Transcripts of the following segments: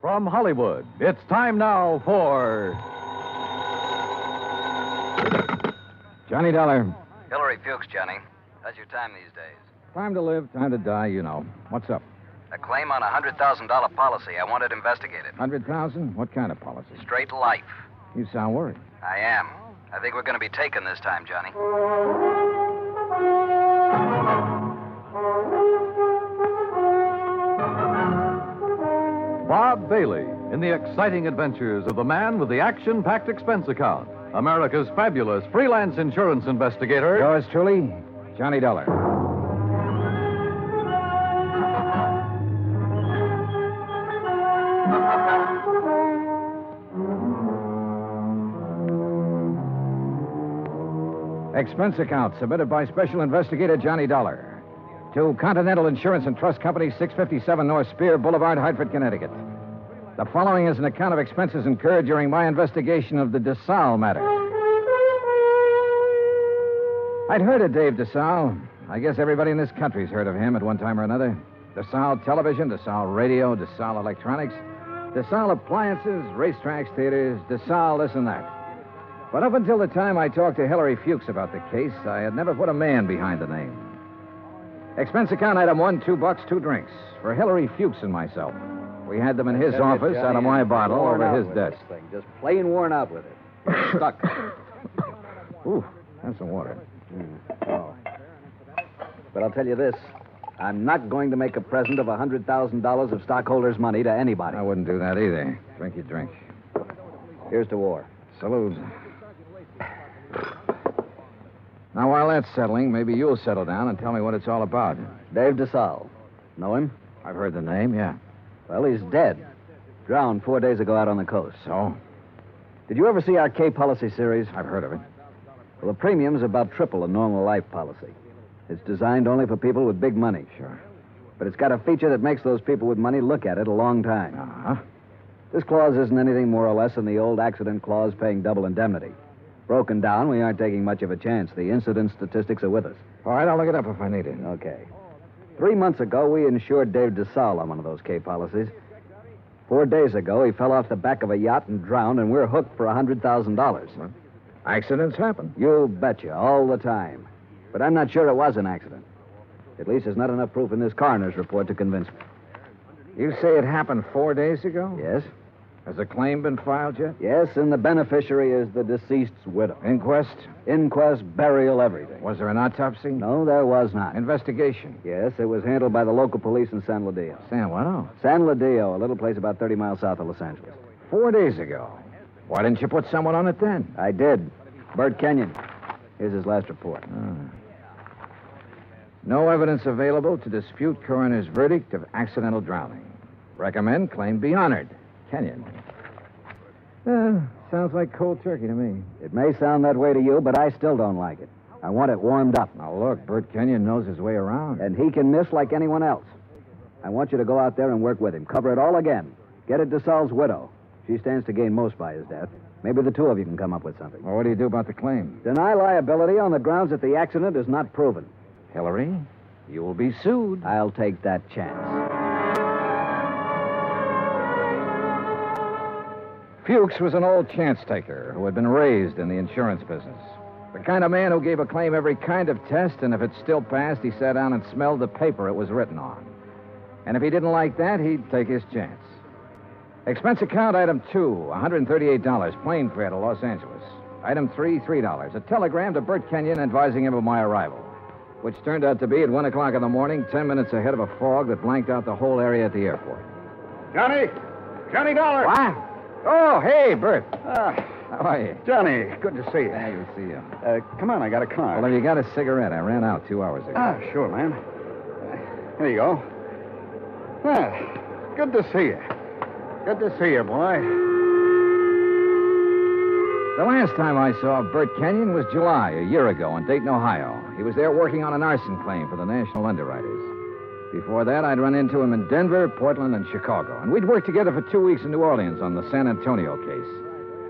From Hollywood, it's time now for... Johnny Dollar. Hillary Fuchs, Johnny. How's your time these days? Time to live, time to die, you know. What's up? A claim on a $100,000 policy. I want it investigated. 100,000? What kind of policy? Straight life. You sound worried. I am. I think we're going to be taken this time, Johnny. Bob Bailey in the exciting adventures of the man with the action-packed expense account. America's fabulous freelance insurance investigator. Yours truly, Johnny Dollar. Expense account submitted by Special Investigator Johnny Dollar to Continental Insurance and Trust Company, 657 North Spear Boulevard, Hartford, Connecticut. The following is an account of expenses incurred during my investigation of the Desalles matter. I'd heard of Dave Desalles. I guess everybody in this country's heard of him at one time or another. Desalles Television, Desalles Radio, Desalles Electronics, Desalles Appliances, racetracks, theaters, Desalles this and that. But up until the time I talked to Hillary Fuchs about the case, I had never put a man behind the name. Expense account item 1, $2, 2 drinks for Hillary Fuchs and myself. We had them in his office out of my bottle over his desk. Just plain worn out with it. Stuck. Ooh, have some water. Oh. But I'll tell you this. I'm not going to make a present of $100,000 of stockholders' money to anybody. I wouldn't do that either. Drink your drink. Here's to war. Salute. Now, while that's settling, maybe you'll settle down and tell me what it's all about. Dave Desalles. Know him? I've heard the name, yeah. Well, he's dead. Drowned 4 days ago out on the coast. So? Did you ever see our K policy series? I've heard of it. Well, the premium's about triple a normal life policy. It's designed only for people with big money. Sure. But it's got a feature that makes those people with money look at it a long time. Uh-huh. This clause isn't anything more or less than the old accident clause paying double indemnity. Broken down, we aren't taking much of a chance. The incident statistics are with us. All right, I'll look it up if I need it. Okay. 3 months ago, we insured Dave Desalles on one of those K policies. 4 days ago, he fell off the back of a yacht and drowned, and we're hooked for $100,000. Well, accidents happen. You betcha, all the time. But I'm not sure it was an accident. At least there's not enough proof in this coroner's report to convince me. You say it happened 4 days ago? Yes? Has a claim been filed yet? Yes, and the beneficiary is the deceased's widow. Inquest? Inquest, burial, everything. Was there an autopsy? No, there was not. Investigation? Yes, it was handled by the local police in San Ladillo. San what? San Ladillo, a little place about 30 miles south of Los Angeles. 4 days ago. Why didn't you put someone on it then? I did. Bert Kenyon. Here's his last report. No evidence available to dispute coroner's verdict of accidental drowning. Recommend claim be honored. Kenyon. Sounds like cold turkey to me. It may sound that way to you, but I still don't like it. I want it warmed up. Now, look, Bert Kenyon knows his way around. And he can miss like anyone else. I want you to go out there and work with him. Cover it all again. Get at Desalles' widow. She stands to gain most by his death. Maybe the two of you can come up with something. Well, what do you do about the claim? Deny liability on the grounds that the accident is not proven. Hillary, you will be sued. I'll take that chance. Fuchs was an old chance taker who had been raised in the insurance business. The kind of man who gave a claim every kind of test, and if it still passed, he sat down and smelled the paper it was written on. And if he didn't like that, he'd take his chance. Expense account item 2, $138, plane fare to Los Angeles. Item 3, $3. A telegram to Bert Kenyon advising him of my arrival, which turned out to be at 1 o'clock in the morning, 10 minutes ahead of a fog that blanked out the whole area at the airport. Johnny Dollar. What? Oh, hey, Bert. How are you? Johnny, good to see you. Glad to see you. Come on, I got a car. Well, have you got a cigarette? I ran out 2 hours ago. Sure, man. Here you go. Good to see you. Good to see you, boy. The last time I saw Bert Kenyon was July, a year ago, in Dayton, Ohio. He was there working on an arson claim for the National Underwriters. Before that, I'd run into him in Denver, Portland, and Chicago. And we'd worked together for 2 weeks in New Orleans on the San Antonio case.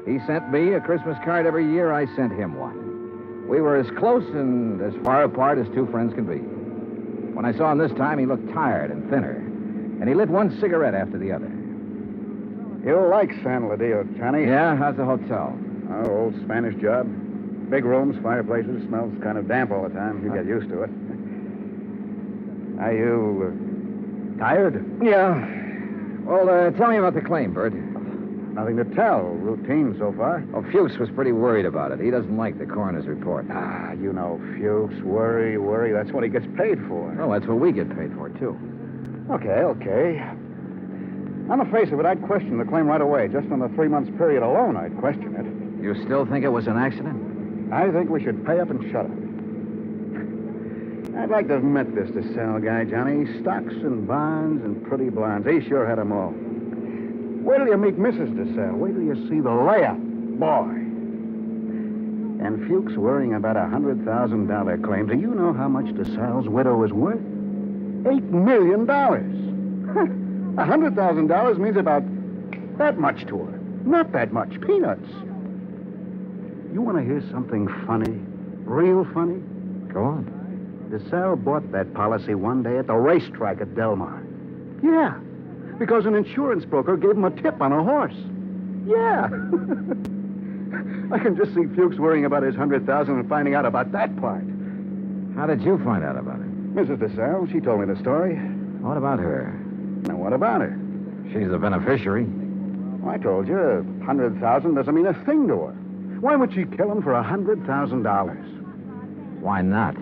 He sent me a Christmas card every year. I sent him one. We were as close and as far apart as two friends can be. When I saw him this time, he looked tired and thinner. And he lit one cigarette after the other. You'll like San Ladillo, Johnny. Yeah? How's the hotel? Oh, old Spanish job. Big rooms, fireplaces, smells kind of damp all the time. You get used to it. Are you tired? Yeah. Well, tell me about the claim, Bert. Nothing to tell. Routine so far. Oh, Fuchs was pretty worried about it. He doesn't like the coroner's report. Ah, you know, Fuchs, worry. That's what he gets paid for. Oh, that's what we get paid for, too. Okay. On the face of it, I'd question the claim right away. Just on the 3 months period alone, I'd question it. You still think it was an accident? I think we should pay up and shut up. I'd like to have met this Desalles guy, Johnny. Stocks and bonds and pretty blondes. He sure had 'em all. Wait till you meet Mrs. Desalles. Wait till you see the layup. Boy. And Fuchs worrying about $100,000 claim. Do you know how much Desalles' widow is worth? $8 million. $100,000 means about that much to her. Not that much. Peanuts. You want to hear something funny? Real funny? Go on. Desalles bought that policy one day at the racetrack at Del Mar. Yeah, because an insurance broker gave him a tip on a horse. Yeah. I can just see Fuchs worrying about his $100,000 and finding out about that part. How did you find out about it? Mrs. Desalles, she told me the story. What about her? Now, what about her? She's the beneficiary. Well, I told you, $100,000 doesn't mean a thing to her. Why would she kill him for $100,000? Why not?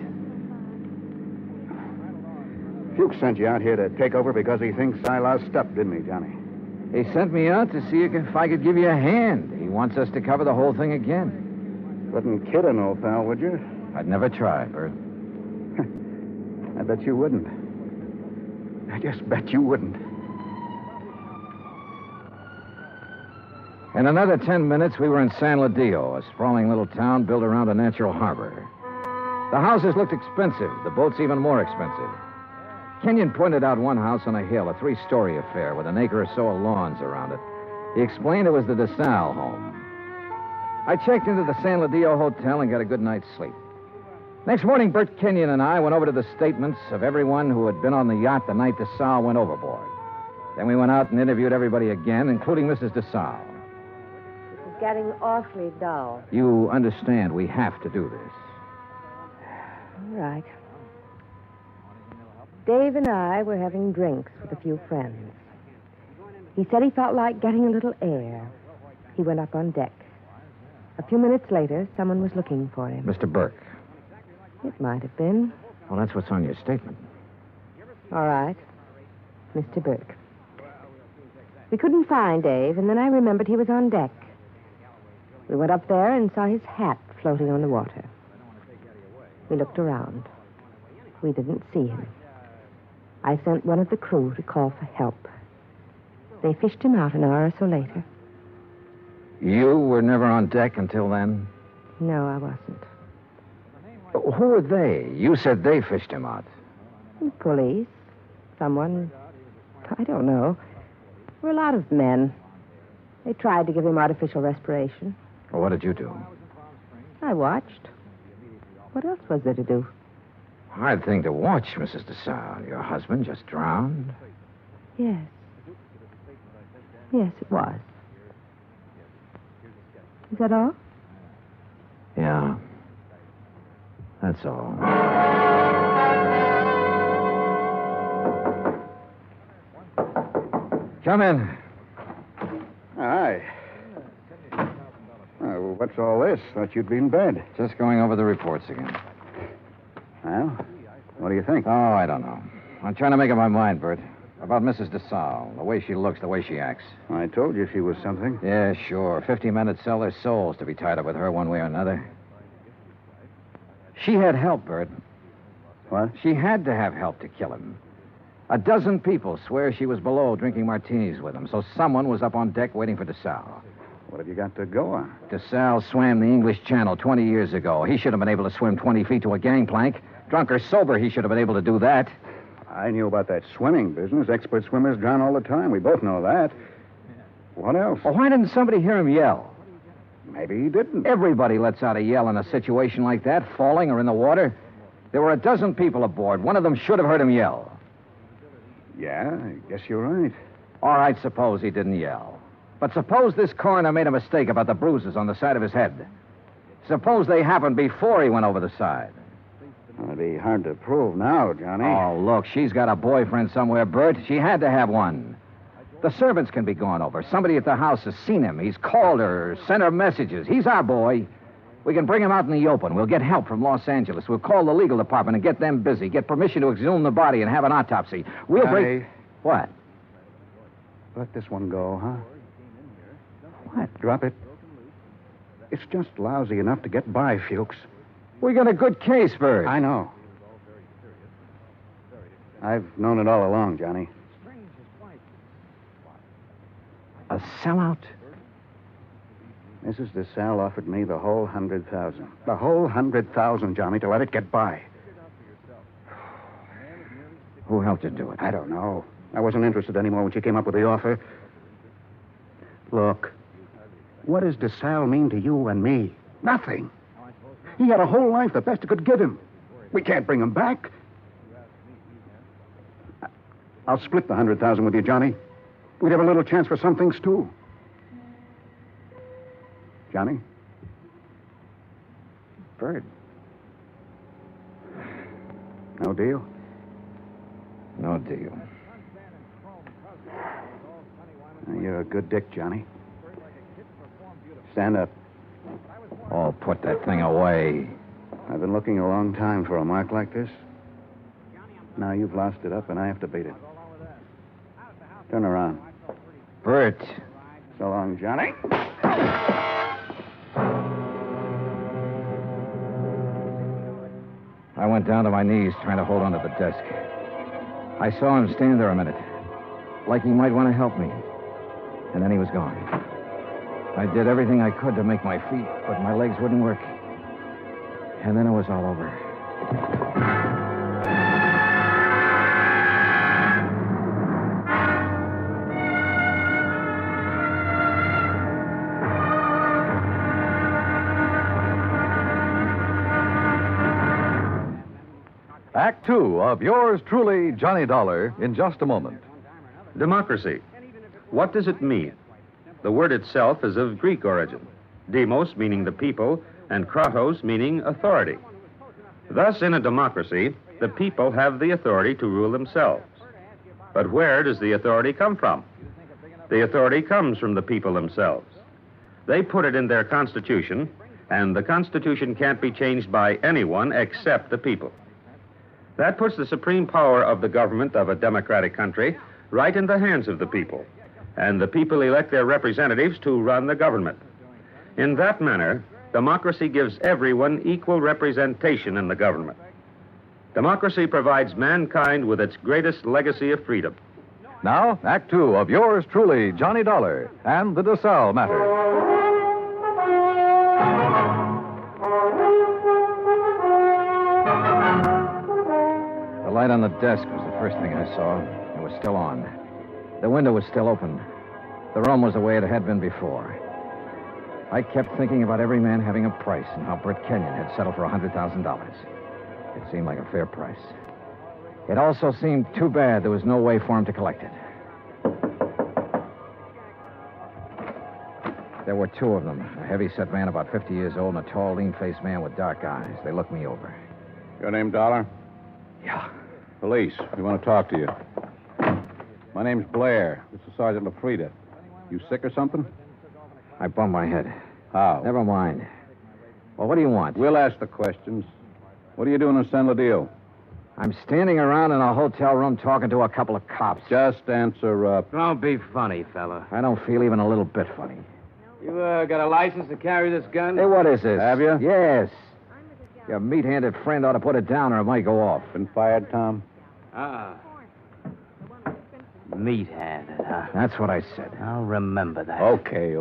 Fuchs sent you out here to take over because he thinks I lost Stope, didn't he, Johnny? He sent me out to see if I could give you a hand. He wants us to cover the whole thing again. Wouldn't kid an old pal, would you? I'd never try, Bert. I bet you wouldn't. I just bet you wouldn't. In another 10 minutes, we were in San Ladillo, a sprawling little town built around a natural harbor. The houses looked expensive, the boats even more expensive. Kenyon pointed out one house on a hill, a 3-story affair with an acre or so of lawns around it. He explained it was the Desalles home. I checked into the San Ladillo Hotel and got a good night's sleep. Next morning, Bert Kenyon and I went over to the statements of everyone who had been on the yacht the night Desalles went overboard. Then we went out and interviewed everybody again, including Mrs. Desalles. It's getting awfully dull. You understand we have to do this. All right. Dave and I were having drinks with a few friends. He said he felt like getting a little air. He went up on deck. A few minutes later, someone was looking for him. Mr. Burke. It might have been. Well, that's what's on your statement. All right. Mr. Burke. We couldn't find Dave, and then I remembered he was on deck. We went up there and saw his hat floating on the water. We looked around. We didn't see him. I sent one of the crew to call for help. They fished him out an hour or so later. You were never on deck until then? No, I wasn't. Who were they? You said they fished him out. Police. Someone. I don't know. There were a lot of men. They tried to give him artificial respiration. Well, what did you do? I watched. What else was there to do? Hard thing to watch, Mrs. Desalles. Your husband just drowned. Yes. Yes, it was. Is that all? Yeah. That's all. Come in. Hi. Oh, what's all this? Thought you'd be in bed. Just going over the reports again. Well, what do you think? Oh, I don't know. I'm trying to make up my mind, Bert. About Mrs. Desalles, the way she looks, the way she acts. I told you she was something. Yeah, sure. 50 men would sell their souls to be tied up with her one way or another. She had help, Bert. What? She had to have help to kill him. A dozen people swear she was below drinking martinis with him, so someone was up on deck waiting for Desalles. What have you got to go on? Desalles swam the English Channel 20 years ago. He should have been able to swim 20 feet to a gangplank. Drunk or sober, he should have been able to do that. I knew about that swimming business. Expert swimmers drown all the time. We both know that. What else? Well, why didn't somebody hear him yell? Maybe he didn't. Everybody lets out a yell in a situation like that, falling or in the water. There were a dozen people aboard. One of them should have heard him yell. Yeah, I guess you're right. All right, suppose he didn't yell. But suppose this coroner made a mistake about the bruises on the side of his head. Suppose they happened before he went over the side. It'd be hard to prove now, Johnny. Oh, look, she's got a boyfriend somewhere, Bert. She had to have one. The servants can be gone over. Somebody at the house has seen him. He's called her, sent her messages. He's our boy. We can bring him out in the open. We'll get help from Los Angeles. We'll call the legal department and get them busy. Get permission to exhume the body and have an autopsy. We'll Johnny, What? let this one go, huh? What? Drop it. It's just lousy enough to get by, Fuchs. We got a good case, Bert. I know. I've known it all along, Johnny. A sellout? Mrs. Desalles offered me the whole 100,000. The whole 100,000, Johnny, to let it get by. Who helped her do it? I don't know. I wasn't interested anymore when she came up with the offer. Look, what does Desalles mean to you and me? Nothing. He had a whole life, the best it could give him. We can't bring him back. I'll split the 100,000 with you, Johnny. We'd have a little chance for some things, too. Johnny? Bert. No deal? No deal. You're a good dick, Johnny. Stand up. Oh, put that thing away. I've been looking a long time for a mark like this. Now you've lost it up, and I have to beat it. Turn around. Bert. So long, Johnny. I went down to my knees trying to hold onto the desk. I saw him stand there a minute, like he might want to help me. And then he was gone. I did everything I could to make my feet, but my legs wouldn't work. And then it was all over. Act two of yours truly, Johnny Dollar, in just a moment. Democracy. What does it mean? The word itself is of Greek origin. Demos meaning the people, and kratos meaning authority. Thus, in a democracy, the people have the authority to rule themselves. But where does the authority come from? The authority comes from the people themselves. They put it in their Constitution, and the Constitution can't be changed by anyone except the people. That puts the supreme power of the government of a democratic country right in the hands of the people, and the people elect their representatives to run the government. In that manner, democracy gives everyone equal representation in the government. Democracy provides mankind with its greatest legacy of freedom. Now, Act two of yours truly, Johnny Dollar, and the Desalles matter. The light on the desk was the first thing I saw. It was still on. The window was still open. The room was the way it had been before. I kept thinking about every man having a price and how Britt Kenyon had settled for $100,000. It seemed like a fair price. It also seemed too bad there was no way for him to collect it. There were two of them, a heavy-set man about 50 years old and a tall, lean-faced man with dark eyes. They looked me over. Your name, Dollar? Yeah. Police. We want to talk to you. My name's Blair. This is Sergeant LaFrida. You sick or something? I bumped my head. How? Never mind. Well, what do you want? We'll ask the questions. What are you doing in San Ladillo? I'm standing around in a hotel room talking to a couple of cops. Just answer up. Don't be funny, fella. I don't feel even a little bit funny. You got a license to carry this gun? Hey, what is this? Have you? Yes. Your meat-handed friend ought to put it down or it might go off. Been fired, Tom? Meat-handed, huh? That's what I said. I'll remember that. Okay.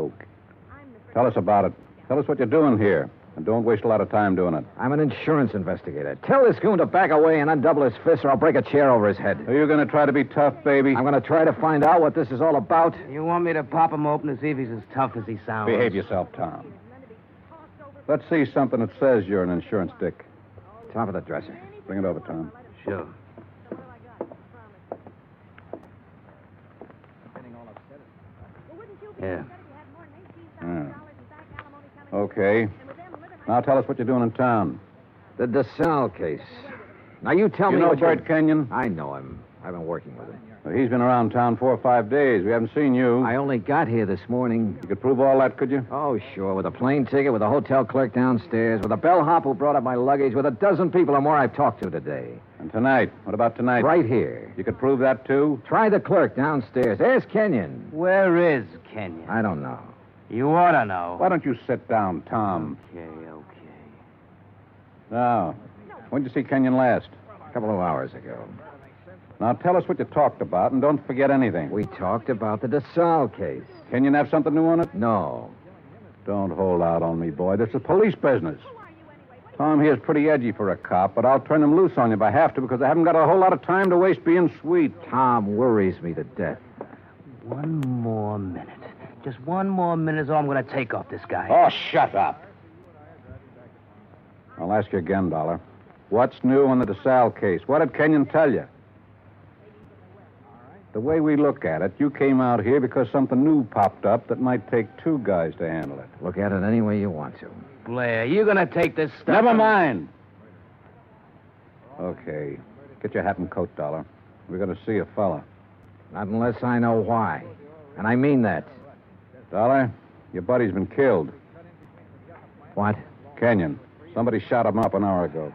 Tell us about it. Tell us what you're doing here. And don't waste a lot of time doing it. I'm an insurance investigator. Tell this goon to back away and undouble his fist or I'll break a chair over his head. Are you going to try to be tough, baby? I'm going to try to find out what this is all about. You want me to pop him open to see if he's as tough as he sounds? Behave yourself, Tom. Let's see something that says you're an insurance dick. Top of the dresser. Bring it over, Tom. Sure. Yeah. Okay. Now tell us what you're doing in town. The Desalles case. Now, you tell You me know what Bert Kenyon? I know him. I've been working with him. Well, he's been around town 4 or 5 days. We haven't seen you. I only got here this morning. You could prove all that, could you? Oh, sure. With a plane ticket, with a hotel clerk downstairs, with a bellhop who brought up my luggage, with a dozen people or more I've talked to today. And tonight? What about tonight? Right here. You could prove that, too? Try the clerk downstairs. Ask Kenyon. Where is Kenyon? I don't know. You ought to know. Why don't you sit down, Tom? Okay. Now, when did you see Kenyon last? A couple of hours ago. Now, tell us what you talked about, and don't forget anything. We talked about the Desalles case. Kenyon have something new on it? No. Don't hold out on me, boy. This is police business. Tom here's pretty edgy for a cop, but I'll turn him loose on you if I have to, because I haven't got a whole lot of time to waste being sweet. Tom worries me to death. One more minute. Just one more minute is all I'm going to take off this guy. Oh, shut up. I'll ask you again, Dollar. What's new on the Desalles case? What did Kenyon tell you? The way we look at it, you came out here because something new popped up that might take 2 guys to handle it. Look at it any way you want to. Blair, you're going to take this stuff... Never mind. Okay. Get your hat and coat, Dollar. We're going to see a fella. Not unless I know why. And I mean that. Dollar, your buddy's been killed. What? Kenyon. Somebody shot him up an hour ago.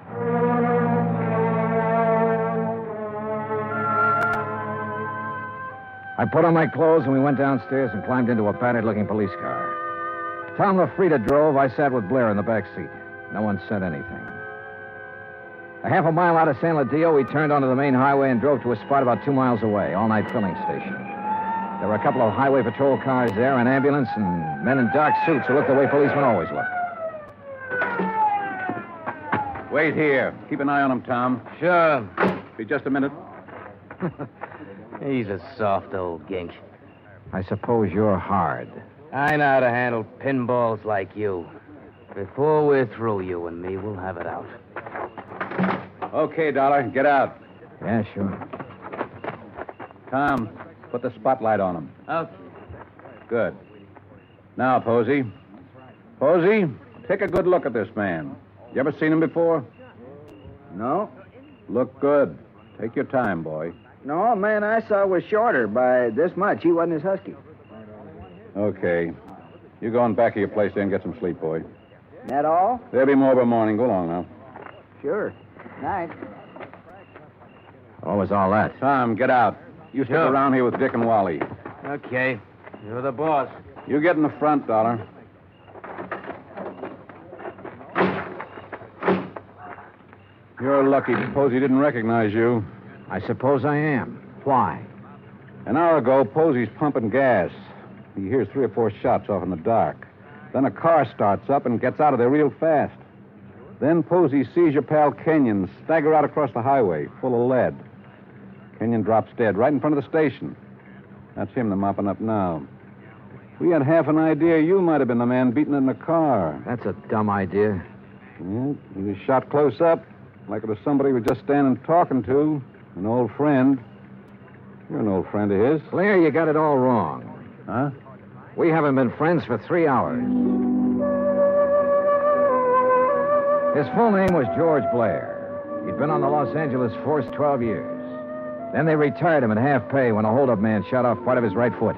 I put on my clothes and we went downstairs and climbed into a battered-looking police car. Tom LaFrida drove. I sat with Blair in the back seat. No one said anything. A half a mile out of San Ladillo, we turned onto the main highway and drove to a spot about 2 miles away, all-night filling station. There were a couple of highway patrol cars there, an ambulance, and men in dark suits who looked the way policemen always look. Wait here. Keep an eye on him, Tom. Sure. Be just a minute. He's a soft old gink. I suppose you're hard. I know how to handle pinballs like you. Before we're through, you and me, we'll have it out. Okay, Dollar. Get out. Yeah, sure. Tom, put the spotlight on him. Okay. Good. Now, Posey. Posey, take a good look at this man. You ever seen him before? No? Look good. Take your time, boy. No, man I saw was shorter by this much. He wasn't as husky. Okay. You go on back of your place there and get some sleep, boy. That all? There'll be more by morning. Go along now. Sure. Night. What was all that? Tom, get out. You stick around here with Dick and Wally. Okay. You're the boss. You get in the front, Dollar. You're lucky Posey didn't recognize you. I suppose I am. Why? An hour ago, Posey's pumping gas. He hears 3 or 4 shots off in the dark. Then a car starts up and gets out of there real fast. Then Posey sees your pal Kenyon stagger out across the highway, full of lead. Kenyon drops dead right in front of the station. That's him they're mopping up now. We had half an idea you might have been the man beaten in the car. That's a dumb idea. Yeah, he was shot close up, like it was somebody we were just standing talking to. An old friend. You're an old friend of his. Blair, you got it all wrong. Huh? We haven't been friends for 3 hours. His full name was George Blair. He'd been on the Los Angeles force 12 years. Then they retired him at half pay when a holdup man shot off part of his right foot.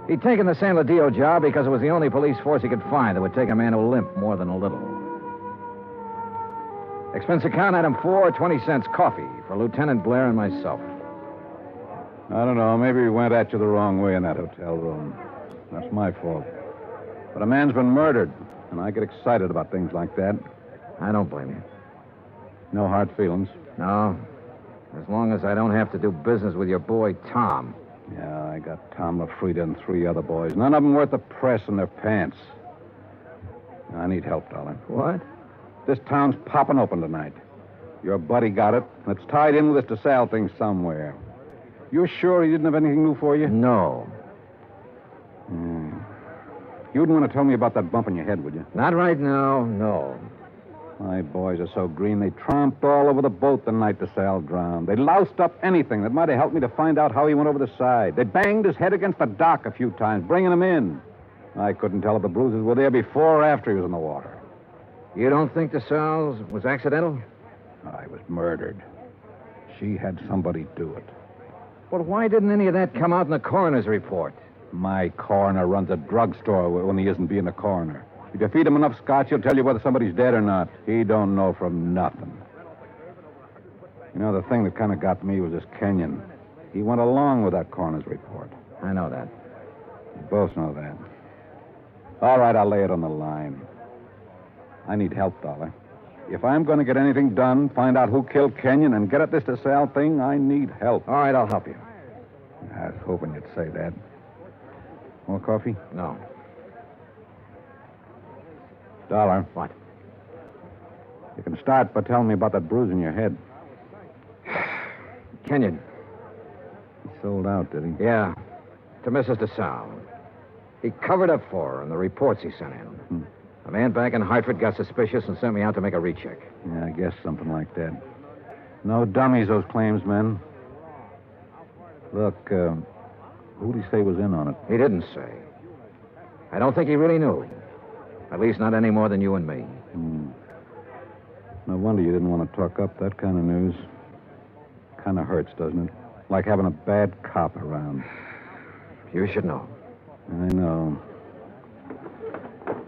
He'd taken the San Ladillo job because it was the only police force he could find that would take a man who limped more than a little. Expense account item 4, 20 cents coffee for Lieutenant Blair and myself. I don't know. Maybe we went at you the wrong way in that hotel room. That's my fault. But a man's been murdered, and I get excited about things like that. I don't blame you. No hard feelings. No. As long as I don't have to do business with your boy, Tom. Yeah, I got Tom LaFrida and 3 other boys. None of them worth the press in their pants. I need help, Dollar. What? This town's popping open tonight. Your buddy got it, and it's tied in with this Desalles thing somewhere. You're sure he didn't have anything new for you? No. You wouldn't want to tell me about that bump in your head, would you? Not right now, no. My boys are so green, they tromped all over the boat the night Desalles drowned. They loused up anything that might have helped me to find out how he went over the side. They banged his head against the dock a few times, bringing him in. I couldn't tell if the bruises were there before or after he was in the water. You don't think Desalles was accidental? I was murdered. She had somebody do it. Well, why didn't any of that come out in the coroner's report? My coroner runs a drugstore when he isn't being a coroner. If you feed him enough scotch, he'll tell you whether somebody's dead or not. He don't know from nothing. You know, the thing that kind of got me was this Kenyon. He went along with that coroner's report. I know that. We both know that. All right, I'll lay it on the line. I need help, Dollar. If I'm going to get anything done, find out who killed Kenyon, and get at this Desalles thing, I need help. All right, I'll help you. I was hoping you'd say that. More coffee? No. Dollar. What? You can start by telling me about that bruise in your head. Kenyon. He sold out, did he? Yeah. To Mrs. Desalles. He covered up for her in the reports he sent in. A man back in Hartford got suspicious and sent me out to make a recheck. Yeah, I guess something like that. No dummies, those claims men. Look, who'd he say was in on it? He didn't say. I don't think he really knew. At least not any more than you and me. No wonder you didn't want to talk up that kind of news. Kind of hurts, doesn't it? Like having a bad cop around. You should know. I know.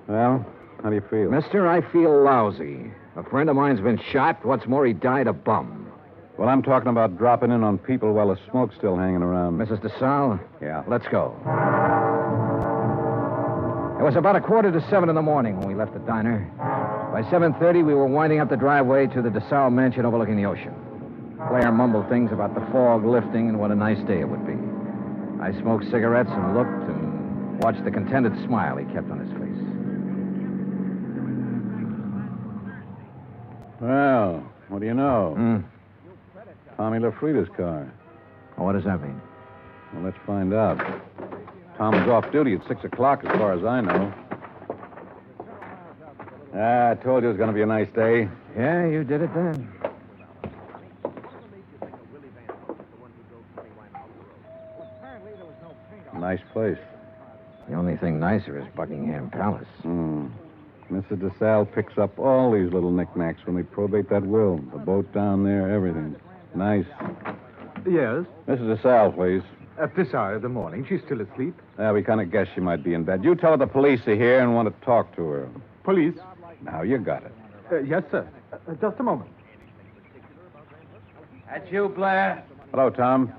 Well, how do you feel? Mister, I feel lousy. A friend of mine's been shot. What's more, he died a bum. Well, I'm talking about dropping in on people while the smoke's still hanging around. Mrs. Desalles? Yeah. Let's go. It was about 6:45 in the morning when we left the diner. By 7:30, we were winding up the driveway to the Desalles mansion overlooking the ocean. Blair mumbled things about the fog lifting and what a nice day it would be. I smoked cigarettes and looked and watched the contented smile he kept on his face. Well, what do you know? Tommy LaFrida's car. Well, what does that mean? Well, let's find out. Tom was off duty at 6 o'clock, as far as I know. I told you it was going to be a nice day. Yeah, you did it then. Nice place. The only thing nicer is Buckingham Palace. Mrs. Desalles picks up all these little knickknacks when they probate that will. The boat down there, everything. Nice. Yes? Mrs. Desalles, please. At this hour of the morning. She's still asleep. We kind of guessed she might be in bed. You tell her the police are here and want to talk to her. Police? Now, you got it. Yes, sir. Just a moment. That's you, Blair? Hello, Tom.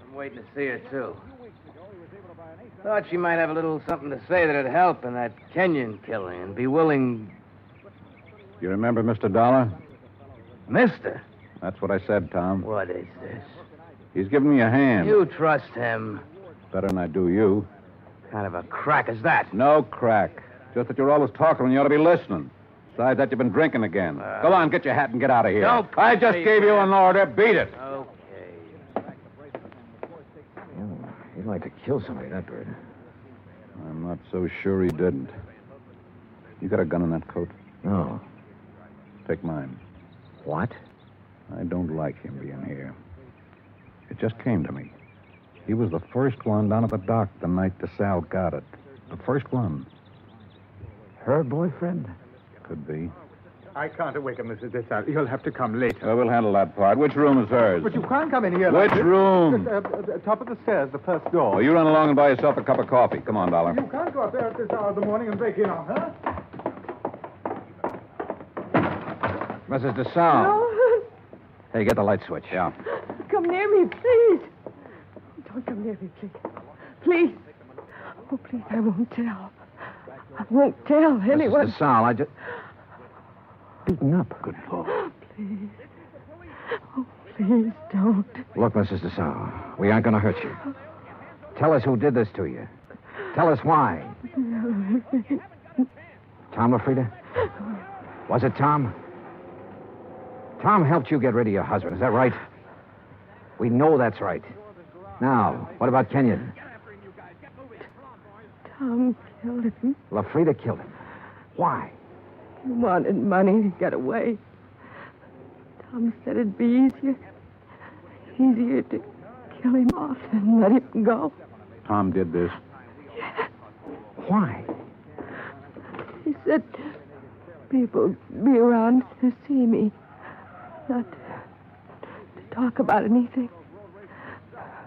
I'm waiting to see her, too. Thought she might have a little something to say that'd help in that Kenyon killing and be willing... You remember Mr. Dollar? Mister? That's what I said, Tom. What is this? He's giving me a hand. You trust him. Better than I do you. Kind of a crack is that? No crack. Just that you're always talking when you ought to be listening. Besides that, you've been drinking again. Go on, get your hat and get out of here. Don't I just gave you an order. Beat it. Okay. He'd like to kill somebody, that bird. I'm not so sure he didn't. You got a gun in that coat? No. Take mine. What? I don't like him being here. It just came to me. He was the first one down at the dock the night Desalles got it. The first one. Her boyfriend? Could be. I can't awaken Mrs. Desalles. You'll have to come later. Well, we'll handle that part. Which room is hers? But you can't come in here. Which like this. room? Top of the stairs, the first door. Oh, you run along and buy yourself a cup of coffee. Come on, Dollar. You can't go up there at this hour of the morning and break in on her. Mrs. Desalles. No. Hey, get the light switch. Yeah. Come near me, please. Don't come near me, please. Please. Oh, please, I won't tell. I won't tell anyone. Mrs. Desalles, I just... Beaten up. Good boy. Please. Oh, please don't. Look, Mrs. Desalles, we aren't going to hurt you. Tell us who did this to you. Tell us why. Tom LaFrida? Was it Tom? Tom helped you get rid of your husband, is that right? We know that's right. Now, what about Kenyon? Tom killed him. LaFrida killed him. Why? He wanted money to get away. Tom said it'd be easier to kill him off than let him go. Tom did this. Why? He said people would be around to see me, not to talk about anything.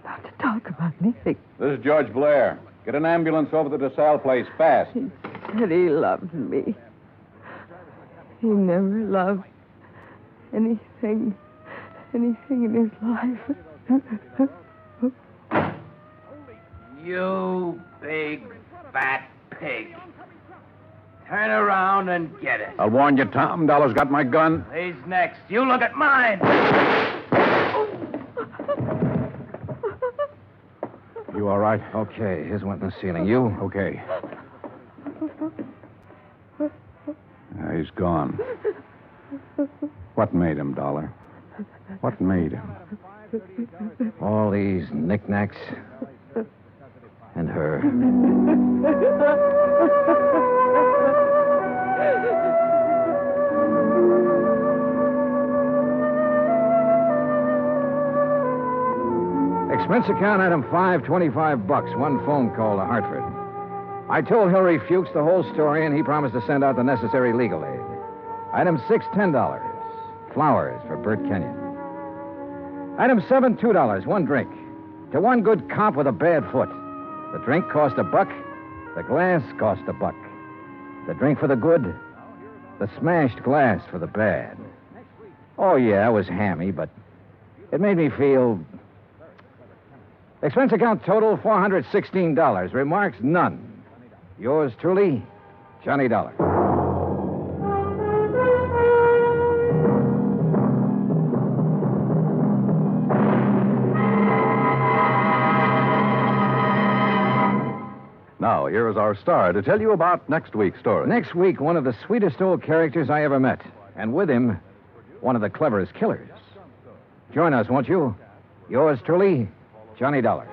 Not to talk about anything. This is George Blair. Get an ambulance over to the Desalles place, fast. He said he loved me. He never loved anything in his life. You big, fat pig. Turn around and get it. I'll warn you, Tom. Dollar's got my gun. He's next. You look at mine. You all right? Okay, here's one in the ceiling. You? Okay. He's gone. What made him, Dollar? What made him? All these knickknacks. And her. Expense account item 5, $25. One phone call to Hartford. I told Hillary Fuchs the whole story, and he promised to send out the necessary legal aid. Item 6, $10. Flowers for Bert Kenyon. Item 7, $2. One drink. To one good cop with a bad foot. The drink cost $1. The glass cost $1. The drink for the good. The smashed glass for the bad. Oh, yeah, it was hammy, but it made me feel... Expense account total, $416. Remarks, none. Yours truly, Johnny Dollar. Now, here is our star to tell you about next week's story. Next week, one of the sweetest old characters I ever met. And with him, one of the cleverest killers. Join us, won't you? Yours truly, Johnny Dollar.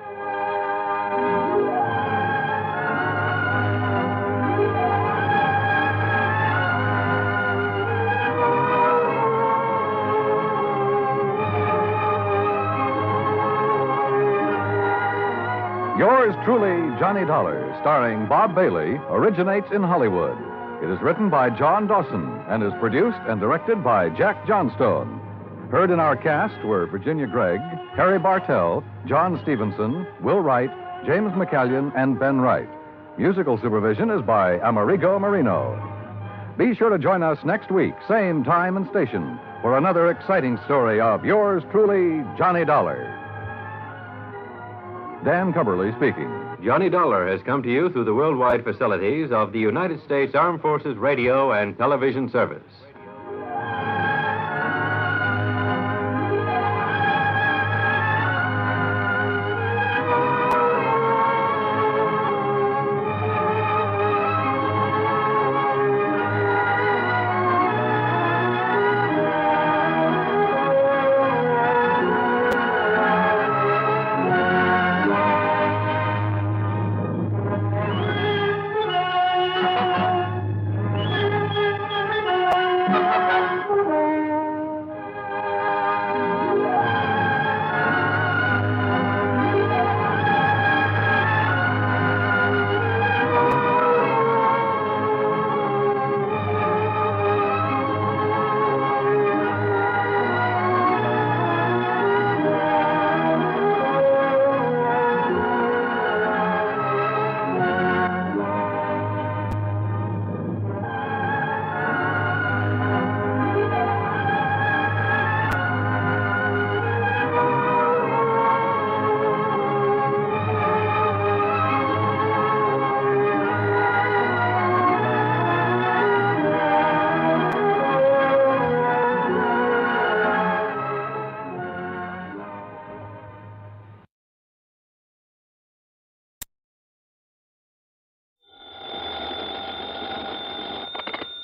Yours truly, Johnny Dollar, starring Bob Bailey, originates in Hollywood. It is written by John Dawson and is produced and directed by Jack Johnstone. Heard in our cast were Virginia Gregg, Harry Bartell, John Stevenson, Will Wright, James McCallion, and Ben Wright. Musical supervision is by Amerigo Marino. Be sure to join us next week, same time and station, for another exciting story of yours truly, Johnny Dollar. Dan Cumberly speaking. Johnny Dollar has come to you through the worldwide facilities of the United States Armed Forces Radio and Television Service.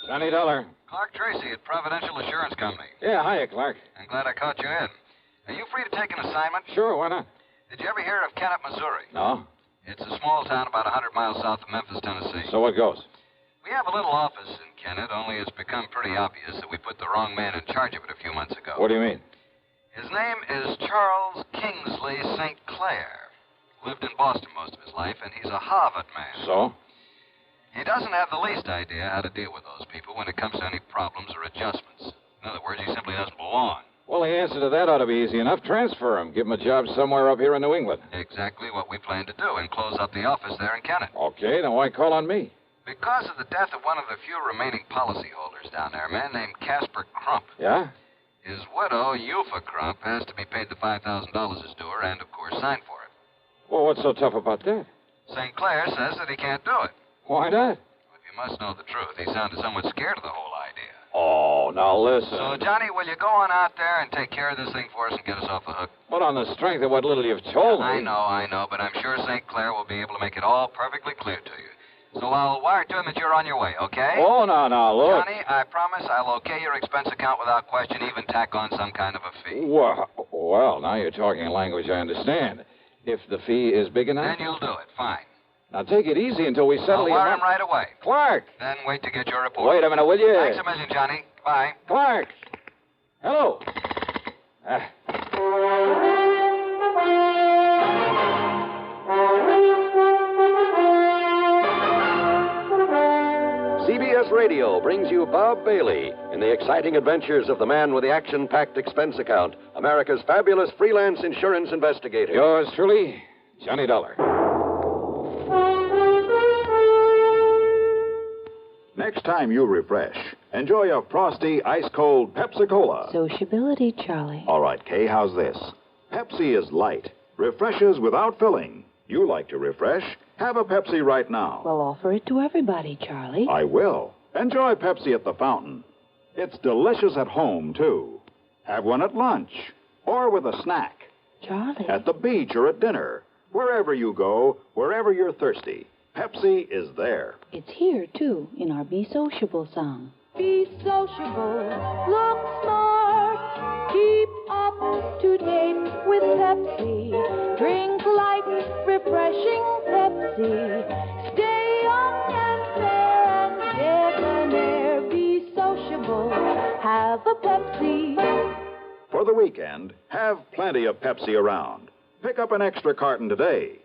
Johnny Dollar. Clark Tracy at Providential Insurance Company. Yeah, hiya, Clark. I'm glad I caught you in. Are you free to take an assignment? Sure, why not? Did you ever hear of Kennett, Missouri? No. It's a small town about 100 miles south of Memphis, Tennessee. So what goes? We We have a little office in Kennett, only it's become pretty obvious that we put the wrong man in charge of it a few months ago. What do you mean? His name is Charles Kingsley St. Clair. Lived in Boston most of his life, and he's a Harvard man. So? He doesn't have the least idea how to deal with those people when it comes to any problems or adjustments. In other words, he simply doesn't belong. Well, the answer to that ought to be easy enough. Transfer him. Give him a job somewhere up here in New England. Exactly what we plan to do, and close up the office there in Kennett. Okay, then why call on me? Because of the death of one of the few remaining policyholders down there, a man named Casper Crump. Yeah? His widow, Eupha Crump, has to be paid the $5,000 as due her and, of course, sign for it. Well, what's so tough about that? St. Clair says that he can't do it. Why not? If you must know the truth, he sounded somewhat scared of the whole idea. Oh, now listen. So, Johnny, will you go on out there and take care of this thing for us and get us off the hook? But on the strength of what little you've told me. I know, but I'm sure St. Clair will be able to make it all perfectly clear to you. So I'll wire to him that you're on your way, okay? Oh, no, look. Johnny, I promise I'll okay your expense account without question, even tack on some kind of a fee. Well, now you're talking a language I understand. If the fee is big enough? Then you'll do it, fine. Now take it easy until we settle I'll the wire him right away. Clark! Then wait to get your report. Wait a minute, will you? Thanks a million, Johnny. Bye. Clark! Hello. CBS Radio brings you Bob Bailey in the exciting adventures of the man with the action-packed expense account, America's fabulous freelance insurance investigator. Yours truly, Johnny Dollar. Next time you refresh, enjoy a frosty, ice-cold Pepsi-Cola. Sociability, Charlie. All right, Kay, how's this? Pepsi is light, refreshes without filling. You like to refresh? Have a Pepsi right now. Well, offer it to everybody, Charlie. I will. Enjoy Pepsi at the fountain. It's delicious at home, too. Have one at lunch or with a snack. Charlie. At the beach or at dinner. Wherever you go, wherever you're thirsty, Pepsi is there. It's here, too, in our Be Sociable song. Be sociable, look smart, keep up to date with Pepsi. Drink light, refreshing Pepsi. Stay young and fair and debonair. Be sociable, have a Pepsi. For the weekend, have plenty of Pepsi around. Pick up an extra carton today.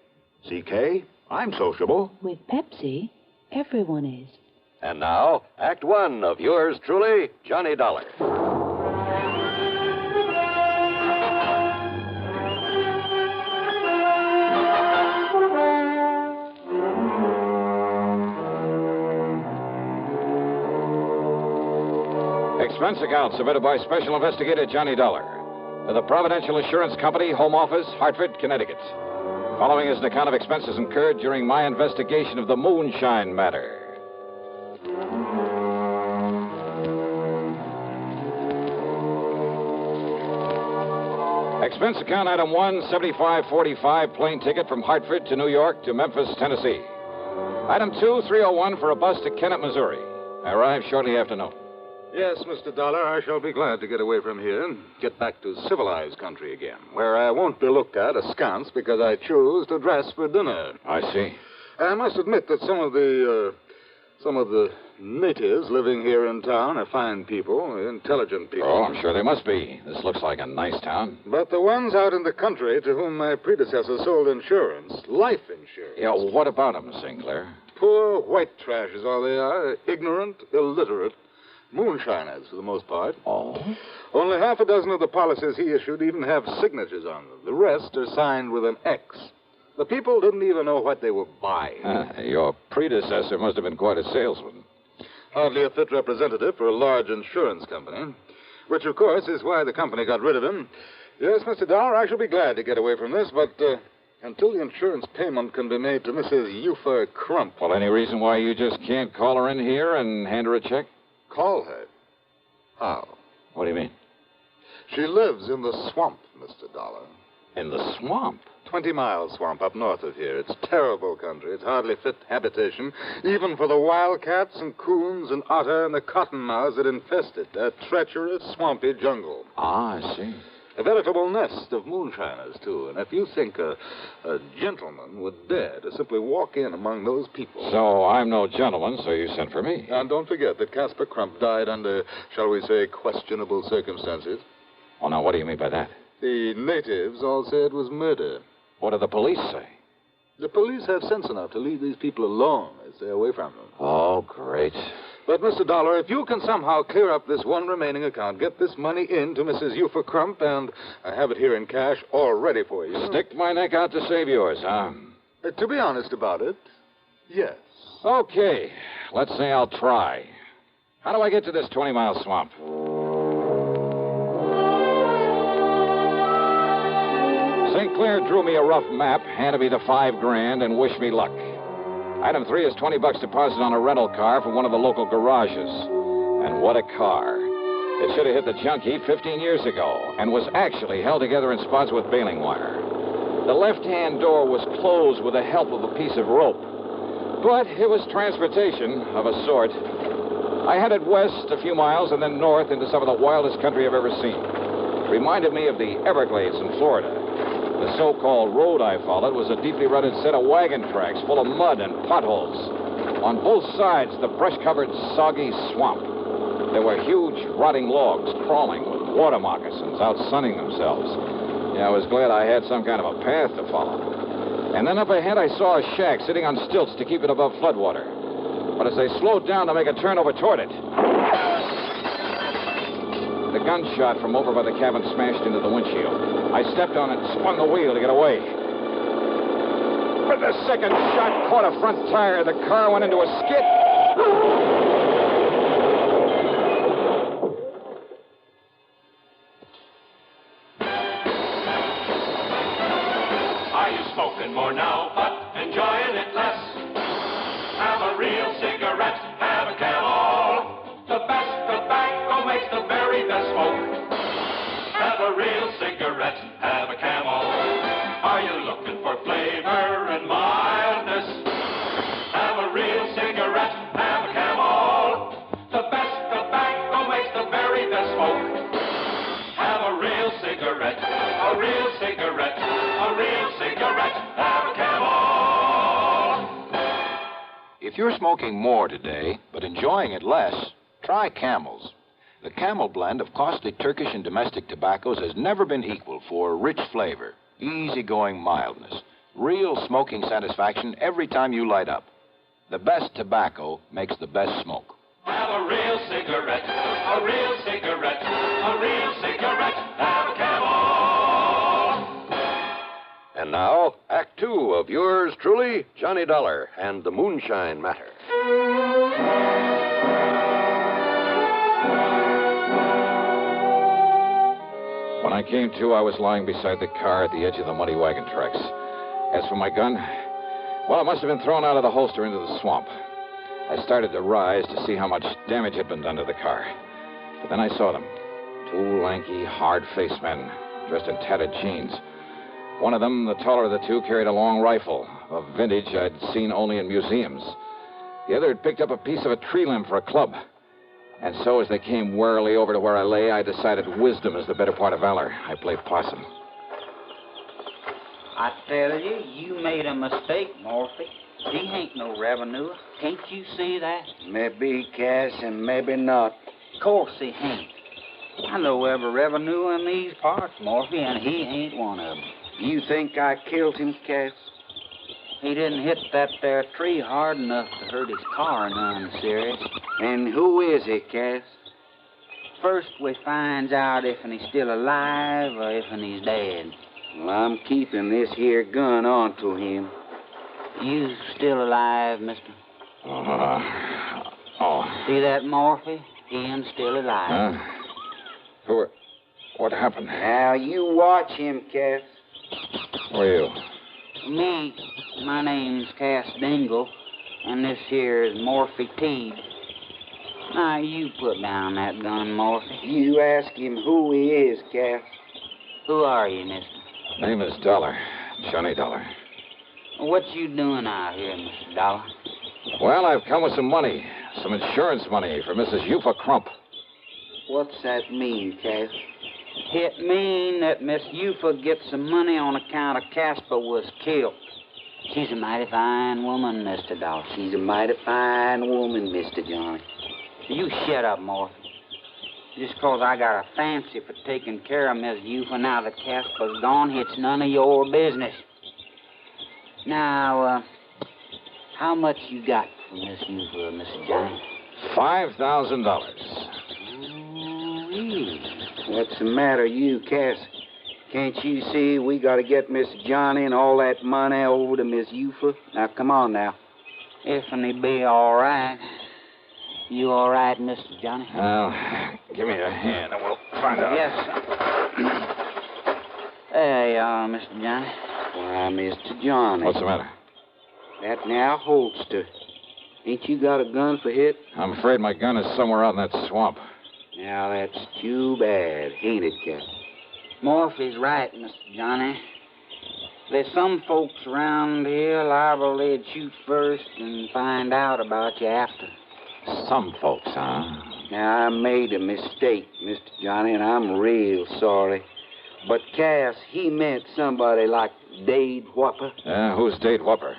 CK, I'm sociable. With Pepsi, everyone is. And now, Act One of yours truly, Johnny Dollar. Expense account submitted by Special Investigator Johnny Dollar to the Providential Insurance Company, Home Office, Hartford, Connecticut. Following is an account of expenses incurred during my investigation of the Moonshine matter. Expense account item 1, $75.45 plane ticket from Hartford to New York to Memphis, Tennessee. Item 2, $301 for a bus to Kennett, Missouri. I arrived shortly after noon. Yes, Mr. Dollar, I shall be glad to get away from here and get back to civilized country again, where I won't be looked at askance because I choose to dress for dinner. I see. I must admit that some of the natives living here in town are fine people, intelligent people. Oh, I'm sure they must be. This looks like a nice town. But the ones out in the country to whom my predecessor sold insurance, life insurance. Yeah, what about them, Sinclair? Poor white trash is all they are. Ignorant, illiterate. Moonshiners, for the most part. Oh? Only half a dozen of the policies he issued even have signatures on them. The rest are signed with an X. The people didn't even know what they were buying. Your predecessor must have been quite a salesman. Hardly a fit representative for a large insurance company, which, of course, is why the company got rid of him. Yes, Mr. Dollar, I shall be glad to get away from this, but until the insurance payment can be made to Mrs. Eupha Crump. Well, any reason why you just can't call her in here and hand her a check? Call her? How? What do you mean? She lives in the swamp, Mr. Dollar. In the swamp? 20-mile swamp up north of here. It's terrible country. It's hardly fit habitation, even for the wildcats and coons and otter and the cottonmouths that infest it. A treacherous, swampy jungle. Ah, I see. A veritable nest of moonshiners, too. And if you think a gentleman would dare to simply walk in among those people... So I'm no gentleman, so you sent for me. And don't forget that Casper Crump died under, shall we say, questionable circumstances. Oh, now, what do you mean by that? The natives all said it was murder. What do the police say? The police have sense enough to leave these people alone. They stay away from them. Oh, great. But, Mr. Dollar, if you can somehow clear up this one remaining account, get this money in to Mrs. Euphor Crump, and I have it here in cash all ready for you. Stick my neck out to save yours, huh? To be honest about it, yes. Okay. Let's say I'll try. How do I get to this 20-mile swamp? St. Clair drew me a rough map, handed me the $5,000, and wished me luck. Item 3 is $20 deposit on a rental car from one of the local garages. And what a car. It should have hit the junk heap 15 years ago and was actually held together in spots with baling wire. The left-hand door was closed with the help of a piece of rope. But it was transportation of a sort. I headed west a few miles and then north into some of the wildest country I've ever seen. It reminded me of the Everglades in Florida. The so-called road I followed was a deeply rutted set of wagon tracks full of mud and potholes. On both sides, the brush-covered, soggy swamp. There were huge, rotting logs crawling with water moccasins out sunning themselves. Yeah, I was glad I had some kind of a path to follow. And then up ahead, I saw a shack sitting on stilts to keep it above floodwater. But as I slowed down to make a turn over toward it, the gunshot from over by the cabin smashed into the windshield. I stepped on it and spun the wheel to get away. But the second shot caught a front tire. The car went into a skid. Are you smoking more now, but enjoying it less? Have a real cigarette, have a Camel. The best tobacco makes the very best smoke. Have a real cigarette, have a Camel. Are you looking for flavor and mildness? Have a real cigarette, have a Camel. The best tobacco makes the very best smoke. Have a real cigarette, a real cigarette, a real cigarette, have a Camel. If you're smoking more today, but enjoying it less, try Camels. The Camel blend of costly Turkish and domestic tobaccos has never been equal for rich flavor, easygoing mildness, real smoking satisfaction every time you light up. The best tobacco makes the best smoke. Have a real cigarette, a real cigarette, a real cigarette, have a Camel. And now, Act 2 of yours truly, Johnny Dollar and the Moonshine Matter. When I came to, I was lying beside the car at the edge of the muddy wagon tracks. As for my gun, well, it must have been thrown out of the holster into the swamp. I started to rise to see how much damage had been done to the car. But then I saw them. Two lanky, hard-faced men, dressed in tattered jeans. One of them, the taller of the two, carried a long rifle, a vintage I'd seen only in museums. The other had picked up a piece of a tree limb for a club. And so, as they came warily over to where I lay, I decided wisdom is the better part of valor. I played possum. I tell you, you made a mistake, Morphy. He ain't no revenue. Can't you see that? Maybe cash and maybe not. Of course he ain't. I know every revenue in these parts, Morphy, and he ain't one of them. You think I killed him, Cass? He didn't hit that there tree hard enough to hurt his car none serious. And who is he, Cass? First we finds out if he's still alive or if he's dead. Well, I'm keeping this here gun onto him. You still alive, mister? See that, Morphy? He ain't still alive. What happened? Now, you watch him, Cass. Who are you? Me, my name's Cass Dingle, and this here is Morphy Teed. Now, you put down that gun, Morphy. You ask him who he is, Cass. Who are you, mister? Name is Dollar. Johnny Dollar. What you doing out here, Mr. Dollar? Well, I've come with some money. Some insurance money for Mrs. Euphor Crump. What's that mean, Cass? It mean that Miss Eufa gets some money on account of Casper was killed. She's a mighty fine woman, Mr. Dawson. She's a mighty fine woman, Mr. Johnny. You shut up, Moth. Just 'cause I got a fancy for taking care of Miss Eufa now that Casper's gone, it's none of your business. Now, how much you got for Miss Eufa, Mr. Johnny? $5,000. What's the matter, you, Cass? Can't you see we got to get Miss Johnny and all that money over to Miss Eufa? Now, come on now. If and he be all right. You all right, Mr. Johnny? Well, give me a hand and we'll find out. Yes, sir. There you are, Mr. Johnny. Why, Mr. Johnny. What's the matter? That now holster. Ain't you got a gun for hit? I'm afraid my gun is somewhere out in that swamp. Now, that's too bad, ain't it, Cap? Morph is right, Mr. Johnny. There's some folks around here liable they'd shoot first and find out about you after. Some folks, huh? Now, I made a mistake, Mr. Johnny, and I'm real sorry. But Cass, he meant somebody like Dade Whopper. Yeah, who's Dade Whopper?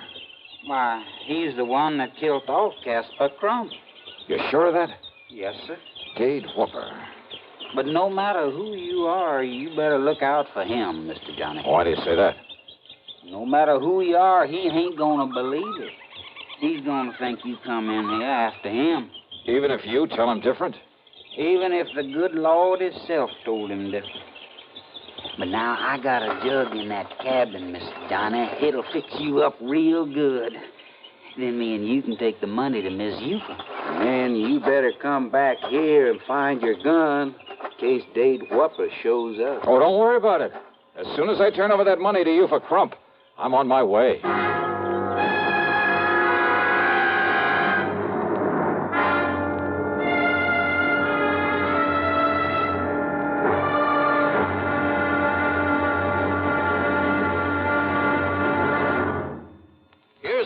Why, he's the one that killed off Casper Crump. You sure of that? Yes, sir. Dade Whopper. But no matter who you are, you better look out for him, Mr. Johnny. Why do you say that? No matter who you are, he ain't gonna believe it. He's gonna think you come in here after him. Even if you tell him different? Even if the good Lord himself told him different. But now I got a jug in that cabin, Mr. Johnny. It'll fix you up real good. Then me and you can take the money to Miss Eufa. And then you better come back here and find your gun in case Dade Whopper shows up. Oh, don't worry about it. As soon as I turn over that money to you for Crump, I'm on my way.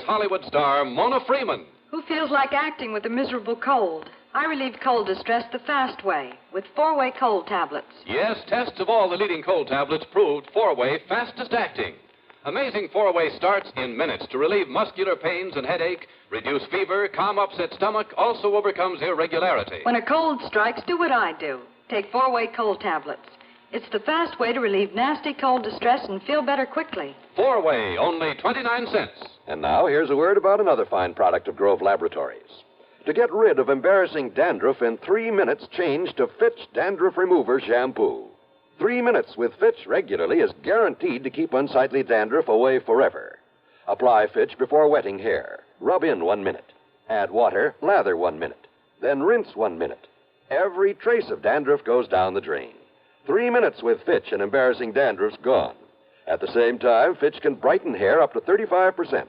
Hollywood star Mona Freeman. Who feels like acting with a miserable cold? I relieve cold distress the fast way with 4-way cold tablets. Yes, tests of all the leading cold tablets proved 4-way fastest acting. Amazing 4-way starts in minutes to relieve muscular pains and headache, reduce fever, calm upset stomach, also overcomes irregularity. When a cold strikes, do what I do. Take 4-way cold tablets. It's the fast way to relieve nasty cold distress and feel better quickly. 4-way, only 29 cents. And now, here's a word about another fine product of Grove Laboratories. To get rid of embarrassing dandruff in 3 minutes, change to Fitch Dandruff Remover Shampoo. 3 minutes with Fitch regularly is guaranteed to keep unsightly dandruff away forever. Apply Fitch before wetting hair. Rub in 1 minute. Add water, lather 1 minute. Then rinse 1 minute. Every trace of dandruff goes down the drain. 3 minutes with Fitch and embarrassing dandruff's gone. At the same time, Fitch can brighten hair up to 35%.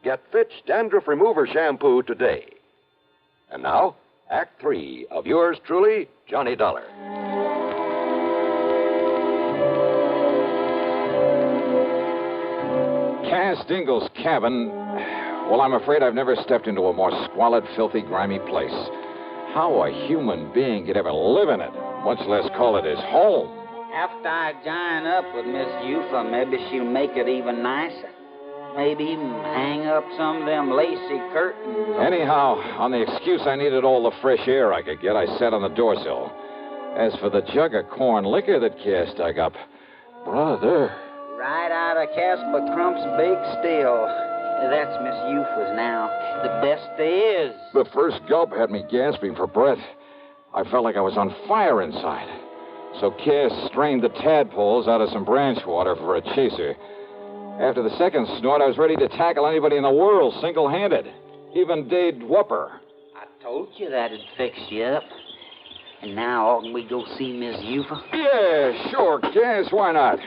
Get Fitch Dandruff Remover Shampoo today. And now, Act 3 of yours truly, Johnny Dollar. Cass Dingle's cabin. Well, I'm afraid I've never stepped into a more squalid, filthy, grimy place. How a human being could ever live in it, much less call it his home. After I join up with Miss Eufa, maybe she'll make it even nicer. Maybe even hang up some of them lacy curtains. Anyhow, on the excuse I needed all the fresh air I could get, I sat on the doorsill. As for the jug of corn liquor that Cass dug up, brother. Right out of Casper Crump's big still. That's Miss Eufa's now. The best there is. The first gulp had me gasping for breath. I felt like I was on fire inside. So Cass strained the tadpoles out of some branch water for a chaser. After the second snort, I was ready to tackle anybody in the world single-handed. Even Dade Whopper. I told you that'd fix you up. And now, oughtn't we go see Miss Eufa? Yeah, sure, Cass. Why not?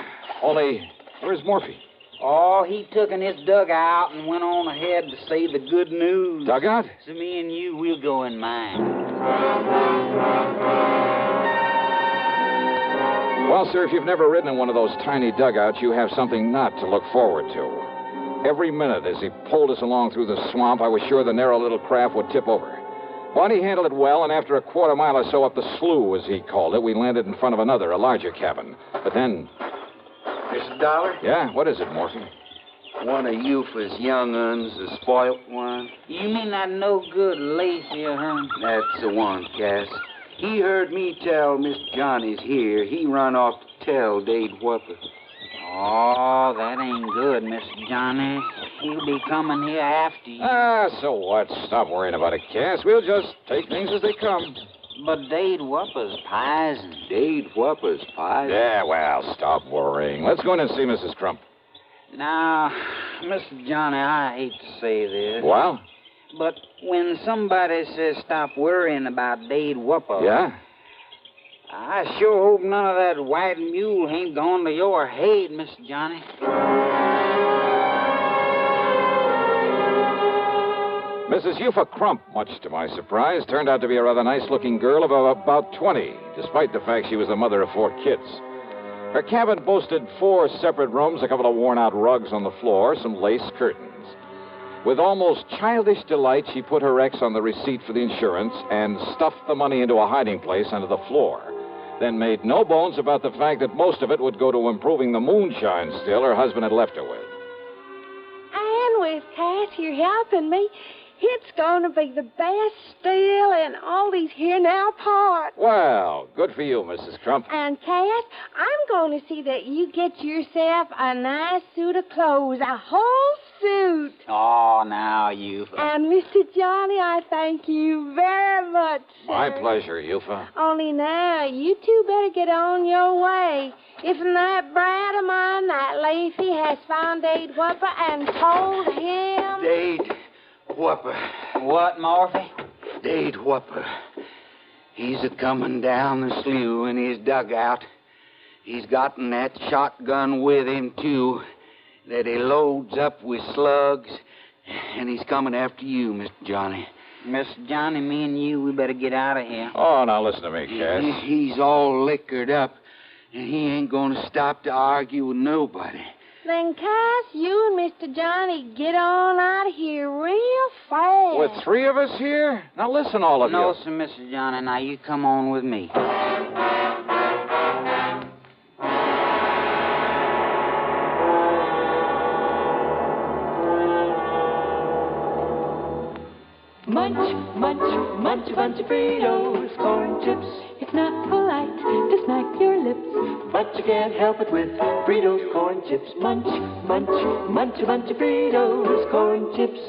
Only, where's Morphy? Oh, he took in his dugout and went on ahead to say the good news. Dugout? So me and you, we'll go in mine. Well, sir, if you've never ridden in one of those tiny dugouts, you have something not to look forward to. Every minute as he pulled us along through the swamp, I was sure the narrow little craft would tip over. Barney handled it well, and after a quarter mile or so up the slough, as he called it, we landed in front of another, a larger cabin. But then... Mr. Dollar? Yeah, what is it, Morphy? One of Eufa's young uns, the spoilt one. You mean that no-good Lacey, huh? That's the one, Cass. He heard me tell Mr. Johnny's here. He run off to tell Dade Whopper. Oh, that ain't good, Mr. Johnny. He'll be coming here after you. So what? Stop worrying about it, Cass. We'll just take things as they come. But Dade Whopper's pisin'. Dade Whopper's pisin'? Yeah, well, stop worrying. Let's go in and see Mrs. Crump. Now, Mr. Johnny, I hate to say this. Well? But when somebody says stop worrying about Dade Whopper... Yeah? I sure hope none of that white mule ain't gone to your head, Mr. Johnny. Mrs. Eufa Crump, much to my surprise, turned out to be a rather nice-looking girl of about 20, despite the fact she was the mother of 4 kids. Her cabin boasted 4 separate rooms, a couple of worn-out rugs on the floor, some lace curtains. With almost childish delight, she put her ex on the receipt for the insurance and stuffed the money into a hiding place under the floor. Then made no bones about the fact that most of it would go to improving the moonshine still her husband had left her with. And with Cass here helping me, it's going to be the best still in all these here now parts. Well, good for you, Mrs. Crump. And, Cass, I'm going to see that you get yourself a nice suit of clothes, a whole suit. Oh, now, you... And, Mr. Johnny, I thank you very much, sir. My pleasure, Eufa. Only now, you two better get on your way. If that brat of mine, that Lacey, has found Dade Whopper and told him... Dade Whopper. What, Morphy? Dade Whopper. He's a-coming down the slough in his dugout. He's gotten that shotgun with him, too, that he loads up with slugs, and he's coming after you, Mr. Johnny. Mr. Johnny, me and you, we better get out of here. Oh, now listen to me, Cass. He's all liquored up, and he ain't going to stop to argue with nobody. Then, Cass, you and Mr. Johnny get on out of here real fast. With 3 of us here? Now listen, all of you. No, sir, Mr. Johnny. Now you come on with me. Munch, munch, munch a bunch of Fritos, corn chips. It's not polite to smack your lips, but you can't help it with Fritos corn chips. Munch, munch, munch a bunch of Fritos corn chips.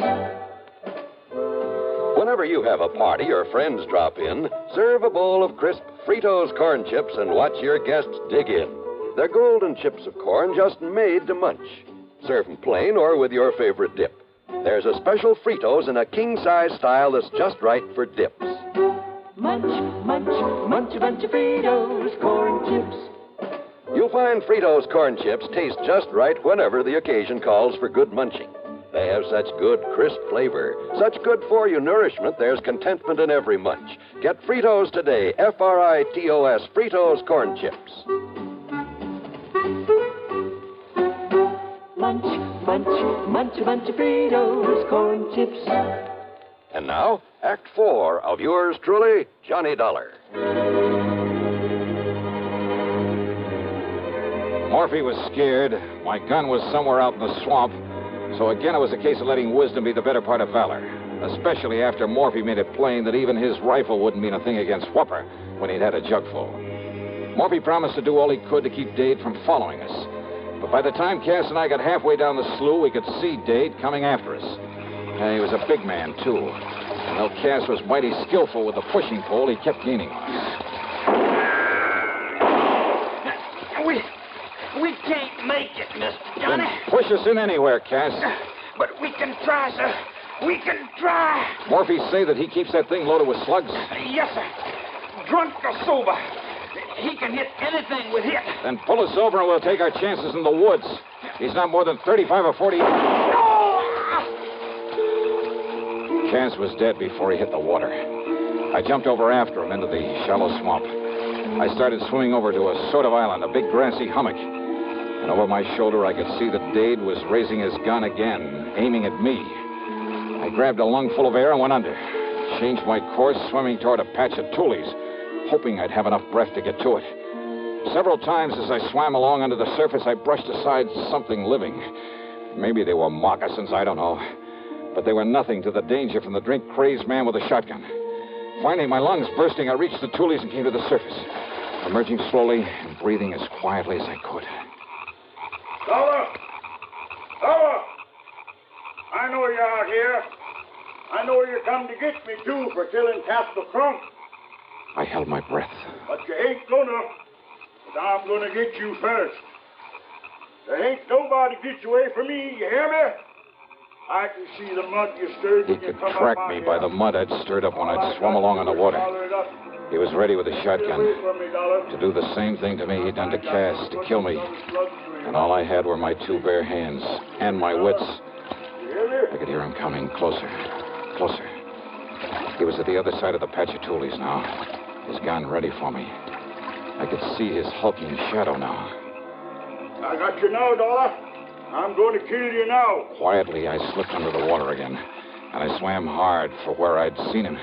Whenever you have a party or friends drop in, serve a bowl of crisp Fritos corn chips and watch your guests dig in. They're golden chips of corn just made to munch. Serve them plain or with your favorite dip. There's a special Fritos in a king-size style that's just right for dips. Munch, munch, munch a bunch of Fritos corn chips. You'll find Fritos corn chips taste just right whenever the occasion calls for good munching. They have such good, crisp flavor, such good-for-you nourishment, there's contentment in every munch. Get Fritos today, F-R-I-T-O-S, Fritos corn chips. Munch, munch, munch a bunch of Fritos corn chips. And now, Act 4 of yours truly, Johnny Dollar. Morphy was scared. My gun was somewhere out in the swamp. So again, it was a case of letting wisdom be the better part of valor. Especially after Morphy made it plain that even his rifle wouldn't mean a thing against Whopper when he'd had a jugful. Morphy promised to do all he could to keep Dade from following us. But by the time Cass and I got halfway down the slough, we could see Dade coming after us. And he was a big man, too. And though Cass was mighty skillful with the pushing pole, he kept gaining on us. We can't make it, Mr. Johnny. Then push us in anywhere, Cass. But we can try, sir. We can try. Morphy say that he keeps that thing loaded with slugs? Yes, sir. Drunk or sober. He can hit anything with hit. Then pull us over and we'll take our chances in the woods. He's not more than 35 or 40. Cass was dead before he hit the water. I jumped over after him into the shallow swamp. I started swimming over to a sort of island, a big grassy hummock. And over my shoulder, I could see that Dade was raising his gun again, aiming at me. I grabbed a lungful of air and went under. changed my course, swimming toward a patch of tules, hoping I'd have enough breath to get to it. Several times as I swam along under the surface, I brushed aside something living. Maybe they were moccasins, I don't know. But they were nothing to the danger from the drink-crazed man with a shotgun. Finally, my lungs bursting, I reached the tules and came to the surface, emerging slowly and breathing as quietly as I could. Dollar! Dollar! I know you're out here. I know you come to get me, too, for killing Castle Crump. I held my breath. But you ain't gonna. But I'm gonna get you first. There ain't nobody gets away from me, you hear me? I can see the mud you stirred He when you could come track up me out by here. the mud I'd stirred up when I'd swum along on the water. He was ready with a shotgun to do the same thing to me he'd done to Cass, to kill me. And all I had were my two bare hands and my wits. I could hear him coming closer, closer. He was at the other side of the patch of tules now, his gun ready for me. I could see his hulking shadow now. I got you now, Dollar. I'm going to kill you now. Quietly, I slipped under the water again, and I swam hard for where I'd seen him.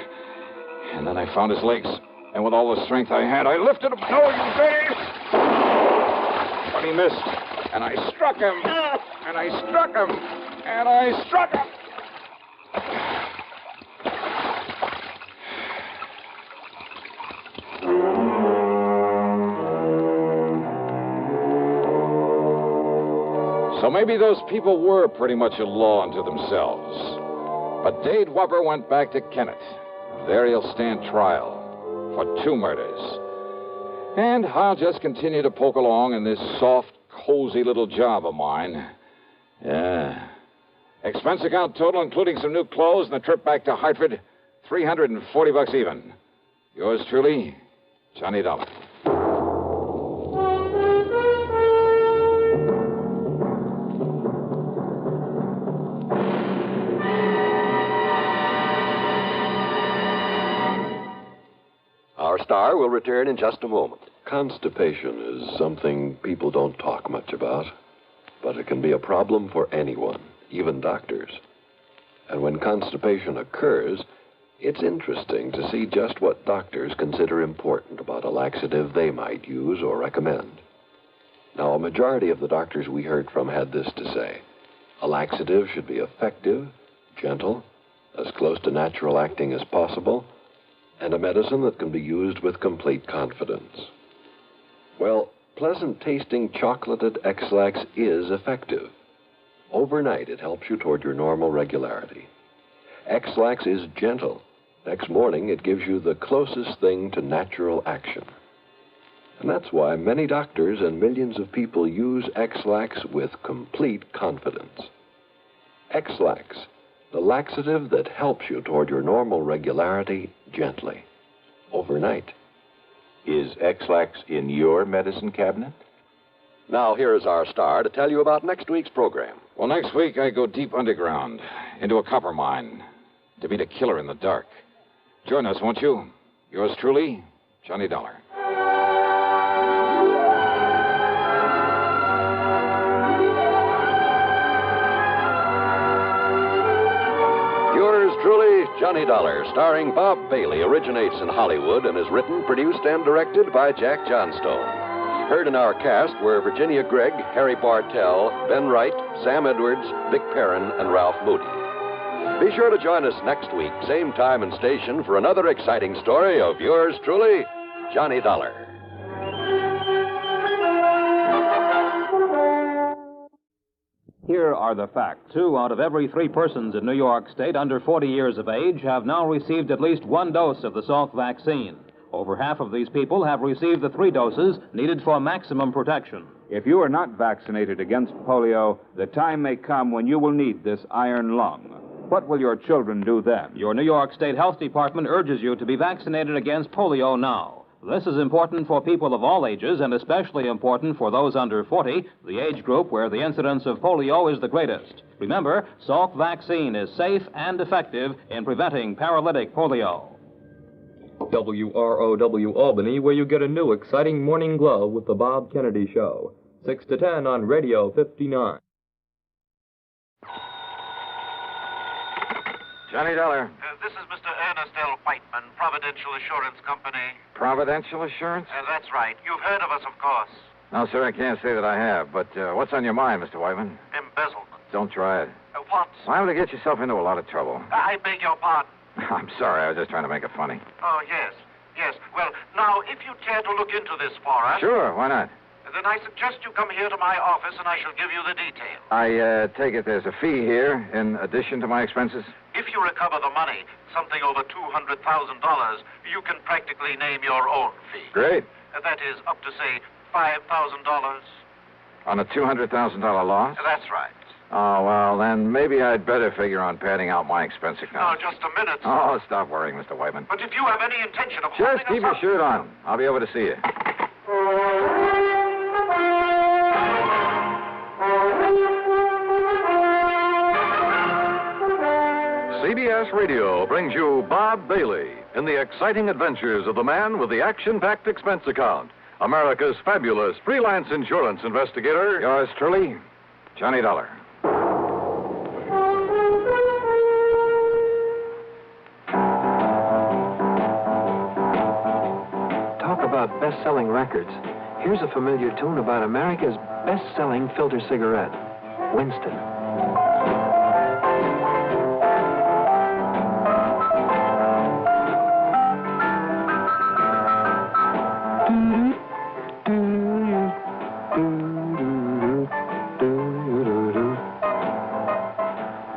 And then I found his legs, and with all the strength I had, I lifted him. No, you Dave! But he missed, and I struck him, and I struck him, and I struck him. So maybe those people were pretty much a law unto themselves. But Dade Webber went back to Kennett. There he'll stand trial for 2 murders. And I'll just continue to poke along in this soft, cozy little job of mine. Yeah. Expense account total, including some new clothes and a trip back to Hartford, $340 even. Yours truly, Johnny Dollar. Our star will return in just a moment. Constipation is something people don't talk much about, but it can be a problem for anyone, even doctors. And when constipation occurs, it's interesting to see just what doctors consider important about a laxative they might use or recommend. Now, a majority of the doctors we heard from had this to say. A laxative should be effective, gentle, as close to natural acting as possible, and a medicine that can be used with complete confidence. Well, pleasant-tasting chocolated X-Lax is effective. Overnight, it helps you toward your normal regularity. X-Lax is gentle. Next morning, it gives you the closest thing to natural action. And that's why many doctors and millions of people use X-Lax with complete confidence. X-Lax, the laxative that helps you toward your normal regularity gently, overnight. Is X-Lax in your medicine cabinet? Now, here is our star to tell you about next week's program. Well, next week I go deep underground, into a copper mine, to meet a killer in the dark. Join us, won't you? Yours truly, Johnny Dollar. Yours truly, Johnny Dollar, starring Bob Bailey, originates in Hollywood and is written, produced, and directed by Jack Johnstone. Heard in our cast were Virginia Gregg, Harry Bartell, Ben Wright, Sam Edwards, Vic Perrin, and Ralph Moody. Be sure to join us next week, same time and station, for another exciting story of yours truly, Johnny Dollar. Here are the facts. 2 out of every 3 persons in New York State under 40 years of age have now received at least 1 dose of the Salk vaccine. Over half of these people have received the 3 doses needed for maximum protection. If you are not vaccinated against polio, the time may come when you will need this iron lung. What will your children do then? Your New York State Health Department urges you to be vaccinated against polio now. This is important for people of all ages and especially important for those under 40, the age group where the incidence of polio is the greatest. Remember, Salk vaccine is safe and effective in preventing paralytic polio. WROW Albany, where you get a new exciting morning glow with the Bob Kennedy Show. 6 to 10 on Radio 59. Johnny Dollar. This is Mr. Ernest L. Whiteman, Providential Assurance Company. Providential Assurance? That's right. You've heard of us, of course. No, sir, I can't say that I have. But what's on your mind, Mr. Whiteman? Embezzlement. Don't try it. What? Liable to get yourself into a lot of trouble. I beg your pardon. I'm sorry. I was just trying to make it funny. Oh, yes. Yes. Well, now, if you care to look into this for us... Sure, why not? Then I suggest you come here to my office and I shall give you the details. I take it there's a fee here in addition to my expenses? If you recover the money, something over $200,000, you can practically name your own fee. Great. That is up to, say, $5,000. On a $200,000 loss? That's right. Oh, well, then maybe I'd better figure on padding out my expense account. Now, just a minute. Oh, stop worrying, Mr. Whiteman. But if you have any intention of Just keep your shirt on. I'll be over to see you. CBS Radio brings you Bob Bailey in the exciting adventures of the man with the action-packed expense account, America's fabulous freelance insurance investigator. Yours truly, Johnny Dollar. Talk about best-selling records. Here's a familiar tune about America's best-selling filter cigarette, Winston.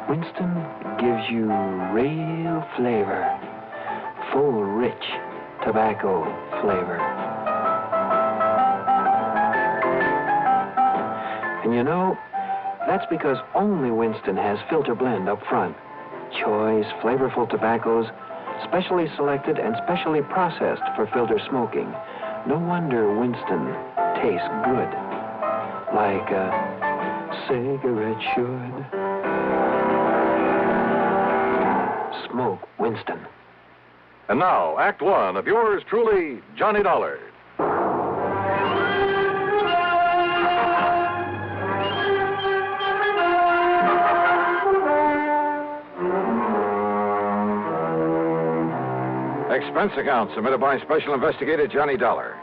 Winston gives you real flavor, full, rich tobacco flavor. And you know, that's because only Winston has filter blend up front. Choice, flavorful tobaccos, specially selected and specially processed for filter smoking. No wonder Winston tastes good, like a cigarette should. Smoke Winston. And now, Act One of yours truly, Johnny Dollar. Expense account submitted by Special Investigator Johnny Dollar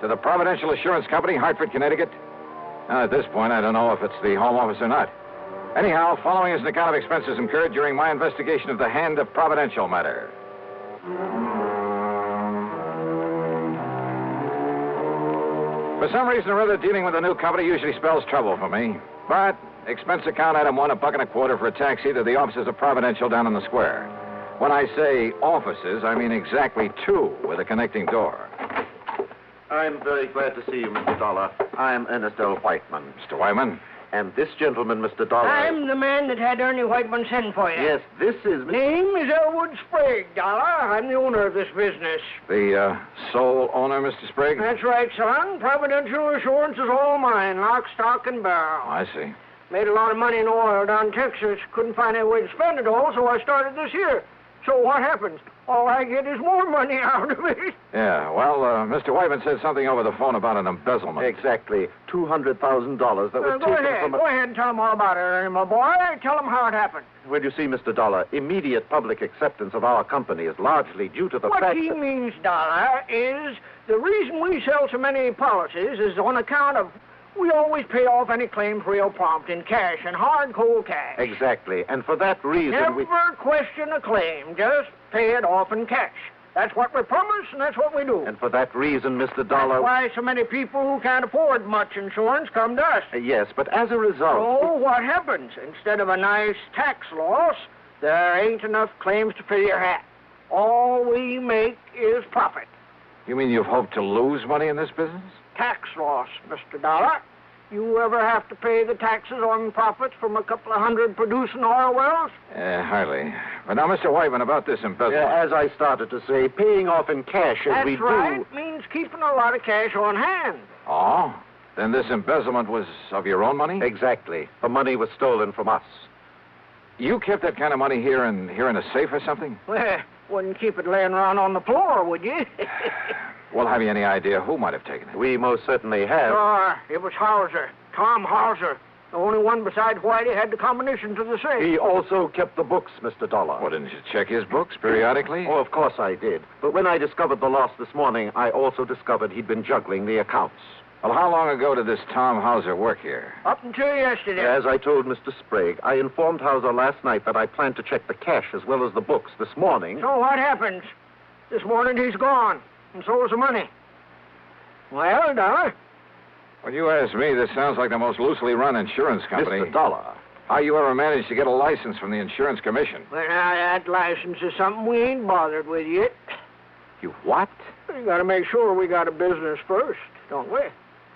to the Providential Assurance Company, Hartford, Connecticut. Now, at this point, I don't know if it's the home office or not. Anyhow, following is an account of expenses incurred during my investigation of the Hand of Providential matter. For some reason or other, dealing with a new company usually spells trouble for me. But expense account item one, $1.25 for a taxi to the offices of Providential down on the square. When I say offices, I mean exactly two with a connecting door. I'm very glad to see you, Mr. Dollar. I'm Ernest L. Whiteman. Mr. Whiteman? And this gentleman, Mr. Dollar... I'm the man that had Ernie Whiteman send for you. Yes, this is... Name is Elwood Sprague, Dollar. I'm the owner of this business. The sole owner, Mr. Sprague? That's right, son. Providential Assurance is all mine, lock, stock, and barrel. I see. Made a lot of money in oil down in Texas. Couldn't find any way to spend it all, so I started this here. So what happens? All I get is more money out of it. Yeah, well, Mr. Whiteman said something over the phone about an embezzlement. Exactly. $200,000 that was Go ahead. Go ahead and tell them all about it, Ernie, my boy. Tell them how it happened. Well, you see, Mr. Dollar, immediate public acceptance of our company is largely due to the What fact he that... means, Dollar, is the reason we sell so many policies is on account of we always pay off any claims real prompt in cash and hard, cold cash. Exactly. And for that reason Never question a claim. Just pay it off in cash. That's what we promise, and that's what we do. And for that reason, Mr. Dollar... That's why so many people who can't afford much insurance come to us. Yes, but as a result... So what happens? Instead of a nice tax loss, there ain't enough claims to fill your hat. All we make is profit. You mean you've hoped to lose money in this business? Tax loss, Mr. Dollar. You ever have to pay the taxes on profits from a couple of hundred producing oil wells? Hardly. But now, Mr. Whiteman, about this embezzlement. As I started to say, paying off in cash as we That's right. do... Means keeping a lot of cash on hand. Oh? Then this embezzlement was of your own money? Exactly. The money was stolen from us. You kept that kind of money here in a safe or something? Well, wouldn't keep it laying around on the floor, would you? Well, have you any idea who might have taken it? We most certainly have. Sure. It was Hauser. Tom Hauser. The only one besides Whitey had the combination to the safe. He also kept the books, Mr. Dollar. Well, didn't you check his books periodically? Oh, of course I did. But when I discovered the loss this morning, I also discovered he'd been juggling the accounts. Well, how long ago did this Tom Hauser work here? Up until yesterday. As I told Mr. Sprague, I informed Hauser last night that I planned to check the cash as well as the books this morning. So what happens? This morning he's gone, and so is the money. Well, Dollar? When you ask me, this sounds like the most loosely run insurance company. Mr. Dollar. How you ever managed to get a license from the insurance commission? Well, now, that license is something we ain't bothered with yet. You what? We gotta make sure we got a business first, don't we?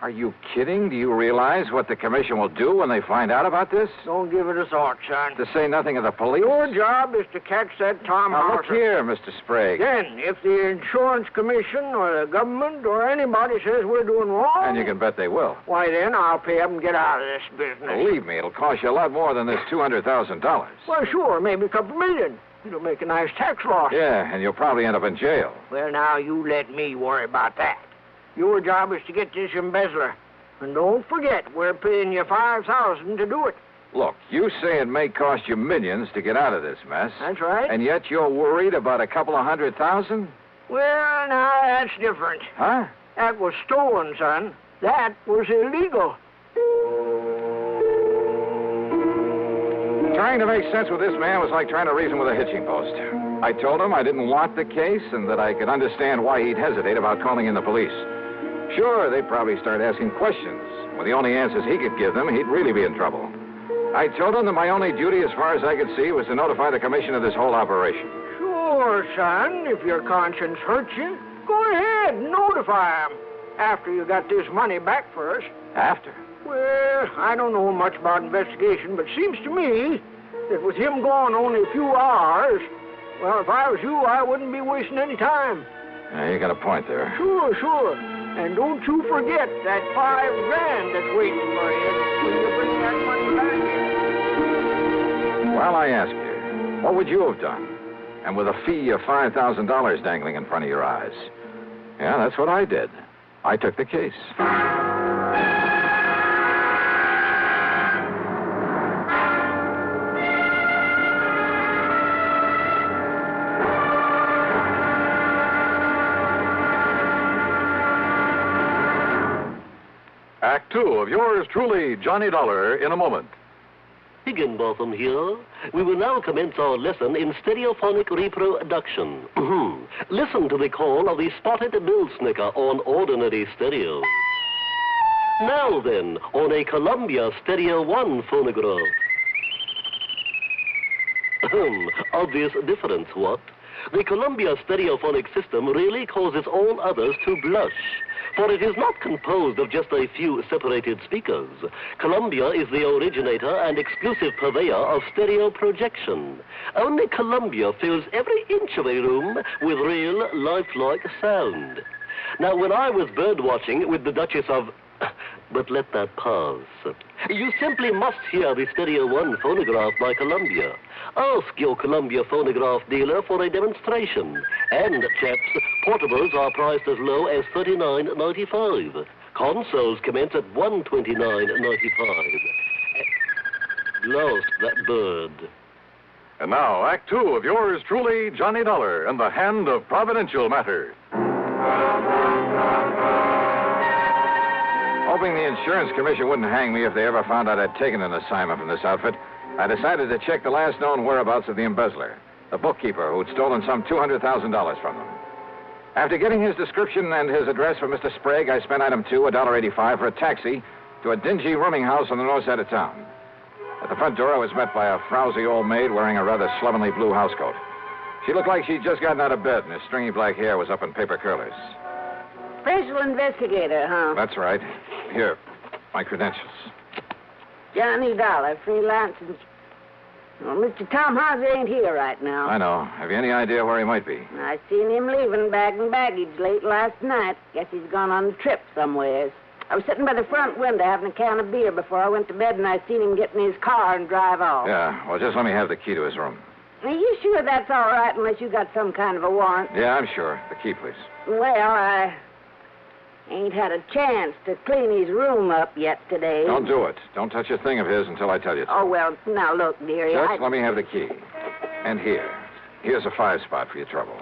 Are you kidding? Do you realize what the commission will do when they find out about this? Don't give it a thought, son. To say nothing of the police? Your job is to catch that Tom Now, Hauser. look here, Mr. Sprague. Then, if the insurance commission or the government or anybody says we're doing wrong... And you can bet they will. Why, then I'll pay up and get out of this business. Believe me, it'll cost you a lot more than this $200,000. Well, sure, maybe a couple million. It'll make a nice tax loss. Yeah, and you'll probably end up in jail. Well, now, you let me worry about that. Your job is to get this embezzler. And don't forget, we're paying you $5,000 to do it. Look, you say it may cost you millions to get out of this mess. That's right. And yet you're worried about a couple of $100,000? Well, now, that's different. Huh? That was stolen, son. That was illegal. Trying to make sense with this man was like trying to reason with a hitching post. I told him I didn't want the case and that I could understand why he'd hesitate about calling in the police. Sure, they'd probably start asking questions. With the only answers he could give them, he'd really be in trouble. I told him that my only duty, as far as I could see, was to notify the commission of this whole operation. Sure, son. If your conscience hurts you, go ahead and notify him. After you got this money back first. After? Well, I don't know much about investigation, but seems to me that with him gone only a few hours, well, if I was you, I wouldn't be wasting any time. You got a point there. Sure. And don't you forget that $5,000 that's waiting for you when you bring that money back. Well, I ask you, what would you have done? And with a fee of $5,000 dangling in front of your eyes? Yeah, that's what I did. I took the case. Act two of yours truly, Johnny Dollar, in a moment. Higginbotham here. We will now commence our lesson in stereophonic reproduction. Listen to the call of the spotted bill snicker on ordinary stereo. Now then, on a Columbia Stereo 1 phonograph. Obvious difference, what? The Columbia stereophonic system really causes all others to blush. For it is not composed of just a few separated speakers. Columbia is the originator and exclusive purveyor of stereo projection. Only Columbia fills every inch of a room with real, lifelike sound. Now, when I was bird-watching with the Duchess of... But let that pass. You simply must hear the Stereo 1 phonograph by Columbia. Ask your Columbia phonograph dealer for a demonstration. And, chaps, portables are priced as low as $39.95. Consoles commence at $129.95. Lost that bird. And now, Act two of yours truly, Johnny Dollar, and the hand of Providential matter. Hoping the insurance commission wouldn't hang me if they ever found out I'd taken an assignment from this outfit, I decided to check the last known whereabouts of the embezzler, the bookkeeper who'd stolen some $200,000 from them. After getting his description and his address from Mr. Sprague, I spent item 2, $1.85, for a taxi to a dingy rooming house on the north side of town. At the front door, I was met by a frowsy old maid wearing a rather slovenly blue housecoat. She looked like she'd just gotten out of bed, and her stringy black hair was up in paper curlers. Special investigator, huh? That's right. Here, my credentials. Johnny Dollar, freelance. Well, Mr. Tom Hauser ain't here right now. I know. Have you any idea where he might be? I seen him leaving bag and baggage late last night. Guess he's gone on a trip somewheres. I was sitting by the front window having a can of beer before I went to bed, and I seen him get in his car and drive off. Yeah, well, just let me have the key to his room. Are you sure that's all right unless you got some kind of a warrant? Yeah, I'm sure. The key, please. Well, Ain't had a chance to clean his room up yet today. Don't do it. Don't touch a thing of his until I tell you to. Oh, well, now look, dearie. Just let me have the key. And here's a 5-spot for your trouble.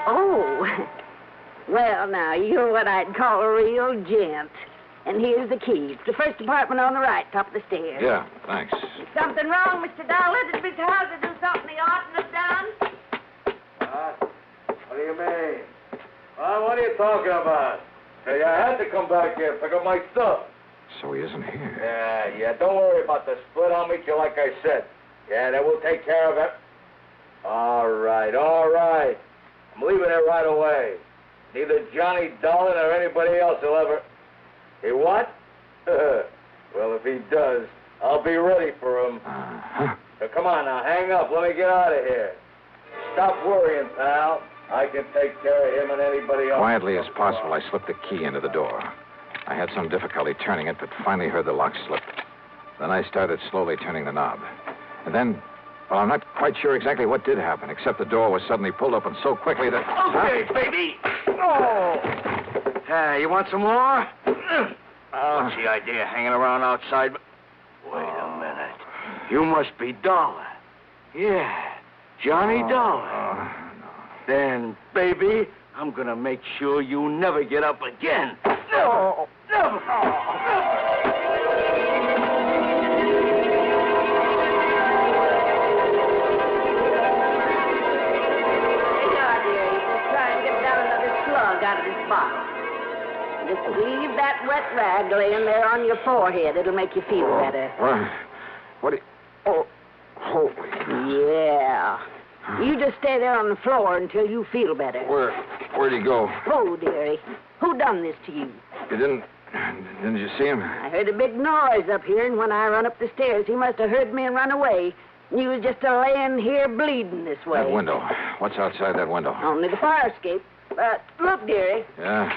Oh. Well, now, you're what I'd call a real gent. And here's the key. It's the first apartment on the right, top of the stairs. Yeah, thanks. Something wrong, Mr. Dollar? Did Miss Hauser do something he oughtn't have done? What do you mean? What are you talking about? Hey, I had to come back here, pick up my stuff. So he isn't here. Yeah, don't worry about the split. I'll meet you like I said. Yeah, then we'll take care of it. All right. I'm leaving it right away. Neither Johnny Dolan or anybody else will ever... He what? Well, if he does, I'll be ready for him. So come on now, hang up. Let me get out of here. Stop worrying, pal. I can take care of him and anybody else. Quietly as possible, I slipped the key into the door. I had some difficulty turning it, but finally heard the lock slip. Then I started slowly turning the knob. And then, well, I'm not quite sure exactly what did happen, except the door was suddenly pulled open so quickly that... Okay, baby. Oh. You want some more? What's the idea of hanging around outside? Wait a minute. You must be Dollar. Yeah, Johnny Dollar. Then, baby, I'm gonna make sure you never get up again. Never! Out of this bottle. Just leave that wet rag laying there on your forehead. It'll make you feel better. What do you... Oh, holy... Yeah. You just stay there on the floor until you feel better. Where'd he go? Oh, dearie. Who done this to you? You didn't you see him? I heard a big noise up here, and when I run up the stairs, he must have heard me and run away. You was just a-laying here bleeding this way. That window. What's outside that window? Only the fire escape. Look, dearie. Yeah?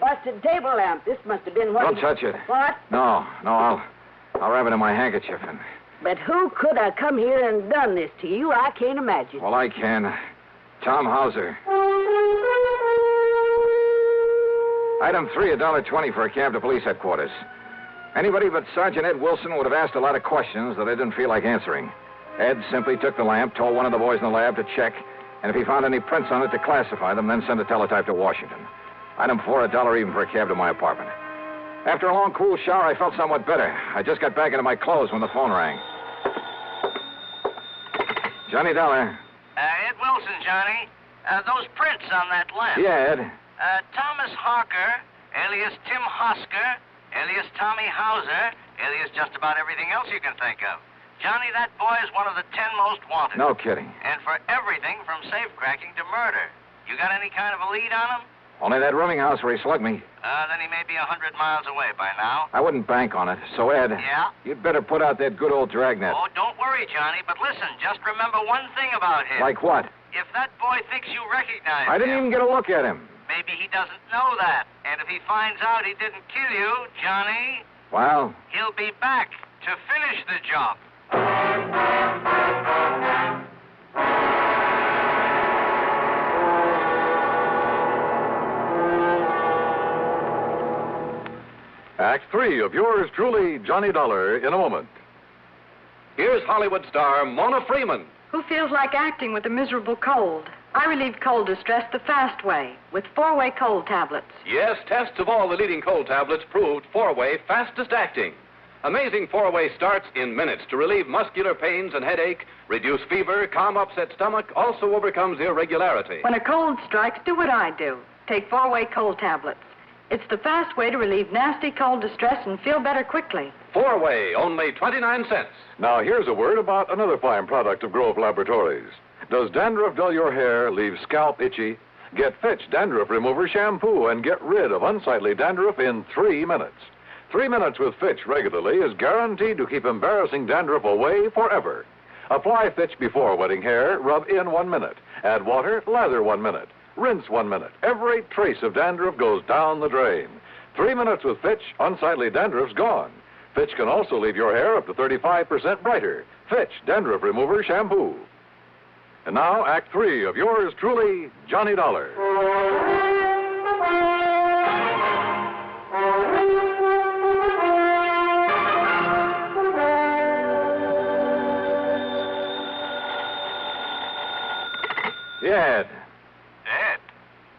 Busted table lamp. This must have been what... Don't touch it. What? No, I'll wrap it in my handkerchief and... But who could have come here and done this to you? I can't imagine. Well, I can. Tom Hauser. Item 3, $1.20 for a cab to police headquarters. Anybody but Sergeant Ed Wilson would have asked a lot of questions that I didn't feel like answering. Ed simply took the lamp, told one of the boys in the lab to check, and if he found any prints on it, to classify them, then send a teletype to Washington. Item 4, $1 even for a cab to my apartment. After a long, cool shower, I felt somewhat better. I just got back into my clothes when the phone rang. Johnny Dollar. Ed Wilson, Johnny. Those prints on that lamp. Yeah, Ed. Thomas Harker, alias Tim Hosker, alias Tommy Hauser, alias just about everything else you can think of. Johnny, that boy is one of the 10 most wanted. No kidding. And for everything from safe-cracking to murder. You got any kind of a lead on him? Only that rooming house where he slugged me. Then he may be 100 miles away by now. I wouldn't bank on it. So, Ed. Yeah? You'd better put out that good old dragnet. Oh, don't worry, Johnny. But listen, just remember one thing about him. Like what? If that boy thinks you recognize I didn't even get a look at him. Maybe he doesn't know that. And if he finds out he didn't kill you, Johnny... Well? He'll be back to finish the job. Act 3 of yours truly, Johnny Dollar, in a moment. Here's Hollywood star Mona Freeman. Who feels like acting with a miserable cold? I relieve cold distress the fast way with 4-way cold tablets. Yes, tests of all the leading cold tablets proved 4-way fastest acting. Amazing 4-way starts in minutes to relieve muscular pains and headache, reduce fever, calm upset stomach, also overcomes irregularity. When a cold strikes, do what I do. Take 4-way cold tablets. It's the fast way to relieve nasty cold distress and feel better quickly. 4-way, only 29 cents. Now, here's a word about another fine product of Grove Laboratories. Does dandruff dull your hair, leave scalp itchy? Get Fitch Dandruff Remover Shampoo and get rid of unsightly dandruff in 3 minutes. 3 minutes with Fitch regularly is guaranteed to keep embarrassing dandruff away forever. Apply Fitch before wetting hair, rub in 1 minute. Add water, lather 1 minute. Rinse 1 minute. Every trace of dandruff goes down the drain. 3 minutes with Fitch, unsightly dandruff's gone. Fitch can also leave your hair up to 35% brighter. Fitch Dandruff Remover Shampoo. And now, Act 3 of yours truly, Johnny Dollar. Yeah, Ed. Ed,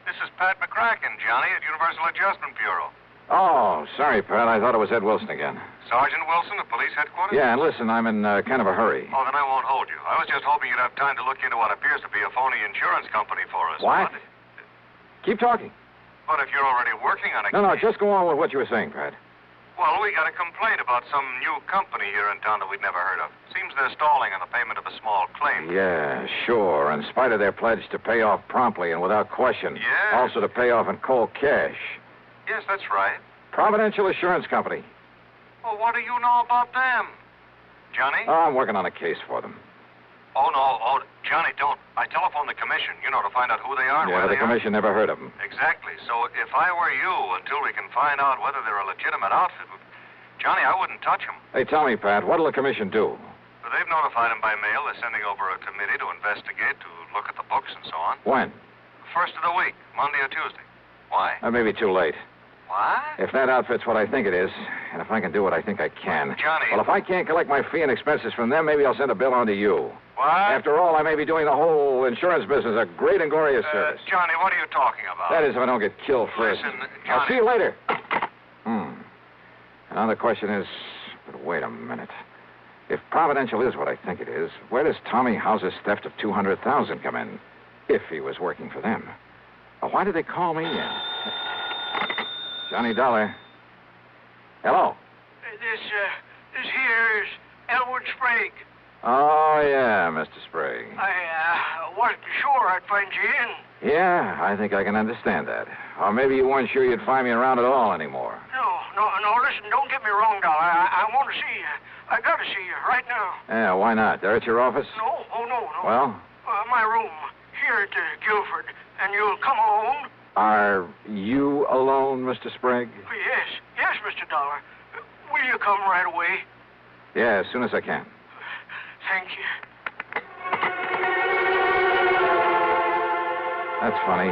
this is Pat McCracken, Johnny, at Universal Adjustment Bureau. Oh, sorry, Pat. I thought it was Ed Wilson again. Sergeant Wilson of police headquarters? Yeah, and listen, I'm in kind of a hurry. Oh, then I won't hold you. I was just hoping you'd have time to look into what appears to be a phony insurance company for us. What? Keep talking. But if you're already working on a No, case... just go on with what you were saying, Pat. Well, we got a complaint about some new company here in town that we'd never heard of. Seems they're stalling on the payment of a small claim. Yeah, sure. In spite of their pledge to pay off promptly and without question. Yeah. Also to pay off in cold cash. Yes, that's right. Providential Insurance Company. Well, what do you know about them? Johnny? Oh, I'm working on a case for them. Oh, no. Oh, Johnny, don't. I telephoned the commission, to find out who they are and Yeah, where the they are. commission never heard of them. Exactly. So if I were you, until we can find out whether they're a legitimate outfit, Johnny, I wouldn't touch them. Hey, tell me, Pat, what'll the commission do? But they've notified them by mail. They're sending over a committee to investigate, to look at the books and so on. When? First of the week, Monday or Tuesday. Why? Maybe too late. What? If that outfit's what I think it is, and if I can do what I think I can. Johnny. Well, if I can't collect my fee and expenses from them, maybe I'll send a bill on to you. What? After all, I may be doing the whole insurance business a great and glorious service. Johnny, what are you talking about? That is, if I don't get killed first. Listen, I'll Johnny. see you later. And now the question is, but wait a minute. If Providential is what I think it is, where does Tommy House's theft of $200,000 come in? If he was working for them. Well, why did they call me in? Johnny Dollar. Hello. This here is Elwood Sprague. Oh, yeah, Mr. Sprague. I wasn't sure I'd find you in. Yeah, I think I can understand that. Or maybe you weren't sure you'd find me around at all anymore. No, listen, don't get me wrong, Dollar. I want to see you. I got to see you right now. Yeah, why not? They're at your office? No. Well? My room, here at Guilford. And you'll come alone? Are you alone, Mr. Sprague? Yes, Mr. Dollar. Will you come right away? Yeah, as soon as I can. Thank you. That's funny.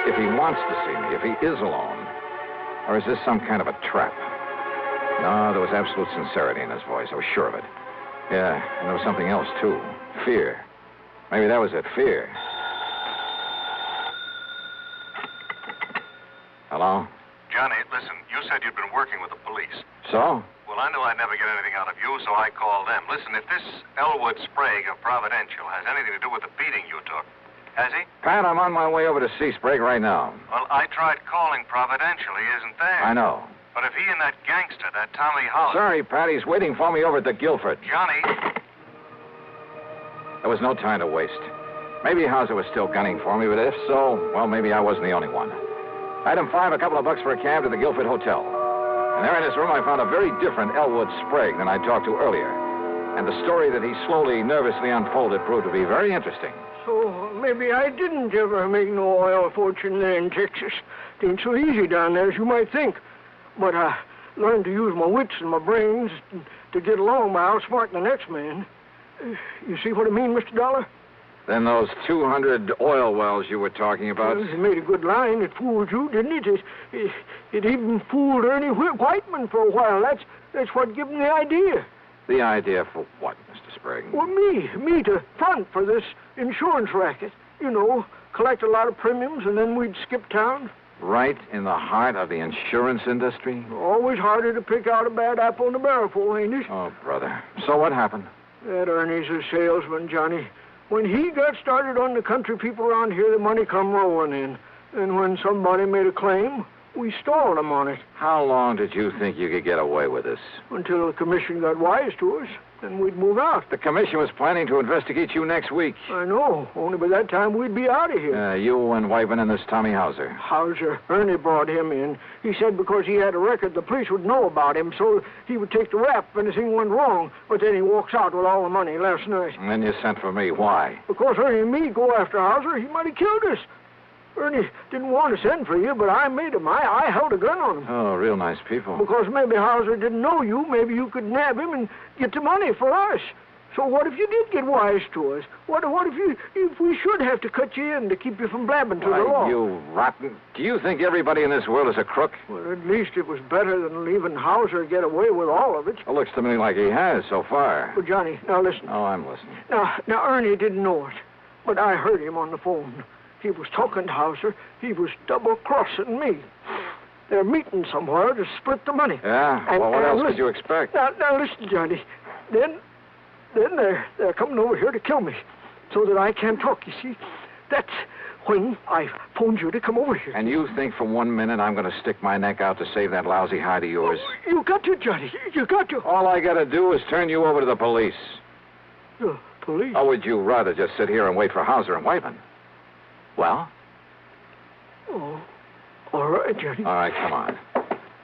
If he wants to see me, if he is alone. Or is this some kind of a trap? No, there was absolute sincerity in his voice. I was sure of it. Yeah, and there was something else, too. Fear. Maybe that was it, fear. Hello? Johnny, listen, you said you'd been working with the police. So? Well, I knew I'd never get anything out of you, so I called them. Listen, if this Elwood Sprague of Providential has anything to do with the beating you took, has he? Pat, I'm on my way over to see Sprague right now. Well, I tried calling Providential. He isn't there. I know. But if he and that gangster, that Tommy House... Sorry, Pat, he's waiting for me over at the Guilford. Johnny... There was no time to waste. Maybe Hauser was still gunning for me, but if so, well, maybe I wasn't the only one. Item 5, a couple of bucks for a cab to the Guilford Hotel. And there in his room, I found a very different Elwood Sprague than I talked to earlier. And the story that he slowly, nervously unfolded proved to be very interesting. So maybe I didn't ever make no oil fortune there in Texas. It ain't so easy down there as you might think. But I learned to use my wits and my brains to get along by outsmarting the next man. You see what I mean, Mr. Dollar? Then those 200 oil wells you were talking about... Well, it made a good line. It fooled you, didn't it? It even fooled Ernie Whiteman for a while. That's what gave him the idea. The idea for what, Mr. Sprague? Well, me to front for this insurance racket. Collect a lot of premiums and then we'd skip town. Right in the heart of the insurance industry? Always harder to pick out a bad apple in the barrel for, ain't it? Oh, brother. So what happened? That Ernie's a salesman, Johnny. When he got started on the country people around here, the money come rolling in. And when somebody made a claim, we stalled him on it. How long did you think you could get away with this? Until the commission got wise to us. Then we'd move out. The commission was planning to investigate you next week. I know. Only by that time we'd be out of here. You and Whiteman and this Tommy Hauser. Hauser. Ernie brought him in. He said because he had a record, the police would know about him, so he would take the rap if anything went wrong. But then he walks out with all the money last night. And then you sent for me. Why? Because Ernie and me go after Hauser, he might have killed us. Ernie didn't want to send for you, but I made him. I held a gun on him. Oh, real nice people. Because maybe Hauser didn't know you. Maybe you could nab him and get the money for us. So what if you did get wise to us? What if we should have to cut you in to keep you from blabbing to the law? You rotten. Do you think everybody in this world is a crook? Well, at least it was better than leaving Hauser get away with all of it. It looks to me like he has so far. But, Johnny, now listen. Oh, I'm listening. Now Ernie didn't know it. But I heard him on the phone. He was talking to Hauser. He was double-crossing me. They're meeting somewhere to split the money. Yeah? And, well, what else listen, could you expect? Now listen, Johnny. Then they're coming over here to kill me so that I can't talk, you see. That's when I phoned you to come over here. And you think for 1 minute I'm going to stick my neck out to save that lousy hide of yours? Oh, you got to, Johnny. You got to. All I got to do is turn you over to the police. The police? Or would you rather just sit here and wait for Hauser and Whiteman? Well? Oh, all right, Johnny. All right, come on.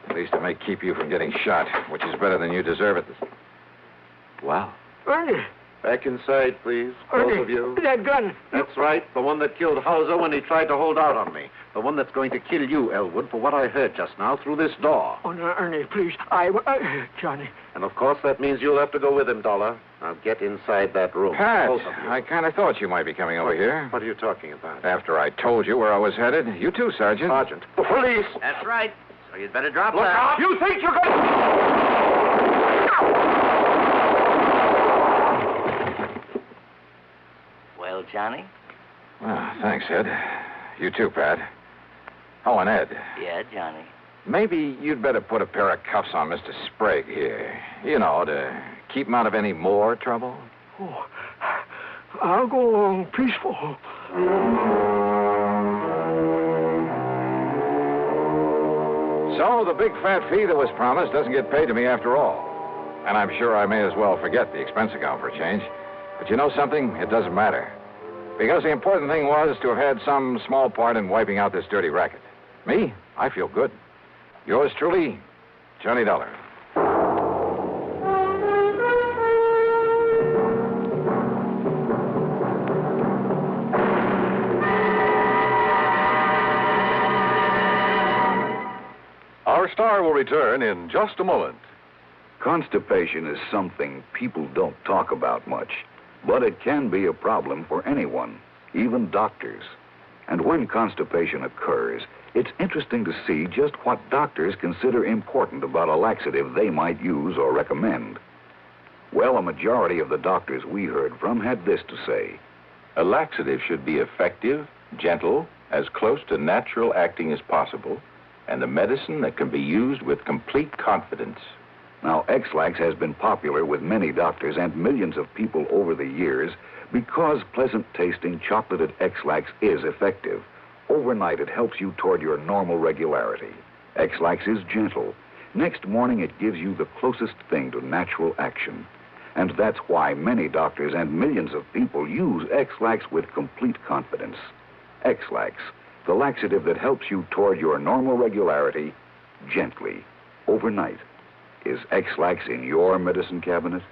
At least it may keep you from getting shot, which is better than you deserve it. Well? Ernie. Back inside, please. Ernie, Both of you. That gun. That's right. The one that killed Hauser when he tried to hold out on me. The one that's going to kill you, Elwood, for what I heard just now through this door. Oh, no, Ernie, please. Johnny. And of course that means you'll have to go with him, Dollar. Now get inside that room. Pat, Both of you. I kind of thought you might be coming over here. What are you talking about? After I told you where I was headed. You too, Sergeant. Sergeant. The police. That's right. So you'd better drop Look that. out! You think you're going Well, Johnny? Well, thanks, Ed. You too, Pat. Oh, and Ed. Yeah, Johnny. Maybe you'd better put a pair of cuffs on Mr. Sprague here. You know, to keep him out of any more trouble. Oh, I'll go along peaceful. So the big fat fee that was promised doesn't get paid to me after all. And I'm sure I may as well forget the expense account for a change. But you know something? It doesn't matter. Because the important thing was to have had some small part in wiping out this dirty racket. Me? I feel good. Yours truly, Johnny Dollar. Our star will return in just a moment. Constipation is something people don't talk about much, but it can be a problem for anyone, even doctors. And when constipation occurs, it's interesting to see just what doctors consider important about a laxative they might use or recommend. Well, a majority of the doctors we heard from had this to say. A laxative should be effective, gentle, as close to natural acting as possible, and a medicine that can be used with complete confidence. Now, X-Lax has been popular with many doctors and millions of people over the years because pleasant-tasting chocolated X-Lax is effective. Overnight, it helps you toward your normal regularity. X-Lax is gentle. Next morning, it gives you the closest thing to natural action. And that's why many doctors and millions of people use X-Lax with complete confidence. X-Lax, the laxative that helps you toward your normal regularity gently, overnight. Is X-Lax in your medicine cabinet?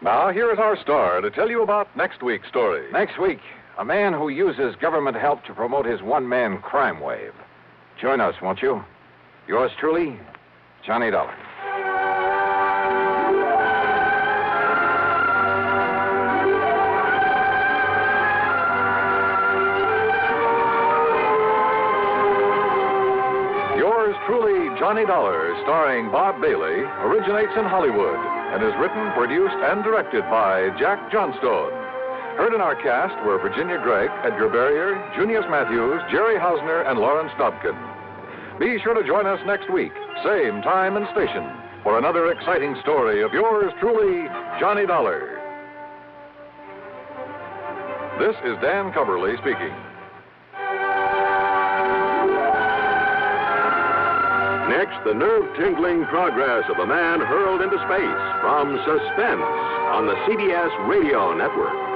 Now, here is our star to tell you about next week's story. Next week, a man who uses government help to promote his one-man crime wave. Join us, won't you? Yours truly, Johnny Dollar. Yours truly, Johnny Dollar, starring Bob Bailey, originates in Hollywood and is written, produced, and directed by Jack Johnstone. Heard in our cast were Virginia Gregg, Edgar Barrier, Junius Matthews, Jerry Hausner, and Lawrence Dobkin. Be sure to join us next week, same time and station, for another exciting story of yours truly, Johnny Dollar. This is Dan Coverly speaking. Next, the nerve-tingling progress of a man hurled into space from Suspense on the CBS Radio Network.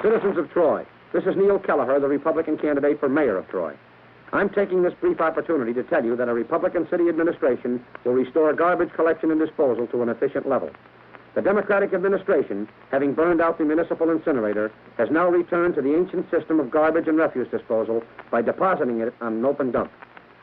Citizens of Troy, this is Neil Kelleher, the Republican candidate for mayor of Troy. I'm taking this brief opportunity to tell you that a Republican city administration will restore garbage collection and disposal to an efficient level. The Democratic administration, having burned out the municipal incinerator, has now returned to the ancient system of garbage and refuse disposal by depositing it on an open dump.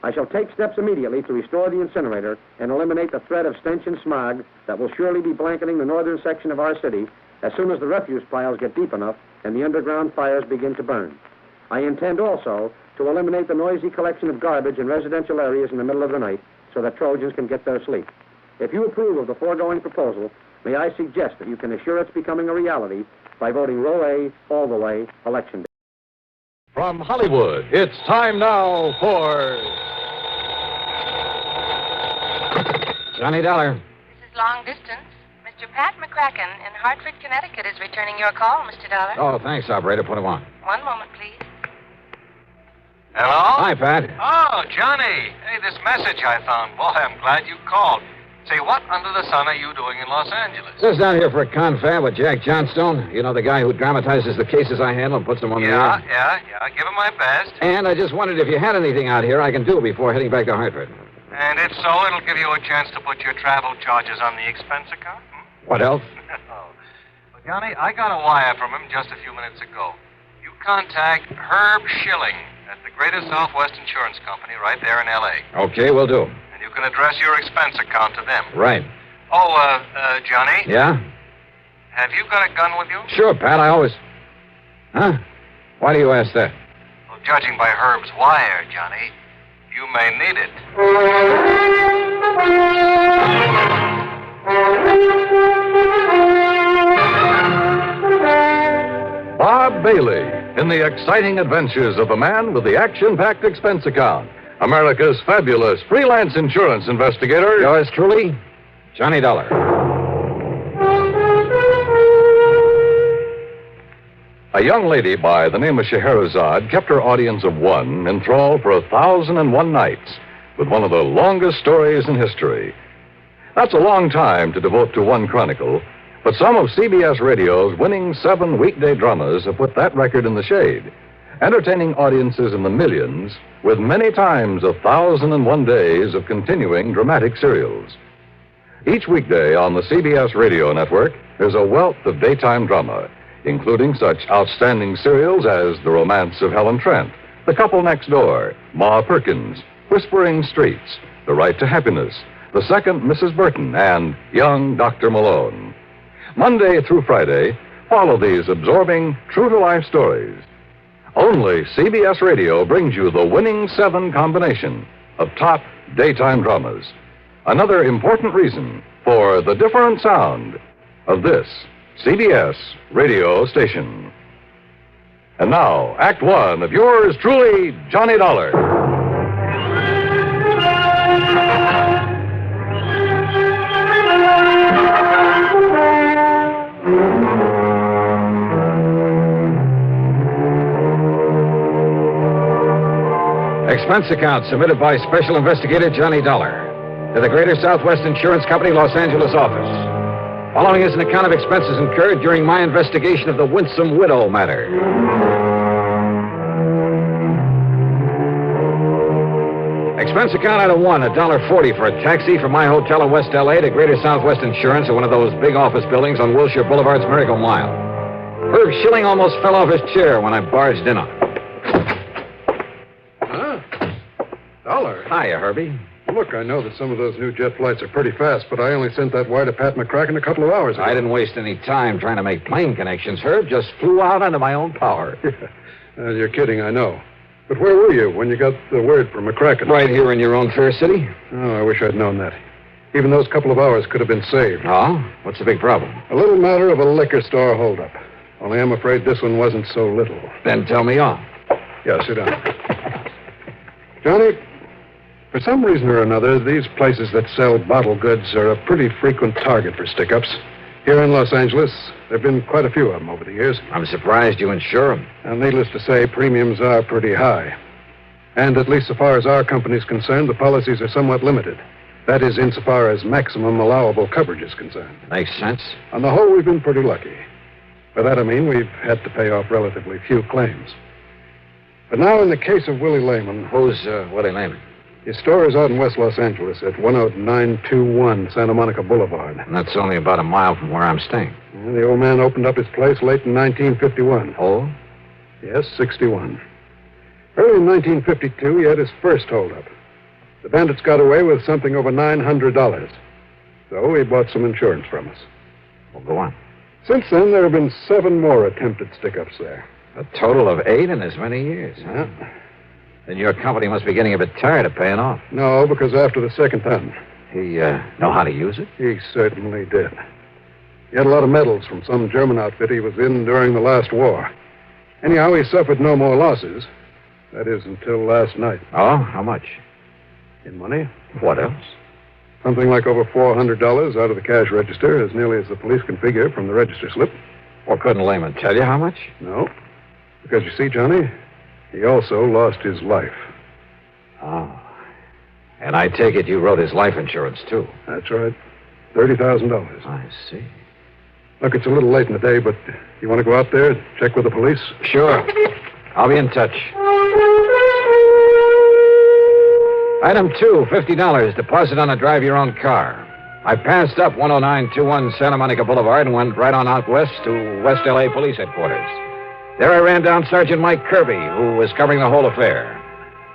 I shall take steps immediately to restore the incinerator and eliminate the threat of stench and smog that will surely be blanketing the northern section of our city as soon as the refuse piles get deep enough and the underground fires begin to burn. I intend also to eliminate the noisy collection of garbage in residential areas in the middle of the night so that Trojans can get their sleep. If you approve of the foregoing proposal, may I suggest that you can assure its becoming a reality by voting row A all the way Election Day. From Hollywood, it's time now for Johnny Dollar. This is long distance. Mr. Pat McCracken in Hartford, Connecticut is returning your call, Mr. Dollar. Oh, thanks, operator. Put him on. One moment, please. Hello? Hi, Pat. Oh, Johnny. Hey, this message I found. Boy, I'm glad you called. Say, what under the sun are you doing in Los Angeles? Just down here for a confab with Jack Johnstone. You know, the guy who dramatizes the cases I handle and puts them on the air? Yeah. Give him my best. And I just wondered if you had anything out here I can do before heading back to Hartford. And if so, it'll give you a chance to put your travel charges on the expense account. What else? Well, Johnny, I got a wire from him just a few minutes ago. You contact Herb Schilling at the Greater Southwest Insurance Company right there in L.A. Okay, we'll do. And you can address your expense account to them. Right. Oh, Johnny? Yeah? Have you got a gun with you? Sure, Pat. I always... Huh? Why do you ask that? Well, judging by Herb's wire, Johnny, you may need it. Bob Bailey in the exciting adventures of the man with the action-packed expense account. America's fabulous freelance insurance investigator. Yours truly, Johnny Dollar. A young lady by the name of Scheherazade kept her audience of one enthralled for 1,001 nights with one of the longest stories in history. That's a long time to devote to one chronicle, but some of CBS Radio's winning 7 weekday dramas have put that record in the shade, entertaining audiences in the millions with many times 1,001 days of continuing dramatic serials. Each weekday on the CBS Radio Network, there's a wealth of daytime drama, including such outstanding serials as The Romance of Helen Trent, The Couple Next Door, Ma Perkins, Whispering Streets, The Right to Happiness, The Second Mrs. Burton, and Young Dr. Malone. Monday through Friday, follow these absorbing, true-to-life stories. Only CBS Radio brings you the winning 7 combination of top daytime dramas. Another important reason for the different sound of this CBS radio station. And now, Act One of yours truly, Johnny Dollar. Expense account submitted by Special Investigator Johnny Dollar to the Greater Southwest Insurance Company, Los Angeles office. Following is an account of expenses incurred during my investigation of the Winsome widow matter. Expense account item 1, $1.40 for a taxi from my hotel in West L.A. to Greater Southwest Insurance at one of those big office buildings on Wilshire Boulevard's Miracle Mile. Herb Schilling almost fell off his chair when I barged in on him. Dollar. Hiya, Herbie. Look, I know that some of those new jet flights are pretty fast, but I only sent that wire to Pat McCracken a couple of hours ago. I didn't waste any time trying to make plane connections, Herb. Just flew out under my own power. You're kidding, I know. But where were you when you got the word from McCracken? Right here in your own fair city. Oh, I wish I'd known that. Even those couple of hours could have been saved. Oh? What's the big problem? A little matter of a liquor store holdup. Only I'm afraid this one wasn't so little. Then tell me all. Yeah, sit down. Johnny, for some reason or another, these places that sell bottle goods are a pretty frequent target for stick-ups. Here in Los Angeles, there have been quite a few of them over the years. I'm surprised you insure them. And needless to say, premiums are pretty high. And at least so far as our company's concerned, the policies are somewhat limited. That is, insofar as maximum allowable coverage is concerned. Makes sense. On the whole, we've been pretty lucky. By that I mean we've had to pay off relatively few claims. But now in the case of Willie Lehman... Who's Willie Lehman? His store is out in West Los Angeles at 10921 Santa Monica Boulevard. And that's only about a mile from where I'm staying. And the old man opened up his place late in 1951. Oh? Yes, 61. Early in 1952, he had his first holdup. The bandits got away with something over $900. So he bought some insurance from us. Well, go on. Since then, there have been 7 more attempted stick-ups there. A total of 8 in as many years, huh? Yeah. Then your company must be getting a bit tired of paying off. No, because after the second time. He know how to use it? He certainly did. He had a lot of medals from some German outfit he was in during the last war. Anyhow, he suffered no more losses. That is, until last night. Oh? How much? In money? What else? Something like over $400 out of the cash register, as nearly as the police can figure from the register slip. Well, couldn't Lehman tell you how much? No. Because you see, Johnny, he also lost his life. Oh. And I take it you wrote his life insurance, too. That's right. $30,000. I see. Look, it's a little late in the day, but you want to go out there, check with the police? Sure. I'll be in touch. Item 2, $50, deposit on a drive-your-own-car. I passed up 10921 Santa Monica Boulevard and went right on out west to West L.A. Police Headquarters. There I ran down Sergeant Mike Kirby, who was covering the whole affair.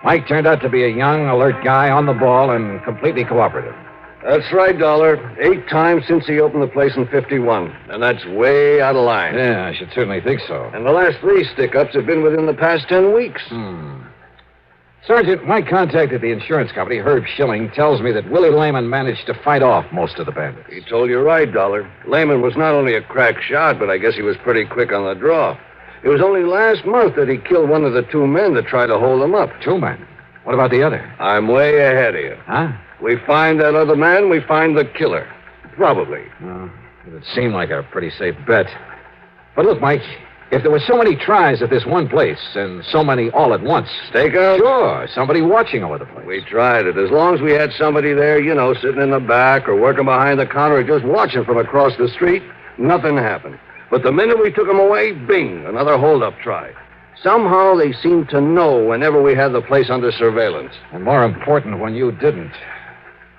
Mike turned out to be a young, alert guy on the ball and completely cooperative. That's right, Dollar. 8 times since he opened the place in 51. And that's way out of line. Yeah, I should certainly think so. And the last 3 stick-ups have been within the past 10 weeks. Sergeant, my contact at the insurance company, Herb Schilling, tells me that Willie Lehman managed to fight off most of the bandits. He told you right, Dollar. Lehman was not only a crack shot, but I guess he was pretty quick on the draw. It was only last month that he killed one of the 2 men that tried to hold him up. 2 men? What about the other? I'm way ahead of you. Huh? We find that other man, we find the killer. Probably. It would seem like a pretty safe bet. But look, Mike, if there were so many tries at this one place and so many all at once... Stakeout? Sure, somebody watching over the place. We tried it. As long as we had somebody there, you know, sitting in the back or working behind the counter or just watching from across the street, nothing happened. But the minute we took them away, bing, another hold-up try. Somehow they seemed to know whenever we had the place under surveillance. And more important, when you didn't.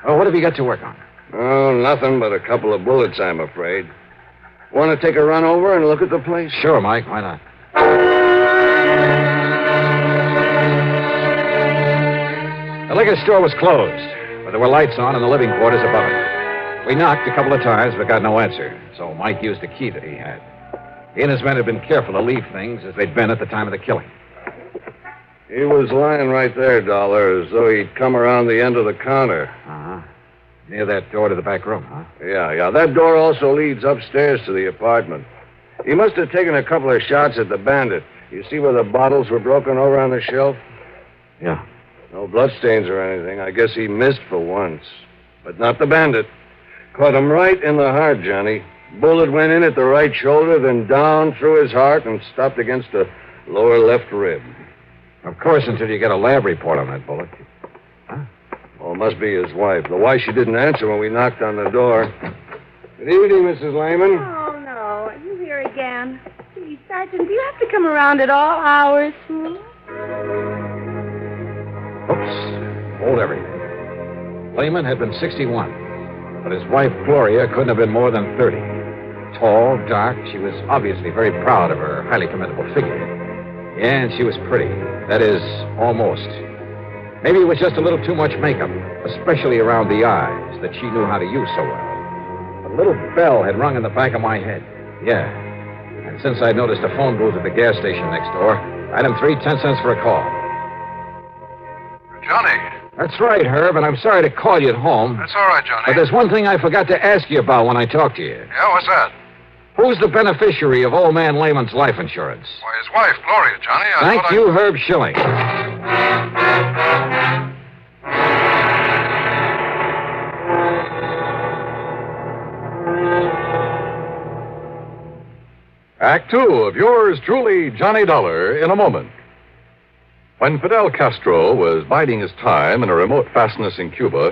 Oh, what have you got to work on? Oh, nothing but a couple of bullets, I'm afraid. Want to take a run over and look at the place? Sure, Mike. Why not? The liquor store was closed, but there were lights on in the living quarters above it. We knocked a couple of times, but got no answer, so Mike used the key that he had. He and his men had been careful to leave things as they'd been at the time of the killing. He was lying right there, Dollar, as though he'd come around the end of the counter. Uh-huh. Near that door to the back room, huh? Yeah. That door also leads upstairs to the apartment. He must have taken a couple of shots at the bandit. You see where the bottles were broken over on the shelf? Yeah. No bloodstains or anything. I guess he missed for once. But not the bandit. Caught him right in the heart, Johnny. Bullet went in at the right shoulder, then down through his heart and stopped against the lower left rib. Of course, until you get a lab report on that bullet. Huh? Well, it must be his wife. The wife, she didn't answer when we knocked on the door. Good evening, Mrs. Lehman. Oh, no. Are you here again? Gee, Sergeant, do you have to come around at all hours? Oops. Hold everything. Lehman had been 61, but his wife, Gloria, couldn't have been more than 30. Tall, dark, she was obviously very proud of her highly commendable figure. Yeah, and she was pretty. That is, almost. Maybe it was just a little too much makeup, especially around the eyes, that she knew how to use so well. A little bell had rung in the back of my head. Yeah. And since I noticed a phone booth at the gas station next door, item 3, 10 cents for a call. Johnny. That's right, Herb, and I'm sorry to call you at home. That's all right, Johnny. But there's one thing I forgot to ask you about when I talked to you. Yeah, what's that? Who's the beneficiary of old man Lehman's life insurance? Why, his wife, Gloria, Johnny. Thank you, Herb Schilling. Act 2 of yours truly, Johnny Dollar, in a moment. When Fidel Castro was biding his time in a remote fastness in Cuba,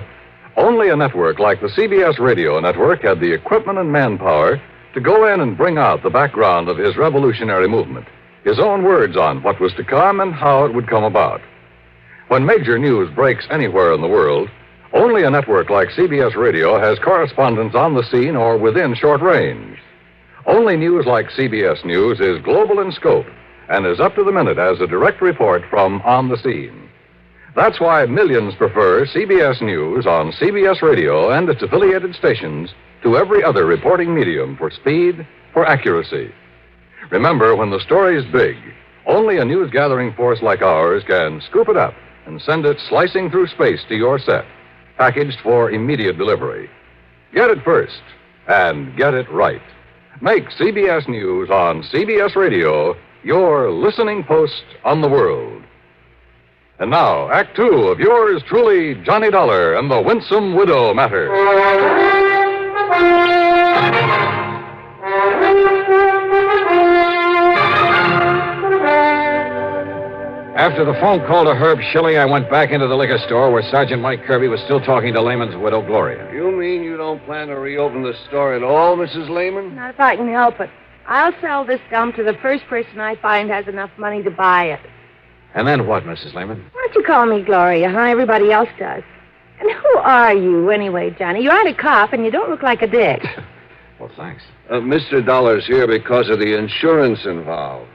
only a network like the CBS radio network had the equipment and manpower to go in and bring out the background of his revolutionary movement, his own words on what was to come and how it would come about. When major news breaks anywhere in the world, only a network like CBS Radio has correspondents on the scene or within short range. Only news like CBS News is global in scope and is up to the minute as a direct report from on the scene. That's why millions prefer CBS News on CBS Radio and its affiliated stations to every other reporting medium for speed, for accuracy. Remember, when the story's big, only a news-gathering force like ours can scoop it up and send it slicing through space to your set, packaged for immediate delivery. Get it first, and get it right. Make CBS News on CBS Radio your listening post on the world. And now, Act Two of yours truly, Johnny Dollar and the Winsome Widow Matter. After the phone call to Herb Schilling, I went back into the liquor store where Sergeant Mike Kirby was still talking to Lehman's widow, Gloria. You mean you don't plan to reopen the store at all, Mrs. Lehman? Not if I can help it. I'll sell this gum to the first person I find has enough money to buy it. And then what, Mrs. Lehman? Why don't you call me Gloria, huh? Everybody else does. And who are you, anyway, Johnny? You aren't a cop, and you don't look like a dick. Well, thanks. Mr. Dollar's here because of the insurance involved.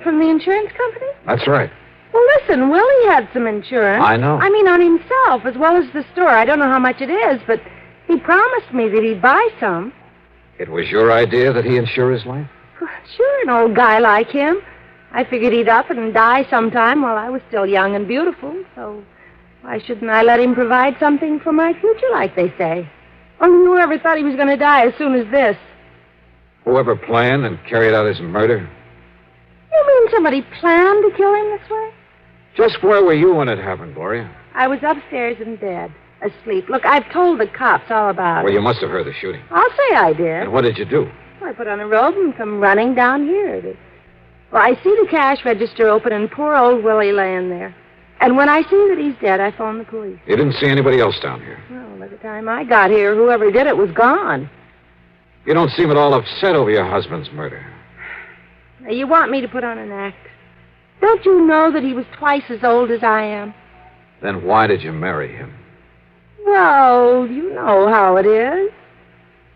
From the insurance company? That's right. Well, listen, Willie had some insurance. I know. I mean, on himself, as well as the store. I don't know how much it is, but he promised me that he'd buy some. It was your idea that he insure his life? Sure, an old guy like him. I figured he'd up and die sometime while I was still young and beautiful, so why shouldn't I let him provide something for my future, like they say? Only whoever thought he was going to die as soon as this? Whoever planned and carried out his murder? You mean somebody planned to kill him this way? Just where were you when it happened, Gloria? I was upstairs in bed, asleep. Look, I've told the cops all about Well, it. you must have heard the shooting. I'll say I did. And what did you do? I put on a robe and come running down here. Well, I see the cash register open and poor old Willie laying there. And when I see that he's dead, I phone the police. You didn't see anybody else down here? Well, by the time I got here, whoever did it was gone. You don't seem at all upset over your husband's murder. Now, you want me to put on an act? Don't you know that he was twice as old as I am? Then why did you marry him? Well, you know how it is.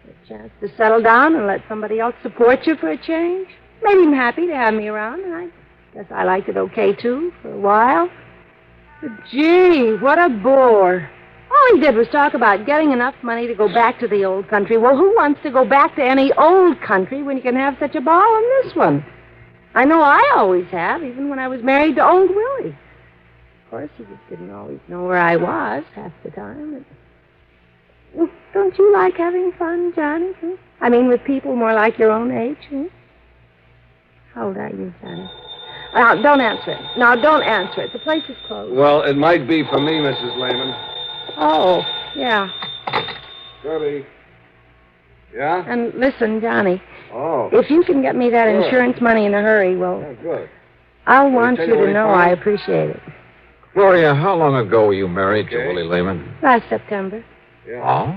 A chance to settle down and let somebody else support you for a change. Made him happy to have me around, and I guess I liked it okay, too, for a while. But, gee, what a bore. All he did was talk about getting enough money to go back to the old country. Well, who wants to go back to any old country when you can have such a ball in this one? I know I always have, even when I was married to old Willie. Of course, he just didn't always know where I was half the time. Well, don't you like having fun, Johnny? I mean, with people more like your own age. How old are you, Johnny? Now, don't answer it. No, don't answer it. The place is closed. Well, it might be for me, Mrs. Lehman. Oh, yeah. Kirby. Yeah? And listen, Johnny. Oh. If you can get me that Sure. insurance money in a hurry, well, Yeah, good. I'll want tell you you what to he know found? I appreciate it. Gloria, how long ago were you married to Willie Lehman? Last September. Oh?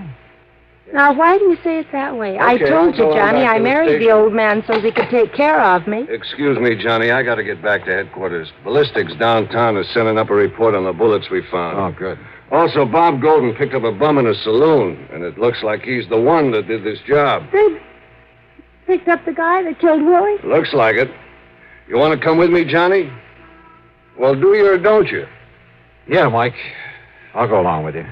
Now, why do you say it that way? I Okay, told you, I'll go on Johnny, back I to the married the station. old man so he could take care of me. Excuse me, Johnny. I got to get back to headquarters. Ballistics downtown is sending up a report on the bullets we found. Oh, good. Also, Bob Golden picked up a bum in a saloon, and it looks like he's the one that did this job. They picked up the guy that killed Willie? Looks like it. You want to come with me, Johnny? Well, do you or don't you? Yeah, Mike. I'll go along with you.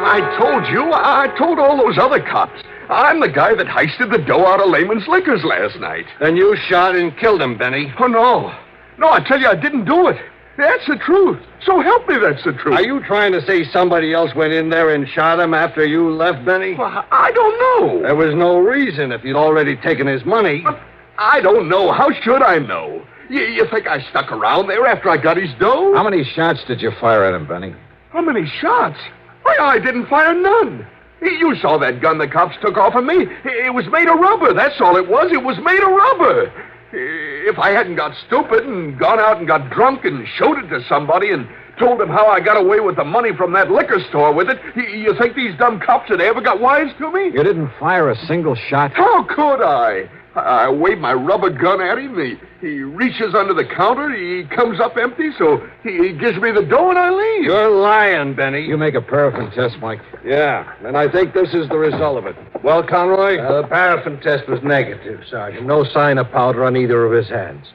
I told all those other cops. I'm the guy that heisted the dough out of Lehman's Liquors last night. Then you shot and killed him, Benny. Oh, no. No, I tell you, I didn't do it. That's the truth. So help me, that's the truth. Are you trying to say somebody else went in there and shot him after you left, Benny? Well, I don't know. There was no reason if you'd already taken his money. But I don't know. How should I know? You think I stuck around there after I got his dough? How many shots did you fire at him, Benny? How many shots? Why, I didn't fire none. You saw that gun the cops took off of me. It was made of rubber. That's all it was. It was made of rubber. If I hadn't got stupid and gone out and got drunk and showed it to somebody and told them how I got away with the money from that liquor store with it, you think these dumb cops had ever got wise to me? You didn't fire a single shot? How could I? I wave my rubber gun at him. He reaches under the counter. He comes up empty, so he gives me the dough and I leave. You're lying, Benny. You make a paraffin test, Mike. Yeah, and I think this is the result of it. Well, Conroy? The paraffin test was negative, Sergeant. No sign of powder on either of his hands.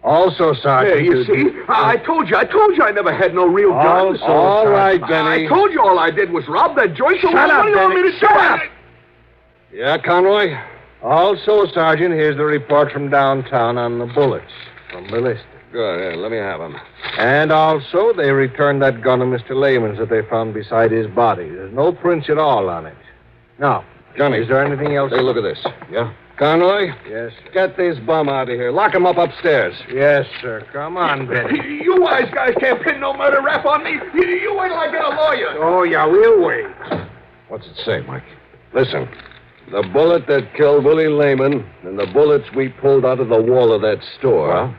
Also, Sergeant... There, you see? I told you I never had no real gun. All right, Benny. I told you all I did was rob that joint. So Shut up, what do you want me Benny. to Shut do? up. Yeah, Conroy? Also, Sergeant, here's the report from downtown on the bullets from ballistics. Good. Here, let me have them. And also, they returned that gun of Mr. Lehman's that they found beside his body. There's no prints at all on it. Now, Johnny. Is there anything else? Hey, look at this. Yeah? Conroy? Yes, sir. Get this bum out of here. Lock him up upstairs. Yes, sir. Come on, Benny. You wise guys can't pin no murder rap on me. You wait till I get a lawyer. Oh, yeah, we'll wait. What's it say, Mike? Listen. The bullet that killed Willie Lehman and the bullets we pulled out of the wall of that store. Well?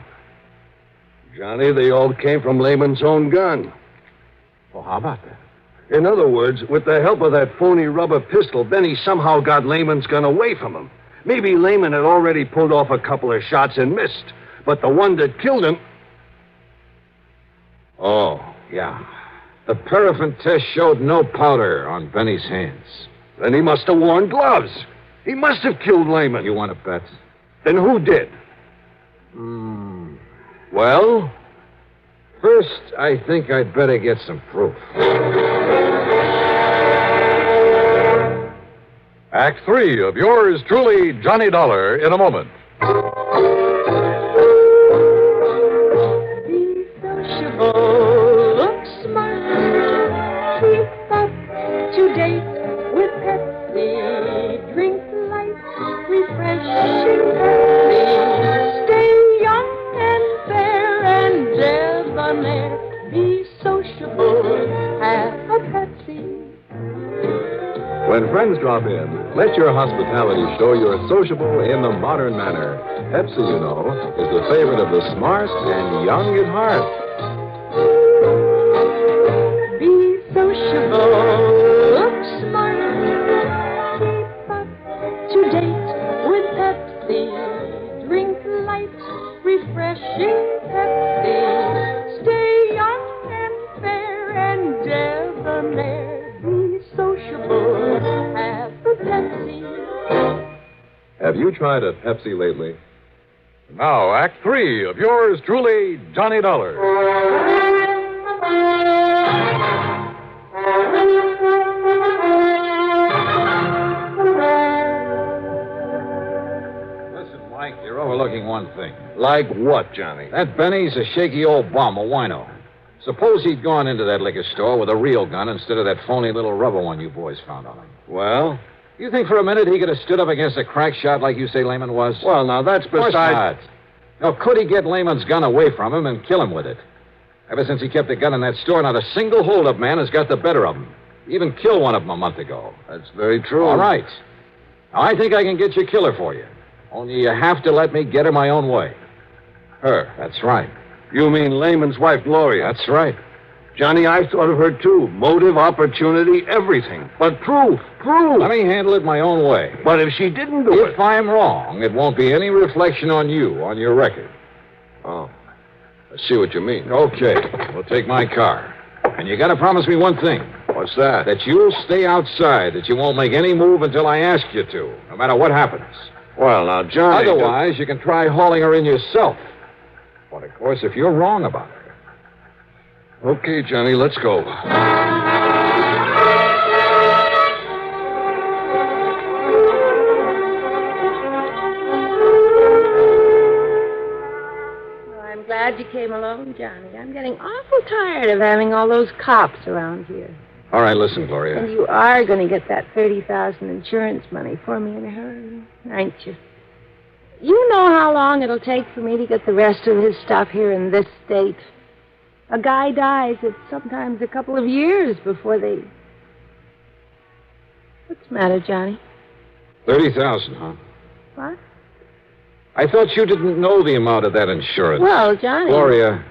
Johnny, they all came from Lehman's own gun. Well, how about that? In other words, with the help of that phony rubber pistol, Benny somehow got Lehman's gun away from him. Maybe Lehman had already pulled off a couple of shots and missed, but the one that killed him... Oh, yeah. The paraffin test showed no powder on Benny's hands. Then he must have worn gloves. He must have killed Lehman. You want to bet? Then who did? Well? First, I think I'd better get some proof. Act 3 of yours truly, Johnny Dollar, in a moment. Be sociable, look smart, keep up to date with Pepsi, drink light, refreshing Pepsi, stay young and fair and debonair, be sociable, have a Pepsi. When friends drop in, let your hospitality show you're sociable in the modern manner. Pepsi, you know, is the favorite of the smart and young at heart. Be sociable, look smart, keep up to date with Pepsi, drink light, refreshing Pepsi, stay young and fair and debonair. Be sociable, have a Pepsi. Have you tried a Pepsi lately? Now, Act 3 of yours truly, Johnny Dollar. Listen, Mike, you're overlooking one thing. Like what, Johnny? That Benny's a shaky old bum, a wino. Suppose he'd gone into that liquor store with a real gun instead of that phony little rubber one you boys found on him. Well? You think for a minute he could have stood up against a crack shot like you say Lehman was? Well, now, that's Of course beside... not. Now, could he get Lehman's gun away from him and kill him with it? Ever since he kept the gun in that store, not a single hold-up man has got the better of him. He even killed one of them a month ago. That's very true. All right. Now, I think I can get your killer for you. Only you have to let me get her my own way. Her, that's right. You mean Lehman's wife, Gloria? That's right. Johnny, I thought of her, too. Motive, opportunity, everything. But proof. Let me handle it my own way. But if she didn't do it... If I'm wrong, it won't be any reflection on you, on your record. Oh. I see what you mean. Okay. We'll take my car. And you gotta promise me one thing. What's that? That you'll stay outside, that you won't make any move until I ask you to, no matter what happens. Well, now, Johnny... Otherwise, you can try hauling her in yourself. But, of course, if you're wrong about her. Okay, Johnny, let's go. I'm glad you came along, Johnny. I'm getting awful tired of having all those cops around here. All right, listen, Gloria. And you are going to get that $30,000 insurance money for me in a hurry, aren't you? You know how long it'll take for me to get the rest of his stuff here in this state. A guy dies, it's sometimes a couple of years before they... What's the matter, Johnny? 30,000, huh? What? I thought you didn't know the amount of that insurance. Well, Johnny... Gloria,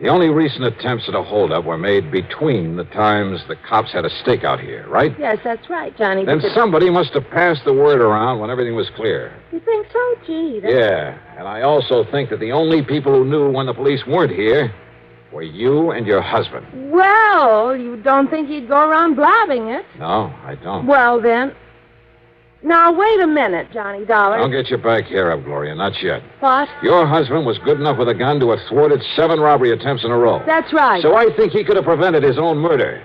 the only recent attempts at a holdup were made between the times the cops had a stakeout here, right? Yes, that's right, Johnny. Then somebody must have passed the word around when everything was clear. You think so? Gee, that's... Yeah, and I also think that the only people who knew when the police weren't here were you and your husband. Well, you don't think he'd go around blabbing it? No, I don't. Well, then... Now, wait a minute, Johnny Dollar. Don't get your back hair up, Gloria. Not yet. What? Your husband was good enough with a gun to have thwarted 7 robbery attempts in a row. That's right. So I think he could have prevented his own murder.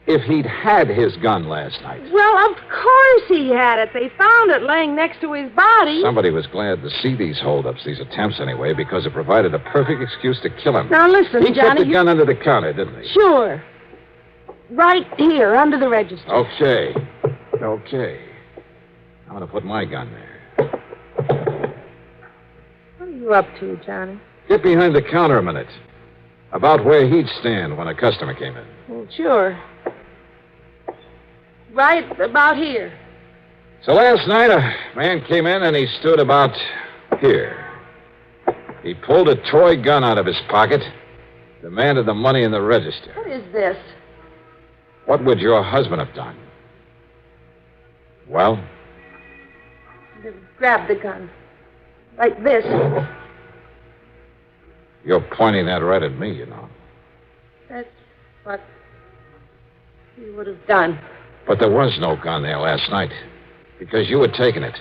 if he'd had his gun last night. Well, of course he had it. They found it laying next to his body. Somebody was glad to see these holdups, these attempts anyway, because it provided a perfect excuse to kill him. Now, listen, he Johnny. kept the gun under the counter, didn't he? Sure. Right here, under the register. Okay. I'm going to put my gun there. What are you up to, Johnny? Get behind the counter a minute. About where he'd stand when a customer came in. Well, sure. Right about here. So last night, a man came in and he stood about here. He pulled a toy gun out of his pocket, demanded the money in the register. What is this? What would your husband have done? Well? Grab the gun. Like this. You're pointing that right at me, you know. That's what he would have done. But there was no gun there last night, because you had taken it.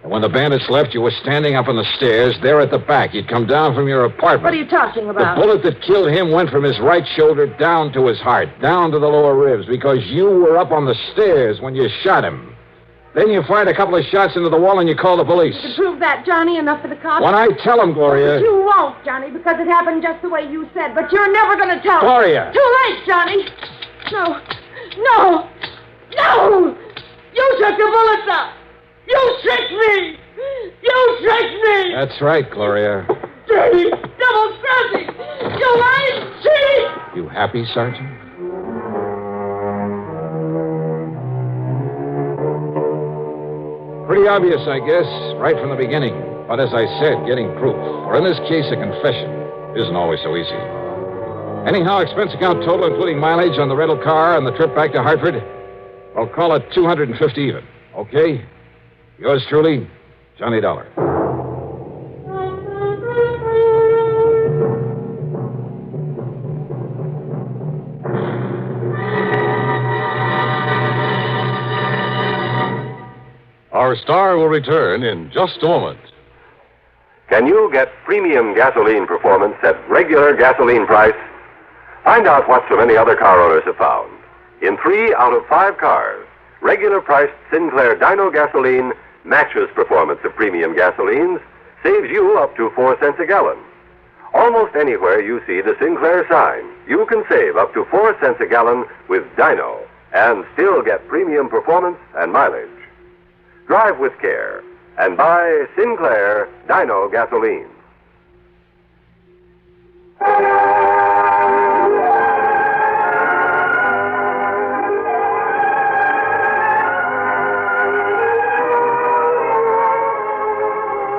And when the bandits left, you were standing up on the stairs, there at the back. You'd come down from your apartment. What are you talking about? The bullet that killed him went from his right shoulder down to his heart, down to the lower ribs, because you were up on the stairs when you shot him. Then you fired a couple of shots into the wall and you called the police. To prove that, Johnny, enough for the cops? When I tell them, Gloria... But you won't, Johnny, because it happened just the way you said. But you're never going to tell. Gloria! Too late, Johnny! No! You took the bullets out! You tricked me! That's right, Gloria. Dirty, double-crossing! You lying cheat! You happy, Sergeant? Pretty obvious, I guess, right from the beginning. But as I said, getting proof, or in this case, a confession, isn't always so easy. Anyhow, expense account total, including mileage on the rental car and the trip back to Hartford, I'll call it $250 even. Okay? Yours truly, Johnny Dollar. Our star will return in just a moment. Can you get premium gasoline performance at regular gasoline price? Find out what so many other car owners have found. In 3 out of 5 cars, regular priced Sinclair Dyno gasoline matches performance of premium gasolines, saves you up to 4 cents a gallon. Almost anywhere you see the Sinclair sign, you can save up to 4 cents a gallon with Dyno and still get premium performance and mileage. Drive with care and buy Sinclair Dyno gasoline.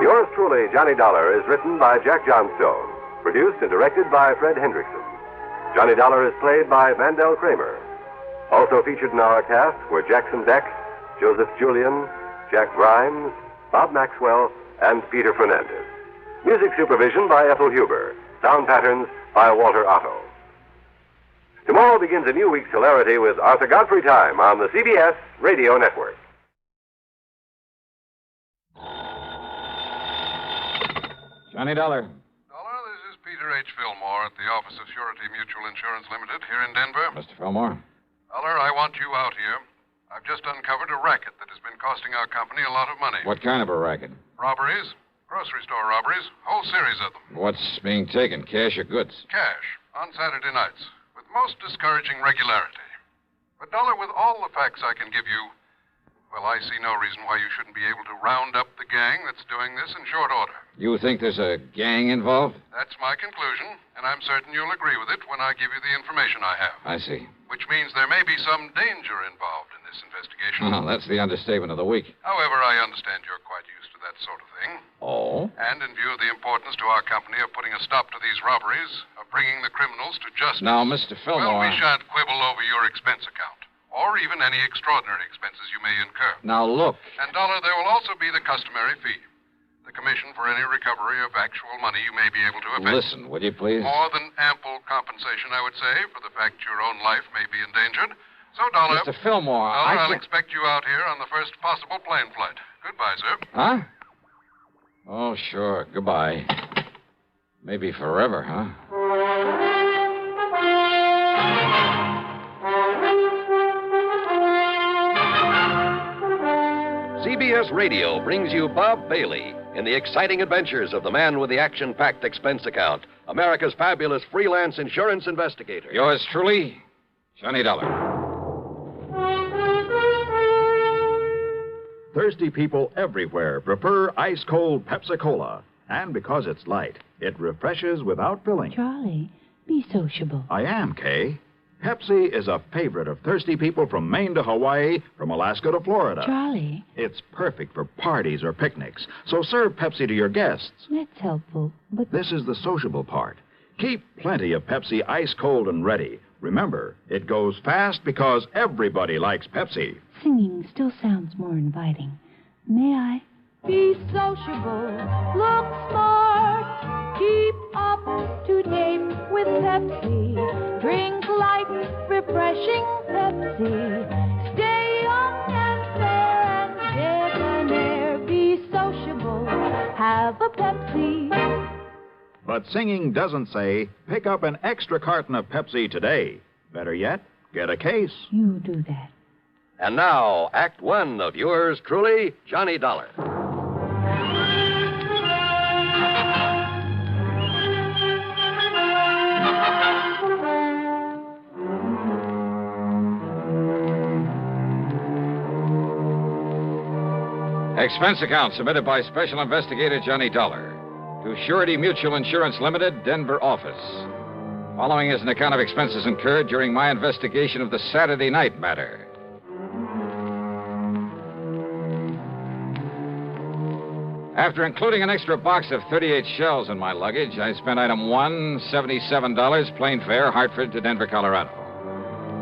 Yours truly, Johnny Dollar, is written by Jack Johnstone, produced and directed by Fred Hendrickson. Johnny Dollar is played by Mandel Kramer. Also featured in our cast were Jackson Beck, Joseph Julian, Jack Grimes, Bob Maxwell, and Peter Fernandez. Music supervision by Ethel Huber. Sound patterns by Walter Otto. Tomorrow begins a new week's hilarity with Arthur Godfrey Time on the CBS Radio Network. Johnny Dollar. This is Peter H. Fillmore at the Office of Surety Mutual Insurance Limited here in Denver. Mr. Fillmore. Dollar, I want you out here. I've just uncovered a racket that has been costing our company a lot of money. What kind of a racket? Robberies, grocery store robberies, whole series of them. What's being taken, cash or goods? Cash, on Saturday nights, with most discouraging regularity. But, Dollar, with all the facts I can give you, well, I see no reason why you shouldn't be able to round up the gang that's doing this in short order. You think there's a gang involved? That's my conclusion, and I'm certain you'll agree with it when I give you the information I have. I see. Which means there may be some danger involved in this investigation. Oh, that's the understatement of the week. However, I understand you're quite used to that sort of thing. Oh? And in view of the importance to our company of putting a stop to these robberies, of bringing the criminals to justice... Now, Mr. Fillmore... Well, we shan't quibble over your expense account, or even any extraordinary expenses you may incur. Now, look. And, Dollar, there will also be the customary fee. The commission for any recovery of actual money you may be able to effect. Listen, would you please? More than ample compensation, I would say, for the fact your own life may be endangered. So, Dollar... Mr. Fillmore, Dollar, I'll expect you out here on the first possible plane flight. Goodbye, sir. Huh? Oh, sure. Goodbye. Maybe forever, huh? CBS Radio brings you Bob Bailey in the exciting adventures of the man with the action-packed expense account, America's fabulous freelance insurance investigator. Yours truly, Johnny Dollar. Thirsty people everywhere prefer ice-cold Pepsi-Cola. And because it's light, it refreshes without filling. Charlie, be sociable. I am, Kay. Pepsi is a favorite of thirsty people from Maine to Hawaii, from Alaska to Florida. Charlie. It's perfect for parties or picnics, so serve Pepsi to your guests. That's helpful, but... This is the sociable part. Keep plenty of Pepsi ice-cold and ready. Remember, it goes fast because everybody likes Pepsi. Singing still sounds more inviting. May I? Be sociable, look smart, keep up to date with Pepsi. Drink light, refreshing Pepsi. Stay young and fair and debonair. Be sociable, have a Pepsi. But singing doesn't say, pick up an extra carton of Pepsi today. Better yet, get a case. You do that. And now, Act One of yours truly, Johnny Dollar. Expense account submitted by Special Investigator Johnny Dollar to Surety Mutual Insurance Limited, Denver office. Following is an account of expenses incurred during my investigation of the Saturday night matter. After including an extra box of 38 shells in my luggage, I spent item 1, $77, plane fare, Hartford to Denver, Colorado.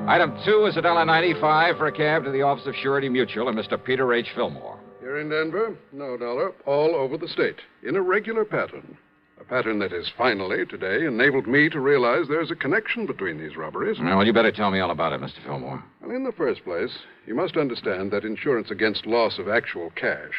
Item 2 is $1.95 for a cab to the office of Surety Mutual and Mr. Peter H. Fillmore. Here in Denver, no dollar, all over the state, in a regular pattern. A pattern that has finally, today, enabled me to realize there's a connection between these robberies. Well, you better tell me all about it, Mr. Fillmore. Well, in the first place, you must understand that insurance against loss of actual cash,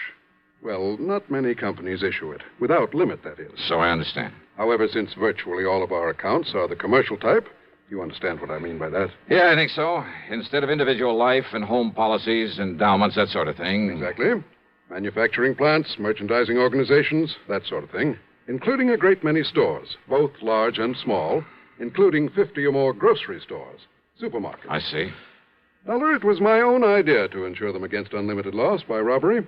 well, not many companies issue it, without limit, that is. So I understand. However, since virtually all of our accounts are the commercial type, you understand what I mean by that? Yeah, I think so. Instead of individual life and home policies, endowments, that sort of thing. Exactly. Manufacturing plants, merchandising organizations, that sort of thing. Including a great many stores, both large and small, including 50 or more grocery stores, supermarkets. I see. Dollar, it was my own idea to insure them against unlimited loss by robbery.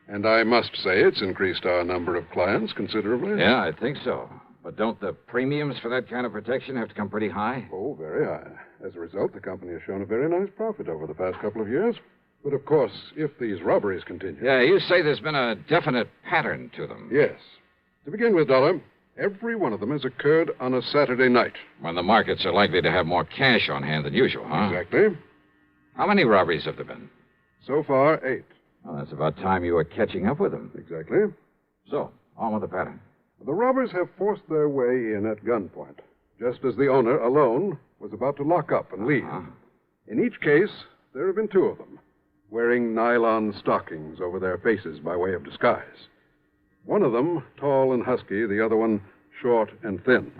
And I must say it's increased our number of clients considerably. Yeah, I think so. But don't the premiums for that kind of protection have to come pretty high? Oh, very high. As a result, the company has shown a very nice profit over the past couple of years. But, of course, if these robberies continue... Yeah, you say there's been a definite pattern to them. Yes. To begin with, Dollar, every one of them has occurred on a Saturday night. When the markets are likely to have more cash on hand than usual, huh? Exactly. How many robberies have there been? So far, 8. Well, that's about time you were catching up with them. Exactly. So, on with the pattern. The robbers have forced their way in at gunpoint, just as the owner, alone, was about to lock up and leave. In each case, there have been 2 of them, wearing nylon stockings over their faces by way of disguise. One of them, tall and husky, the other one, short and thin.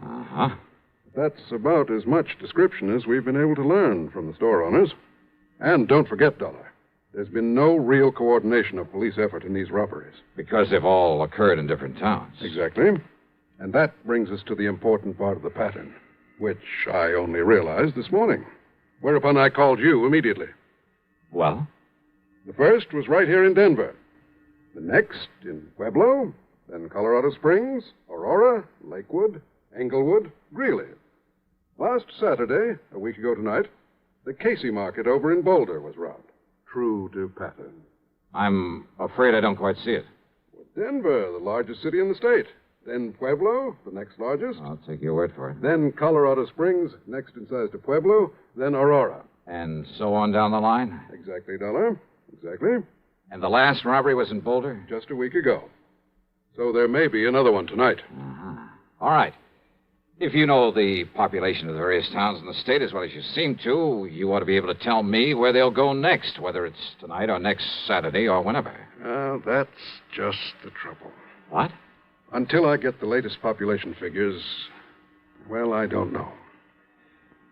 That's about as much description as we've been able to learn from the store owners. And don't forget, Dollar, there's been no real coordination of police effort in these robberies. Because they've all occurred in different towns. Exactly. And that brings us to the important part of the pattern, which I only realized this morning. Whereupon I called you immediately. Well? The first was right here in Denver. The next in Pueblo, then Colorado Springs, Aurora, Lakewood, Englewood, Greeley. Last Saturday, a week ago tonight, the Casey market over in Boulder was robbed. True to pattern. I'm afraid I don't quite see it. Denver, the largest city in the state. Then Pueblo, the next largest. I'll take your word for it. Then Colorado Springs, next in size to Pueblo. Then Aurora. And so on down the line? Exactly, Dollar. Exactly. And the last robbery was in Boulder? Just a week ago. So there may be another one tonight. All right. If you know the population of the various towns in the state as well as you seem to, you ought to be able to tell me where they'll go next, whether it's tonight or next Saturday or whenever. That's just the trouble. What? Until I get the latest population figures, well, I don't know.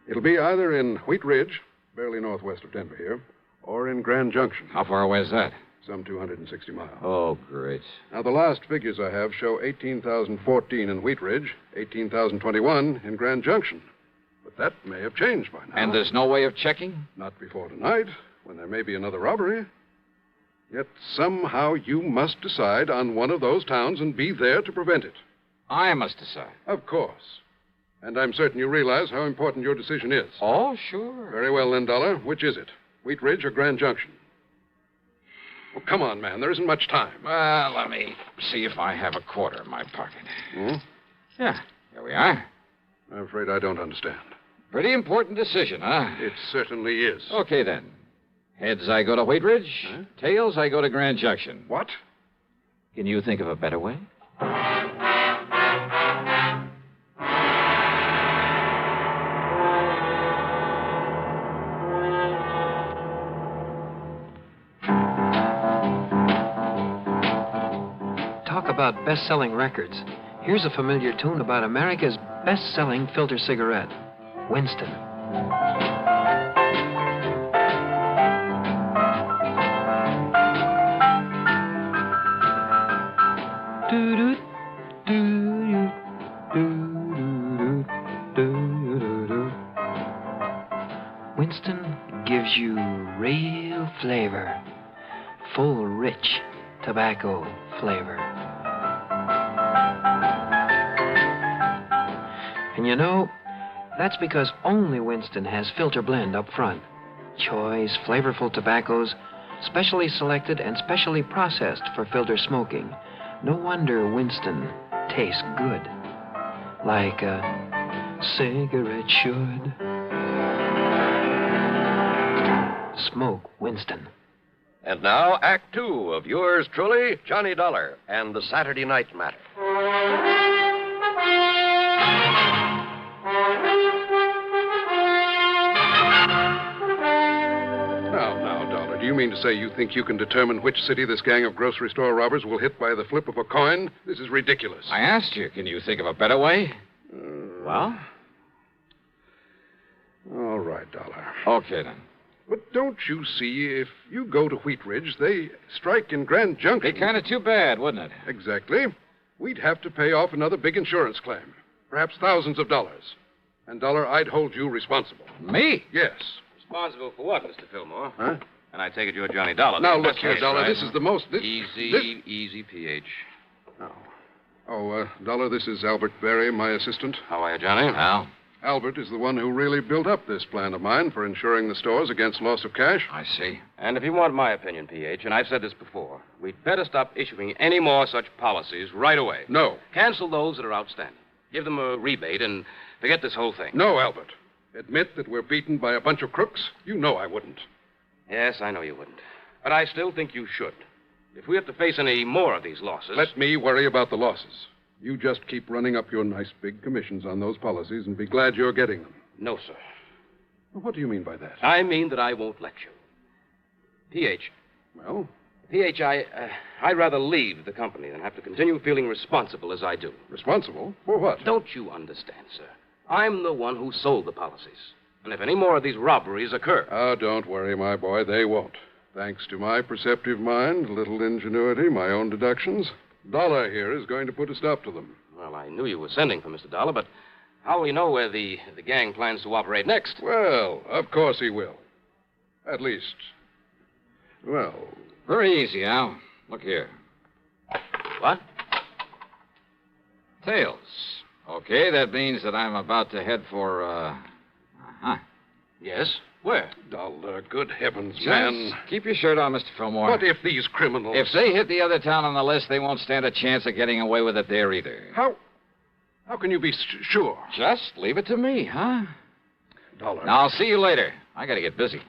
It'll be either in Wheat Ridge, barely northwest of Denver here, or in Grand Junction. How far away is that? some 260 miles. Oh, great. Now, the last figures I have show 18,014 in Wheat Ridge, 18,021 in Grand Junction. But that may have changed by now. And there's no way of checking? Not before tonight, when there may be another robbery. Yet somehow you must decide on one of those towns and be there to prevent it. I must decide. Of course. And I'm certain you realize how important your decision is. Oh, sure. Very well, then, Dollar. Which is it? Wheat Ridge or Grand Junction? Well, come on, man. There isn't much time. Well, let me see if I have a quarter in my pocket. Hmm? Yeah, here we are. I'm afraid I don't understand. Pretty important decision, huh? It certainly is. Okay, then. Heads, I go to Wheat Ridge. Huh? Tails, I go to Grand Junction. What? Can you think of a better way? Talk about best-selling records. Here's a familiar tune about America's best-selling filter cigarette, Winston. Winston gives you real flavor, full, rich tobacco flavor. And you know, that's because only Winston has filter blend up front. Choice, flavorful tobaccos, specially selected and specially processed for filter smoking. No wonder Winston tastes good, like a cigarette should. Smoke Winston. And now, Act Two of yours truly, Johnny Dollar, and the Saturday Night Matter. Now, Dollar, do you mean to say you think you can determine which city this gang of grocery store robbers will hit by the flip of a coin? This is ridiculous. I asked you, can you think of a better way? Well? All right, Dollar. Okay, then. But don't you see, if you go to Wheat Ridge, they strike in Grand Junction. Be kind of too bad, wouldn't it? Exactly. We'd have to pay off another big insurance claim. Perhaps thousands of dollars. And, Dollar, I'd hold you responsible. Me? Yes. Responsible for what, Mr. Fillmore? Huh? And I take it you're Johnny Dollar. Now, look here, Dollar. Right? This is the most... Easy, PH. Dollar, this is Albert Berry, my assistant. How are you, Johnny? Al? Albert is the one who really built up this plan of mine for insuring the stores against loss of cash. I see. And if you want my opinion, PH, and I've said this before, we'd better stop issuing any more such policies right away. No. Cancel those that are outstanding. Give them a rebate and forget this whole thing. No, Albert. Admit that we're beaten by a bunch of crooks? You know I wouldn't. Yes, I know you wouldn't. But I still think you should. If we have to face any more of these losses... Let me worry about the losses. You just keep running up your nice big commissions on those policies and be glad you're getting them. No, sir. What do you mean by that? I mean that I won't let you. PH. Well? PH, I'd rather leave the company than have to continue feeling responsible as I do. Responsible? For what? Don't you understand, sir? I'm the one who sold the policies. And if any more of these robberies occur... Oh, don't worry, my boy. They won't. Thanks to my perceptive mind, a little ingenuity, my own deductions... Dollar here is going to put a stop to them. Well, I knew you were sending for Mr. Dollar, but how will he know where the gang plans to operate next? Well, of course he will. At least, well... Very easy, Al. Look here. What? Tails. Okay, that means that I'm about to head for, Yes? Where? Dollar, good heavens, Just man. keep your shirt on, Mr. Fillmore. What if these criminals... If they hit the other town on the list, they won't stand a chance of getting away with it there either. How can you be sure? Just leave it to me, huh? Dollar. Now, I'll see you later. I gotta get busy.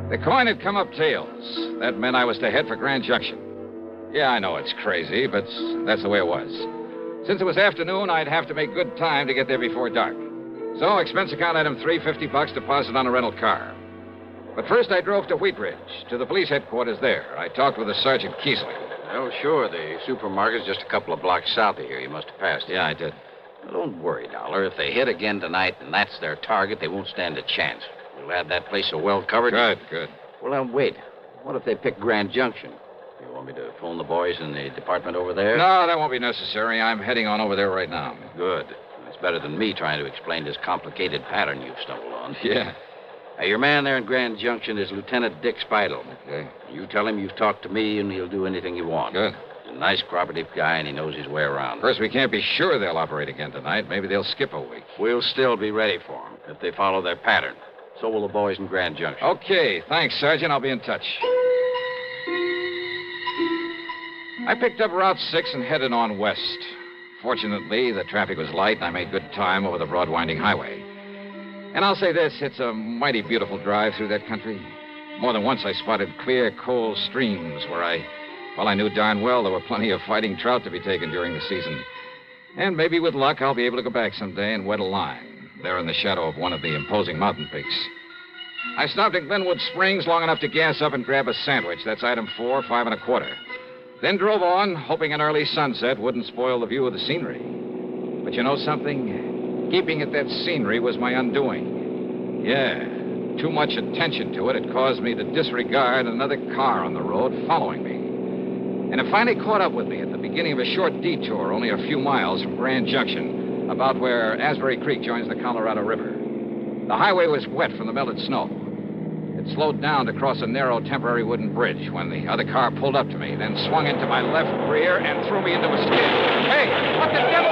The coin had come up tails. That meant I was to head for Grand Junction. Yeah, I know it's crazy, but that's the way it was. Since it was afternoon, I'd have to make good time to get there before dark. So, expense account item $350 deposit on a rental car. But first, I drove to Wheat Ridge, to the police headquarters there. I talked with a Sergeant Keesley. Oh, sure. The supermarket's just a couple of blocks south of here. You must have passed it. Yeah, I did. Well, don't worry, Dollar. If they hit again tonight and that's their target, they won't stand a chance. We'll have that place so well covered. Good, good. Well, now, wait. What if they pick Grand Junction? You want me to phone the boys in the department over there? No, that won't be necessary. I'm heading on over there right now. Good. That's better than me trying to explain this complicated pattern you've stumbled on. Yeah. Your man there in Grand Junction is Lieutenant Dick Speidel. Okay. You tell him you've talked to me, and he'll do anything you want. Good. He's a nice, cooperative guy, and he knows his way around. First, we can't be sure they'll operate again tonight. Maybe they'll skip a week. We'll still be ready for them if they follow their pattern. So will the boys in Grand Junction. Okay. Thanks, Sergeant. I'll be in touch. I picked up Route 6 and headed on west. Fortunately, the traffic was light, and I made good time over the broad winding highway. And I'll say this, it's a mighty beautiful drive through that country. More than once I spotted clear, cold streams where I knew darn well there were plenty of fighting trout to be taken during the season. And maybe with luck, I'll be able to go back someday and wet a line, there in the shadow of one of the imposing mountain peaks. I stopped at Glenwood Springs long enough to gas up and grab a sandwich. That's item 4, 5 1/4. Then drove on, hoping an early sunset wouldn't spoil the view of the scenery. But you know something? Keeping at that scenery was my undoing. Yeah, too much attention to it had caused me to disregard another car on the road following me. And it finally caught up with me at the beginning of a short detour, only a few miles from Grand Junction, about where Asbury Creek joins the Colorado River. The highway was wet from the melted snow. It slowed down to cross a narrow temporary wooden bridge when the other car pulled up to me, then swung into my left rear and threw me into a skid. Hey, what the devil?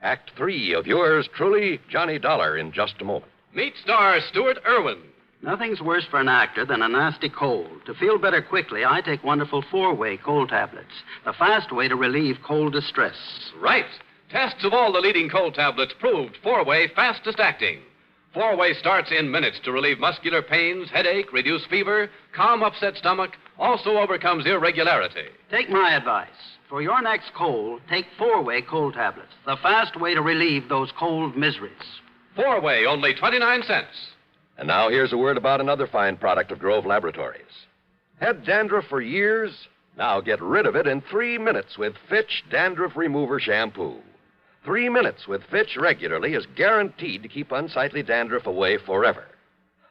Act 3 of yours truly, Johnny Dollar, in just a moment. Meet star Stuart Irwin. Nothing's worse for an actor than a nasty cold. To feel better quickly, I take wonderful 4-way cold tablets, the fast way to relieve cold distress. Right. Tests of all the leading cold tablets proved 4-way fastest acting. 4-way starts in minutes to relieve muscular pains, headache, reduce fever, calm upset stomach, also overcomes irregularity. Take my advice. For your next cold, take 4-way cold tablets, the fast way to relieve those cold miseries. 4-way, only 29 cents. And now here's a word about another fine product of Grove Laboratories. Had dandruff for years? Now get rid of it in 3 minutes with Fitch Dandruff Remover Shampoo. 3 minutes with Fitch regularly is guaranteed to keep unsightly dandruff away forever.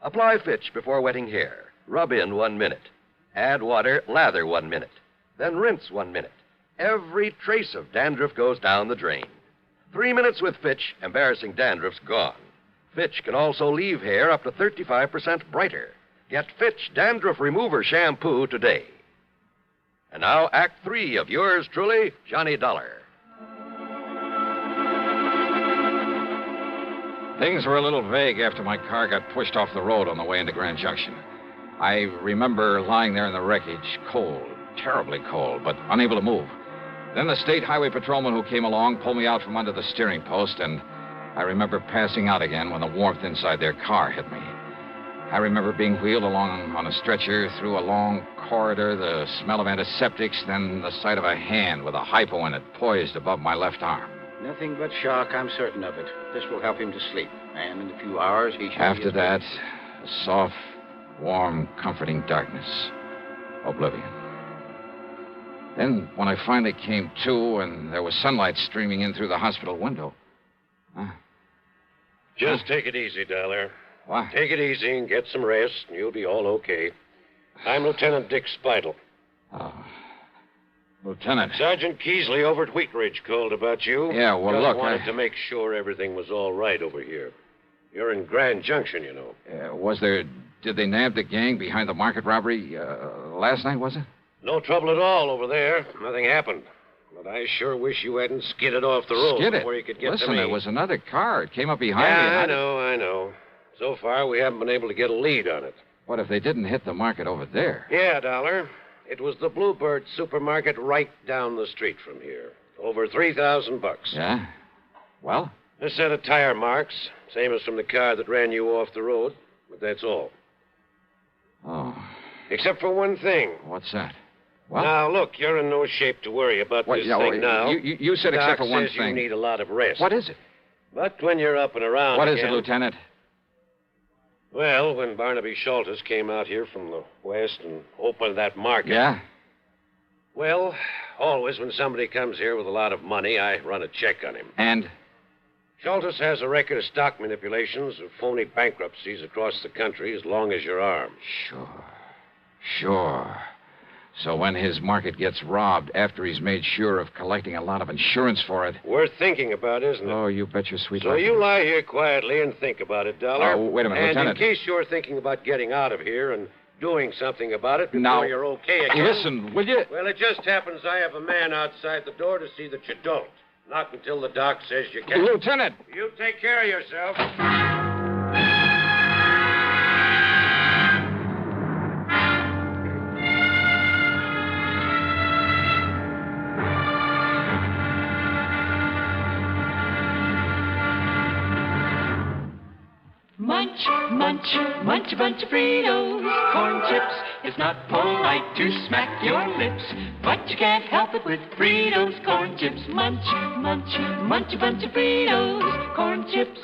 Apply Fitch before wetting hair. Rub in 1 minute. Add water, lather 1 minute. Then rinse 1 minute. Every trace of dandruff goes down the drain. 3 minutes with Fitch, embarrassing dandruff's gone. Fitch can also leave hair up to 35% brighter. Get Fitch Dandruff Remover Shampoo today. And now, Act 3 of yours truly, Johnny Dollar. Things were a little vague after my car got pushed off the road on the way into Grand Junction. I remember lying there in the wreckage, cold, terribly cold, but unable to move. Then the state highway patrolman who came along pulled me out from under the steering post, and I remember passing out again when the warmth inside their car hit me. I remember being wheeled along on a stretcher through a long corridor, the smell of antiseptics, then the sight of a hand with a hypo in it poised above my left arm. Nothing but shock, I'm certain of it. This will help him to sleep. And in a few hours, he should After be that, a soft, warm, comforting darkness. Oblivion. Then, when I finally came to and there was sunlight streaming in through the hospital window... Just take it easy, Dollar. What? Take it easy and get some rest, and you'll be all okay. I'm Lieutenant Dick Speidel. Oh. Lieutenant. Sergeant Keesley over at Wheat Ridge called about you. Yeah, well, Just look, wanted to make sure everything was all right over here. You're in Grand Junction, you know. Did they nab the gang behind the market robbery last night, was it? No trouble at all over there. Nothing happened. But I sure wish you hadn't skidded off the road Skidded? before you could get Listen, to me. there was another car. It came up behind me. Yeah, I know. So far, we haven't been able to get a lead on it. What if they didn't hit the market over there? Yeah, Dollar. It was the Bluebird supermarket right down the street from here. Over $3,000. Yeah? Well? A set of tire marks, same as from the car that ran you off the road. But that's all. Oh. Except for one thing. What's that? What? Now, look, you're in no shape to worry about this thing now. You said except for one says thing. You need a lot of rest. What is it? But when you're up and around What again... is it, Lieutenant? Well, when Barnaby Schultes came out here from the west and opened that market... Yeah? Well, always when somebody comes here with a lot of money, I run a check on him. And? Schultes has a record of stock manipulations of phony bankruptcies across the country as long as your arm. Sure. So when his market gets robbed after he's made sure of collecting a lot of insurance for it... Worth thinking about, isn't it? Oh, you bet your sweet So life. you lie here quietly and think about it, Dollar. Oh, wait a minute, and Lieutenant. in case you're thinking about getting out of here and doing something about it before Now, you're okay again... listen, will you... Well, it just happens I have a man outside the door to see that you don't. Not until the doc says you can. Lieutenant! You take care of yourself. Munch, munch, munch a bunch of Fritos, corn chips. It's not polite to smack your lips, but you can't help it with Fritos, corn chips. Munch, munch, munch a bunch of Fritos, corn chips.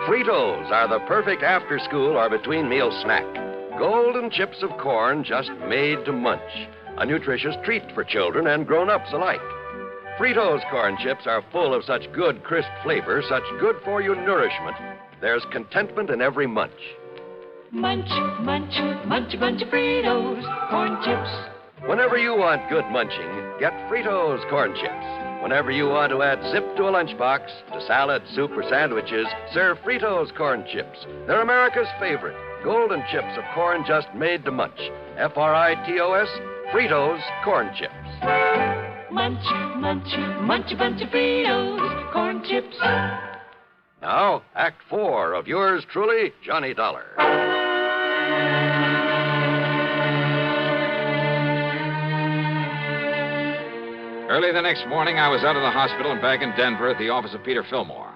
Fritos are the perfect after-school or between-meal snack. Golden chips of corn just made to munch. A nutritious treat for children and grown-ups alike. Fritos corn chips are full of such good, crisp flavor, such good-for-you nourishment. There's contentment in every munch. Munch, munch, munch a bunch of Fritos, corn chips. Whenever you want good munching, get Fritos corn chips. Whenever you want to add zip to a lunchbox, to salad, soup, or sandwiches, serve Fritos corn chips. They're America's favorite. Golden chips of corn just made to munch. Fritos, Fritos corn chips. Munch, munch, munch a bunch of Fritos, corn chips. Now, Act 4 of yours truly, Johnny Dollar. Early the next morning, I was out of the hospital and back in Denver at the office of Peter Fillmore.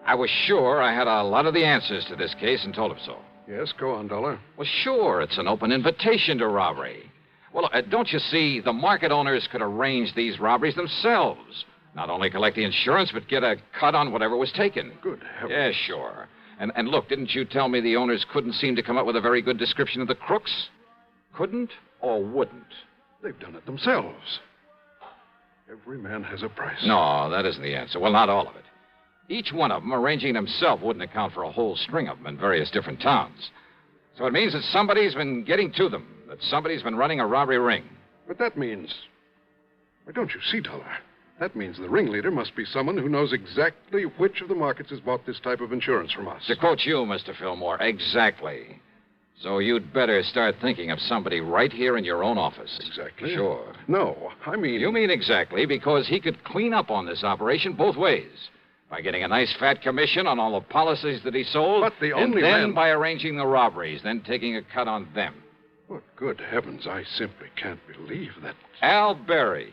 I was sure I had a lot of the answers to this case and told him so. Yes, go on, Dollar. Well, sure, it's an open invitation to robbery. Well, don't you see, the market owners could arrange these robberies themselves. Not only collect the insurance, but get a cut on whatever was taken. Good heavens. Yeah, sure. And look, didn't you tell me the owners couldn't seem to come up with a very good description of the crooks? Couldn't or wouldn't? They've done it themselves. Every man has a price. No, that isn't the answer. Well, not all of it. Each one of them arranging themselves wouldn't account for a whole string of them in various different towns. So it means that somebody's been getting to them, that somebody's been running a robbery ring. But that means... Why, don't you see, Dollar? That means the ringleader must be someone who knows exactly which of the markets has bought this type of insurance from us. To quote you, Mr. Fillmore, exactly. So you'd better start thinking of somebody right here in your own office. Exactly? Sure. No, I mean... You mean exactly, because he could clean up on this operation both ways. By getting a nice fat commission on all the policies that he sold. But the only and then man... by arranging the robberies, then taking a cut on them. But good heavens, I simply can't believe that... Al Berry,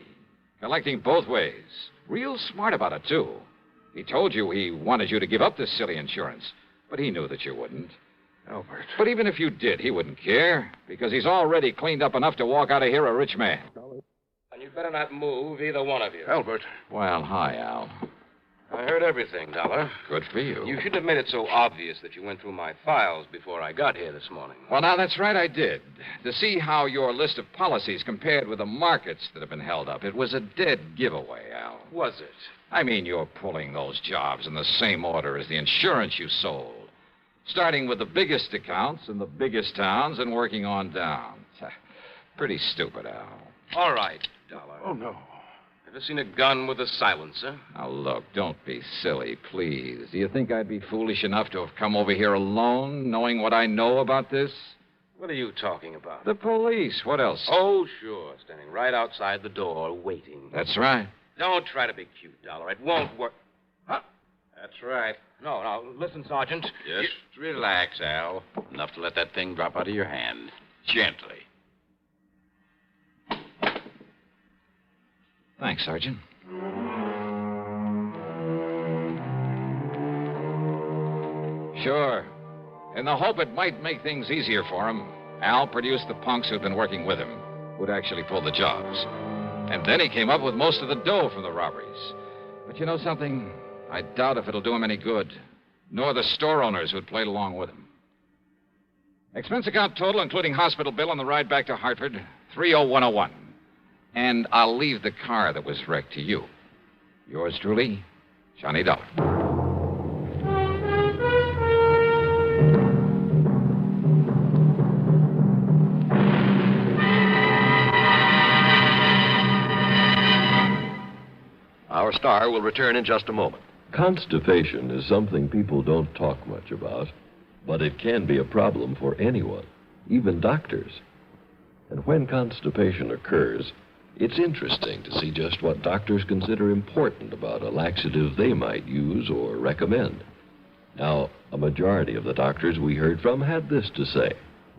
collecting both ways. Real smart about it, too. He told you he wanted you to give up this silly insurance, but he knew that you wouldn't. Albert. But even if you did, he wouldn't care, because he's already cleaned up enough to walk out of here a rich man. And you'd better not move, either one of you. Albert. Well, hi, Al. I heard everything, Dollar. Good for you. You shouldn't have made it so obvious that you went through my files before I got here this morning. Well, now, that's right, I did. To see how your list of policies compared with the markets that have been held up, it was a dead giveaway, Al. Was it? I mean, you're pulling those jobs in the same order as the insurance you sold. Starting with the biggest accounts in the biggest towns and working on down. Pretty stupid, Al. All right, Dollar. Oh, no. Ever seen a gun with a silencer? Now, look, don't be silly, please. Do you think I'd be foolish enough to have come over here alone, knowing what I know about this? What are you talking about? The police. What else? Oh, sure. Standing right outside the door, waiting. That's right. Don't try to be cute, Dollar. It won't work. Huh? That's right. No, listen, Sergeant. Just relax, Al. Enough to let that thing drop out of your hand. Gently. Thanks, Sergeant. Sure. In the hope it might make things easier for him, Al produced the punks who'd been working with him, who'd actually pulled the jobs. And then he came up with most of the dough from the robberies. But you know something? I doubt if it'll do him any good, nor the store owners who'd played along with him. Expense account total, including hospital bill on the ride back to Hartford, $30101. And I'll leave the car that was wrecked to you. Yours truly, Johnny Dollar. Our star will return in just a moment. Constipation is something people don't talk much about, but it can be a problem for anyone, even doctors. And when constipation occurs, it's interesting to see just what doctors consider important about a laxative they might use or recommend. Now, a majority of the doctors we heard from had this to say.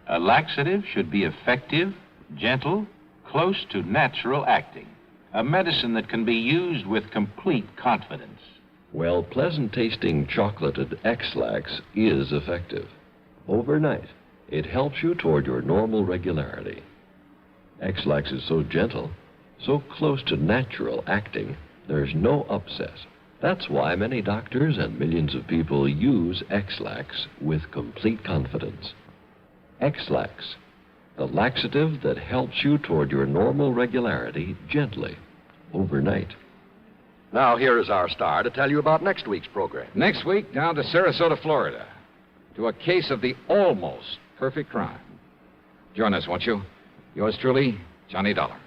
A laxative should be effective, gentle, close to natural acting. A medicine that can be used with complete confidence. Well, pleasant-tasting chocolated X-Lax is effective. Overnight, it helps you toward your normal regularity. X-Lax is so gentle, so close to natural acting, there's no upset. That's why many doctors and millions of people use X-Lax with complete confidence. X-Lax, the laxative that helps you toward your normal regularity gently, overnight. Now, here is our star to tell you about next week's program. Next week, down to Sarasota, Florida, to a case of the almost perfect crime. Join us, won't you? Yours truly, Johnny Dollar.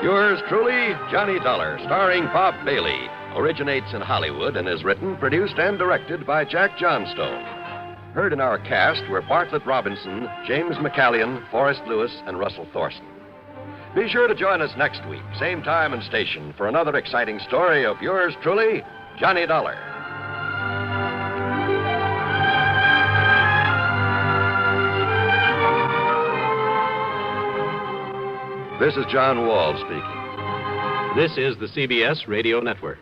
Yours truly, Johnny Dollar, starring Bob Bailey, originates in Hollywood and is written, produced, and directed by Jack Johnstone. Heard in our cast were Bartlett Robinson, James McCallion, Forrest Lewis, and Russell Thorson. Be sure to join us next week, same time and station, for another exciting story of yours truly, Johnny Dollar. This is John Wall speaking. This is the CBS Radio Network.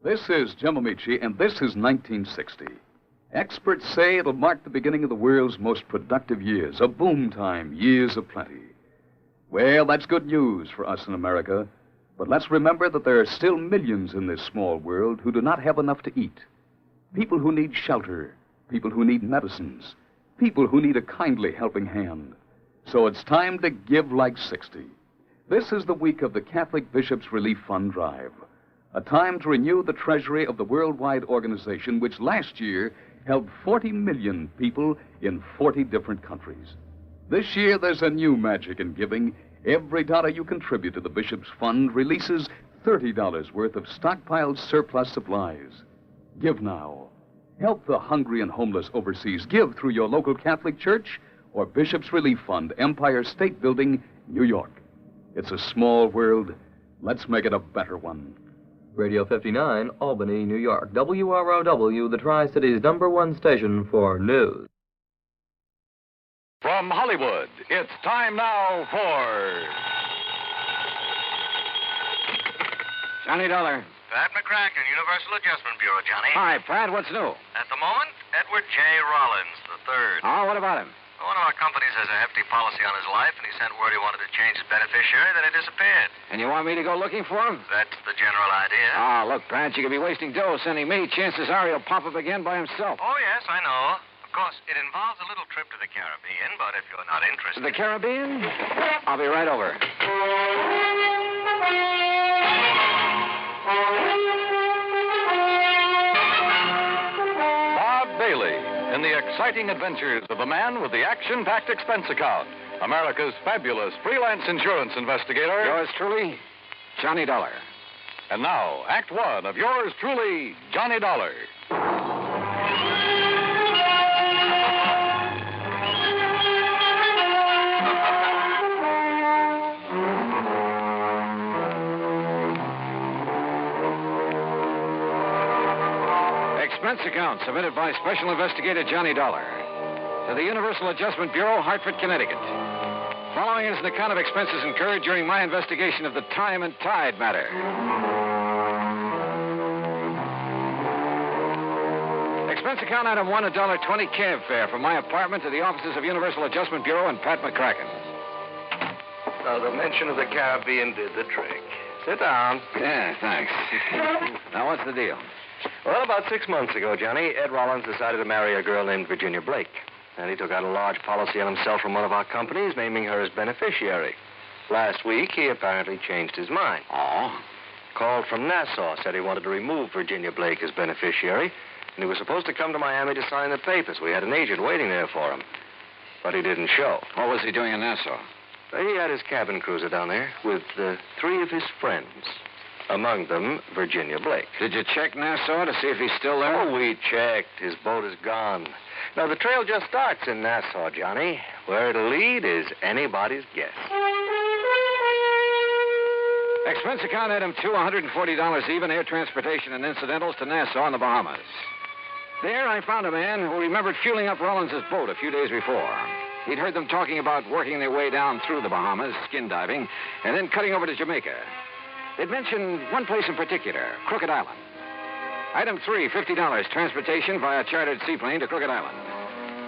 This is Jim Amici, and this is 1960. Experts say it'll mark the beginning of the world's most productive years, a boom time, years of plenty. Well, that's good news for us in America, but let's remember that there are still millions in this small world who do not have enough to eat. People who need shelter, people who need medicines, people who need a kindly helping hand. So it's time to give like 60. This is the week of the Catholic Bishops' Relief Fund Drive, a time to renew the treasury of the worldwide organization which last year helped 40 million people in 40 different countries. This year, there's a new magic in giving. Every dollar you contribute to the Bishops' Fund releases $30 worth of stockpiled surplus supplies. Give now. Help the hungry and homeless overseas. Give through your local Catholic church or Bishops' Relief Fund, Empire State Building, New York. It's a small world. Let's make it a better one. Radio 59, Albany, New York. WROW, the Tri-Cities #1 station for news. From Hollywood, it's time now for... Johnny Dollar. Pat McCracken, Universal Adjustment Bureau, Johnny. Hi, Pat, what's new? At the moment, Edward J. Rollins III. Oh, what about him? One of our companies has a hefty policy on his life, and he sent word he wanted to change his beneficiary, then he disappeared. And you want me to go looking for him? That's the general idea. Ah, look, Pat, you could be wasting dough sending me. Chances are he'll pop up again by himself. Oh, yes, I know. Of course, it involves a little trip to the Caribbean, but if you're not interested... The Caribbean? I'll be right over. Bob Bailey in the exciting adventures of the man with the action-packed expense account, America's fabulous freelance insurance investigator. Yours truly, Johnny Dollar. And now, Act One of yours truly, Johnny Dollar. Expense account submitted by Special Investigator Johnny Dollar to the Universal Adjustment Bureau, Hartford, Connecticut. Following is an account of expenses incurred during my investigation of the Time and Tide matter. Expense account item 1, $1.20 cab fare from my apartment to the offices of Universal Adjustment Bureau and Pat McCracken. Now, the mention of the Caribbean did the trick. Sit down. Yeah, thanks. Now, what's the deal? Well, about 6 months ago, Johnny, Ed Rollins decided to marry a girl named Virginia Blake. And he took out a large policy on himself from one of our companies, naming her as beneficiary. Last week, he apparently changed his mind. Oh? Called from Nassau, said he wanted to remove Virginia Blake as beneficiary, and he was supposed to come to Miami to sign the papers. We had an agent waiting there for him. But he didn't show. What was he doing in Nassau? He had his cabin cruiser down there with 3 of his friends. Among them, Virginia Blake. Did you check Nassau to see if he's still there? Oh, we checked. His boat is gone. Now, the trail just starts in Nassau, Johnny. Where it'll lead is anybody's guess. Expense account item 2, $140 even, air transportation and incidentals to Nassau in the Bahamas. There, I found a man who remembered fueling up Rollins' boat a few days before. He'd heard them talking about working their way down through the Bahamas, skin diving, and then cutting over to Jamaica. They'd mentioned one place in particular, Crooked Island. Item 3, $50, transportation via chartered seaplane to Crooked Island.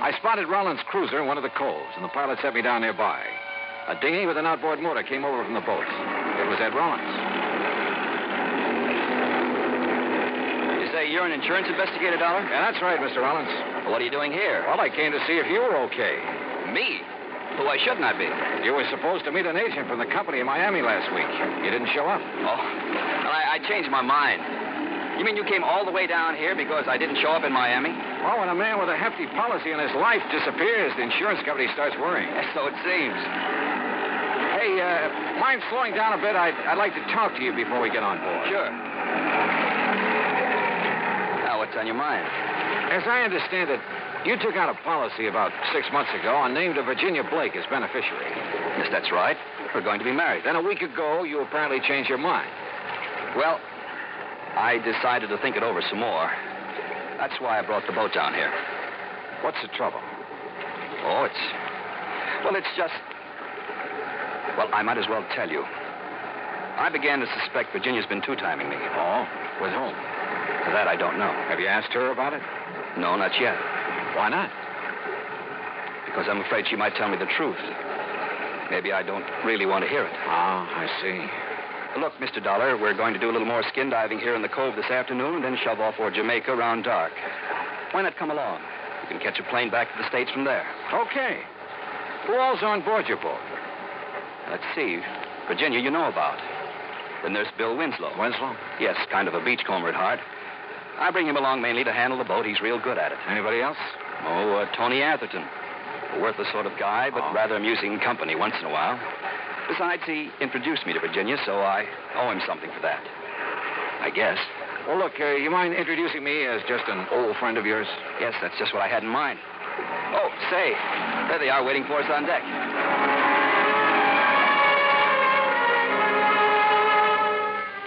I spotted Rollins' cruiser in one of the coves, and the pilot set me down nearby. A dinghy with an outboard motor came over from the boat. It was Ed Rollins. You say you're an insurance investigator, Dollar? Yeah, that's right, Mr. Rollins. Well, what are you doing here? Well, I came to see if you were okay. Me? Well, why shouldn't I be? You were supposed to meet an agent from the company in Miami last week. You didn't show up. Oh, well, I changed my mind. You mean you came all the way down here because I didn't show up in Miami? Well, when a man with a hefty policy in his life disappears, the insurance company starts worrying. So it seems. Hey, mind slowing down a bit? I'd like to talk to you before we get on board. Sure. Now, what's on your mind? As I understand it, you took out a policy about 6 months ago and named a Virginia Blake as beneficiary. Yes, that's right. We're going to be married. Then a week ago, you apparently changed your mind. Well, I decided to think it over some more. That's why I brought the boat down here. What's the trouble? Oh, it's just... Well, I might as well tell you. I began to suspect Virginia's been two-timing me. Oh? With whom? That I don't know. Have you asked her about it? No, not yet. Why not? Because I'm afraid she might tell me the truth. Maybe I don't really want to hear it. Ah, I see. Look, Mr. Dollar, we're going to do a little more skin diving here in the cove this afternoon and then shove off for Jamaica around dark. Why not come along? You can catch a plane back to the States from there. Okay. Who all's on board your boat? Let's see. Virginia, you know about. Then there's Bill Winslow. Winslow? Yes, kind of a beachcomber at heart. I bring him along mainly to handle the boat. He's real good at it. Anybody else? Oh, Tony Atherton. A worthless sort of guy, but rather amusing company once in a while. Besides, he introduced me to Virginia, so I owe him something for that. I guess. Well, look, you mind introducing me as just an old friend of yours? Yes, that's just what I had in mind. Oh, say, there they are waiting for us on deck.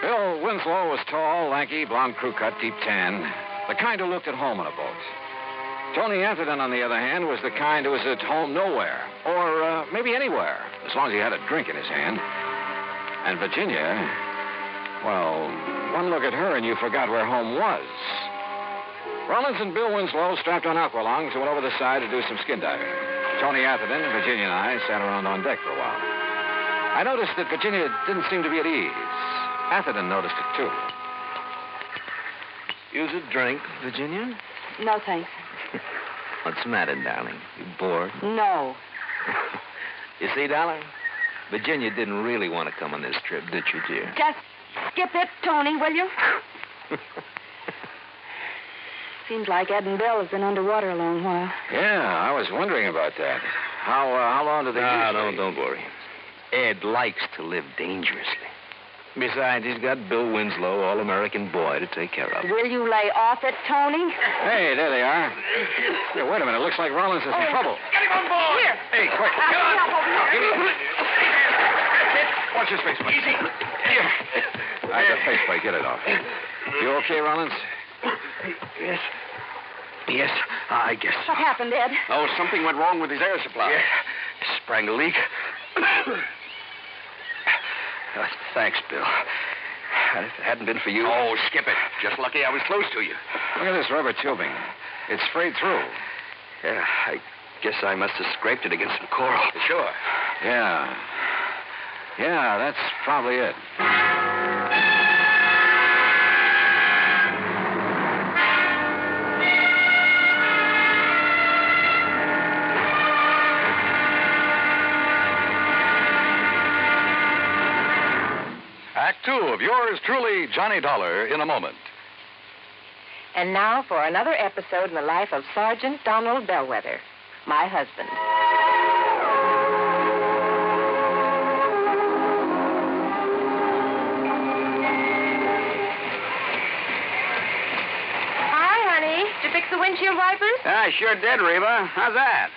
Bill Winslow was tall, lanky, blonde crew cut, deep tan. The kind who looked at home on a boat. Tony Atherton, on the other hand, was the kind who was at home nowhere. Or maybe anywhere, as long as he had a drink in his hand. And Virginia, well, one look at her and you forgot where home was. Rollins and Bill Winslow strapped on aqualongs and went over the side to do some skin diving. Tony Atherton, Virginia, and I sat around on deck for a while. I noticed that Virginia didn't seem to be at ease. Atherton noticed it, too. Use a drink, Virginia? No, thanks. What's the matter, darling? You bored? No. You see, darling, Virginia didn't really want to come on this trip, did you, dear? Just skip it, Tony, will you? Seems like Ed and Bill have been underwater a long while. Yeah, I was wondering about that. How long do they usually... Don't worry. Ed likes to live dangerously. Besides, he's got Bill Winslow, all-American boy, to take care of. Will you lay off it, Tony? Hey, there they are. Hey, wait a minute. Looks like Rollins is in trouble. Get him on board! Here. Hey, quick. Get on. Watch his face, please. Here. I got face plate. Get it off. You okay, Rollins? Yes. Yes, I guess. What happened, Ed? Oh, something went wrong with his air supply. Yeah. Sprang a leak. Thanks, Bill. If it hadn't been for you... Oh, skip it. Just lucky I was close to you. Look at this rubber tubing. It's frayed through. Yeah, I guess I must have scraped it against some coral. Sure. Yeah. Yeah, that's probably it. Act 2 of yours truly, Johnny Dollar, in a moment. And now for another episode in the life of Sergeant Donald Bellwether, my husband. Hi, honey. Did you fix the windshield wipers? I sure did, Reba. How's that?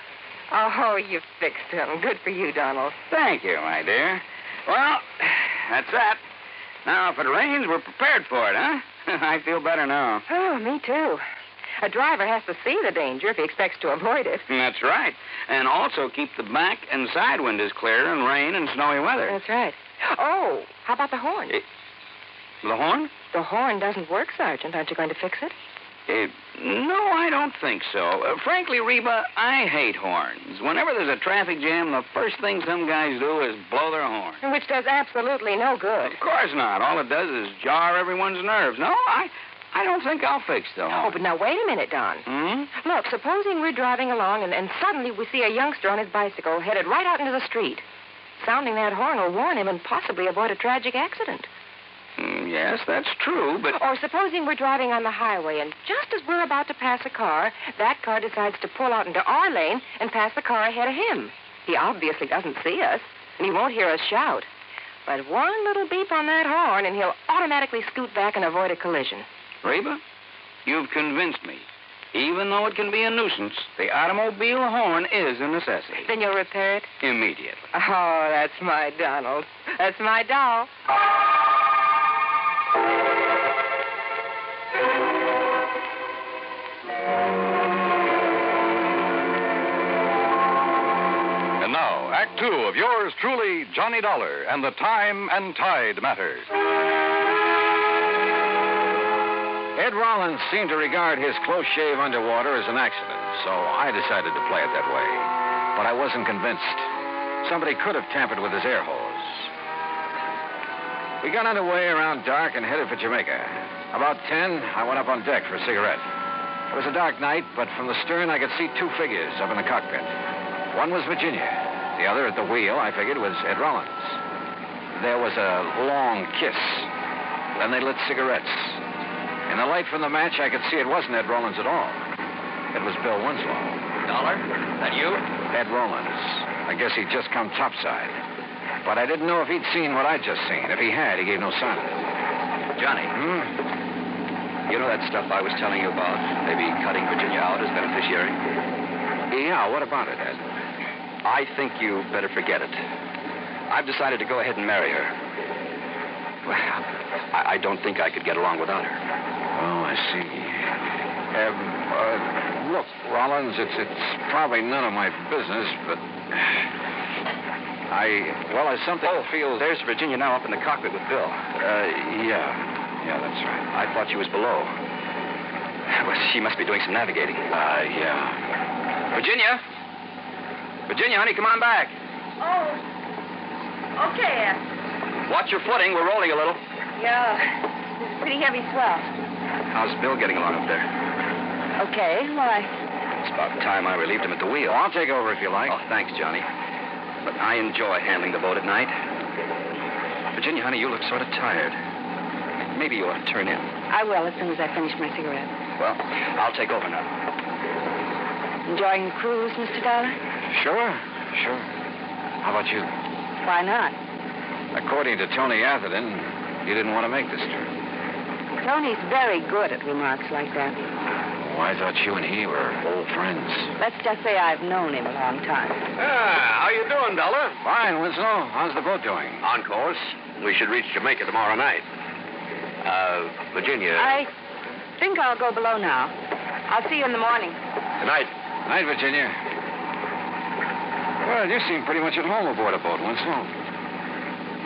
Oh, you fixed them. Good for you, Donald. Thank you, my dear. Well, that's that. Now, if it rains, we're prepared for it, huh? I feel better now. Oh, me too. A driver has to see the danger if he expects to avoid it. That's right. And also keep the back and side windows clear in rain and snowy weather. That's right. Oh, how about the horn? The horn? The horn doesn't work, Sergeant. Aren't you going to fix it? No, I don't think so. Frankly, Reba, I hate horns. Whenever there's a traffic jam, the first thing some guys do is blow their horn. Which does absolutely no good. Of course not. All it does is jar everyone's nerves. No, I don't think I'll fix the horn. Oh, but now wait a minute, Don. Look, supposing we're driving along and suddenly we see a youngster on his bicycle headed right out into the street. Sounding that horn will warn him and possibly avoid a tragic accident. Yes, that's true, but... Or supposing we're driving on the highway, and just as we're about to pass a car, that car decides to pull out into our lane and pass the car ahead of him. He obviously doesn't see us, and he won't hear us shout. But one little beep on that horn, and he'll automatically scoot back and avoid a collision. Reba, you've convinced me. Even though it can be a nuisance, the automobile horn is a necessity. Then you'll repair it? Immediately. Oh, that's my Donald. That's my doll. And now, Act 2 of yours truly, Johnny Dollar, and the Time and Tide Matters. Ed Rollins seemed to regard his close shave underwater as an accident, so I decided to play it that way. But I wasn't convinced. Somebody could have tampered with his air hose. We got underway around dark and headed for Jamaica. About 10, I went up on deck for a cigarette. It was a dark night, but from the stern I could see two figures up in the cockpit. One was Virginia. The other at the wheel, I figured, was Ed Rollins. There was a long kiss. Then they lit cigarettes. In the light from the match, I could see it wasn't Ed Rollins at all. It was Bill Winslow. Dollar? That you? Ed Rollins. I guess he'd just come topside. But I didn't know if he'd seen what I'd just seen. If he had, he gave no sign of it. Johnny. You know that stuff I was telling you about? Maybe cutting Virginia out as beneficiary? Yeah, what about it, Ed? I think you better forget it. I've decided to go ahead and marry her. Well, I don't think I could get along without her. Oh, I see. Look, Rollins, it's probably none of my business, but... as something feels... There's Virginia now up in the cockpit with Bill. Yeah, that's right. I thought she was below. Well, she must be doing some navigating. Yeah. Virginia, honey, come on back. Oh, okay, Ed. Watch your footing. We're rolling a little. Yeah, it's a pretty heavy swell. How's Bill getting along up there? Okay, why? It's about time I relieved him at the wheel. I'll take over if you like. Oh, thanks, Johnny. But I enjoy handling the boat at night. Virginia, honey, you look sort of tired. Maybe you ought to turn in. I will as soon as I finish my cigarette. Well, I'll take over now. Enjoying the cruise, Mr. Dollar? Sure. How about you? Why not? According to Tony Atherton, you didn't want to make this trip. Tony's very good at remarks like that. Oh, I thought you and he were old friends. Let's just say I've known him a long time. How you doing, Dollar? Fine, Winslow. How's the boat doing? On course. We should reach Jamaica tomorrow night. Virginia. I think I'll go below now. I'll see you in the morning. Good night. Night, Virginia. Well, you seem pretty much at home aboard a boat, Winslow.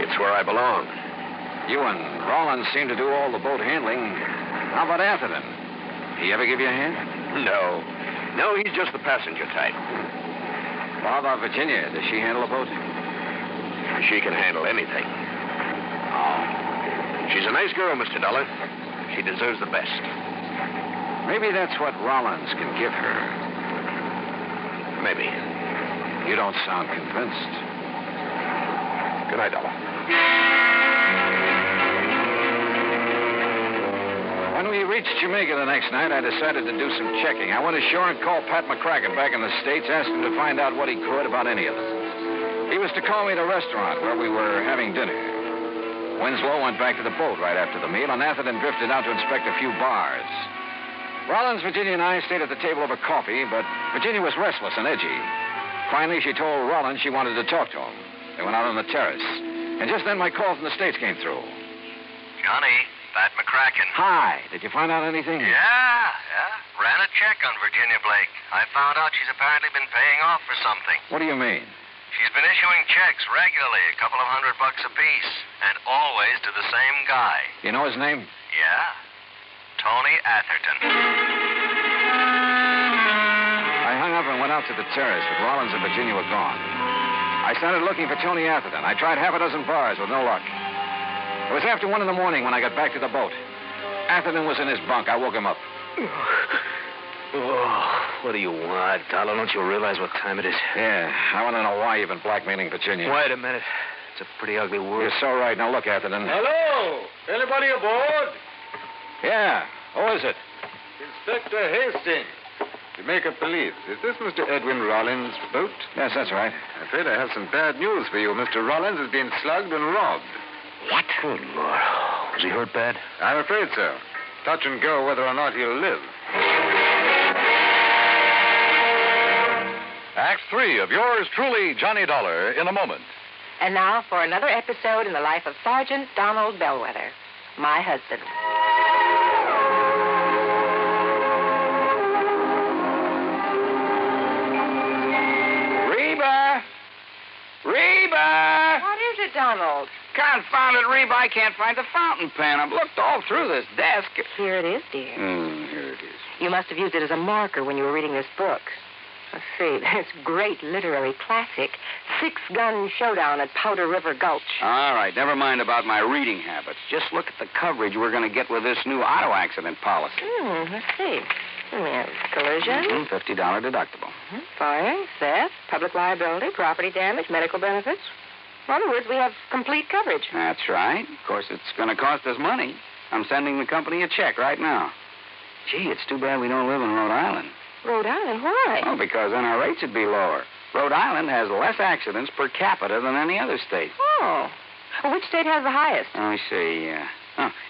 It's where I belong. You and Rollins seem to do all the boat handling. How about Atherton? He ever give you a hand? No. No, he's just the passenger type. Well, how about Virginia? Does she handle a boat? She can handle anything. Oh. She's a nice girl, Mr. Dollar. She deserves the best. Maybe that's what Rollins can give her. Maybe. You don't sound convinced. Good night, Dollar. When we reached Jamaica the next night, I decided to do some checking. I went ashore and called Pat McCracken back in the States, asked him to find out what he could about any of them. He was to call me at a restaurant where we were having dinner. Winslow went back to the boat right after the meal, and Atherton drifted out to inspect a few bars. Rollins, Virginia, and I stayed at the table over coffee, but Virginia was restless and edgy. Finally, she told Rollins she wanted to talk to him. They went out on the terrace. And just then, my call from the States came through. Johnny, Pat McCracken. Hi. Did you find out anything? Yeah. Ran a check on Virginia Blake. I found out she's apparently been paying off for something. What do you mean? She's been issuing checks regularly, a couple of $100 apiece, and always to the same guy. You know his name? Yeah. Tony Atherton. I hung up and went out to the terrace, but Rollins and Virginia were gone. I started looking for Tony Atherton. I tried half a dozen bars with no luck. It was after 1 in the morning when I got back to the boat. Atherton was in his bunk. I woke him up. Oh, what do you want, Dollar? Don't you realize what time it is? Yeah, I want to know why you've been blackmailing Virginia. Wait a minute. It's a pretty ugly word. You're so right. Now look, Atherton. Hello? Anybody aboard? Yeah. Who is it? Inspector Hastings. Jamaica Police. Is this Mr. Edwin Rollins' boat? Yes, that's right. I'm afraid I have some bad news for you. Mr. Rollins has been slugged and robbed. What? Good Lord. Was he hurt bad? I'm afraid so. Touch and go whether or not he'll live. Act 3 of yours truly, Johnny Dollar, in a moment. And now for another episode in the life of Sergeant Donald Bellwether, my husband. Reba! What is it, Donald? Confounded Reba, I can't find the fountain pen. I've looked all through this desk. Here it is, dear. Here it is. You must have used it as a marker when you were reading this book. Let's see, this great literary classic, Six-Gun Showdown at Powder River Gulch. All right, never mind about my reading habits. Just look at the coverage we're going to get with this new auto accident policy. Let's see. We have collision. $50 deductible. Fire, theft, public liability, property damage, medical benefits. In other words, we have complete coverage. That's right. Of course, it's going to cost us money. I'm sending the company a check right now. Gee, it's too bad we don't live in Rhode Island. Rhode Island? Why? Oh, because then our rates would be lower. Rhode Island has less accidents per capita than any other state. Oh. Well, which state has the highest? Let me see.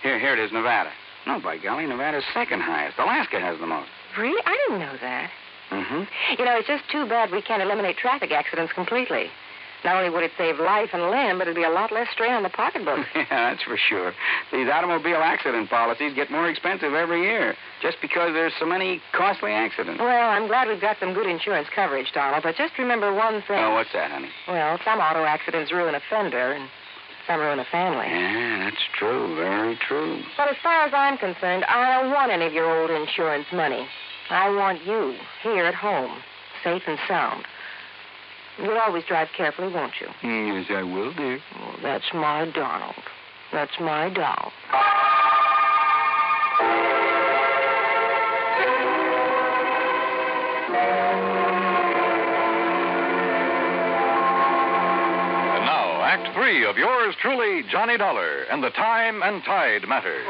Here it is, Nevada. No, by golly, Nevada's second highest. Alaska has the most. Really? I didn't know that. Mm-hmm. You know, it's just too bad we can't eliminate traffic accidents completely. Not only would it save life and limb, but it'd be a lot less strain on the pocketbook. Yeah, that's for sure. These automobile accident policies get more expensive every year just because there's so many costly accidents. Well, I'm glad we've got some good insurance coverage, Donald, but just remember one thing. Oh, what's that, honey? Well, some auto accidents ruin a fender, and some ruin a family. Yeah, that's true. Very true. But as far as I'm concerned, I don't want any of your old insurance money. I want you here at home, safe and sound. You'll always drive carefully, won't you? Yes, I will, dear. Oh, that's my Donald. That's my doll. And now, Act 3 of yours truly, Johnny Dollar, and the Time and Tide Matter.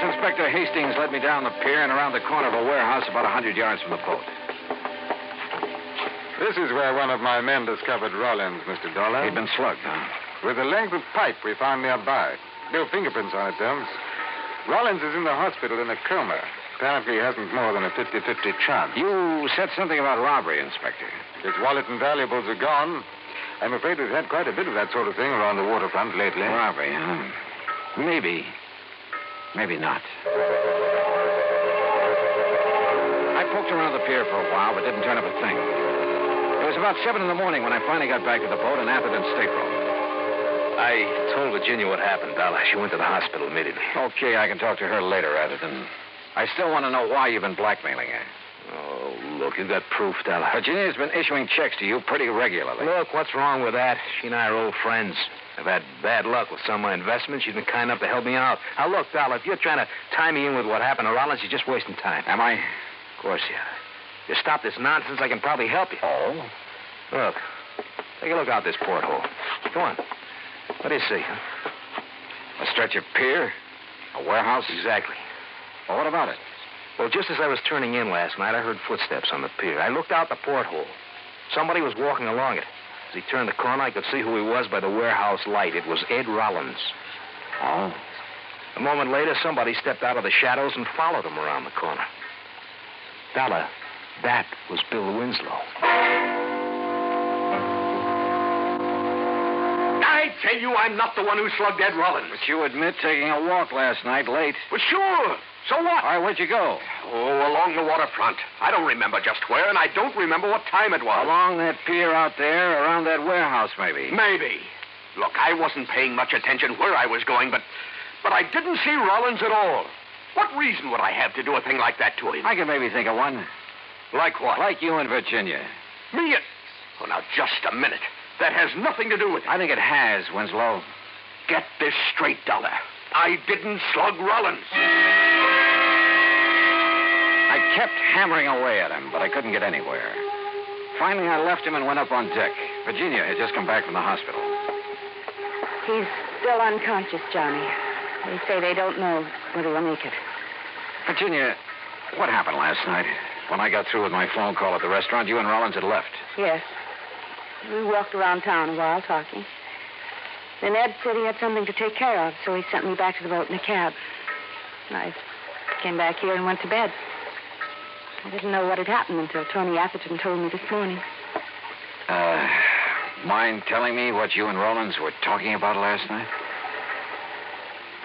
Inspector Hastings led me down the pier and around the corner of a warehouse about 100 yards from the boat. This is where one of my men discovered Rollins, Mr. Dollar. He'd been slugged, huh? With a length of pipe we found nearby. No fingerprints on it, Holmes. Rollins is in the hospital in a coma. Apparently he hasn't more than a 50-50 chance. You said something about robbery, Inspector. His wallet and valuables are gone. I'm afraid we've had quite a bit of that sort of thing around the waterfront lately. Robbery, huh? Maybe. Maybe not. I poked around the pier for a while, but didn't turn up a thing. It was about 7 in the morning when I finally got back to the boat in Atherton's stateroom. I told Virginia what happened, Dollar. She went to the hospital immediately. Okay, I can talk to her later, Atherton. I still want to know why you've been blackmailing her. Oh, look, you got proof, Dollar. Virginia's been issuing checks to you pretty regularly. Look, what's wrong with that? She and I are old friends. I've had bad luck with some of my investments. She's been kind enough to help me out. Now, look, Dollar, if you're trying to tie me in with what happened to Rollins, you're just wasting time. Am I? Of course you are. If you stop this nonsense, I can probably help you. Oh? Look, take a look out this porthole. Go on. What do you see, huh? A stretch of pier? A warehouse? Exactly. Well, what about it? Well, just as I was turning in last night, I heard footsteps on the pier. I looked out the porthole. Somebody was walking along it. As he turned the corner, I could see who he was by the warehouse light. It was Ed Rollins. Oh? A moment later, somebody stepped out of the shadows and followed him around the corner. Dollar, that was Bill Winslow. I tell you, I'm not the one who slugged Ed Rollins. But you admit taking a walk last night late. Well, sure. So what? All right, where'd you go? Oh, along the waterfront. I don't remember just where, and I don't remember what time it was. Along that pier out there, around that warehouse, maybe. Maybe. Look, I wasn't paying much attention where I was going, but I didn't see Rollins at all. What reason would I have to do a thing like that to him? I can maybe think of one. Like what? Like you and Virginia. Me? Oh, now, just a minute. That has nothing to do with it. I think it has, Winslow. Get this straight, Dollar. I didn't slug Rollins. I kept hammering away at him, but I couldn't get anywhere. Finally, I left him and went up on deck. Virginia had just come back from the hospital. He's still unconscious, Johnny. They say they don't know whether he'll make it. Virginia, what happened last night? When I got through with my phone call at the restaurant, you and Rollins had left. Yes. We walked around town a while talking. Then Ed said he had something to take care of, so he sent me back to the boat in a cab. I came back here and went to bed. I didn't know what had happened until Tony Atherton told me this morning. Mind telling me what you and Rollins were talking about last night?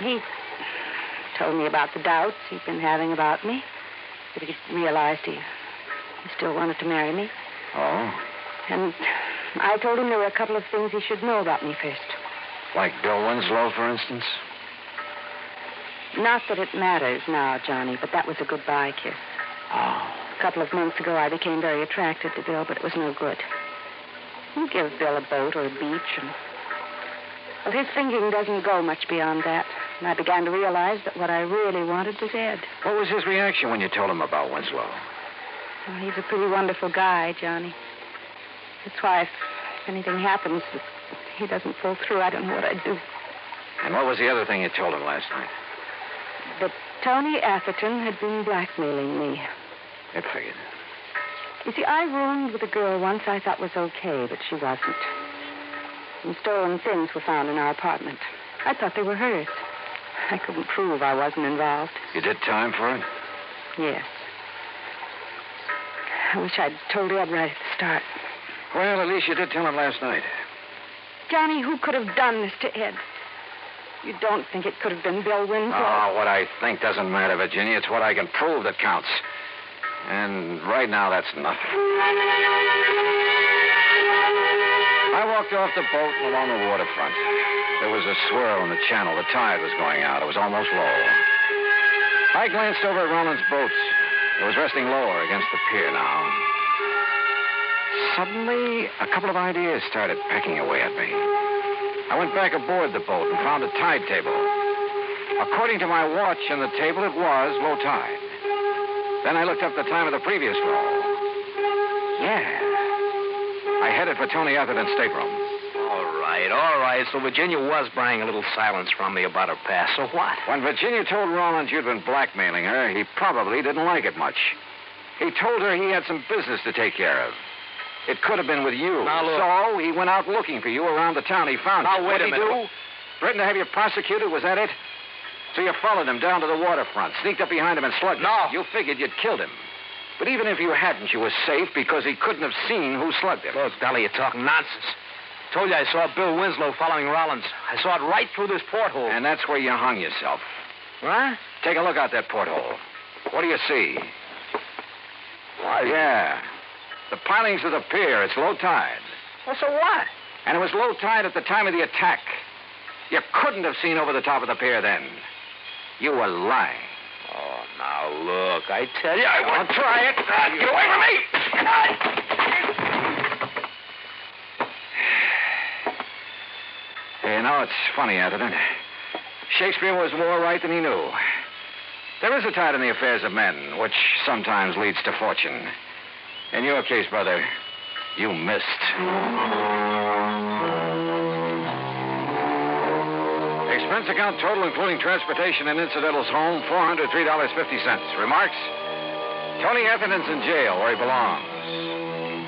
He told me about the doubts he'd been having about me. That he realized he still wanted to marry me. Oh? And I told him there were a couple of things he should know about me first. Like Bill Winslow, for instance? Not that it matters now, Johnny, but that was a goodbye kiss. Oh. A couple of months ago, I became very attracted to Bill, but it was no good. You give Bill a boat or a beach, and... Well, his thinking doesn't go much beyond that. And I began to realize that what I really wanted was Ed. What was his reaction when you told him about Winslow? Well, he's a pretty wonderful guy, Johnny. That's why if anything happens that he doesn't pull through, I don't know what I'd do. And what was the other thing you told him last night? That Tony Atherton had been blackmailing me. It figured. You see, I roomed with a girl once I thought was okay, but she wasn't. Some stolen things were found in our apartment. I thought they were hers. I couldn't prove I wasn't involved. You did time for it? Yes. I wish I'd told Ed right at the start. Well, at least you did tell him last night. Johnny, who could have done this to Ed? You don't think it could have been Bill Winslow? Oh, what I think doesn't matter, Virginia. It's what I can prove that counts. And right now, that's nothing. I walked off the boat and along the waterfront. There was a swirl in the channel. The tide was going out. It was almost low. I glanced over at Rollins' boat. It was resting lower against the pier now. Suddenly, a couple of ideas started pecking away at me. I went back aboard the boat and found a tide table. According to my watch on the table, it was low tide. Then I looked up the time of the previous low. Yeah. I headed for Tony Atherton's stateroom. All right. So Virginia was buying a little silence from me about her past. So what? When Virginia told Rollins you'd been blackmailing her, he probably didn't like it much. He told her he had some business to take care of. It could have been with you. Now, look. So he went out looking for you around the town. He found you. Now, wait a minute. What'd he do? Threatened to have you prosecuted? Was that it? So you followed him down to the waterfront, sneaked up behind him and slugged him. No. You figured you'd killed him. But even if you hadn't, you were safe because he couldn't have seen who slugged him. Look, Dolly, you're talking nonsense. Told you I saw Bill Winslow following Rollins. I saw it right through this porthole. And that's where you hung yourself. What? Take a look out that porthole. What do you see? What? Yeah. The pilings of the pier. It's low tide. Well, so what? And it was low tide at the time of the attack. You couldn't have seen over the top of the pier then. You were lying. Oh, now, look, I tell you, I won't try it. Get away from me! You know, it's funny, Atherton. Shakespeare was more right than he knew. There is a tide in the affairs of men, which sometimes leads to fortune. In your case, brother, you missed. Expense account total, including transportation and incidentals home, $403.50. Remarks? Tony Atherton's in jail where he belongs.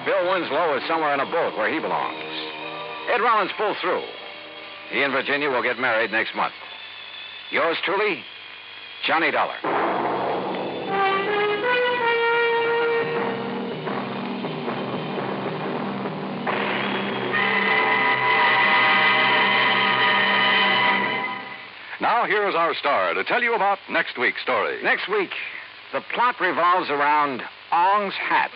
Bill Winslow is somewhere in a boat where he belongs. Ed Rollins pulled through. He and Virginia will get married next month. Yours truly, Johnny Dollar. Now, here's our star to tell you about next week's story. Next week, the plot revolves around Ong's hat.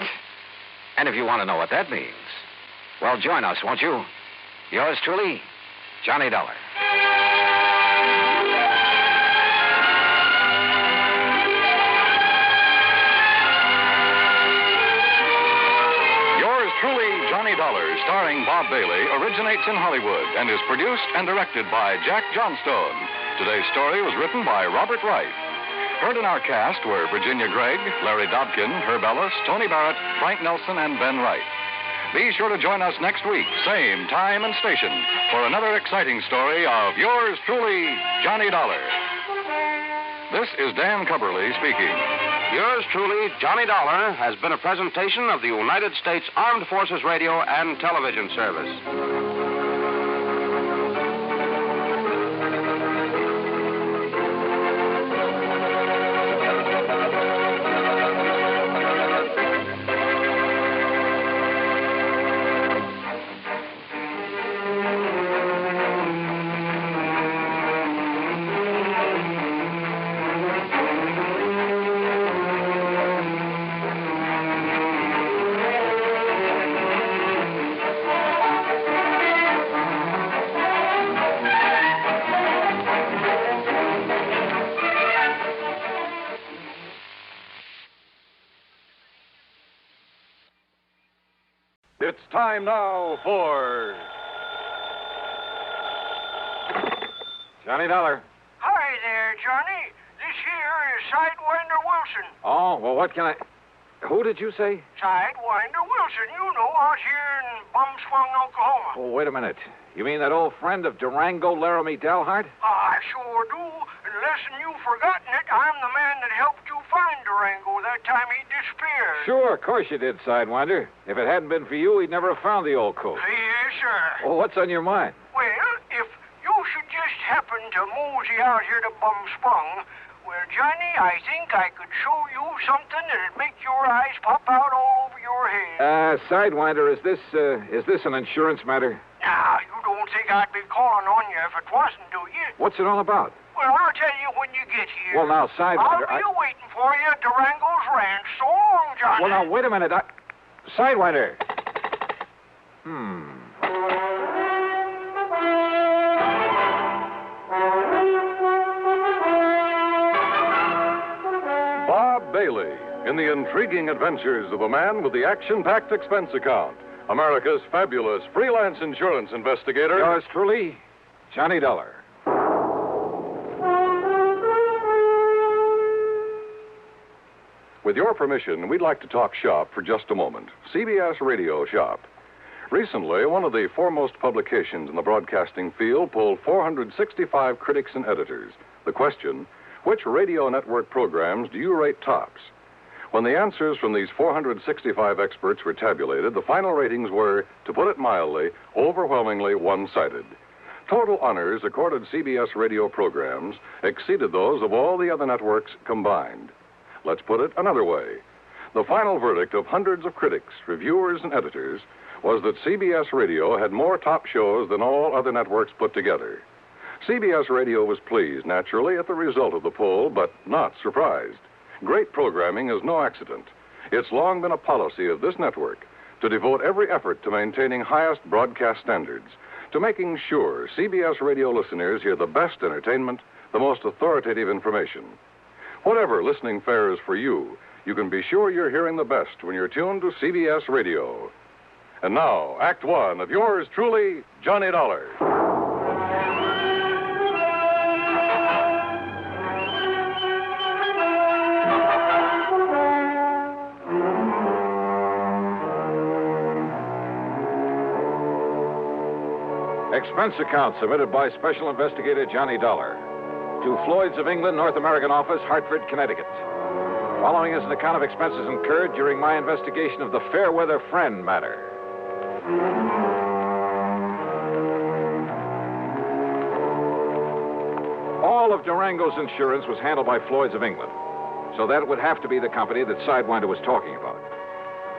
And if you want to know what that means, well, join us, won't you? Yours truly, Johnny Dollar. Yours truly, Johnny Dollar, starring Bob Bailey, originates in Hollywood and is produced and directed by Jack Johnstone. Today's story was written by Robert Wright. Heard in our cast were Virginia Gregg, Larry Dobkin, Herb Ellis, Tony Barrett, Frank Nelson, and Ben Wright. Be sure to join us next week, same time and station, for another exciting story of yours truly, Johnny Dollar. This is Dan Cubberly speaking. Yours truly, Johnny Dollar, has been a presentation of the United States Armed Forces Radio and Television Service. It's time now for Johnny Dollar. Hi there, Johnny. This here is Sidewinder Wilson. Oh, well, what can I... Who did you say? Sidewinder Wilson, you know, out here in Bumswung, Oklahoma. Oh, wait a minute. You mean that old friend of Durango, Laramie Dalhart? I sure do. Unless you've forgotten it, I'm the man that helped you find Durango that time he disappeared. Sure, of course you did, Sidewinder. If it hadn't been for you, we'd never have found the old coat. Yes, sir. Well, what's on your mind? Well, if you should just happen to mosey out here to Bumspung, well, Johnny, I think I could show you something that'd make your eyes pop out all over your head. Sidewinder, is this an insurance matter? Now, you don't think I'd be calling on you if it wasn't, do you? What's it all about? Well, I'll tell you when you get here. Well, now, Sidewinder, I'll be waiting for you at Durango's ranch. So long, Johnny. Well, now, wait a minute. Sidewinder. Bob Bailey in the intriguing adventures of a man with the action-packed expense account. America's fabulous freelance insurance investigator. Yours truly, Johnny Dollar. With your permission, we'd like to talk shop for just a moment. CBS Radio Shop. Recently, one of the foremost publications in the broadcasting field polled 465 critics and editors. The question, which radio network programs do you rate tops? When the answers from these 465 experts were tabulated, the final ratings were, to put it mildly, overwhelmingly one-sided. Total honors accorded CBS radio programs exceeded those of all the other networks combined. Let's put it another way. The final verdict of hundreds of critics, reviewers, and editors was that CBS Radio had more top shows than all other networks put together. CBS Radio was pleased, naturally, at the result of the poll, but not surprised. Great programming is no accident. It's long been a policy of this network to devote every effort to maintaining highest broadcast standards, to making sure CBS radio listeners hear the best entertainment, the most authoritative information. Whatever listening fare is for you, you can be sure you're hearing the best when you're tuned to CBS Radio. And now, Act One of yours truly, Johnny Dollar. Expense account submitted by Special Investigator Johnny Dollar to Floyd's of England, North American Office, Hartford, Connecticut. Following is an account of expenses incurred during my investigation of the Fairweather friend matter. All of Durango's insurance was handled by Floyd's of England, so that would have to be the company that Sidewinder was talking about.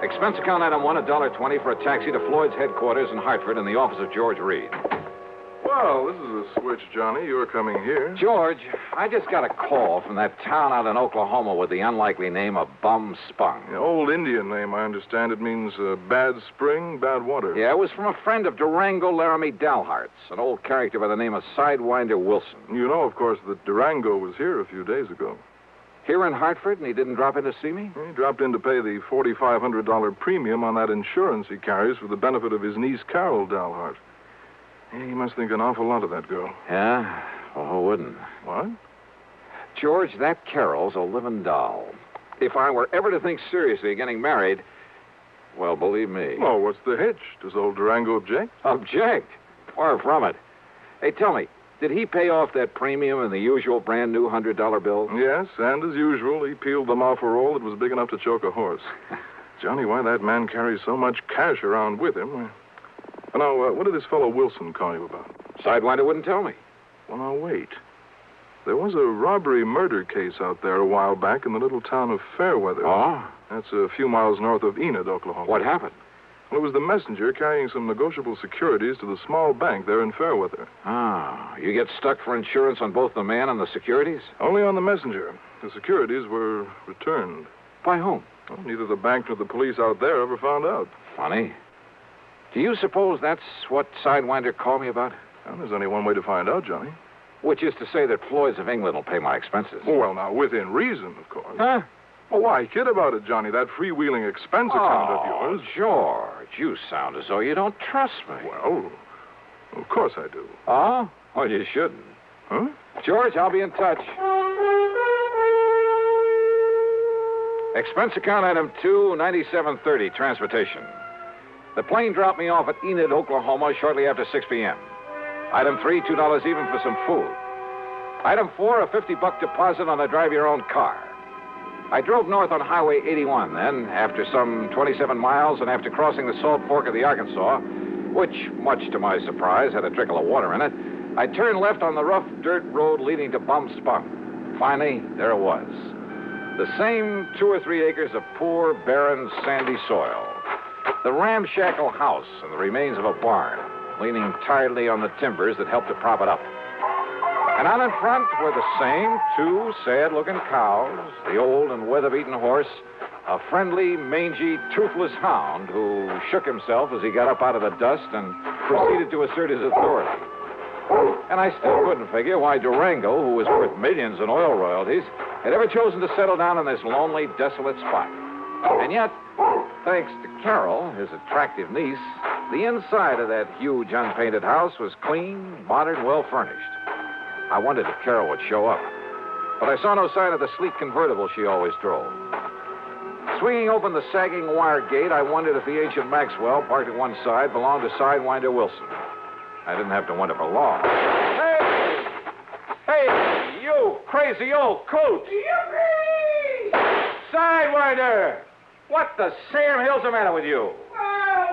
Expense account item 1, $1.20 for a taxi to Floyd's headquarters in Hartford in the office of George Reed. Well, this is a switch, Johnny. You're coming here. George, I just got a call from that town out in Oklahoma with the unlikely name of Bum Spung. The old Indian name, I understand. It means bad spring, bad water. Yeah, it was from a friend of Durango Laramie Dalhart's, an old character by the name of Sidewinder Wilson. You know, of course, that Durango was here a few days ago. Here in Hartford, and he didn't drop in to see me? He dropped in to pay the $4,500 premium on that insurance he carries for the benefit of his niece, Carol Dalhart. He must think an awful lot of that girl. Yeah? Well, who wouldn't? What? George, that Carol's a living doll. If I were ever to think seriously of getting married, well, believe me. Well, what's the hitch? Does old Durango object? Object? Far from it. Hey, tell me, did he pay off that premium in the usual brand-new $100 bill? Yes, and as usual, he peeled them off a roll that was big enough to choke a horse. Johnny, why that man carries so much cash around with him? Now, what did this fellow Wilson call you about? Sidewinder wouldn't tell me. Well, now, wait. There was a robbery-murder case out there a while back in the little town of Fairweather. Oh? That's a few miles north of Enid, Oklahoma. What happened? Well, it was the messenger carrying some negotiable securities to the small bank there in Fairweather. Ah, you get stuck for insurance on both the man and the securities? Only on the messenger. The securities were returned. By whom? Well, neither the bank nor the police out there ever found out. Funny. Do you suppose that's what Sidewinder called me about? Well, there's only one way to find out, Johnny. Which is to say that Floyd's of England will pay my expenses. Well, now, within reason, of course. Huh? Oh, why kid about it, Johnny? That freewheeling expense account of yours. George, you sound as though you don't trust me. Well, of course I do. Oh? Well, you shouldn't. Huh? George, I'll be in touch. Expense account item 2, 9730, transportation. The plane dropped me off at Enid, Oklahoma, shortly after 6 p.m. Item 3, $2 even for some food. Item 4, a $50 deposit on a drive-your-own car. I drove north on Highway 81 then, after some 27 miles and after crossing the Salt Fork of the Arkansas, which, much to my surprise, had a trickle of water in it, I turned left on the rough dirt road leading to Bum Spung. Finally, there it was. The same 2 or 3 acres of poor, barren, sandy soil. The ramshackle house and the remains of a barn, leaning tiredly on the timbers that helped to prop it up. And out in front were the same 2 sad-looking cows, the old and weather-beaten horse, a friendly, mangy, toothless hound who shook himself as he got up out of the dust and proceeded to assert his authority. And I still couldn't figure why Durango, who was worth millions in oil royalties, had ever chosen to settle down in this lonely, desolate spot. And yet, thanks to Carol, his attractive niece, the inside of that huge, unpainted house was clean, modern, well-furnished. I wondered if Carol would show up, but I saw no sign of the sleek convertible she always drove. Swinging open the sagging wire gate, I wondered if the ancient Maxwell, parked at one side, belonged to Sidewinder Wilson. I didn't have to wonder for long. Hey! Hey, you crazy old coot! Sidewinder! What the Sam Hill's the matter with you?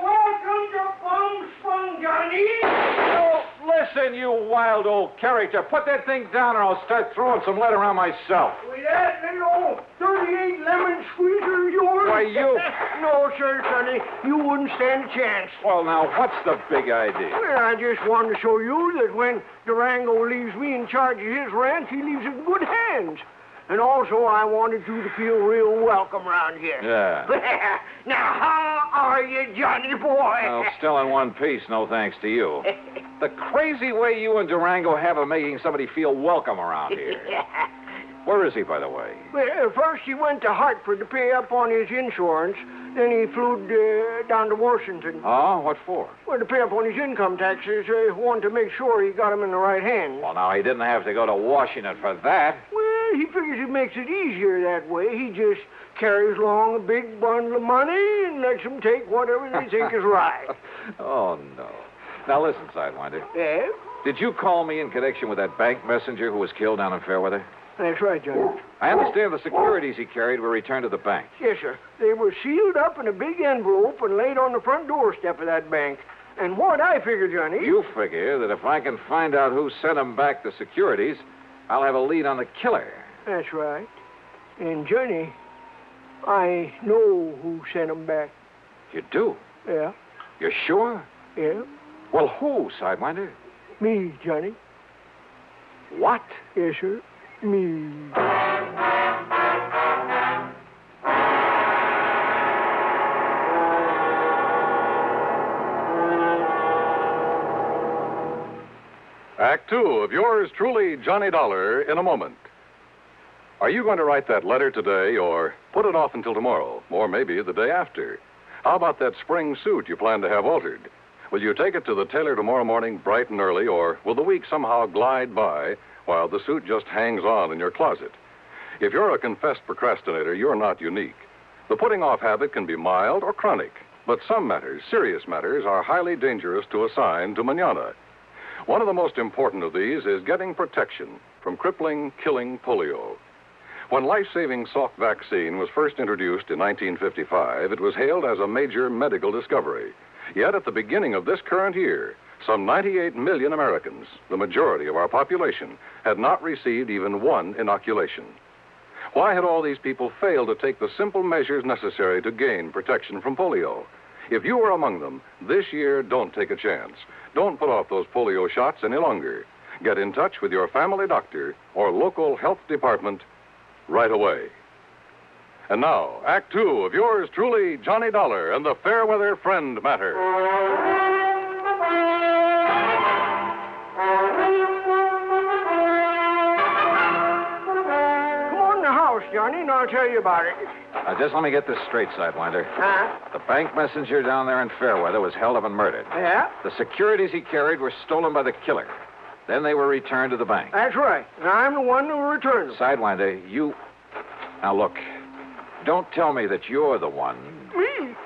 Welcome to Bum Spung, Johnny. Oh, listen, you wild old character. Put that thing down or I'll start throwing some lead around myself. With that little 38 lemon squeezer of yours? Why, you... No, sir, Sonny. You wouldn't stand a chance. Well, now, what's the big idea? Well, I just wanted to show you that when Durango leaves me in charge of his ranch, he leaves it in good hands. And also, I wanted you to feel real welcome around here. Yeah. Now, how are you, Johnny boy? Well, still in one piece, no thanks to you. The crazy way you and Durango have of making somebody feel welcome around here. Where is he, by the way? Well, first he went to Hartford to pay up on his insurance. Then he flew down to Washington. Oh, what for? Well, to pay up on his income taxes. Wanted to make sure he got them in the right hands. Well, now, he didn't have to go to Washington for that. Well, he figures it makes it easier that way. He just carries along a big bundle of money and lets them take whatever they think is right. Oh, no. Now, listen, Sidewinder. Yeah? Did you call me in connection with that bank messenger who was killed down in Fairweather? That's right, Johnny. I understand the securities he carried were returned to the bank. Yes, sir. They were sealed up in a big envelope and laid on the front doorstep of that bank. And what I figure, Johnny... You figure that if I can find out who sent him back the securities, I'll have a lead on the killer. That's right. And, Johnny, I know who sent them back. You do? Yeah. You're sure? Yeah. Well, who, Sidewinder? Me, Johnny. What? Yes, sir. Me. Act 2 of yours truly, Johnny Dollar, in a moment. Are you going to write that letter today or put it off until tomorrow, or maybe the day after? How about that spring suit you plan to have altered? Will you take it to the tailor tomorrow morning bright and early, or will the week somehow glide by while the suit just hangs on in your closet? If you're a confessed procrastinator, you're not unique. The putting off habit can be mild or chronic, but some matters, serious matters, are highly dangerous to assign to manana. One of the most important of these is getting protection from crippling, killing polio. When life-saving Salk vaccine was first introduced in 1955, it was hailed as a major medical discovery. Yet at the beginning of this current year, some 98 million Americans, the majority of our population, had not received even one inoculation. Why had all these people failed to take the simple measures necessary to gain protection from polio? If you were among them, this year, don't take a chance. Don't put off those polio shots any longer. Get in touch with your family doctor or local health department right away. And now, Act 2 of yours truly, Johnny Dollar and the Fairweather Friend Matter. Johnny, and I'll tell you about it. Now, just let me get this straight, Sidewinder. Huh? The bank messenger down there in Fairweather was held up and murdered. Yeah? The securities he carried were stolen by the killer. Then they were returned to the bank. That's right. And I'm the one who returned them. Sidewinder, you... Now, look. Don't tell me that you're the one. Me?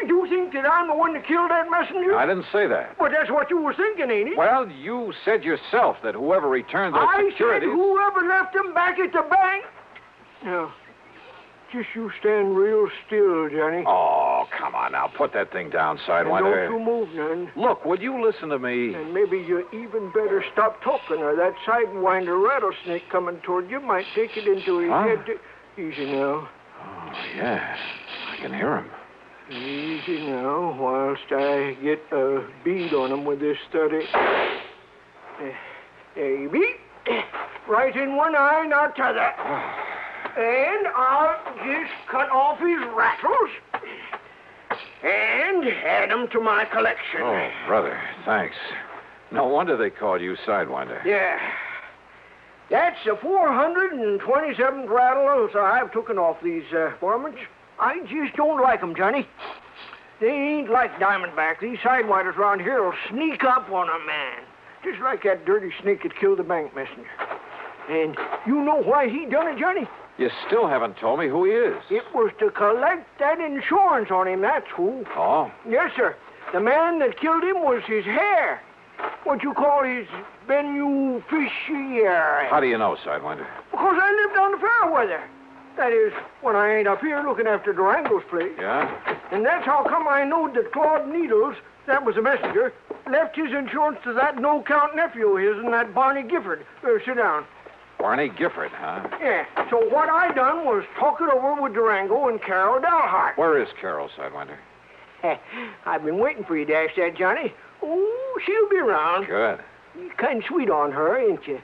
You think that I'm the one that killed that messenger? I didn't say that. But that's what you were thinking, ain't it? Well, you said yourself that whoever returned those securities... I said whoever left them back at the bank... Now, just you stand real still, Johnny. Oh, come on now. Put that thing down, Sidewinder. Don't you move none. Look, would you listen to me? And maybe you even better stop talking, or that Sidewinder rattlesnake coming toward you might take it into his head to... Easy now. Oh, yeah. I can hear him. Easy now, whilst I get a bead on him with this study. There you be. Right in one eye, not t'other. And I'll just cut off his rattles and add them to my collection. Oh, brother, thanks. No wonder they called you Sidewinder. Yeah. That's the 427th rattle so I've taken off these varmints. I just don't like them, Johnny. They ain't like Diamondback. These Sidewinders around here will sneak up on a man, just like that dirty snake that killed the bank messenger. And you know why he done it, Johnny? You still haven't told me who he is. It was to collect that insurance on him, that's who. Oh? Yes, sir. The man that killed him was his hair. What you call his beneficiary. How do you know, Sidewinder? Because I live down the Fairweather. That is, when I ain't up here looking after Durango's place. Yeah? And that's how come I knowed that Claude Needles, that was the messenger, left his insurance to that no-count nephew of his and that Barney Gifford. Sit down. Barney Gifford, huh? Yeah. So what I done was talk it over with Durango and Carol Dalhart. Where is Carol, Sidewinder? I've been waiting for you to ask that, Johnny. Oh, she'll be around. Good. You're kind of sweet on her, ain't you?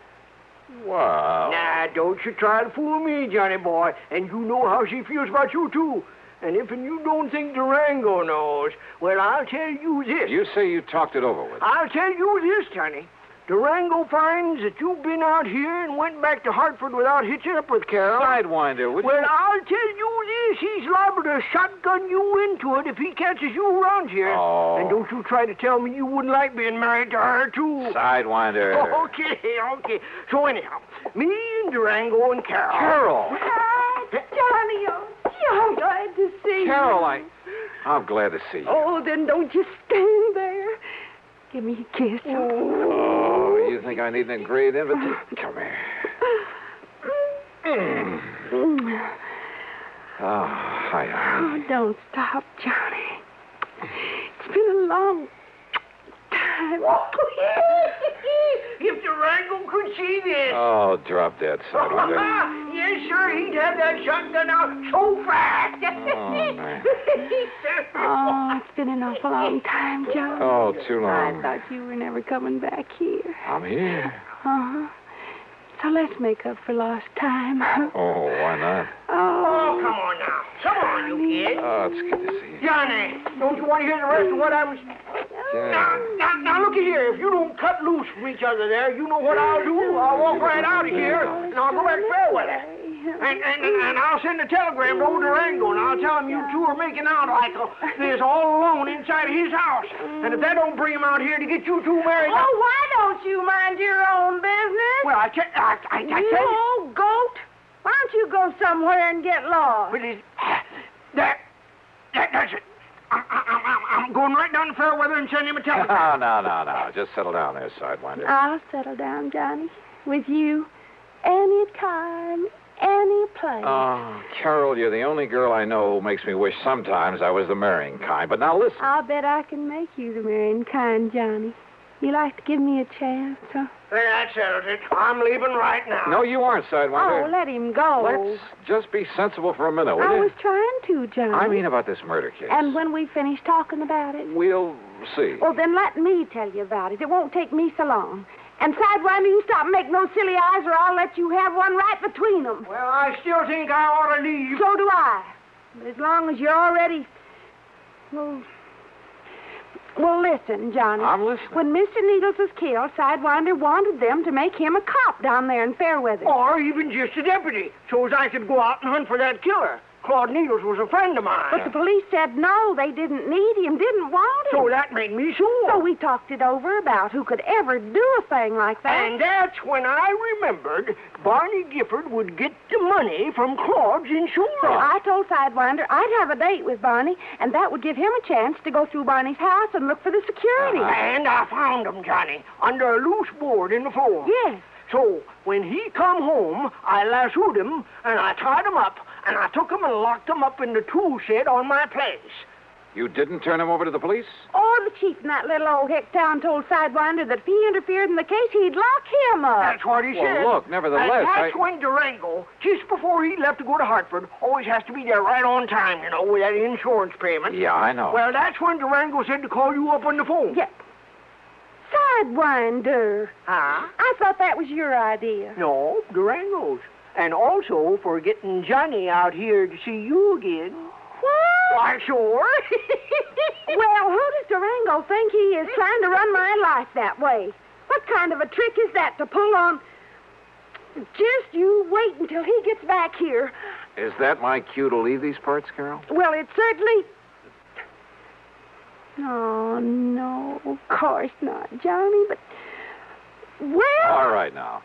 Wow. Nah, don't you try to fool me, Johnny boy. And you know how she feels about you, too. And if you don't think Durango knows, well, I'll tell you this. You say you talked it over with her. I'll tell you this, Johnny. Durango finds that you've been out here and went back to Hartford without hitching up with Carol. Sidewinder, would you? Well, I'll tell you this. He's liable to shotgun you into it if he catches you around here. Oh. And don't you try to tell me you wouldn't like being married to her, too. Sidewinder. Okay. So anyhow, me and Durango and Carol. Carol. Hi, Johnny. Oh, I'm glad to see you. Carol, I'm glad to see you. Oh, then don't you stand there. Give me a kiss. Oh, you think I need an engraved invitation? Come here. Oh, hi. Oh, don't stop, Johnny. It's been a long time. If Durango could see this. Oh, drop that, Sidewinder. Yes, sir, he'd have that shotgun out so fast. Oh, man. Oh, it's been an awful long time, Johnny. Oh, too long. I thought you were never coming back here. I'm here. Uh-huh. So let's make up for lost time. Oh, why not? Oh, come on now. Come on, you kid. Oh, it's good to see you. Johnny, don't you want to hear the rest of what I was... Now, look at here. If you don't cut loose from each other there, you know what I'll do. I'll walk right out of here, and I'll go back to Fairweather. And I'll send a telegram to old Durango, and I'll tell him you two are making out like this all alone inside of his house. And if that don't bring him out here to get you two married... Oh, why don't you mind your own business? Well, I tell you you... old goat. Why don't you go somewhere and get lost? But that's it. I'm going right down to Fairweather and send him a telegram. No. Just settle down there, Sidewinder. I'll settle down, Johnny, with you anytime, any place. Oh, Carol, you're the only girl I know who makes me wish sometimes I was the marrying kind. But now listen. I'll bet I can make you the marrying kind, Johnny. You like to give me a chance, huh? Well, that settles it. I'm leaving right now. No, you aren't, Sidewinder. Oh, let him go. Let's just be sensible for a minute, will I you? was trying to, Johnny. I mean about this murder case. And when we finish talking about it? We'll see. Well, then let me tell you about it. It won't take me so long. And Sidewinder, you stop making those silly eyes or I'll let you have one right between them. Well, I still think I ought to leave. So do I. As long as you're already... Well, listen, Johnny. I'm listening. When Mr. Needles was killed, Sidewinder wanted them to make him a cop down there in Fairweather. Or even just a deputy, so as I could go out and hunt for that killer. Claude Needles was a friend of mine. But the police said no, they didn't need him, didn't want him. So that made me sure. So we talked it over about who could ever do a thing like that. And that's when I remembered Barney Gifford would get the money from Claude's insurance. So I told Sidewinder I'd have a date with Barney, and that would give him a chance to go through Barney's house and look for the security. And I found him, Johnny, under a loose board in the floor. Yes. So when he come home, I lassoed him, and I tied him up, and I took him and locked him up in the tool shed on my place. You didn't turn him over to the police? Oh, the chief in that little old hick town told Sidewinder that if he interfered in the case, he'd lock him up. That's what he said. Well, look, nevertheless, and that's when Durango, just before he left to go to Hartford, always has to be there right on time, you know, with that insurance payment. Yeah, I know. Well, that's when Durango said to call you up on the phone. Yeah. Sidewinder. Huh? I thought that was your idea. No, Durango's. And also for getting Johnny out here to see you again. What? Why, sure. Well, who does Durango think he is trying to run my life that way? What kind of a trick is that to pull on? Just you wait until he gets back here. Is that my cue to leave these parts, Carol? Well, it certainly... Oh, no, of course not, Johnny, but... Well... All right, now.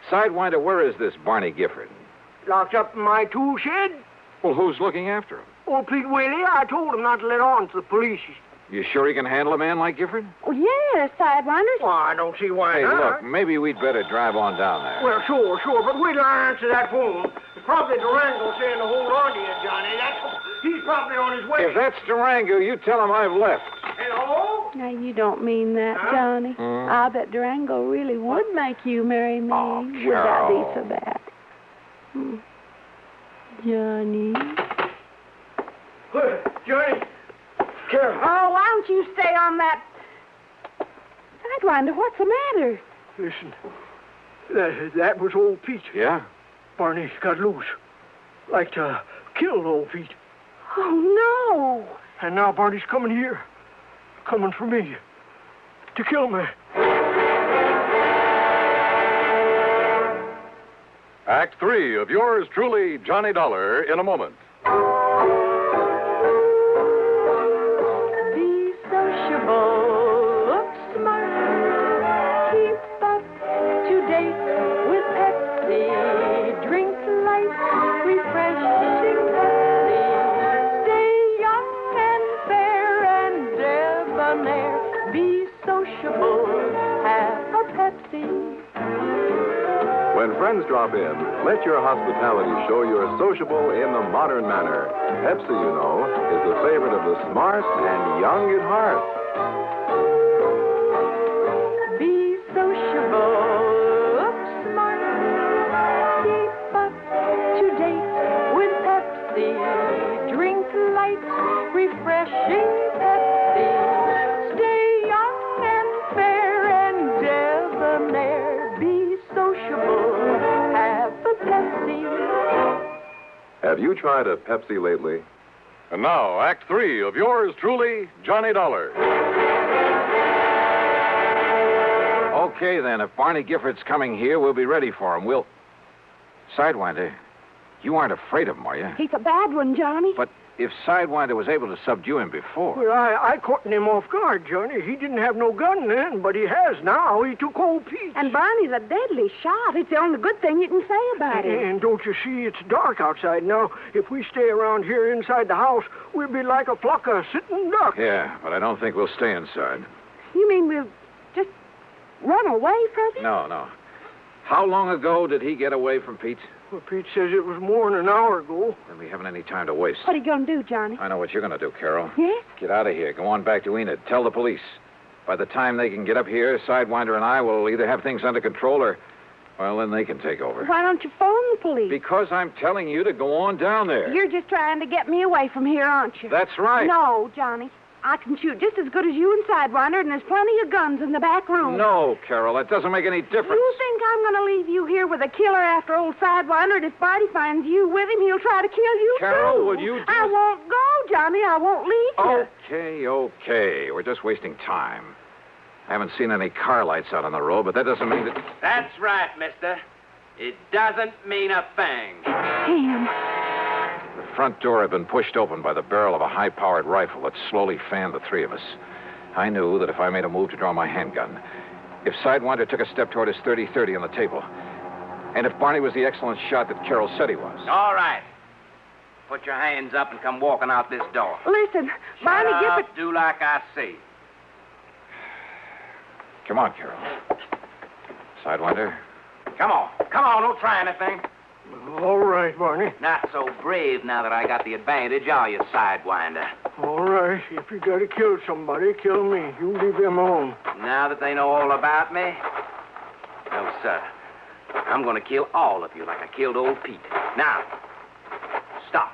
Sidewinder, where is this Barney Gifford? Locked up in my tool shed. Well, who's looking after him? Oh, Pete Whaley, I told him not to let on to the police. You sure he can handle a man like Gifford? Oh, yes, Sidewinder. Well, I don't see why Hey, not. look, maybe we'd better drive on down there. Well, sure, but wait till I answer that phone. It's probably Durango saying to hold on to you, Johnny. He's probably on his way. If that's Durango, you tell him I've left. Hello? Now, you don't mean that, Johnny. I bet Durango really would make you marry me. Oh, would that be Carol. so bad? Johnny. Johnny. Carol. Oh, why don't you stay on that... Sidewinder, what's the matter? Listen. That was old Pete. Yeah? Barney got loose. Like to kill old Pete. Oh, no. And now Barney's coming here. Coming for me. To kill me. Act 3 of yours truly, Johnny Dollar, in a moment. Be sociable, look smart, keep up to date with Pepsi. Drink light, refreshing Pepsi. Stay young and fair and debonair. Be sociable, have a Pepsi. When friends drop in, let your hospitality show you're sociable in the modern manner. Pepsi, you know, is the favorite of the smart and young at heart. Be sociable, look smart, keep up to date with Pepsi. Drink light, refreshing Pepsi. Stay young and fair and debonair. Be sociable, have a Pepsi. Have you tried a Pepsi lately? And now, Act 3 of yours truly, Johnny Dollar. Okay, then. If Barney Gifford's coming here, we'll be ready for him. We'll... Sidewinder, you aren't afraid of him, are you? He's a bad one, Johnny. But if Sidewinder was able to subdue him before... Well, I caught him off guard, Johnny. He didn't have no gun then, but he has now. He took old Pete. And Barney's a deadly shot. It's the only good thing you can say about him. And don't you see, it's dark outside now. If we stay around here inside the house, we'll be like a flock of sitting ducks. Yeah, but I don't think we'll stay inside. You mean we'll just run away from him? No. How long ago did he get away from Pete? Well, Pete says it was more than an hour ago. Then we haven't any time to waste. What are you going to do, Johnny? I know what you're going to do, Carol. Yes? Get out of here. Go on back to Enid. Tell the police. By the time they can get up here, Sidewinder and I will either have things under control or, well, then they can take over. Why don't you phone the police? Because I'm telling you to go on down there. You're just trying to get me away from here, aren't you? That's right. No, Johnny. I can shoot just as good as you and Sidewinder, and there's plenty of guns in the back room. No, Carol, that doesn't make any difference. You think I'm going to leave you here with a killer after old Sidewinder, and if Barney finds you with him, he'll try to kill you, Carol, too? will you just... I won't go, Johnny. I won't leave you. Okay. We're just wasting time. I haven't seen any car lights out on the road, but that doesn't mean that... That's right, mister. It doesn't mean a thing. Him. The front door had been pushed open by the barrel of a high-powered rifle that slowly fanned the three of us. I knew that if I made a move to draw my handgun, if Sidewinder took a step toward his .30-30 on the table, and if Barney was the excellent shot that Carol said he was. All right. Put your hands up and come walking out this door. Listen, Barney Gifford... Do like I say. Come on, Carol. Sidewinder. Come on, don't try anything. All right, Barney. Not so brave now that I got the advantage, are you, Sidewinder? All right. If you got to kill somebody, kill me. You leave them alone. Now that they know all about me? No, sir. I'm going to kill all of you like I killed old Pete. Now, stop.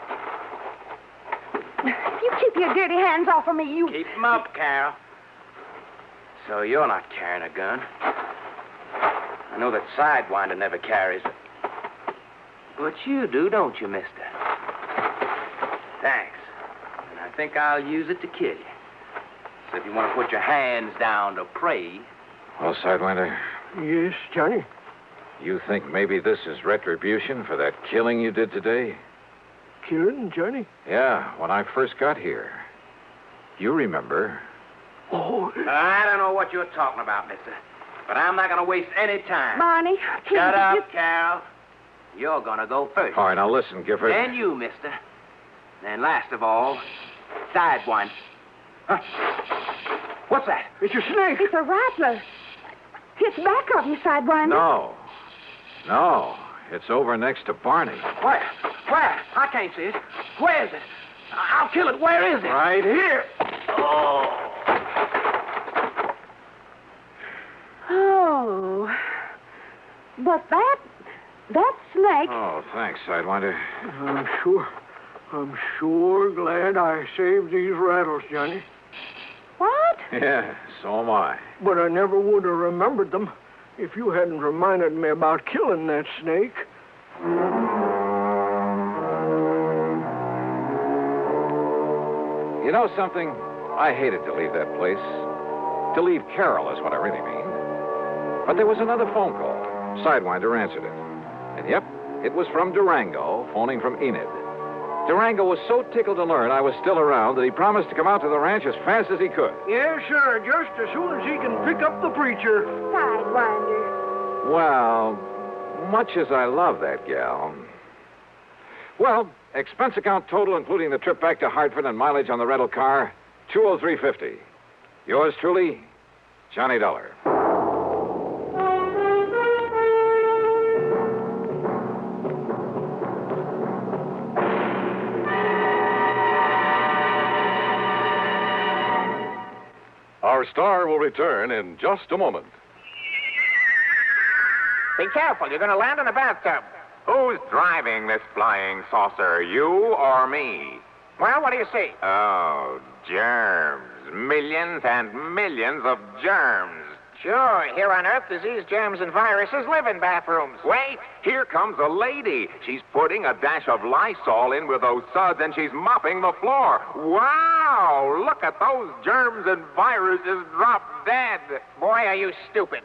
You keep your dirty hands off of me, you... Keep them up, Carol. So you're not carrying a gun. I know that Sidewinder never carries it. But you do, don't you, mister? Thanks. And I think I'll use it to kill you. So if you want to put your hands down to pray... Well, Sidewinder. Yes, Johnny? You think maybe this is retribution for that killing you did today? Killing, Johnny? Yeah, when I first got here. You remember. Oh. I don't know what you're talking about, mister. But I'm not going to waste any time. Barney, Shut up, Carol. You're going to go first. All right, now listen, Gifford. Then you, mister. Then last of all, Sidewinder. Huh? What's that? It's a snake. It's a rattler. It's back of you, Sidewinder. No. It's over next to Barney. Where? I can't see it. Where is it? I'll kill it. Where is it? Right here. Oh. But that snake... Oh, thanks, Sidewinder. I'm sure glad I saved these rattles, Johnny. What? Yeah, so am I. But I never would have remembered them if you hadn't reminded me about killing that snake. You know something? I hated to leave that place. To leave Carol is what I really mean. But there was another phone call. Sidewinder answered it. And yep, it was from Durango, phoning from Enid. Durango was so tickled to learn I was still around that he promised to come out to the ranch as fast as he could. Yes, sir, just as soon as he can pick up the preacher. Sidewinder. Well, much as I love that gal. Well, expense account total, including the trip back to Hartford and mileage on the rental car, $203.50. Yours truly, Johnny Dollar. Our star will return in just a moment. Be careful. You're going to land in a bathtub. Who's driving this flying saucer, you or me? Well, what do you see? Oh, germs. Millions and millions of germs. Sure. Here on Earth, disease, germs, and viruses live in bathrooms. Wait, here comes a lady. She's putting a dash of Lysol in with those suds, and she's mopping the floor. Wow! Look at those germs and viruses drop dead. Boy, are you stupid.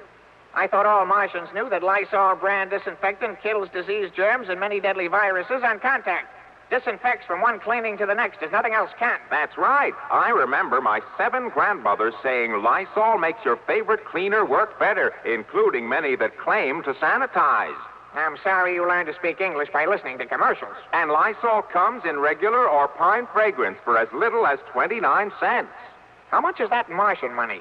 I thought all Martians knew that Lysol brand disinfectant kills disease, germs, and many deadly viruses on contact. Disinfects from one cleaning to the next as nothing else can. That's right. I remember my 7 grandmothers saying Lysol makes your favorite cleaner work better, including many that claim to sanitize. I'm sorry you learned to speak English by listening to commercials. And Lysol comes in regular or pine fragrance for as little as 29 cents. How much is that in Martian money?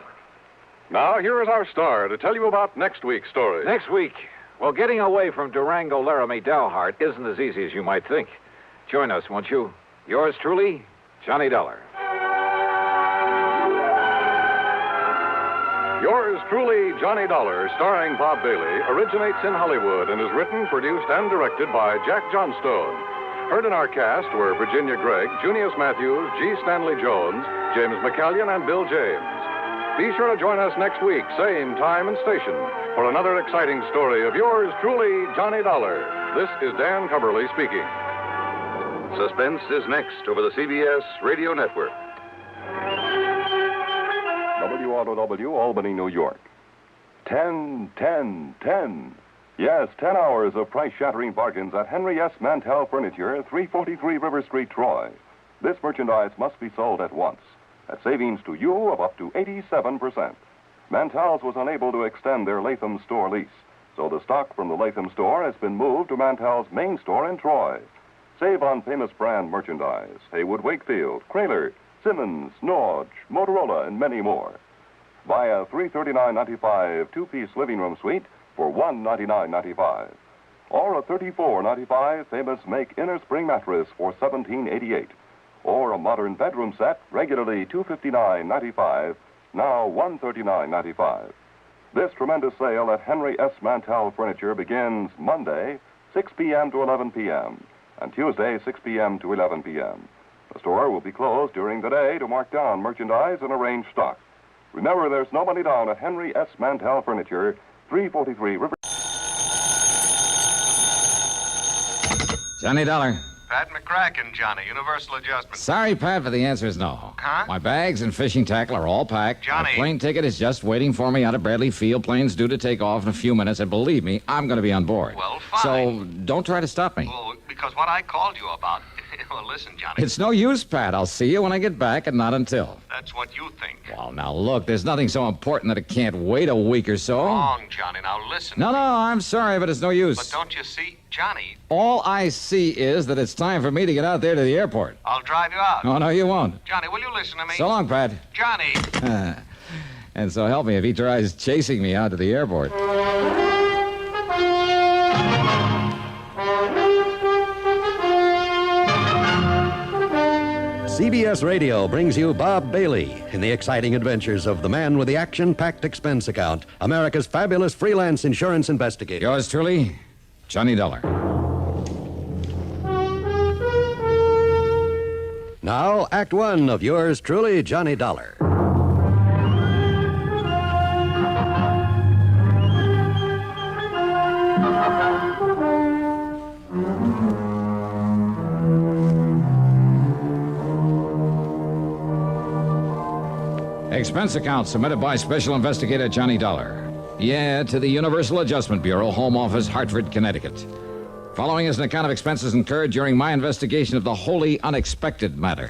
Now, here is our star to tell you about next week's story. Next week, well, getting away from Durango Laramie Dalhart isn't as easy as you might think. Join us, won't you? Yours truly, Johnny Dollar. Yours truly, Johnny Dollar, starring Bob Bailey, originates in Hollywood and is written, produced, and directed by Jack Johnstone. Heard in our cast were Virginia Gregg, Junius Matthews, G. Stanley Jones, James McCallion, and Bill James. Be sure to join us next week, same time and station, for another exciting story of yours truly, Johnny Dollar. This is Dan Cumberly speaking. Suspense is next over the CBS Radio Network. WROW, Albany, New York. 10, 10, 10. Yes, 10 hours of price-shattering bargains at Henry S. Mantell Furniture, 343 River Street, Troy. This merchandise must be sold at once, at savings to you of up to 87%. Mantell's was unable to extend their Latham store lease, so the stock from the Latham store has been moved to Mantell's main store in Troy. Save on famous brand merchandise, Haywood Wakefield, Kraler, Simmons, Norge, Motorola, and many more. Buy a $339.95 two-piece living room suite for $199.95. Or a $34.95 famous Make Inner Spring mattress for $17.88. Or a modern bedroom set, regularly $259.95, now $139.95. This tremendous sale at Henry S. Mantell Furniture begins Monday, 6 p.m. to 11 p.m., and Tuesday, 6 p.m. to 11 p.m. The store will be closed during the day to mark down merchandise and arrange stock. Remember, there's no money down at Henry S. Mantell Furniture, 343 River... Johnny Dollar. Pat McCracken, Johnny. Universal Adjustment. Sorry, Pat, but the answer is no. Huh? My bags and fishing tackle are all packed. Johnny. My plane ticket is just waiting for me out of Bradley Field. Plane's due to take off in a few minutes, and believe me, I'm going to be on board. Well, fine. So don't try to stop me. Well, because what I called you about... Well, listen, Johnny. It's no use, Pat. I'll see you when I get back, and not until. That's what you think. Well, now, look, there's nothing so important that it can't wait a week or so. Wrong, Johnny. Now, listen. No, I'm sorry, but it's no use. But don't you see, Johnny, All I see is that it's time for me to get out there to the airport. I'll drive you out. Oh, no, you won't. Johnny, will you listen to me? So long, Pat. Johnny. And so help me if he tries chasing me out to the airport. CBS Radio brings you Bob Bailey in the exciting adventures of the man with the action-packed expense account, America's fabulous freelance insurance investigator. Yours truly, Johnny Dollar. Now, Act One of yours truly, Johnny Dollar. expense account submitted by Special Investigator Johnny Dollar. Yeah, to the Universal Adjustment Bureau, Home Office, Hartford, Connecticut. Following is an account of expenses incurred during my investigation of the wholly unexpected matter.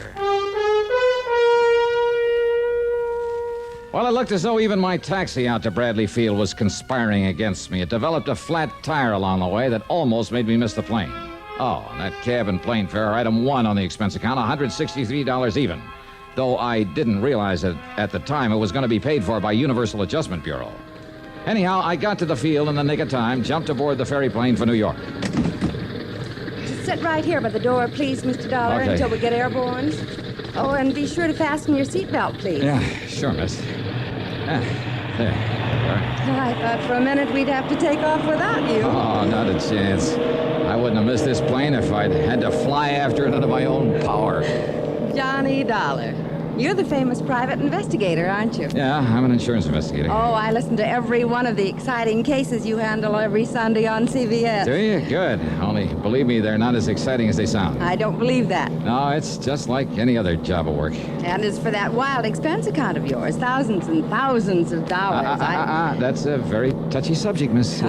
Well, it looked as though even my taxi out to Bradley Field was conspiring against me. It developed a flat tire along the way that almost made me miss the plane. Oh, and that cab and plane fare, item 1 on the expense account, $163 even. Though I didn't realize that at the time it was going to be paid for by Universal Adjustment Bureau. Anyhow, I got to the field in the nick of time, jumped aboard the ferry plane for New York. Sit right here by the door, please, Mr. Dollar, Okay. until we get airborne. Oh, and be sure to fasten your seatbelt, please. Yeah, sure, miss. There. I thought for a minute we'd have to take off without you. Oh, not a chance. I wouldn't have missed this plane if I'd had to fly after it under my own power. Johnny Dollar. You're the famous private investigator, aren't you? Yeah, I'm an insurance investigator. Oh, I listen to every one of the exciting cases you handle every Sunday on CBS. Do you? Good. Only, believe me, they're not as exciting as they sound. I don't believe that. No, it's just like any other job of work. And as for that wild expense account of yours, thousands and thousands of dollars, That's a very touchy subject, Miss...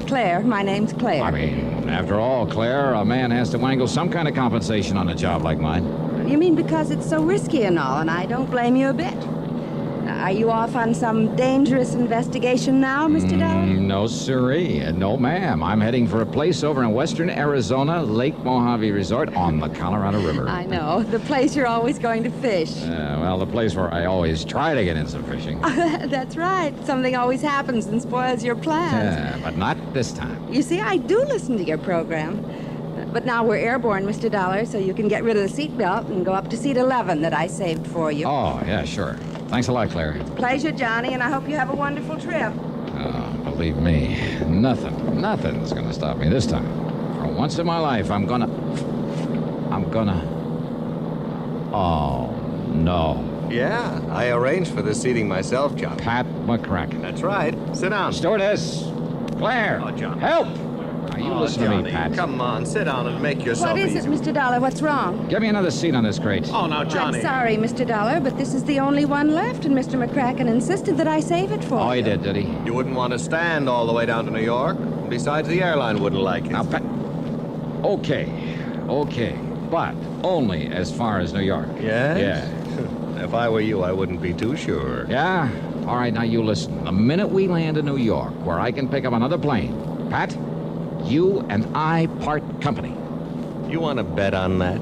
Claire, my name's Claire. I mean, after all, Claire, a man has to wangle some kind of compensation on a job like mine. You mean because it's so risky and all, and I don't blame you a bit. Are you off on some dangerous investigation now, Mr. Dollar? No, sirree. No, ma'am. I'm heading for a place over in western Arizona, Lake Mojave Resort on the Colorado River. I know. The place you're always going to fish. Well, the place where I always try to get in some fishing. That's right. Something always happens and spoils your plans. But not this time. You see, I do listen to your program. But now we're airborne, Mr. Dollar, so you can get rid of the seatbelt and go up to seat 11 that I saved for you. Oh, yeah, sure. Thanks a lot, Claire. Pleasure, Johnny, and I hope you have a wonderful trip. Oh, believe me, nothing's gonna stop me this time. For once in my life, I'm gonna... Oh, no. Yeah, I arranged for the seating myself, John. Pat McCracken. That's right. Sit down. Stewardess! Claire! Oh, John. Help! Now, you listen to me, Pat. Come on, sit down and make yourself What is easy. it, Mr. Dollar? What's wrong? Give me another seat on this crate. Oh, now, Johnny. I'm sorry, Mr. Dollar, but this is the only one left, and Mr. McCracken insisted that I save it for you. Oh, he did he? You wouldn't want to stand all the way down to New York. Besides, the airline wouldn't like it. Now, Pat... Okay. But only as far as New York. Yes? Yeah. If I were you, I wouldn't be too sure. Yeah? All right, now you listen. The minute we land in New York, where I can pick up another plane, Pat, you and I part company. You want to bet on that?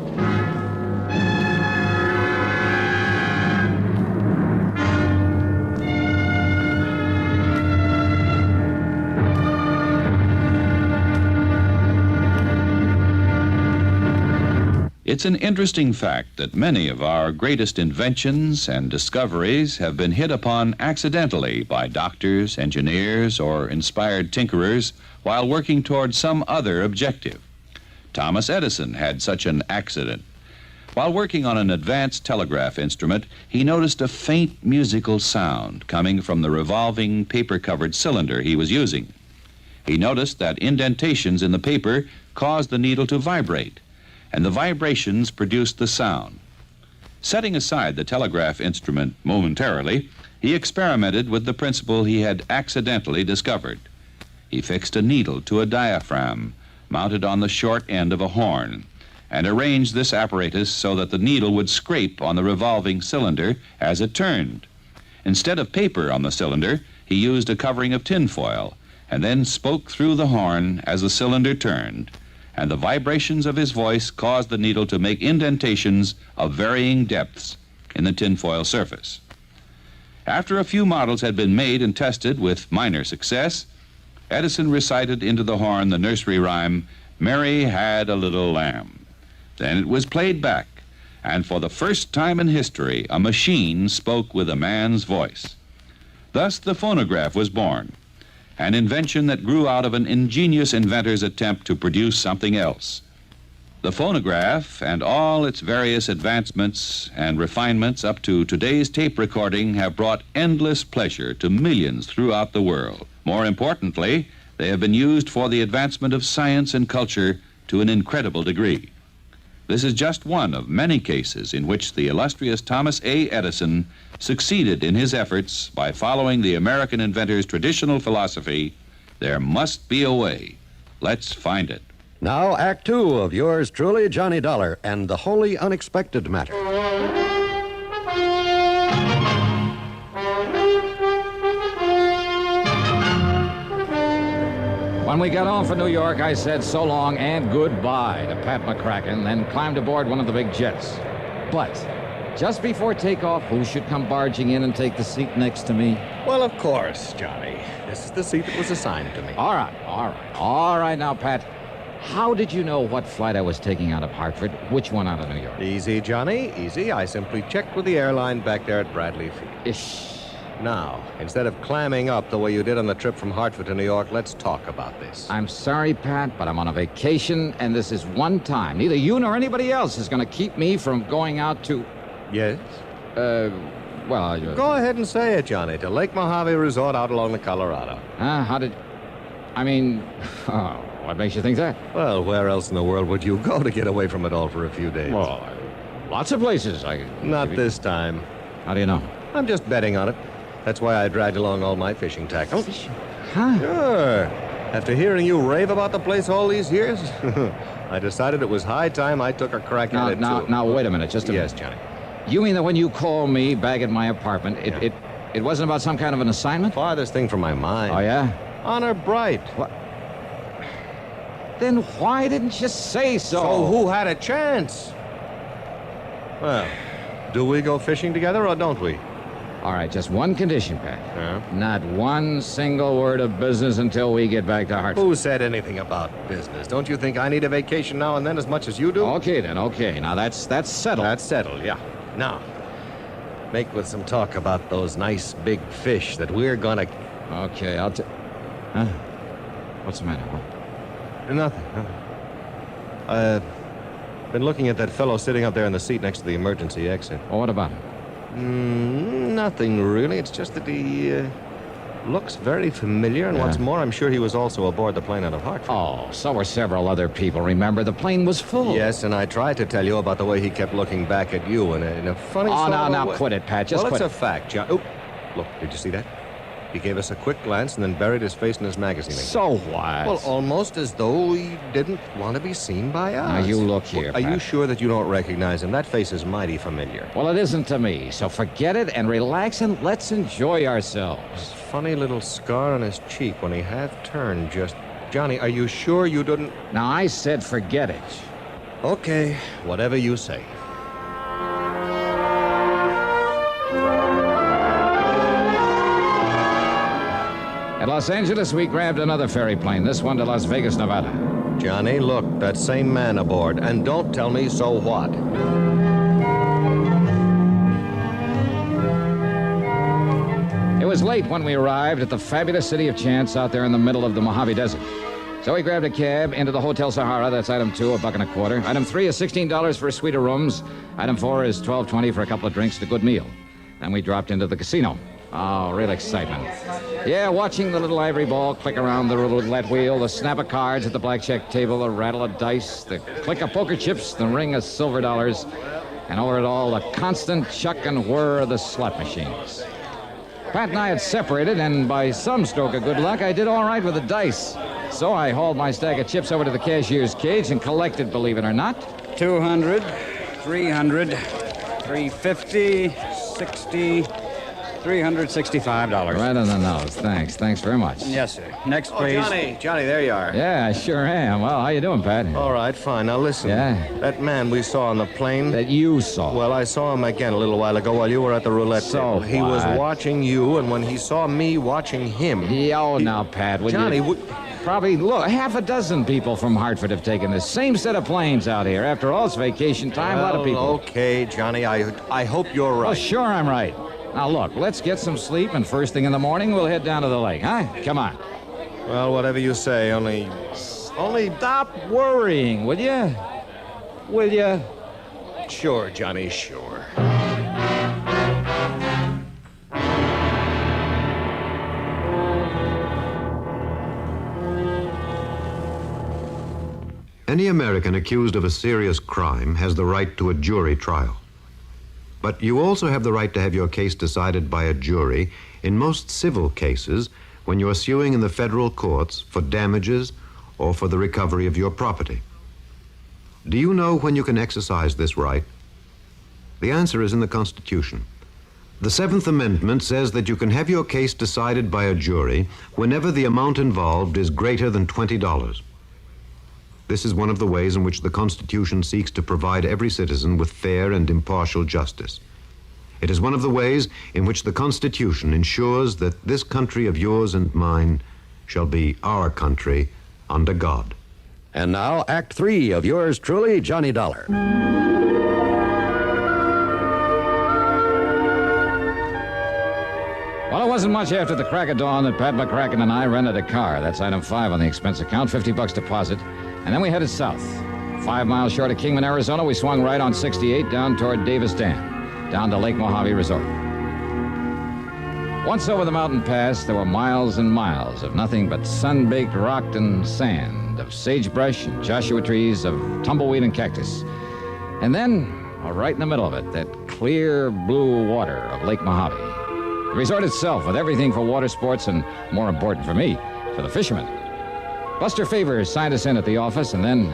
It's an interesting fact that many of our greatest inventions and discoveries have been hit upon accidentally by doctors, engineers, or inspired tinkerers while working toward some other objective. Thomas Edison had such an accident. While working on an advanced telegraph instrument, he noticed a faint musical sound coming from the revolving paper-covered cylinder he was using. He noticed that indentations in the paper caused the needle to vibrate, and the vibrations produced the sound. Setting aside the telegraph instrument momentarily, he experimented with the principle he had accidentally discovered. He fixed a needle to a diaphragm mounted on the short end of a horn and arranged this apparatus so that the needle would scrape on the revolving cylinder as it turned. Instead of paper on the cylinder, he used a covering of tinfoil and then spoke through the horn as the cylinder turned, and the vibrations of his voice caused the needle to make indentations of varying depths in the tinfoil surface. After a few models had been made and tested with minor success, Edison recited into the horn the nursery rhyme, "Mary Had a Little Lamb." Then it was played back, and for the first time in history, a machine spoke with a man's voice. Thus the phonograph was born, an invention that grew out of an ingenious inventor's attempt to produce something else. The phonograph and all its various advancements and refinements up to today's tape recording have brought endless pleasure to millions throughout the world. More importantly, they have been used for the advancement of science and culture to an incredible degree. This is just one of many cases in which the illustrious Thomas A. Edison succeeded in his efforts by following the American inventor's traditional philosophy, there must be a way. Let's find it. Now, Act Two of yours truly, Johnny Dollar, and the wholly unexpected matter. When we got home from New York, I said so long and goodbye to Pat McCracken, then climbed aboard one of the big jets. But just before takeoff, who should come barging in and take the seat next to me? Well, of course, Johnny. This is the seat that was assigned to me. All right now, Pat. How did you know what flight I was taking out of Hartford? Which one out of New York? Easy, Johnny, easy. I simply checked with the airline back there at Bradley Field. Ish. Now, instead of clamming up the way you did on the trip from Hartford to New York, let's talk about this. I'm sorry, Pat, but I'm on a vacation, and this is one time. Neither you nor anybody else is going to keep me from going out to... Yes? Well... Go ahead and say it, Johnny, to Lake Mojave Resort out along the Colorado. How did... I mean... Oh, what makes you think that? Well, where else in the world would you go to get away from it all for a few days? Well, lots of places. Not this time. How do you know? I'm just betting on it. That's why I dragged along all my fishing tackle. Huh? Sure. After hearing you rave about the place all these years, I decided it was high time I took a crack at it, too. Now, wait a minute, just a minute. Yes, Johnny. You mean that when you called me back at my apartment, it wasn't about some kind of an assignment? Farthest thing from my mind. Oh, yeah? Honor bright. What? Then why didn't you say so? So who had a chance? Well, do we go fishing together or don't we? All right, just one condition, Pat. Yeah? Not one single word of business until we get back to Hartford. Who said anything about business? Don't you think I need a vacation now and then as much as you do? Okay, then, okay. Now, that's settled. That's settled, yeah. Now, make with some talk about those nice big fish that we're gonna... Okay, Huh? What's the matter? Nothing. Been looking at that fellow sitting up there in the seat next to the emergency exit. Oh, what about him? Nothing really. It's just that he looks very familiar, and what's more, I'm sure he was also aboard the plane out of Hartford. Oh, so were several other people. Remember, the plane was full. Yes, and I tried to tell you about the way he kept looking back at you in a funny sort of now way. quit it, Pat. Just well, quit it's a fact, John. Oh, look, did you see that? He gave us a quick glance and then buried his face in his magazine. So what? Well, almost as though he didn't want to be seen by us. Now, you look here, Are Pat. you sure that you don't recognize him? That face is mighty familiar. Well, it isn't to me, so forget it and relax and let's enjoy ourselves. Funny little scar on his cheek when he half turned just... Johnny, are you sure you didn't... Now, I said forget it. Okay, whatever you say. At Los Angeles, we grabbed another ferry plane, this one to Las Vegas, Nevada. Johnny, look, that same man aboard, and don't tell me so what. It was late when we arrived at the fabulous city of Chance out there in the middle of the Mojave Desert. So we grabbed a cab into the Hotel Sahara. That's item 2, $1.25. Item 3 is $16 for a suite of rooms. Item 4 is $12.20 for a couple of drinks and a good meal. Then we dropped into the casino. Oh, real excitement. Yeah, watching the little ivory ball click around the roulette wheel, the snap of cards at the blackjack table, the rattle of dice, the click of poker chips, the ring of silver dollars, and over it all, the constant chuck and whir of the slot machines. Pat and I had separated, and by some stroke of good luck, I did all right with the dice. So I hauled my stack of chips over to the cashier's cage and collected, believe it or not. 200, 300, 350, 60, $365. Right on the nose. Thanks very much. Yes, sir. Next, please. Johnny, there you are. Yeah, I sure am. Well, how you doing, Pat? All right, fine. Now listen. Yeah? That man we saw on the plane. That you saw? Well, I saw him again a little while ago while you were at the roulette table. He was watching you, and when he saw me watching him... Now, Pat, would Johnny, you... Probably, look, half a dozen people from Hartford have taken this same set of planes out here. After all, it's vacation time. A lot of people. Okay, Johnny, I hope you're right. Oh, sure I'm right. Now, look, let's get some sleep, and first thing in the morning, we'll head down to the lake, huh? Come on. Well, whatever you say, only... Stop worrying, will you? Will you? Sure, Johnny, sure. Any American accused of a serious crime has the right to a jury trial. But you also have the right to have your case decided by a jury in most civil cases when you're suing in the federal courts for damages or for the recovery of your property. Do you know when you can exercise this right? The answer is in the Constitution. The Seventh Amendment says that you can have your case decided by a jury whenever the amount involved is greater than $20. This is one of the ways in which the Constitution seeks to provide every citizen with fair and impartial justice. It is one of the ways in which the Constitution ensures that this country of yours and mine shall be our country under God. And now, Act 3 of yours truly, Johnny Dollar. Well, it wasn't much after the crack of dawn that Pat McCracken and I rented a car. That's item 5 on the expense account, $50 deposit. And then we headed south. 5 miles short of Kingman, Arizona, we swung right on 68 down toward Davis Dam, down to Lake Mojave Resort. Once over the mountain pass, there were miles and miles of nothing but sun-baked rock and sand, of sagebrush and Joshua trees, of tumbleweed and cactus. And then, right in the middle of it, that clear blue water of Lake Mojave. The resort itself, with everything for water sports and, more important for me, for the fishermen. Buster Favors signed us in at the office, and then...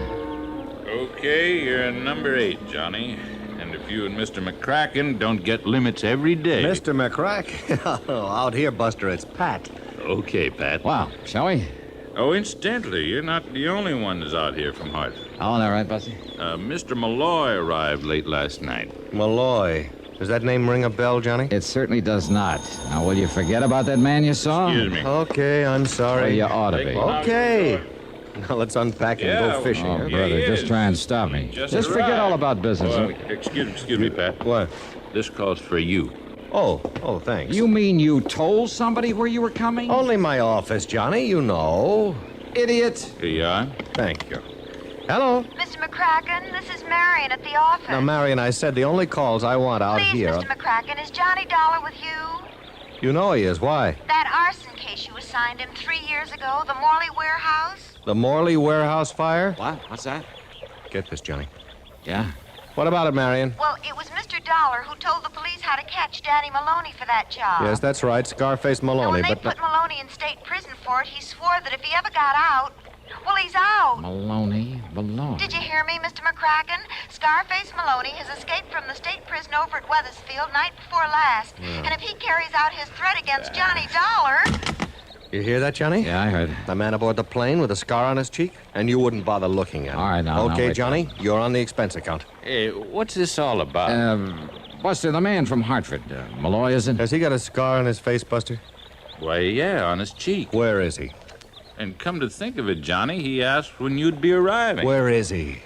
Okay, you're number 8, Johnny. And if you and Mr. McCracken don't get limits every day... Mr. McCracken? Out here, Buster, it's Pat. Okay, Pat. Wow, shall we? Oh, incidentally, you're not the only one that's out here from Hartford. Oh, all right, Buster? Mr. Malloy arrived late last night. Malloy. Does that name ring a bell, Johnny? It certainly does not. Now, will you forget about that man you saw? Excuse me. Okay, I'm sorry. Well, you ought to be. Okay. Now let's unpack and go fishing. Oh, brother, just try and stop me. Just forget all about business. Well, excuse me, Pat. What? This calls for you. Oh, thanks. You mean you told somebody where you were coming? Only my office, Johnny, you know. Idiot. Here you are. Thank you. Hello? Mr. McCracken, this is Marion at the office. Now, Marion, I said the only calls I want out Please, here... Mr. McCracken, is Johnny Dollar with you? You know he is. Why? That arson case you assigned him 3 years ago, the Morley warehouse? The Morley warehouse fire? What? What's that? Get this, Johnny. Yeah? What about it, Marion? Well, it was Mr. Dollar who told the police how to catch Danny Maloney for that job. Yes, that's right, Scarface Maloney, When they put Maloney in state prison for it, he swore that if he ever got out... Well, he's out. Maloney. Did you hear me, Mr. McCracken? Scarface Maloney has escaped from the state prison over at Weathersfield night before last. Yeah. And if he carries out his threat against Johnny Dollar... You hear that, Johnny? Yeah, I heard. The man aboard the plane with a scar on his cheek? And you wouldn't bother looking at him. All right, now. Okay, wait. Johnny, you're on the expense account. Hey, what's this all about? Buster, the man from Hartford. Malloy, is it? Has he got a scar on his face, Buster? Why, yeah, on his cheek. Where is he? And come to think of it, Johnny, he asked when you'd be arriving. Where is he?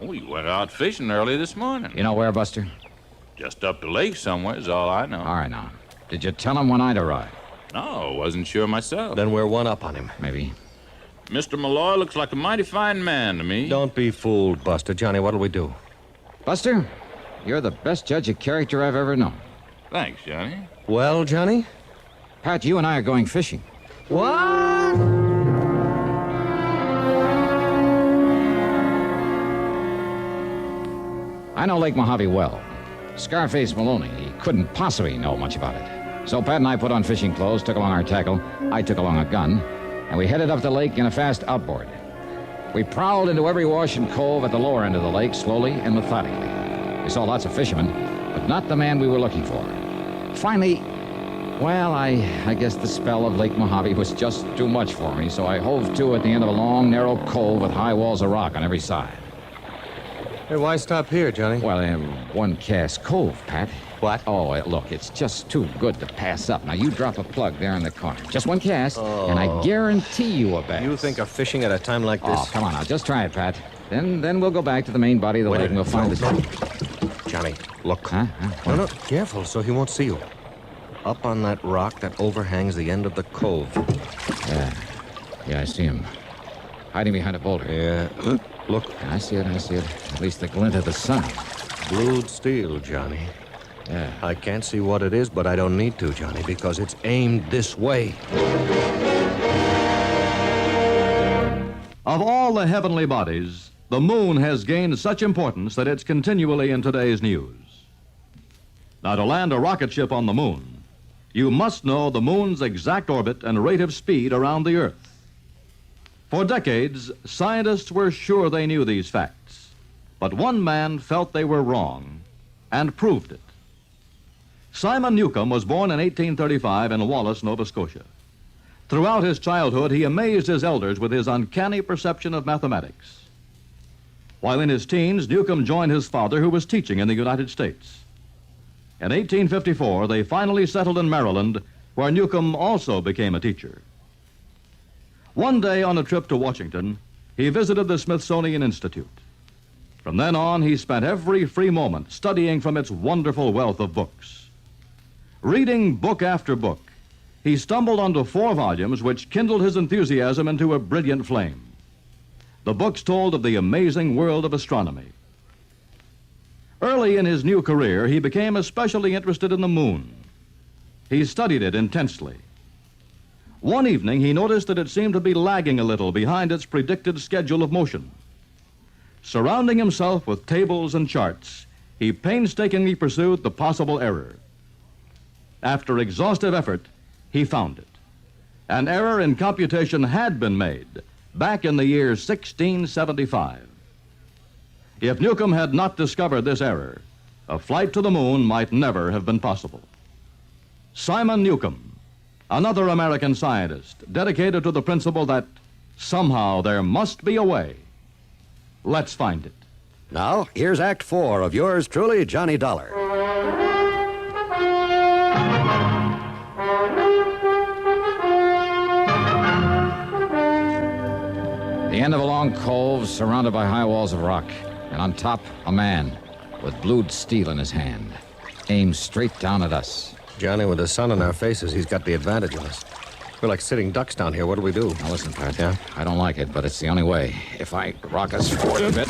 Oh, he went out fishing early this morning. You know where, Buster? Just up the lake somewhere is all I know. All right, now. Did you tell him when I'd arrive? No, wasn't sure myself. Then we're one up on him. Maybe. Mr. Malloy looks like a mighty fine man to me. Don't be fooled, Buster. Johnny, what'll we do? Buster, you're the best judge of character I've ever known. Thanks, Johnny. Well, Johnny? Pat, you and I are going fishing. What? I know Lake Mojave well. Scarface Maloney, he couldn't possibly know much about it. So Pat and I put on fishing clothes, took along our tackle. I took along a gun, and we headed up the lake in a fast outboard. We prowled into every wash and cove at the lower end of the lake, slowly and methodically. We saw lots of fishermen, but not the man we were looking for. Finally, well, I guess the spell of Lake Mojave was just too much for me, so I hove to at the end of a long, narrow cove with high walls of rock on every side. Hey, why stop here, Johnny? Well, one cast cove, Pat. What? Oh, look, it's just too good to pass up. Now, you drop a plug there in the corner. Just one cast, and I guarantee you a bass. You think of fishing at a time like this? Oh, come on now. Just try it, Pat. Then we'll go back to the main body of the lake and we'll find the... Johnny, look. Huh? No, careful so he won't see you. Up on that rock that overhangs the end of the cove. Yeah, I see him. Hiding behind a boulder. Yeah. Look. I see it. At least the glint of the sun. Blued steel, Johnny. Yeah. I can't see what it is, but I don't need to, Johnny, because it's aimed this way. Of all the heavenly bodies, the moon has gained such importance that it's continually in today's news. Now, to land a rocket ship on the moon, you must know the moon's exact orbit and rate of speed around the Earth. For decades, scientists were sure they knew these facts, but one man felt they were wrong and proved it. Simon Newcomb was born in 1835 in Wallace, Nova Scotia. Throughout his childhood, he amazed his elders with his uncanny perception of mathematics. While in his teens, Newcomb joined his father, who was teaching in the United States. In 1854, they finally settled in Maryland, where Newcomb also became a teacher. One day on a trip to Washington, he visited the Smithsonian Institute. From then on, he spent every free moment studying from its wonderful wealth of books. Reading book after book, he stumbled onto 4 volumes which kindled his enthusiasm into a brilliant flame. The books told of the amazing world of astronomy. Early in his new career, he became especially interested in the moon. He studied it intensely. One evening, he noticed that it seemed to be lagging a little behind its predicted schedule of motion. Surrounding himself with tables and charts, he painstakingly pursued the possible error. After exhaustive effort, he found it. An error in computation had been made back in the year 1675. If Newcomb had not discovered this error, a flight to the moon might never have been possible. Simon Newcomb, another American scientist dedicated to the principle that somehow there must be a way. Let's find it. Now, here's Act 4 of yours truly, Johnny Dollar. The end of a long cove surrounded by high walls of rock, and on top, a man with blued steel in his hand, aimed straight down at us. Johnny, with the sun in our faces, he's got the advantage of us. We're like sitting ducks down here. What do we do? Now listen, Pat. Yeah? I don't like it, but it's the only way. If I rock us forward a bit,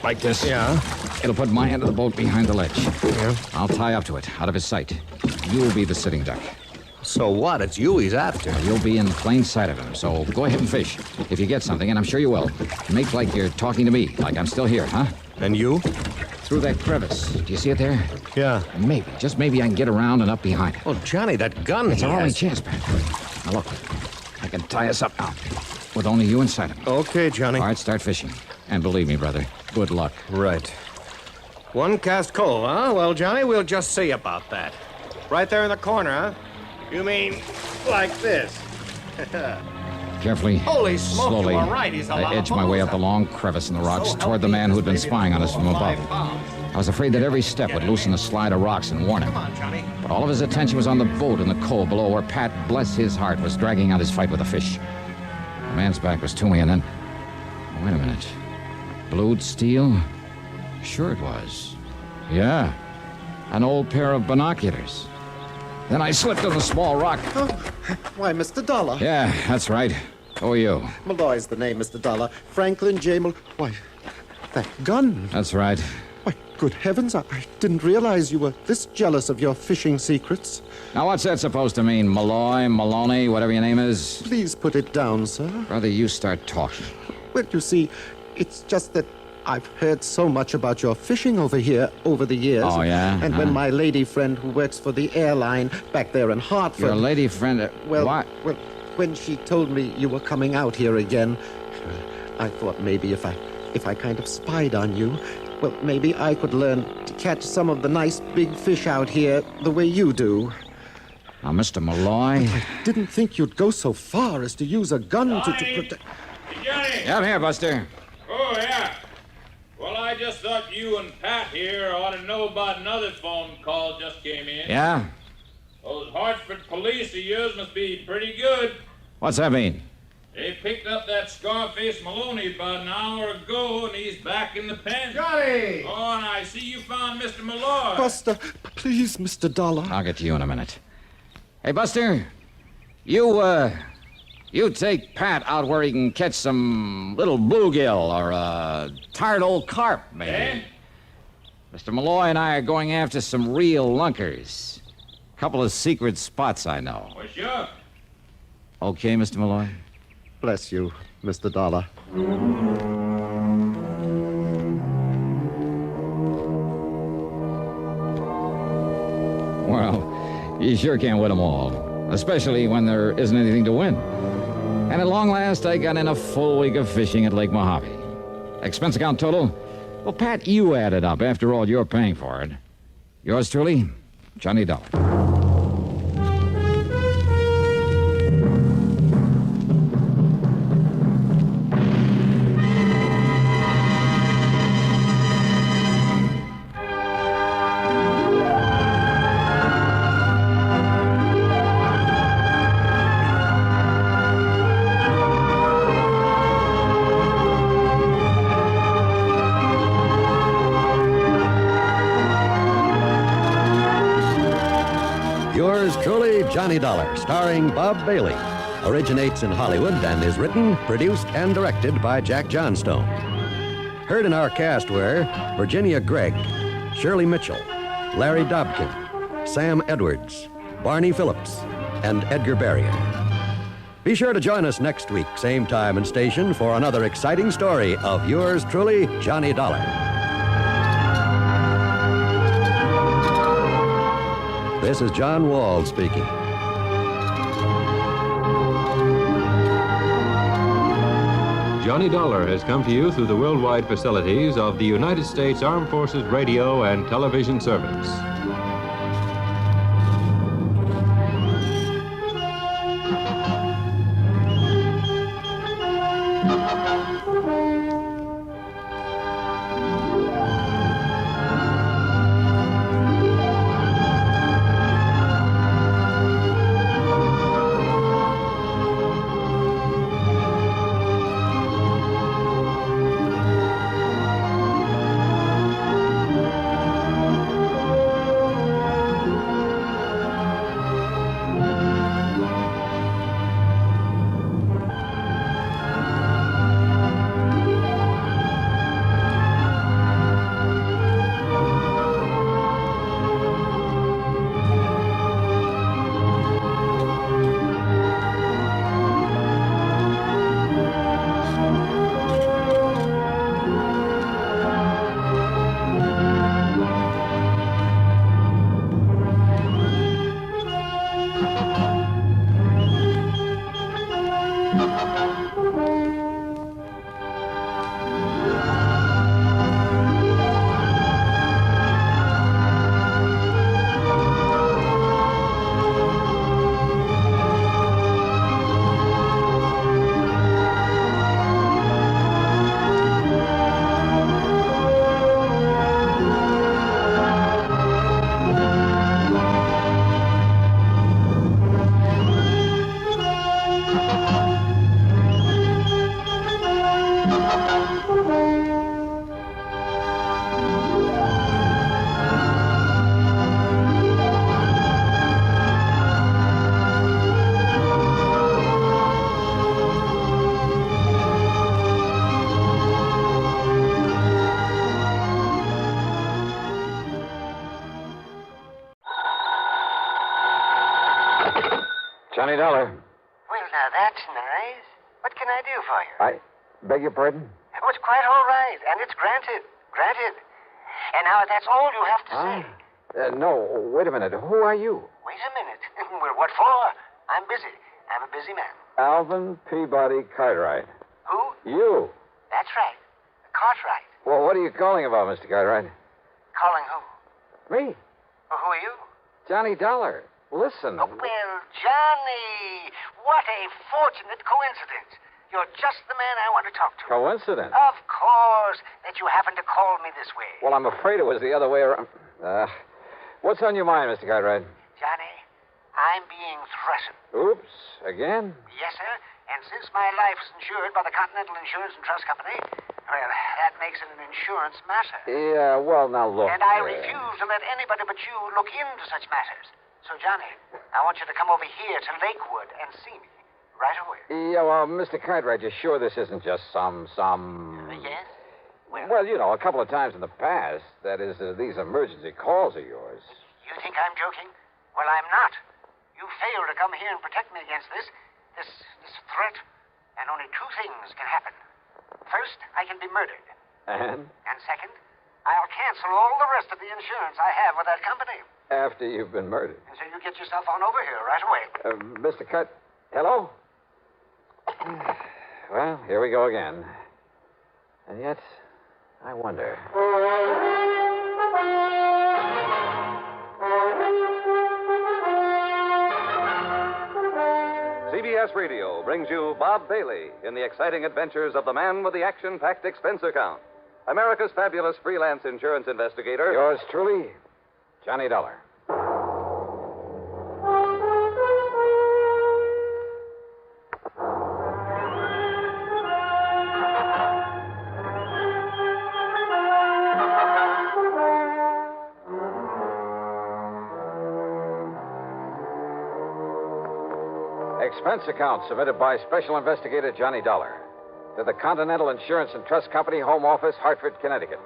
like this, it'll put my end of the boat behind the ledge. Yeah? I'll tie up to it, out of his sight. You'll be the sitting duck. So what? It's you he's after. You'll be in plain sight of him, so go ahead and fish. If you get something, and I'm sure you will, make like you're talking to me, like I'm still here, huh? And you? Through that crevice. Do you see it there? Yeah. Maybe, just maybe I can get around and up behind it. Oh, Johnny, that gun It's he our only has. chance, Pat. Now look, I can tie us up now, with only you inside of me. Okay, Johnny. All right, start fishing. And believe me, brother, good luck. Right. One cast cove, huh? Well, Johnny, we'll just see about that. Right there in the corner, huh? You mean like this? Carefully, Holy smoke, slowly, you are right. He's a lot I of edged my way up the long crevice in the rocks toward the man who'd been spying on us from above. I was afraid that every step would loosen the slide of rocks and warn him. But all of his attention was on the boat in the cove below where Pat, bless his heart, was dragging out his fight with the fish. The man's back was to me, and then... Wait a minute. Blued steel? Sure it was. Yeah. An old pair of binoculars. Then I slipped on a small rock. Oh, why, Mr. Dollar. Yeah, that's right. Who are you? Malloy's the name, Mr. Dollar. Franklin J. Why, that gun. That's right. Why, good heavens, I didn't realize you were this jealous of your fishing secrets. Now, what's that supposed to mean? Malloy, Maloney, whatever your name is? Please put it down, sir. Brother, you start talking. Well, you see, it's just that I've heard so much about your fishing over here over the years. Oh, yeah? And when my lady friend who works for the airline back there in Hartford... Your lady friend... Well, what? Well, when she told me you were coming out here again, I thought maybe if I kind of spied on you, well, maybe I could learn to catch some of the nice big fish out here the way you do. Now, Mr. Malloy... I didn't think you'd go so far as to use a gun to protect... Johnny! Yeah, I'm here, Buster. Oh, yeah. Well, I just thought you and Pat here ought to know about another phone call just came in. Yeah? Those Hartford police of yours must be pretty good. What's that mean? They picked up that Scarface Maloney about an hour ago, and he's back in the pen. Johnny! Oh, and I see you found Mr. Malloy. Buster, please, Mr. Dollar. I'll get to you in a minute. Hey, Buster, you take Pat out where he can catch some little bluegill or a tired old carp, maybe. Eh? Mr. Malloy and I are going after some real lunkers. A couple of secret spots I know. Well, sure. Okay, Mr. Malloy? Bless you, Mr. Dollar. You sure can't win them all, especially when there isn't anything to win. And at long last, I got in a full week of fishing at Lake Mojave. Expense account total? Well, Pat, you add it up. After all, you're paying for it. Yours truly, Johnny Dollar. Yours truly, Johnny Dollar, starring Bob Bailey. Originates in Hollywood and is written, produced, and directed by Jack Johnstone. Heard in our cast were Virginia Gregg, Shirley Mitchell, Larry Dobkin, Sam Edwards, Barney Phillips, and Edgar Barrier. Be sure to join us next week, same time and station, for another exciting story of yours truly, Johnny Dollar. This is John Wall speaking. Johnny Dollar has come to you through the worldwide facilities of the United States Armed Forces Radio and Television Service. Johnny Dollar. Well, now that's nice. What can I do for you? I beg your pardon? Oh, it's quite all right, and it's granted. Granted. And now that's all you have to say. No, wait a minute. Who are you? Wait a minute. Well, what for? I'm busy. I'm a busy man. Alvin Peabody Cartwright. Who? You. That's right. Cartwright. Well, what are you calling about, Mr. Cartwright? Calling who? Me. Well, who are you? Johnny Dollar. Listen. Oh, well, Johnny, what a fortunate coincidence. You're just the man I want to talk to. Coincidence? Of course, that you happen to call me this way. Well, I'm afraid it was the other way around. What's on your mind, Mr. Cartwright? Johnny, I'm being threatened. Oops, again? Yes, sir. And since my life's insured by the Continental Insurance and Trust Company, well, that makes it an insurance matter. Yeah, well, now look. And I refuse to let anybody but you look into such matters. So, Johnny, I want you to come over here to Lakewood and see me right away. Yeah, well, Mr. Cartwright, you're sure this isn't just some... Yes? Well, you know, a couple of times in the past, that is, these emergency calls of yours. You think I'm joking? Well, I'm not. You failed to come here and protect me against this threat. And only two things can happen. First, I can be murdered. And? And second, I'll cancel all the rest of the insurance I have with that company. After you've been murdered. So you get yourself on over here right away. Mr. Cut, hello? Well, here we go again. And yet, I wonder. CBS Radio brings you Bob Bailey in the exciting adventures of the man with the action-packed expense account. America's fabulous freelance insurance investigator. Yours truly, Johnny Dollar. Expense account submitted by Special Investigator Johnny Dollar to the Continental Insurance and Trust Company, Home Office, Hartford, Connecticut.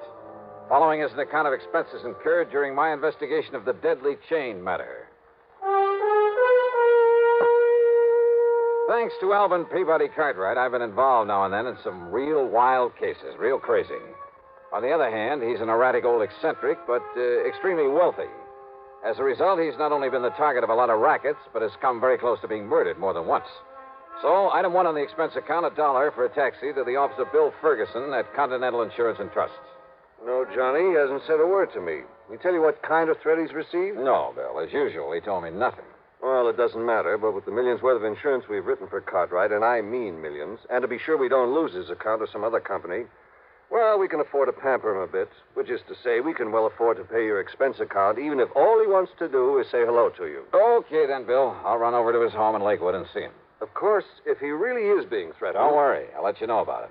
Following is an account of expenses incurred during my investigation of the deadly chain matter. Thanks to Alvin Peabody Cartwright, I've been involved now and then in some real wild cases, real crazy. On the other hand, he's an erratic old eccentric, but extremely wealthy. As a result, he's not only been the target of a lot of rackets, but has come very close to being murdered more than once. So, item 1 on the expense account, $1 for a taxi to the office of Bill Ferguson at Continental Insurance and Trust. No, Johnny, he hasn't said a word to me. Can you tell you what kind of threat he's received? No, Bill. As usual, he told me nothing. Well, it doesn't matter, but with the millions worth of insurance we've written for Cartwright, and I mean millions, and to be sure we don't lose his account to some other company, well, we can afford to pamper him a bit, which is to say we can well afford to pay your expense account, even if all he wants to do is say hello to you. Okay, then, Bill. I'll run over to his home in Lakewood and see him. Of course, if he really is being threatened... Don't worry. I'll let you know about it.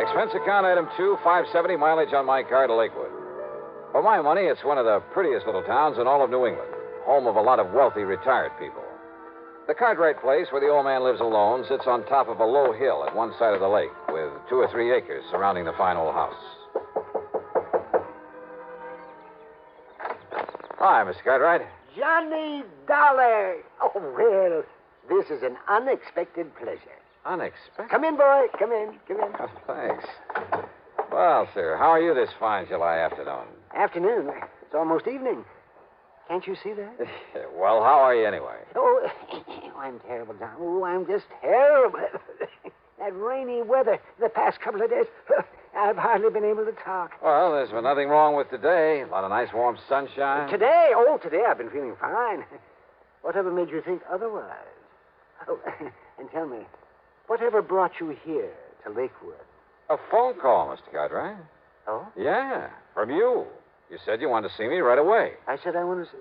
Expense account, item 2, $5.70 mileage on my car to Lakewood. For my money, it's one of the prettiest little towns in all of New England, home of a lot of wealthy retired people. The Cartwright place, where the old man lives alone, sits on top of a low hill at one side of the lake, with 2 or 3 acres surrounding the fine old house. Hi, Mr. Cartwright. Johnny Dollar! Oh, well, this is an unexpected pleasure. Unexpected? Come in, boy. Come in. Oh, thanks. Well, sir, how are you this fine July afternoon? Afternoon? It's almost evening. Can't you see that? Well, how are you anyway? Oh, I'm terrible, John. Oh, I'm just terrible. That rainy weather the past couple of days, I've hardly been able to talk. Well, there's been nothing wrong with today. A lot of nice warm sunshine. Today I've been feeling fine. Whatever made you think otherwise? Oh, and tell me, whatever brought you here to Lakewood? A phone call, Mr. Cartwright. Oh? Yeah, from you. You said you wanted to see me right away. I said I wanted to see...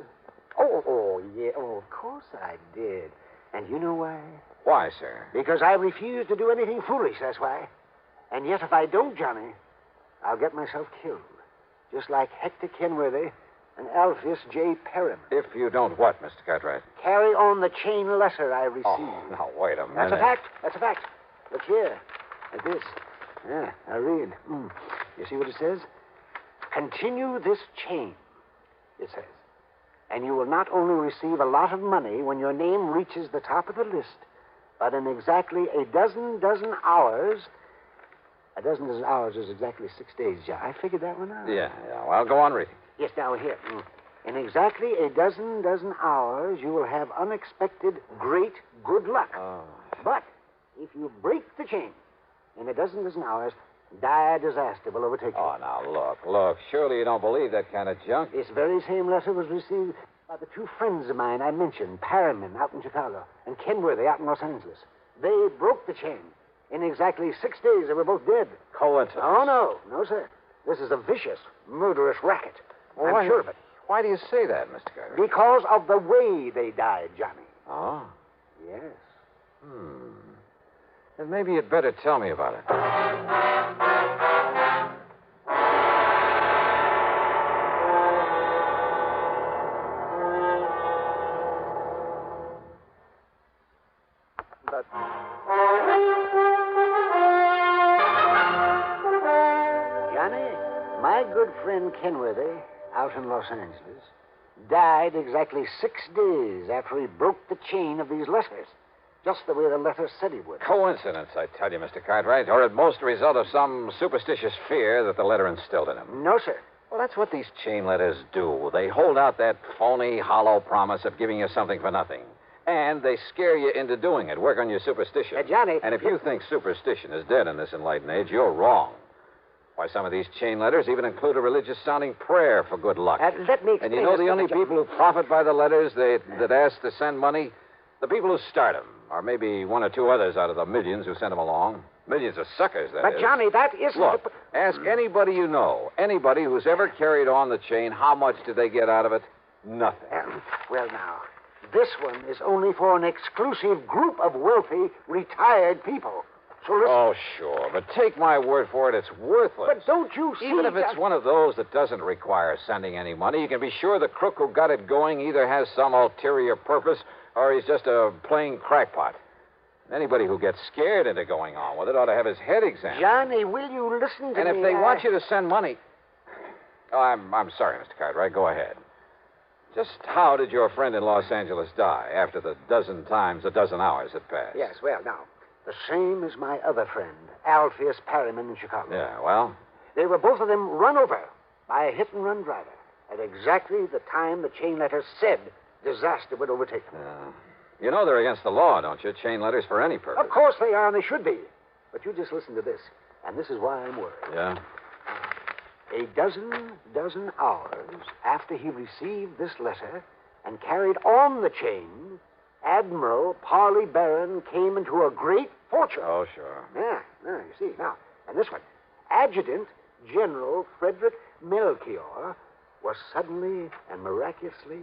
Oh, yeah. Oh, of course I did. And you know why? Why, sir? Because I refuse to do anything foolish, that's why. And yet, if I don't, Johnny, I'll get myself killed. Just like Hector Kenworthy and Alpheus J. Perham. If you don't what, Mr. Cartwright? Carry on the chain letter I received. Oh, now, wait a minute. That's a fact. Look here. Like this. Yeah, I read. You see what it says? Continue this chain, it says. And you will not only receive a lot of money when your name reaches the top of the list, but in exactly a dozen hours... A dozen hours is exactly 6 days, John. I figured that one out. Yeah. Well, go on reading. Yes, now here. In exactly a dozen hours, you will have unexpected great good luck. Oh. But if you break the chain in a dozen hours, dire disaster will overtake you. Oh, now, look. Surely you don't believe that kind of junk. This very same letter was received by the 2 friends of mine I mentioned, Perriman out in Chicago and Kenworthy out in Los Angeles. They broke the chain. In exactly 6 days, they were both dead. Coincidence? Oh, no, sir. This is a vicious, murderous racket. Well, I'm sure of it. Why do you say that, Mr. Carter? Because of the way they died, Johnny. Oh? Yes. Then maybe you'd better tell me about it. But... Johnny, my good friend Kenworthy, out in Los Angeles, died exactly 6 days after he broke the chain of these letters. just the way the letter said he would. Coincidence, I tell you, Mr. Cartwright, or at most a result of some superstitious fear that the letter instilled in him. No, sir. Well, that's what these chain letters do. They hold out that phony, hollow promise of giving you something for nothing. And they scare you into doing it, work on your superstition. Johnny... And if you think superstition is dead in this enlightened age, you're wrong. Why, some of these chain letters even include a religious-sounding prayer for good luck. Let me explain. And you know the only people who profit by the letters that ask to send money? The people who start them, or maybe one or two others out of the millions who send them along. Millions of suckers, that is. But, Johnny, that isn't... Look, ask anybody you know, anybody who's ever carried on the chain, how much did they get out of it? Nothing. Well, now, this one is only for an exclusive group of wealthy, retired people. So listen... Oh, sure, but take my word for it, it's worthless. But don't you see... Even if it's one of those that doesn't require sending any money, you can be sure the crook who got it going either has some ulterior purpose or he's just a plain crackpot. Anybody who gets scared into going on with it ought to have his head examined. Johnny, will you listen to me? And if they want you to send money... Oh, I'm sorry, Mr. Cartwright. Go ahead. Just how did your friend in Los Angeles die after the dozen times a dozen hours had passed? Yes, well, now, the same as my other friend, Alpheus Perryman in Chicago. Yeah, well? They were both of them run over by a hit-and-run driver at exactly the time the chain letter said disaster would overtake them. You know they're against the law, don't you? Chain letters for any purpose. Of course they are, and they should be. But you just listen to this, and this is why I'm worried. Yeah? A dozen hours after he received this letter and carried on the chain, Admiral Parley Barron came into a great fortune. Oh, sure. Yeah, you see. Now, and this one, Adjutant General Frederick Melchior was suddenly and miraculously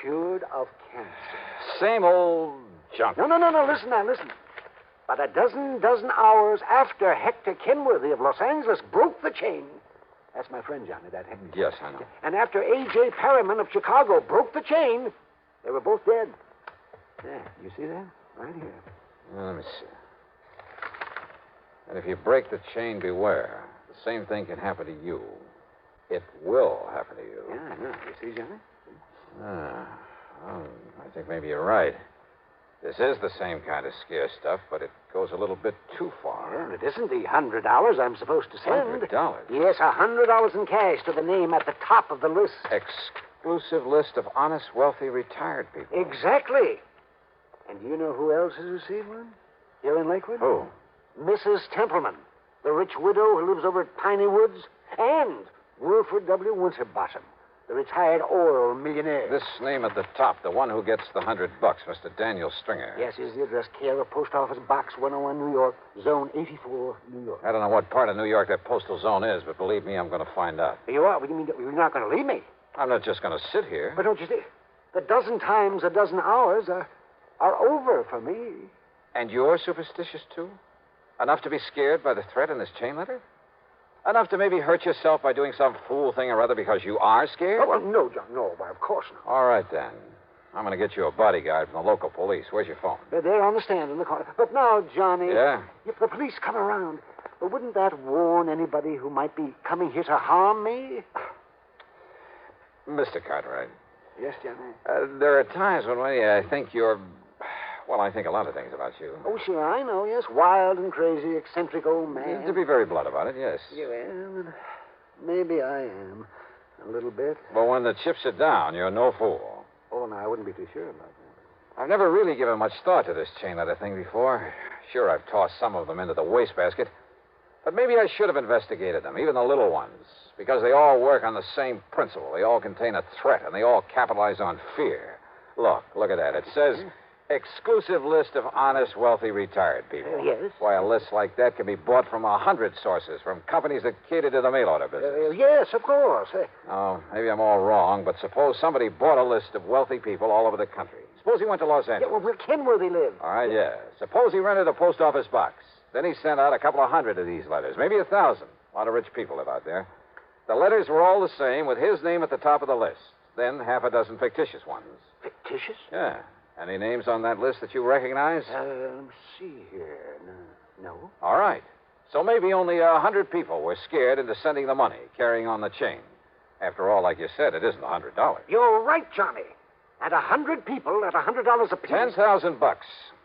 cured of cancer. Same old junk. No, listen. But a dozen hours after Hector Kenworthy of Los Angeles broke the chain. That's my friend, Johnny, that Hector. Yes, I know. And after A.J. Perryman of Chicago broke the chain, they were both dead. Yeah, you see that? Right here. Let me see. And if you break the chain, beware. The same thing can happen to you. It will happen to you. Yeah. You see, Johnny? Well, I think maybe you're right. This is the same kind of scare stuff, but it goes a little bit too far. Yeah, and it isn't the $100 I'm supposed to send. $100? Yes, $100 in cash to the name at the top of the list. Exclusive list of honest, wealthy, retired people. Exactly. And do you know who else has received one? Here in Lakewood? Who? Mrs. Templeman, the rich widow who lives over at Piney Woods, and Wilfred W. Winterbottom, the retired oil millionaire. This name at the top, the one who gets the $100, Mr. Daniel Stringer. Yes, here's the address, care of Post Office Box 101, New York, Zone 84, New York. I don't know what part of New York that postal zone is, but believe me, I'm going to find out. You are? What do you mean you're not going to leave me? I'm not just going to sit here. But don't you see? The dozen times a dozen hours are over for me. And you're superstitious, too? Enough to be scared by the threat in this chain letter? Enough to maybe hurt yourself by doing some fool thing or other because you are scared? Oh, well, no, John, no. Why, of course not. All right, then. I'm going to get you a bodyguard from the local police. Where's your phone? They're on the stand in the corner. But now, Johnny... Yeah? If the police come around, wouldn't that warn anybody who might be coming here to harm me? Mr. Cartwright. Yes, Johnny? There are times when I think you're... Well, I think a lot of things about you. Oh, sure, I know, yes. Wild and crazy, eccentric old man. To be very blunt about it, yes. You am. Maybe I am. A little bit. But when the chips are down, you're no fool. Oh, no, I wouldn't be too sure about that. I've never really given much thought to this chain letter thing before. Sure, I've tossed some of them into the wastebasket. But maybe I should have investigated them, even the little ones, because they all work on the same principle. They all contain a threat, and they all capitalize on fear. Look at that. It says... Exclusive list of honest, wealthy, retired people. Yes? Why, a list like that can be bought from 100 sources, from companies that cater to the mail-order business. Yes, of course. Oh, maybe I'm all wrong, but suppose somebody bought a list of wealthy people all over the country. Suppose he went to Los Angeles. Yeah, well, where Kenworthy live? All right, yeah. Suppose he rented a post office box. Then he sent out a couple of hundred of these letters, maybe 1,000. A lot of rich people live out there. The letters were all the same, with his name at the top of the list. Then half a dozen fictitious ones. Fictitious? Yeah. Any names on that list that you recognize? Let me see here. No. All right. So maybe only 100 people were scared into sending the money, carrying on the chain. After all, like you said, it isn't $100. You're right, Johnny. And 100 people at $100 apiece. $10,000.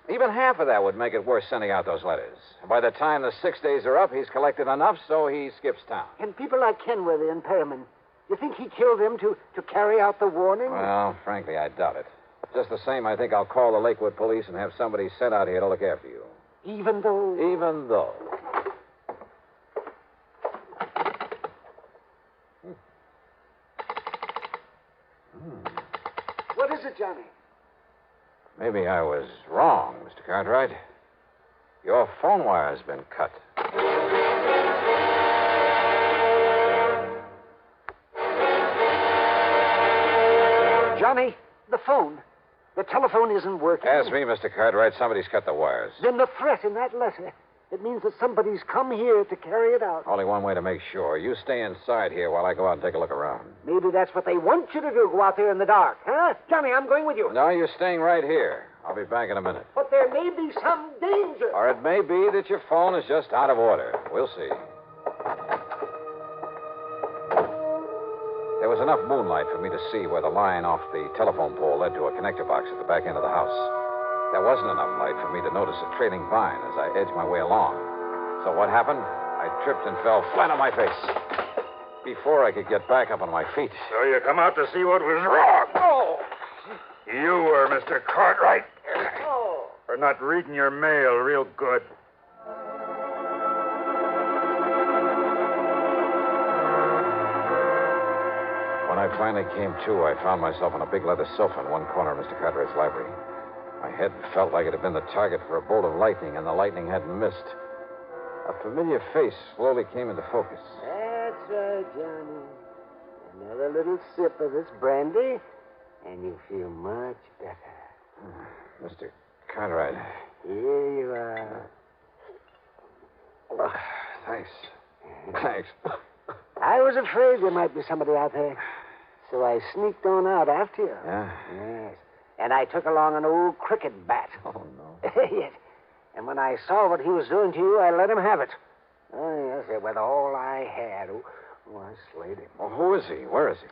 Even half of that would make it worth sending out those letters. By the time the 6 days are up, he's collected enough, so he skips town. And people like Kenworthy and Perriman, you think he killed them to carry out the warning? Well, frankly, I doubt it. Just the same, I think I'll call the Lakewood police and have somebody sent out here to look after you. Even though... Even though. What is it, Johnny? Maybe I was wrong, Mr. Cartwright. Your phone wire's been cut. Johnny, the phone. The telephone isn't working. Ask me, Mr. Cartwright. Somebody's cut the wires. Then the threat in that letter. It means that somebody's come here to carry it out. Only one way to make sure. You stay inside here while I go out and take a look around. Maybe that's what they want you to do, go out there in the dark, huh? Johnny, I'm going with you. No, you're staying right here. I'll be back in a minute. But there may be some danger. Or it may be that your phone is just out of order. We'll see. There was enough moonlight for me to see where the line off the telephone pole led to a connector box at the back end of the house. There wasn't enough light for me to notice a trailing vine as I edged my way along. So what happened? I tripped and fell flat on my face. Before I could get back up on my feet. So you come out to see what was wrong. Oh! You were Mr. Cartwright. Oh! For not reading your mail real good. When I finally came to, I found myself on a big leather sofa in one corner of Mr. Cartwright's library. My head felt like it had been the target for a bolt of lightning, and the lightning hadn't missed. A familiar face slowly came into focus. That's right, Johnny. Another little sip of this brandy, and you feel much better. Mr. Cartwright. Here you are. Thanks. Thanks. I was afraid there might be somebody out there, so I sneaked on out after you. Yeah? Yes. And I took along an old cricket bat. Oh, no. Yes. And when I saw what he was doing to you, I let him have it. Oh, yes, with all I had. Oh, I slayed him. Well, who is he? Where is he?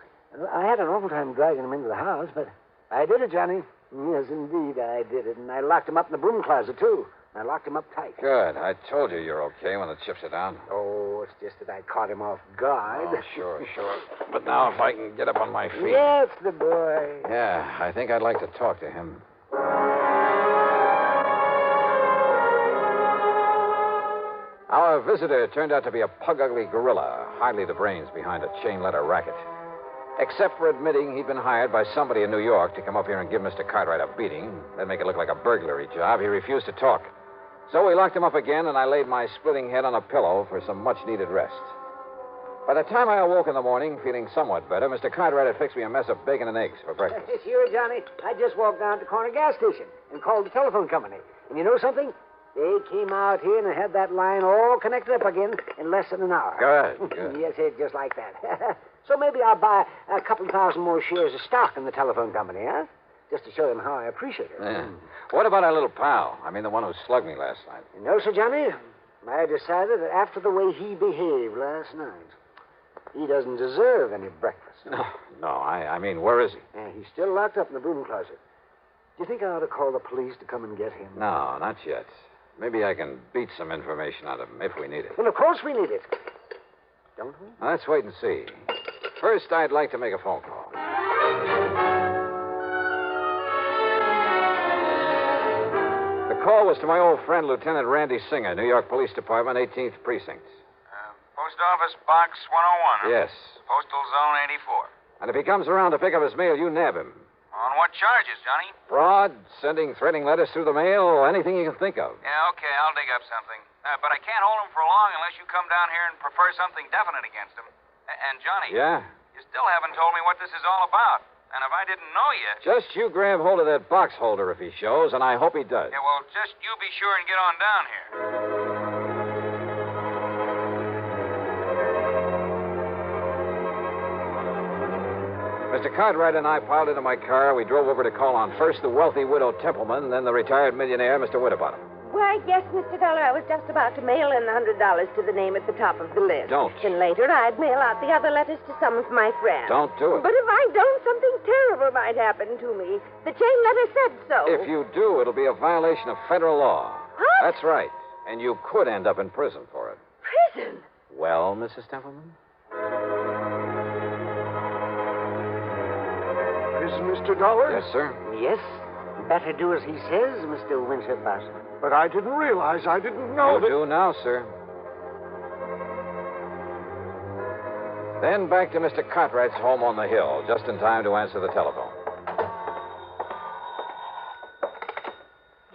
I had an awful time dragging him into the house, but I did it, Johnny. Yes, indeed, I did it. And I locked him up in the broom closet, too. I locked him up tight. Good. I told you you're okay when the chips are down. Oh, it's just that I caught him off guard. Oh, sure. But now if I can get up on my feet. Yes, the boy. Yeah, I think I'd like to talk to him. Our visitor turned out to be a pug-ugly gorilla, hardly the brains behind a chain-letter racket. Except for admitting he'd been hired by somebody in New York to come up here and give Mr. Cartwright a beating, then make it look like a burglary job, he refused to talk. So we locked him up again, and I laid my splitting head on a pillow for some much-needed rest. By the time I awoke in the morning, feeling somewhat better, Mr. Cartwright had fixed me a mess of bacon and eggs for breakfast. Sure, Johnny. I just walked down to the corner gas station and called the telephone company. And you know something? They came out here and had that line all connected up again in less than an hour. Good. Yes, just like that. So maybe I'll buy a couple thousand more shares of stock in the telephone company, huh? Just to show them how I appreciate it. Yeah. What about our little pal? I mean, the one who slugged me last night. You know, Sir Johnny, I decided that after the way he behaved last night, he doesn't deserve any breakfast. No, I mean, where is he? He's still locked up in the broom closet. Do you think I ought to call the police to come and get him? No, not yet. Maybe I can beat some information out of him if we need it. Well, of course we need it. Don't we? Now, let's wait and see. First, I'd like to make a phone call. The call was to my old friend, Lieutenant Randy Singer, New York Police Department, 18th Precinct. Post Office Box 101. Yes. Postal Zone 84. And if he comes around to pick up his mail, you nab him. On what charges, Johnny? Fraud, sending threatening letters through the mail, anything you can think of. Yeah, okay, I'll dig up something. But I can't hold him for long unless you come down here and prefer something definite against him. And, Johnny. Yeah? You still haven't told me what this is all about. And if I didn't know you... Just you grab hold of that box holder if he shows, and I hope he does. Yeah, well, just you be sure and get on down here. Mr. Cartwright and I piled into my car. We drove over to call on first the wealthy widow Templeman, then the retired millionaire, Mr. Winterbottom. Why, yes, Mr. Dollar, I was just about to mail in the $100 to the name at the top of the list. Don't. Then later I'd mail out the other letters to some of my friends. Don't do it. But if I don't, something terrible might happen to me. The chain letter said so. If you do, it'll be a violation of federal law. What? That's right. And you could end up in prison for it. Prison? Well, Mrs. Templeman? Prison, Mr. Dollar? Yes, sir. Yes. Better do as he says, Mr. Winterbush. But I didn't realize. I didn't know You do now, sir. Then back to Mr. Cartwright's home on the hill, just in time to answer the telephone.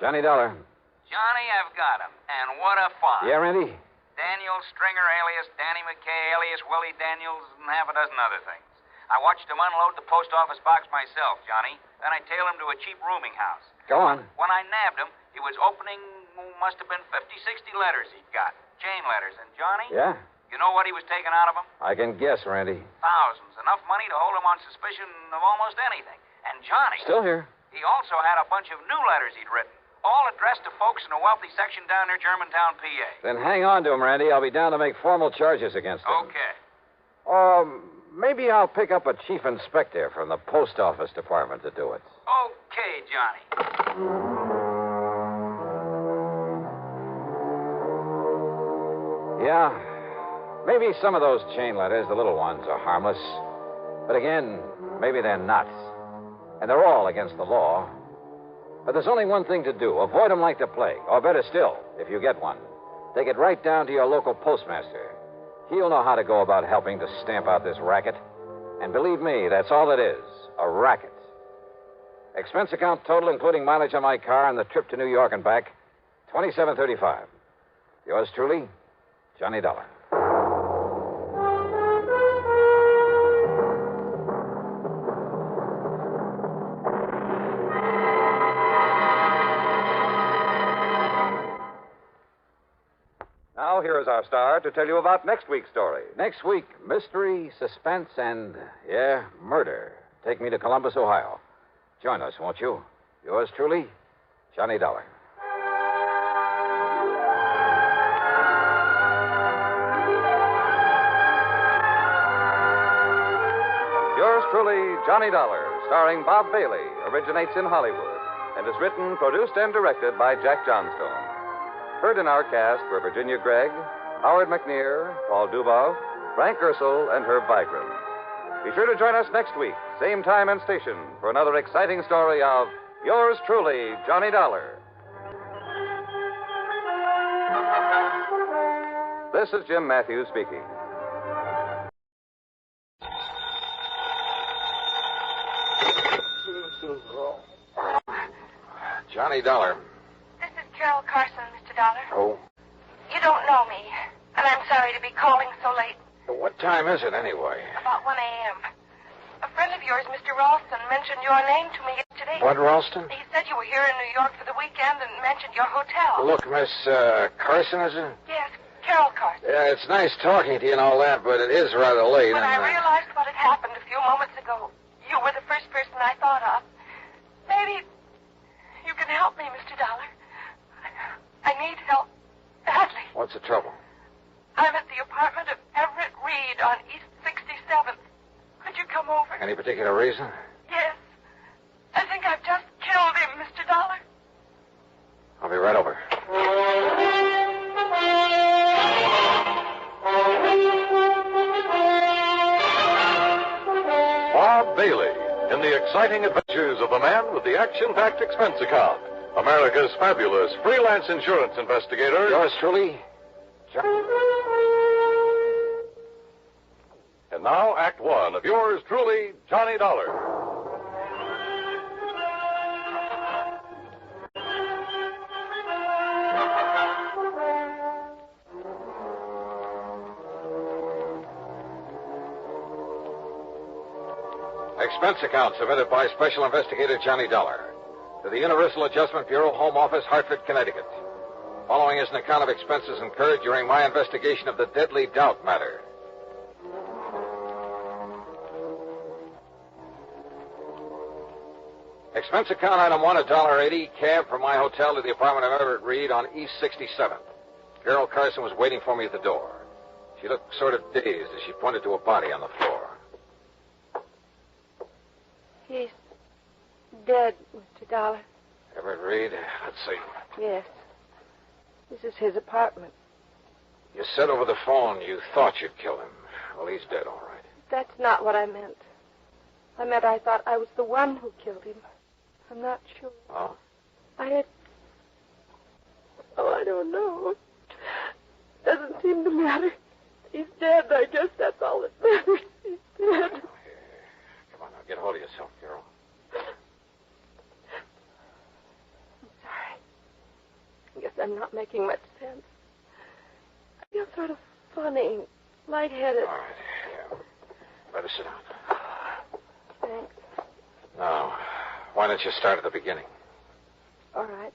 Johnny Dollar. Johnny, I've got him. And what a find. Yeah, Randy? Daniel Stringer, alias Danny McKay, alias Willie Daniels, and half a dozen other things. I watched him unload the post office box myself, Johnny. Then I tailed him to a cheap rooming house. Go on. When I nabbed him, he was opening, must have been 50, 60 letters he'd got. Chain letters. And Johnny? Yeah? You know what he was taking out of them? I can guess, Randy. Thousands. Enough money to hold him on suspicion of almost anything. And Johnny... Still here. He also had a bunch of new letters he'd written, all addressed to folks in a wealthy section down near Germantown, PA. Then hang on to him, Randy. I'll be down to make formal charges against him. Okay. Maybe I'll pick up a chief inspector from the post office department to do it. Okay, Johnny. Yeah. Maybe some of those chain letters, the little ones, are harmless. But again, maybe they're not. And they're all against the law. But there's only one thing to do. Avoid them like the plague. Or better still, if you get one, take it right down to your local postmaster. He'll know how to go about helping to stamp out this racket. And believe me, that's all it is, a racket. Expense account total, including mileage on my car and the trip to New York and back, $27.35. Yours truly, Johnny Dollar. Now, here is our star to tell you about next week's story. Next week, mystery, suspense, and, murder. Take me to Columbus, Ohio. Join us, won't you? Yours truly, Johnny Dollar. Yours truly, Johnny Dollar, starring Bob Bailey, originates in Hollywood and is written, produced, and directed by Jack Johnstone. Heard in our cast were Virginia Gregg, Howard McNear, Paul Dubov, Frank Ursel, and Herb Vigran. Be sure to join us next week, same time and station, for another exciting story of Yours truly, Johnny Dollar. This is Jim Matthews speaking. Johnny Dollar. This is Carol Carson, Mr. Dollar. Oh? You don't know me, and I'm sorry to be calling so late. What time is it, anyway? About 1 a.m. A friend of yours, Mr. Ralston, mentioned your name to me yesterday. What, Ralston? He said you were here in New York for the weekend and mentioned your hotel. Look, Miss Carson, is it? Yes, Carol Carson. Yeah, it's nice talking to you and all that, but it is rather late. When I realized what had happened a few moments ago, you were the first person I thought of. Maybe you can help me, Mr. Dollar. I need help badly. What's the trouble? I'm at the apartment of Everett Reed on East 67th. Could you come over? Any particular reason? Yes. I think I've just killed him, Mr. Dollar. I'll be right over. Bob Bailey in the exciting adventures of the man with the action-packed expense account. America's fabulous freelance insurance investigator. Yours truly, And now, Act One of yours truly, Johnny Dollar. Expense account submitted by Special Investigator Johnny Dollar to the Universal Adjustment Bureau, Home Office, Hartford, Connecticut. Following is an account of expenses incurred during my investigation of the Deadly Doubt matter. Expense account item 1, $1.80. Cab from my hotel to the apartment of Everett Reed on East 67th. Carol Carson was waiting for me at the door. She looked sort of dazed as she pointed to a body on the floor. He's dead, Mr. Dollar. Everett Reed? Let's see. Yes. This is his apartment. You said over the phone you thought you'd kill him. Well, he's dead, all right. That's not what I meant. I meant I thought I was the one who killed him. I'm not sure. Oh? I don't know. Doesn't seem to matter. He's dead. I guess that's all that matters. He's dead. Come on now, get hold of yourself, Carol. I'm sorry. I guess I'm not making much sense. I feel sort of funny, lightheaded. All right, yeah. Better sit down. Thanks. Now, why don't you start at the beginning? All right.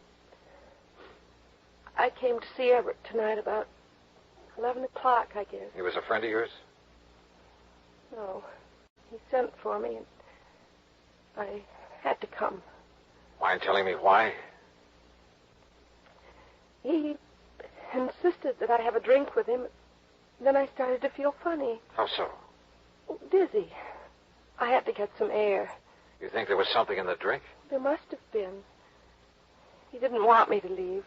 I came to see Everett tonight about 11 o'clock, I guess. He was a friend of yours? No. He sent for me, and I had to come. Mind telling me why? He insisted that I have a drink with him. Then I started to feel funny. How so? Dizzy. I had to get some air. You think there was something in the drink? There must have been. He didn't want me to leave,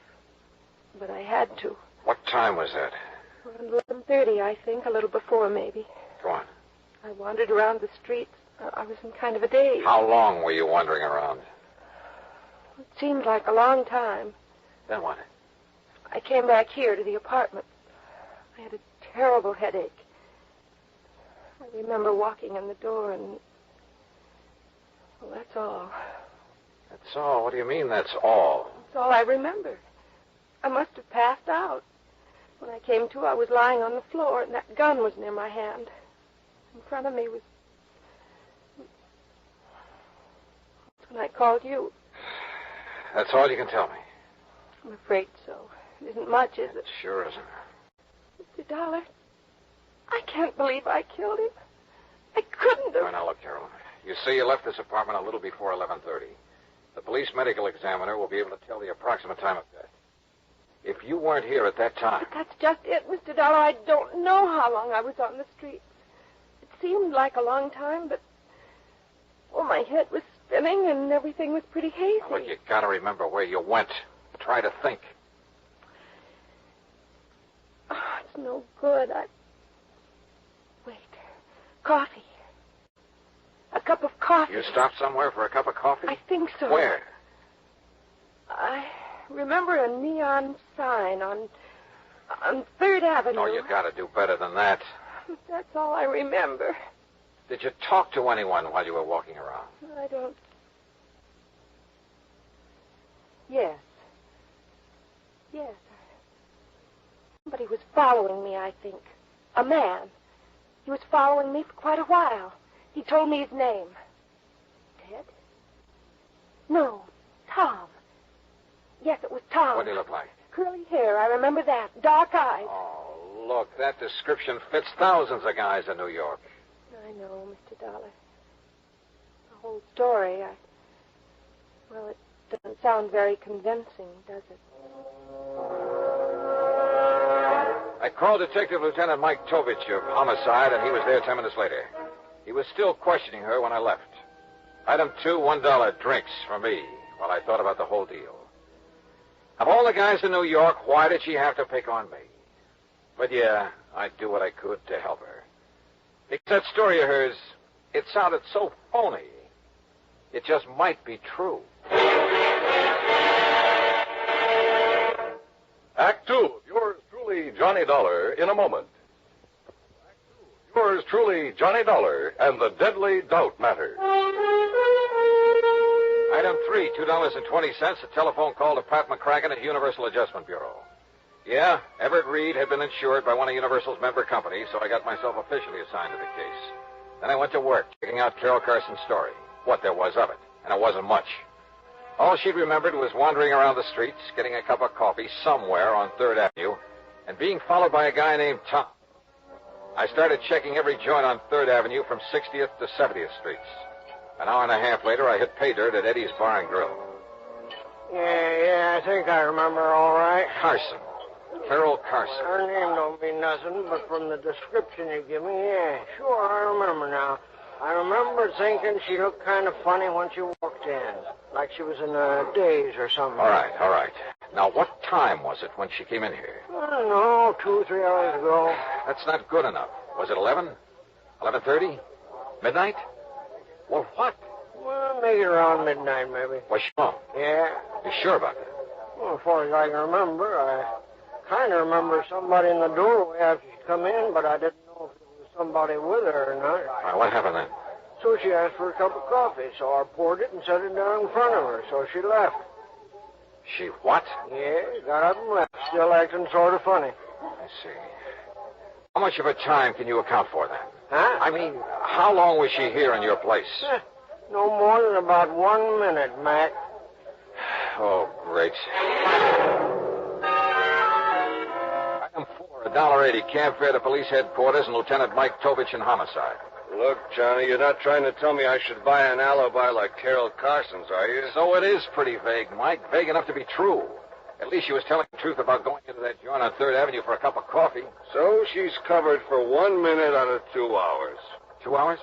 but I had to. What time was that? Around 11:30, I think, a little before, maybe. Go on. I wandered around the streets. I was in kind of a daze. How long were you wandering around? It seemed like a long time. Then what? I came back here to the apartment. I had a terrible headache. I remember walking in the door and... Well, that's all. That's all? What do you mean, that's all? That's all I remember. I must have passed out. When I came to, I was lying on the floor, and that gun was near my hand. In front of me was... That's when I called you. That's all you can tell me? I'm afraid so. It isn't much, is it? It sure isn't. Mr. Dollar, I can't believe I killed him. I couldn't have... Now, look, Carol. You say you left this apartment a little before 11:30. The police medical examiner will be able to tell the approximate time of death. If you weren't here at that time... But that's just it, Mr. Dollar. I don't know how long I was on the streets. It seemed like a long time, but... Well, my head was spinning and everything was pretty hazy. Now, look, you gotta remember where you went. Try to think. Oh, it's no good. Wait. Coffee. A cup of coffee. You stopped somewhere for a cup of coffee? I think so. Where? I remember a neon sign on 3rd Avenue. Oh, you gotta do better than that. That's all I remember. Did you talk to anyone while you were walking around? I don't... Yes. Yes. Somebody was following me, I think. A man. He was following me for quite a while. He told me his name. Ted? No, Tom. Yes, it was Tom. What did he look like? Curly hair, I remember that. Dark eyes. Oh, look, that description fits thousands of guys in New York. I know, Mr. Dollar. The whole story, well, it doesn't sound very convincing, does it? I called Detective Lieutenant Mike Tovich of Homicide, and he was there 10 minutes later. He was still questioning her when I left. Item 2, $1 drinks for me while I thought about the whole deal. Of all the guys in New York, why did she have to pick on me? But yeah, I'd do what I could to help her. Because that story of hers, it sounded so phony. It just might be true. Act 2, yours truly, Johnny Dollar, in a moment. Yours truly, Johnny Dollar, and the Deadly Doubt Matter. Item 3, $2.20, a telephone call to Pat McCracken at Universal Adjustment Bureau. Yeah, Everett Reed had been insured by one of Universal's member companies, so I got myself officially assigned to the case. Then I went to work, checking out Carol Carson's story, what there was of it, and it wasn't much. All she'd remembered was wandering around the streets, getting a cup of coffee somewhere on 3rd Avenue, and being followed by a guy named Tom. I started checking every joint on 3rd Avenue from 60th to 70th Streets. An hour and a half later, I hit pay dirt at Eddie's Bar and Grill. Yeah, I think I remember all right. Carson. Carol Carson. Her name don't mean nothing, but from the description you give me, yeah, sure, I remember now. I remember thinking she looked kind of funny when she walked in, like she was in a daze or something. All right. Now, what time was it when she came in here? I don't know, 2 or 3 hours ago. That's not good enough. Was it 11? 11:30? Midnight? Well, what? Well, maybe around midnight, maybe. Was she home? Yeah. You sure about that? Well, as far as I can remember, I kind of remember somebody in the doorway after she come in, but I didn't know if it was somebody with her or not. All right, what happened then? So she asked for a cup of coffee, so I poured it and set it down in front of her, so she left. She what? Yeah, got up and left, still acting sort of funny. I see. How much of her time can you account for then? Huh? I mean, how long was she here in your place? No more than about 1 minute, Mac. Oh, great. Item 4, $1.80, cab fare to police headquarters and Lieutenant Mike Tovich in homicide. Look, Johnny, you're not trying to tell me I should buy an alibi like Carol Carson's, are you? So it is pretty vague, Mike. Vague enough to be true. At least she was telling the truth about going into that joint on 3rd Avenue for a cup of coffee. So she's covered for 1 minute out of 2 hours. 2 hours?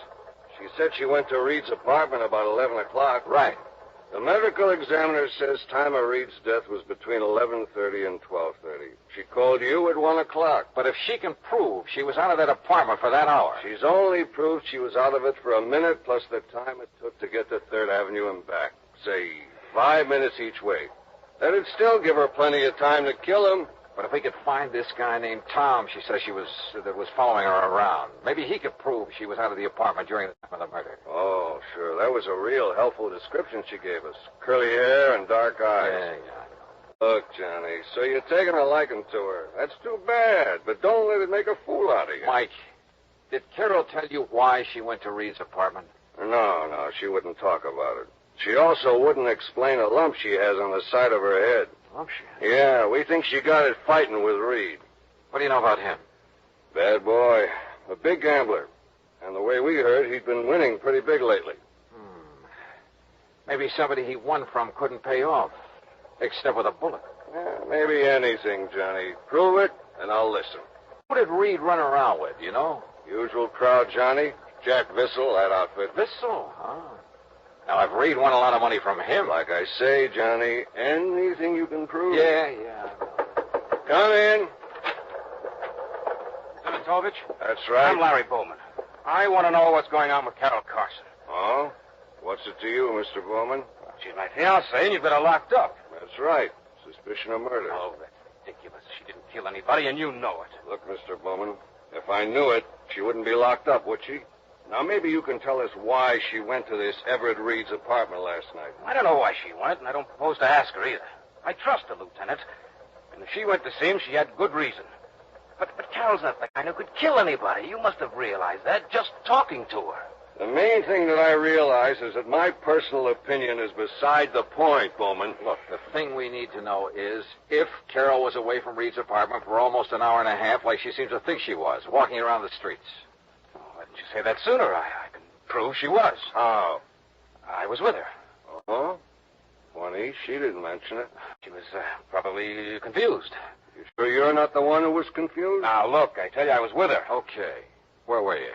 She said she went to Reed's apartment about 11 o'clock. Right. The medical examiner says time of Reed's death was between 11:30 and 12:30. She called you at 1 o'clock. But if she can prove she was out of that apartment for that hour... She's only proved she was out of it for a minute plus the time it took to get to 3rd Avenue and back. Say, 5 minutes each way. That'd still give her plenty of time to kill him. But if we could find this guy named Tom she says that was following her around, maybe he could prove she was out of the apartment during the time of the murder. Oh, sure. That was a real helpful description she gave us. Curly hair and dark eyes. Yeah. Look, Johnny, so you're taking a liking to her. That's too bad, but don't let it make a fool out of you. Mike, did Carol tell you why she went to Reed's apartment? No, she wouldn't talk about it. She also wouldn't explain a lump she has on the side of her head. Lump she has? Yeah, we think she got it fighting with Reed. What do you know about him? Bad boy. A big gambler. And the way we heard, he'd been winning pretty big lately. Maybe somebody he won from couldn't pay off, except with a bullet. Yeah, maybe anything, Johnny. Prove it, and I'll listen. Who did Reed run around with, you know? Usual crowd, Johnny. Jack Vissel, that outfit. Vissel? Huh? Now, if Reed won a lot of money from him... Like I say, Johnny, anything you can prove. Yeah. Come in. Lieutenant Tovich? That's right. I'm Larry Bowman. I want to know what's going on with Carol Carson. Oh? What's it to you, Mr. Bowman? She's my fiancée, and you've got her locked up. That's right. Suspicion of murder. Oh, that's ridiculous. She didn't kill anybody, and you know it. Look, Mr. Bowman, if I knew it, she wouldn't be locked up, would she? Now, maybe you can tell us why she went to this Everett Reed's apartment last night. I don't know why she went, and I don't propose to ask her either. I trust the lieutenant. And if she went to see him, she had good reason. But Carol's not the kind who could kill anybody. You must have realized that just talking to her. The main thing that I realize is that my personal opinion is beside the point, Bowman. Look, the thing we need to know is if Carol was away from Reed's apartment for almost an hour and a half, like she seems to think she was, walking around the streets. Why didn't you say that sooner? I can prove she was. How? I was with her. Oh? Funny, she didn't mention it. She was probably confused. You sure you're not the one who was confused? Now, look, I tell you, I was with her. Okay. Where were you?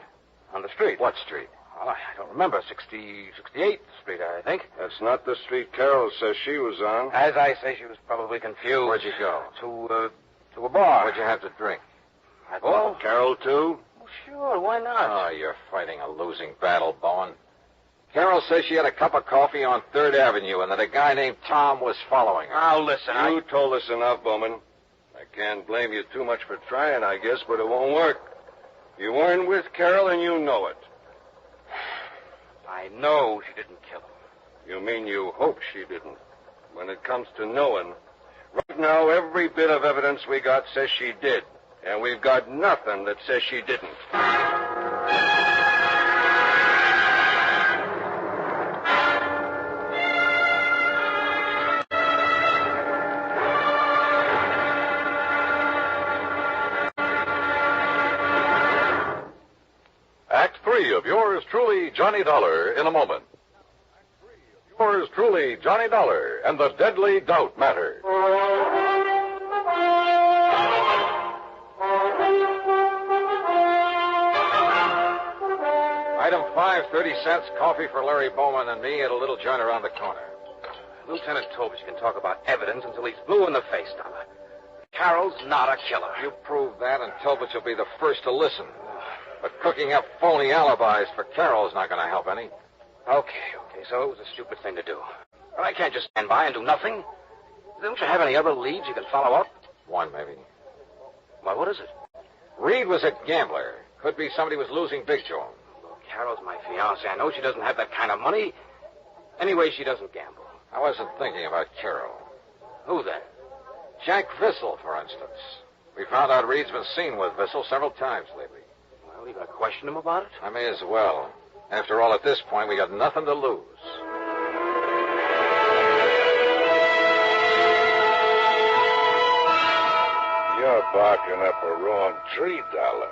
On the street. What street? Well, I don't remember. 68th Street, I think. That's not the street Carol says she was on. As I say, she was probably confused. Where'd you go? To a bar. What'd you have to drink? Oh, Carol, too? Well, sure, why not? Oh, you're fighting a losing battle, Bowen. Carol says she had a cup of coffee on 3rd Avenue and that a guy named Tom was following her. Now, listen, You told us enough, Bowman. I can't blame you too much for trying, I guess, but it won't work. You weren't with Carol and you know it. I know she didn't kill him. You mean you hope she didn't? When it comes to knowing, right now every bit of evidence we got says she did. And we've got nothing that says she didn't. Act 3 of yours truly, Johnny Dollar, in a moment. truly Johnny Dollar and the Deadly Doubt Matter. Item 5, 30 cents, coffee for Larry Bowman and me at a little joint around the corner. Lieutenant Tobich can talk about evidence until he's blue in the face, Dollar. Carroll's not a killer. You prove that, and Tobich will be the first to listen. But cooking up phony alibis for Carroll's not going to help any. Okay, so it was a stupid thing to do. But I can't just stand by and do nothing. Don't you have any other leads you can follow up? One, maybe. Why, what is it? Reed was a gambler. Could be somebody was losing big to him. Carol's my fiancée. I know she doesn't have that kind of money. Anyway, she doesn't gamble. I wasn't thinking about Carol. Who then? Jack Vissel, for instance. We found out Reed's been seen with Vissel several times lately. Well, you gonna question him about it? I may as well. After all, at this point, we got nothing to lose. You're barking up a wrong tree, Dollar.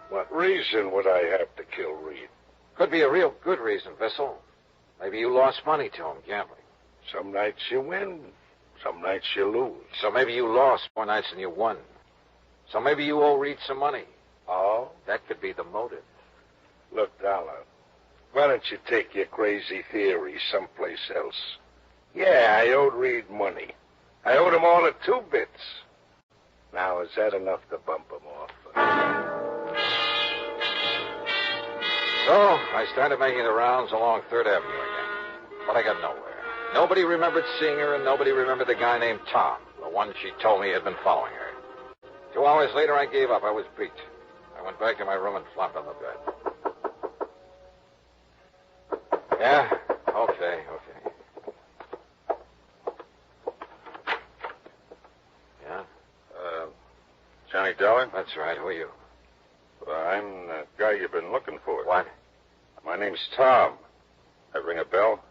What reason would I have to kill Reed? Could be a real good reason, Vissel. Maybe you lost money to him gambling. Some nights you win, some nights you lose. So maybe you lost more nights than you won. So maybe you owe Reed some money. Oh? That could be the motive. Look, Dollar, why don't you take your crazy theory someplace else? Yeah, I owed Reed money. I owed him all of 2 bits. Now, is that enough to bump him off? So, I started making the rounds along 3rd Avenue again. But I got nowhere. Nobody remembered seeing her, and nobody remembered the guy named Tom, the one she told me had been following her. 2 hours later, I gave up. I was beat. I went back to my room and flopped on the bed. Yeah? Okay. Yeah? Johnny Dollar? That's right. Who are you? Well, I'm the guy you've been looking for. What? My name's Tom. That ring a bell?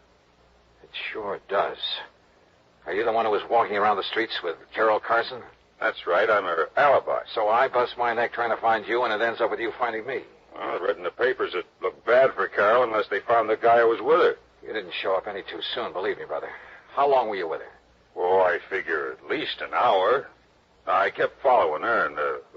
It sure does. Are you the one who was walking around the streets with Carol Carson? That's right. I'm her alibi. So I bust my neck trying to find you, and it ends up with you finding me. Well, I read in the papers it looked bad for Carol unless they found the guy who was with her. You didn't show up any too soon, believe me, brother. How long were you with her? Oh, I figure at least an hour. I kept following her, and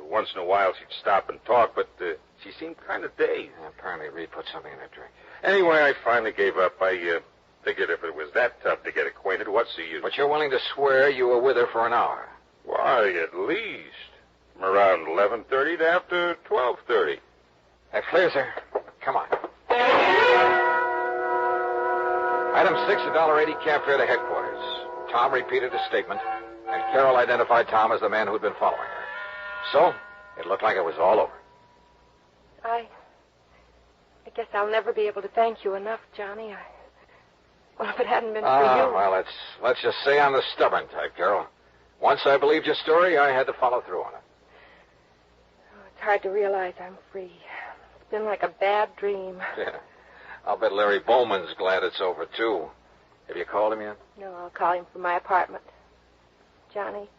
once in a while she'd stop and talk, but she seemed kind of dazed. Apparently Reed put something in her drink. Anyway, I finally gave up. I figured if it was that tough to get acquainted, what's the use? But you're willing to swear you were with her for an hour? Why, at least. From around 11:30 to after 12:30. That clears her. Come on. Item 6, $1.80 cab fare to headquarters. Tom repeated his statement, and Carol identified Tom as the man who'd been following her. So, it looked like it was all over. I guess I'll never be able to thank you enough, Johnny. Well, if it hadn't been for you... Well, let's just say I'm the stubborn type, Carol. Once I believed your story, I had to follow through on it. Oh, it's hard to realize I'm free. It's been like a bad dream. Yeah. I'll bet Larry Bowman's glad it's over, too. Have you called him yet? No, I'll call him from my apartment. Johnny,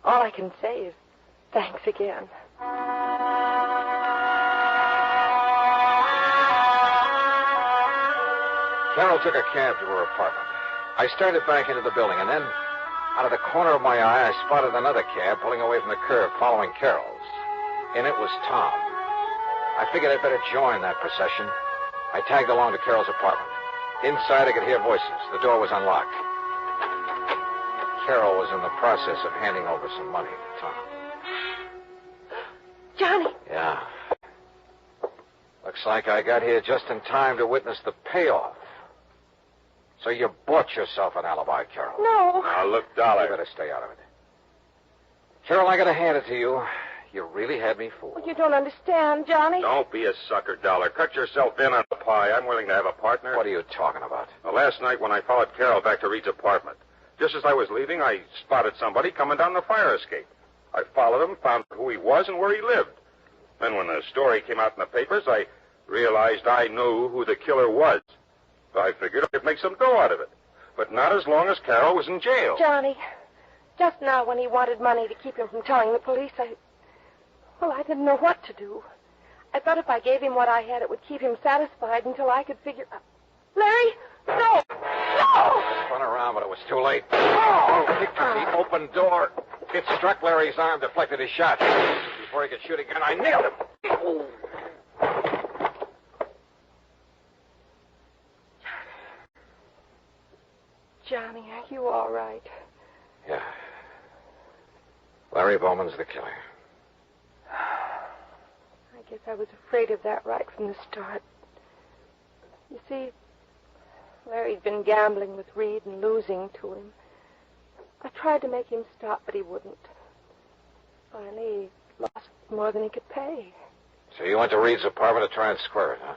all I can say is thanks again. Carol took a cab to her apartment. I started back into the building, and then, out of the corner of my eye, I spotted another cab pulling away from the curb, following Carol's. In it was Tom. I figured I'd better join that procession. I tagged along to Carol's apartment. Inside, I could hear voices. The door was unlocked. Carol was in the process of handing over some money to Tom. Johnny! Yeah. Looks like I got here just in time to witness the payoff. So you bought yourself an alibi, Carol. No. Now, look, Dollar. You better stay out of it. Carol, I gotta hand it to you. You really had me fooled. Well, you don't understand, Johnny. Don't be a sucker, Dollar. Cut yourself in on the pie. I'm willing to have a partner. What are you talking about? Well, last night when I followed Carol back to Reed's apartment, just as I was leaving, I spotted somebody coming down the fire escape. I followed him, found who he was and where he lived. Then when the story came out in the papers, I realized I knew who the killer was. So I figured I could make some dough out of it. But not as long as Carol was in jail. Johnny, just now when he wanted money to keep him from telling the police, I didn't know what to do. I thought if I gave him what I had, it would keep him satisfied until I could figure... Larry, no! I spun around, but it was too late. Kicked at the open door. It struck Larry's arm, deflected his shot. Before he could shoot again, I nailed him. Johnny, are you all right? Yeah. Larry Bowman's the killer. I guess I was afraid of that right from the start. You see, Larry'd been gambling with Reed and losing to him. I tried to make him stop, but he wouldn't. Finally, he lost more than he could pay. So you went to Reed's apartment to try and square it, huh?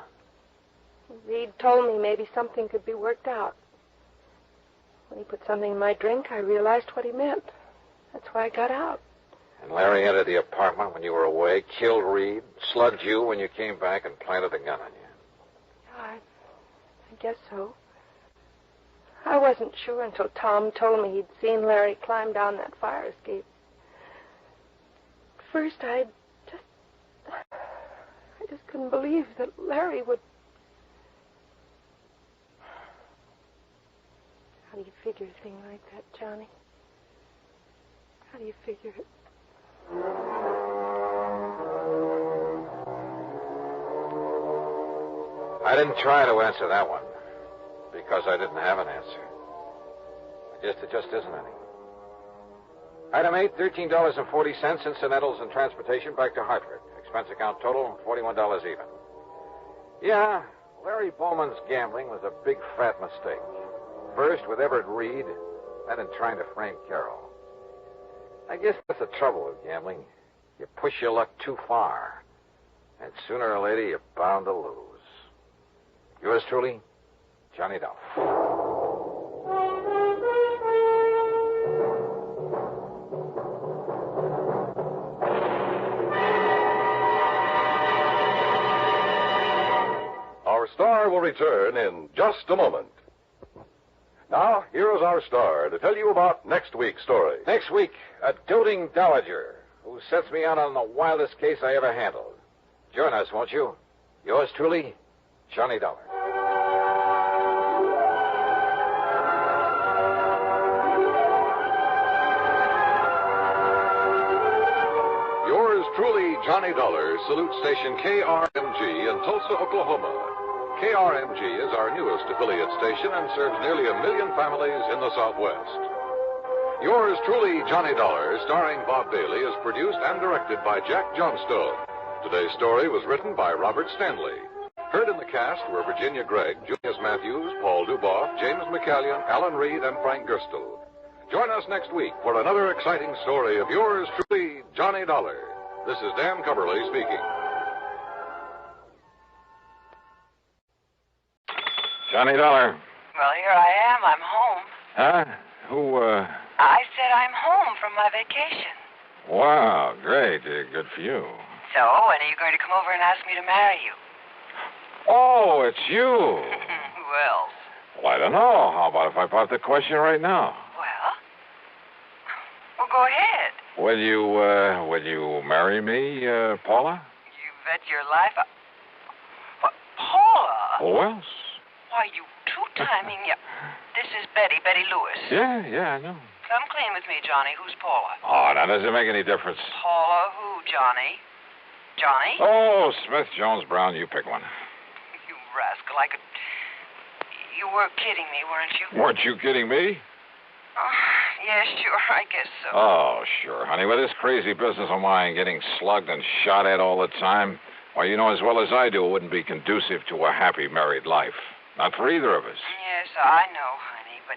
Reed told me maybe something could be worked out. When he put something in my drink, I realized what he meant. That's why I got out. And Larry entered the apartment when you were away, killed Reed, slugged you when you came back, and planted the gun on you. I guess so. I wasn't sure until Tom told me he'd seen Larry climb down that fire escape. At first, I just couldn't believe that Larry would... How do you figure a thing like that, Johnny? How do you figure it? I didn't try to answer that one because I didn't have an answer. It just isn't any. Item 8, $13.40, incidentals and transportation back to Hartford. Expense account total, $41 even. Yeah, Larry Bowman's gambling was a big, fat mistake. First with Everett Reed, then in trying to frame Carol. I guess that's the trouble with gambling. You push your luck too far, and sooner or later you're bound to lose. Yours truly, Johnny Dollar. Our star will return in just a moment. Now, here is our star to tell you about next week's story. Next week, a doting dowager who sets me out on the wildest case I ever handled. Join us, won't you? Yours truly, Johnny Dollar. Yours truly, Johnny Dollar, salutes station KRMG in Tulsa, Oklahoma. KRMG is our newest affiliate station and serves nearly 1 million families in the Southwest. Yours truly, Johnny Dollar, starring Bob Bailey, is produced and directed by Jack Johnstone. Today's story was written by Robert Stanley. Heard in the cast were Virginia Gregg, Julius Matthews, Paul Duboff, James McCallion, Alan Reed, and Frank Gerstle. Join us next week for another exciting story of yours truly, Johnny Dollar. This is Dan Coverly speaking. Johnny Dollar. Well, here I am. I'm home. Huh? Who, I said I'm home from my vacation. Wow, great. Good for you. So, when are you going to come over and ask me to marry you? Oh, it's you. Who else? Well, I don't know. How about if I pop the question right now? Well, go ahead. Will you marry me, Paula? You bet your life. What, Paula? Who else? Why, you two-timing... This is Betty Lewis. Yeah, I know. Come clean with me, Johnny. Who's Paula? Oh, now, does it make any difference? Paula who, Johnny? Johnny? Oh, Smith, Jones, Brown, you pick one. You rascal, I could... You were kidding me, weren't you? Weren't you kidding me? Oh, yeah, sure, I guess so. Oh, sure, honey. With this crazy business of mine getting slugged and shot at all the time, why, you know as well as I do it wouldn't be conducive to a happy married life. Not for either of us. Yes, I know, honey, but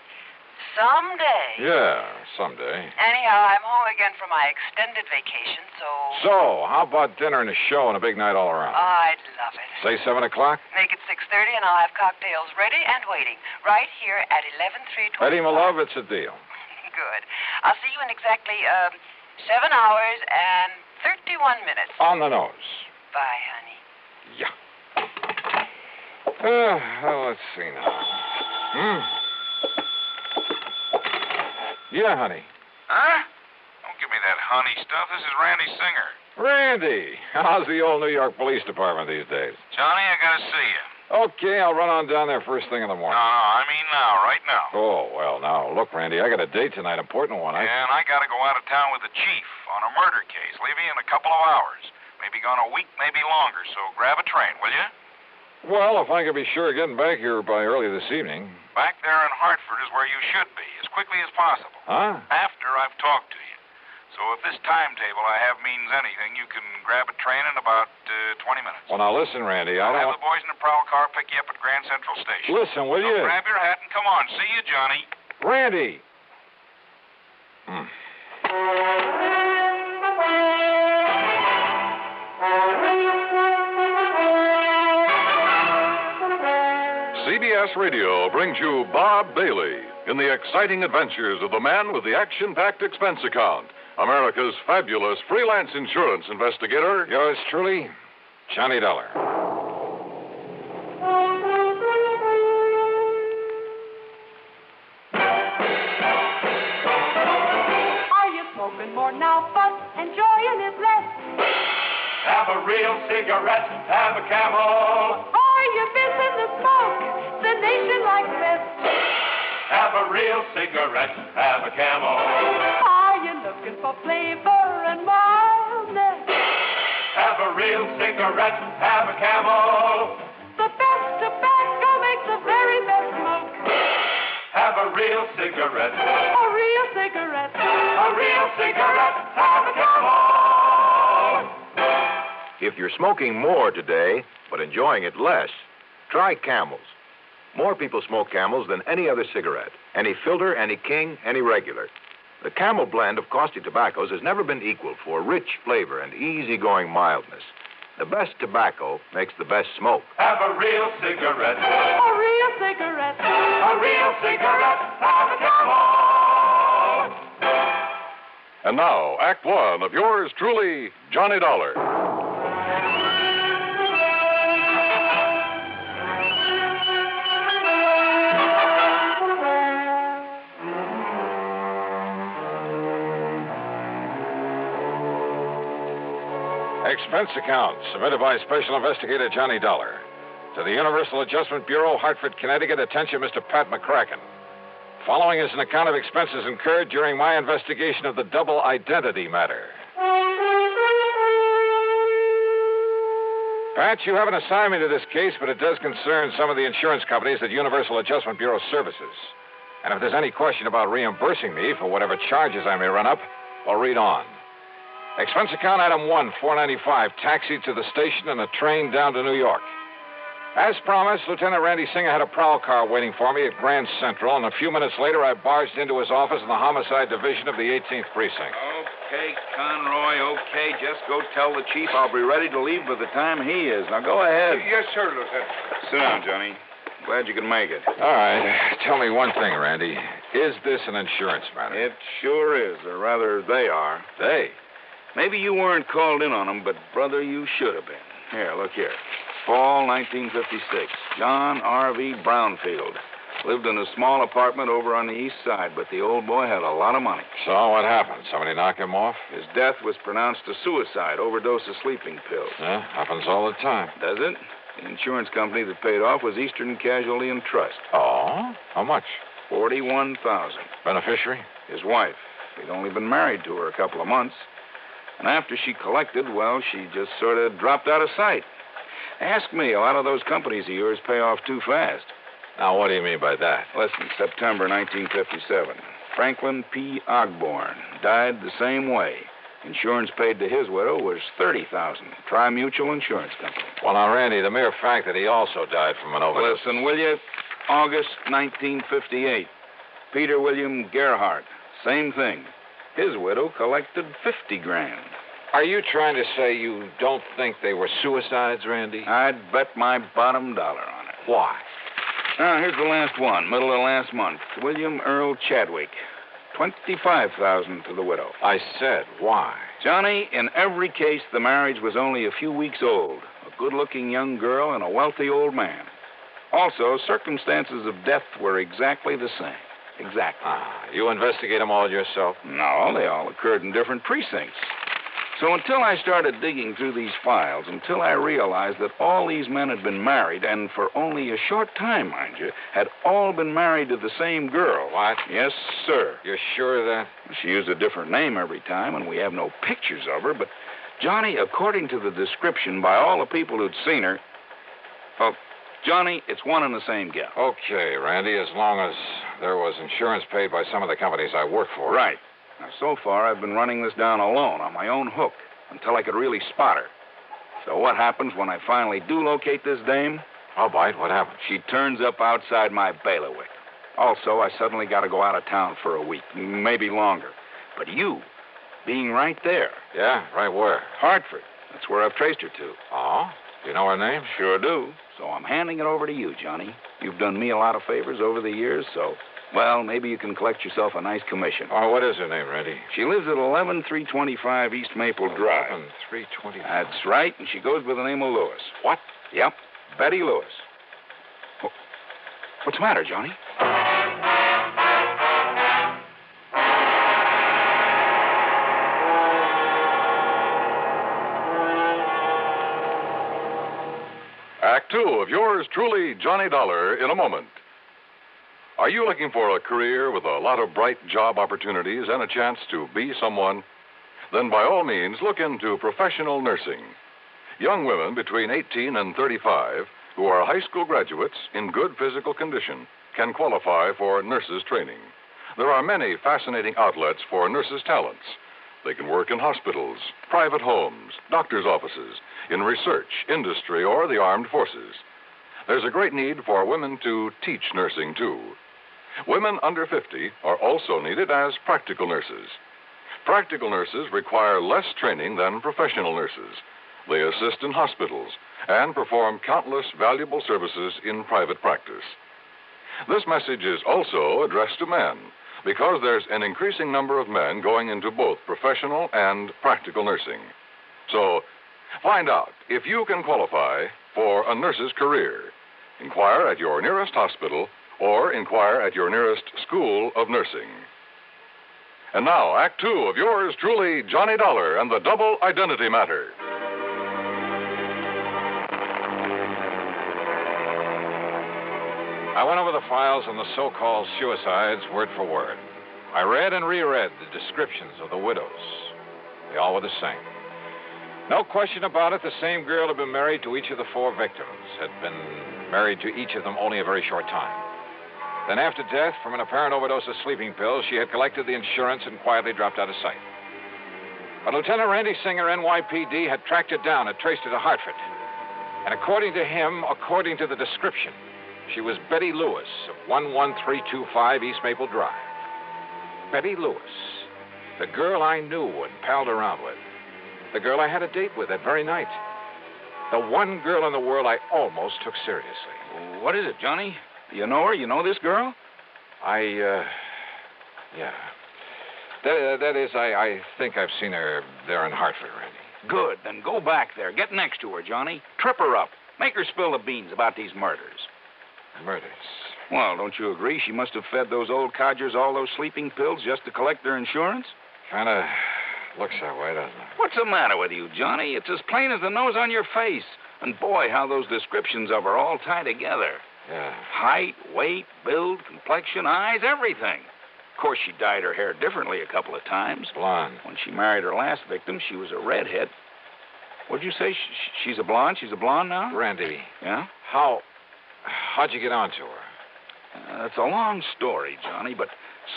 someday... Yeah, someday. Anyhow, I'm home again for my extended vacation, so... So, how about dinner and a show and a big night all around? I'd love it. Say 7 o'clock? Make it 6:30 and I'll have cocktails ready and waiting, right here at 11:03:25. Eddie, my love, it's a deal. Good. I'll see you in exactly 7 hours and 31 minutes. On the nose. Bye, honey. Yeah. Well, let's see now. Yeah, honey. Huh? Don't give me that honey stuff. This is Randy Singer. Randy, how's the old New York Police Department these days? Johnny, I gotta see you. Okay, I'll run on down there first thing in the morning. No, I mean now, right now. Oh, well, now, look, Randy, I got a date tonight, important one. And I got to go out of town with the chief on a murder case, leaving in a couple of hours. Maybe gone a week, maybe longer, so grab a train, will you? Well, if I could be sure of getting back here by early this evening. Back there in Hartford is where you should be, as quickly as possible. Huh? After I've talked to you. So if this timetable I have means anything, you can grab a train in about 20 minutes. Well, now, listen, Randy, I I'll don't... have the boys in the prowl car pick you up at Grand Central Station. Listen, will So you? grab your hat and come on. See you, Johnny. Randy! CBS Radio brings you Bob Bailey in the exciting adventures of the man with the action-packed expense account, America's fabulous freelance insurance investigator. Yours truly, Johnny Dollar. Are you smoking more now, but enjoying it less? Have a real cigarette, have a Camel. Are you missing the smoke the nation likes best? Have a real cigarette, have a Camel. Are you looking for flavor and mildness? Have a real cigarette, have a Camel. The best tobacco makes the very best smoke. Have a real cigarette. A real cigarette. A real cigarette, have a Camel. If you're smoking more today, but enjoying it less, try Camels. More people smoke Camels than any other cigarette. Any filter, any king, any regular. The Camel blend of costly tobaccos has never been equaled for rich flavor and easygoing mildness. The best tobacco makes the best smoke. Have a real cigarette. A real cigarette. A real cigarette, have a Camel. And now, Act One of yours truly, Johnny Dollar. Expense account submitted by Special Investigator Johnny Dollar. To the Universal Adjustment Bureau, Hartford, Connecticut. Attention, Mr. Pat McCracken. Following is an account of expenses incurred during my investigation of the double identity matter. Pat, you haven't assigned me to this case, but it does concern some of the insurance companies that Universal Adjustment Bureau services. And if there's any question about reimbursing me for whatever charges I may run up, I'll read on. Expense account item 1, $4.95, taxi to the station and a train down to New York. As promised, Lieutenant Randy Singer had a prowl car waiting for me at Grand Central, and a few minutes later I barged into his office in the Homicide Division of the 18th Precinct. Okay, Conroy, okay. Just go tell the chief I'll be ready to leave by the time he is. Now, go ahead. Yes, sir, Lieutenant. Sit down, Johnny. Glad you can make it. All right. Tell me one thing, Randy. Is this an insurance matter? It sure is, or rather, they are. They? Maybe you weren't called in on them, but, brother, you should have been. Here, look here. Fall 1956. John R.V. Brownfield. Lived in a small apartment over on the east side, but the old boy had a lot of money. So what happened? Somebody knock him off? His death was pronounced a suicide, overdose of sleeping pills. Yeah, happens all the time. Does it? The insurance company that paid off was Eastern Casualty and Trust. Oh? How much? $41,000. Beneficiary? His wife. He'd only been married to her a couple of months. And after she collected, well, she just sort of dropped out of sight. Ask me, a lot of those companies of yours pay off too fast. Now, what do you mean by that? Listen, September 1957. Franklin P. Ogborn died the same way. Insurance paid to his widow was $30,000. Tri-Mutual Insurance Company. Well, now, Randy, the mere fact that he also died from an overdose... Listen, will you? August 1958. Peter William Gerhardt. Same thing. His widow collected $50,000. Are you trying to say you don't think they were suicides, Randy? I'd bet my bottom dollar on it. Why? Now, here's the last one, middle of last month. William Earl Chadwick. $25,000 to the widow. I said, why? Johnny, in every case, the marriage was only a few weeks old. A good-looking young girl and a wealthy old man. Also, circumstances of death were exactly the same. Exactly. You investigate them all yourself? No, they all occurred in different precincts. So until I started digging through these files, until I realized that all these men had been married, and for only a short time, mind you, had all been married to the same girl. What? Yes, sir. You're sure of that? She used a different name every time, and we have no pictures of her, but, Johnny, according to the description by all the people who'd seen her, well, Johnny, it's one and the same gal. Okay, Randy, as long as there was insurance paid by some of the companies I work for. Right. Now, so far, I've been running this down alone on my own hook until I could really spot her. So what happens when I finally do locate this dame? I'll bite. What happens? She turns up outside my bailiwick. Also, I suddenly got to go out of town for a week, maybe longer. But you, being right there. Yeah? Right where? Hartford. That's where I've traced her to. Oh? You know her name? Sure do. So I'm handing it over to you, Johnny. You've done me a lot of favors over the years, so... Well, maybe you can collect yourself a nice commission. Oh, what is her name, Randy? She lives at 11325 East Maple Drive. 11325. That's right, and she goes by the name of Lewis. What? Yep, Betty Lewis. Oh, what's the matter, Johnny? Act 2 of yours truly, Johnny Dollar, in a moment. Are you looking for a career with a lot of bright job opportunities and a chance to be someone? Then by all means, look into professional nursing. Young women between 18 and 35 who are high school graduates in good physical condition can qualify for nurses training. There are many fascinating outlets for nurses' talents. They can work in hospitals, private homes, doctors' offices, in research, industry, or the armed forces. There's a great need for women to teach nursing, too. Women under 50 are also needed as practical nurses. Practical nurses require less training than professional nurses. They assist in hospitals and perform countless valuable services in private practice. This message is also addressed to men because there's an increasing number of men going into both professional and practical nursing. So, find out if you can qualify for a nurse's career. Inquire at your nearest hospital or inquire at your nearest school of nursing. And now, Act 2 of yours truly, Johnny Dollar and the Double Identity Matter. I went over the files on the so-called suicides word for word. I read and reread the descriptions of the widows. They all were the same. No question about it, the same girl had been married to each of the 4 victims, had been married to each of them only a very short time. Then after death, from an apparent overdose of sleeping pills, she had collected the insurance and quietly dropped out of sight. But Lieutenant Randy Singer, NYPD, had tracked her down and traced her to Hartford. And according to him, according to the description, she was Betty Lewis of 11325 East Maple Drive. Betty Lewis, the girl I knew and palled around with. The girl I had a date with that very night. The one girl in the world I almost took seriously. What is it, Johnny? You know her? You know this girl? Yeah. That is, I think I've seen her there in Hartford, Randy. Good. Then go back there. Get next to her, Johnny. Trip her up. Make her spill the beans about these murders. Murders? Well, don't you agree she must have fed those old codgers all those sleeping pills just to collect their insurance? Kind of looks that way, doesn't it? What's the matter with you, Johnny? It's as plain as the nose on your face. And boy, how those descriptions of her all tie together. Yeah. Height, weight, build, complexion, eyes, everything. Of course, she dyed her hair differently a couple of times. Blonde. When she married her last victim, she was a redhead. What'd you say? She's a blonde? She's a blonde now? Randy. Yeah? How'd you get onto her? It's a long story, Johnny, but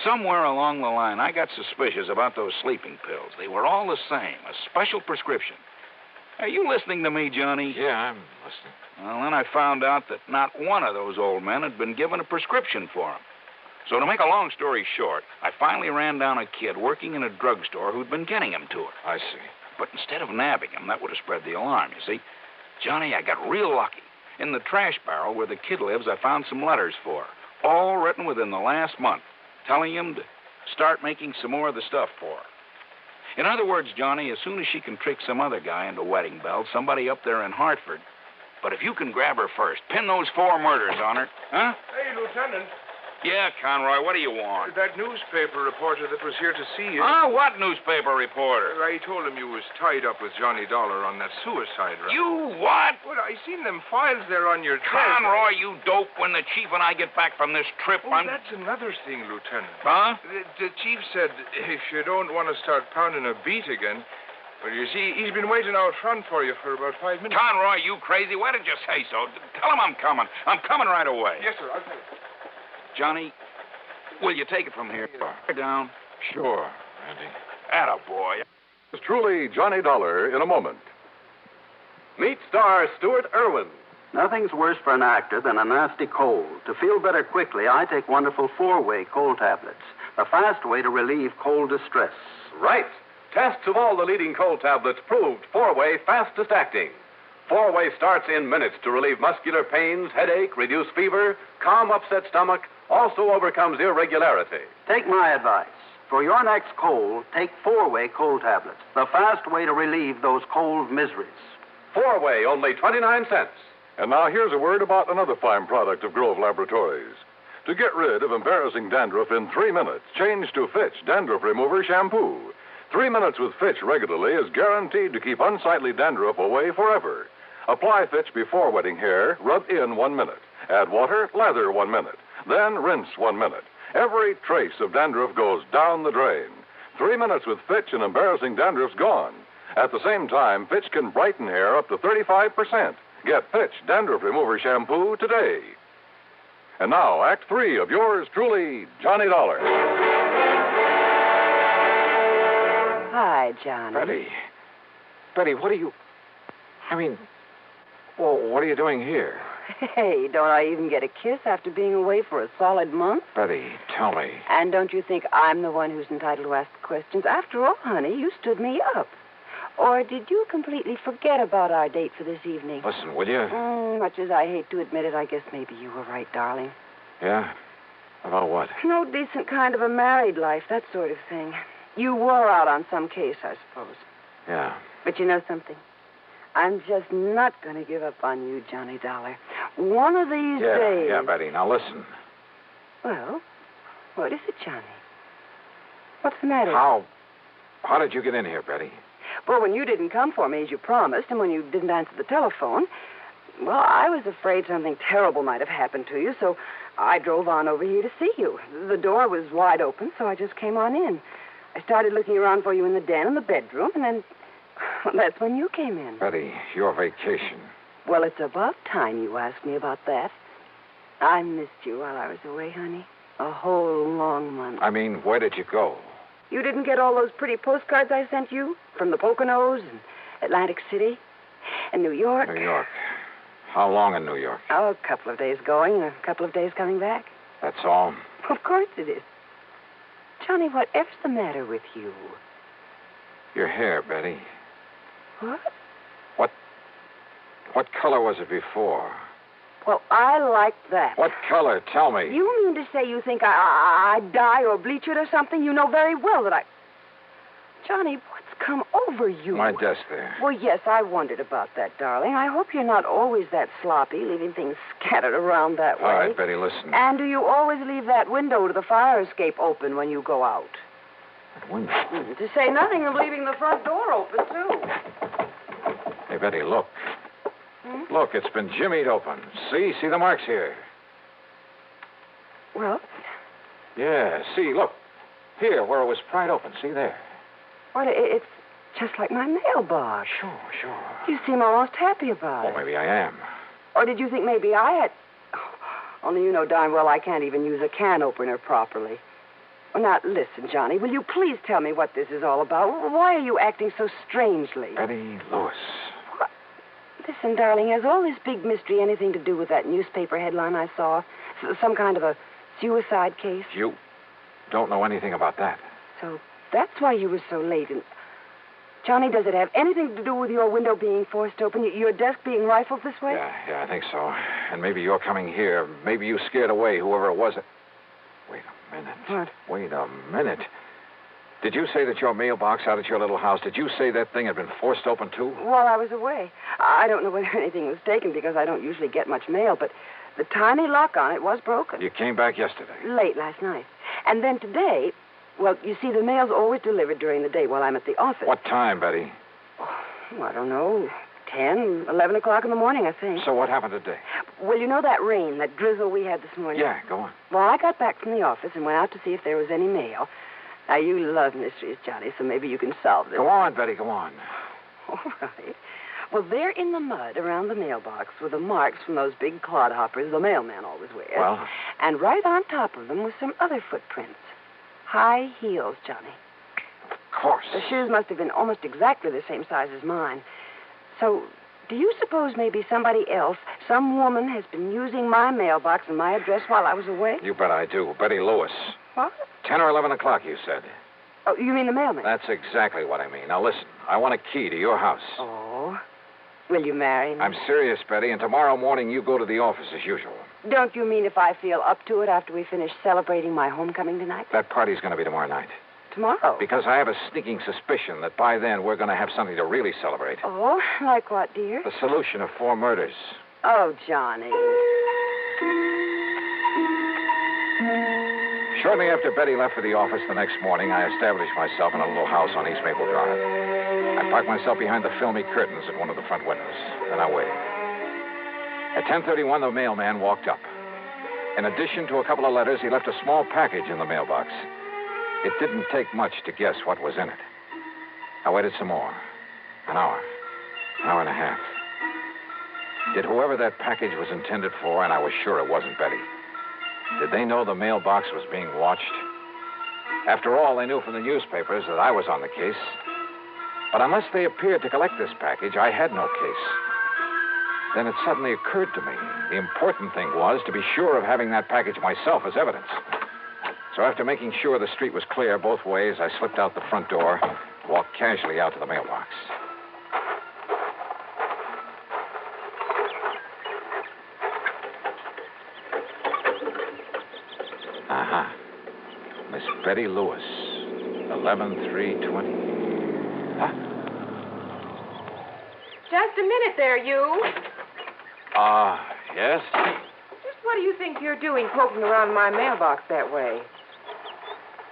somewhere along the line, I got suspicious about those sleeping pills. They were all the same, a special prescription. Are you listening to me, Johnny? Yeah, I'm listening. Well, then I found out that not one of those old men had been given a prescription for them. So to make a long story short, I finally ran down a kid working in a drugstore who'd been getting him to her. I see. But instead of nabbing him, that would have spread the alarm, you see. Johnny, I got real lucky. In the trash barrel where the kid lives, I found some letters for her, all written within the last month, telling him to start making some more of the stuff for her. In other words, Johnny, as soon as she can trick some other guy into wedding bells, somebody up there in Hartford, but if you can grab her first, pin those 4 murders on her, huh? Hey, Lieutenant. Yeah, Conroy, what do you want? That newspaper reporter that was here to see you. Ah, what newspaper reporter? I told him you was tied up with Johnny Dollar on that suicide run. You what? Well, I seen them files there on your desk. Conroy, you dope. When the chief and I get back from this trip, That's another thing, Lieutenant. Huh? The chief said if you don't want to start pounding a beat again, well, you see, he's been waiting out front for you for about 5 minutes. Conroy, you crazy? Why did you say so? Tell him I'm coming. I'm coming right away. Yes, sir. I'll tell you. Johnny, will you take it from here? Down? Sure, Randy. Attaboy. It's truly Johnny Dollar in a moment. Meet star Stuart Irwin. Nothing's worse for an actor than a nasty cold. To feel better quickly, I take wonderful 4-way cold tablets, the fast way to relieve cold distress. Right. Tests of all the leading cold tablets proved 4-way fastest acting. 4-way starts in minutes to relieve muscular pains, headache, reduce fever, calm upset stomach, also overcomes irregularity. Take my advice. For your next cold, take 4-way cold tablets, the fast way to relieve those cold miseries. 4-way, only 29 cents. And now here's a word about another fine product of Grove Laboratories. To get rid of embarrassing dandruff in 3 minutes, change to Fitch Dandruff Remover Shampoo. 3 minutes with Fitch regularly is guaranteed to keep unsightly dandruff away forever. Apply Fitch before wetting hair, rub in 1 minute. Add water, lather 1 minute. Then rinse 1 minute. Every trace of dandruff goes down the drain. 3 minutes with Fitch and embarrassing dandruff's gone. At the same time, Fitch can brighten hair up to 35%. Get Fitch Dandruff Remover Shampoo today. And now, Act 3 of yours truly, Johnny Dollar. Hi, Johnny. Betty, what are you... what are you doing here? Hey, don't I even get a kiss after being away for a solid month? Betty, tell me. And don't you think I'm the one who's entitled to ask the questions? After all, honey, you stood me up. Or did you completely forget about our date for this evening? Listen, will you? Much as I hate to admit it, I guess maybe you were right, darling. Yeah? About what? No decent kind of a married life, that sort of thing. You wore out on some case, I suppose. Yeah. But you know something? I'm just not going to give up on you, Johnny Dollar. One of these days... Yeah, Betty, now listen. Well, what is it, Johnny? What's the matter? How did you get in here, Betty? Well, when you didn't come for me as you promised, and when you didn't answer the telephone, well, I was afraid something terrible might have happened to you, so I drove on over here to see you. The door was wide open, so I just came on in. I started looking around for you in the den and the bedroom, and then... Well, that's when you came in. Betty, your vacation. Well, it's about time you asked me about that. I missed you while I was away, honey. A whole long month. Where did you go? You didn't get all those pretty postcards I sent you? From the Poconos and Atlantic City and New York? New York. How long in New York? Oh, a couple of days going and a couple of days coming back. That's all? Of course it is. Johnny, whatever's the matter with you? Your hair, Betty. What? What color was it before? Well, I like that. What color? Tell me. You mean to say you think I'd dye or bleach it or something? You know very well that I... Johnny, what's come over you? My desk there. Well, yes, I wondered about that, darling. I hope you're not always that sloppy, leaving things scattered around that way. All right, Betty, listen. And do you always leave that window to the fire escape open when you go out? That window? To say nothing of leaving the front door open, too. Hey, Betty, look. Look, it's been jimmied open. See the marks here. Well? Yeah, see, look. Here, where it was pried open. See there. Well, it's just like my mailbox. Sure. You seem almost happy about it. Well, maybe I am. Or did you think maybe I had... Only you know darn well I can't even use a can opener properly. Well, now, listen, Johnny, will you please tell me what this is all about? Why are you acting so strangely? Betty Lewis. What? Listen, darling, has all this big mystery anything to do with that newspaper headline I saw? Some kind of a suicide case? You don't know anything about that. So that's why you were so late. And Johnny, does it have anything to do with your window being forced open, your desk being rifled this way? Yeah, I think so. And maybe you're coming here. Maybe you scared away whoever it was. Wait a minute. What? Wait a minute. Did you say that your mailbox out at your little house, did you say that thing had been forced open, too? While I was away. I don't know whether anything was taken because I don't usually get much mail, but The tiny lock on it was broken. You came back yesterday. Late last night. And then today, well, you see, the mail's always delivered during the day while I'm at the office. What time, Betty? Oh, I don't know, 10, 11 o'clock in the morning, I think. So what happened today? Well, you know that rain, that drizzle we had this morning? Yeah, go on. Well, I got back from the office and went out to see if there was any mail. Now, you love mysteries, Johnny, so maybe you can solve this. Go on, Betty, go on. All right. Well, there in the mud around the mailbox were the marks from those big clodhoppers the mailman always wears. Well? And right on top of them was some other footprints. High heels, Johnny. Of course. The shoes must have been almost exactly the same size as mine. So, do you suppose maybe somebody else, some woman, has been using my mailbox and my address while I was away? You bet I do. Betty Lewis. What? 10 or 11 o'clock, you said. Oh, you mean the mailman? That's exactly what I mean. Now, listen. I want a key to your house. Oh. Will you marry me? I'm serious, Betty, and tomorrow morning you go to the office as usual. Don't you mean if I feel up to it after we finish celebrating my homecoming tonight? That party's going to be tomorrow night. Tomorrow? Because I have a sneaking suspicion that by then we're going to have something to really celebrate. Oh, like what, dear? The solution of 4 murders. Oh, Johnny. Shortly after Betty left for the office the next morning, I established myself in a little house on East Maple Drive. I parked myself behind the filmy curtains at one of the front windows. Then I waited. At 10:31, the mailman walked up. In addition to a couple of letters, he left a small package in the mailbox. It didn't take much to guess what was in it. I waited some more. An hour and a half. Did whoever that package was intended for, and I was sure it wasn't Betty, did they know the mailbox was being watched? After all, they knew from the newspapers that I was on the case. But unless they appeared to collect this package, I had no case. Then it suddenly occurred to me the important thing was to be sure of having that package myself as evidence. So after making sure the street was clear both ways, I slipped out the front door, walked casually out to the mailbox. Aha. Miss Betty Lewis, 11/3/20. Huh? Just a minute there, you. Yes? Just what do you think you're doing poking around my mailbox that way?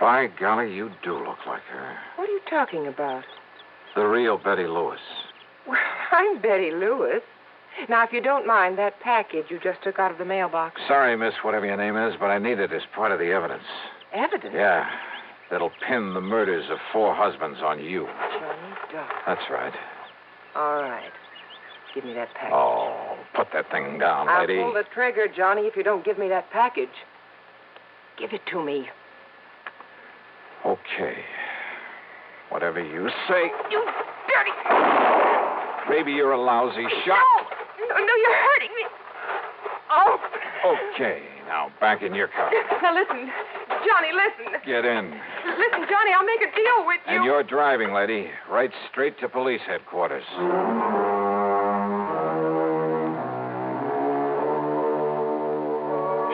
By golly, you do look like her. What are you talking about? The real Betty Lewis. Well, I'm Betty Lewis. Now, if you don't mind, that package you just took out of the mailbox. Sorry, miss, whatever your name is, but I need it as part of the evidence. Evidence? Yeah. That'll pin the murders of 4 husbands on you. Johnny Dollar. That's right. All right. Give me that package. Oh, put that thing down, I'll lady. pull the trigger, Johnny, if you don't give me that package. Give it to me. Okay. Whatever you say. You dirty... Baby, you're a lousy shot. No, you're hurting me. Oh. Okay, now back in your car. Now, listen. Johnny, listen. Get in. Listen, Johnny, I'll make a deal with you. And you're driving, lady. Right straight to police headquarters.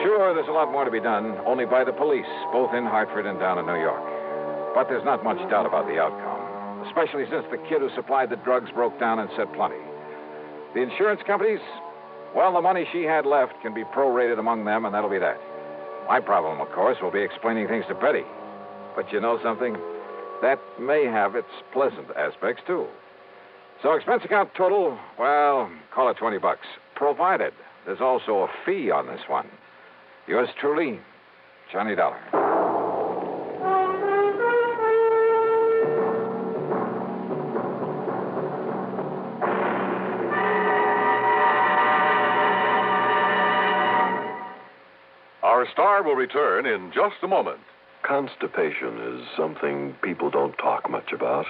Sure, there's a lot more to be done, only by the police, both in Hartford and down in New York. But there's not much doubt about the outcome, especially since the kid who supplied the drugs broke down and said plenty. The insurance companies, well, the money she had left can be prorated among them, and that'll be that. My problem, of course, will be explaining things to Betty. But you know something? That may have its pleasant aspects, too. So expense account total, well, call it $20. Provided there's also a fee on this one. Yours truly, Johnny Dollar. Our star will return in just a moment. Constipation is something people don't talk much about,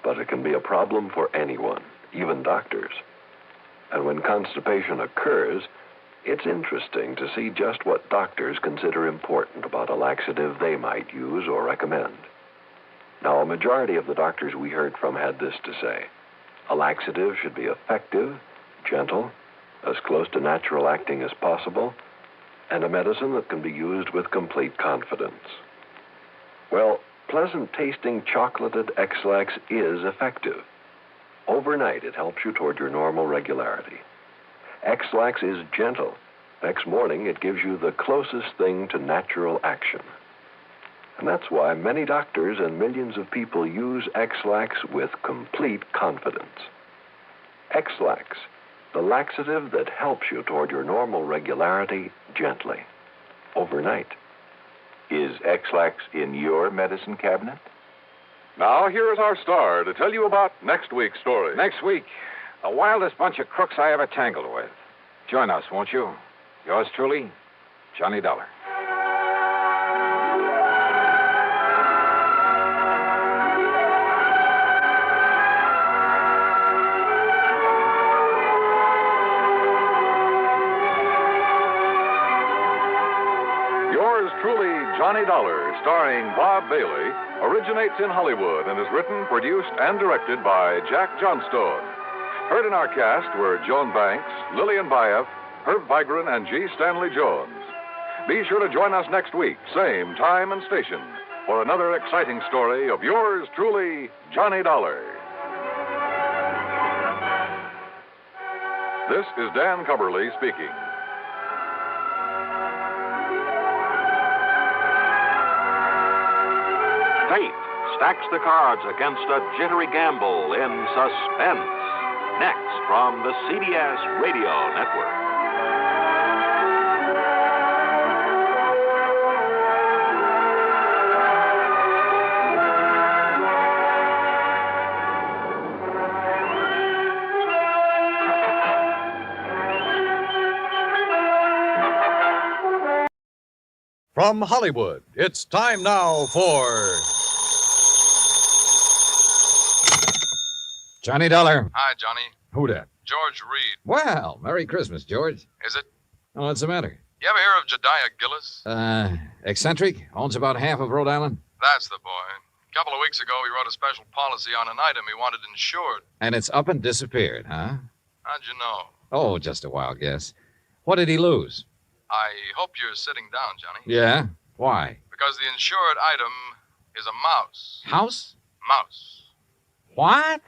but it can be a problem for anyone, even doctors. And when constipation occurs, it's interesting to see just what doctors consider important about a laxative they might use or recommend. Now, a majority of the doctors we heard from had this to say. A laxative should be effective, gentle, as close to natural acting as possible, and a medicine that can be used with complete confidence. Well, pleasant-tasting chocolated X-Lax is effective. Overnight, it helps you toward your normal regularity. X-Lax is gentle, Next morning, it gives you the closest thing to natural action. And that's why many doctors and millions of people use X-Lax with complete confidence. X-Lax, the laxative that helps you toward your normal regularity gently, overnight. Is X-Lax in your medicine cabinet? Now, here is our star to tell you about next week's story. Next week, the wildest bunch of crooks I ever tangled with. Join us, won't you? Yours truly, Johnny Dollar. Yours truly, Johnny Dollar, starring Bob Bailey, originates in Hollywood and is written, produced, and directed by Jack Johnstone. Heard in our cast were Joan Banks, Lillian Bayef, Herb Vigran, and G. Stanley Jones. Be sure to join us next week, same time and station, for another exciting story of yours truly, Johnny Dollar. This is Dan Cubberly speaking. Fate stacks the cards against a jittery gamble in suspense. Next from the CBS Radio Network. From Hollywood, it's time now for... Johnny Dollar. Hi, Johnny. Who dat? George Reed. Well, Merry Christmas, George. Is it? Oh, what's the matter? You ever hear of Jediah Gillis? Eccentric? Owns about half of Rhode Island? That's the boy. A couple of weeks ago, he wrote a special policy on an item he wanted insured. And it's up and disappeared, huh? How'd you know? Oh, just a wild guess. What did he lose? I hope you're sitting down, Johnny. Yeah? Why? Because the insured item is a mouse. House? Mouse. What?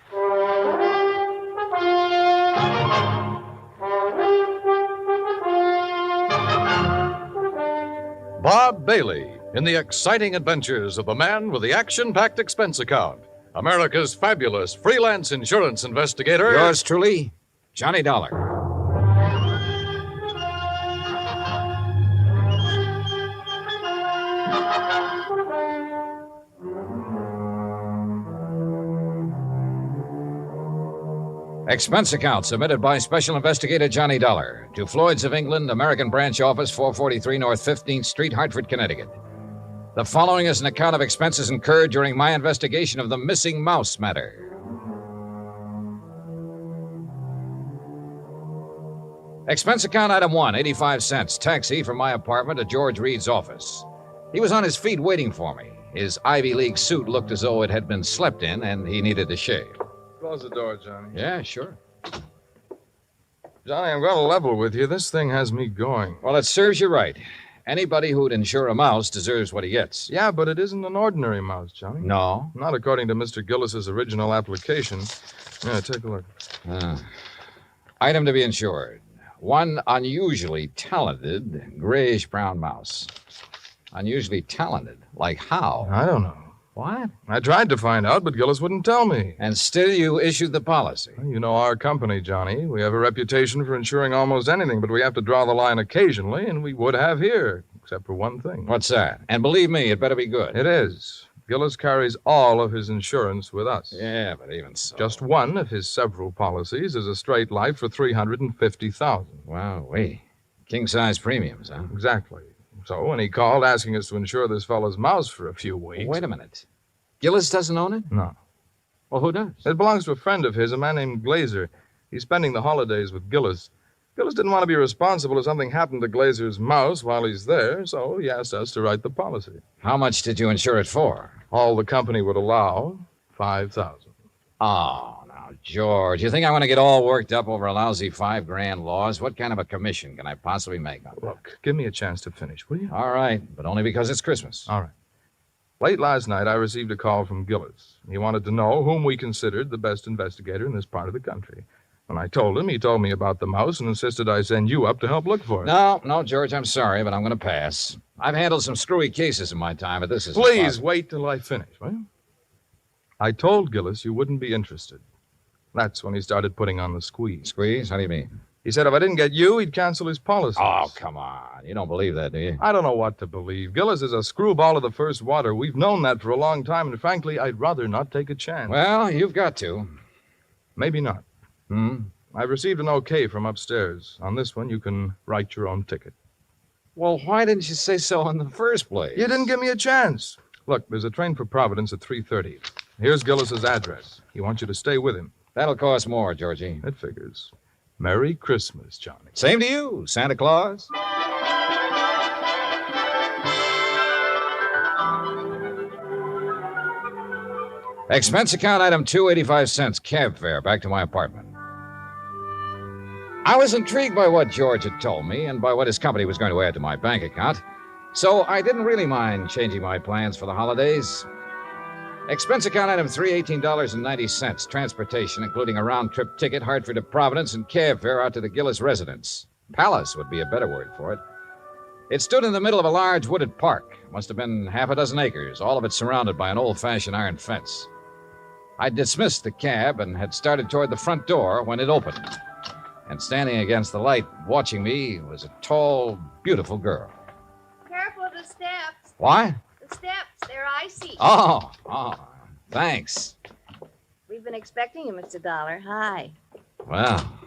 Bob Bailey in the exciting adventures of the man with the action-packed expense account. America's fabulous freelance insurance investigator. Yours truly, Johnny Dollar. Expense account submitted by Special Investigator Johnny Dollar to Floyd's of England, American Branch Office, 443 North 15th Street, Hartford, Connecticut. The following is an account of expenses incurred during my investigation of the missing mouse matter. Expense account item 1, 85 cents, taxi from my apartment to George Reed's office. He was on his feet waiting for me. His Ivy League suit looked as though it had been slept in, and he needed to shave. Close the door, Johnny. Yeah, sure. Johnny, I'm going to level with you. This thing has me going. Well, it serves you right. Anybody who'd insure a mouse deserves what he gets. Yeah, but it isn't an ordinary mouse, Johnny. No? Not according to Mr. Gillis's original application. Yeah, take a look. Item to be insured. One unusually talented grayish-brown mouse. Unusually talented? Like how? I don't know. What? I tried to find out, but Gillis wouldn't tell me. And still you issued the policy. Well, you know our company, Johnny. We have a reputation for insuring almost anything, but we have to draw the line occasionally, and we would have here, except for one thing. What's that? And believe me, it better be good. It is. Gillis carries all of his insurance with us. Yeah, but even so. Just one of his several policies is a straight life for $350,000. Wow, king-size premiums, huh? Exactly. So when he called asking us to insure this fellow's mouse for a few weeks... Wait a minute. Gillis doesn't own it? No. Well, who does? It belongs to a friend of his, a man named Glazer. He's spending the holidays with Gillis. Gillis didn't want to be responsible if something happened to Glazer's mouse while he's there, so he asked us to write the policy. How much did you insure it for? All the company would allow, $5,000. Oh, now, George, you think I want to get all worked up over a lousy $5,000 loss? What kind of a commission can I possibly make on that? Look, give me a chance to finish, will you? All right, but only because it's Christmas. All right. Late last night, I received a call from Gillis. He wanted to know whom we considered the best investigator in this part of the country. When I told him, he told me about the mouse and insisted I send you up to help look for it. No, George, I'm sorry, but I'm going to pass. I've handled some screwy cases in my time, but this is... Please wait till I finish, will you? I told Gillis you wouldn't be interested. That's when he started putting on the squeeze. Squeeze? How do you mean? He said if I didn't get you, he'd cancel his policy. Oh, come on. You don't believe that, do you? I don't know what to believe. Gillis is a screwball of the first water. We've known that for a long time, and frankly, I'd rather not take a chance. Well, you've got to. Maybe not. I've received an okay from upstairs. On this one, you can write your own ticket. Well, why didn't you say so in the first place? You didn't give me a chance. Look, there's a train for Providence at 3:30. Here's Gillis's address. He wants you to stay with him. That'll cost more, Georgie. It figures. Merry Christmas, Johnny. Same to you, Santa Claus. Expense account item 285 cents, cab fare, back to my apartment. I was intrigued by what George had told me and by what his company was going to add to my bank account, so I didn't really mind changing my plans for the holidays. Expense account item 3, $18.90, transportation, including a round-trip ticket, Hartford to Providence, and cab fare out to the Gillis residence. Palace would be a better word for it. It stood in the middle of a large wooded park. Must have been half a dozen acres, all of it surrounded by an old-fashioned iron fence. I dismissed the cab and had started toward the front door when it opened. And standing against the light, watching me, was a tall, beautiful girl. Careful of the steps. What? The steps, they're icy. Oh, thanks. We've been expecting you, Mr. Dollar. Hi. Well,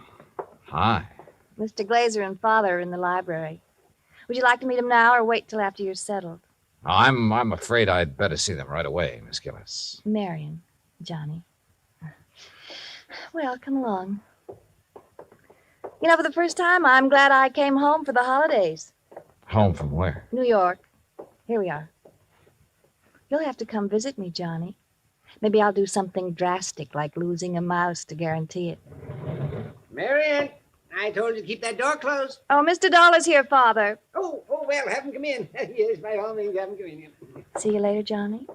hi. Mr. Glazer and Father are in the library. Would you like to meet them now or wait till after you're settled? I'm afraid I'd better see them right away, Miss Gillis. Marion, Johnny. Well, come along. You know, for the first time, I'm glad I came home for the holidays. Home from where? New York. Here we are. You'll have to come visit me, Johnny. Maybe I'll do something drastic, like losing a mouse to guarantee it. Marion, I told you to keep that door closed. Oh, Mr. Dollar's here, Father. Oh, well, have him come in. Yes, by all means, have him come in. See you later, Johnny.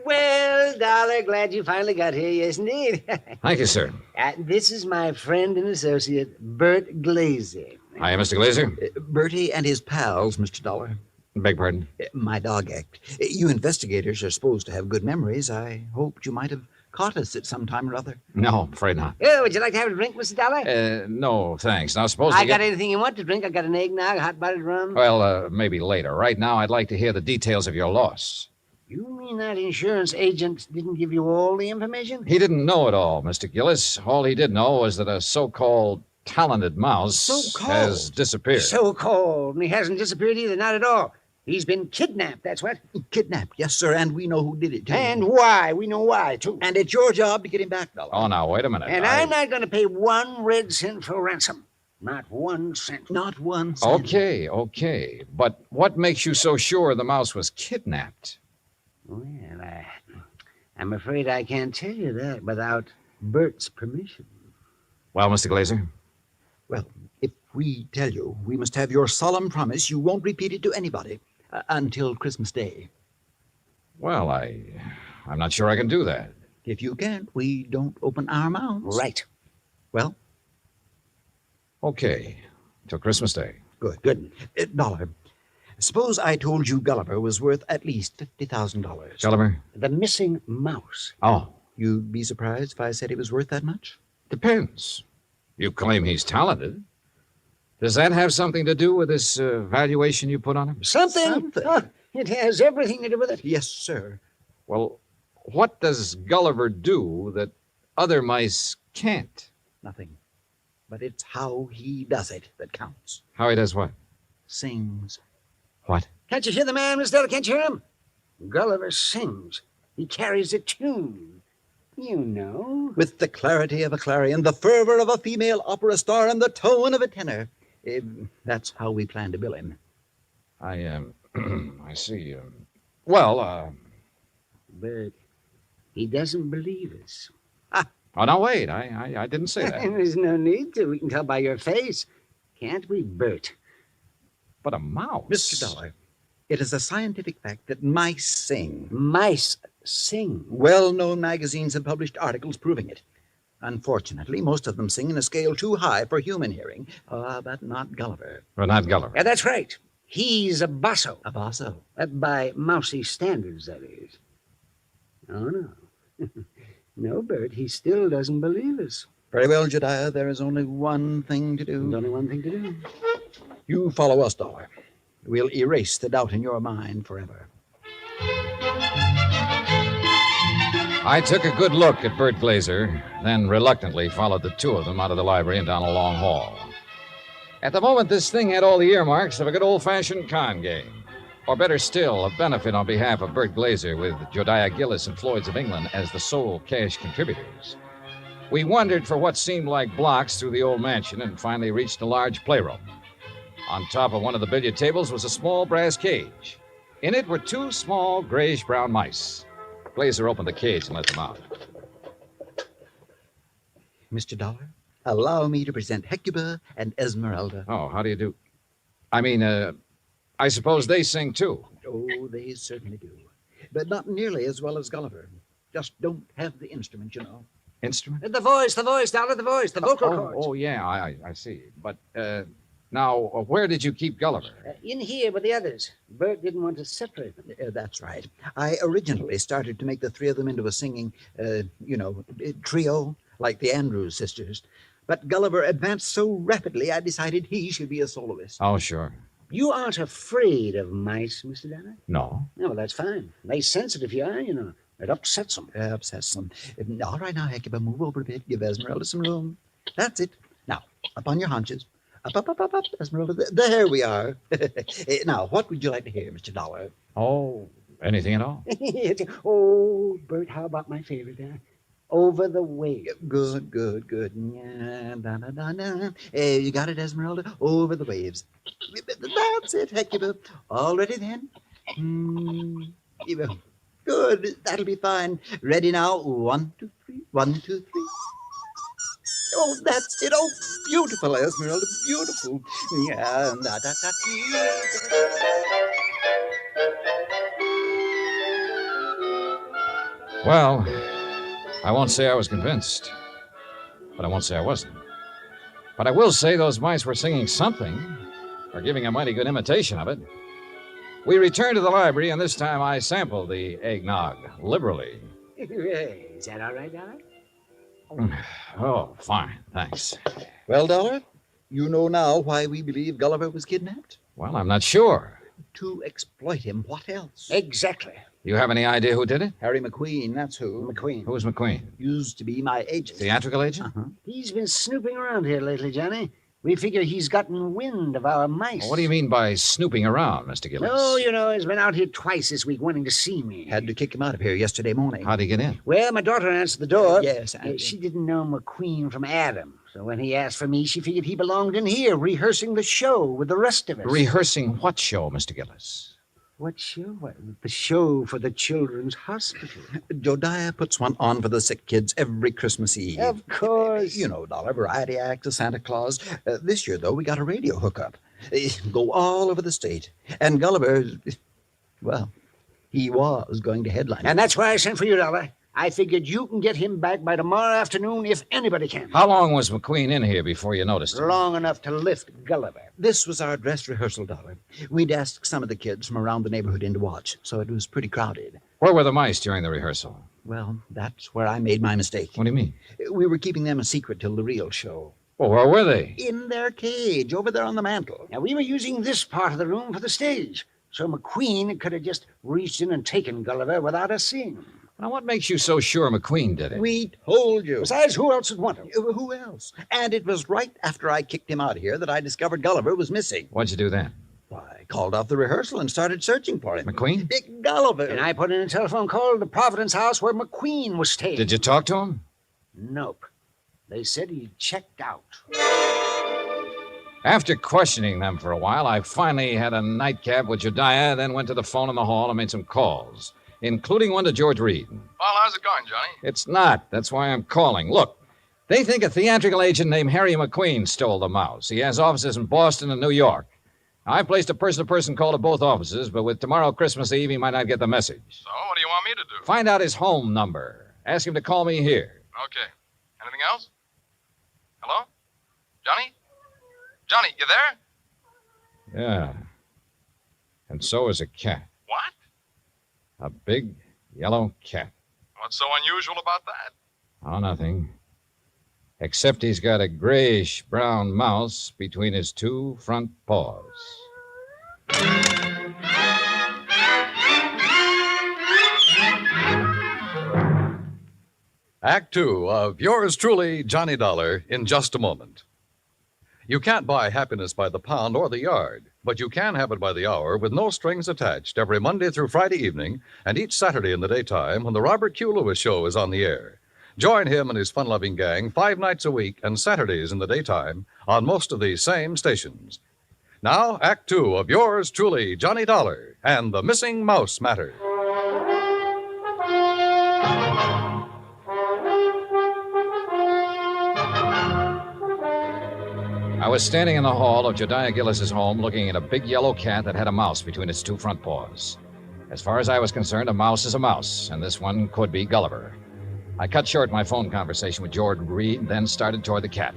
Well, Dollar, glad you finally got here. Yes, indeed. Thank you, sir. This is my friend and associate, Bert Glazer. Hi, Mr. Glazer. Bertie and his pals, Mr. Dollar. Beg pardon? My dog act. You investigators are supposed to have good memories. I hoped you might have caught us at some time or other. No, afraid not. Oh, would you like to have a drink, Mr. Dollar? No, thanks. Now, suppose I got anything you want to drink. I got an eggnog, hot buttered rum. Well, maybe later. Right now, I'd like to hear the details of your loss. You mean that insurance agent didn't give you all the information? He didn't know it all, Mr. Gillis. All he did know was that a so-called talented mouse has disappeared. So-called. And he hasn't disappeared either, not at all. He's been kidnapped, that's what. Kidnapped, yes, sir, and we know who did it, too. And why. We know why, too. And it's your job to get him back, Dollar. Oh, now, wait a minute. And I'm not going to pay 1 red cent for ransom. Not 1 cent. Not 1 cent. Okay. But what makes you so sure the mouse was kidnapped? Well, I'm afraid I can't tell you that without Bert's permission. Well, Mr. Glazer? Well, if we tell you, we must have your solemn promise you won't repeat it to anybody until Christmas Day. Well, I'm not sure I can do that. If you can't, we don't open our mouths. Right. Well? Okay. Till Christmas Day. Good. Dollar. Suppose I told you Gulliver was worth at least $50,000. Gulliver? The missing mouse. Oh. You'd be surprised if I said he was worth that much? Depends. You claim he's talented. Does that have something to do with this valuation you put on him? Something. Oh, it has everything to do with it. Yes, sir. Well, what does Gulliver do that other mice can't? Nothing. But it's how he does it that counts. How he does what? Sings. What? Can't you hear the man, Miss Della? Can't you hear him? Gulliver sings. He carries a tune. You know. With the clarity of a clarion, the fervor of a female opera star, and the tone of a tenor. That's how we plan to bill him. I see. But he doesn't believe us. Oh, now, wait. I didn't say that. There's no need to. We can tell by your face. Can't we, Bert? But a mouse. Mr. Dollar, it is a scientific fact that mice sing. Mice sing? Well-known magazines have published articles proving it. Unfortunately, most of them sing in a scale too high for human hearing. But not Gulliver. Or not Gulliver. Yeah, that's right. He's a basso. A basso? By mousy standards, that is. Oh, no. No, Bert, he still doesn't believe us. Very well, Jedediah, there is only one thing to do. There's only one thing to do. You follow us, Dollar. We'll erase the doubt in your mind forever. I took a good look at Bert Glazer, then reluctantly followed the two of them out of the library and down a long hall. At the moment, this thing had all the earmarks of a good old-fashioned con game. Or better still, a benefit on behalf of Bert Glazer with Josiah Gillis and Floyd's of England as the sole cash contributors. We wandered for what seemed like blocks through the old mansion and finally reached a large playroom. On top of one of the billiard tables was a small brass cage. In it were two small grayish-brown mice. Glazer opened the cage and let them out. Mr. Dollar, allow me to present Hecuba and Esmeralda. Oh, how do you do? I suppose they sing, too. Oh, they certainly do. But not nearly as well as Gulliver. Just don't have the instrument, you know. Instrument? The voice, Dollar, the voice, the vocal cords. Oh, yeah, I see. But, now, where did you keep Gulliver? In here with the others. Bert didn't want to separate them. That's right. I originally started to make the three of them into a singing, trio, like the Andrews sisters. But Gulliver advanced so rapidly, I decided he should be a soloist. Oh, sure. You aren't afraid of mice, Mr. Dollar? No. No, well, that's fine. They sense it if you are, you know. It upsets them. Upsets them. All right, now, Hecuba, move over a bit. Give Esmeralda some room. That's it. Now, up on your haunches. Up, Esmeralda. There we are. Now, what would you like to hear, Mr. Dollar? Oh, anything at all? Oh, Bert, how about my favorite, Over the Waves. Good. Yeah, da. You got it, Esmeralda? Over the Waves. That's it, Hecuba. All ready then? Good. That'll be fine. Ready now? 1, 2, 3. 1, 2, 3. Oh, that's it. Oh, beautiful, Esmeralda. Beautiful. Yeah, da. Well, I won't say I was convinced, but I won't say I wasn't. But I will say those mice were singing something, or giving a mighty good imitation of it. We returned to the library, and this time I sampled the eggnog liberally. Is that all right, Dollar? Oh, fine, thanks. Well, Dollar, you know now why we believe Gulliver was kidnapped? Well, I'm not sure. To exploit him. What else? Exactly. You have any idea who did it? Harry McQueen, that's who. McQueen. Who's McQueen? Used to be my agent. Theatrical agent? Uh-huh. He's been snooping around here lately, Johnny. We figure he's gotten wind of our mice. Well, what do you mean by snooping around, Mr. Gillis? Oh, you know, he's been out here twice this week wanting to see me. Had to kick him out of here yesterday morning. How'd he get in? Well, my daughter answered the door. Yes. She didn't know McQueen from Adam. So when he asked for me, she figured he belonged in here, rehearsing the show with the rest of us. Rehearsing what show, Mr. Gillis? What show? What, the show for the Children's Hospital. Josiah puts one on for the sick kids every Christmas Eve. Of course. You know, Dollar, variety act, a Santa Claus. This year, though, we got a radio hookup. Go all over the state. And Gulliver, well, he was going to headline. And that's why I sent for you, Dollar. I figured you can get him back by tomorrow afternoon if anybody can. How long was McQueen in here before you noticed him? Long enough to lift Gulliver. This was our dress rehearsal, Dollar. We'd asked some of the kids from around the neighborhood in to watch, so it was pretty crowded. Where were the mice during the rehearsal? Well, that's where I made my mistake. What do you mean? We were keeping them a secret till the real show. Well, where were they? In their cage, over there on the mantel. Now, we were using this part of the room for the stage, so McQueen could have just reached in and taken Gulliver without us seeing him. Now, what makes you so sure McQueen did it? We told you. Besides, who else would want him? Who else? And it was right after I kicked him out of here that I discovered Gulliver was missing. What'd you do then? Why, I called off the rehearsal and started searching for him. McQueen? Big Gulliver. And I put in a telephone call to the Providence house where McQueen was staying. Did you talk to him? Nope. They said he checked out. After questioning them for a while, I finally had a nightcap with Jediah, then went to the phone in the hall and made some calls, including one to George Reed. Well, how's it going, Johnny? It's not. That's why I'm calling. Look, they think a theatrical agent named Harry McQueen stole the mouse. He has offices in Boston and New York. I placed a person-to-person call to both offices, but with tomorrow Christmas Eve, he might not get the message. So, what do you want me to do? Find out his home number. Ask him to call me here. Okay. Anything else? Hello? Johnny? Johnny, you there? Yeah. And so is a cat. What? A big yellow cat. What's so unusual about that? Oh, nothing. Except he's got a grayish-brown mouse between his two front paws. Act Two of yours truly, Johnny Dollar, in just a moment. You can't buy happiness by the pound or the yard, but you can have it by the hour with no strings attached every Monday through Friday evening and each Saturday in the daytime when the Robert Q. Lewis Show is on the air. Join him and his fun-loving gang 5 nights a week and Saturdays in the daytime on most of these same stations. Now, Act Two of yours truly, Johnny Dollar, and the Missing Mouse Matter. I was standing in the hall of Jediah Gillis's home looking at a big yellow cat that had a mouse between its two front paws. As far as I was concerned, a mouse is a mouse, and this one could be Gulliver. I cut short my phone conversation with Jordan Reed, then started toward the cat.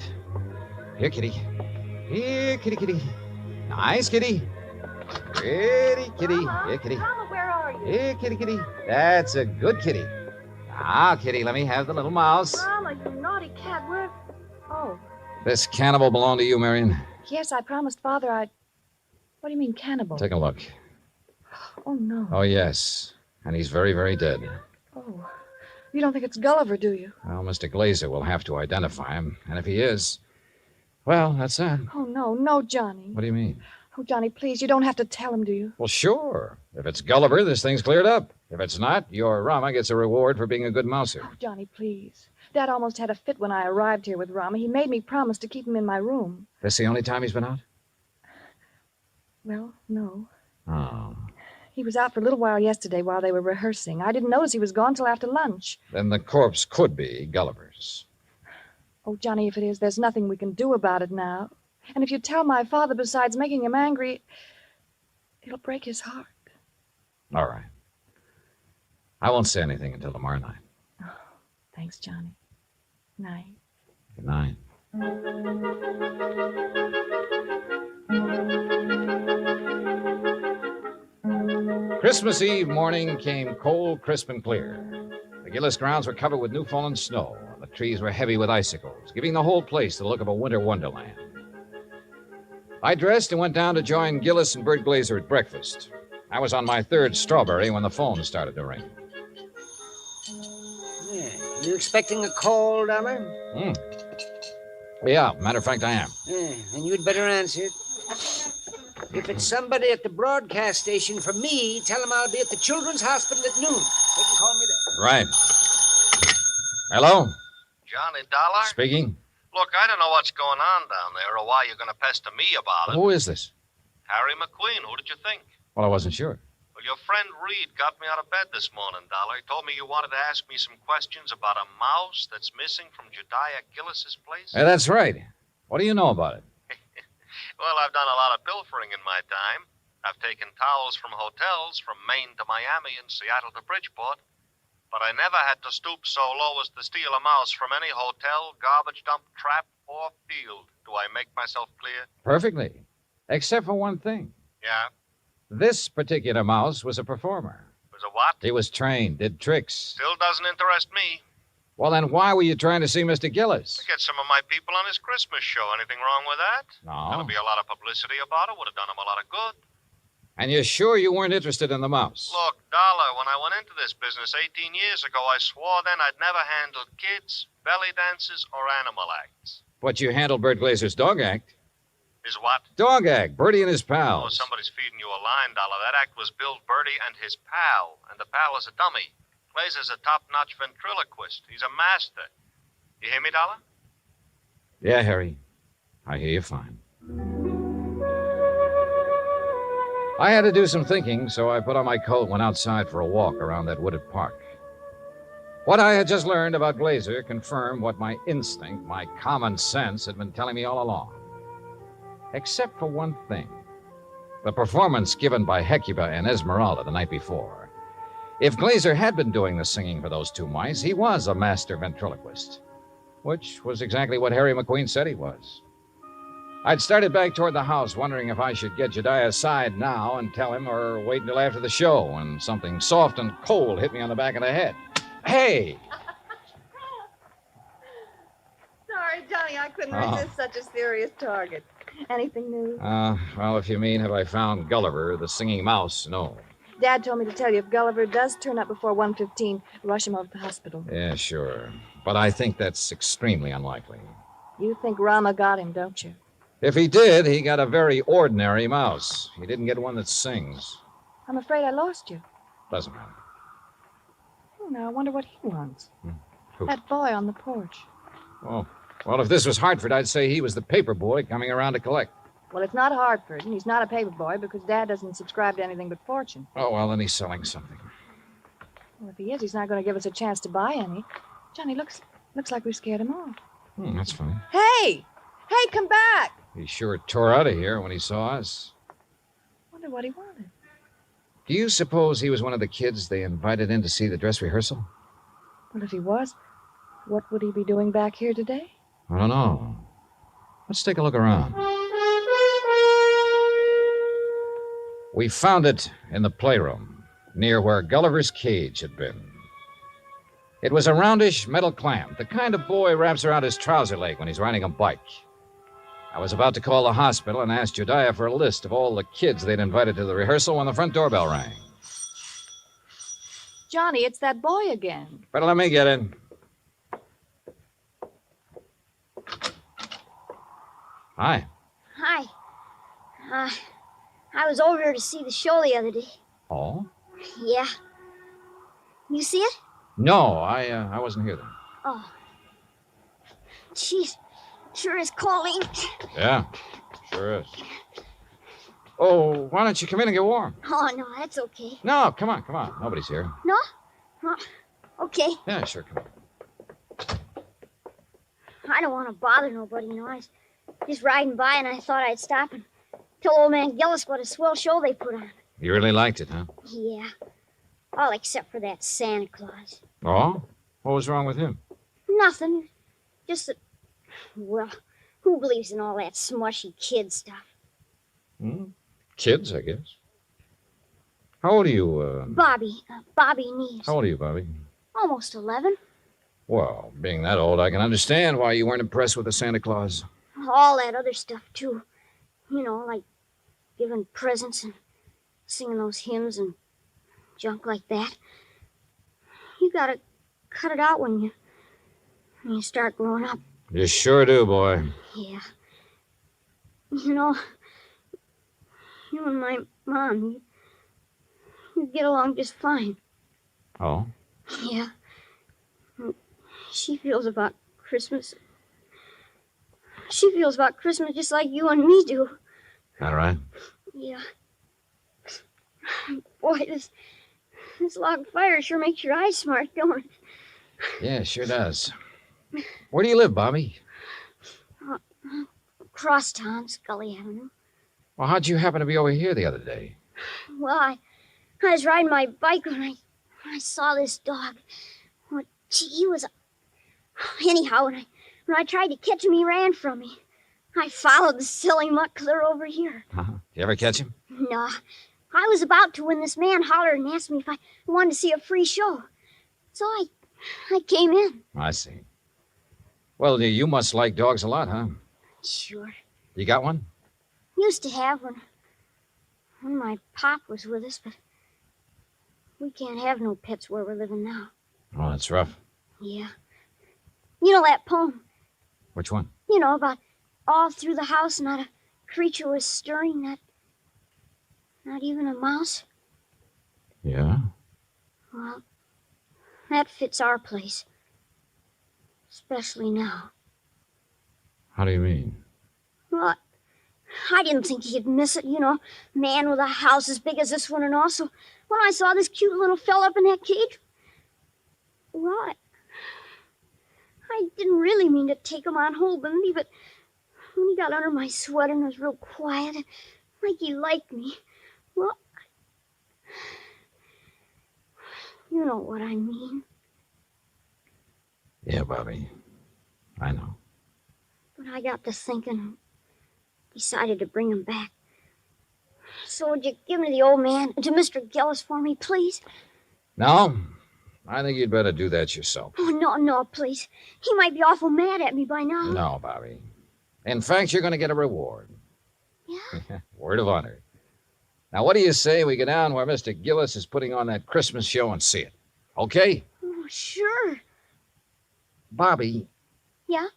Here, kitty. Here, kitty, kitty. Nice, kitty. Pretty kitty. Here, kitty. Mama, where are you? Here, kitty, kitty. That's a good kitty. Now, kitty, let me have the little mouse. Mama, you naughty cat. Where? Oh, This cannibal belonged to you, Marion? Yes, I promised Father I'd... What do you mean, cannibal? Take a look. Oh, no. Oh, yes. And he's very, very dead. Oh. You don't think it's Gulliver, do you? Well, Mr. Glazer will have to identify him. And if he is, well, that's that. Oh, no, Johnny. What do you mean? Oh, Johnny, please, you don't have to tell him, do you? Well, sure. If it's Gulliver, this thing's cleared up. If it's not, your Rama gets a reward for being a good mouser. Oh, Johnny, please. Dad almost had a fit when I arrived here with Rama. He made me promise to keep him in my room. This the only time he's been out? Well, no. Oh. He was out for a little while yesterday while they were rehearsing. I didn't notice he was gone till after lunch. Then the corpse could be Gulliver's. Oh, Johnny, if it is, there's nothing we can do about it now. And if you tell my father, besides making him angry, it'll break his heart. All right. I won't say anything until tomorrow night. Oh, thanks, Johnny. Night. Good night. Christmas Eve morning came cold, crisp, and clear. The Gillis grounds were covered with new fallen snow, and the trees were heavy with icicles, giving the whole place the look of a winter wonderland. I dressed and went down to join Gillis and Bert Glazer at breakfast. I was on my third strawberry when the phone started to ring. Yeah. You expecting a call, Dollar? Yeah, matter of fact, I am. Yeah, then you'd better answer it. If it's somebody at the broadcast station for me, tell them I'll be at the Children's Hospital at noon. They can call me there. Right. Hello? Johnny Dollar? Speaking. Look, I don't know what's going on down there or why you're going to pester me about it. Who is this? Harry McQueen. Who did you think? Well, I wasn't sure. Well, your friend Reed got me out of bed this morning, Dollar. He told me you wanted to ask me some questions about a mouse that's missing from Jediah Gillis's place. Hey, that's right. What do you know about it? Well, I've done a lot of pilfering in my time. I've taken towels from hotels from Maine to Miami and Seattle to Bridgeport. But I never had to stoop so low as to steal a mouse from any hotel, garbage dump, trap, or field. Do I make myself clear? Perfectly. Except for one thing. Yeah? This particular mouse was a performer. Was a what? He was trained, did tricks. Still doesn't interest me. Well, then why were you trying to see Mr. Gillis? To get some of my people on his Christmas show. Anything wrong with that? No. There'll be a lot of publicity about it. Would have done him a lot of good. And you're sure you weren't interested in the mouse? Look, Dollar, when I went into this business 18 years ago, I swore then I'd never handled kids, belly dances, or animal acts. But you handled Bert Glazer's dog act. Is what? Dog act. Bertie and his Oh, pals. somebody's feeding you a line, Dollar. That act was billed Bertie and his pal, and the pal is a dummy. Glazer's a top-notch ventriloquist. He's a master. You hear me, Dollar? Yeah, Harry. I hear you fine. I had to do some thinking, so I put on my coat and went outside for a walk around that wooded park. What I had just learned about Glazer confirmed what my instinct, my common sense, had been telling me all along. Except for one thing. The performance given by Hecuba and Esmeralda the night before. If Glazer had been doing the singing for those two mice, he was a master ventriloquist. which was exactly what Harry McQueen said he was. I'd started back toward the house, wondering if I should get Jediah aside now and tell him or wait until after the show, when something soft and cold hit me on the back of the head. Hey! Sorry, Johnny, I couldn't Oh. resist such a serious target. Anything new? Well, if you mean, have I found Gulliver, the singing mouse? No. Dad told me to tell you if Gulliver does turn up before 1:15, rush him over to the hospital. Yeah, sure. But I think that's extremely unlikely. You think Rama got him, don't you? If he did, he got a very ordinary mouse. He didn't get one that sings. I'm afraid I lost you. Doesn't matter. Oh, now I wonder what he wants. Who? That boy on the porch. Oh, well, if this was Hartford, I'd say he was the paper boy coming around to collect. Well, it's not Hartford, and he's not a paper boy because Dad doesn't subscribe to anything but Fortune. Oh, well, then he's selling something. Well, if he is, he's not going to give us a chance to buy any. Johnny, looks like we scared him off. That's funny. Hey! Hey, come back! He sure tore out of here when he saw us. Wonder what he wanted. Do you suppose he was one of the kids they invited in to see the dress rehearsal? Well, if he was, what would he be doing back here today? I don't know. Let's take a look around. We found it in the playroom, near where Gulliver's cage had been. It was a roundish metal clamp, the kind a boy wraps around his trouser leg when he's riding a bike. I was about to call the hospital and ask Jediah for a list of all the kids they'd invited to the rehearsal when the front doorbell rang. Johnny, it's that boy again. Better let me get in. Hi. Hi. I was over to see the show the other day. Oh? Yeah. You see it? No, I wasn't here then. Oh. Jeez, sure is calling. Yeah, sure is. Oh, why don't you come in and get warm? Oh, no, that's okay. No, come on. Nobody's here. No? Oh, okay. Yeah, sure, come on. I don't want to bother nobody, you know. I was just riding by and I thought I'd stop and tell old man Gillis what a swell show they put on. You really liked it, huh? Yeah. All except for that Santa Claus. Oh? What was wrong with him? Nothing. Just that, well, who believes in all that smushy kid stuff? Kids, I guess. How old are you, Bobby Neves. How old are you, Bobby? Almost 11. Well, being that old, I can understand why you weren't impressed with the Santa Claus. All that other stuff, too. You know, like giving presents and singing those hymns and junk like that. You gotta cut it out when you start growing up. You sure do, boy. Yeah. You know, you and my mom, you get along just fine. Oh? Yeah. She feels about Christmas. She feels about Christmas just like you and me do. All right. Yeah. Boy, this log fire sure makes your eyes smart, don't it? Yeah, it sure does. Where do you live, Bobby? Crosstown, Scully Avenue. Well, how'd you happen to be over here the other day? Well, I was riding my bike when I saw this dog. Well, gee, he was... Anyhow, when I tried to catch him, he ran from me. I followed the silly mutt clear over here. You ever catch him? No. I was about to when this man hollered and asked me if I wanted to see a free show. So I came in. I see. Well, you must like dogs a lot, huh? Sure. You got one? Used to have when my pop was with us, but we can't have no pets where we're living now. Oh, that's rough. Yeah. You know that poem? Which one? You know, about all through the house not a creature was stirring, not even a mouse. Yeah? Well, that fits our place. Especially now. How do you mean? Well, I didn't think he'd miss it, you know. Man with a house as big as this one and all. So when I saw this cute little fella up in that cage, well, I didn't really mean to take him on hold with me, but when he got under my sweater and was real quiet, like he liked me, well, you know what I mean. Yeah, Bobby. I know. But I got to thinking and decided to bring him back. So would you give me the old man, to Mr. Gillis for me, please? No, I think you'd better do that yourself. Oh, no, please. He might be awful mad at me by now. No, Bobby. In fact, you're going to get a reward. Yeah? Word of honor. Now, what do you say we go down where Mr. Gillis is putting on that Christmas show and see it? Okay? Oh, sure. Bobby, Yeah?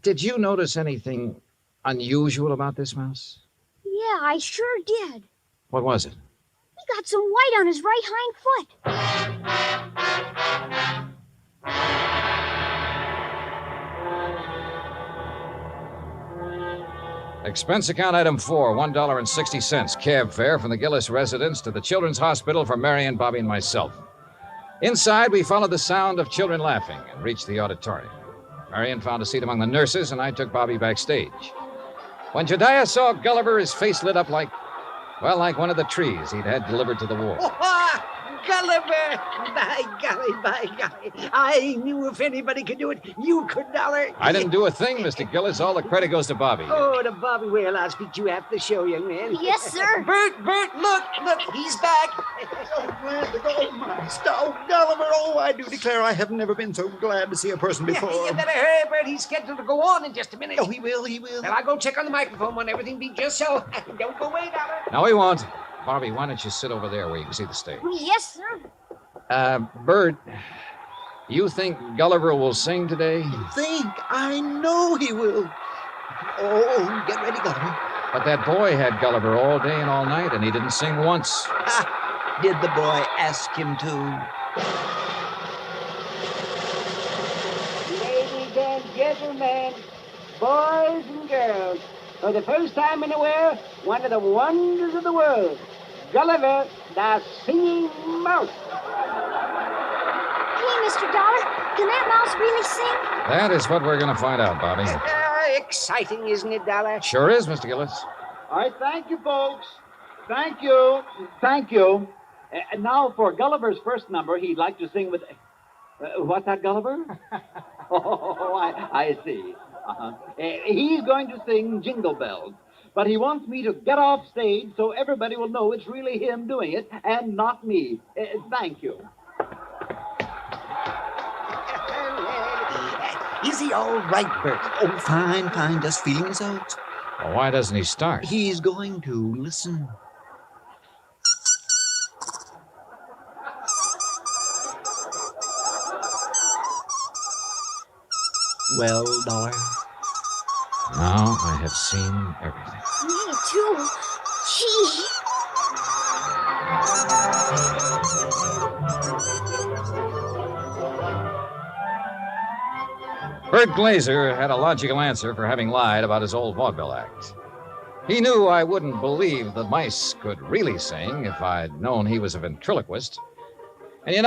did you notice anything unusual about this mouse? Yeah, I sure did. What was it? He got some white on his right hind foot. Expense account item 4, $1.60. Cab fare from the Gillis residence to the Children's Hospital for Marion, Bobby, and myself. Inside, we followed the sound of children laughing and reached the auditorium. Marion found a seat among the nurses, and I took Bobby backstage. When Jediah saw Gulliver, his face lit up like one of the trees he'd had delivered to the war. Oh, Gulliver! By golly. I knew if anybody could do it, you could, Dollar. I didn't do a thing, Mr. Gillis. All the credit goes to Bobby. Oh, to Bobby. Well, I'll speak to you after the show, young man. Yes, sir. Bert, look, he's back. So glad to go, Master. Oh, Gulliver, I do declare I have never been so glad to see a person before. You better hurry, Bert. He's scheduled to go on in just a minute. Oh, he will. Well, I'll go check on the microphone when everything be just so. Don't go away, Dollar. No, he won't. Bobby, why don't you sit over there where you can see the stage? Yes, sir. Bert, you think Gulliver will sing today? Think? I know he will. Oh, get ready, Gulliver. But that boy had Gulliver all day and all night, and he didn't sing once. Did the boy ask him to? Ladies and gentlemen, boys and girls, for the first time in a while, one of the wonders of the world, Gulliver, the singing mouse. Hey, Mr. Dollar, can that mouse really sing? That is what we're going to find out, Bobby. Exciting, isn't it, Dollar? Sure is, Mr. Gillis. All right, thank you, folks. Thank you. And now for Gulliver's first number, he'd like to sing with... what's that, Gulliver? I see. He's going to sing Jingle Bells. But he wants me to get off stage so everybody will know it's really him doing it and not me. Thank you. Is he all right, Bert? Oh, fine. Just feeling his oats. Well, why doesn't he start? He's going to. Listen. Well, Dollar? Now I have seen everything. Me too. Gee. Bert Glazer had a logical answer for having lied about his old vaudeville act. He knew I wouldn't believe the mice could really sing if I'd known he was a ventriloquist. And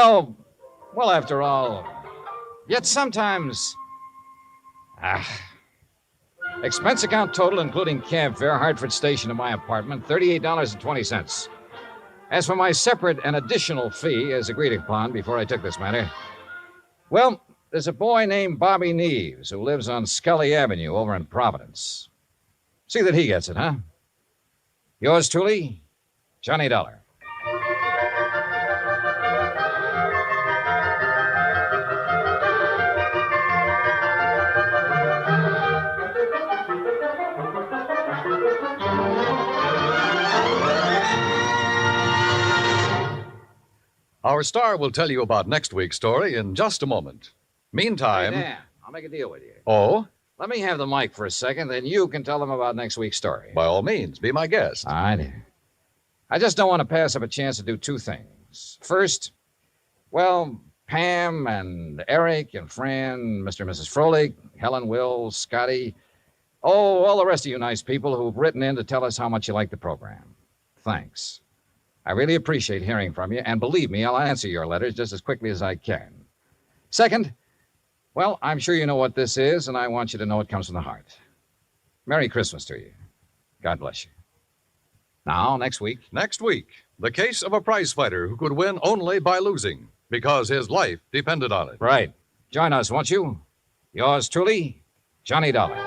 well, after all, yet sometimes... Expense account total, including cab fare, Hartford Station to my apartment, $38.20. As for my separate and additional fee, as agreed upon before I took this matter, well, there's a boy named Bobby Neves who lives on Scully Avenue over in Providence. See that he gets it, huh? Yours truly, Johnny Dollar. Our star will tell you about next week's story in just a moment. Meantime... Hey, Dan, I'll make a deal with you. Oh? Let me have the mic for a second, then you can tell them about next week's story. By all means, be my guest. All right. I just don't want to pass up a chance to do two things. First, well, Pam and Eric and Fran, Mr. and Mrs. Froelich, Helen, Will, Scotty, all the rest of you nice people who've written in to tell us how much you like the program. Thanks. I really appreciate hearing from you, and believe me, I'll answer your letters just as quickly as I can. Second, well, I'm sure you know what this is, and I want you to know it comes from the heart. Merry Christmas to you. God bless you. Now, next week. Next week, the case of a prize fighter who could win only by losing, because his life depended on it. Right. Join us, won't you? Yours truly, Johnny Dollar.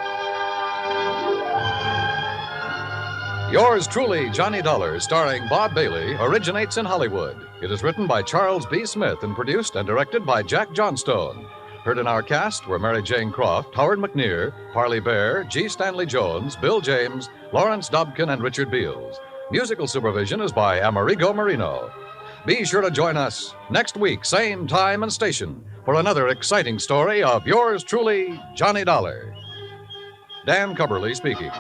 Yours truly, Johnny Dollar, starring Bob Bailey, originates in Hollywood. It is written by Charles B. Smith and produced and directed by Jack Johnstone. Heard in our cast were Mary Jane Croft, Howard McNear, Parley Bear, G. Stanley Jones, Bill James, Lawrence Dobkin, and Richard Beals. Musical supervision is by Amerigo Marino. Be sure to join us next week, same time and station, for another exciting story of yours truly, Johnny Dollar. Dan Cubberly speaking.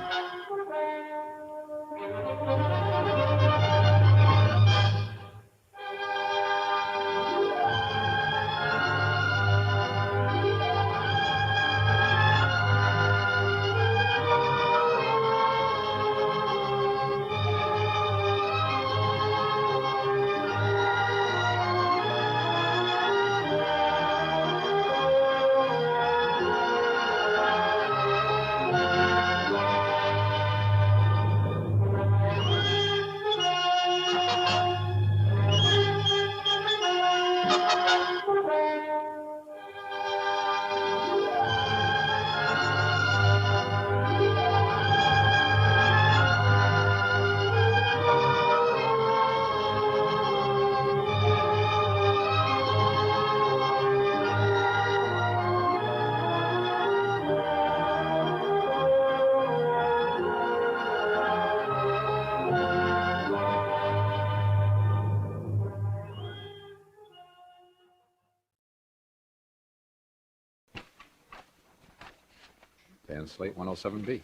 Dan Slate 107B.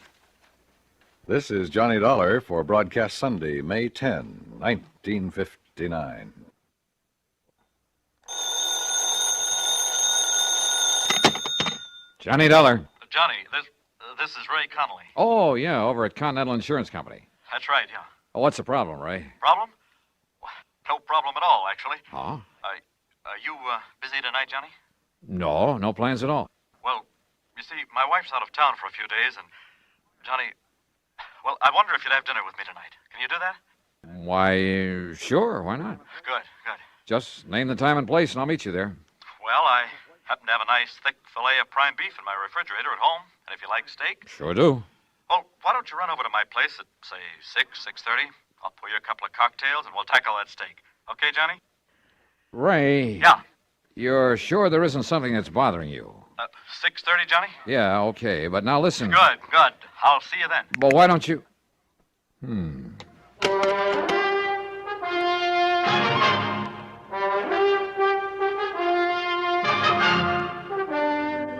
This is Johnny Dollar for broadcast Sunday, May 10, 1959. Johnny Dollar. Johnny, this is Ray Connolly. Oh, yeah, over at Continental Insurance Company. That's right, yeah. Oh, what's the problem, Ray? Problem? Well, no problem at all, actually. Huh? Are you busy tonight, Johnny? No plans at all. Well, you see, my wife's out of town for a few days, and Johnny, well, I wonder if you'd have dinner with me tonight. Can you do that? Why, sure, why not? Good. Just name the time and place, and I'll meet you there. Well, I happen to have a nice, thick fillet of prime beef in my refrigerator at home, and if you like steak... Sure do. Well, why don't you run over to my place at, say, 6:30? I'll pour you a couple of cocktails, and we'll tackle that steak. Okay, Johnny? Ray. Yeah? You're sure there isn't something that's bothering you? 6:30, Johnny? Yeah, okay, but now listen. Good. I'll see you then. Well, why don't you...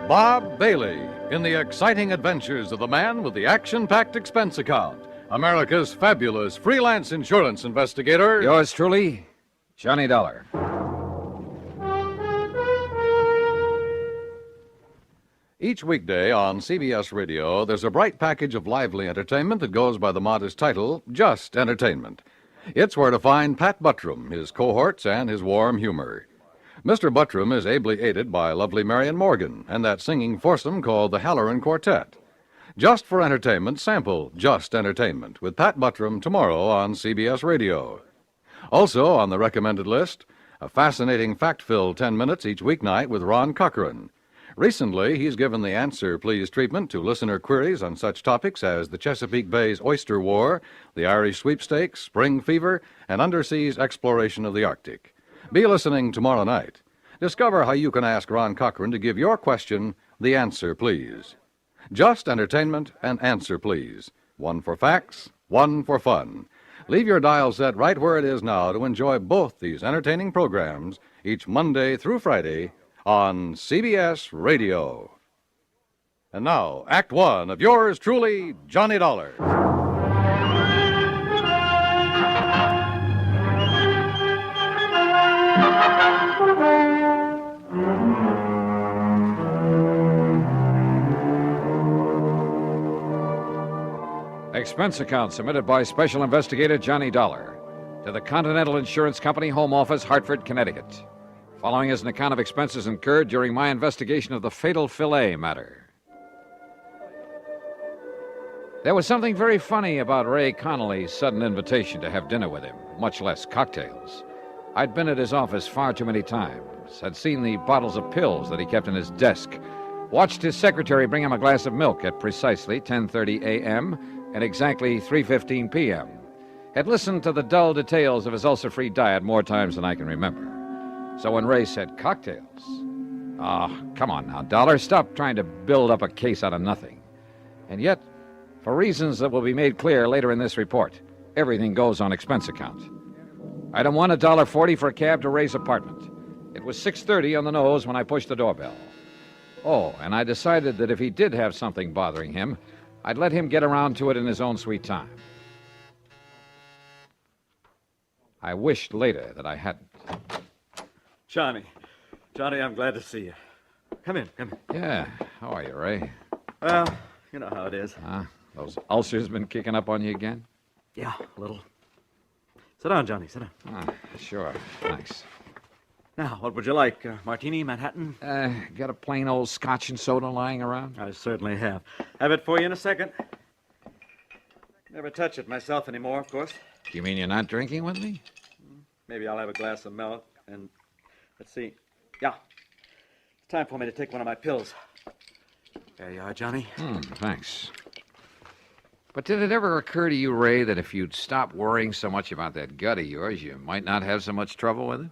Bob Bailey in the exciting adventures of the man with the action-packed expense account, America's fabulous freelance insurance investigator. Yours truly, Johnny Dollar. Each weekday on CBS Radio, there's a bright package of lively entertainment that goes by the modest title, Just Entertainment. It's where to find Pat Buttram, his cohorts, and his warm humor. Mr. Buttram is ably aided by lovely Marion Morgan and that singing foursome called the Halloran Quartet. Just for entertainment, sample Just Entertainment with Pat Buttram tomorrow on CBS Radio. Also on the recommended list, a fascinating fact-filled 10 minutes each weeknight with Ron Cochran. Recently, he's given the Answer Please treatment to listener queries on such topics as the Chesapeake Bay's Oyster War, the Irish Sweepstakes, Spring Fever, and underseas exploration of the Arctic. Be listening tomorrow night. Discover how you can ask Ron Cochran to give your question the answer, please. Just Entertainment and Answer Please. One for facts, one for fun. Leave your dial set right where it is now to enjoy both these entertaining programs each Monday through Friday on CBS Radio. And now, Act One of yours truly, Johnny Dollar. Expense account submitted by Special Investigator Johnny Dollar to the Continental Insurance Company, Home Office, Hartford, Connecticut. Following is an account of expenses incurred during my investigation of the fatal Filet matter. There was something very funny about Ray Connolly's sudden invitation to have dinner with him, much less cocktails. I'd been at his office far too many times, had seen the bottles of pills that he kept in his desk, watched his secretary bring him a glass of milk at precisely 10:30 a.m. and exactly 3:15 p.m., had listened to the dull details of his ulcer-free diet more times than I can remember. So when Ray said cocktails, come on now, Dollar, stop trying to build up a case out of nothing. And yet, for reasons that will be made clear later in this report, everything goes on expense account. Item 1, $1.40 for a cab to Ray's apartment. It was 6:30 on the nose when I pushed the doorbell. Oh, and I decided that if he did have something bothering him, I'd let him get around to it in his own sweet time. I wished later that I hadn't. Johnny, I'm glad to see you. Come in. Yeah, how are you, Ray? Well, you know how it is. Those ulcers been kicking up on you again? Yeah, a little. Sit down, Johnny, sit down. Sure, thanks. Now, what would you like? Martini, Manhattan? Got a plain old scotch and soda lying around? I certainly have. Have it for you in a second. Never touch it myself anymore, of course. You mean you're not drinking with me? Maybe I'll have a glass of milk and... Let's see. Yeah. It's time for me to take one of my pills. There you are, Johnny. Thanks. But did it ever occur to you, Ray, that if you'd stop worrying so much about that gut of yours, you might not have so much trouble with it?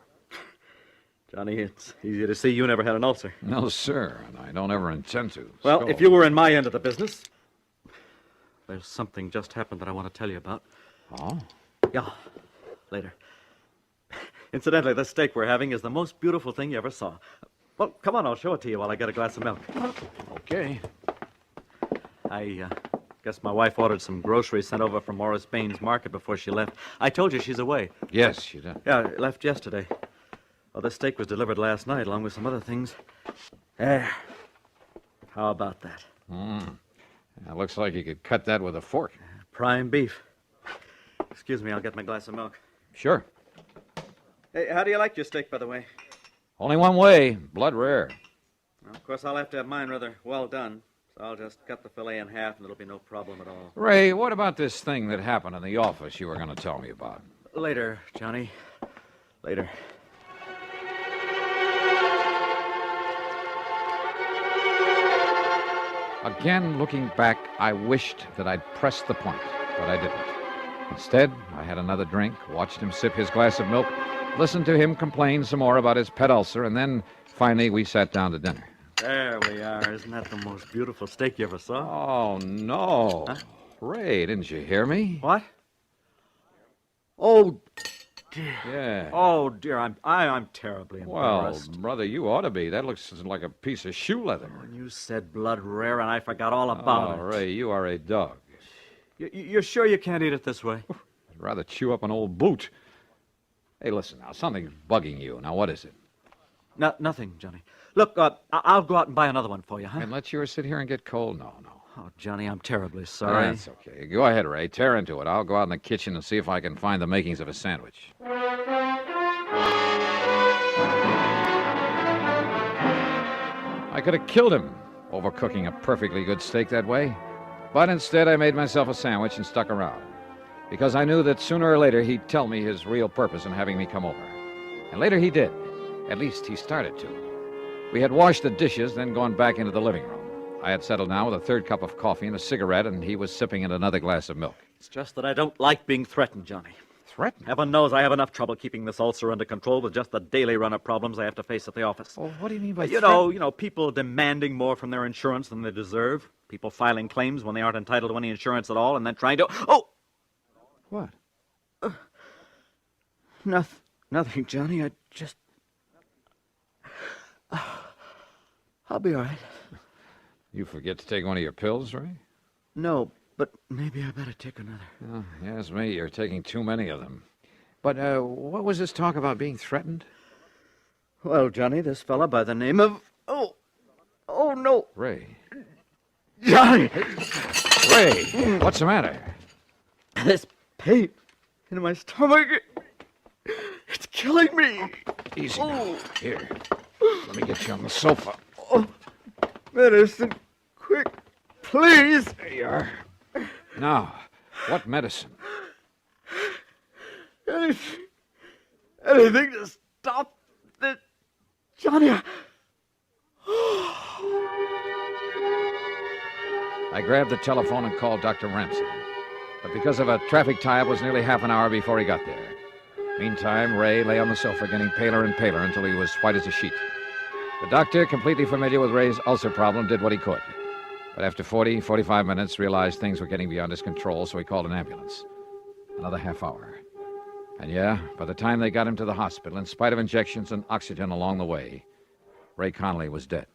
Johnny, it's easy to see you never had an ulcer. No, sir, and I don't ever intend to. Well, So- if you were in my end of the business, there's something just happened that I want to tell you about. Oh? Yeah, later. Incidentally, the steak we're having is the most beautiful thing you ever saw. Well, come on, I'll show it to you while I get a glass of milk. Okay. I guess my wife ordered some groceries sent over from Morris Baines Market before she left. I told you she's away. Yes, she did. Yeah, left yesterday. Well, the steak was delivered last night, along with some other things. There. How about that? It looks like you could cut that with a fork. Prime beef. Excuse me, I'll get my glass of milk. Sure. Hey, how do you like your steak, by the way? Only one way, blood rare. Well, of course, I'll have to have mine rather well done. So I'll just cut the fillet in half, and it'll be no problem at all. Ray, what about this thing that happened in the office you were going to tell me about? Later, Johnny. Later. Again, looking back, I wished that I'd pressed the point, but I didn't. Instead, I had another drink, watched him sip his glass of milk, listened to him complain some more about his pet ulcer, and then, finally, we sat down to dinner. There we are. Isn't that the most beautiful steak you ever Oh, saw? no. Huh? Ray, didn't you hear me? What? Oh, dear. Yeah. Oh, dear. I'm terribly Well, embarrassed. brother, you ought to be. That looks like a piece of shoe leather. When you said blood rare, and I forgot all about it. Ray, you are a dog. You're sure you can't eat it this way? I'd rather chew up an old boot. Hey, listen now. Something's bugging you. Now, what is it? Nothing, Johnny. Look, I'll go out and buy another one for you, huh? And let yours sit here and get cold? No. Oh, Johnny, I'm terribly sorry. That's okay. Go ahead, Ray. Tear into it. I'll go out in the kitchen and see if I can find the makings of a sandwich. I could have killed him overcooking a perfectly good steak that way. But instead, I made myself a sandwich and stuck around. Because I knew that sooner or later he'd tell me his real purpose in having me come over. And later he did. At least he started to. We had washed the dishes, then gone back into the living room. I had settled down with a third cup of coffee and a cigarette, and he was sipping at another glass of milk. It's just that I don't like being threatened, Johnny. Threatened? Heaven knows I have enough trouble keeping this ulcer under control with just the daily run of problems I have to face at the office. Oh, what do you mean by You know, people demanding more from their insurance than they deserve. People filing claims when they aren't entitled to any insurance at all, and then trying to... Oh! What? Nothing, Johnny. I just... I'll be all right. You forget to take one of your pills, Ray? No, but maybe I better take another. Oh, yes, me. You're taking too many of them. But what was this talk about being threatened? Well, Johnny, this fella by the name of... Oh, no. Ray. Johnny! Ray, what's the matter? This pain in my stomach, it's killing me. Easy now. Here, let me get you on the sofa. Oh, medicine, quick, please. There you are. Now, what medicine? Anything to stop this, Johnny. I grabbed the telephone and called Dr. Ramsey. But because of a traffic tie-up, it was nearly half an hour before he got there. Meantime, Ray lay on the sofa getting paler and paler until he was white as a sheet. The doctor, completely familiar with Ray's ulcer problem, did what he could. But after 45 minutes, realized things were getting beyond his control, so he called an ambulance. Another half hour. And yeah, by the time they got him to the hospital, in spite of injections and oxygen along the way, Ray Connolly was dead.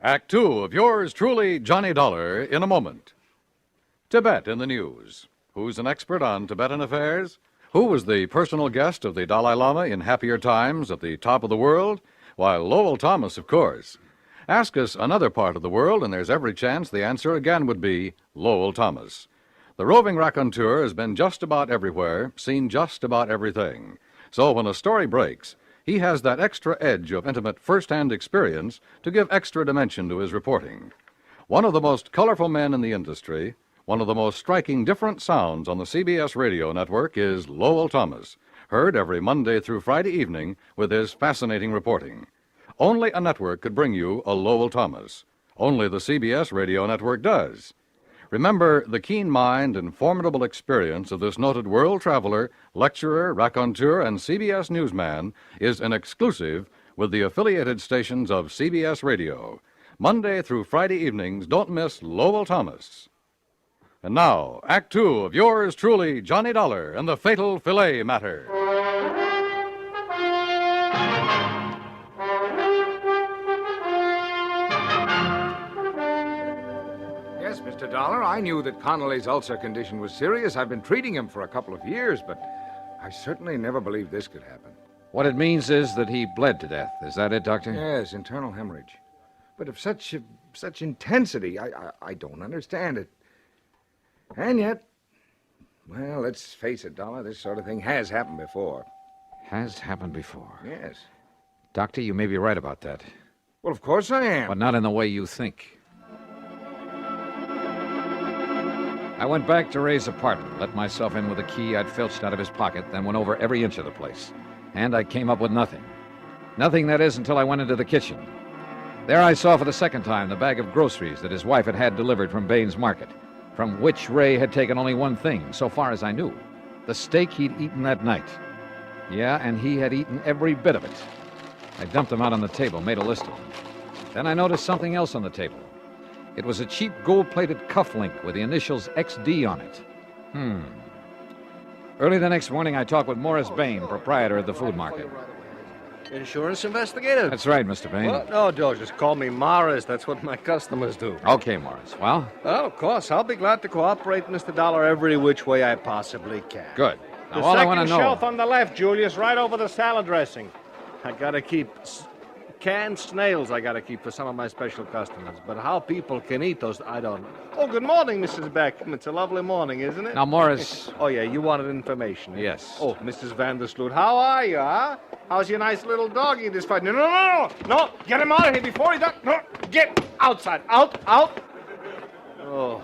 Act two of yours truly, Johnny Dollar, in a moment. Tibet in the news. Who's an expert on Tibetan affairs? Who was the personal guest of the Dalai Lama in happier times at the top of the world? Why, Lowell Thomas, of course. Ask us another part of the world, and there's every chance the answer again would be Lowell Thomas. The roving raconteur has been just about everywhere, seen just about everything. So when a story breaks, he has that extra edge of intimate first-hand experience to give extra dimension to his reporting. One of the most colorful men in the industry, one of the most striking different sounds on the CBS radio network is Lowell Thomas, heard every Monday through Friday evening with his fascinating reporting. Only a network could bring you a Lowell Thomas. Only the CBS radio network does. Remember, the keen mind and formidable experience of this noted world traveler, lecturer, raconteur, and CBS newsman is an exclusive with the affiliated stations of CBS Radio. Monday through Friday evenings, don't miss Lowell Thomas. And now, Act Two of yours truly, Johnny Dollar, and the fatal Filet matter. Yes, Mr. Dollar, I knew that Connolly's ulcer condition was serious. I've been treating him for a couple of years, but I certainly never believed this could happen. What it means is that he bled to death. Is that it, Doctor? Yes, internal hemorrhage. But of such intensity, I don't understand it. And yet, well, let's face it, Dollar, this sort of thing has happened before. Has happened before? Yes. Doctor, you may be right about that. Well, of course I am. But not in the way you think. I went back to Ray's apartment, let myself in with a key I'd filched out of his pocket, then went over every inch of the place. And I came up with nothing. Nothing, that is, until I went into the kitchen. There I saw for the second time the bag of groceries that his wife had had delivered from Baines Market, from which Ray had taken only one thing, so far as I knew: the steak he'd eaten that night. Yeah, and he had eaten every bit of it. I dumped them out on the table, made a list of them. Then I noticed something else on the table. It was a cheap gold-plated cufflink with the initials XD on it. Early the next morning, I talked with Morris Bain, proprietor of the food market. Insurance investigator? That's right, Mr. Bain. Well, no, Joe, just call me Morris. That's what my customers do. Okay, Morris. Well? Well, of course. I'll be glad to cooperate, Mr. Dollar, every which way I possibly can. Good. Now, The all I want to second know... shelf on the left, Julius, right over the salad dressing. I gotta keep canned snails. I gotta keep for some of my special customers. But how people can eat those, I don't know. Oh, good morning, Mrs. Beckham. It's a lovely morning, isn't it? Now, Morris... Oh, yeah, you wanted information. Yes. Oh, Mrs. Vandersloot, how are you, huh? How's your nice little doggy this fight? No, get him out of here before he does. No, get outside. Out. Oh,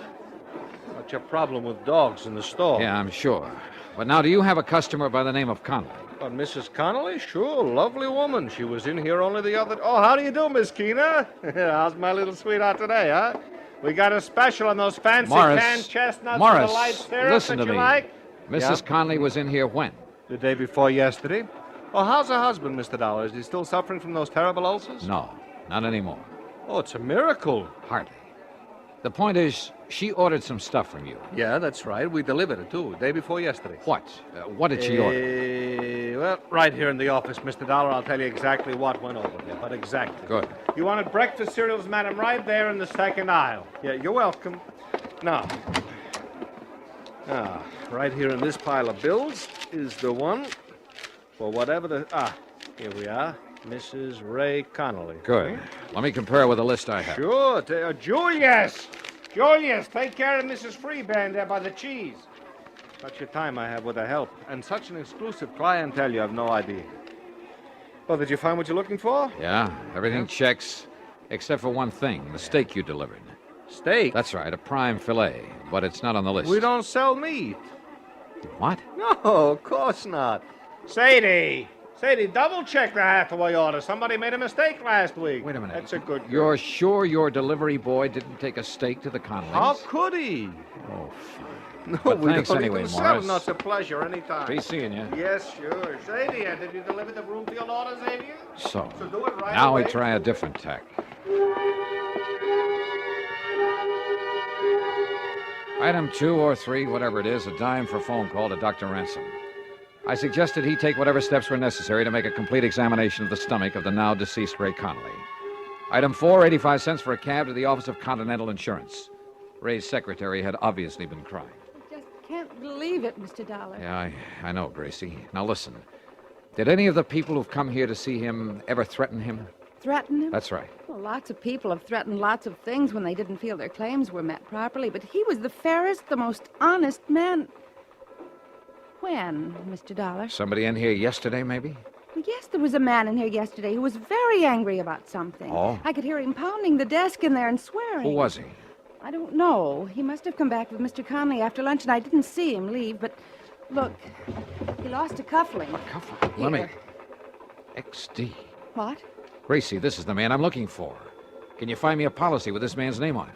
what's your problem with dogs in the store? Yeah, I'm sure. But now, do you have a customer by the name of Connolly? Mrs. Connolly? Sure, lovely woman. She was in here only the other... Oh, how do you do, Miss Keena? How's my little sweetheart today, huh? We got a special on those fancy canned chestnuts with the light syrup listen that to you me. like. Mrs. Connolly was in here when? The day before yesterday. Oh, how's her husband, Mr. Dollar? Is he still suffering from those terrible ulcers? No, not anymore. Oh, it's a miracle. Hardly. The point is, she ordered some stuff from you. Yeah, that's right. We delivered it, too, day before yesterday. What? What did she order? Well, right here in the office, Mr. Dollar. I'll tell you exactly what went over here, but exactly. Good. You wanted breakfast cereals, madam, right there in the second aisle. Yeah, you're welcome. Now, right here in this pile of bills is the one for whatever the... here we are. Mrs. Ray Connolly. Good. Let me compare with the list I have. Sure. Julius! Julius, take care of Mrs. Freeband there by the cheese. Such a time I have with her help. And such an exclusive clientele, you have no idea. Well, did you find what you're looking for? Yeah, everything checks, except for one thing, the steak you delivered. Steak? That's right, a prime filet, but it's not on the list. We don't sell meat. What? No, of course not. Sadie! Sadie, double check the Hathaway order. Somebody made a mistake last week. Wait a minute. That's a good girl. You're sure your delivery boy didn't take a steak to the Conleys? How could he? Oh, fine. No, But we thanks don't anyway, even sell. Morris. No, it's a pleasure anytime. Be seeing you. Yes, sure. Sadie, did you deliver the Broomfield order, Xavier? So, do it right now away. we try a different tack. Item 2 or 3, whatever it is, a dime for phone call to Dr. Ransom. I suggested he take whatever steps were necessary to make a complete examination of the stomach of the now deceased Ray Connolly. Item 4, 85 cents for a cab to the office of Continental Insurance. Ray's secretary had obviously been crying. Just can't believe it, Mr. Dollar. Yeah, I know, Gracie. Now listen. Did any of the people who've come here to see him ever threaten him? Threaten him? That's right. Well, lots of people have threatened lots of things when they didn't feel their claims were met properly, but he was the fairest, the most honest man. When, Mr. Dollar? Somebody in here yesterday, maybe? Well, yes, there was a man in here yesterday who was very angry about something. Oh? I could hear him pounding the desk in there and swearing. Who was he? I don't know. He must have come back with Mr. Conley after lunch, and I didn't see him leave, but look, he lost a cufflink. A cufflink? Let me... XD. What? Gracie, this is the man I'm looking for. Can you find me a policy with this man's name on it?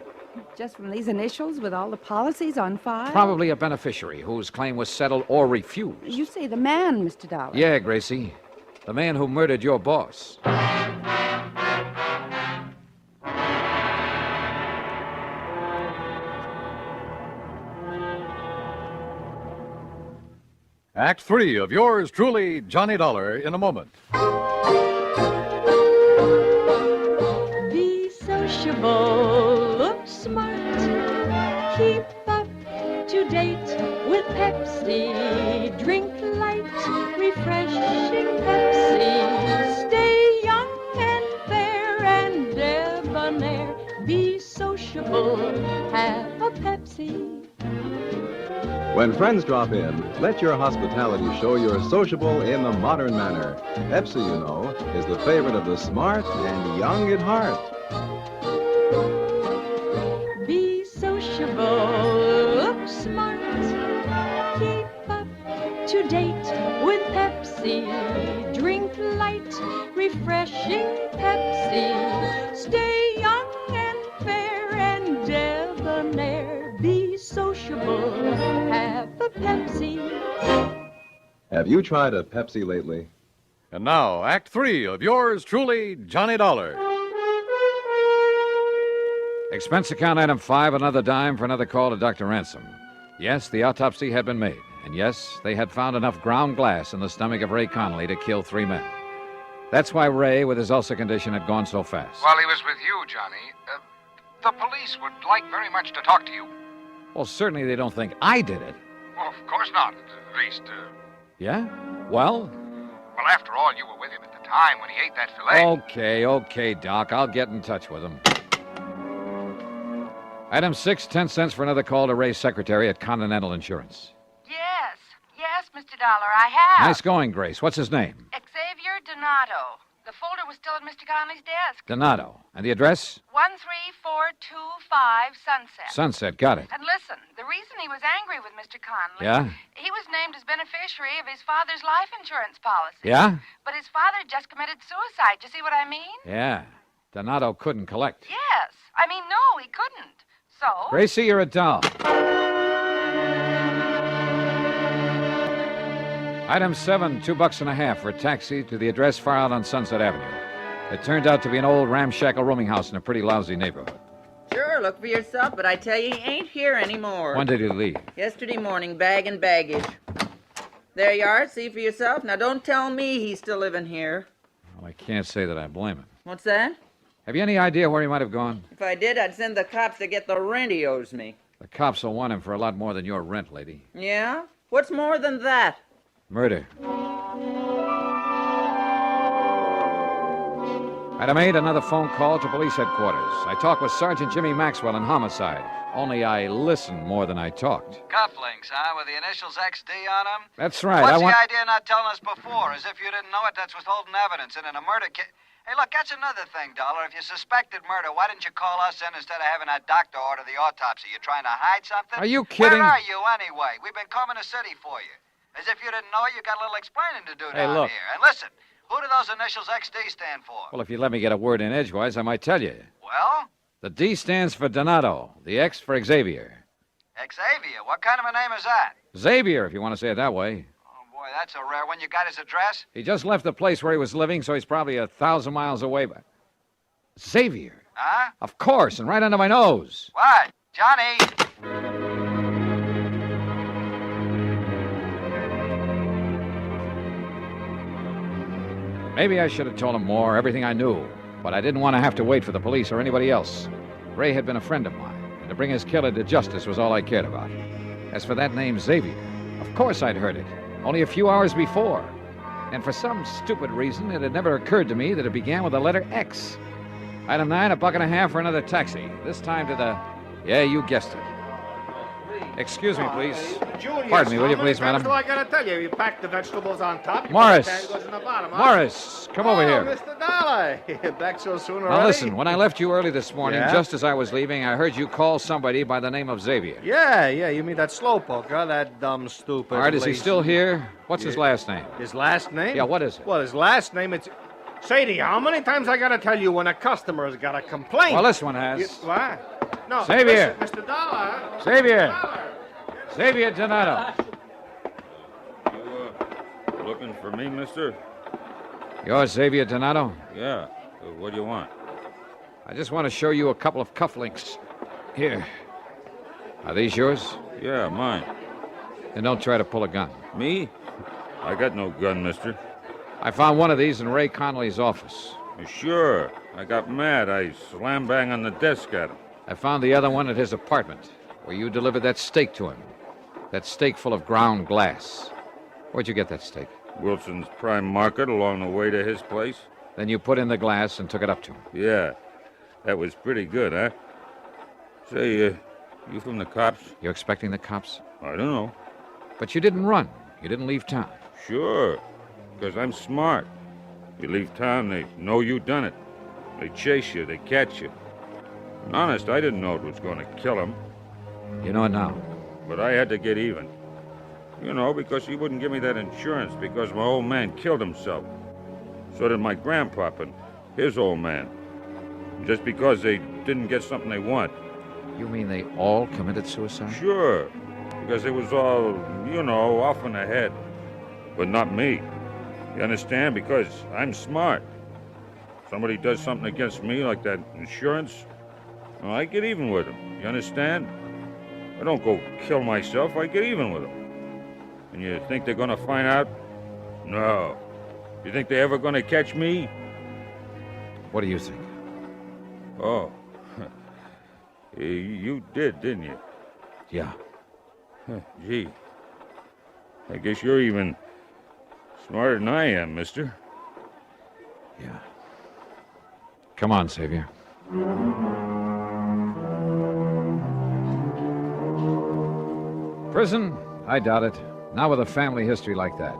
Just from these initials with all the policies on file? Probably a beneficiary whose claim was settled or refused. You say the man, Mr. Dollar. Yeah, Gracie. The man who murdered your boss. Act 3 of yours truly, Johnny Dollar, in a moment. Be sociable, look smart, keep up to date with Pepsi, drink light, refreshing Pepsi, stay young and fair and debonair, be sociable, have a Pepsi. When friends drop in, let your hospitality show you're sociable in the modern manner. Pepsi, you know, is the favorite of the smart and young at heart. Be sociable, look smart, keep up to date with Pepsi, drink light, refreshing Pepsi, stay young and fair and debonair, be sociable, have a Pepsi. Have you tried a Pepsi lately? And now, Act 3 of yours truly, Johnny Dollar. Expense account item 5, another dime for another call to Dr. Ransom. Yes, the autopsy had been made. And yes, they had found enough ground glass in the stomach of Ray Connolly to kill 3 men. That's why Ray, with his ulcer condition, had gone so fast. While he was with you, Johnny, the police would like very much to talk to you. Well, certainly they don't think I did it. Well, of course not. At least, Yeah? Well? well, after all, you were with him at the time when he ate that filet. Okay, Doc. I'll get in touch with him. Item 6, 10 cents for another call to Ray's secretary at Continental Insurance. Yes, Mr. Dollar, I have. Nice going, Grace. What's his name? Xavier Donato. The folder was still at Mr. Conley's desk. Donato. And the address? 13425 Sunset. Sunset. Got it. And listen, the reason he was angry with Mr. Conley... Yeah? He was named as beneficiary of his father's life insurance policy. Yeah? But his father just committed suicide. You see what I mean? Yeah. Donato couldn't collect. Yes. I mean, no, he couldn't. So... Gracie, you're a doll. Item 7, $2.50 for a taxi to the address far out on Sunset Avenue. It turned out to be an old ramshackle rooming house in a pretty lousy neighborhood. Sure, look for yourself, but I tell you, he ain't here anymore. When did he leave? Yesterday morning, bag and baggage. There you are, see for yourself. Now, don't tell me he's still living here. Well, I can't say that I blame him. What's that? Have you any idea where he might have gone? If I did, I'd send the cops to get the rent he owes me. The cops will want him for a lot more than your rent, lady. Yeah? What's more than that? Murder. Item 8, another phone call to police headquarters. I talked with Sergeant Jimmy Maxwell in homicide. Only I listened more than I talked. Cufflinks, huh? With the initials XD on them? That's right. What's the idea of not telling us before? As if you didn't know it, that's withholding evidence. And in a murder case... Hey, look, that's another thing, Dollar. If you suspected murder, why didn't you call us in instead of having that doctor order the autopsy? You trying to hide something? Are you kidding? Where are you, anyway? We've been coming to city for you. As if you didn't know it, you got a little explaining to do Hey, down look. here. And listen, who do those initials XD stand for? Well, if you let me get a word in edgewise, I might tell you. Well, The D stands for Donato, the X for Xavier. Xavier. What kind of a name is that? Xavier, if you want to say it that way. Oh, boy, that's a rare one. You got his address? He just left the place where he was living, so he's probably 1,000 miles away. But Xavier? Huh? Of course, and right under my nose. What? Johnny? Maybe I should have told him more, everything I knew. But I didn't want to have to wait for the police or anybody else. Ray had been a friend of mine, and to bring his killer to justice was all I cared about. As for that name, Xavier, of course I'd heard it, only a few hours before. And for some stupid reason, it had never occurred to me that it began with the letter X. Item 9, $1.50 for another taxi. This time to the... Yeah, you guessed it. Excuse me, please. Junior, Pardon me, will you how many please, madam? times do I gotta tell you? You pack the vegetables on top. You Morris. put the tag goes in the bottom, huh? Morris, come over here. Mr. Dollar. Back so soon already? Now listen, when I left you early this morning, Yeah? just as I was leaving, I heard you call somebody by the name of Xavier. Yeah, you mean that slowpoke, huh? That dumb, stupid. All right, is he lazy- still here? What's his last name? His last name? Yeah, what is it? Well, his last name, it's... Sadie, how many times I gotta tell you when a customer's got a complaint? Well, this one has. What? No, Xavier. listen, Mr. Dollar. Xavier. Xavier Donato. Looking for me, mister? You're Xavier Donato? Yeah. What do you want? I just want to show you a couple of cufflinks. Here. Are these yours? Yeah, mine. And don't try to pull a gun. Me? I got no gun, mister. I found one of these in Ray Connolly's office. Sure. I got mad. I slam bang on the desk at him. I found the other one at his apartment, where you delivered that steak to him. That steak full of ground glass. Where'd you get that steak? Wilson's Prime Market along the way to his place. Then you put in the glass and took it up to him. Yeah. That was pretty good, huh? Say, you from the cops? You expecting the cops? I don't know. But you didn't run. You didn't leave town. Sure. Because I'm smart. You leave town, they know you done it. They chase you, they catch you. And honest, I didn't know it was going to kill him. You know it now. But I had to get even. You know, because he wouldn't give me that insurance because my old man killed himself. So did my grandpop and his old man. Just because they didn't get something they want. You mean they all committed suicide? Sure. Because it was all, you know, off in the head. But not me. You understand? Because I'm smart. Somebody does something against me, like that insurance, well, I get even with them. You understand? I don't go kill myself. I get even with them. And you think they're going to find out? No. You think they're ever going to catch me? What do you think? Oh. You did, didn't you? Yeah. Gee. I guess you're even smarter than I am, mister. Yeah. Come on, Xavier. Prison? I doubt it. Not with a family history like that.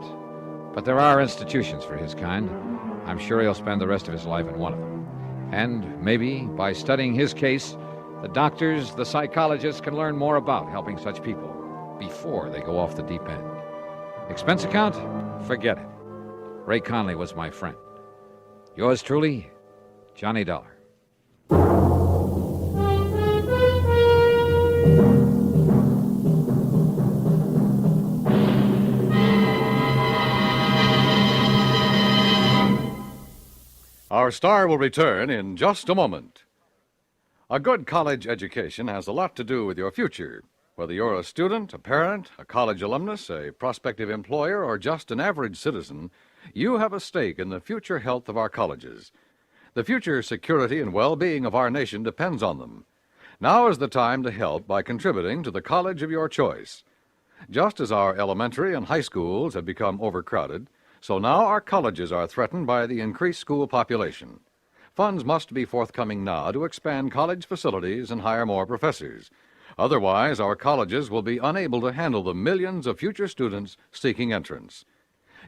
But there are institutions for his kind. I'm sure he'll spend the rest of his life in one of them. And maybe, by studying his case, the doctors, the psychologists can learn more about helping such people before they go off the deep end. Expense account? Forget it. Ray Conley was my friend. Yours truly, Johnny Dollar. Our star will return in just a moment. A good college education has a lot to do with your future. Whether you're a student, a parent, a college alumnus, a prospective employer, or just an average citizen, you have a stake in the future health of our colleges. The future security and well-being of our nation depends on them. Now is the time to help by contributing to the college of your choice. Just as our elementary and high schools have become overcrowded, so now our colleges are threatened by the increased school population. Funds must be forthcoming now to expand college facilities and hire more professors. Otherwise, our colleges will be unable to handle the millions of future students seeking entrance.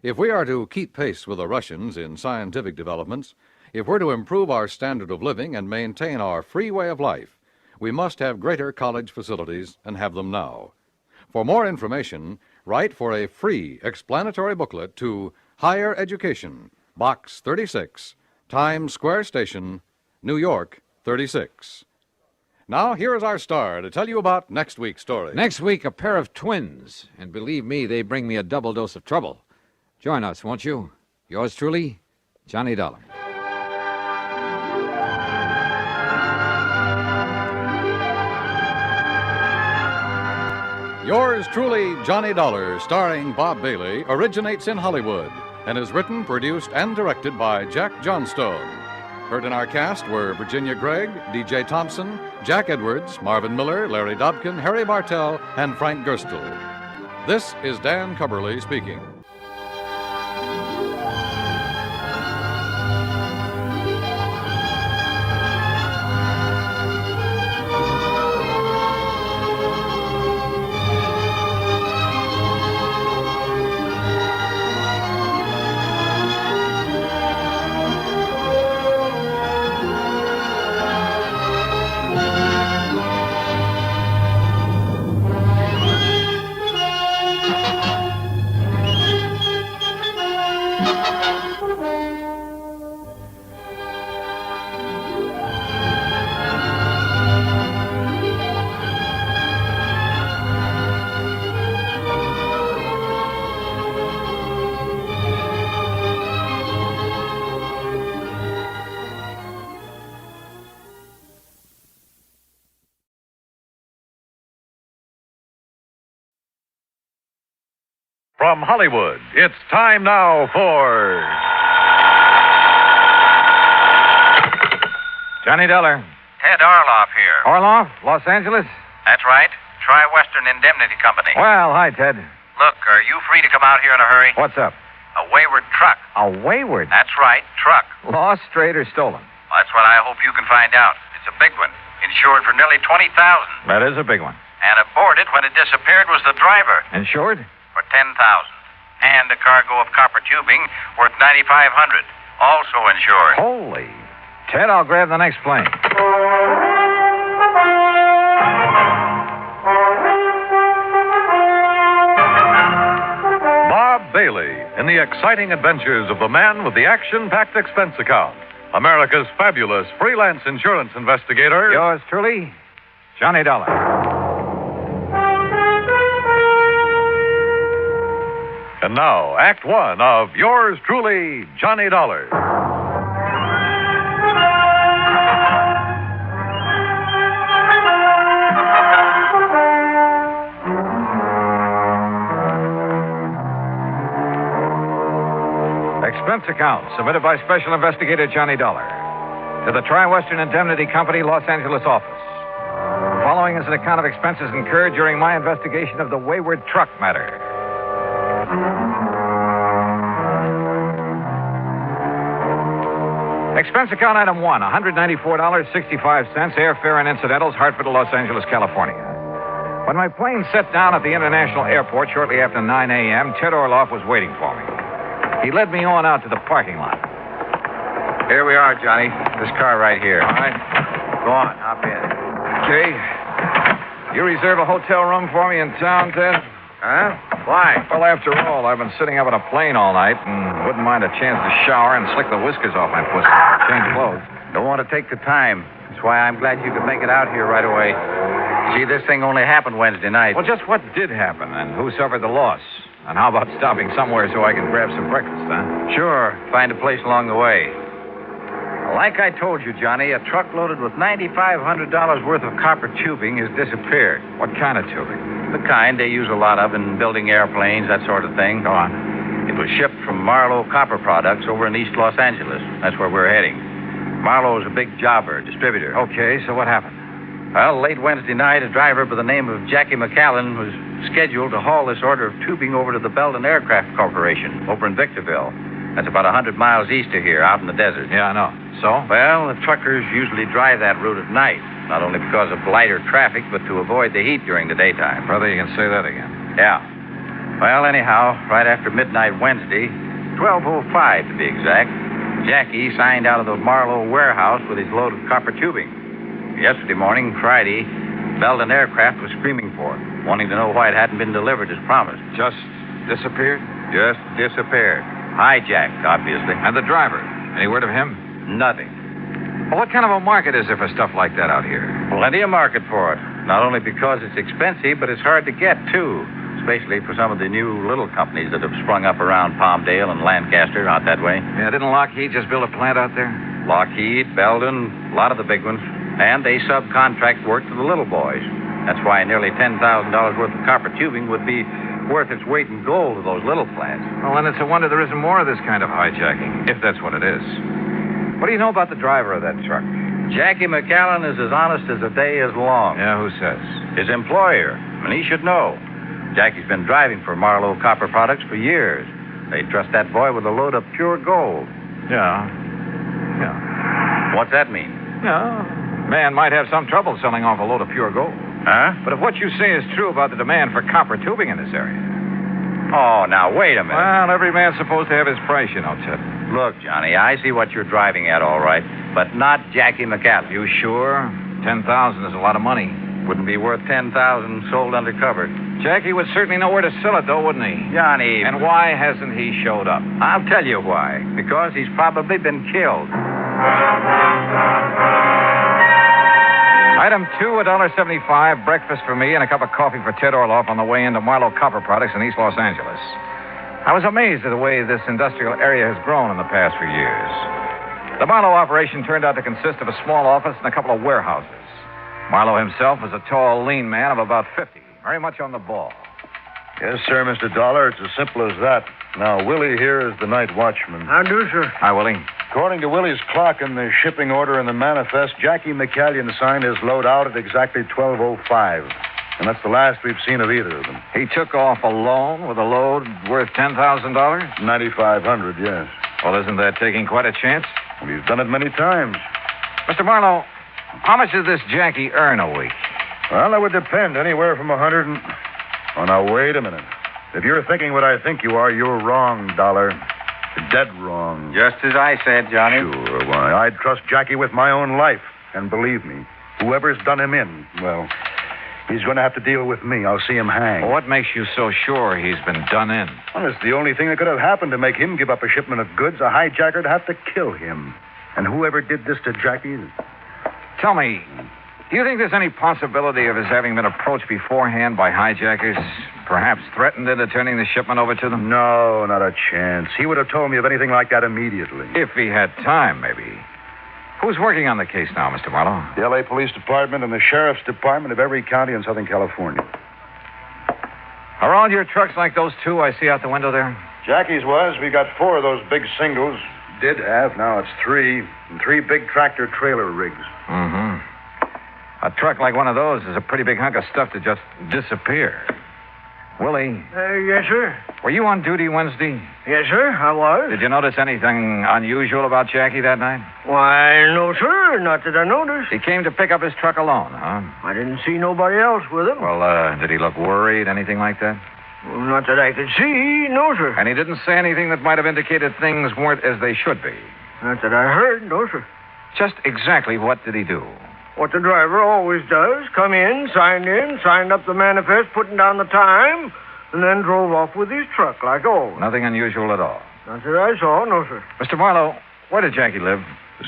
If we are to keep pace with the Russians in scientific developments, if we're to improve our standard of living and maintain our free way of life, we must have greater college facilities and have them now. For more information, write for a free explanatory booklet to Higher Education, Box 36, Times Square Station, New York, 36. Now, here is our star to tell you about next week's story. Next week, a pair of twins. And believe me, they bring me a double dose of trouble. Join us, won't you? Yours truly, Johnny Dollar. Yours truly, Johnny Dollar, starring Bob Bailey, originates in Hollywood and is written, produced, and directed by Jack Johnstone. Heard in our cast were Virginia Gregg, D.J. Thompson, Jack Edwards, Marvin Miller, Larry Dobkin, Harry Bartell, and Frank Gerstle. This is Dan Cubberly speaking. From Hollywood, it's time now for Johnny Dollar. Ted Orloff here. Orloff, Los Angeles? That's right. Tri-Western Indemnity Company. Well, hi, Ted. Look, are you free to come out here in a hurry? What's up? A Wayward truck. A Wayward? That's right, truck. Lost, straight, or stolen? Well, that's what I hope you can find out. It's a big one. Insured for nearly $20,000. That is a big one. And aboard it when it disappeared was the driver. Insured? For $10,000. And a cargo of copper tubing worth $9,500. Also insured. Holy. Ted, I'll grab the next plane. Bob Bailey in the exciting adventures of the man with the action-packed expense account. America's fabulous freelance insurance investigator. Yours truly, Johnny Dollar. And now, Act One of Yours Truly, Johnny Dollar. Expense account submitted by Special Investigator Johnny Dollar to the Tri-Western Indemnity Company, Los Angeles office. The following is an account of expenses incurred during my investigation of the Wayward truck matter. Expense account item 1, $194.65, airfare and incidentals, Hartford to Los Angeles, California. When my plane set down at the International Airport shortly after 9 a.m., Ted Orloff was waiting for me. He led me on out to the parking lot. Here we are, Johnny. This car right here. All right. Go on, hop in. Okay. You reserve a hotel room for me in town, Ted? Huh? Why? Well, after all, I've been sitting up in a plane all night and wouldn't mind a chance to shower and slick the whiskers off my pussy. Change clothes. Don't want to take the time. That's why I'm glad you could make it out here right away. See, this thing only happened Wednesday night. Well, just what did happen, and who suffered the loss? And how about stopping somewhere so I can grab some breakfast, huh? Sure. Find a place along the way. Like I told you, Johnny, a truck loaded with $9,500 worth of copper tubing has disappeared. What kind of tubing? The kind they use a lot of in building airplanes, that sort of thing. Go on. It was shipped from Marlowe Copper Products over in East Los Angeles. That's where we're heading. Marlowe is a big jobber, distributor. Okay, so what happened? Well, late Wednesday night, a driver by the name of Jackie McAllen was scheduled to haul this order of tubing over to the Belden Aircraft Corporation over in Victorville. That's about 100 miles east of here, out in the desert. Yeah, I know. So? Well, the truckers usually drive that route at night, not only because of lighter traffic, but to avoid the heat during the daytime. Brother, you can say that again. Yeah. Well, anyhow, right after midnight Wednesday, 12:05 to be exact, Jackie signed out of the Marlowe warehouse with his load of copper tubing. Yesterday morning, Friday, Belden Aircraft was screaming for it, wanting to know why it hadn't been delivered as promised. Just disappeared? Just disappeared. Hijacked, obviously. And the driver? Any word of him? Nothing. Well, what kind of a market is there for stuff like that out here? Plenty of market for it. Not only because it's expensive, but it's hard to get, too. Especially for some of the new little companies that have sprung up around Palmdale and Lancaster, out that way. Yeah, didn't Lockheed just build a plant out there? Lockheed, Belden, a lot of the big ones. And they subcontract work to the little boys. That's why nearly $10,000 worth of copper tubing would be worth its weight in gold to those little plants. Well, then it's a wonder there isn't more of this kind of hijacking, if that's what it is. What do you know about the driver of that truck? Jackie McAllen is as honest as the day is long. Yeah, who says? His employer, and he should know. Jackie's been driving for Marlowe Copper Products for years. They trust that boy with a load of pure gold. Yeah. What's that mean? Yeah. Man might have some trouble selling off a load of pure gold. Huh? But if what you say is true about the demand for copper tubing in this area. Oh, now, wait a minute. Well, every man's supposed to have his price, you know, Chet. Look, Johnny, I see what you're driving at, all right, but not Jackie McAllen. You sure? 10,000 is a lot of money. Wouldn't be worth 10,000 sold undercover. Jackie would certainly know where to sell it, though, wouldn't he? Johnny. And why hasn't he showed up? I'll tell you why. Because he's probably been killed. Item 2, $1.75, breakfast for me and a cup of coffee for Ted Orloff on the way into Marlowe Copper Products in East Los Angeles. I was amazed at the way this industrial area has grown in the past few years. The Marlowe operation turned out to consist of a small office and a couple of warehouses. Marlowe himself was a tall, lean man of about 50, very much on the ball. Yes, sir, Mr. Dollar. It's as simple as that. Now, Willie here is the night watchman. How do, sir? Hi, Willie. According to Willie's clock in the shipping order and the manifest, Jackie McCallion signed his load out at exactly 12:05. And that's the last we've seen of either of them. He took off alone with a load worth $10,000? $9,500, yes. Well, isn't that taking quite a chance? Well, he's done it many times. Mr. Marlowe, how much does this Jackie earn a week? Well, that would depend. Anywhere from 100 and... Oh, now, wait a minute. If you're thinking what I think you are, you're wrong, Dollar. You're dead wrong. Just as I said, Johnny. Sure, why, I'd trust Jackie with my own life. And believe me, whoever's done him in, well, he's going to have to deal with me. I'll see him hang. Well, what makes you so sure he's been done in? Well, it's the only thing that could have happened to make him give up a shipment of goods. A hijacker'd have to kill him. And whoever did this to Jackie... Tell me, do you think there's any possibility of his having been approached beforehand by hijackers? Perhaps threatened into turning the shipment over to them? No, not a chance. He would have told me of anything like that immediately. If he had time, maybe. Who's working on the case now, Mr. Marlowe? The L.A. Police Department and the Sheriff's Department of every county in Southern California. Are all your trucks like those two I see out the window there? Jackie's was. We got 4 of those big singles. Did have. Now it's 3. And 3 big tractor-trailer rigs. Mm-hmm. A truck like one of those is a pretty big hunk of stuff to just disappear. Willie. Yes, sir. Were you on duty Wednesday? Yes, sir, I was. Did you notice anything unusual about Jackie that night? Why, no, sir. Not that I noticed. He came to pick up his truck alone, huh? I didn't see nobody else with him. Well, did he look worried, anything like that? Well, not that I could see, no, sir. And he didn't say anything that might have indicated things weren't as they should be? Not that I heard, no, sir. Just exactly what did he do? What the driver always does. Come in, signed up the manifest, putting down the time, and then drove off with his truck like always. Nothing unusual at all? Not that I saw, no, sir. Mr. Marlowe, where did Jackie live?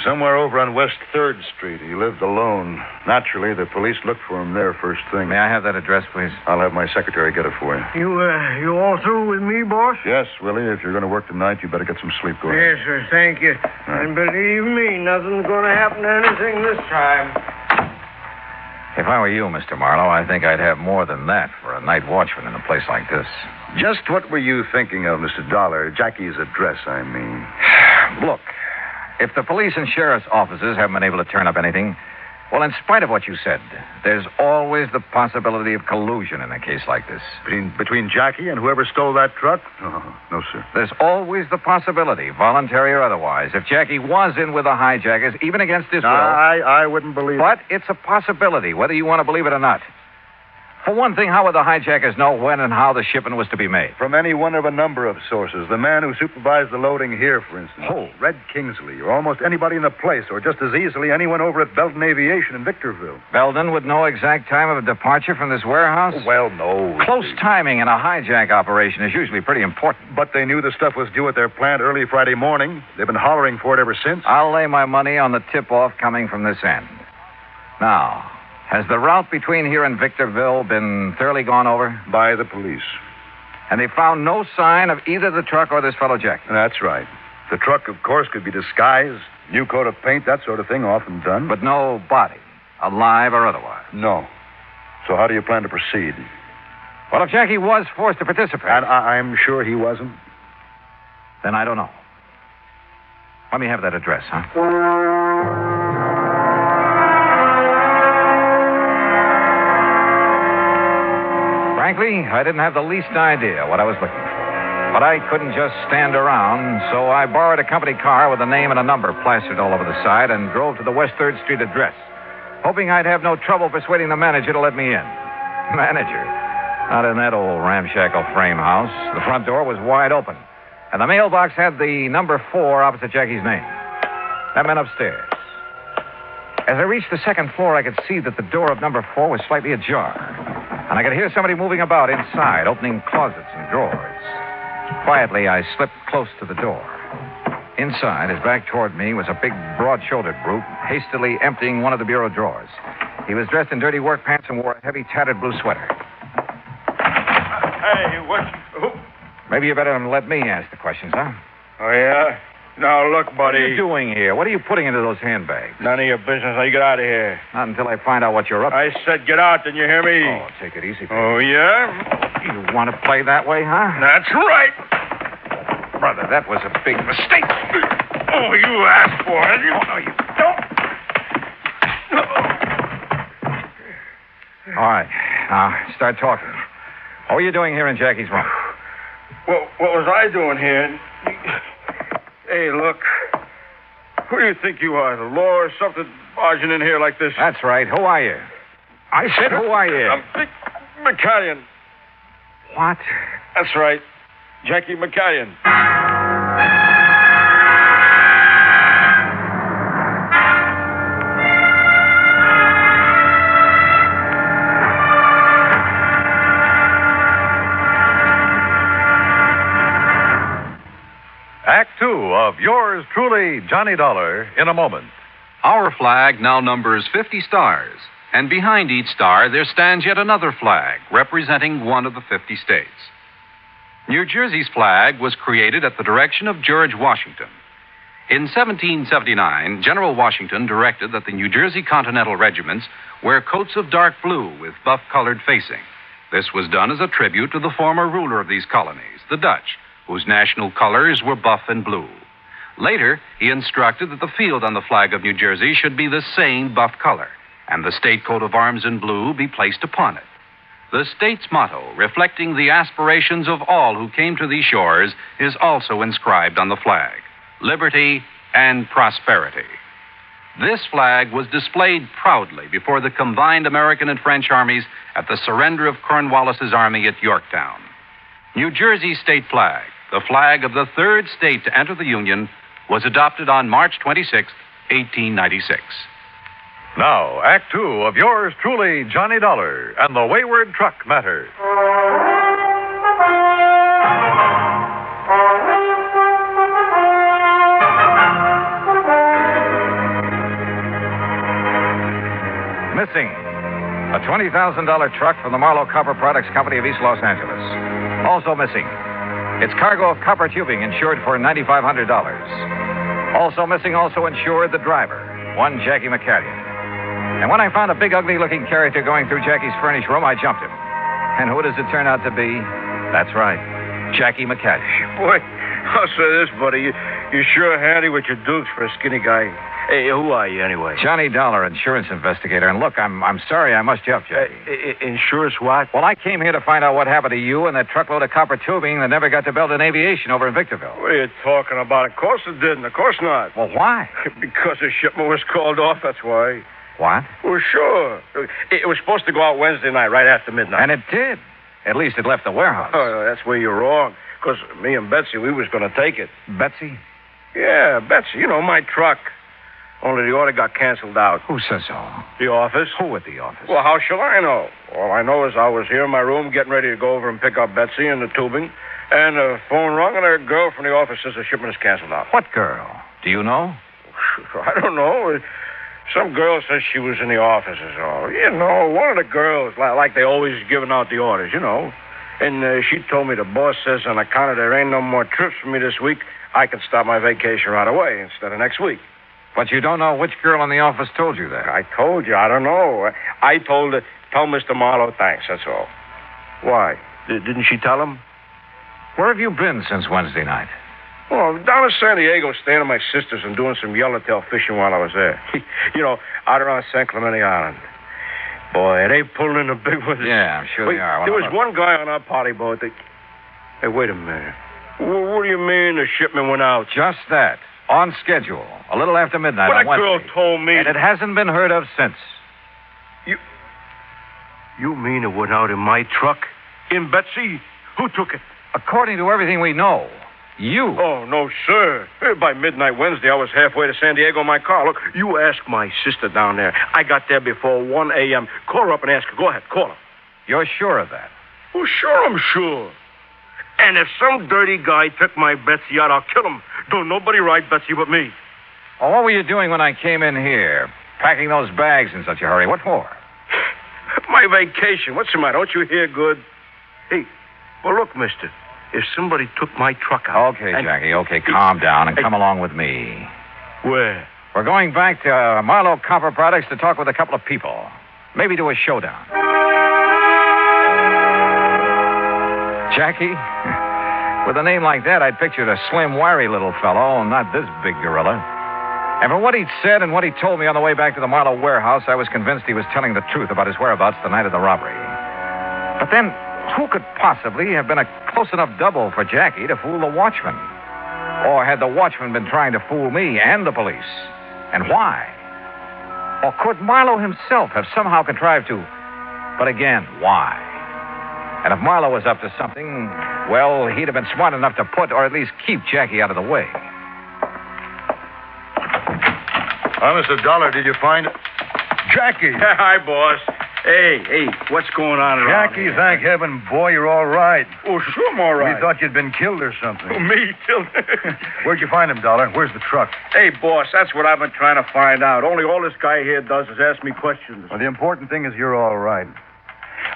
Somewhere over on West 3rd Street. He lived alone. Naturally, the police looked for him there first thing. May I have that address, please? I'll have my secretary get it for you. You all through with me, boss? Yes, Willie. If you're going to work tonight, you better get some sleep. Go ahead. Yes, sir. Thank you. Right. And believe me, nothing's going to happen to anything this time. If I were you, Mr. Marlowe, I think I'd have more than that for a night watchman in a place like this. Just what were you thinking of, Mr. Dollar? Jackie's address, I mean. Look, if the police and sheriff's offices haven't been able to turn up anything, well, in spite of what you said, there's always the possibility of collusion in a case like this. Between Jackie and whoever stole that truck? Oh, no, sir. There's always the possibility, voluntary or otherwise, if Jackie was in with the hijackers, even against his will. I wouldn't believe it. But it's a possibility, whether you want to believe it or not. For one thing, how would the hijackers know when and how the shipment was to be made? From any one of a number of sources. The man who supervised the loading here, for instance. Who? Red Kingsley, or almost anybody in the place, or just as easily anyone over at Belton Aviation in Victorville. Belden would know exact time of departure from this warehouse? Well, no. Close timing in a hijack operation is usually pretty important. But they knew the stuff was due at their plant early Friday morning. They've been hollering for it ever since. I'll lay my money on the tip-off coming from this end. Now, has the route between here and Victorville been thoroughly gone over? By the police. And they found no sign of either the truck or this fellow Jack? That's right. The truck, of course, could be disguised, new coat of paint, that sort of thing, often done. But no body, alive or otherwise? No. So how do you plan to proceed? Well, if Jackie was forced to participate... And I'm sure he wasn't. Then I don't know. Let me have that address, huh? Frankly, I didn't have the least idea what I was looking for. But I couldn't just stand around, so I borrowed a company car with a name and a number plastered all over the side and drove to the West 3rd Street address, hoping I'd have no trouble persuading the manager to let me in. Manager? Not in that old ramshackle frame house. The front door was wide open, and the mailbox had the number 4 opposite Jackie's name. That meant upstairs. As I reached the second floor, I could see that the door of number 4 was slightly ajar, and I could hear somebody moving about inside, opening closets and drawers. Quietly, I slipped close to the door. Inside, his back toward me, was a big, broad-shouldered brute, hastily emptying one of the bureau drawers. He was dressed in dirty work pants and wore a heavy, tattered blue sweater. Hey, who? Maybe you better let me ask the questions, huh? Oh, yeah? Now, look, buddy. What are you doing here? What are you putting into those handbags? None of your business. Now, you get out of here. Not until I find out what you're up to. I said get out. Didn't you hear me? Oh, take it easy, baby. Oh, yeah? You want to play that way, huh? That's right. Brother, that was a big mistake. Oh, you asked for it. Oh, no, you don't. All right. Now, start talking. What were you doing here in Jackie's room? Well, what was I doing here? Hey, look. Who do you think you are? The law or something barging in here like this? That's right. Who are you? I said, who are you? I'm Dick McCallion. What? That's right. Jackie McCallion. Act 2 of yours truly, Johnny Dollar, in a moment. Our flag now numbers 50 stars, and behind each star there stands yet another flag representing one of the 50 states. New Jersey's flag was created at the direction of George Washington. In 1779, General Washington directed that the New Jersey Continental regiments wear coats of dark blue with buff-colored facing. This was done as a tribute to the former ruler of these colonies, the Dutch, whose national colors were buff and blue. Later, he instructed that the field on the flag of New Jersey should be the same buff color, and the state coat of arms in blue be placed upon it. The state's motto, reflecting the aspirations of all who came to these shores, is also inscribed on the flag: liberty and prosperity. This flag was displayed proudly before the combined American and French armies at the surrender of Cornwallis's army at Yorktown. New Jersey's state flag, the flag of the third state to enter the Union, was adopted on March 26, 1896. Now, Act 2 of yours truly, Johnny Dollar, and the Wayward Truck Matter. Missing. A $20,000 truck from the Marlowe Copper Products Company of East Los Angeles. Also missing. Its cargo of copper tubing insured for $9,500. Also missing, also insured, the driver, one Jackie McCallion. And when I found a big, ugly-looking character going through Jackie's furnished room, I jumped him. And who does it turn out to be? That's right, Jackie McCallion. Boy, I'll say this, buddy. You sure handy with your dukes for a skinny guy. Hey, who are you, anyway? Johnny Dollar, insurance investigator. And look, I'm sorry I must you up, Jackie. Insurance what? Well, I came here to find out what happened to you and that truckload of copper tubing that never got to Belton Aviation over in Victorville. What are you talking about? Of course it didn't. Of course not. Well, why? Because the shipment was called off, that's why. What? Well, sure. It was supposed to go out Wednesday night, right after midnight. And it did. At least it left the warehouse. Oh, that's where you're wrong. Because me and Betsy, we was going to take it. Betsy? Yeah, Betsy. You know, my truck. Only the order got canceled out. Who says so? The office. Who at the office? Well, how shall I know? All I know is I was here in my room getting ready to go over and pick up Betsy and the tubing. And the phone rung, and a girl from the office says the shipment is canceled out. What girl? Do you know? I don't know. Some girl says she was in the office or so. You know, one of the girls, like they always giving out the orders, you know. And she told me the boss says on account of there ain't no more trips for me this week, I can start my vacation right away instead of next week. But you don't know which girl in the office told you that. I told you, I don't know. I told her, tell Mr. Marlowe thanks, that's all. Why? Didn't she tell him? Where have you been since Wednesday night? Well, down in San Diego, staying at my sister's and doing some yellowtail fishing while I was there. You know, out around San Clemente Island. Boy, they pulling in the big ones. Yeah, I'm sure they are. There was one guy on our party boat that... Hey, wait a minute. What do you mean the shipment went out? Just that. On schedule. A little after midnight But on that girl Wednesday. told me... And it hasn't been heard of since. You mean it went out in my truck? In Betsy? Who took it? According to everything we know, you. Oh, no, sir. By midnight Wednesday, I was halfway to San Diego in my car. Look, you ask my sister down there. I got there before 1 a.m. Call her up and ask her. Go ahead, call her. You're sure of that? Oh, sure, I'm sure. And if some dirty guy took my Betsy out, I'll kill him. Don't nobody ride Betsy but me. Well, what were you doing when I came in here? Packing those bags in such a hurry. What for? My vacation. What's the matter? Don't you hear good? Hey, well, look, mister. If somebody took my truck out... Okay, Jackie, okay, calm down and come along with me. Where? We're going back to Marlowe Copper Products to talk with a couple of people. Maybe do a showdown. Jackie, with a name like that, I'd pictured a slim, wiry little fellow, not this big gorilla. And from what he'd said and what he told me on the way back to the Marlowe warehouse, I was convinced he was telling the truth about his whereabouts the night of the robbery. But then, who could possibly have been a close enough double for Jackie to fool the watchman? Or had the watchman been trying to fool me and the police? And why? Or could Marlowe himself have somehow contrived to... But again, why? And if Marlowe was up to something, well, he'd have been smart enough to put or at least keep Jackie out of the way. Mr. Dollar, did you find... Jackie! Hi, boss. Hey, what's going on around Jackie, here? thank heaven, boy, you're all right. Oh, sure I'm all right. We thought you'd been killed or something. Oh, me killed? Where'd you find him, Dollar? Where's the truck? Hey, boss, that's what I've been trying to find out. Only all this guy here does is ask me questions. Well, the important thing is you're all right.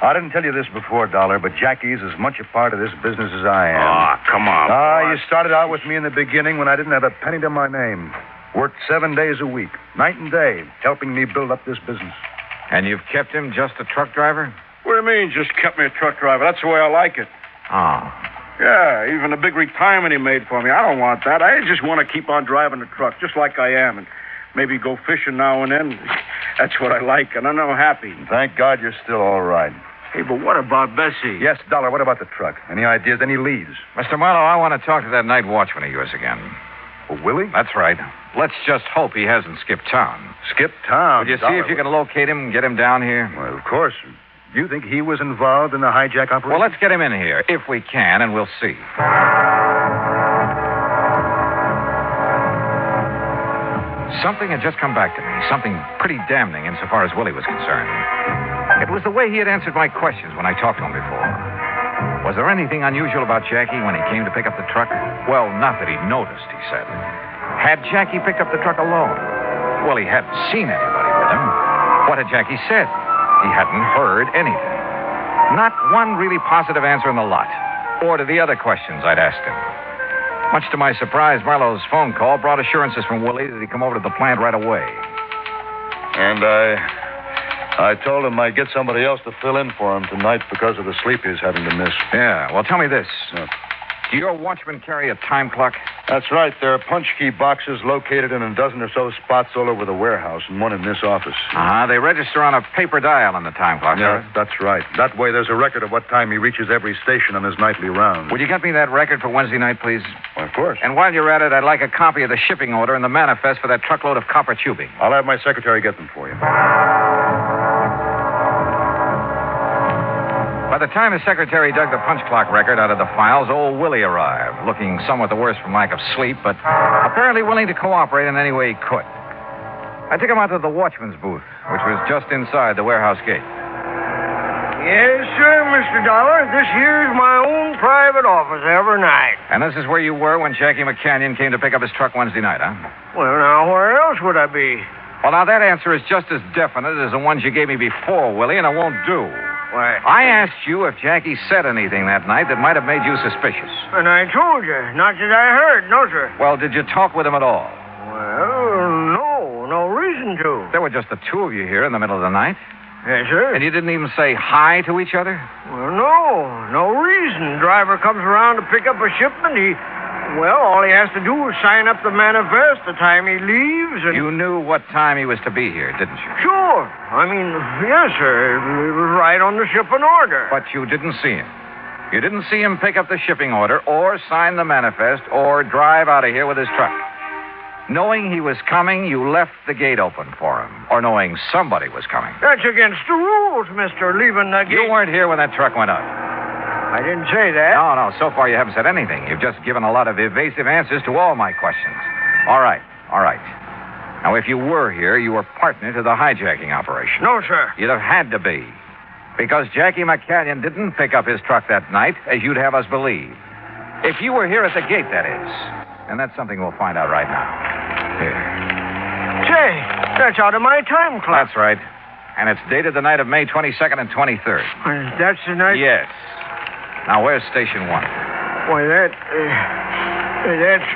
I didn't tell you this before, Dollar, but Jackie's as much a part of this business as I am. Ah, come on, you boss. started out with me in the beginning when I didn't have a penny to my name. Worked 7 days a week, night and day, helping me build up this business. And you've kept him just a truck driver? What do you mean, just kept me a truck driver? That's the way I like it. Oh. Yeah, even the big retirement he made for me. I don't want that. I just want to keep on driving the truck, just like I am, and maybe go fishing now and then. That's what I like, and I'm happy. Thank God you're still all right. Hey, but what about Bessie? Yes, Dollar, what about the truck? Any ideas, any leads? Mr. Marlowe, I want to talk to that night watchman of yours again. Oh, Willie? That's right. Let's just hope he hasn't skipped town. Skipped town? Would you see if you can locate him, get him down here? Well, of course. You think he was involved in the hijack operation? Well, let's get him in here, if we can, and we'll see. Something had just come back to me, something pretty damning insofar as Willie was concerned. It was the way he had answered my questions when I talked to him before. Was there anything unusual about Jackie when he came to pick up the truck? Well, not that he'd noticed, he said. Had Jackie picked up the truck alone? Well, he hadn't seen anybody with him. What had Jackie said? He hadn't heard anything. Not one really positive answer in the lot, or to the other questions I'd asked him. Much to my surprise, Marlowe's phone call brought assurances from Willie that he'd come over to the plant right away. And I told him I'd get somebody else to fill in for him tonight because of the sleep he's having to miss. Yeah, well, tell me this. Do your watchmen carry a time clock? That's right. There are punch key boxes located in a dozen or so spots all over the warehouse and one in this office. They register on a paper dial on the time clock, Yeah, sir. that's right. That way there's a record of what time he reaches every station on his nightly round. Would you get me that record for Wednesday night, please? Of course. And while you're at it, I'd like a copy of the shipping order and the manifest for that truckload of copper tubing. I'll have my secretary get them for you. By the time his secretary dug the punch clock record out of the files, old Willie arrived, looking somewhat the worse from lack of sleep, but apparently willing to cooperate in any way he could. I took him out to the watchman's booth, which was just inside the warehouse gate. Yes, sir, Mr. Dollar. This here's my own private office every night. And this is where you were when Jackie McCanyon came to pick up his truck Wednesday night, huh? Well, now, where else would I be? Well, now, that answer is just as definite as the ones you gave me before, Willie, and it won't do. Why? I asked you if Jackie said anything that night that might have made you suspicious. And I told you. Not that I heard. No, sir. Well, did you talk with him at all? Well, no. No reason to. There were just the two of you here in the middle of the night. Yes, sir. And you didn't even say hi to each other? Well, no. No reason. Driver comes around to pick up a shipment. All he has to do is sign up the manifest the time he leaves and... You knew what time he was to be here, didn't you? Sure. I mean, yes, sir. It was right on the shipping order. But you didn't see him. You didn't see him pick up the shipping order or sign the manifest or drive out of here with his truck. Knowing he was coming, you left the gate open for him. Or knowing somebody was coming. That's against the rules, mister, leaving the gate... You weren't here when that truck went out. I didn't say that. No. So far you haven't said anything. You've just given a lot of evasive answers to all my questions. All right. Now, if you were here, you were partner to the hijacking operation. No, sir. You'd have had to be. Because Jackie McCanyon didn't pick up his truck that night, as you'd have us believe. If you were here at the gate, that is. And that's something we'll find out right now. Here. Say, that's out of my time clock. That's right. And it's dated the night of May 22nd and 23rd. That's the night... Yes. Now, where's Station 1? Why, that's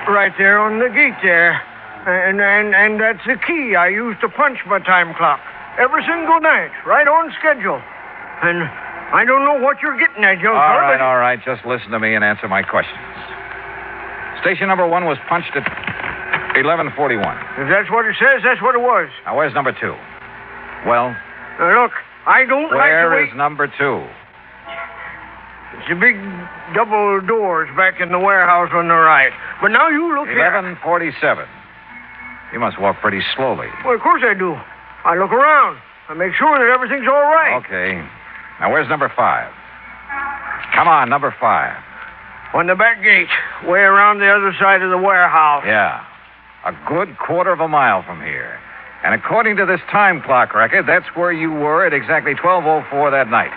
right there on the gate there. And that's the key I use to punch my time clock. Every single night, right on schedule. And I don't know what you're getting at, young fella. All right. Just listen to me and answer my questions. Station number 1 was punched at 11:41. If that's what it says, that's what it was. Now, where's number 2? Well? Look, I don't like the way... Where is number 2? It's the big double doors back in the warehouse on the right. But now you look 11:47. You must walk pretty slowly. Well, of course I do. I look around. I make sure that everything's all right. Okay. Now, where's number 5? Come on, number 5. On the back gate, way around the other side of the warehouse. Yeah. A good quarter of a mile from here. And according to this time clock record, that's where you were at exactly 12:04 that night.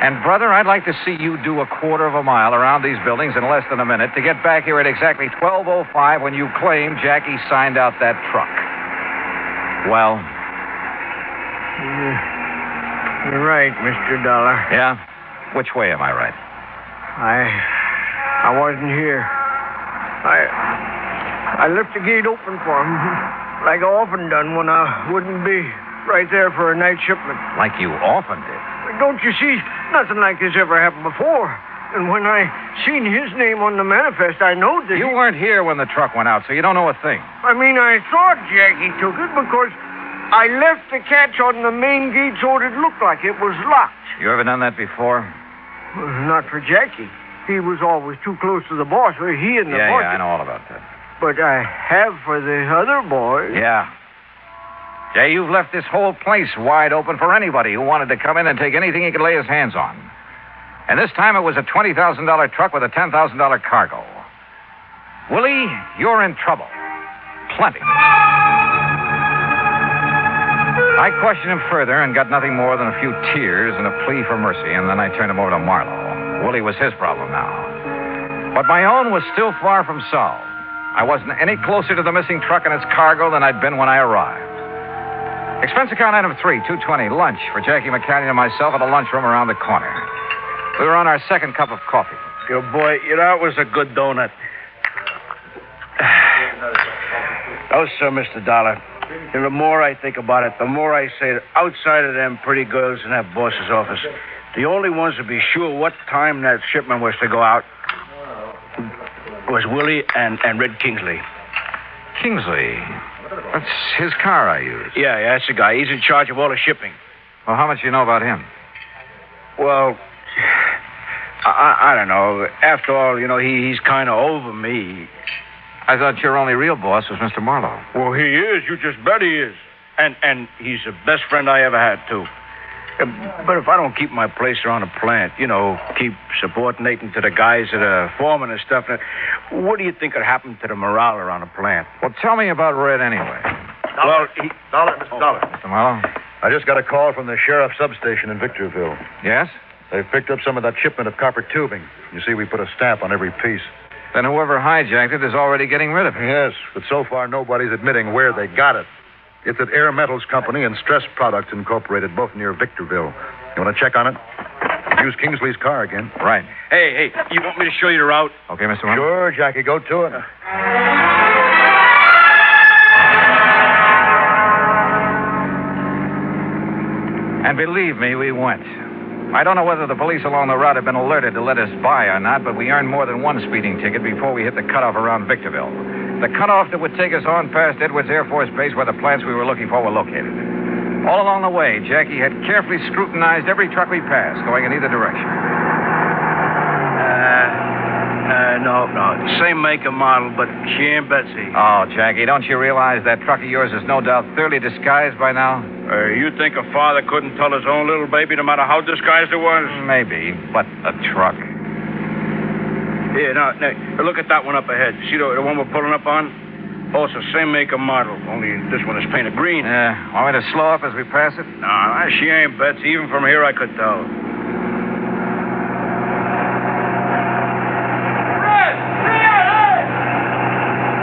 And, brother, I'd like to see you do a quarter of a mile around these buildings in less than a minute to get back here at exactly 12:05 when you claim Jackie signed out that truck. Well? You're right, Mr. Dollar. Yeah? Which way am I right? I wasn't here. I left the gate open for him, like I often done when I wouldn't be right there for a night shipment. Like you often did? Don't you see? Nothing like this ever happened before. And when I seen his name on the manifest, I know that... You weren't here when the truck went out, so you don't know a thing. I mean, I thought Jackie took it because I left the catch on the main gate so it looked like it was locked. You ever done that before? Well, not for Jackie. He was always too close to the boss. He and the boss... Yeah, I know all about that. But I have for the other boys. Yeah. Jay, you've left this whole place wide open for anybody who wanted to come in and take anything he could lay his hands on. And this time it was a $20,000 truck with a $10,000 cargo. Willie, you're in trouble. Plenty. I questioned him further and got nothing more than a few tears and a plea for mercy, and then I turned him over to Marlowe. Willie was his problem now. But my own was still far from solved. I wasn't any closer to the missing truck and its cargo than I'd been when I arrived. Expense account item 3, $220, lunch for Jackie McCanyon and myself at a lunchroom around the corner. We were on our second cup of coffee. Your boy, that was a good donut. Oh, sir, Mr. Dollar. And the more I think about it, the more I say that outside of them pretty girls in that boss's office, the only ones to be sure what time that shipment was to go out was Willie and Red Kingsley. Kingsley? That's his car I used. Yeah, that's the guy. He's in charge of all the shipping. Well, how much do you know about him? Well, I don't know. After all, he's kind of over me. I thought your only real boss was Mr. Marlowe. Well, he is. You just bet he is. And he's the best friend I ever had, too. But if I don't keep my place around the plant, keep subordinating to the guys that are foreman and stuff, what do you think would happen to the morale around the plant? Well, tell me about Red anyway. Mr. Dollar. Mr. Marlowe? I just got a call from the sheriff's substation in Victorville. Yes? They've picked up some of that shipment of copper tubing. You see, we put a stamp on every piece. Then whoever hijacked it is already getting rid of it. Yes, but so far nobody's admitting where they got it. It's at Air Metals Company and Stress Products Incorporated, both near Victorville. You want to check on it? Use Kingsley's car again. Right. Hey, you want me to show you the route? Okay, Mr. Marlowe. Sure, Jackie, go to it. And believe me, we went. I don't know whether the police along the route have been alerted to let us by or not, but we earned more than one speeding ticket before we hit the cutoff around Victorville. The cutoff that would take us on past Edwards Air Force Base where the plants we were looking for were located. All along the way, Jackie had carefully scrutinized every truck we passed, going in either direction. No. Same make and model, but she ain't Betsy. Oh, Jackie, don't you realize that truck of yours is no doubt thoroughly disguised by now? You think a father couldn't tell his own little baby no matter how disguised it was? Maybe, but a truck. Here, now, look at that one up ahead. See the one we're pulling up on? Also, same make and model, only this one is painted green. Yeah. Want me to slow up as we pass it? No, she ain't Betsy. Even from here, I could tell.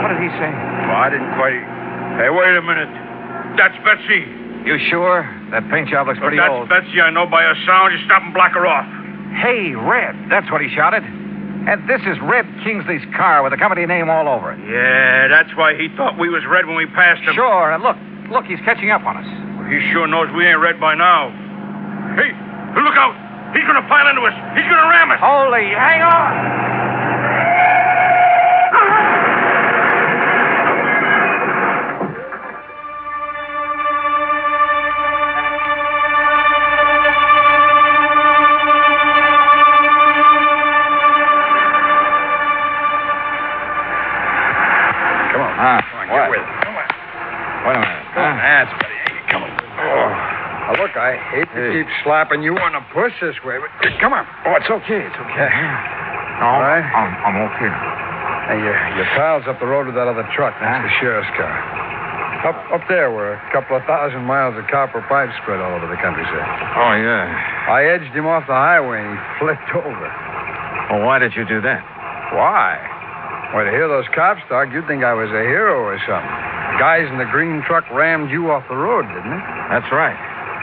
What did he say? Well, I didn't quite... Hey, wait a minute. That's Betsy. You sure? That paint job looks pretty old. That's Betsy. I know by her sound. You stop and block her off. Hey, Red. That's what he shouted. And this is Red Kingsley's car with the company name all over it. Yeah, that's why he thought we was Red when we passed him. Sure, and look, he's catching up on us. Well, he sure knows we ain't Red by now. Hey, look out! He's gonna pile into us. He's gonna ram us. Holy, hang on! I hate to keep slapping you on the push this way, but come on. Oh, it's okay. It's okay. All right? I'm okay. Hey, your pal's up the road with that other truck. That's the sheriff's car. Up there where a couple of 1,000 miles of copper pipe spread all over the countryside. Oh, yeah. I edged him off the highway and he flipped over. Well, why did you do that? Why? Well, to hear those cops talk, you'd think I was a hero or something. The guys in the green truck rammed you off the road, didn't they? That's right.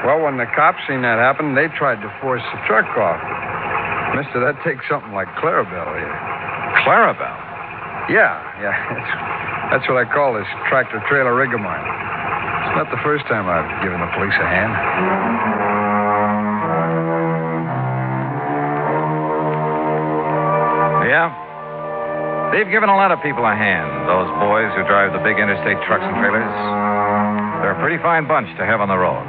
Well, when the cops seen that happen, they tried to force the truck off. Mister, that takes something like Clarabelle here. Clarabelle? Yeah. That's what I call this tractor-trailer rig of mine. It's not the first time I've given the police a hand. Yeah? They've given a lot of people a hand, those boys who drive the big interstate trucks and trailers. They're a pretty fine bunch to have on the road.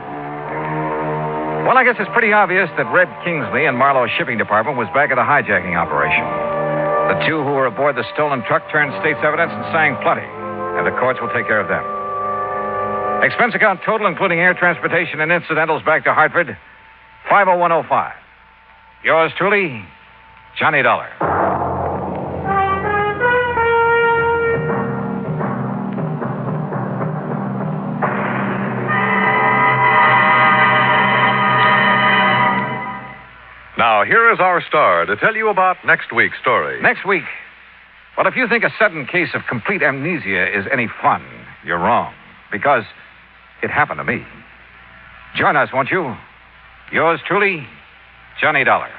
Well, I guess it's pretty obvious that Red Kingsley and Marlowe's shipping department was back at the hijacking operation. The two who were aboard the stolen truck turned state's evidence and sang plenty, and the courts will take care of them. Expense account total, including air transportation and incidentals back to Hartford, $50105. Yours truly, Johnny Dollar. Now, here is our star to tell you about next week's story. Next week? Well, if you think a sudden case of complete amnesia is any fun, you're wrong. Because it happened to me. Join us, won't you? Yours truly, Johnny Dollar.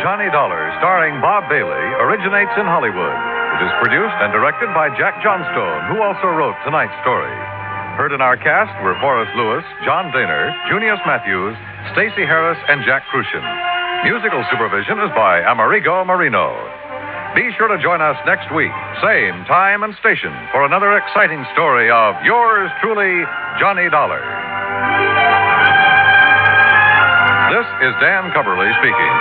Johnny Dollar starring Bob Bailey, originates in Hollywood. It is produced and directed by Jack Johnstone, who also wrote tonight's story. Heard in our cast were Forrest Lewis, John Daner, Junius Matthews, Stacey Harris, and Jack Crucian. Musical supervision is by Amerigo Marino. Be sure to join us next week, same time and station, for another exciting story of yours truly, Johnny Dollar. This is Dan Cumberly speaking.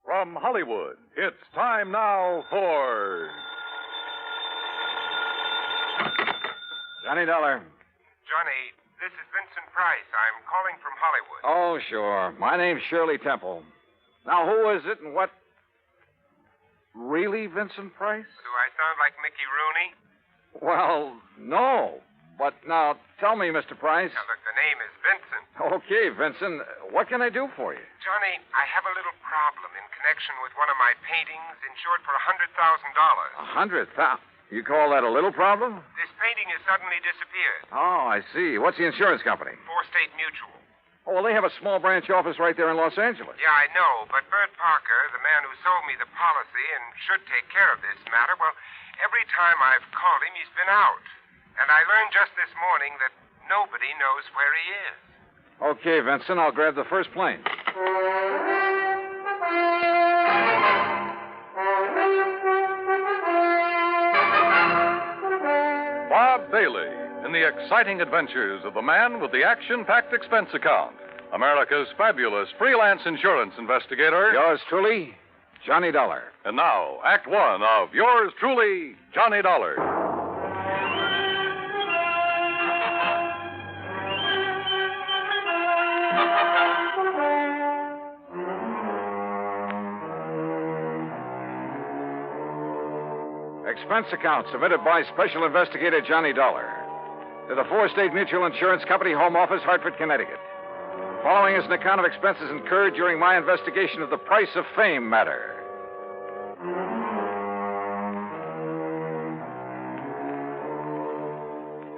From Hollywood, it's time now for Johnny Dollar. Johnny, this is Vincent Price. I'm calling from Hollywood. Oh, sure. My name's Shirley Temple. Now, who is it and what? Really, Vincent Price? Do I sound like Mickey Rooney? Well, no. But now, tell me, Mr. Price. Now, look, the name is Vincent. Okay, Vincent. What can I do for you? Johnny, I have a little problem in connection with one of my paintings insured for $100,000. $100,000? You call that a little problem? This painting has suddenly disappeared. Oh, I see. What's the insurance company? Four-State Mutual. Oh, well, they have a small branch office right there in Los Angeles. Yeah, I know, but Bert Parker, the man who sold me the policy and should take care of this matter, well, every time I've called him, he's been out. And I learned just this morning that nobody knows where he is. Okay, Vincent, I'll grab the first plane. Bob Bailey in the exciting adventures of the man with the action-packed expense account. America's fabulous freelance insurance investigator. Yours truly, Johnny Dollar. And now, Act One of yours truly, Johnny Dollar. Expense account submitted by Special Investigator Johnny Dollar to the Four-State Mutual Insurance Company, Home Office, Hartford, Connecticut. Following is an account of expenses incurred during my investigation of the Price of Fame matter.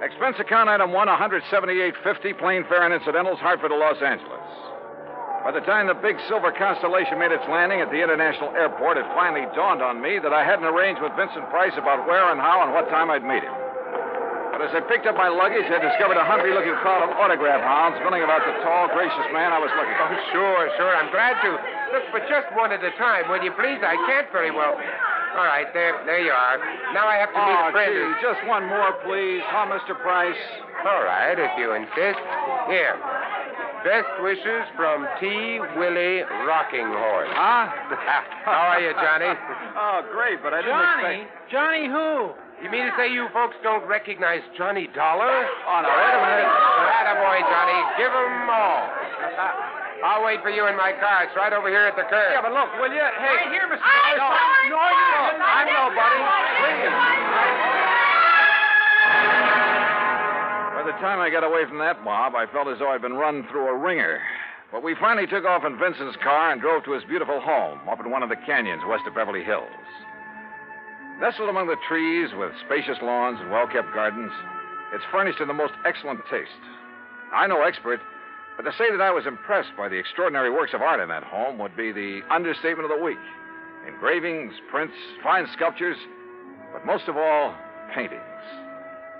Expense account item 1, $178.50, plane fare and incidentals, Hartford to Los Angeles. By the time the big silver Constellation made its landing at the international airport, it finally dawned on me that I hadn't arranged with Vincent Price about where and how and what time I'd meet him. But as I picked up my luggage, I discovered a hungry-looking crowd of autograph hounds milling about the tall, gracious man I was looking for. Oh, sure. I'm glad to. Look, but just one at a time, will you please? I can't very well. All right, there you are. Now I have to meet a friend. Gee, just one more, please. Huh, Mr. Price? All right, if you insist. Here. Best wishes from T. Willie Rocking Horse. Huh? How are you, Johnny? Oh, great, but I didn't expect... Johnny who? You mean to say you folks don't recognize Johnny Dollar? Oh, now, wait a minute. Attaboy, Johnny. Give 'em all. I'll wait for you in my car. It's right over here at the curb. Yeah, but look, will you? Hey. Right here, Mr. No, you don't. I'm nobody. Please. By the time I got away from that mob, I felt as though I'd been run through a ringer. But we finally took off in Vincent's car and drove to his beautiful home up in one of the canyons west of Beverly Hills. Nestled among the trees with spacious lawns and well-kept gardens, it's furnished in the most excellent taste. I'm no expert, but to say that I was impressed by the extraordinary works of art in that home would be the understatement of the week. Engravings, prints, fine sculptures, But most of all, paintings.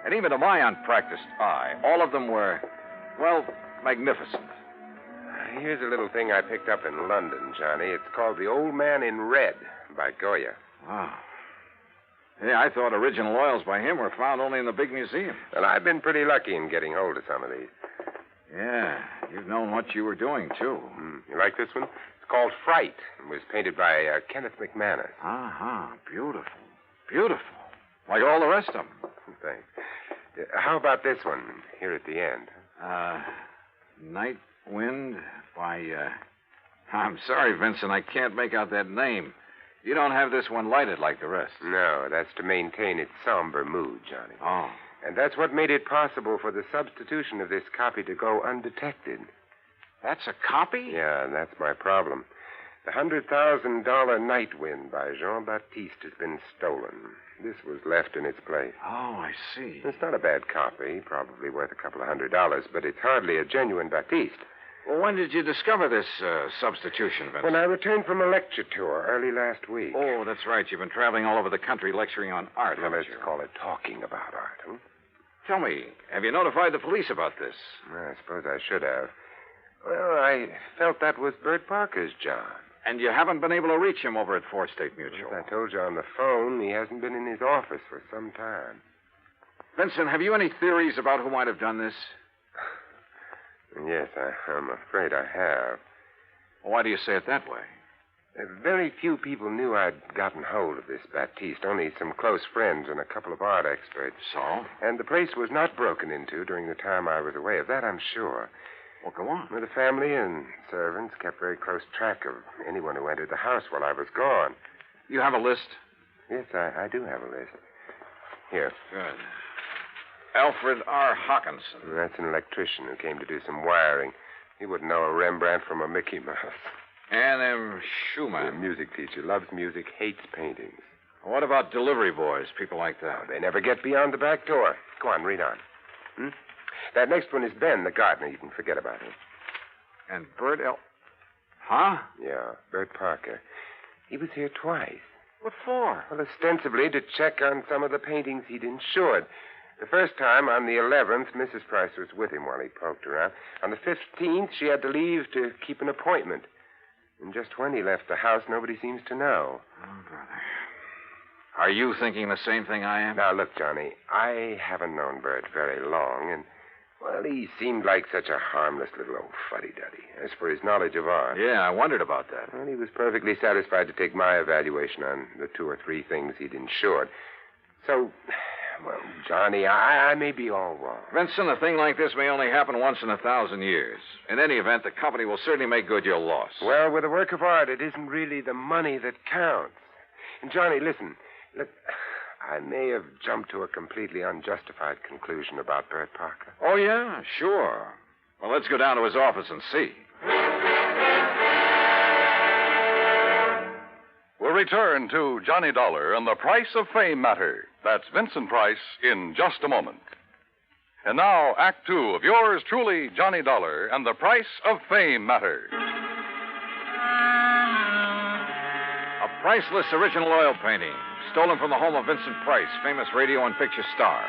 And even to my unpracticed eye, all of them were, well, magnificent. Here's a little thing I picked up in London, Johnny. It's called The Old Man in Red by Goya. Wow. Yeah, I thought original oils by him were found only in the big museum. Well, I've been pretty lucky in getting hold of some of these. Yeah, you've known what you were doing, too. You like this one? It's called Fright. It was painted by Kenneth McManus. Beautiful. Beautiful. Like all the rest of them. Thanks. How about this one here at the end? Night Wind by, I'm sorry, Vincent, I can't make out that name. You don't have this one lighted like the rest. No, that's to maintain its somber mood, Johnny. Oh. And that's what made it possible for the substitution of this copy to go undetected. That's a copy? Yeah, and that's my problem. The $100,000 Night Wind by Jean-Baptiste has been stolen. This was left in its place. Oh, I see. It's not a bad copy, probably worth a couple of $100, but it's hardly a genuine Baptiste. Well, when did you discover this substitution, Vincent? When I returned from a lecture tour early last week. Oh, that's right. You've been traveling all over the country lecturing on art, Well, haven't let's you? call it talking about art, huh? Tell me, have you notified the police about this? Well, I suppose I should have. Well, I felt that was Bert Parker's job. And you haven't been able to reach him over at 4 State Mutual? As I told you on the phone, he hasn't been in his office for some time. Vincent, have you any theories about who might have done this? Yes, I'm afraid I have. Why do you say it that way? Very few people knew I'd gotten hold of this Baptiste, only some close friends and a couple of art experts. So? And the place was not broken into during the time I was away. Of that I'm sure. Well, go on. The family and servants kept very close track of anyone who entered the house while I was gone. You have a list? Yes, I do have a list. Here. Good. Alfred R. Hawkinson. That's an electrician who came to do some wiring. He wouldn't know a Rembrandt from a Mickey Mouse. Ann M. Schumann. A music teacher. Loves music, hates paintings. What about delivery boys, people like that? They never get beyond the back door. Go on, read on. That next one is Ben, the gardener. You can forget about him. And Bert L. Huh? Yeah, Bert Parker. He was here twice. What for? Well, ostensibly to check on some of the paintings he'd insured. The first time, on the 11th, Mrs. Price was with him while he poked around. On the 15th, she had to leave to keep an appointment. And just when he left the house, nobody seems to know. Oh, brother. Are you thinking the same thing I am? Now, look, Johnny, I haven't known Bert very long, and, well, he seemed like such a harmless little old fuddy-duddy. As for his knowledge of art... Yeah, I wondered about that. Well, he was perfectly satisfied to take my evaluation on the 2 or 3 things he'd insured. So, well, Johnny, I may be all wrong. Vincent, a thing like this may only happen once in 1,000 years. In any event, the company will certainly make good your loss. Well, with a work of art, it isn't really the money that counts. And, Johnny, listen. Look, I may have jumped to a completely unjustified conclusion about Bert Parker. Oh, yeah? Sure. Well, let's go down to his office and see. We'll return to Johnny Dollar and the Price of Fame matter. That's Vincent Price in just a moment. And now, Act 2 of yours truly, Johnny Dollar and the Price of Fame matter. A priceless original oil painting, stolen from the home of Vincent Price, famous radio and picture star.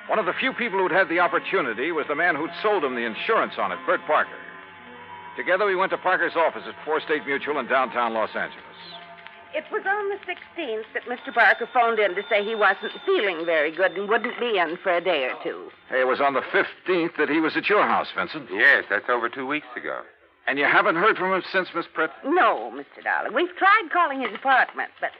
One of the few people who'd had the opportunity was the man who'd sold him the insurance on it, Bert Parker. Together, we went to Parker's office at 4 State Mutual in downtown Los Angeles. It was on the 16th that Mr. Parker phoned in to say he wasn't feeling very good and wouldn't be in for a day or two. Hey, it was on the 15th that he was at your house, Vincent. Yes, that's over 2 weeks ago. And you haven't heard from him since, Miss Pritt? No, Mr. Dollar. We've tried calling his apartment, but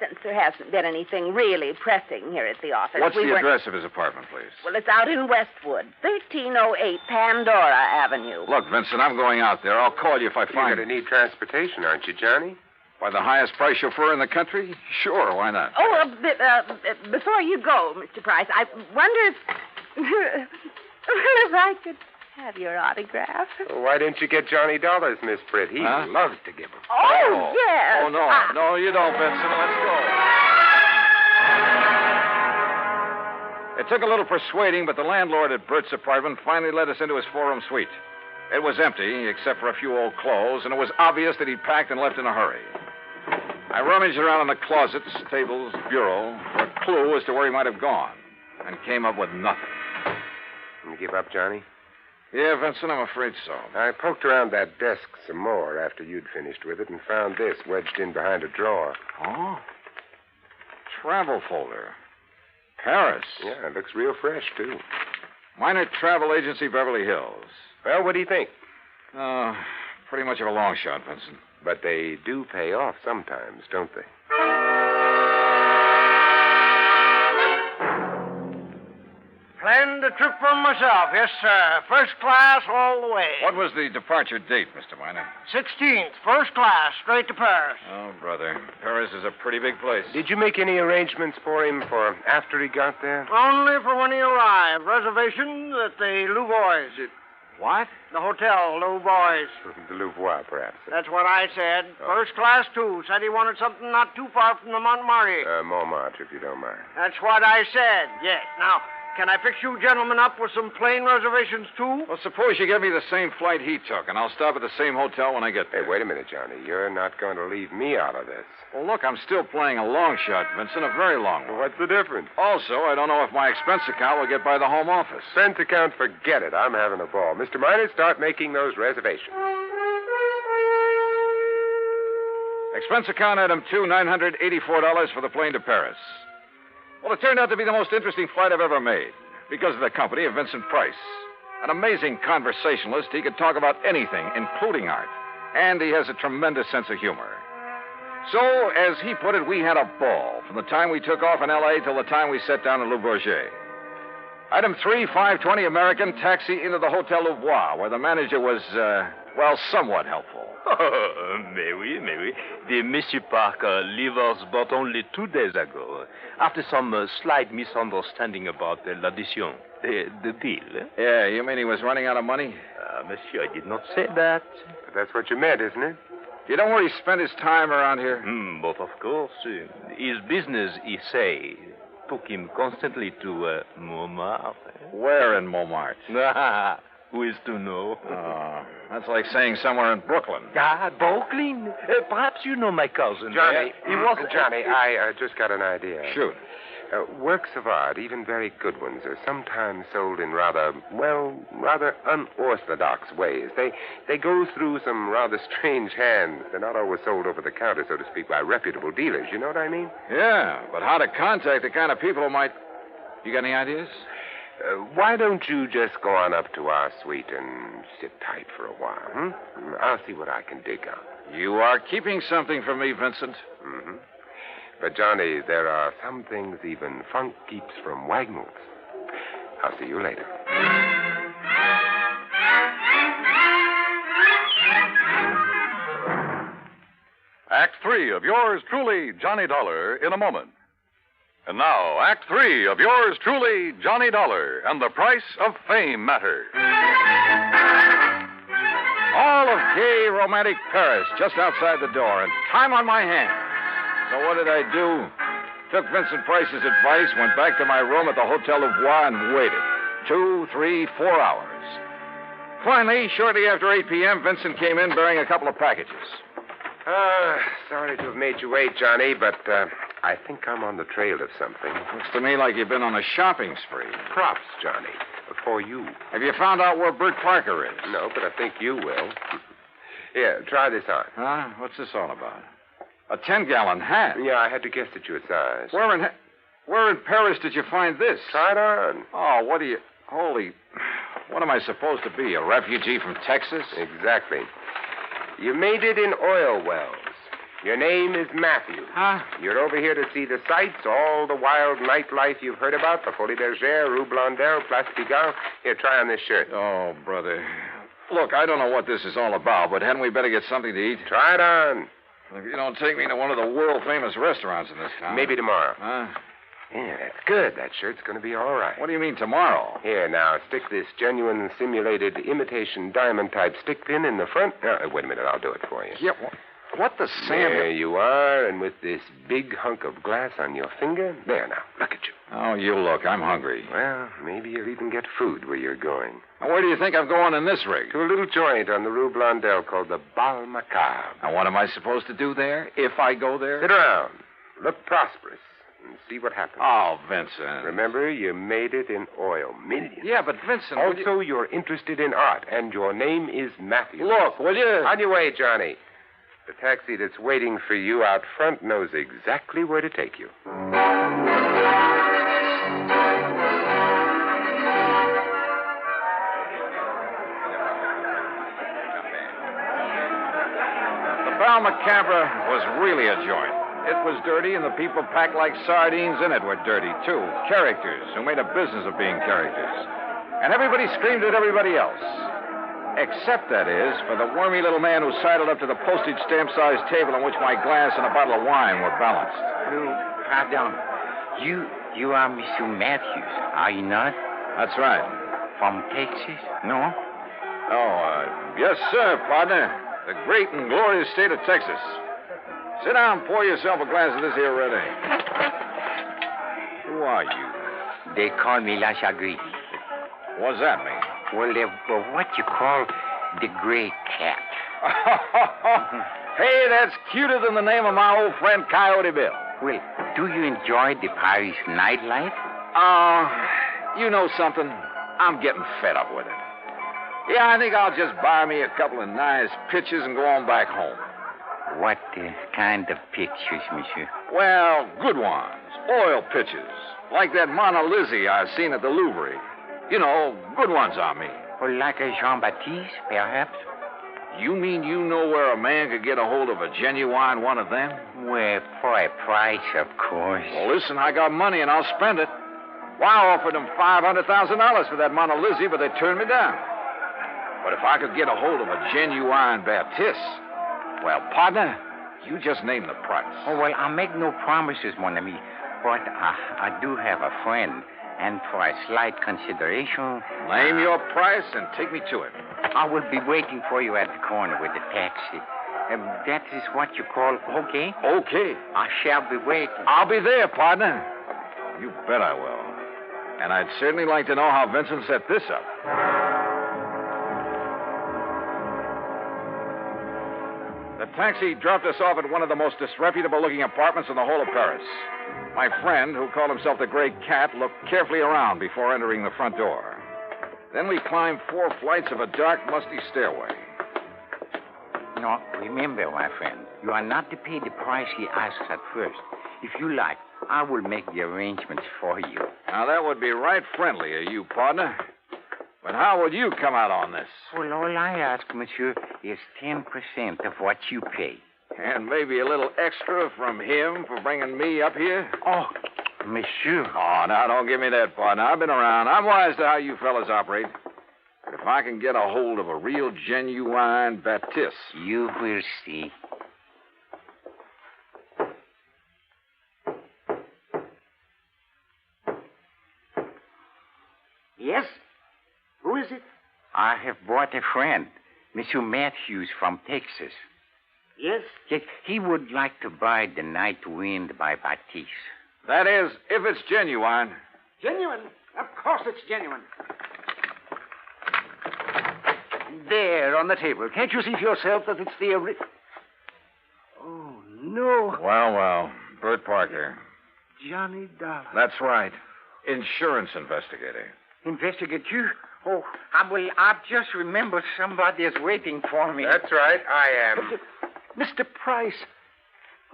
since there hasn't been anything really pressing here at the office... What's the address of his apartment, please? Well, it's out in Westwood, 1308 Pandora Avenue. Look, Vincent, I'm going out there. I'll call you if I find... You're going to need transportation, aren't you, Johnny? By the highest price chauffeur in the country? Sure, why not? Oh, before you go, Mr. Price, I wonder if... if I could have your autograph. Well, why didn't you get Johnny Dollars, Miss Pritt? He loves to give them. Oh, yes. Oh, no. No, you don't, Vincent. Let's go. It took a little persuading, but the landlord at Bert's apartment finally let us into his 4-room suite. It was empty, except for a few old clothes, and it was obvious that he'd packed and left in a hurry. I rummaged around in the closets, tables, bureau for a clue as to where he might have gone, and came up with nothing. You give up, Johnny? Yeah, Vincent, I'm afraid so. I poked around that desk some more after you'd finished with it and found this wedged in behind a drawer. Oh? Travel folder. Paris. Yeah, it looks real fresh, too. Minor Travel Agency, Beverly Hills. Well, what do you think? Pretty much of a long shot, Vincent. But they do pay off sometimes, don't they? Planned the trip for myself, yes, sir. First class all the way. What was the departure date, Mr. Miner? 16th, first class, straight to Paris. Oh, brother. Paris is a pretty big place. Did you make any arrangements for him for after he got there? Only for when he arrived. Reservations at the Louvois. What? The hotel, Louvois. The Louvois, perhaps. That's what I said. First class, too. Said he wanted something not too far from the Montmartre. Montmartre, if you don't mind. That's what I said, yes. Now, can I fix you gentlemen up with some plane reservations, too? Well, suppose you give me the same flight he took, and I'll stop at the same hotel when I get there. Hey, wait a minute, Johnny. You're not going to leave me out of this. Well, look, I'm still playing a long shot, Vincent, a very long one. What's the difference? Also, I don't know if my expense account will get by the home office. Expense account, forget it. I'm having a ball. Mr. Miner, start making those reservations. Expense account item 2, $984 for the plane to Paris. Well, it turned out to be the most interesting flight I've ever made because of the company of Vincent Price. An amazing conversationalist. He could talk about anything, including art. And he has a tremendous sense of humor. So, as he put it, we had a ball from the time we took off in L.A. till the time we sat down in Le Bourget. Item 3, 5:20 American, taxi into the Hotel Louvois, where the manager was, somewhat helpful. Oh, mais oui. The Monsieur Parker leave us but only 2 days ago, after some slight misunderstanding about l'addition, the bill. Yeah, you mean he was running out of money? Monsieur, I did not say that. But that's what you meant, isn't it? You know where he spent his time around here? But of course. His business, he say, took him constantly to Montmartre. Where in Montmartre? Who is to know? That's like saying somewhere in Brooklyn. Brooklyn? Perhaps you know my cousin. Johnny, he was... Johnny, I just got an idea. Shoot. Works of art, even very good ones, are sometimes sold in rather unorthodox ways. They go through some rather strange hands. They're not always sold over the counter, so to speak, by reputable dealers. You know what I mean? Yeah, but how to contact the kind of people who might... You got any ideas? Why don't you just go on up to our suite and sit tight for a while, I'll see what I can dig out. You are keeping something from me, Vincent. Mm-hmm. But, Johnny, there are some things even funk keeps from Wagnalls. I'll see you later. Act 3 of yours truly, Johnny Dollar, in a moment. And now, Act 3 of yours truly, Johnny Dollar, and the price of fame matter. All of gay, romantic Paris just outside the door, and time on my hands. So what did I do? Took Vincent Price's advice, went back to my room at the Hotel Louvois, and waited. 2, 3, 4 hours. Finally, shortly after 8 p.m., Vincent came in bearing a couple of packages. Sorry to have made you wait, Johnny, but I think I'm on the trail of something. Looks to me like you've been on a shopping spree. Props, Johnny, for you. Have you found out where Bert Parker is? No, but I think you will. Here, try this on. Huh? What's this all about? A 10-gallon hat? Yeah, I had to guess at your size. Where in Paris did you find this? Try it on. Oh, what do you... What am I supposed to be, a refugee from Texas? Exactly. You made it in oil wells. Your name is Matthew. Huh? You're over here to see the sights, all the wild nightlife you've heard about, the Folie Bergère, Rue Blondel, Place Pigalle. Here, try on this shirt. Oh, brother. Look, I don't know what this is all about, but hadn't we better get something to eat? Try it on. If you don't take me to one of the world-famous restaurants in this town... Maybe tomorrow. Huh? Yeah, that's good. That shirt's going to be all right. What do you mean, tomorrow? Here, now, stick this genuine simulated imitation diamond-type stick pin in the front. Wait a minute, I'll do it for you. Yeah, What the Sam... There you are, and with this big hunk of glass on your finger. There now, look at you. Oh, you look. I'm hungry. Well, maybe you'll even get food where you're going. Now, where do you think I'm going in this rig? To a little joint on the Rue Blondel called the Bal Macabre. Now, what am I supposed to do there, if I go there? Sit around, look prosperous, and see what happens. Oh, Vincent. Remember, you made it in oil. Millions. Yeah, but Vincent... Also, you're interested in art, and your name is Matthews. Look, will you? On your way, Johnny. The taxi that's waiting for you out front knows exactly where to take you. The Bal Macabre was really a joint. It was dirty, and the people packed like sardines in it were dirty, too. Characters who made a business of being characters. And everybody screamed at everybody else. Except, that is, for the wormy little man who sidled up to the postage stamp-sized table on which my glass and a bottle of wine were balanced. Pardon. You are Mr. Matthews, are you not? That's right. From Texas? No? Oh, yes, sir, partner. The great and glorious state of Texas. Sit down and pour yourself a glass of this here red ale. Who are you? They call me La Chagrin. What's that mean? Well, they're what you call the gray cat. Hey, that's cuter than the name of my old friend Coyote Bill. Well, do you enjoy the Paris nightlife? You know something? I'm getting fed up with it. Yeah, I think I'll just buy me a couple of nice pictures and go on back home. What kind of pictures, monsieur? Well, good ones. Oil pictures. Like that Mona Lisa I've seen at the Louvre. You know, good ones, I mean. Or like a Jean-Baptiste, perhaps? You mean you know where a man could get a hold of a genuine one of them? Well, for a price, of course. Well, listen, I got money and I'll spend it. Well, I offered them $500,000 for that Mona Lisa, but they turned me down. But if I could get a hold of a genuine Baptiste, well, partner, you just name the price. Oh, well, I'll make no promises, mon ami. But I do have a friend. And for a slight consideration... Name your price and take me to it. I will be waiting for you at the corner with the taxi. That is what you call okay? Okay. I shall be waiting. I'll be there, partner. You bet I will. And I'd certainly like to know how Vincent set this up. The taxi dropped us off at one of the most disreputable-looking apartments in the whole of Paris. My friend, who called himself the Gray Cat, looked carefully around before entering the front door. Then we climbed 4 flights of a dark, musty stairway. No, remember, my friend, you are not to pay the price he asks at first. If you like, I will make the arrangements for you. Now, that would be right friendly of you, partner. But how would you come out on this? Well, all I ask, monsieur, is 10% of what you pay. And maybe a little extra from him for bringing me up here? Oh, monsieur. Oh, now, don't give me that, partner. I've been around. I'm wise to how you fellas operate. But if I can get a hold of a real, genuine Baptiste... You will see. Yes? Who is it? I have brought a friend, Monsieur Matthews from Texas. Yes? Yes, he would like to buy The Night Wind by Baptiste. That is, if it's genuine. Genuine? Of course it's genuine. There, on the table. Can't you see for yourself that it's the Oh, no. Well, Bert Parker. Johnny Dollar. That's right. Insurance investigator. Investigate you? Oh, I've just remembered somebody is waiting for me. That's right, I am. Mr. Price.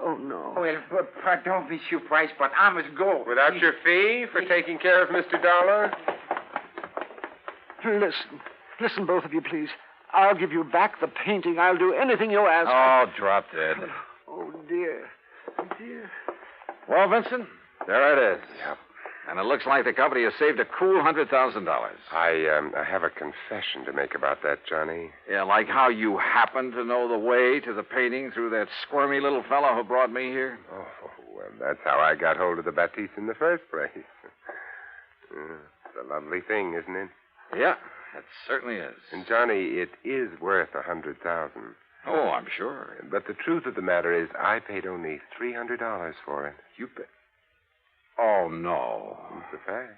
Oh, no. Well, pardon, Monsieur Price, but I must go. Without your fee for taking care of Mr. Dollar? Listen, both of you, please. I'll give you back the painting. I'll do anything you ask. Oh, drop dead. Oh, dear. Dear. Well, Vincent, there it is. Yep. And it looks like the company has saved a cool $100,000. I have a confession to make about that, Johnny. Yeah, like how you happen to know the way to the painting through that squirmy little fellow who brought me here? Oh, well, that's how I got hold of the Baptiste in the first place. It's a lovely thing, isn't it? Yeah, it certainly is. And, Johnny, it is worth $100,000. Oh, I'm sure. But the truth of the matter is, I paid only $300 for it. You paid? Oh, no. It's a fact.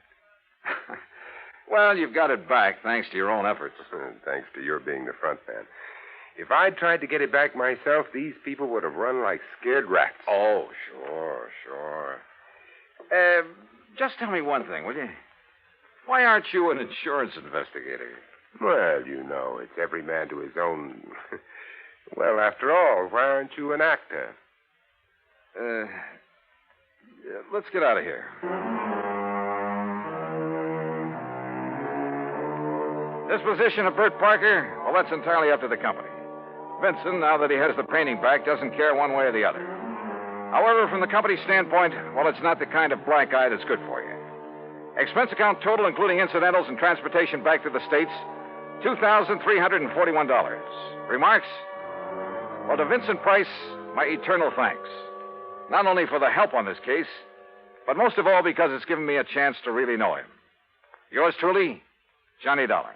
Well, you've got it back thanks to your own efforts. Thanks to your being the front man. If I'd tried to get it back myself, these people would have run like scared rats. Oh, sure. Just tell me one thing, will you? Why aren't you an insurance investigator? Well, you know, it's every man to his own. Well, after all, why aren't you an actor? Let's get out of here. Disposition of Bert Parker? Well, that's entirely up to the company. Vincent, now that he has the painting back, doesn't care one way or the other. However, from the company's standpoint, well, it's not the kind of black eye that's good for you. Expense account total, including incidentals and transportation back to the States, $2,341. Remarks? Well, to Vincent Price, my eternal thanks. Not only for the help on this case, but most of all because it's given me a chance to really know him. Yours truly, Johnny Dollar.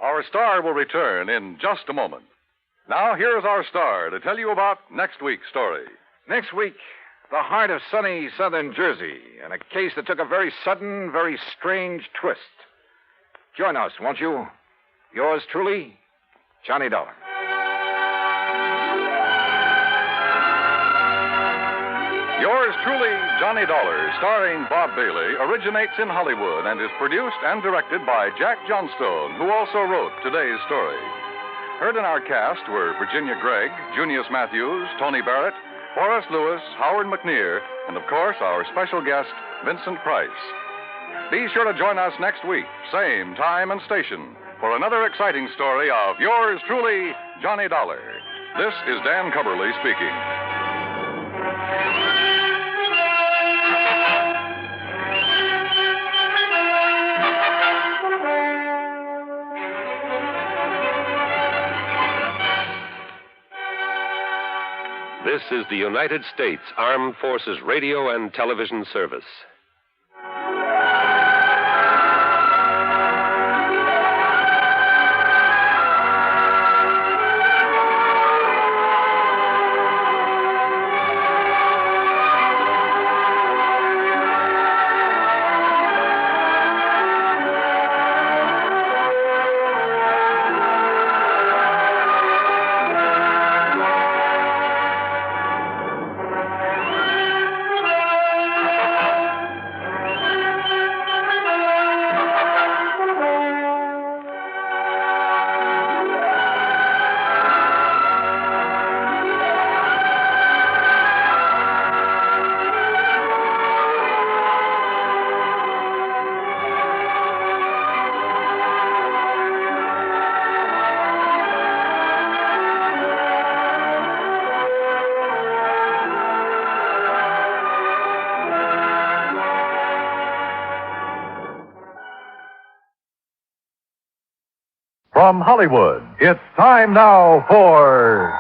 Our star will return in just a moment. Now, here's our star to tell you about next week's story. Next week, the heart of sunny southern Jersey, and a case that took a very sudden, very strange twist. Join us, won't you? Yours truly, Johnny Dollar. Yours truly, Johnny Dollar, starring Bob Bailey, originates in Hollywood and is produced and directed by Jack Johnstone, who also wrote today's story. Heard in our cast were Virginia Gregg, Junius Matthews, Tony Barrett, Horace Lewis, Howard McNear, and, of course, our special guest, Vincent Price. Be sure to join us next week, same time and station, for another exciting story of yours truly, Johnny Dollar. This is Dan Cubberly speaking. This is the United States Armed Forces Radio and Television Service. From Hollywood, it's time now for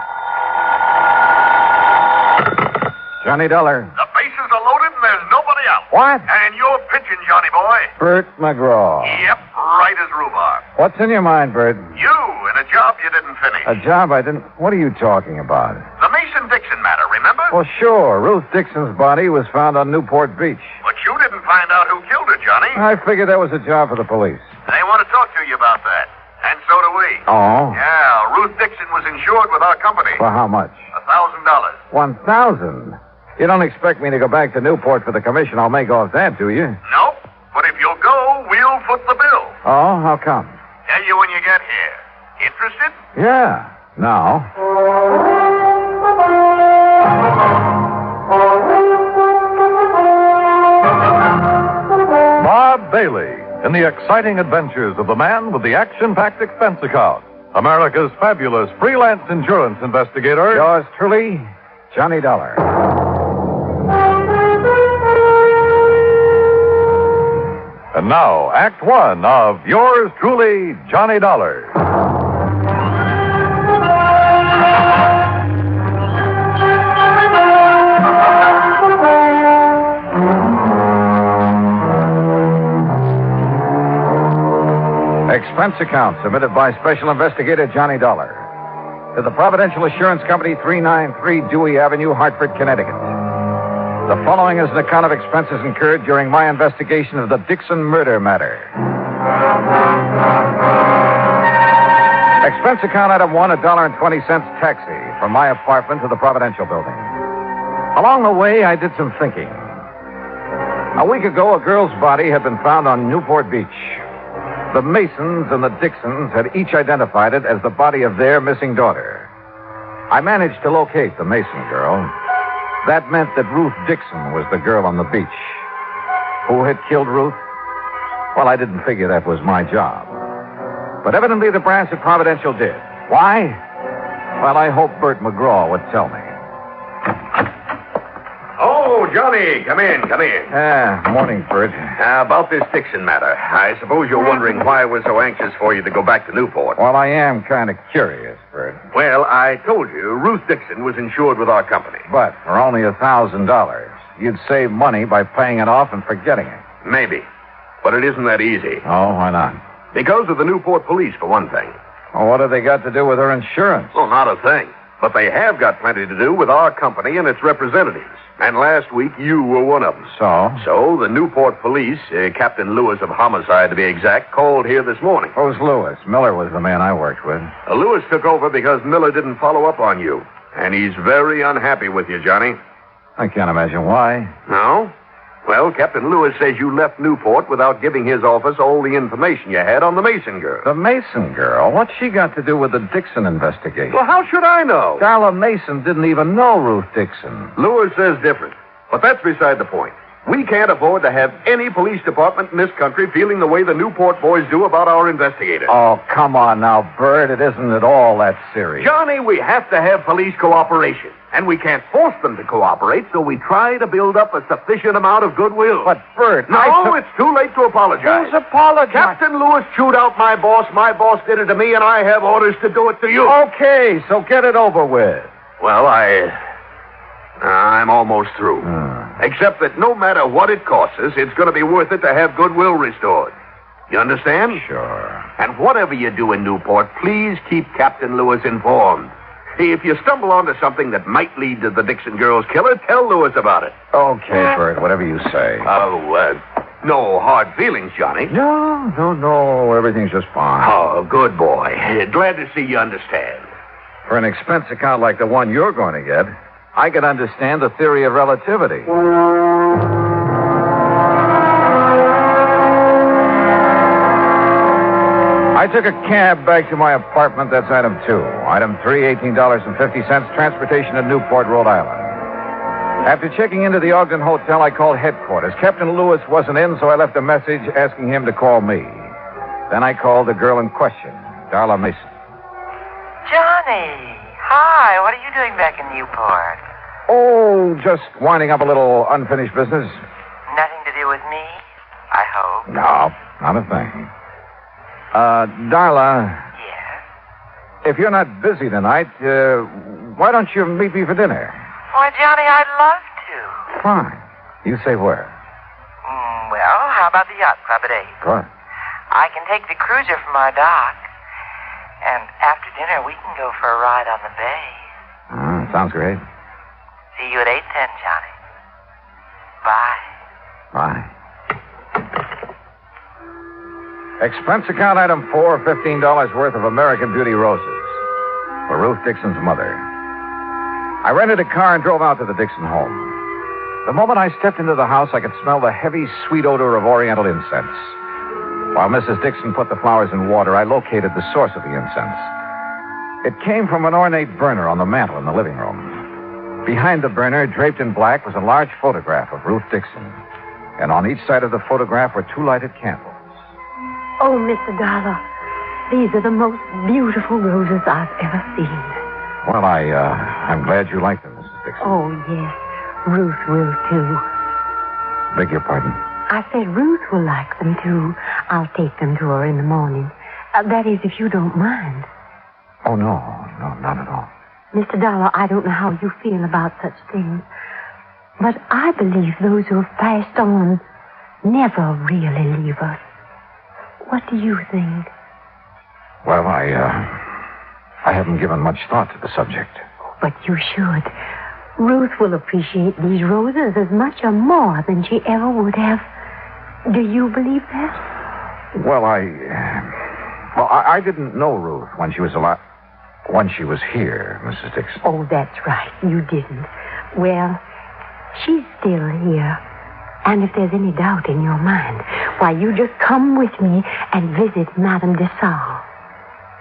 Johnny Dollar. The bases are loaded and there's nobody out. What? And you're pitching, Johnny boy. Bert McGraw. Yep, right as rhubarb. What's in your mind, Bert? You and a job you didn't finish. A job I didn't... What are you talking about? The Mason-Dixon matter, remember? Well, sure. Ruth Dixon's body was found on Newport Beach. But you didn't find out who killed her, Johnny. I figured that was a job for the police. They want to talk to you about that. And so do we. Oh? Yeah, Ruth Dixon was insured with our company. For how much? $1,000. 1,000? You don't expect me to go back to Newport for the commission I'll make off that, do you? Nope. But if you'll go, we'll foot the bill. Oh, how come? Tell you when you get here. Interested? Yeah. Now. Bob Bailey in the exciting adventures of the man with the action-packed expense account, America's fabulous freelance insurance investigator. Yours truly, Johnny Dollar. And now, Act One of yours truly, Johnny Dollar. expense account submitted by Special Investigator Johnny Dollar to the Providential Assurance Company, 393 Dewey Avenue, Hartford, Connecticut. The following is an account of expenses incurred during my investigation of the Dixon murder matter. Expense account item 1, $1.20 taxi from my apartment to the Providential building. Along the way, I did some thinking. A week ago, a girl's body had been found on Newport Beach. The Masons and the Dixons had each identified it as the body of their missing daughter. I managed to locate the Mason girl. That meant that Ruth Dixon was the girl on the beach. Who had killed Ruth? Well, I didn't figure that was my job. But evidently the brass at Providential did. Why? Well, I hope Bert McGraw would tell me. Oh, Johnny, come in. Morning, Bert. About this Dixon matter. I suppose you're wondering why I was so anxious for you to go back to Newport. Well, I am kind of curious, Bert. Well, I told you, Ruth Dixon was insured with our company. But for only $1,000, you'd save money by paying it off and forgetting it. Maybe. But it isn't that easy. Oh, why not? Because of the Newport police, for one thing. Well, what have they got to do with her insurance? Well, not a thing. But they have got plenty to do with our company and its representatives. And last week, you were one of them. So the Newport police, Captain Lewis of Homicide to be exact, called here this morning. Who's Lewis? Miller was the man I worked with. Lewis took over because Miller didn't follow up on you. And he's very unhappy with you, Johnny. I can't imagine why. No? Well, Captain Lewis says you left Newport without giving his office all the information you had on the Mason girl. The Mason girl? What's she got to do with the Dixon investigation? Well, how should I know? Darla Mason didn't even know Ruth Dixon. Lewis says different. But that's beside the point. We can't afford to have any police department in this country feeling the way the Newport boys do about our investigators. Oh, come on now, Bert. It isn't at all that serious. Johnny, we have to have police cooperation. And we can't force them to cooperate, so we try to build up a sufficient amount of goodwill. But, Bert, No, it's too late to apologize. Who's apologizing? Captain Lewis chewed out my boss. My boss did it to me, and I have orders to do it to you. Okay, so get it over with. Well, I'm almost through. Except that no matter what it costs us, it's going to be worth it to have goodwill restored. You understand? Sure. And whatever you do in Newport, please keep Captain Lewis informed. If you stumble onto something that might lead to the Dixon girl's killer, tell Lewis about it. Okay, Bert, whatever you say. No hard feelings, Johnny. No, everything's just fine. Oh, good boy. Glad to see you understand. For an expense account like the one you're going to get, I can understand the theory of relativity. I took a cab back to my apartment. That's item 2. Item 3, $18.50, transportation to Newport, Rhode Island. After checking into the Ogden Hotel, I called headquarters. Captain Lewis wasn't in, so I left a message asking him to call me. Then I called the girl in question, Darla Mason. Johnny, hi. What are you doing back in Newport? Oh, just winding up a little unfinished business. Nothing to do with me, I hope. No, not a thing. Darla. Yes? If you're not busy tonight, why don't you meet me for dinner? Why, Johnny, I'd love to. Fine. You say where? Well, how about the yacht club at 8? Good. I can take the cruiser from our dock. And after dinner, we can go for a ride on the bay. Sounds great. See you at 8:10, Johnny. Bye. Bye. Expense account item 4, $15 worth of American Beauty roses for Ruth Dixon's mother. I rented a car and drove out to the Dixon home. The moment I stepped into the house, I could smell the heavy, sweet odor of oriental incense. While Mrs. Dixon put the flowers in water, I located the source of the incense. It came from an ornate burner on the mantel in the living room. Behind the burner, draped in black, was a large photograph of Ruth Dixon. And on each side of the photograph were 2 lighted candles. Oh, Mr. Dollar, these are the most beautiful roses I've ever seen. Well, I'm glad you like them, Mrs. Dixon. Oh, yes. Ruth will, too. Beg your pardon? I said Ruth will like them, too. I'll take them to her in the morning. That is, if you don't mind. Oh, no, not at all. Mr. Dollar, I don't know how you feel about such things, but I believe those who have passed on never really leave us. What do you think? Well, I haven't given much thought to the subject. But you should. Ruth will appreciate these roses as much or more than she ever would have. Do you believe that? Well, I didn't know Ruth when she was alive. When she was here, Mrs. Dixon. Oh, that's right. You didn't. Well, she's still here. And if there's any doubt in your mind, why, you just come with me and visit Madame Desalles.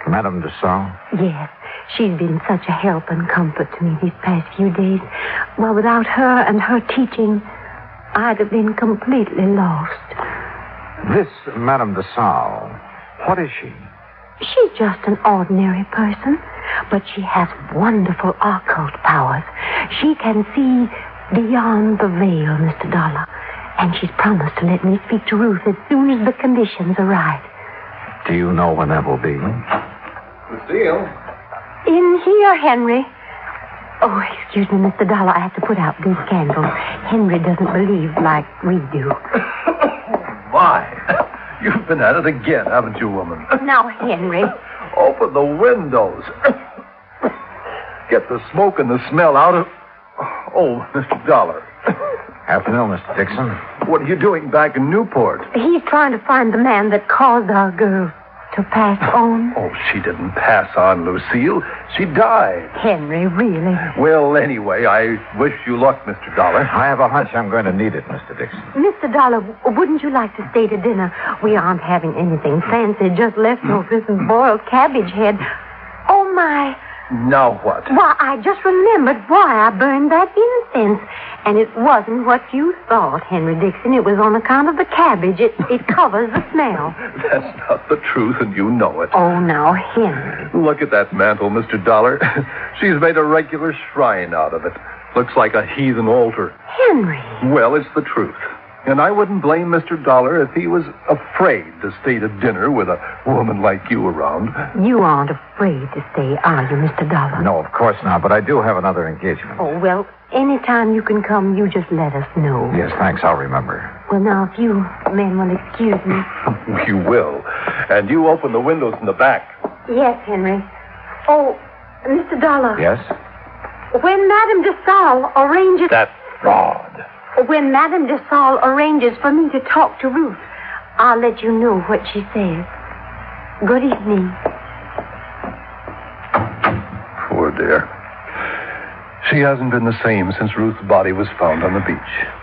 Madame Desalles? Yes. She's been such a help and comfort to me these past few days. Well, without her and her teaching, I'd have been completely lost. This Madame Desalles, what is she? She's just an ordinary person, but she has wonderful occult powers. She can see beyond the veil, Mr. Dollar, and she's promised to let me speak to Ruth as soon as the conditions are right. Do you know when that will be? Lucille? In here, Henry. Oh, excuse me, Mr. Dollar. I have to put out these candles. Henry doesn't believe like we do. My, you've been at it again, haven't you, woman? Now, Henry. Open the windows. Get the smoke and the smell out of... Oh, Mr. Dollar. Afternoon, Mr. Dixon. What are you doing back in Newport? He's trying to find the man that caused our girl to pass on. Oh, she didn't pass on, Lucille. She died. Henry, really? Well, anyway, I wish you luck, Mr. Dollar. I have a hunch I'm going to need it, Mr. Dixon. Mr. Dollar, wouldn't you like to stay to dinner? We aren't having anything fancy, just leftovers and boiled cabbage head. Oh, my. Now what? Why, I just remembered why I burned that incense. And it wasn't what you thought, Henry Dixon. It was on account of the cabbage. It covers the smell. That's not the truth, and you know it. Oh, now, Henry. Look at that mantle, Mr. Dollar. She's made a regular shrine out of it. Looks like a heathen altar. Henry. Well, it's the truth. And I wouldn't blame Mr. Dollar if he was afraid to stay to dinner with a woman like you around. You aren't afraid to stay, are you, Mr. Dollar? No, of course not, but I do have another engagement. Oh, well, anytime you can come, you just let us know. Yes, thanks. I'll remember. Well, now, if you men will excuse me. You will. And you open the windows in the back. Yes, Henry. Oh, Mr. Dollar. Yes? When Madame Desalles arranges... That fraud. When Madame Desalles arranges for me to talk to Ruth, I'll let you know what she says. Good evening. Poor dear. She hasn't been the same since Ruth's body was found on the beach.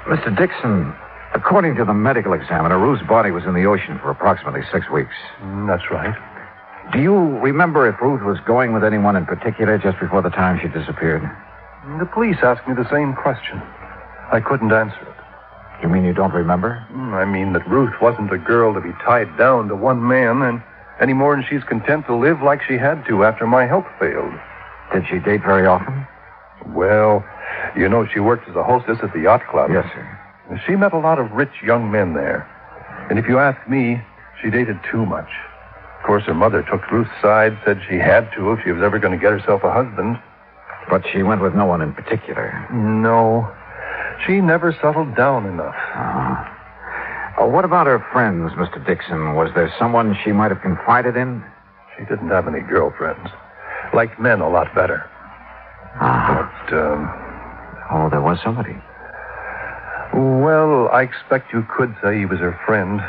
Mr. Dixon, according to the medical examiner, Ruth's body was in the ocean for approximately 6 weeks. That's right. Do you remember if Ruth was going with anyone in particular just before the time she disappeared? The police asked me the same question. I couldn't answer it. You mean you don't remember? I mean that Ruth wasn't a girl to be tied down to one man, and any more than she's content to live like she had to after my health failed. Did she date very often? Well, you know, she worked as a hostess at the yacht club. Yes, sir. She met a lot of rich young men there. And if you ask me, she dated too much. Of course, her mother took Ruth's side, said she had to if she was ever going to get herself a husband. But she went with no one in particular. No. She never settled down enough. What about her friends, Mr. Dixon? Was there someone she might have confided in? She didn't have any girlfriends. Liked men a lot better. But, Oh, there was somebody. Well, I expect you could say he was her friend.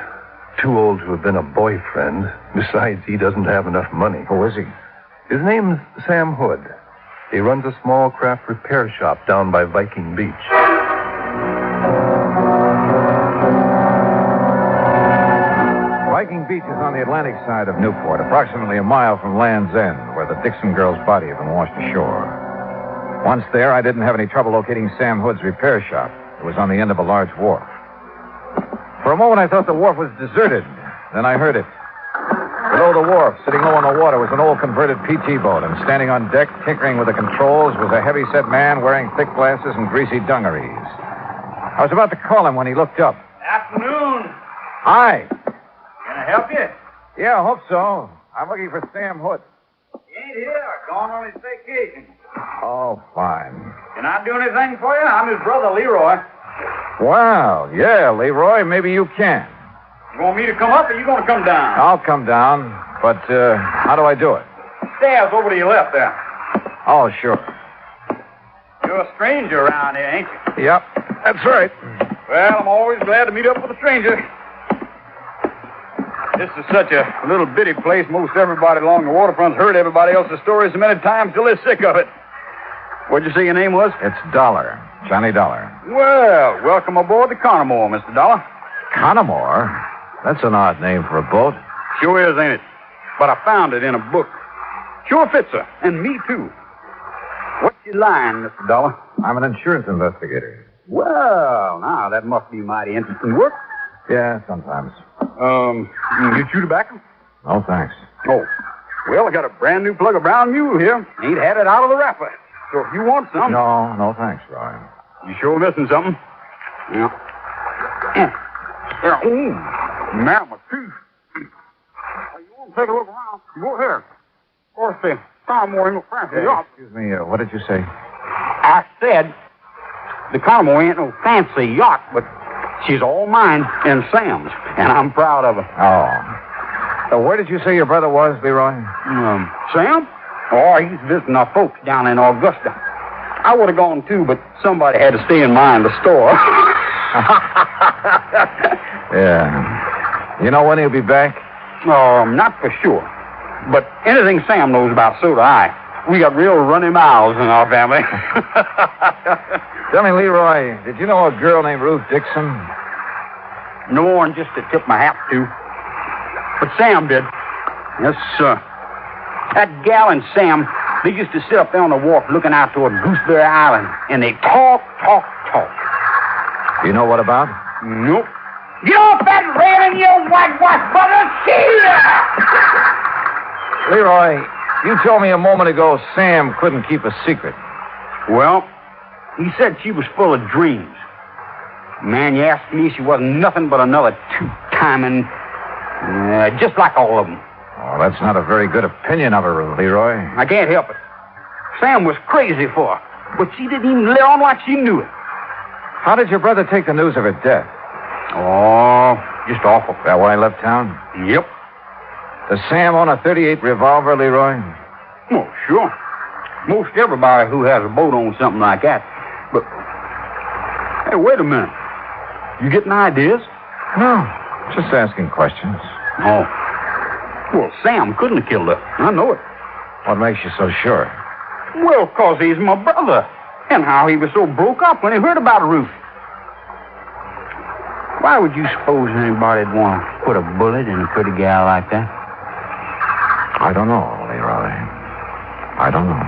Too old to have been a boyfriend. Besides, he doesn't have enough money. Who is he? His name's Sam Hood. He runs a small craft repair shop down by Viking Beach. Viking Beach is on the Atlantic side of Newport, approximately a mile from Land's End, where the Dixon girl's body had been washed ashore. Once there, I didn't have any trouble locating Sam Hood's repair shop. It was on the end of a large wharf. For a moment, I thought the wharf was deserted. Then I heard it. Below the wharf, sitting low on the water, was an old converted PT boat, and standing on deck, tinkering with the controls, was a heavy-set man wearing thick glasses and greasy dungarees. I was about to call him when he looked up. Afternoon. Hi. Can I help you? Yeah, I hope so. I'm looking for Sam Hood. He ain't here. Gone on his vacation. Oh, fine. Can I do anything for you? I'm his brother, Leroy. Well, yeah, Leroy, maybe you can. You want me to come up or you going to come down? I'll come down. But how do I do it? Stairs over to your left there. Oh, sure. You're a stranger around here, ain't you? Yep, that's right. Well, I'm always glad to meet up with a stranger. This is such a little bitty place. Most everybody along the waterfront's heard everybody else's stories so many times till they're sick of it. What'd you say your name was? It's Dollar. Johnny Dollar. Well, welcome aboard the Connemore, Mr. Dollar. Connemore? That's an odd name for a boat. Sure is, ain't it? But I found it in a book. Sure fits her, and me too. What's your line, Mr. Dollar? I'm an insurance investigator. Well, now, that must be mighty interesting work. Yeah, sometimes. You chew tobacco? No, thanks. Oh. Well, I got a brand new plug of brown mule here. Ain't had it out of the wrapper. So if you want some... No, thanks, Roy. You sure missing something? Yeah. Yeah. Oh, man, my tooth. You want to take a look around? Go ahead. Of course, the Connemore ain't no fancy yacht. Excuse me, what did you say? I said the Connemore ain't no fancy yacht, but she's all mine and Sam's, and I'm proud of her. Oh. So where did you say your brother was, Leroy? Sam? Oh, he's visiting our folks down in Augusta. I would have gone too, but somebody had to stay in mind the store. Yeah. You know when he'll be back? Not for sure. But anything Sam knows about, so do I. We got real runny mouths in our family. Tell me, Leroy, did you know a girl named Ruth Dixon? No more than just to tip my hat to. But Sam did. Yes, sir. That gal and Sam, they used to sit up there on the wharf looking out toward Gooseberry Island, and they talk. You know what about? Nope. Get off that railing, you whitewash brother! See ya! Leroy, you told me a moment ago Sam couldn't keep a secret. Well, he said she was full of dreams. Man, you asked me, she wasn't nothing but another two-timing, just like all of them. Oh, that's not a very good opinion of her, Leroy. I can't help it. Sam was crazy for her, but she didn't even let on like she knew it. How did your brother take the news of her death? Oh, just awful. That why he left town? Yep. Does Sam own a .38 revolver, Leroy? Oh, sure. Most everybody who has a boat owns something like that. But, hey, wait a minute. You getting ideas? No, just asking questions. Oh. Well, Sam couldn't have killed her. I know it. What makes you so sure? Well, 'cause he's my brother. And how he was so broke up when he heard about Ruth. Why would you suppose anybody'd want to put a bullet in a pretty gal like that? I don't know, Leroy. I don't know.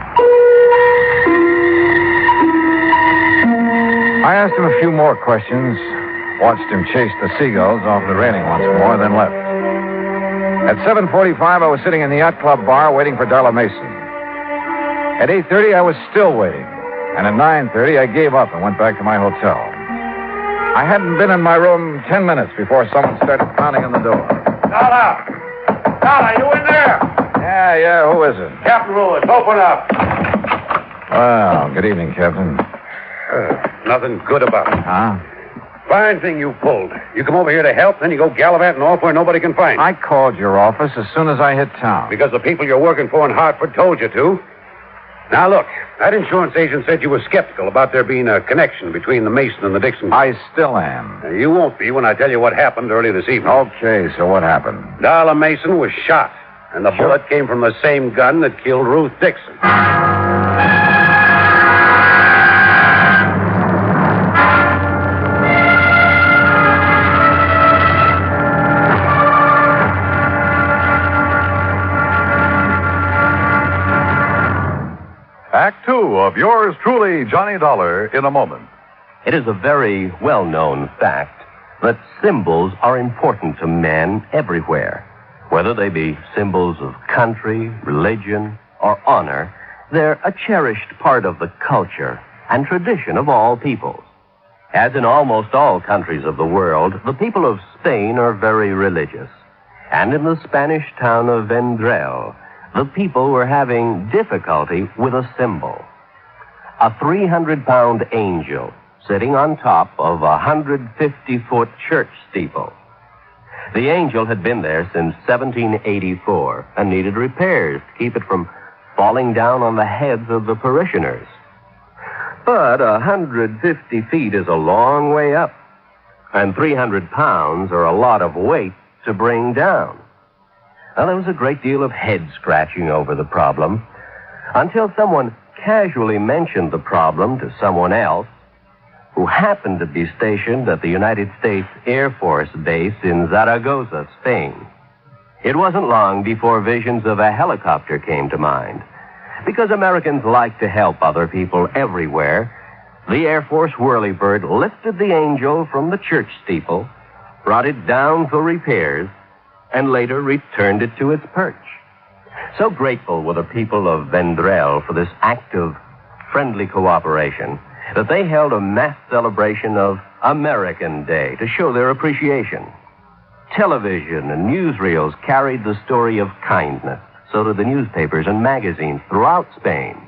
I asked him a few more questions, watched him chase the seagulls off the railing once more, then left. At 7:45, I was sitting in the yacht club bar waiting for Darla Mason. At 8:30, I was still waiting. And at 9:30, I gave up and went back to my hotel. I hadn't been in my room 10 minutes before someone started pounding on the door. Dollar, you in there? Yeah, who is it? Captain Lewis, open up. Well, good evening, Captain. Nothing good about it. Huh? Fine thing you pulled. You come over here to help, then you go gallivanting off where nobody can find you. I called your office as soon as I hit town. Because the people you're working for in Hartford told you to. Now, look, that insurance agent said you were skeptical about there being a connection between the Mason and the Dixon. I still am. You won't be when I tell you what happened early this evening. Okay, so what happened? Darla Mason was shot, and the bullet came from the same gun that killed Ruth Dixon. Act two of yours truly, Johnny Dollar, in a moment. It is a very well-known fact that symbols are important to men everywhere. Whether they be symbols of country, religion, or honor, they're a cherished part of the culture and tradition of all peoples. As in almost all countries of the world, the people of Spain are very religious. And in the Spanish town of Vendrell, the people were having difficulty with a symbol. A 300-pound angel sitting on top of a 150-foot church steeple. The Angel had been there since 1784 and needed repairs to keep it from falling down on the heads of the parishioners. But 150 feet is a long way up, and 300 pounds are a lot of weight to bring down. Now, there was a great deal of head-scratching over the problem until someone casually mentioned the problem to someone else who happened to be stationed at the United States Air Force Base in Zaragoza, Spain. It wasn't long before visions of a helicopter came to mind. Because Americans like to help other people everywhere, the Air Force whirlybird lifted the Angel from the church steeple, brought it down for repairs, and later returned it to its perch. So grateful were the people of Vendrell for this act of friendly cooperation that they held a mass celebration of American Day to show their appreciation. Television and newsreels carried the story of kindness. So did the newspapers and magazines throughout Spain.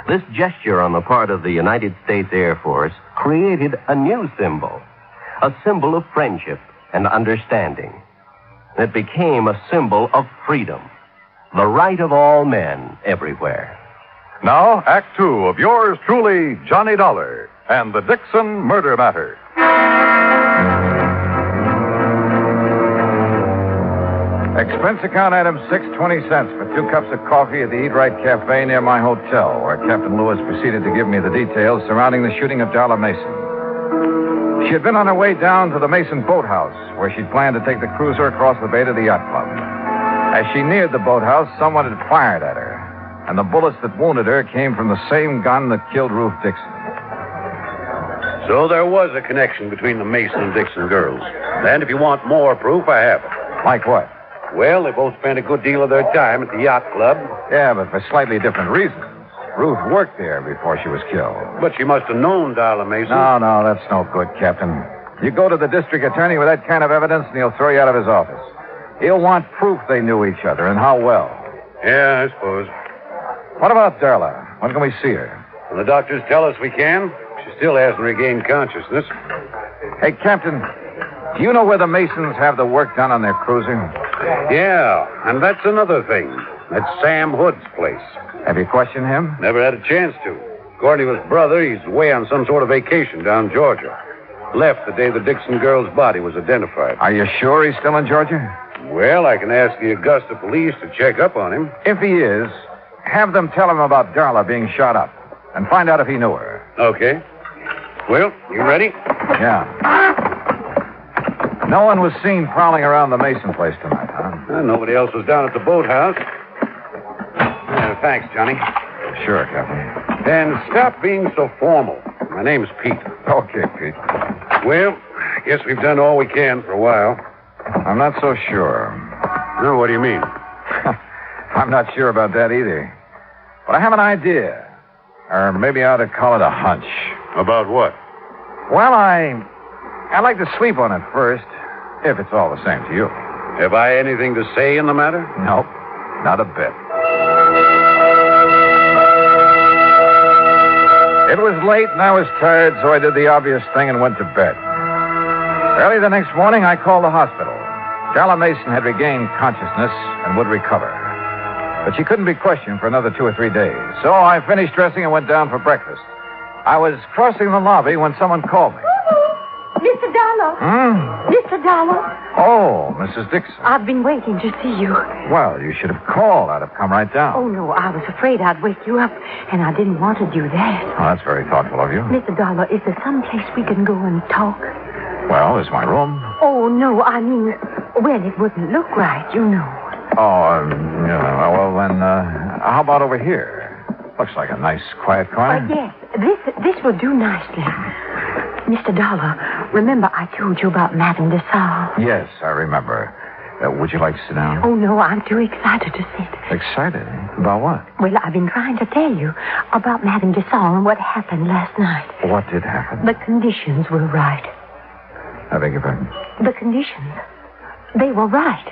This gesture on the part of the United States Air Force created a new symbol, a symbol of friendship and understanding. It became a symbol of freedom, the right of all men everywhere. Now, Act Two of yours truly, Johnny Dollar and the Dixon Murder Matter. Expense account item 6.20 for 2 cups of coffee at the Eat Right Cafe near my hotel, where Captain Lewis proceeded to give me the details surrounding the shooting of Darla Mason. She had been on her way down to the Mason boathouse, where she'd planned to take the cruiser across the bay to the yacht club. As she neared the boathouse, someone had fired at her, and the bullets that wounded her came from the same gun that killed Ruth Dixon. So there was a connection between the Mason and Dixon girls. And if you want more proof, I have it. Like what? Well, they both spent a good deal of their time at the yacht club. Yeah, but for slightly different reasons. Ruth worked there before she was killed. But she must have known Darla Mason. No, that's no good, Captain. You go to the district attorney with that kind of evidence, and he'll throw you out of his office. He'll want proof they knew each other, and how well. Yeah, I suppose. What about Darla? When can we see her? When the doctors tell us we can. She still hasn't regained consciousness. Hey, Captain, do you know where the Masons have the work done on their cruiser? Yeah, and that's another thing. That's Sam Hood's place. Have you questioned him? Never had a chance to. According to his brother, he's away on some sort of vacation down Georgia. Left the day the Dixon girl's body was identified. Are you sure he's still in Georgia? Well, I can ask the Augusta police to check up on him. If he is, have them tell him about Darla being shot up and find out if he knew her. Okay. Well, you ready? Yeah. No one was seen prowling around the Mason place tonight, huh? Well, nobody else was down at the boathouse. Thanks, Johnny. Sure, Captain. And stop being so formal. My name's Pete. Okay, Pete. Well, I guess we've done all we can for a while. I'm not so sure. No, what do you mean? I'm not sure about that either. But I have an idea. Or maybe I ought to call it a hunch. About what? Well, I'd like to sleep on it first, if it's all the same to you. Have I anything to say in the matter? Nope, not a bit. It was late and I was tired, so I did the obvious thing and went to bed. Early the next morning, I called the hospital. Darla Mason had regained consciousness and would recover. But she couldn't be questioned for another 2 or 3 days. So I finished dressing and went down for breakfast. I was crossing the lobby when someone called me. Mr. Dollar. Mr. Dollar. Oh, Mrs. Dixon. I've been waiting to see you. Well, you should have called. I'd have come right down. Oh, no, I was afraid I'd wake you up, and I didn't want to do that. Oh, that's very thoughtful of you. Mr. Dollar, is there some place we can go and talk? Well, there's my room. Oh, no, I mean, well, it wouldn't look right, you know. Oh, yeah, well, then, how about over here? Looks like a nice, quiet corner. Yes, this will do nicely. Mr. Dollar, remember I told you about Madame Desalles? Yes, I remember. Would you like to sit down? Oh, no, I'm too excited to sit. Excited? About what? Well, I've been trying to tell you about Madame Desalles and what happened last night. What did happen? The conditions were right. I beg your pardon? The conditions. They were right.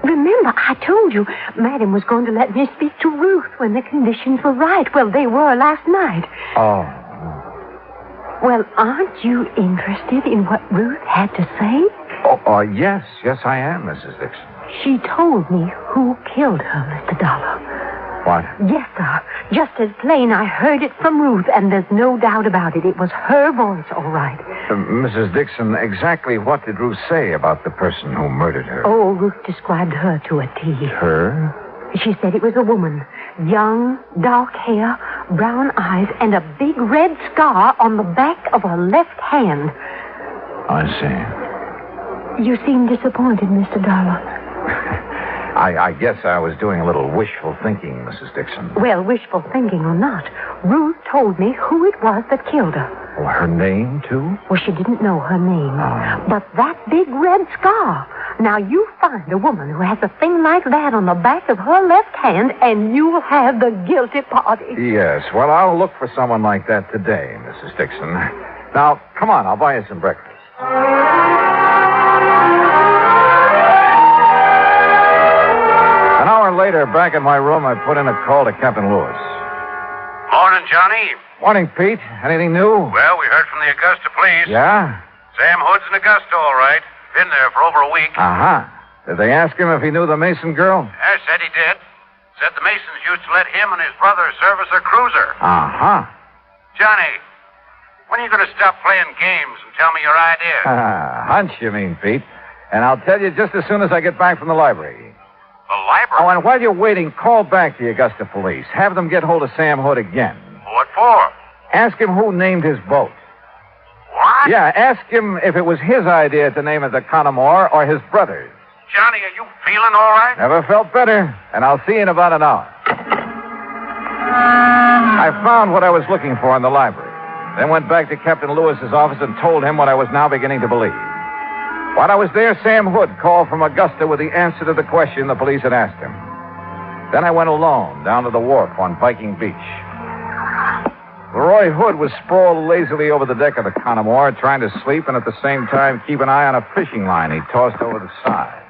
Remember, I told you Madame was going to let me speak to Ruth when the conditions were right. Well, they were last night. Oh. Well, aren't you interested in what Ruth had to say? Yes. Yes, I am, Mrs. Dixon. She told me who killed her, Mr. Dollar. What? Yes, sir. Just as plain, I heard it from Ruth, and there's no doubt about it. It was her voice, all right. Mrs. Dixon, exactly what did Ruth say about the person who murdered her? Oh, Ruth described her to a T. Her? She said it was a woman. Young, dark hair, brown eyes, and a big red scar on the back of her left hand. I see. You seem disappointed, Mr. Dollar. I guess I was doing a little wishful thinking, Mrs. Dixon. Well, wishful thinking or not, Ruth told me who it was that killed her. Well, her name, too? Well, she didn't know her name. Oh. But that big red scar. Now, you find a woman who has a thing like that on the back of her left hand, and you'll have the guilty party. Yes, well, I'll look for someone like that today, Mrs. Dixon. Now, come on, I'll buy you some breakfast. An hour later, back in my room, I put in a call to Captain Lewis. Morning, Johnny. Morning, Pete. Anything new? Well, we heard from the Augusta police. Yeah? Sam Hood's in Augusta, all right. Been there for over a week. Uh-huh. Did they ask him if he knew the Mason girl? Yeah, said he did. Said the Masons used to let him and his brother service their cruiser. Uh-huh. Johnny, when are you going to stop playing games and tell me your ideas? Hunch, you mean, Pete. And I'll tell you just as soon as I get back from the library. The library? Oh, and while you're waiting, call back the Augusta police. Have them get hold of Sam Hood again. What for? Ask him who named his boat. What? Yeah, ask him if it was his idea to name it the Connemore or his brother's. Johnny, are you feeling all right? Never felt better, and I'll see you in about an hour. I found what I was looking for in the library. Then went back to Captain Lewis's office and told him what I was now beginning to believe. While I was there, Sam Hood called from Augusta with the answer to the question the police had asked him. Then I went alone down to the wharf on Viking Beach. Leroy Hood was sprawled lazily over the deck of the Connemore, trying to sleep and at the same time keep an eye on a fishing line he tossed over the side.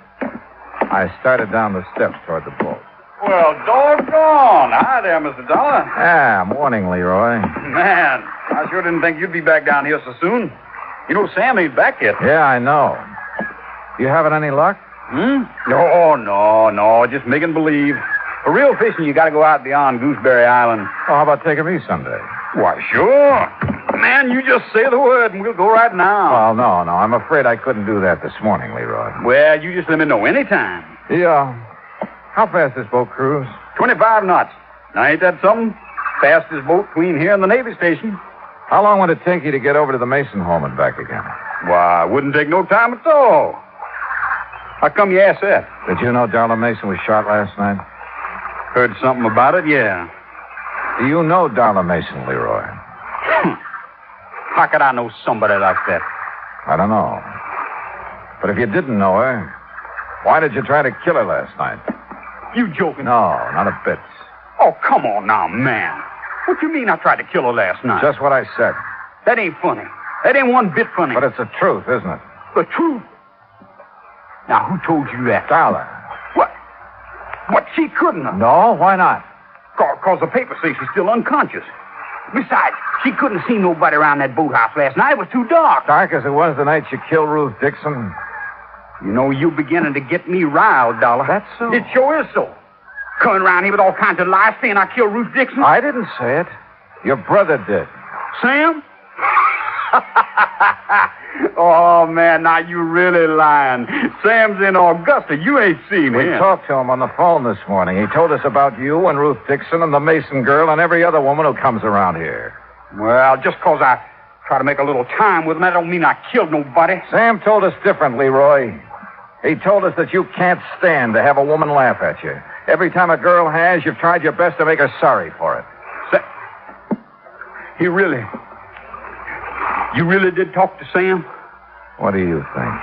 I started down the steps toward the boat. Well, doggone. Hi there, Mr. Dollar. Morning, Leroy. Man, I sure didn't think you'd be back down here so soon. You know, Sam ain't back yet. Yeah, I know. You having any luck? No. Just making believe. For real fishing, you got to go out beyond Gooseberry Island. Oh, how about taking me someday? Why, sure. Man, you just say the word and we'll go right now. Well, no. I'm afraid I couldn't do that this morning, Leroy. Well, you just let me know anytime. Yeah. How fast this boat cruise? 25 knots. Now, ain't that something? Fastest boat between here and the Navy station. How long would it take you to get over to the Mason home and back again? Why, it wouldn't take no time at all. How come you asked that? Did you know Darla Mason was shot last night? Heard something about it, yeah. Do you know Darla Mason, Leroy? How could I know somebody like that? I don't know. But if you didn't know her, why did you try to kill her last night? You joking? No, not a bit. Oh, come on now, man. What you mean I tried to kill her last night? Just what I said. That ain't funny. That ain't one bit funny. But it's the truth, isn't it? The truth? Now, who told you that? Darla. What? She couldn't have. No, why not? Because the papers say she's still unconscious. Besides, she couldn't see nobody around that boathouse last night. It was too dark. Dark as it was the night you killed Ruth Dixon. You know, you're beginning to get me riled, Dollar. That's so. It sure is so. Coming around here with all kinds of lies saying I killed Ruth Dixon. I didn't say it. Your brother did. Sam? Oh, man, now you really lying. Sam's in Augusta. You ain't seen him. We talked to him on the phone this morning. He told us about you and Ruth Dixon and the Mason girl and every other woman who comes around here. Well, just because I try to make a little time with him, that don't mean I killed nobody. Sam told us differently, Roy. He told us that you can't stand to have a woman laugh at you. Every time a girl has, you've tried your best to make her sorry for it. You really did talk to Sam? What do you think?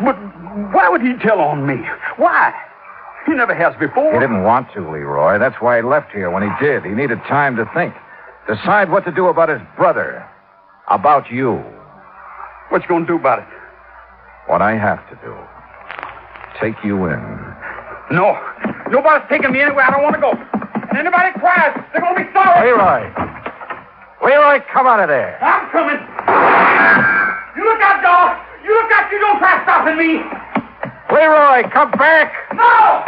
But why would he tell on me? Why? He never has before. He didn't want to, Leroy. That's why he left here when he did. He needed time to think. Decide what to do about his brother. About you. What you gonna do about it? What I have to do. Take you in. No. Nobody's taking me anywhere I don't want to go. And anybody cries, they're gonna be sorry. Leroy, come out of there. I'm coming. You look out, dog. You look out, you don't try stopping me! Leroy, come back! No!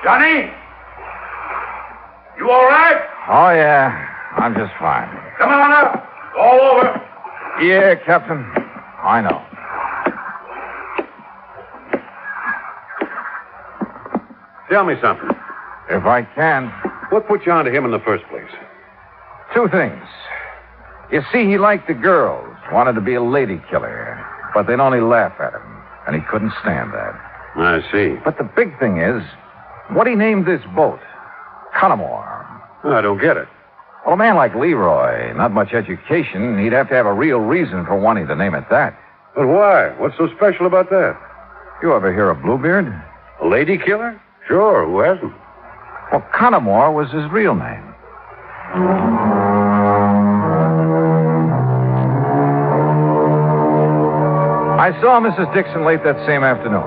Johnny? You all right? Oh, yeah. I'm just fine. Come on up. All over. Yeah, Captain. I know. Tell me something. If I can. What put you onto him in the first place? Two things. You see, he liked the girls, wanted to be a lady killer, but they'd only laugh at him, and he couldn't stand that. I see. But the big thing is, what he named this boat, Connemore. I don't get it. Well, a man like Leroy, not much education, he'd have to have a real reason for wanting to name it that. But why? What's so special about that? You ever hear of Bluebeard? A lady killer? Sure, who hasn't? Well, Connemore was his real name. I saw Mrs. Dixon late that same afternoon.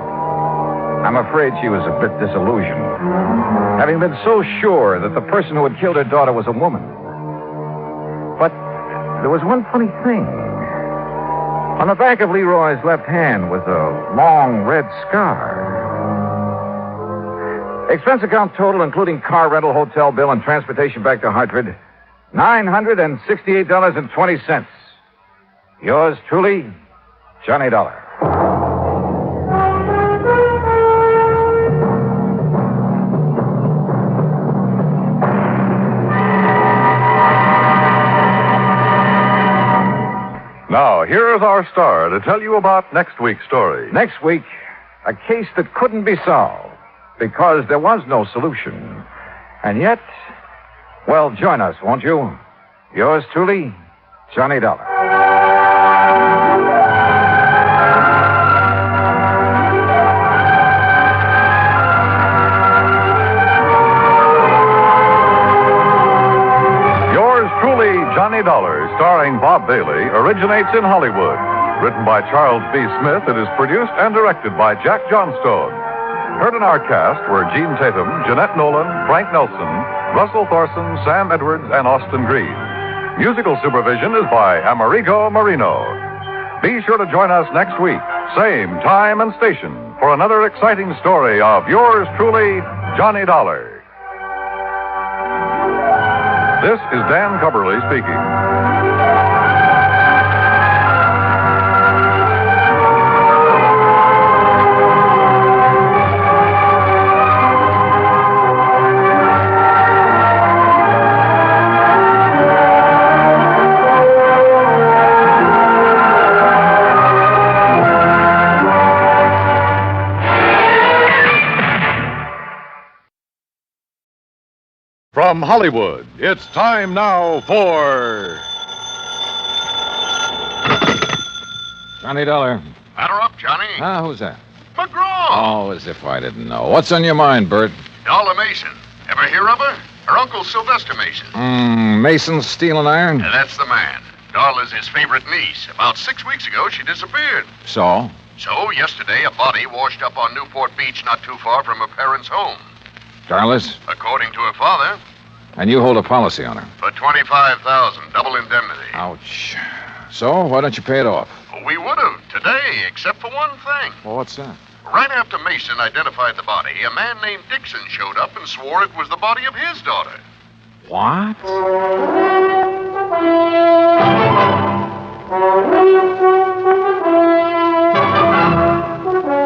I'm afraid she was a bit disillusioned, having been so sure that the person who had killed her daughter was a woman. But there was one funny thing. On the back of Leroy's left hand was a long red scar. Expense account total, including car rental, hotel bill, and transportation back to Hartford, $968.20. Yours truly, Johnny Dollar. Now, here is our star to tell you about next week's story. Next week, a case that couldn't be solved because there was no solution. And yet, well, join us, won't you? Yours truly, Johnny Dollar. Johnny Dollar, starring Bob Bailey, originates in Hollywood. Written by Charles B. Smith, it is produced and directed by Jack Johnstone. Heard in our cast were Gene Tatum, Jeanette Nolan, Frank Nelson, Russell Thorson, Sam Edwards, and Austin Green. Musical supervision is by Amerigo Marino. Be sure to join us next week, same time and station, for another exciting story of yours truly, Johnny Dollar. This is Dan Cubberly speaking. From Hollywood, it's time now for... Johnny Dollar. Batter up, Johnny. Ah, who's that? McGraw. Oh, as if I didn't know. What's on your mind, Bert? Dollar Mason. Ever hear of her? Her uncle Sylvester Mason. Mason Steel and Iron? That's the man. Darla's his favorite niece. About 6 weeks ago, she disappeared. So? So, yesterday, a body washed up on Newport Beach not too far from her parents' home. Darla's? According to her father. And you hold a policy on her? For $25,000, double indemnity. Ouch. So, why don't you pay it off? We would have today, except for one thing. Well, what's that? Right after Mason identified the body, a man named Dixon showed up and swore it was the body of his daughter. What?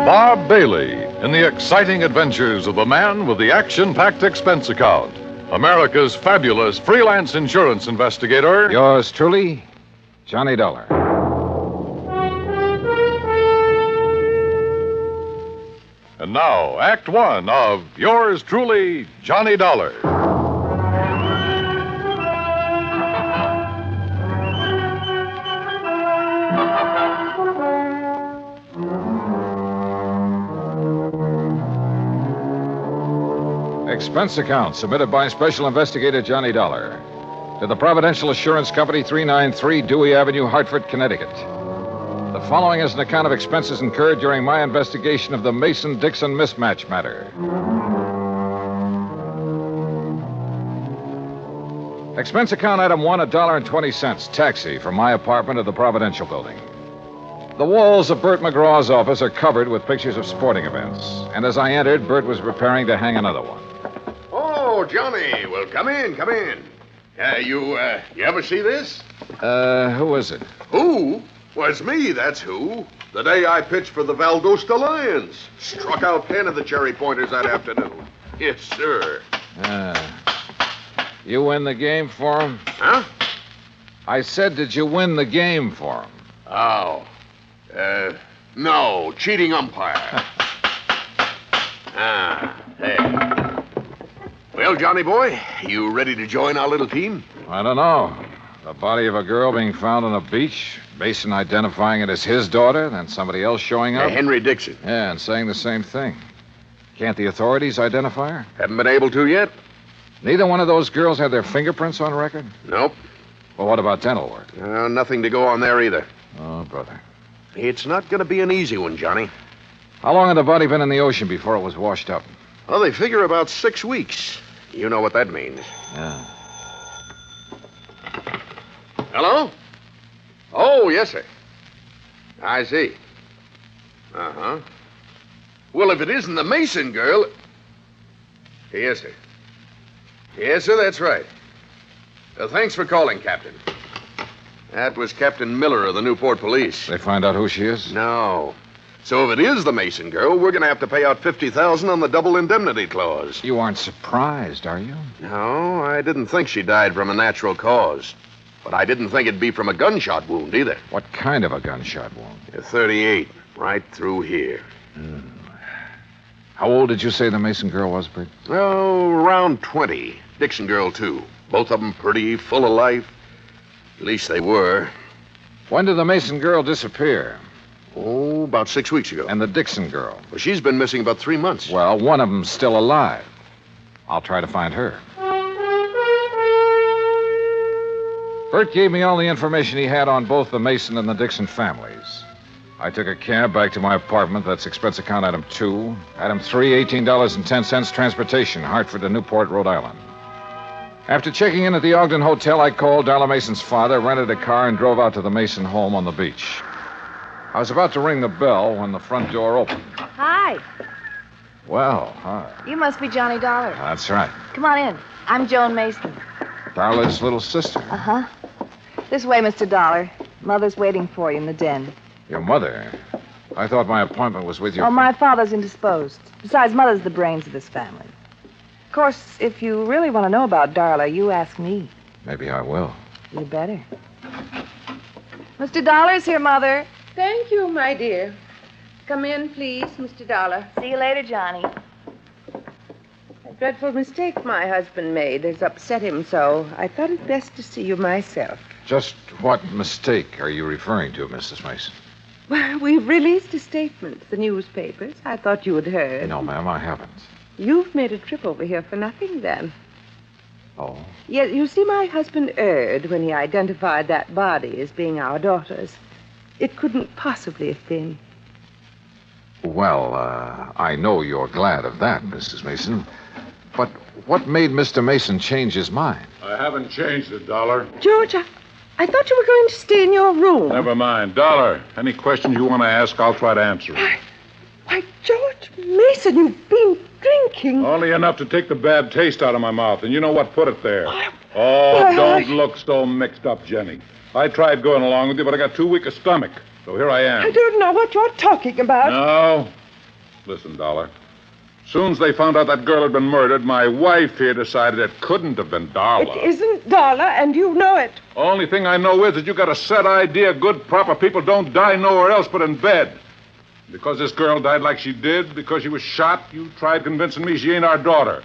Bob Bailey in the exciting adventures of the man with the action-packed expense account. America's fabulous freelance insurance investigator. Yours truly, Johnny Dollar. And now, Act One of yours truly, Johnny Dollar. Expense account submitted by Special Investigator Johnny Dollar to the Providential Assurance Company, 393 Dewey Avenue, Hartford, Connecticut. The following is an account of expenses incurred during my investigation of the Mason-Dixon mismatch matter. Expense account item 1, $1.20. Taxi from my apartment to the Providential building. The walls of Bert McGraw's office are covered with pictures of sporting events. And as I entered, Bert was preparing to hang another one. Oh, Johnny. Well, come in, come in. You ever see this? Who is it? Who? Well, it's me, that's who. The day I pitched for the Valdosta Lions. Struck out 10 of the cherry pointers that afternoon. Yes, sir. You win the game for him? Huh? I said, did you win the game for him? Oh. No, cheating umpire. Hey. Well, Johnny boy, you ready to join our little team? I don't know. The body of a girl being found on a beach, Mason identifying it as his daughter, then somebody else showing up. Henry Dixon. Yeah, and saying the same thing. Can't the authorities identify her? Haven't been able to yet. Neither one of those girls had their fingerprints on record? Nope. Well, what about dental work? Nothing to go on there either. Oh, brother. It's not going to be an easy one, Johnny. How long had the body been in the ocean before it was washed up? Well, they figure about 6 weeks. You know what that means. Yeah. Hello? Oh, yes, sir. I see. Uh-huh. Well, if it isn't the Mason girl... Yes, sir. Yes, sir, that's right. Thanks for calling, Captain. That was Captain Miller of the Newport Police. They find out who she is? No. So if it is the Mason girl, we're going to have to pay out $50,000 on the double indemnity clause. You aren't surprised, are you? No, I didn't think she died from a natural cause. But I didn't think it'd be from a gunshot wound either. What kind of a gunshot wound? A 38, right through here. How old did you say the Mason girl was, Bert? Oh, around 20. Dixon girl, too. Both of them pretty, full of life. At least they were. When did the Mason girl disappear? Oh, about 6 weeks ago. And the Dixon girl? Well, she's been missing about 3 months. Well, one of them's still alive. I'll try to find her. Bert gave me all the information he had on both the Mason and the Dixon families. I took a cab back to my apartment. That's expense account item 2. Item 3, $18.10 transportation, Hartford to Newport, Rhode Island. After checking in at the Ogden Hotel, I called Darla Mason's father, rented a car, and drove out to the Mason home on the beach. I was about to ring the bell when the front door opened. Hi. Well, hi. You must be Johnny Dollar. That's right. Come on in. I'm Joan Mason. Darla's little sister. Uh-huh. This way, Mr. Dollar. Mother's waiting for you in the den. Your mother? I thought my appointment was with your... Oh, my father's indisposed. Besides, Mother's the brains of this family. Of course, if you really want to know about Darla, you ask me. Maybe I will. You better. Mr. Dollar's here, Mother. Thank you, my dear. Come in, please, Mr. Dollar. See you later, Johnny. A dreadful mistake my husband made has upset him so. I thought it best to see you myself. Just what mistake are you referring to, Mrs. Mason? Well, we've released a statement to the newspapers. I thought you had heard. No, ma'am, I haven't. You've made a trip over here for nothing, then. Oh? Yes, you see, my husband erred when he identified that body as being our daughter's. It couldn't possibly have been. Well, I know you're glad of that, Mrs. Mason. But what made Mr. Mason change his mind? I haven't changed it, Dollar. George, I thought you were going to stay in your room. Never mind. Dollar, any questions you want to ask, I'll try to answer them. Why, George Mason, you've been drinking. Only enough to take the bad taste out of my mouth, and you know what put it there. Don't look so mixed up, Jenny. I tried going along with you, but I got too weak a stomach. So here I am. I don't know what you're talking about. No. Listen, Dollar. Soon as they found out that girl had been murdered, my wife here decided it couldn't have been Darla. It isn't Darla, and you know it. Only thing I know is that you got a set idea good, proper people don't die nowhere else but in bed. Because this girl died like she did, because she was shot, you tried convincing me she ain't our daughter.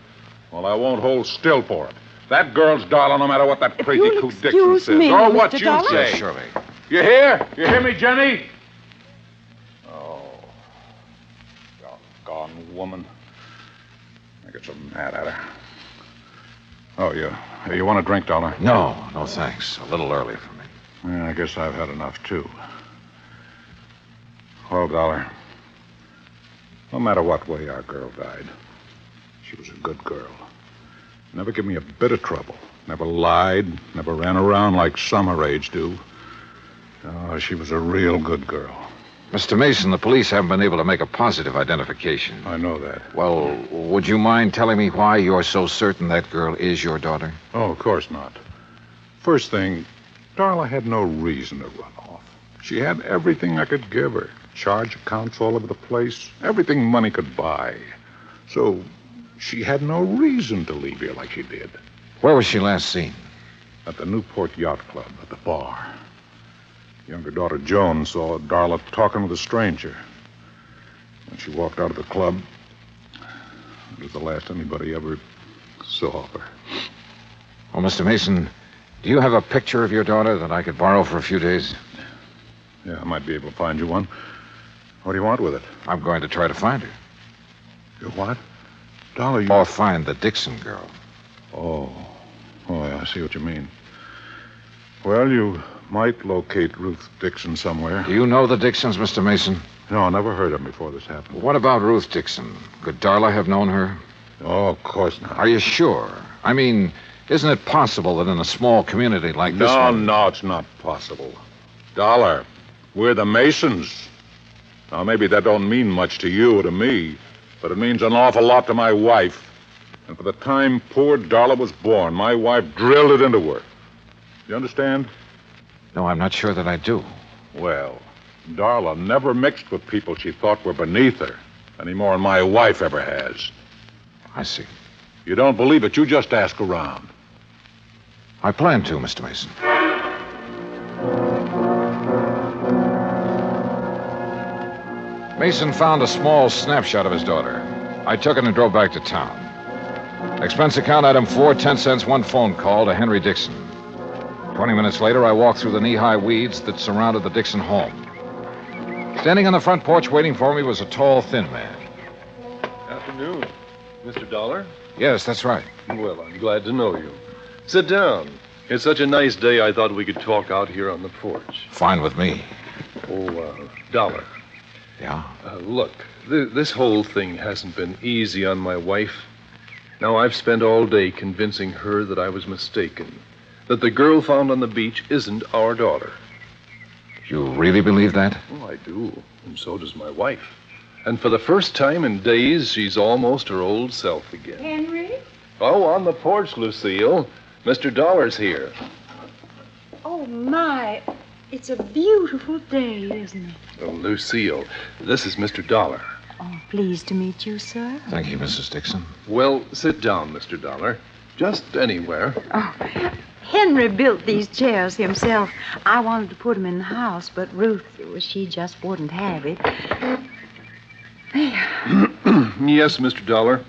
Well, I won't hold still for it. That girl's Darla, no matter what that crazy coot Dixon says. Me, or Mr. what you Dollar? say. Yes, surely. You hear? You hear me, Jenny? Oh. Doggone woman. I get so mad at her. Oh, you want a drink, Dollar? No, thanks. A little early for me. Yeah, I guess I've had enough, too. Well, Dollar, no matter what way our girl died, she was a good girl. Never give me a bit of trouble. Never lied, never ran around like some her age do. Oh, she was a real good girl. Mr. Mason, the police haven't been able to make a positive identification. I know that. Well, would you mind telling me why you're so certain that girl is your daughter? Oh, of course not. First thing, Darla had no reason to run off. She had everything I could give her. Charge accounts all over the place. Everything money could buy. So she had no reason to leave here like she did. Where was she last seen? At the Newport Yacht Club, at the bar. Younger daughter Joan saw Darla talking with a stranger. When she walked out of the club, it was the last anybody ever saw of her. Well, Mr. Mason, do you have a picture of your daughter that I could borrow for a few days? Yeah, I might be able to find you one. What do you want with it? I'm going to try to find her. You what? Darla, you... Or find the Dixon girl. Oh, yeah, I see what you mean. Well, you might locate Ruth Dixon somewhere. Do you know the Dixons, Mr. Mason? No, I never heard of them before this happened. What about Ruth Dixon? Could Darla have known her? Oh, of course not. Are you sure? I mean, isn't it possible that in a small community like this one... No, it's not possible. Darla, we're the Masons. Now, maybe that don't mean much to you or to me, but it means an awful lot to my wife. And for the time poor Darla was born, my wife drilled it into her. You understand? No, I'm not sure that I do. Well, Darla never mixed with people she thought were beneath her, any more than my wife ever has. I see. You don't believe it, you just ask around. I plan to, Mr. Mason. Mason found a small snapshot of his daughter. I took it and drove back to town. Expense account item 4, 10 cents, one phone call to Henry Dixon. 20 minutes later, I walked through the knee-high weeds that surrounded the Dixon home. Standing on the front porch waiting for me was a tall, thin man. Afternoon. Mr. Dollar? Yes, that's right. Well, I'm glad to know you. Sit down. It's such a nice day, I thought we could talk out here on the porch. Fine with me. Dollar. Yeah? Look, this whole thing hasn't been easy on my wife. Now, I've spent all day convincing her that I was mistaken, that the girl found on the beach isn't our daughter. You really believe that? Oh, I do, and so does my wife. And for the first time in days, she's almost her old self again. Henry? Oh, on the porch, Lucille. Mr. Dollar's here. Oh, my. It's a beautiful day, isn't it? Oh, Lucille, this is Mr. Dollar. Oh, pleased to meet you, sir. Thank you, Mrs. Dixon. Well, sit down, Mr. Dollar. Just anywhere. Oh, Henry built these chairs himself. I wanted to put them in the house, but Ruth, she just wouldn't have it. Yes, Mr. Dollar.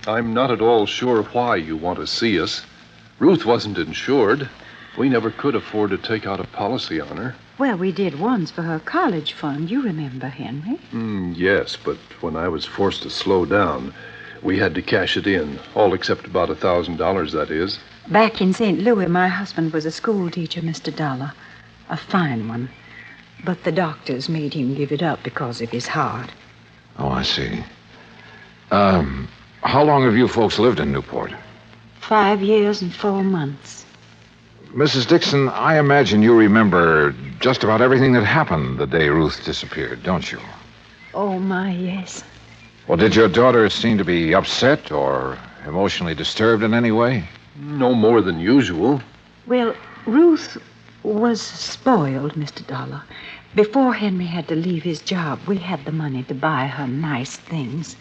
I'm not at all sure why you want to see us. Ruth wasn't insured. We never could afford to take out a policy on her. Well, we did once for her college fund. You remember, Henry? Yes, but when I was forced to slow down, we had to cash it in. All except about $1,000, that is. Back in St. Louis, my husband was a school teacher, Mr. Dollar. A fine one. But the doctors made him give it up because of his heart. Oh, I see. How long have you folks lived in Newport? 5 years and 4 months. Mrs. Dixon, I imagine you remember just about everything that happened the day Ruth disappeared, don't you? Oh, my, yes. Well, did your daughter seem to be upset or emotionally disturbed in any way? No more than usual. Well, Ruth was spoiled, Mr. Dollar. Before Henry had to leave his job, we had the money to buy her nice things.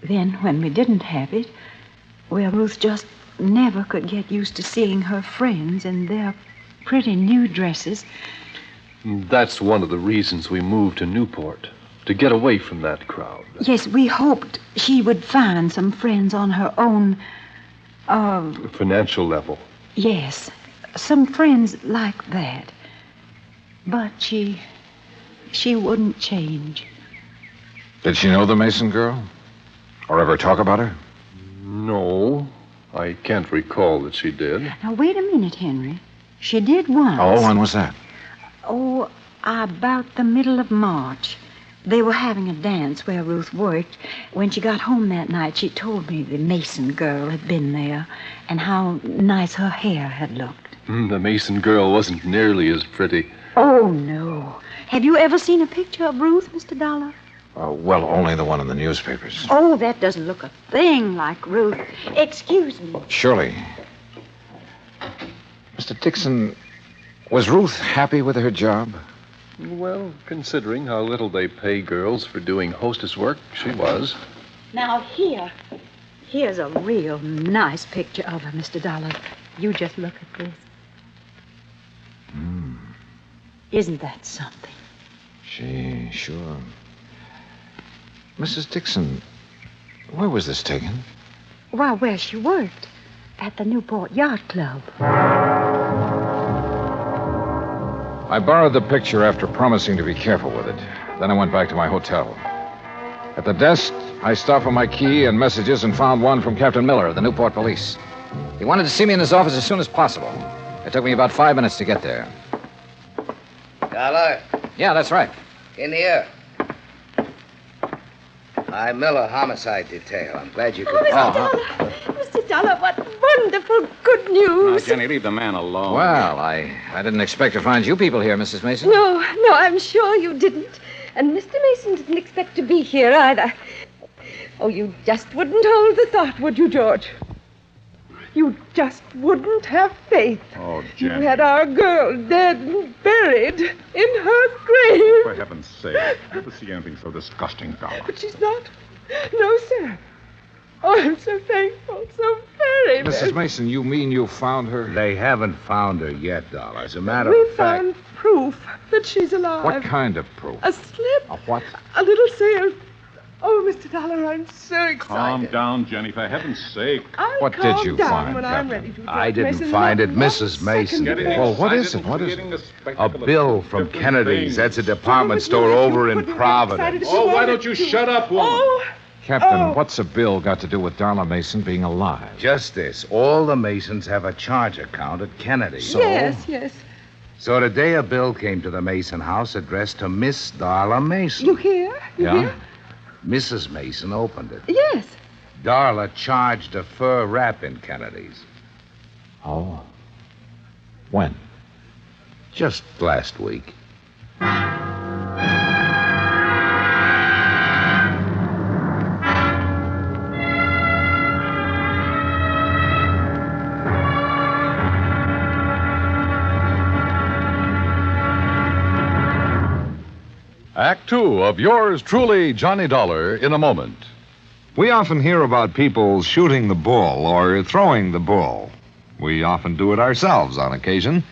Then, when we didn't have it, well, Ruth just never could get used to seeing her friends in their pretty new dresses. That's one of the reasons we moved to Newport, to get away from that crowd. Yes, we hoped she would find some friends on her own, financial level. Yes, some friends like that. But she wouldn't change. Did she know the Mason girl? Or ever talk about her? No, I can't recall that she did. Now, wait a minute, Henry. She did once. Oh, when was that? Oh, about the middle of March. They were having a dance where Ruth worked. When she got home that night, she told me the Mason girl had been there and how nice her hair had looked. The Mason girl wasn't nearly as pretty. Oh, no. Have you ever seen a picture of Ruth, Mr. Dollar? Well, only the one in the newspapers. Oh, that doesn't look a thing like Ruth. Excuse me. Surely. Mr. Dixon, was Ruth happy with her job? Well, considering how little they pay girls for doing hostess work, she was. Now, here's a real nice picture of her, Mr. Dollar. You just look at this. Isn't that something? Sure. Mrs. Dixon, where was this taken? Why, where she worked. At the Newport Yacht Club. I borrowed the picture after promising to be careful with it. Then I went back to my hotel. At the desk, I stopped for my key and messages and found one from Captain Miller of the Newport Police. He wanted to see me in his office as soon as possible. It took me about 5 minutes to get there. Dollar? Yeah, that's right. In here. I'm Miller, homicide detail. I'm glad you could... Mr. Dollar! Mr. Dollar, what wonderful good news. Jenny, leave the man alone. Well, I didn't expect to find you people here, Mrs. Mason. No, I'm sure you didn't. And Mr. Mason didn't expect to be here either. Oh, you just wouldn't hold the thought, would you, George? You just wouldn't have faith. Oh, You Jenny. had our girl dead and buried in her grave. For heaven's sake, never see anything so disgusting, Dollar. But she's not. No, sir. Oh, I'm so thankful, so very, Mrs. Mason, you mean you found her? They haven't found her yet, Dollar. As a matter We of fact... found proof that she's alive. What kind of proof? A slip. A what? A little sail. Oh, Mr. Dollar, I'm so excited. Calm down, Jenny, for heaven's sake. I'll What calm did you down find, when I'm Captain? ready to. I didn't Mason, find it. not Mrs. Mason second. did. Well, what is it? What is it? A bill from Kennedy's. That's a department store over in Providence. Oh, why don't you shut up, woman? Oh, Captain, what's a bill got to do with Darla Mason being alive? Just this. All the Masons have a charge account at Kennedy's. yes. So today a bill came to the Mason house addressed to Miss Darla Mason. You hear? You hear? Mrs. Mason opened it. Yes. Darla charged a fur wrap in Kennedy's. Oh. When? Just last week. Act two of yours truly, Johnny Dollar, in a moment. We often hear about people shooting the bull or throwing the bull. We often do it ourselves on occasion.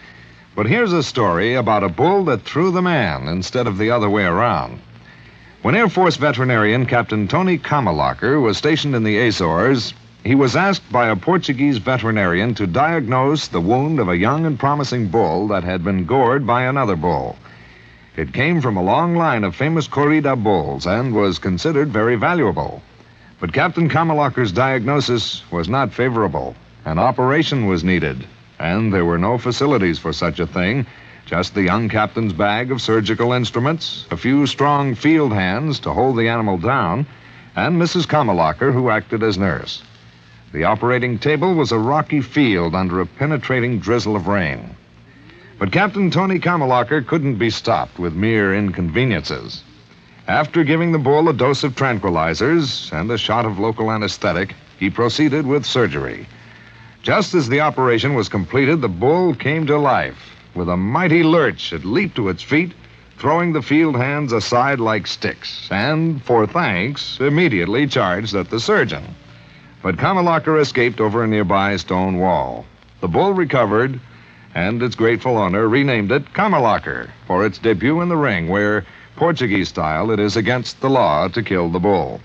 But here's a story about a bull that threw the man instead of the other way around. When Air Force veterinarian Captain Tony Kamalacher was stationed in the Azores, he was asked by a Portuguese veterinarian to diagnose the wound of a young and promising bull that had been gored by another bull. It came from a long line of famous corrida bulls and was considered very valuable. But Captain Kamalacher's diagnosis was not favorable. An operation was needed, and there were no facilities for such a thing, just the young captain's bag of surgical instruments, a few strong field hands to hold the animal down, and Mrs. Kamalacher, who acted as nurse. The operating table was a rocky field under a penetrating drizzle of rain. But Captain Tony Kamalacher couldn't be stopped with mere inconveniences. After giving the bull a dose of tranquilizers and a shot of local anesthetic, he proceeded with surgery. Just as the operation was completed, the bull came to life. With a mighty lurch, it leaped to its feet, throwing the field hands aside like sticks, and, for thanks, immediately charged at the surgeon. But Kamalacher escaped over a nearby stone wall. The bull recovered, and its grateful owner renamed it Kamalacher for its debut in the ring, where, Portuguese style, it is against the law to kill the bull.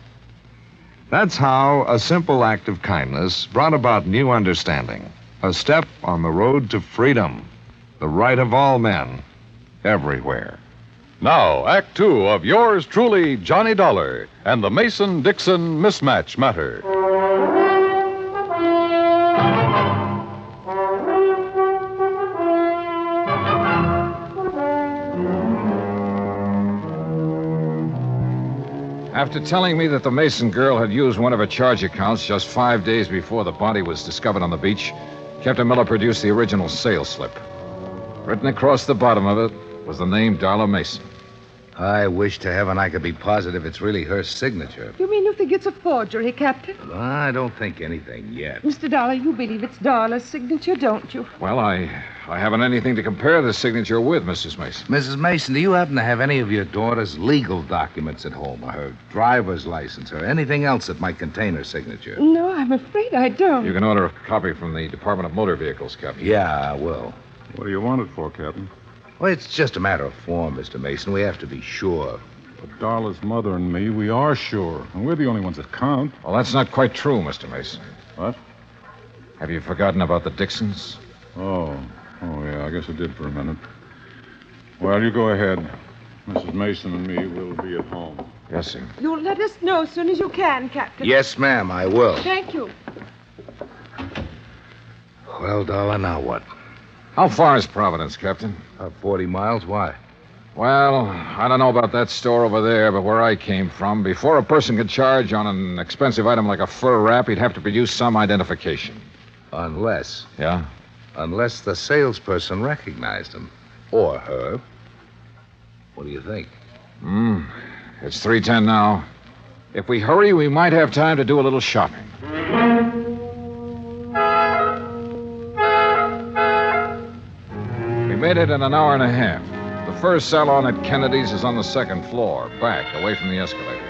That's how a simple act of kindness brought about new understanding, a step on the road to freedom, the right of all men, everywhere. Now, Act two of yours truly, Johnny Dollar, and the Mason-Dixon mismatch matter. After telling me that the Mason girl had used one of her charge accounts just 5 days before the body was discovered on the beach, Captain Miller produced the original sales slip. Written across the bottom of it was the name Darla Mason. I wish to heaven I could be positive it's really her signature. You mean you think it's a forgery, Captain? I don't think anything yet. Mr. Dollar, you believe it's Darla's signature, don't you? Well, I haven't anything to compare the signature with, Mrs. Mason. Mrs. Mason, do you happen to have any of your daughter's legal documents at home, or her driver's license, or anything else that might contain her signature? No, I'm afraid I don't. You can order a copy from the Department of Motor Vehicles, Captain. Yeah, I will. What do you want it for, Captain? Well, it's just a matter of form, Mr. Mason. We have to be sure. But Darla's mother and me, we are sure. And we're the only ones that count. Well, that's not quite true, Mr. Mason. What? Have you forgotten about the Dixons? Oh, yeah, I guess I did for a minute. Well, you go ahead. Mrs. Mason and me will be at home. Yes, sir. You'll let us know as soon as you can, Captain. Yes, ma'am, I will. Thank you. Well, Darla, now what? How far is Providence, Captain? 40 miles. Why? Well, I don't know about that store over there, but where I came from, before a person could charge on an expensive item like a fur wrap, he'd have to produce some identification. Unless. Yeah? Unless the salesperson recognized him. Or her. What do you think? It's 3:10 now. If we hurry, we might have time to do a little shopping. We made it in an hour and a half. The first salon at Kennedy's is on the second floor, back, away from the escalator.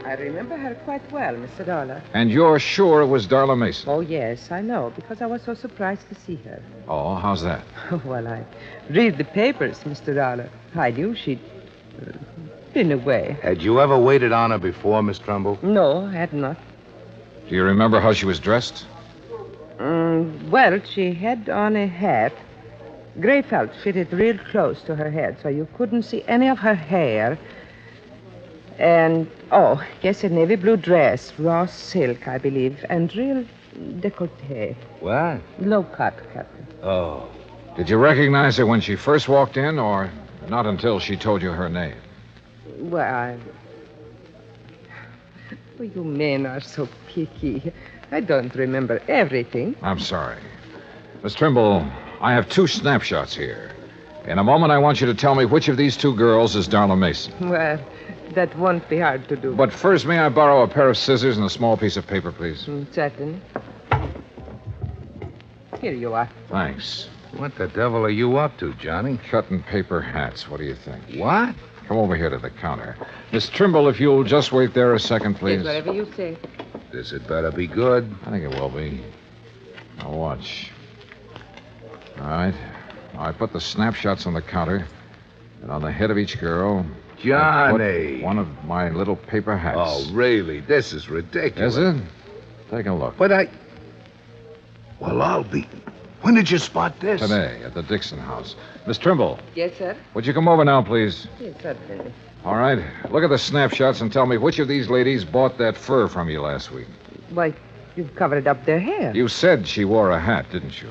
I remember her quite well, Mr. Dollar. And you're sure it was Darla Mason? Oh, yes, I know, because I was so surprised to see her. Oh, how's that? Well, I read the papers, Mr. Dollar. I knew she'd been away. Had you ever waited on her before, Miss Trumbull? No, I had not. Do you remember how she was dressed? Well, she had on a hat. Gray felt fitted real close to her head, so you couldn't see any of her hair. And, yes, a navy blue dress, raw silk, I believe, and real décolleté. What? Low cut, Captain. Oh. Did you recognize her when she first walked in, or not until she told you her name? Well, you men are so picky. I don't remember everything. I'm sorry. Miss Trimble, I have 2 snapshots here. In a moment, I want you to tell me which of these 2 girls is Darla Mason. Well, that won't be hard to do. But first, may I borrow a pair of scissors and a small piece of paper, please? Certainly. Here you are. Thanks. What the devil are you up to, Johnny? Cutting paper hats. What do you think? What? Come over here to the counter. Miss Trimble, if you'll just wait there a second, please. Yes, whatever you say. This had better be good. I think it will be. Now, watch. All right. I put the snapshots on the counter, and on the head of each girl... Johnny! One of my little paper hats. Oh, really? This is ridiculous. Is it? Take a look. But Well, I'll be... When did you spot this? Today, at the Dixon house. Miss Trimble, Yes, sir? would you come over now, please? Yes, certainly. All right. Look at the snapshots and tell me which of these ladies bought that fur from you last week. Why, you've covered up their hair. You said she wore a hat, didn't you?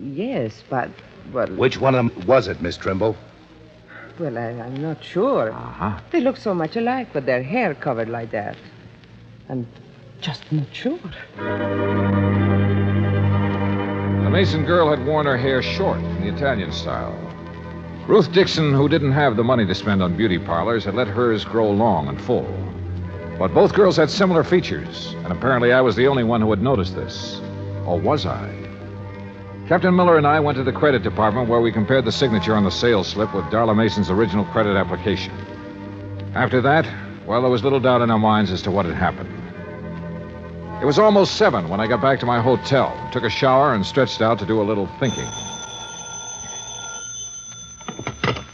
Yes, but... Well, Which one of them was it, Miss Trimble? Well, I'm not sure. Uh-huh. They look so much alike with their hair covered like that. I'm just not sure. The Mason girl had worn her hair short in the Italian style. Ruth Dixon, who didn't have the money to spend on beauty parlors, had let hers grow long and full. But both girls had similar features, and apparently I was the only one who had noticed this. Or was I? Captain Miller and I went to the credit department where we compared the signature on the sales slip with Darla Mason's original credit application. After that, well, there was little doubt in our minds as to what had happened. It was almost 7 when I got back to my hotel, took a shower, and stretched out to do a little thinking.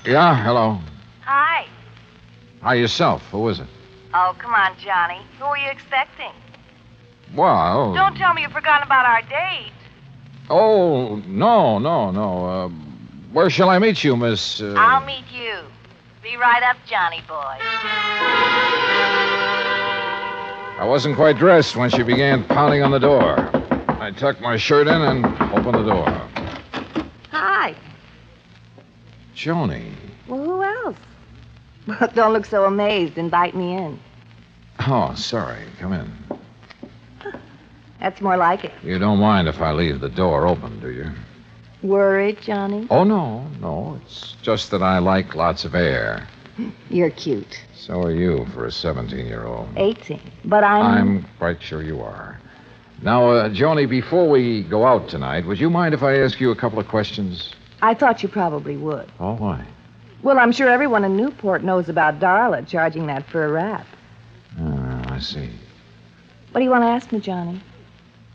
Yeah, hello. Hi. Hi, yourself. Who is it? Oh, come on, Johnny. Who are you expecting? Well... Don't tell me you've forgotten about our date. Oh, no. Where shall I meet you, Miss... I'll meet you. Be right up, Johnny boy. I wasn't quite dressed when she began pounding on the door. I tucked my shirt in and opened the door. Hi. Joni. Well, who else? Don't look so amazed. Invite me in. Oh, sorry. Come in. That's more like it. You don't mind if I leave the door open, do you? Worried, Johnny? Oh, no. It's just that I like lots of air. You're cute. So are you for a 17-year-old. 18. But I'm quite sure you are. Now, Joni, before we go out tonight, would you mind if I ask you a couple of questions? I thought you probably would. Oh, why? Well, I'm sure everyone in Newport knows about Darla charging that for a rap. I see. What do you want to ask me, Johnny?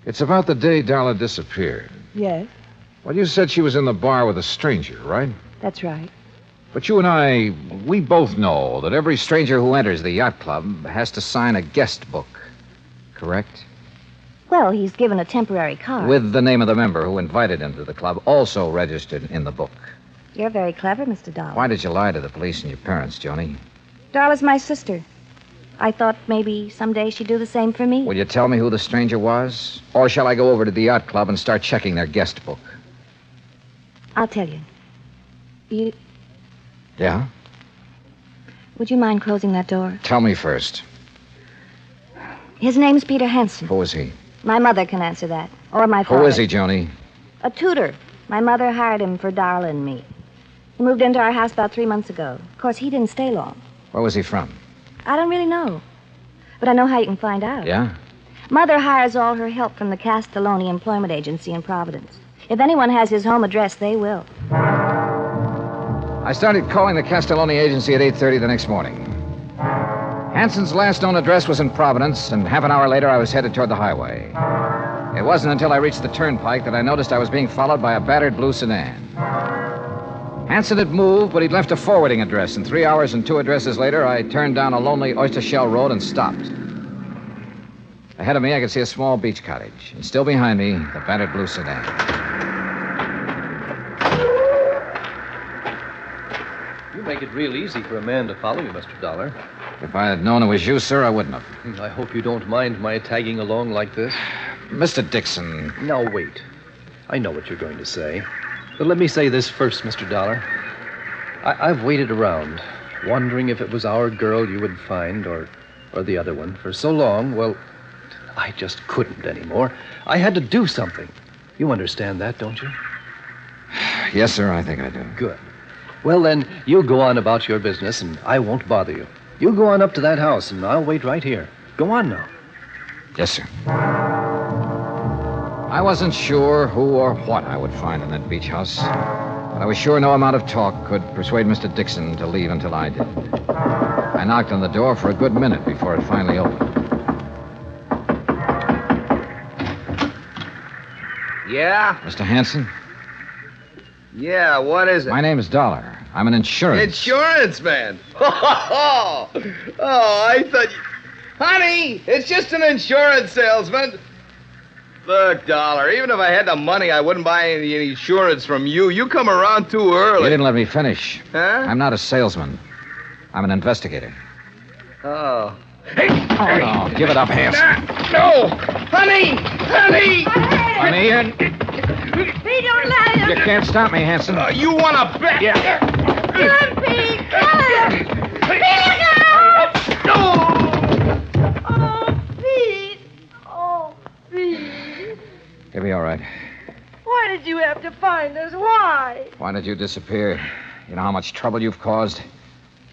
It's about the day Darla disappeared. Yes, Well, you said she was in the bar with a stranger, right? that's right. But you and I, we both know that every stranger who enters the yacht club has to sign a guest book. Correct? Well, he's given a temporary card. With the name of the member who invited him to the club also registered in the book. You're very clever, Mr. Dollar. Why did you lie to the police and your parents, Joni? Darla's my sister. I thought maybe someday she'd do the same for me. Will you tell me who the stranger was? Or shall I go over to the yacht club and start checking their guest book? I'll tell you. Yeah? Would you mind closing that door? Tell me first. His name's Peter Henson. Who is he? My mother can answer that. Or my father. Who is he, Joni? A tutor. My mother hired him for Darla and me. He moved into our house about 3 months ago. Of course, he didn't stay long. Where was he from? I don't really know. But I know how you can find out. Yeah? Mother hires all her help from the Castelloni Employment Agency in Providence. If anyone has his home address, they will. I started calling the Castelloni agency at 8:30 the next morning. Hanson's last known address was in Providence, and half an hour later I was headed toward the highway. It wasn't until I reached the turnpike that I noticed I was being followed by a battered blue sedan. Hanson had moved, but he'd left a forwarding address, and 3 hours and 2 addresses later, I turned down a lonely oyster shell road and stopped. Ahead of me, I could see a small beach cottage, and still behind me, the battered blue sedan. You make it real easy for a man to follow you, Mr. Dollar. If I had known it was you, sir, I wouldn't have. I hope you don't mind my tagging along like this. Mr. Dixon. Now, wait. I know what you're going to say. But let me say this first, Mr. Dollar. I've waited around, wondering if it was our girl you would find or the other one for so long. Well, I just couldn't anymore. I had to do something. You understand that, don't you? Yes, sir, I think I do. Good. Well, then, you go on about your business, and I won't bother you. You go on up to that house, and I'll wait right here. Go on now. Yes, sir. I wasn't sure who or what I would find in that beach house, but I was sure no amount of talk could persuade Mr. Dixon to leave until I did. I knocked on the door for a good minute before it finally opened. Yeah? Mr. Hanson? Yeah, what is it? My name is Dollar. I'm an insurance... Insurance man. Oh, I thought you... Honey, it's just an insurance salesman. Look, Dollar, even if I had the money, I wouldn't buy any insurance from you. You come around too early. You didn't let me finish. Huh? I'm not a salesman. I'm an investigator. Oh. Oh, give it up, Hanson. No! Honey! Honey! Honey, Pete, don't let him. you can't stop me, Hanson. You want to bet? Yeah. Come, Pete, come. Pete, no! Oh, Pete. Oh, Pete. You'll be all right. Why did you have to find us? Why? Why did you disappear? You know how much trouble you've caused?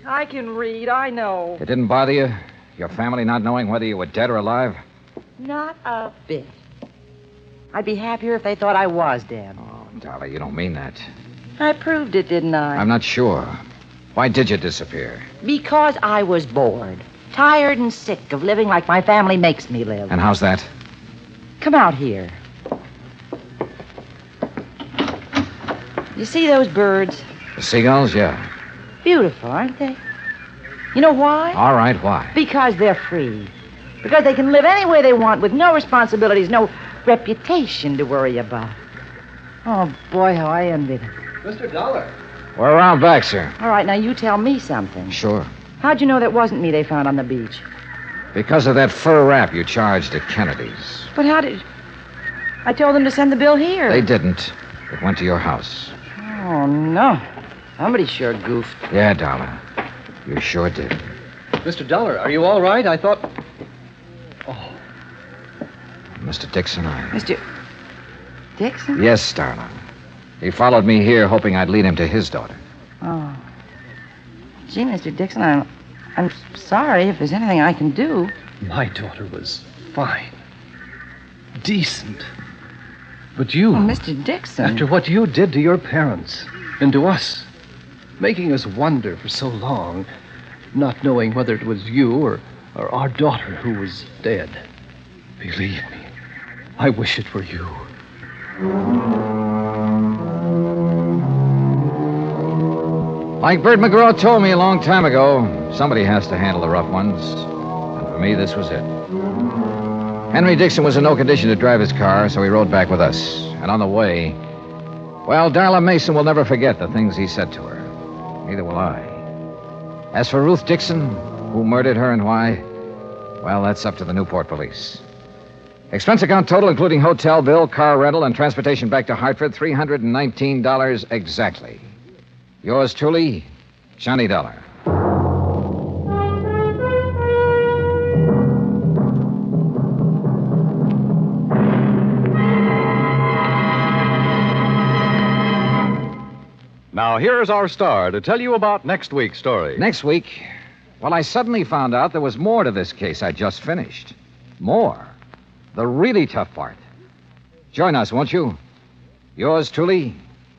I can read, I know. It didn't bother you? Your family not knowing whether you were dead or alive? Not a bit. I'd be happier if they thought I was dead. Oh, Dolly, you don't mean that. I proved it, didn't I? I'm not sure. Why did you disappear? Because I was bored. Tired and sick of living like my family makes me live. And how's that? Come out here. You see those birds? The seagulls? Yeah. Beautiful, aren't they? You know why? All right, why? Because they're free. Because they can live any way they want with no responsibilities, no reputation to worry about. Oh, boy, how I envy them. Mr. Dollar. We're around back, sir. All right, now you tell me something. Sure. How'd you know that wasn't me they found on the beach? Because of that fur wrap you charged at Kennedy's. But how did... I told them to send the bill here. They didn't. It went to your house. Oh, no. Somebody sure goofed. Yeah, Dollar. You sure did. Mr. Dollar, are you all right? I thought... Oh. Mr. Dixon, Mr. Dixon? Yes, darling. He followed me here hoping I'd lead him to his daughter. Oh. Gee, Mr. Dixon, I'm sorry if there's anything I can do. My daughter was fine. Decent. But you... Oh, Mr. Dixon. After what you did to your parents and to us, making us wonder for so long, not knowing whether it was you or our daughter who was dead. Believe me, I wish it were you. Like Bert McGraw told me a long time ago, somebody has to handle the rough ones. And for me, this was it. Henry Dixon was in no condition to drive his car, so he rode back with us. And on the way, well, Darla Mason will never forget the things he said to her. Neither will I. As for Ruth Dixon, who murdered her and why, well, that's up to the Newport police. Expense account total, including hotel bill, car rental, and transportation back to Hartford, $319 exactly. Yours truly, Johnny Dollar. Now, here's our star to tell you about next week's story. Next week, well, I suddenly found out there was more to this case I just finished. More. The really tough part. Join us, won't you? Yours truly,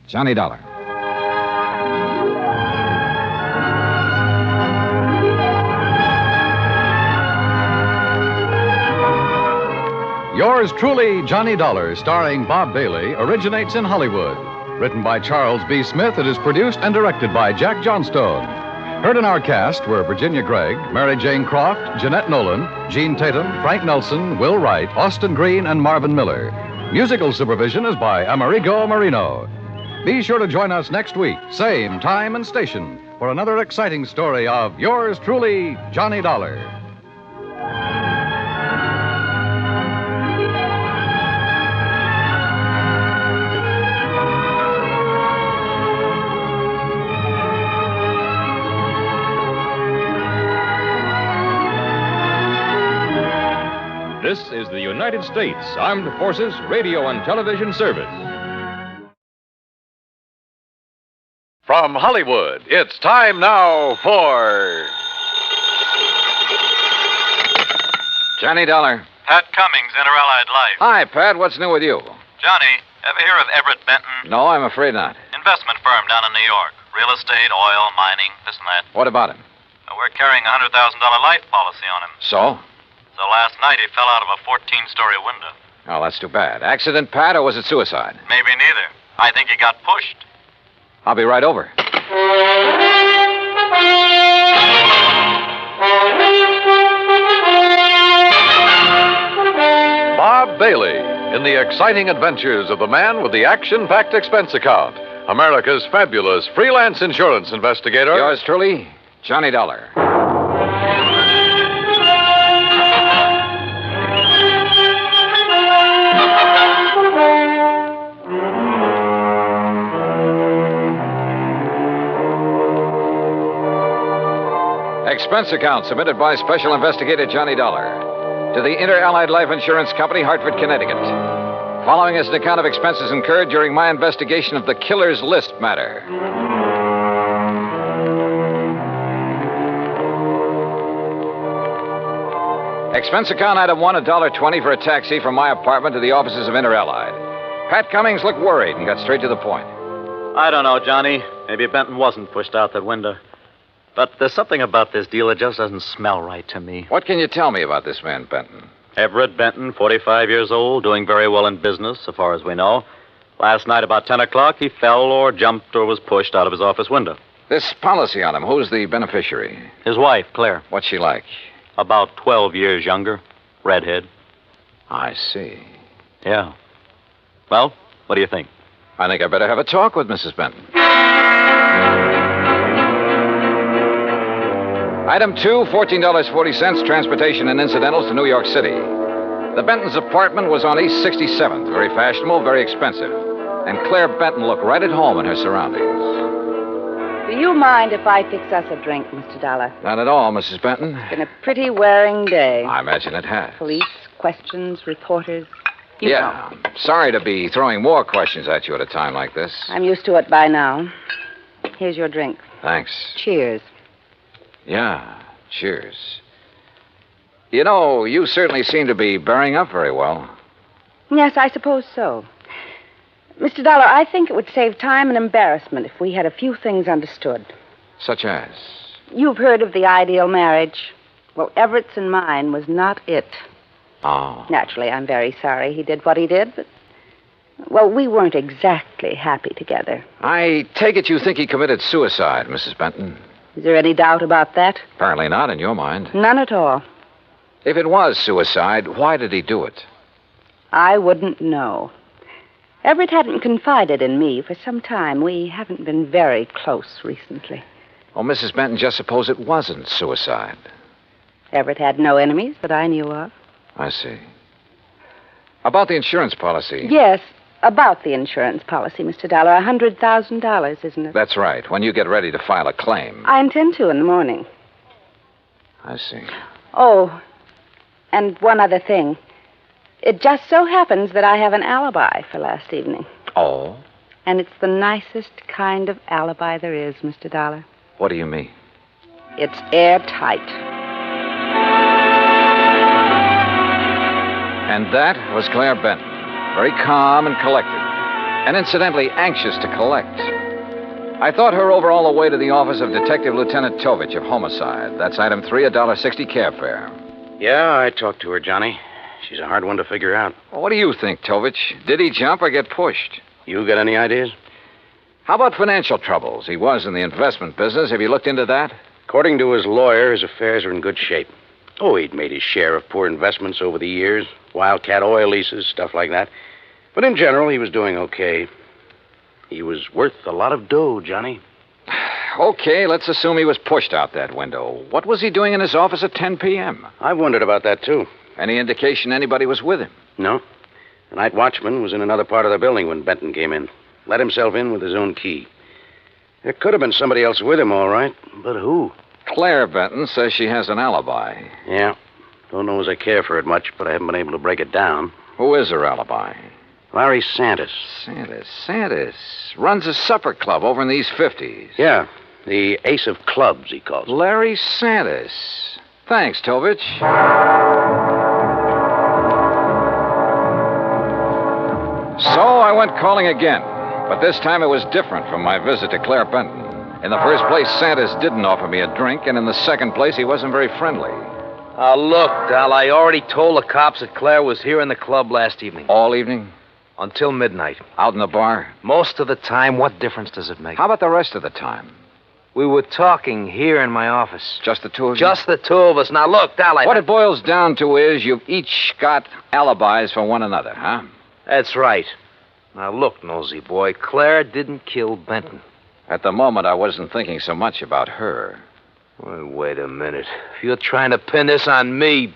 Johnny Dollar. Yours truly, Johnny Dollar, starring Bob Bailey, originates in Hollywood. Written by Charles B. Smith, it is produced and directed by Jack Johnstone. Heard in our cast were Virginia Gregg, Mary Jane Croft, Jeanette Nolan, Gene Tatum, Frank Nelson, Will Wright, Austin Green, and Marvin Miller. Musical supervision is by Amerigo Marino. Be sure to join us next week, same time and station, for another exciting story of yours truly, Johnny Dollar. This is the United States Armed Forces Radio and Television Service. From Hollywood, it's time now for... Johnny Dollar. Pat Cummings, Inter-Allied Life. Hi, Pat. What's new with you? Johnny, ever hear of Everett Benton? No, I'm afraid not. Investment firm down in New York. Real estate, oil, mining, this and that. What about him? We're carrying a $100,000 life policy on him. So? So last night he fell out of a 14-story window. Oh, that's too bad. Accident, Pat, or was it suicide? Maybe neither. I think he got pushed. I'll be right over. Bob Bailey in the exciting adventures of the man with the action-packed expense account, America's fabulous freelance insurance investigator. Yours truly, Johnny Dollar. Expense account submitted by Special Investigator Johnny Dollar to the Inter-Allied Life Insurance Company, Hartford, Connecticut. Following is an account of expenses incurred during my investigation of the Killer's List matter. Expense account item 1, $1.20 for a taxi from my apartment to the offices of Inter-Allied. Pat Cummings looked worried and got straight to the point. I don't know, Johnny. Maybe Benton wasn't pushed out that window. But there's something about this deal that just doesn't smell right to me. What can you tell me about this man, Benton? Everett Benton, 45 years old, doing very well in business, so far as we know. Last night about 10 o'clock, he fell or jumped or was pushed out of his office window. This policy on him, who's the beneficiary? His wife, Claire. What's she like? About 12 years younger. Redhead. I see. Yeah. Well, what do you think? I think I better have a talk with Mrs. Benton. Item 2, $14.40, transportation and incidentals to New York City. The Benton's apartment was on East 67th, very fashionable, very expensive. And Claire Benton looked right at home in her surroundings. Do you mind if I fix us a drink, Mr. Dollar? Not at all, Mrs. Benton. It's been a pretty wearing day. I imagine it has. Police, questions, reporters. You know. Sorry to be throwing more questions at you at a time like this. I'm used to it by now. Here's your drink. Thanks. Cheers. Yeah, cheers. You know, you certainly seem to be bearing up very well. Yes, I suppose so. Mr. Dollar, I think it would save time and embarrassment if we had a few things understood. Such as? You've heard of the ideal marriage. Well, Everett's and mine was not it. Oh. Naturally, I'm very sorry he did what he did, but... Well, we weren't exactly happy together. I take it you think he committed suicide, Mrs. Benton. Is there any doubt about that? Apparently not in your mind. None at all. If it was suicide, why did he do it? I wouldn't know. Everett hadn't confided in me for some time. We haven't been very close recently. Oh, Mrs. Benton, just suppose it wasn't suicide. Everett had no enemies that I knew of. I see. About the insurance policy. Yes, about the insurance policy, Mr. Dollar. $100,000, isn't it? That's right, when you get ready to file a claim. I intend to in the morning. I see. Oh, and one other thing. It just so happens that I have an alibi for last evening. Oh? And it's the nicest kind of alibi there is, Mr. Dollar. What do you mean? It's airtight. And that was Claire Benton, very calm and collected, and incidentally anxious to collect. I thought her over all the way to the office of Detective Lieutenant Tovich of Homicide. That's item 3, $1.60 cab fare. Yeah, I talked to her, Johnny. She's a hard one to figure out. Well, what do you think, Tovich? Did he jump or get pushed? You got any ideas? How about financial troubles? He was in the investment business. Have you looked into that? According to his lawyer, his affairs are in good shape. Oh, he'd made his share of poor investments over the years. Wildcat oil leases, stuff like that. But in general, he was doing okay. He was worth a lot of dough, Johnny. Okay, let's assume he was pushed out that window. What was he doing in his office at 10 p.m.? I've wondered about that, too. Any indication anybody was with him? No. The night watchman was in another part of the building when Benton came in. Let himself in with his own key. There could have been somebody else with him, all right. But who? Claire Benton says she has an alibi. Yeah. Don't know as I care for it much, but I haven't been able to break it down. Who is her alibi? Larry Santis. Santis. Runs a supper club over in the East 50s. Yeah. The Ace of Clubs, he calls it. Larry Santis. Thanks, Tovich. So I went calling again, but this time it was different from my visit to Claire Benton. In the first place, Santis didn't offer me a drink, and in the second place, he wasn't very friendly. Look, Dal, I already told the cops that Claire was here in the club last evening. All evening? Until midnight. Out in the bar? Most of the time. What difference does it make? How about the rest of the time? We were talking here in my office. Just the two of you? Just the two of us. Now, look, Dal, What it boils down to is you've each got alibis for one another, huh? That's right. Now, look, nosy boy, Claire didn't kill Benton. At the moment, I wasn't thinking so much about her. Well, wait a minute. If you're trying to pin this on me...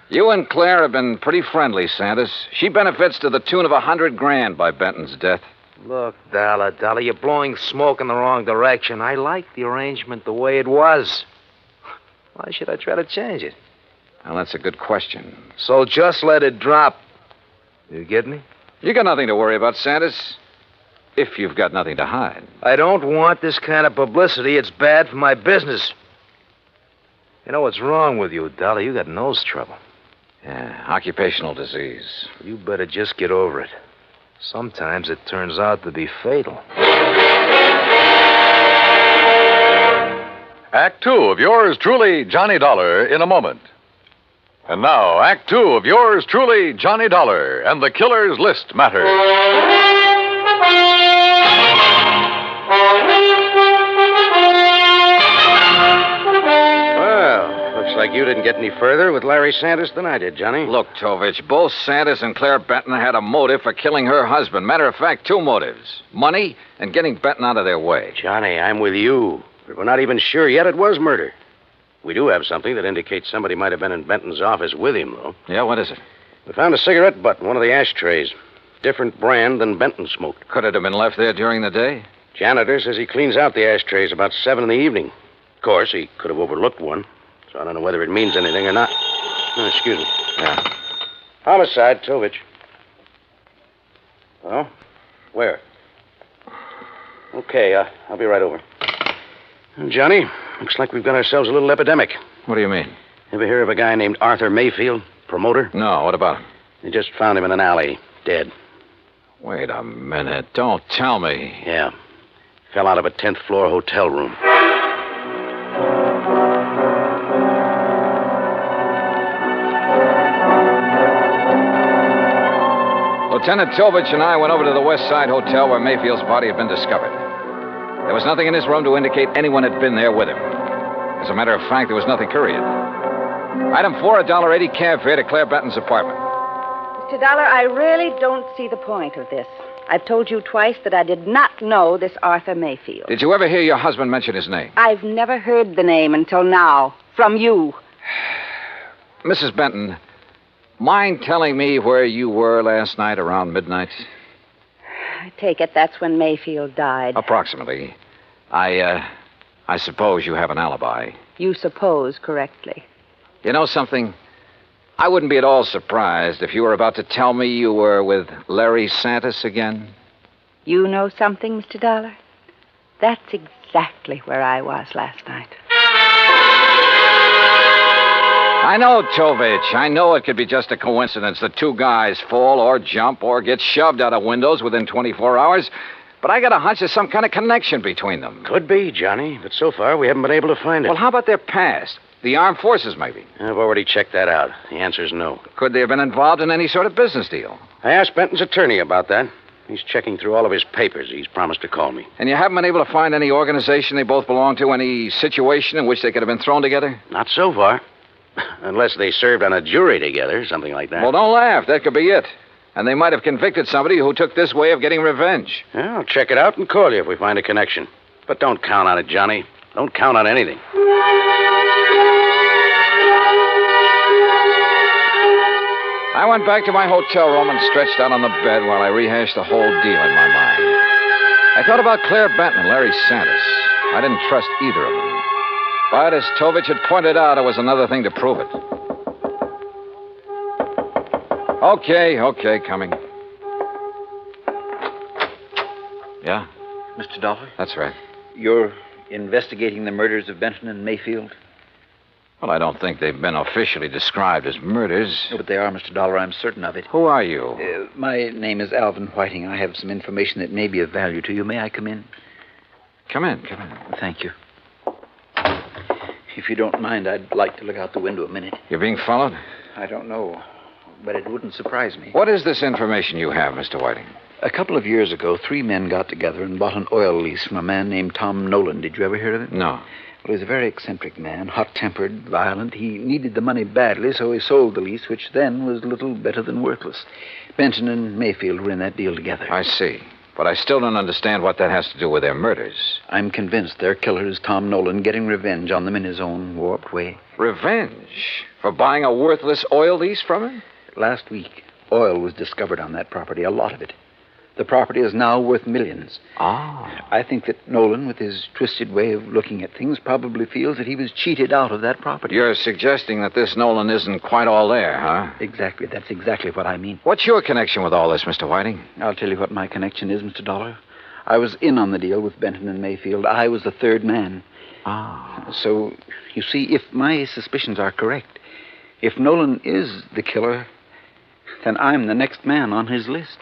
You and Claire have been pretty friendly, Santis. She benefits to the tune of $100,000 by Benton's death. Look, Dollar, you're blowing smoke in the wrong direction. I like the arrangement the way it was. Why should I try to change it? Well, that's a good question. So just let it drop. You get me? You got nothing to worry about, Santis. If you've got nothing to hide. I don't want this kind of publicity. It's bad for my business. You know what's wrong with you, Dollar? You got nose trouble. Yeah, occupational disease. You better just get over it. Sometimes it turns out to be fatal. Act 2 of yours truly, Johnny Dollar, in a moment. And now, Act 2 of yours truly, Johnny Dollar, and the Killer's List matter. Well, looks like you didn't get any further with Larry Santis than I did, Johnny. Look, Tovich, both Santis and Claire Benton had a motive for killing her husband. Matter of fact, two motives. Money and getting Benton out of their way. Johnny, I'm with you. But we're not even sure yet it was murder. We do have something that indicates somebody might have been in Benton's office with him, though. Yeah, what is it? We found a cigarette butt in one of the ashtrays. Different brand than Benton smoked. Could it have been left there during the day? Janitor says he cleans out the ashtrays about 7 in the evening. Of course, he could have overlooked one, so I don't know whether it means anything or not. Oh, excuse me. Yeah. Homicide, Tovich. Oh? Where? Okay, I'll be right over. Johnny, looks like we've got ourselves a little epidemic. What do you mean? Ever hear of a guy named Arthur Mayfield, promoter? No, what about him? They just found him in an alley, dead. Wait a minute. Don't tell me. Yeah. Fell out of a 10th floor hotel room. Lieutenant Tovich and I went over to the West Side Hotel where Mayfield's body had been discovered. There was nothing in his room to indicate anyone had been there with him. As a matter of fact, there was nothing, period. Item 4, a $1.80 cab fare to Claire Benton's apartment. Mr. Dollar, I really don't see the point of this. I've told you twice that I did not know this Arthur Mayfield. Did you ever hear your husband mention his name? I've never heard the name until now. From you. Mrs. Benton, mind telling me where you were last night around midnight? I take it that's when Mayfield died. Approximately. I suppose you have an alibi. You suppose correctly. You know something? I wouldn't be at all surprised if you were about to tell me you were with Larry Santis again. You know something, Mr. Dollar? That's exactly where I was last night. I know, Tovich. I know it could be just a coincidence that two guys fall or jump or get shoved out of windows within 24 hours. But I got a hunch there's some kind of connection between them. Could be, Johnny, but so far we haven't been able to find it. Well, how about their past? The armed forces, maybe? I've already checked that out. The answer's no. Could they have been involved in any sort of business deal? I asked Benton's attorney about that. He's checking through all of his papers. He's promised to call me. And you haven't been able to find any organization they both belong to, any situation in which they could have been thrown together? Not so far. Unless they served on a jury together, something like that. Well, don't laugh. That could be it. And they might have convicted somebody who took this way of getting revenge. Yeah, I'll check it out and call you if we find a connection. But don't count on it, Johnny. Don't count on anything. I went back to my hotel room and stretched out on the bed while I rehashed the whole deal in my mind. I thought about Claire Benton and Larry Santis. I didn't trust either of them. But as Tovich had pointed out, it was another thing to prove it. Okay, coming. Yeah? Mr. Dollar? That's right. You're investigating the murders of Benton and Mayfield? Well, I don't think they've been officially described as murders. No, but they are, Mr. Dollar. I'm certain of it. Who are you? My name is Alvin Whiting. I have some information that may be of value to you. May I come in? Come in. Thank you. If you don't mind, I'd like to look out the window a minute. You're being followed? I don't know, but it wouldn't surprise me. What is this information you have, Mr. Whiting? A couple of years ago, 3 men got together and bought an oil lease from a man named Tom Nolan. Did you ever hear of him? No. Well, he was a very eccentric man, hot-tempered, violent. He needed the money badly, so he sold the lease, which then was little better than worthless. Benton and Mayfield were in that deal together. I see. But I still don't understand what that has to do with their murders. I'm convinced their killer is Tom Nolan, getting revenge on them in his own warped way. Revenge? For buying a worthless oil lease from him? Last week, oil was discovered on that property, a lot of it. The property is now worth millions. Ah. I think that Nolan, with his twisted way of looking at things, probably feels that he was cheated out of that property. You're suggesting that this Nolan isn't quite all there, huh? Exactly. That's exactly what I mean. What's your connection with all this, Mr. Whiting? I'll tell you what my connection is, Mr. Dollar. I was in on the deal with Benton and Mayfield. I was the third man. Ah. So, you see, if my suspicions are correct, if Nolan is the killer, then I'm the next man on his list.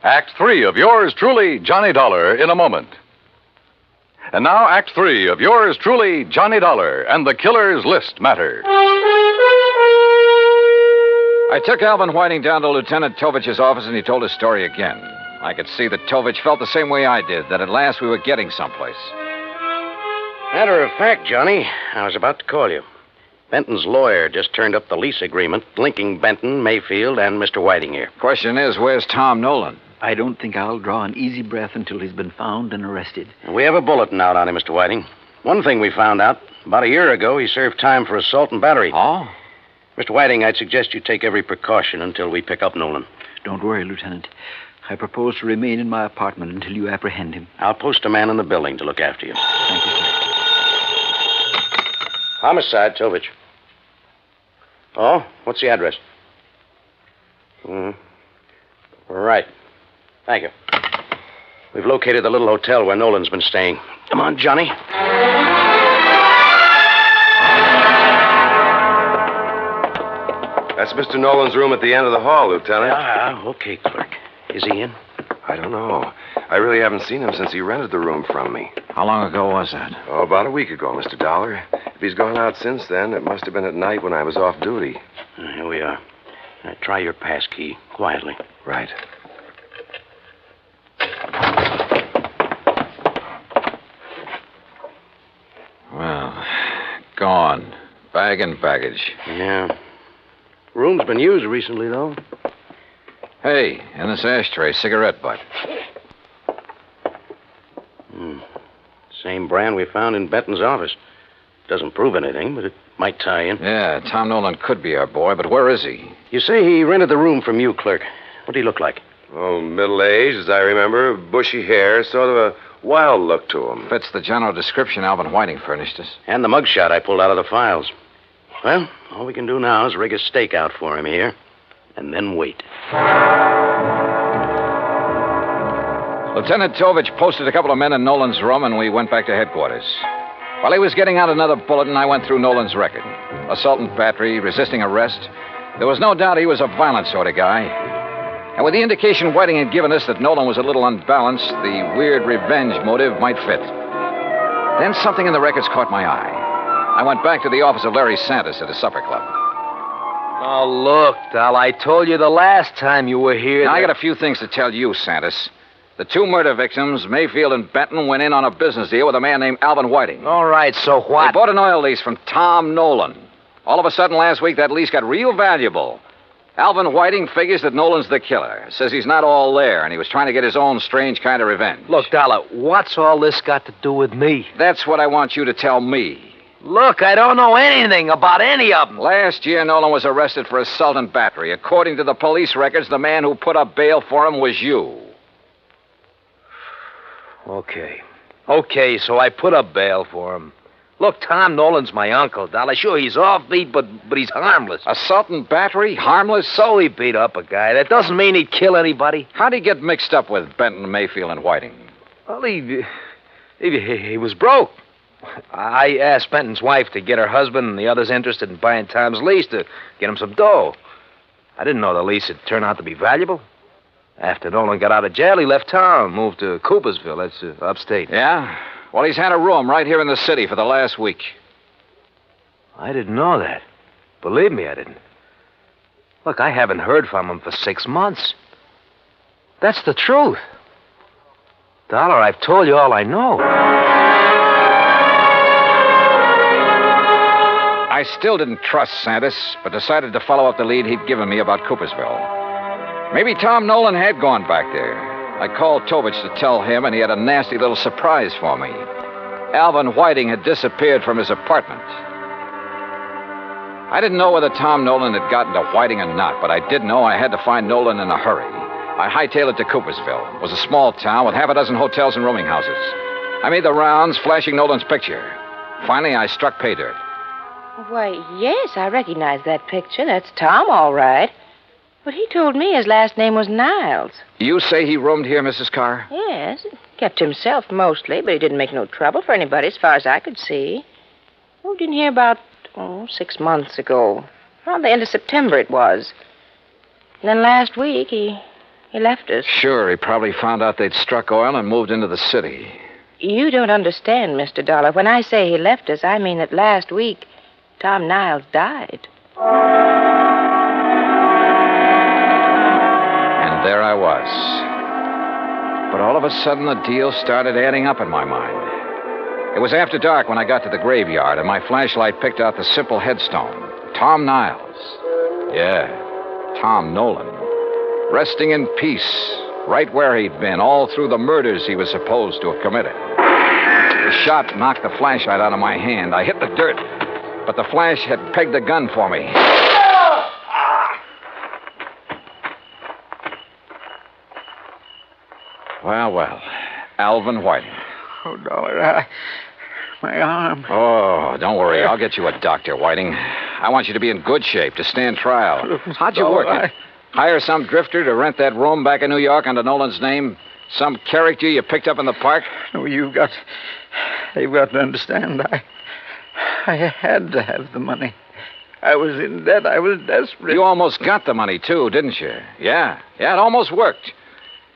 Act 3 of yours truly, Johnny Dollar, in a moment. And now, Act 3 of yours truly, Johnny Dollar, and the Killer's List matter. I took Alvin Whiting down to Lieutenant Tovich's office, and he told his story again. I could see that Tovich felt the same way I did, that at last we were getting someplace. Matter of fact, Johnny, I was about to call you. Benton's lawyer just turned up the lease agreement linking Benton, Mayfield, and Mr. Whiting here. Question is, where's Tom Nolan? I don't think I'll draw an easy breath until he's been found and arrested. We have a bulletin out on him, Mr. Whiting. One thing we found out, about a year ago, he served time for assault and battery. Oh? Mr. Whiting, I'd suggest you take every precaution until we pick up Nolan. Don't worry, Lieutenant. I propose to remain in my apartment until you apprehend him. I'll post a man in the building to look after you. Thank you, sir. Homicide, Tovich. Oh, what's the address? Right. Thank you. We've located the little hotel where Nolan's been staying. Come on, Johnny. That's Mr. Nolan's room at the end of the hall, Lieutenant. Okay, clerk. Is he in? I don't know. I really haven't seen him since he rented the room from me. How long ago was that? Oh, about a week ago, Mr. Dollar. If he's gone out since then, it must have been at night when I was off duty. Here we are. Now, try your pass key, quietly. Right. Well, gone. Bag and baggage. Yeah. Room's been used recently, though. Hey, in this ashtray, cigarette butt. Same brand we found in Benton's office. Doesn't prove anything, but it might tie in. Yeah, Tom Nolan could be our boy, but where is he? You say he rented the room from you, clerk. What did he look like? Oh, middle-aged, as I remember. Bushy hair, sort of a wild look to him. Fits the general description Alvin Whiting furnished us. And the mugshot I pulled out of the files. Well, all we can do now is rig a stakeout for him here, and then wait. Lieutenant Tovich posted a couple of men in Nolan's room, and we went back to headquarters. While he was getting out another bulletin, I went through Nolan's record. Assault and battery, resisting arrest. There was no doubt he was a violent sort of guy. And with the indication Whiting had given us that Nolan was a little unbalanced, the weird revenge motive might fit. Then something in the records caught my eye. I went back to the office of Larry Santos at his supper club. Oh, look, Dal, I told you the last time you were here. Now, I got a few things to tell you, Santos. The two murder victims, Mayfield and Benton, went in on a business deal with a man named Alvin Whiting. All right, so what? They bought an oil lease from Tom Nolan. All of a sudden last week, that lease got real valuable. Alvin Whiting figures that Nolan's the killer. Says he's not all there, and he was trying to get his own strange kind of revenge. Look, Dollar, what's all this got to do with me? That's what I want you to tell me. Look, I don't know anything about any of them. Last year, Nolan was arrested for assault and battery. According to the police records, the man who put up bail for him was you. Okay, so I put up bail for him. Look, Tom Nolan's my uncle, Dollar. Sure, he's offbeat, but he's harmless. Assault and battery? Harmless? So he beat up a guy. That doesn't mean he'd kill anybody. How'd he get mixed up with Benton, Mayfield, and Whiting? Well, he was broke. I asked Benton's wife to get her husband and the others interested in buying Tom's lease to get him some dough. I didn't know the lease would turn out to be valuable. After Nolan got out of jail, he left town, moved to Coopersville. That's upstate. Yeah? Well, he's had a room right here in the city for the last week. I didn't know that. Believe me, I didn't. Look, I haven't heard from him for 6 months. That's the truth. Dollar, I've told you all I know. I still didn't trust Santos, but decided to follow up the lead he'd given me about Coopersville. Maybe Tom Nolan had gone back there. I called Tovich to tell him, and he had a nasty little surprise for me. Alvin Whiting had disappeared from his apartment. I didn't know whether Tom Nolan had gotten to Whiting or not, but I did know I had to find Nolan in a hurry. I hightailed it to Coopersville. It was a small town with half a dozen hotels and rooming houses. I made the rounds, flashing Nolan's picture. Finally, I struck pay dirt. Why, yes, I recognize that picture. That's Tom, all right. But he told me his last name was Niles. You say he roomed here, Mrs. Carr? Yes, kept himself mostly, but he didn't make no trouble for anybody as far as I could see. Oh, didn't hear about, 6 months ago. Around the end of September it was. And then last week he left us. Sure, he probably found out they'd struck oil and moved into the city. You don't understand, Mr. Dollar. When I say he left us, I mean that last week Tom Niles died. And there I was. But all of a sudden, the deal started adding up in my mind. It was after dark when I got to the graveyard, and my flashlight picked out the simple headstone. Tom Niles. Yeah, Tom Nolan. Resting in peace, right where he'd been, all through the murders he was supposed to have committed. The shot knocked the flashlight out of my hand. I hit the dirt, but the flash had pegged the gun for me. Well. Alvin Whiting. Oh, Dollar, my arm. Oh, don't worry. I'll get you a doctor, Whiting. I want you to be in good shape to stand trial. How'd you work it? Hire some drifter to rent that room back in New York under Nolan's name? Some character you picked up in the park? No, you've got to understand. I had to have the money. I was in debt. I was desperate. You almost got the money, too, didn't you? Yeah, it almost worked.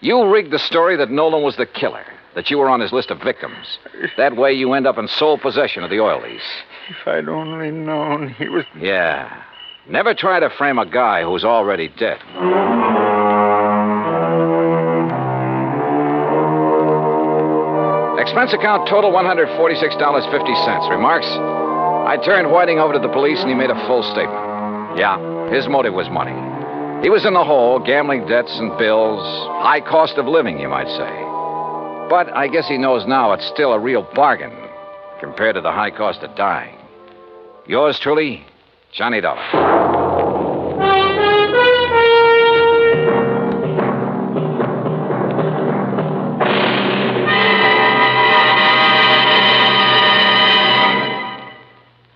You rigged the story that Nolan was the killer, that you were on his list of victims. That way you end up in sole possession of the oil lease. If I'd only known he was... Yeah. Never try to frame a guy who's already dead. Expense account total $146.50. Remarks? I turned Whiting over to the police and he made a full statement. Yeah, his motive was money. He was in the hole, gambling debts and bills, high cost of living, you might say. But I guess he knows now it's still a real bargain compared to the high cost of dying. Yours truly, Johnny Dollar.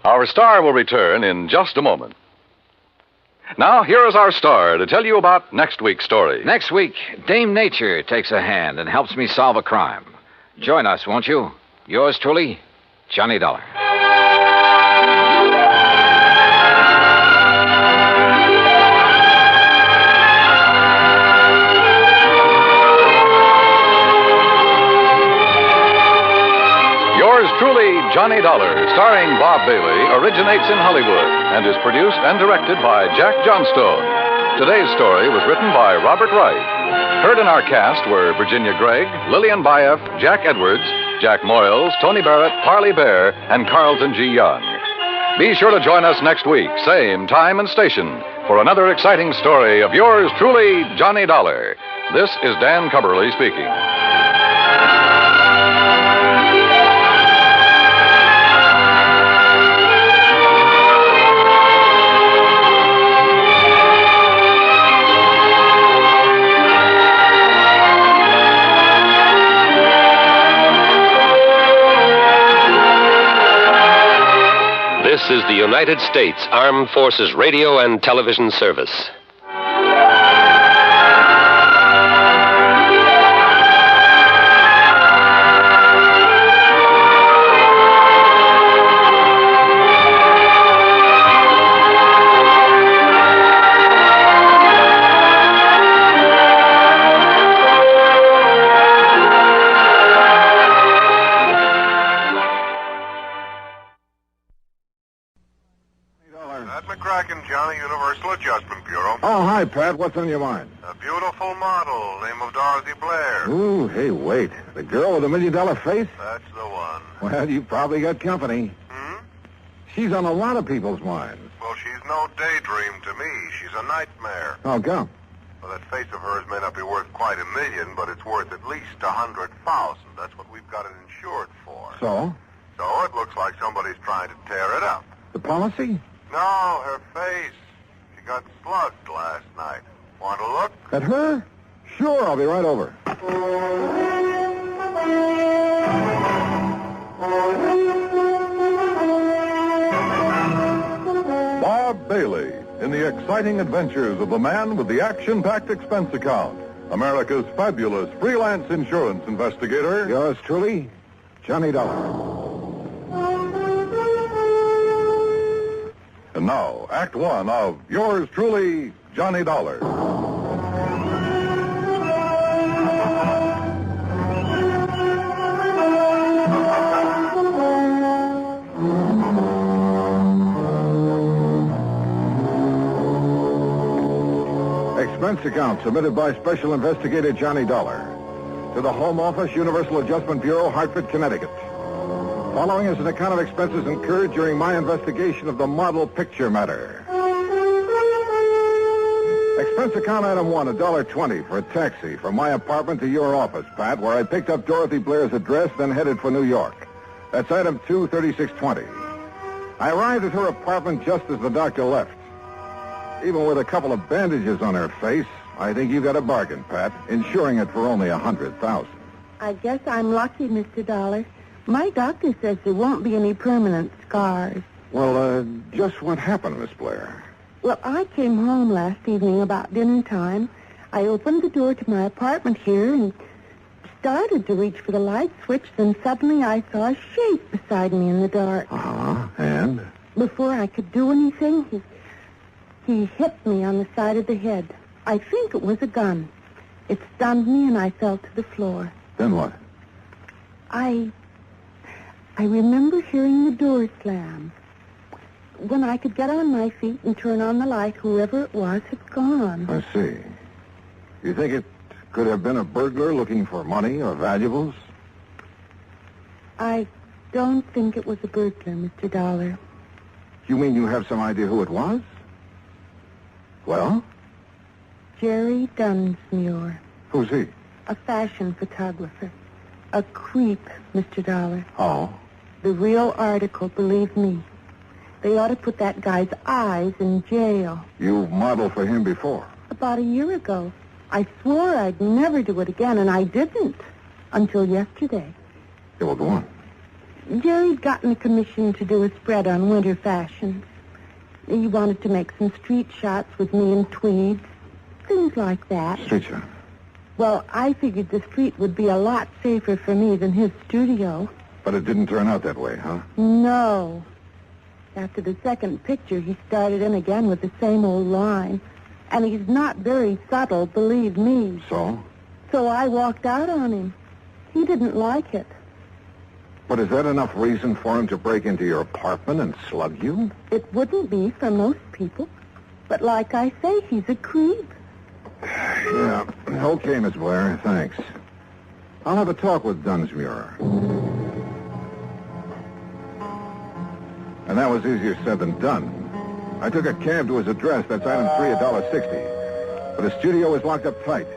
Our star will return in just a moment. Now, here is our star to tell you about next week's story. Next week, Dame Nature takes a hand and helps me solve a crime. Join us, won't you? Yours truly, Johnny Dollar. Yours truly, Johnny Dollar, starring Bob Bailey, originates in Hollywood and is produced and directed by Jack Johnstone. Today's story was written by Robert Wright. Heard in our cast were Virginia Gregg, Lillian Bayef, Jack Edwards, Jack Moyles, Tony Barrett, Parley Bear, and Carlton G. Young. Be sure to join us next week, same time and station, for another exciting story of yours truly, Johnny Dollar. This is Dan Cubberly speaking. This is the United States Armed Forces Radio and Television Service. Oh, hi, Pat. What's on your mind? A beautiful model, name of Dorothy Blair. Ooh, hey, wait. The girl with the $1 million face? That's the one. Well, you probably got company. She's on a lot of people's minds. Well, she's no daydream to me. She's a nightmare. Oh, come. Well, that face of hers may not be worth quite $1 million, but it's worth at least 100,000. That's what we've got it insured for. So? So it looks like somebody's trying to tear it up. The policy? No, her face. She got slugged last night. Want to look? At her? Sure, I'll be right over. Bob Bailey in the exciting adventures of the man with the action-packed expense account, America's fabulous freelance insurance investigator. Yours truly, Johnny Dollar. And now, Act One of yours truly, Johnny Dollar. Expense account submitted by Special Investigator Johnny Dollar to the Home Office, Universal Adjustment Bureau, Hartford, Connecticut. Following is an account of expenses incurred during my investigation of the model picture matter. Expense account item 1, $1.20 for a taxi from my apartment to your office, Pat, where I picked up Dorothy Blair's address, then headed for New York. That's item 23620. I arrived at her apartment just as the doctor left. Even with a couple of bandages on her face, I think you got a bargain, Pat, insuring it for only $100,000. I guess I'm lucky, Mr. Dollar. My doctor says there won't be any permanent scars. Well, just what happened, Miss Blair? Well, I came home last evening about dinner time. I opened the door to my apartment here and started to reach for the light switch. Then suddenly I saw a shape beside me in the dark. Uh-huh. And? Before I could do anything, he hit me on the side of the head. I think it was a gun. It stunned me and I fell to the floor. Then what? I remember hearing the door slam. When I could get on my feet and turn on the light, whoever it was had gone. I see. You think it could have been a burglar looking for money or valuables? I don't think it was a burglar, Mr. Dollar. You mean you have some idea who it was? Well? Jerry Dunsmuir. Who's he? A fashion photographer. A creep, Mr. Dollar. Oh? The real article, believe me. They ought to put that guy's eyes in jail. You modeled for him before? About a year ago. I swore I'd never do it again, and I didn't. Until yesterday. Yeah, well, go on. Jerry'd gotten a commission to do a spread on winter fashions. He wanted to make some street shots with me in tweeds. Things like that. Street shot? Well, I figured the street would be a lot safer for me than his studio. But it didn't turn out that way, huh? No. After the second picture, he started in again with the same old line. And he's not very subtle, believe me. So? So I walked out on him. He didn't like it. But is that enough reason for him to break into your apartment and slug you? It wouldn't be for most people. But like I say, he's a creep. Yeah. Okay, Miss Blair. Thanks. I'll have a talk with Dunsmuir. And that was easier said than done. I took a cab to his address. That's item 3, $1.60. But his studio was locked up tight.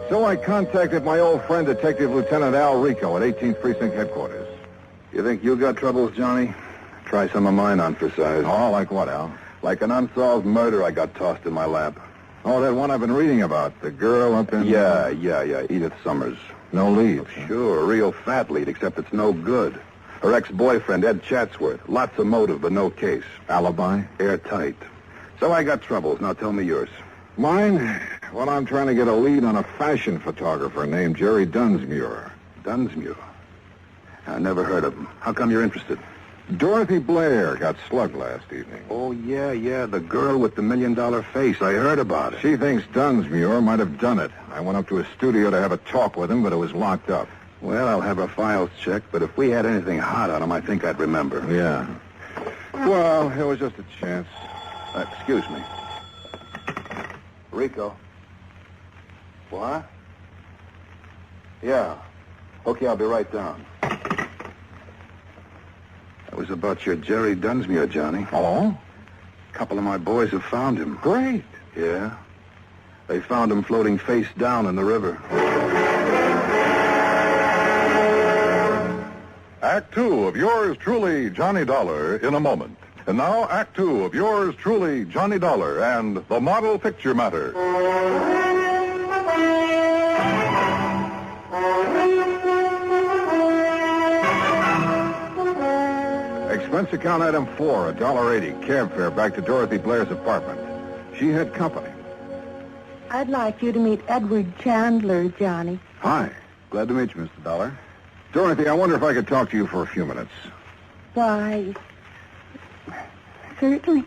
So I contacted my old friend, Detective Lieutenant Al Rico at 18th Precinct Headquarters. You think you got troubles, Johnny? Try some of mine on for size. Oh, like what, Al? Like an unsolved murder I got tossed in my lap. Oh, that one I've been reading about. The girl up in... Yeah. Edith Summers. No lead. Sure, a real fat lead, except it's no good. Her ex-boyfriend, Ed Chatsworth. Lots of motive, but no case. Alibi? Airtight. So I got troubles. Now tell me yours. Mine? Well, I'm trying to get a lead on a fashion photographer named Jerry Dunsmuir. Dunsmuir? I never heard of him. How come you're interested? Dorothy Blair got slugged last evening. Oh, yeah, the girl with the $1 million face. I heard about it. She thinks Dunsmuir might have done it. I went up to his studio to have a talk with him, but it was locked up. Well, I'll have her files checked, but if we had anything hot on him, I think I'd remember. Yeah. Well, it was just a chance. Excuse me. Rico. What? Yeah. Okay, I'll be right down. That was about your Jerry Dunsmuir, Johnny. Oh? A couple of my boys have found him. Great. Yeah. They found him floating face down in the river. Act 2 of yours truly, Johnny Dollar, in a moment. And now, Act 2 of yours truly, Johnny Dollar, and the Model Picture Matter. Expense account item 4, $1.80, cab fare back to Dorothy Blair's apartment. She had company. I'd like you to meet Edward Chandler, Johnny. Hi. Glad to meet you, Mr. Dollar. Dorothy, I wonder if I could talk to you for a few minutes. Why, certainly.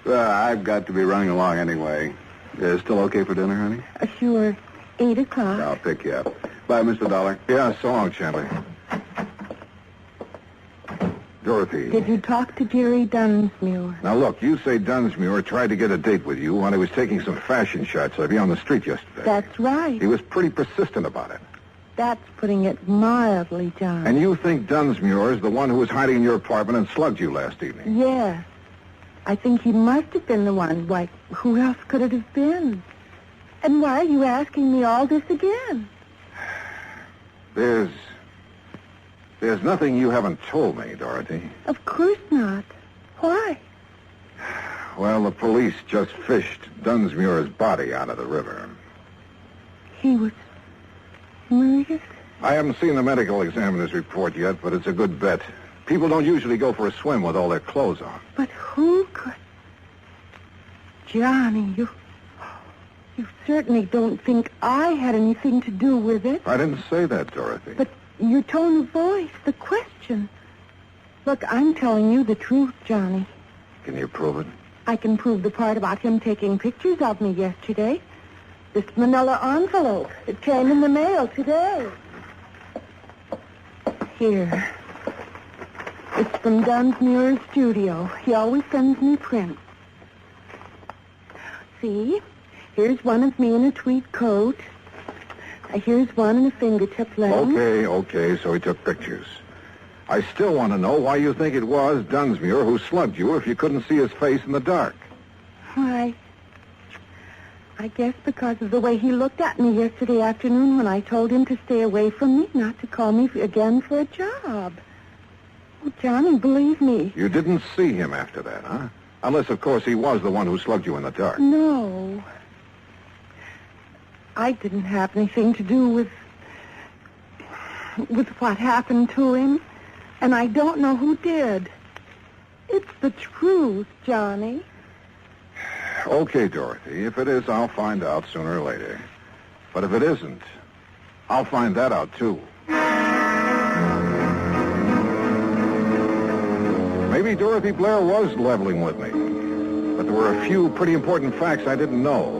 I've got to be running along anyway. Still okay for dinner, honey? Sure. 8 o'clock. I'll pick you up. Bye, Mr. Dollar. Yeah, so long, Chandler. Dorothy. Did you talk to Jerry Dunsmuir? Now, look, you say Dunsmuir tried to get a date with you when he was taking some fashion shots of you on the street yesterday. That's right. He was pretty persistent about it. That's putting it mildly, John. And you think Dunsmuir is the one who was hiding in your apartment and slugged you last evening? Yes. I think he must have been the one. Why, who else could it have been? And why are you asking me all this again? There's There's nothing you haven't told me, Dorothy. Of course not. Why? Well, the police just fished Dunsmuir's body out of the river. He was murdered? I haven't seen the medical examiner's report yet, but it's a good bet. People don't usually go for a swim with all their clothes on. But who could... Johnny, you certainly don't think I had anything to do with it. I didn't say that, Dorothy. But your tone of voice, the question. Look, I'm telling you the truth, Johnny. Can you prove it? I can prove the part about him taking pictures of me yesterday. This manila envelope. It came in the mail today. Here. It's from Dunsmuir's studio. He always sends me prints. See? Here's one of me in a tweed coat. Here's one in a fingertip lens. Okay, so he took pictures. I still want to know why you think it was Dunsmuir who slugged you if you couldn't see his face in the dark. Why, I guess because of the way he looked at me yesterday afternoon when I told him to stay away from me, not to call me again for a job. Oh, Johnny, believe me. You didn't see him after that, huh? Unless, of course, he was the one who slugged you in the dark. No. I didn't have anything to do with what happened to him. And I don't know who did. It's the truth, Johnny. Okay, Dorothy. If it is, I'll find out sooner or later. But if it isn't, I'll find that out, too. Maybe Dorothy Blair was leveling with me. But there were a few pretty important facts I didn't know.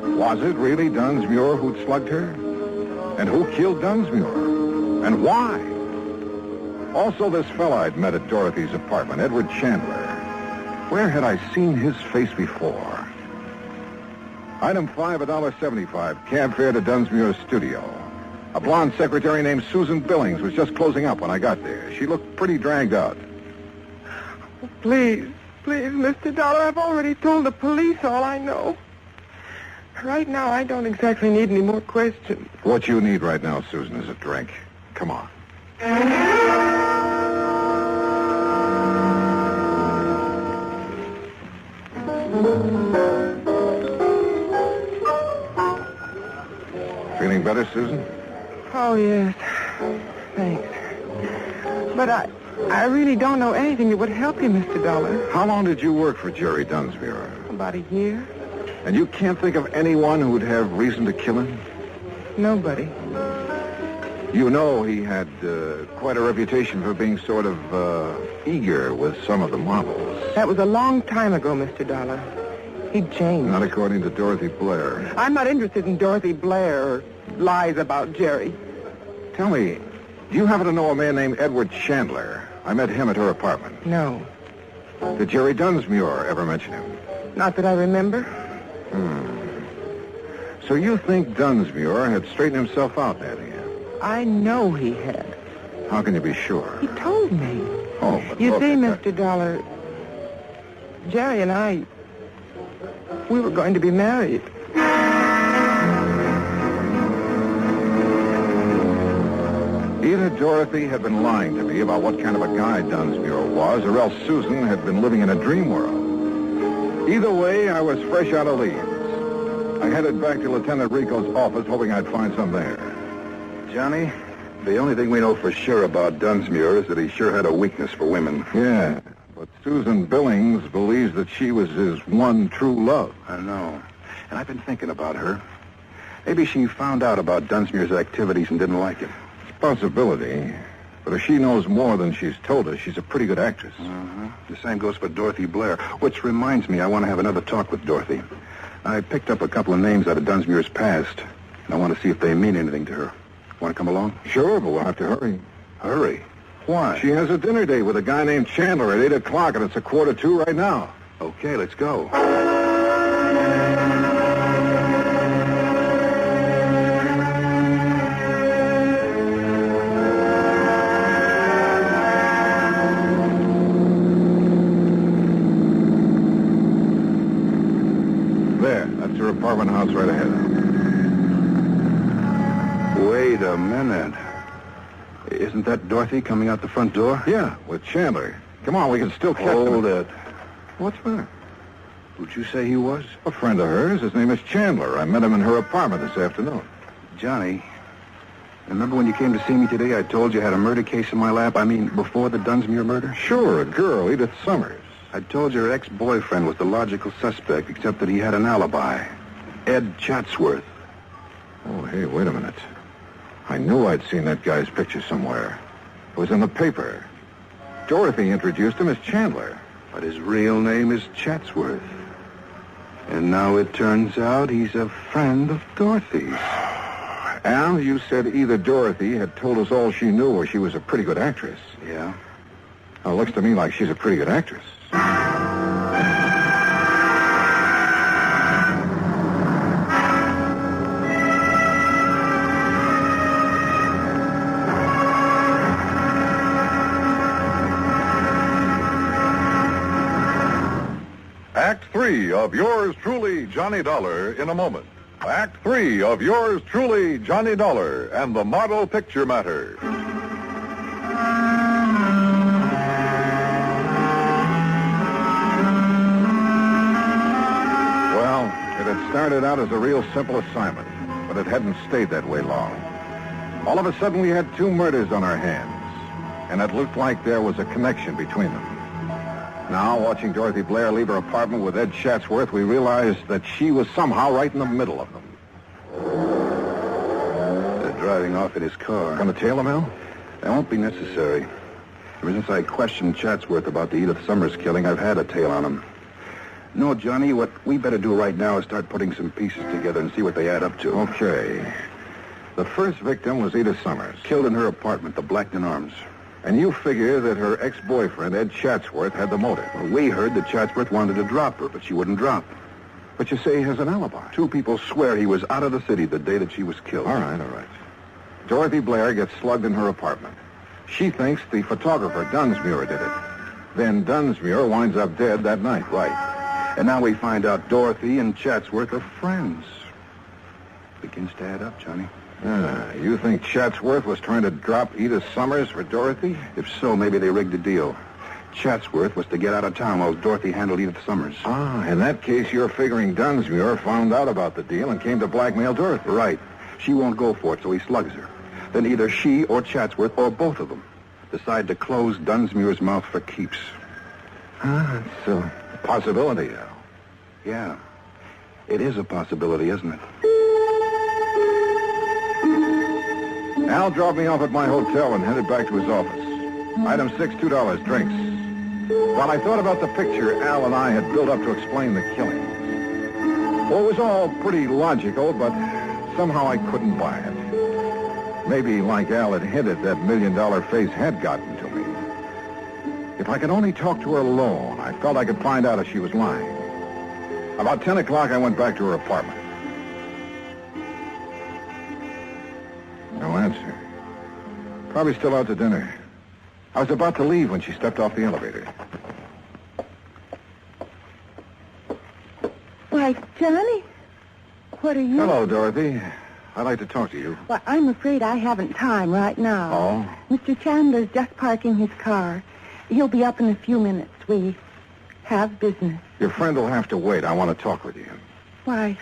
Was it really Dunsmuir who'd slugged her? And who killed Dunsmuir? And why? Also, this fella I'd met at Dorothy's apartment, Edward Chandler. Where had I seen his face before? Item 5, $1.75, cab fare to Dunsmuir's studio. A blonde secretary named Susan Billings was just closing up when I got there. She looked pretty dragged out. Please, Mr. Dollar, I've already told the police all I know. Right now, I don't exactly need any more questions. What you need right now, Susan, is a drink. Come on. Feeling better, Susan? Oh, yes. Thanks. But I really don't know anything that would help you, Mr. Dollar. How long did you work for Jerry Dunsmuir? About a year. And you can't think of anyone who would have reason to kill him? Nobody. You know he had quite a reputation for being sort of eager with some of the models. That was a long time ago, Mr. Dollar. He'd changed. Not according to Dorothy Blair. I'm not interested in Dorothy Blair or lies about Jerry. Tell me, do you happen to know a man named Edward Chandler? I met him at her apartment. No. Did Jerry Dunsmuir ever mention him? Not that I remember. So you think Dunsmuir had straightened himself out, had he? I know he had. How can you be sure? He told me. Oh, but You look, see, Mr. Dollar, Jerry and I, we were going to be married. Either Dorothy had been lying to me about what kind of a guy Dunsmuir was, or else Susan had been living in a dream world. Either way, I was fresh out of leads. I headed back to Lieutenant Rico's office, hoping I'd find some there. Johnny, the only thing we know for sure about Dunsmuir is that he sure had a weakness for women. Yeah, but Susan Billings believes that she was his one true love. I know. And I've been thinking about her. Maybe she found out about Dunsmuir's activities and didn't like him. It's a possibility. But if she knows more than she's told us, she's a pretty good actress. The same goes for Dorothy Blair, which reminds me I want to have another talk with Dorothy. I picked up a couple of names out of Dunsmuir's past, and I want to see if they mean anything to her. Want to come along? Sure, but we'll have to hurry. Hurry? Why? She has a dinner date with a guy named Chandler at 8 o'clock, and it's 1:45 right now. Okay, let's go. Her apartment house right ahead. Wait a minute. Isn't that Dorothy coming out the front door? Yeah, with Chandler. Come on, we can still catch Hold them. it. What's the matter? Who'd you say he was? A friend of hers. His name is Chandler. I met him in her apartment this afternoon. Johnny, remember when you came to see me today, I told you I had a murder case in my lap? I mean, before the Dunsmuir murder? Sure, a girl, Edith Summers. I told you her ex-boyfriend was the logical suspect, except that he had an alibi. Ed Chatsworth. Oh, hey, wait a minute. I knew I'd seen that guy's picture somewhere. It was in the paper. Dorothy introduced him as Chandler. But his real name is Chatsworth. And now it turns out he's a friend of Dorothy's. Al, you said either Dorothy had told us all she knew or she was a pretty good actress. Yeah? Well, it looks to me like she's a pretty good actress. Act 3 of yours truly, Johnny Dollar, in a moment. Act 3 of yours truly, Johnny Dollar, and the Model Picture Matter. Well, it had started out as a real simple assignment, but it hadn't stayed that way long. All of a sudden, we had two murders on our hands, and it looked like there was a connection between them. Now, watching Dorothy Blair leave her apartment with Ed Chatsworth, we realized that she was somehow right in the middle of them. They're driving off in his car. Gonna tail him, Al? That won't be necessary. Ever since I questioned Chatsworth about the Edith Summers killing, I've had a tail on him. No, Johnny, what we better do right now is start putting some pieces together and see what they add up to. Okay. The first victim was Edith Summers. Killed in her apartment, the Blackton Arms. And you figure that her ex-boyfriend, Ed Chatsworth, had the motive. Well, we heard that Chatsworth wanted to drop her, but she wouldn't drop. But you say he has an alibi. Two people swear he was out of the city the day that she was killed. All right. Dorothy Blair gets slugged in her apartment. She thinks the photographer, Dunsmuir, did it. Then Dunsmuir winds up dead that night. Right. And now we find out Dorothy and Chatsworth are friends. Begins to add up, Johnny. You think Chatsworth was trying to drop Edith Summers for Dorothy? If so, maybe they rigged the deal. Chatsworth was to get out of town while Dorothy handled Edith Summers. In that case, you're figuring Dunsmuir found out about the deal and came to blackmail Dorothy. Right. She won't go for it, so he slugs her. Then either she or Chatsworth, or both of them, decide to close Dunsmuir's mouth for keeps. It's a possibility, Al. Yeah. It is a possibility, isn't it? Al dropped me off at my hotel and headed back to his office. Item 6, $2, drinks. While I thought about the picture Al and I had built up to explain the killing. Well, it was all pretty logical, but somehow I couldn't buy it. Maybe, like Al had hinted, that $1 million face had gotten to me. If I could only talk to her alone, I felt I could find out if she was lying. About 10 o'clock, I went back to her apartment. No answer. Probably still out to dinner. I was about to leave when she stepped off the elevator. Why, Johnny, what are you... Hello, Dorothy. I'd like to talk to you. Well, I'm afraid I haven't time right now. Oh? Mr. Chandler's just parking his car. He'll be up in a few minutes. We have business. Your friend will have to wait. I want to talk with you. Why?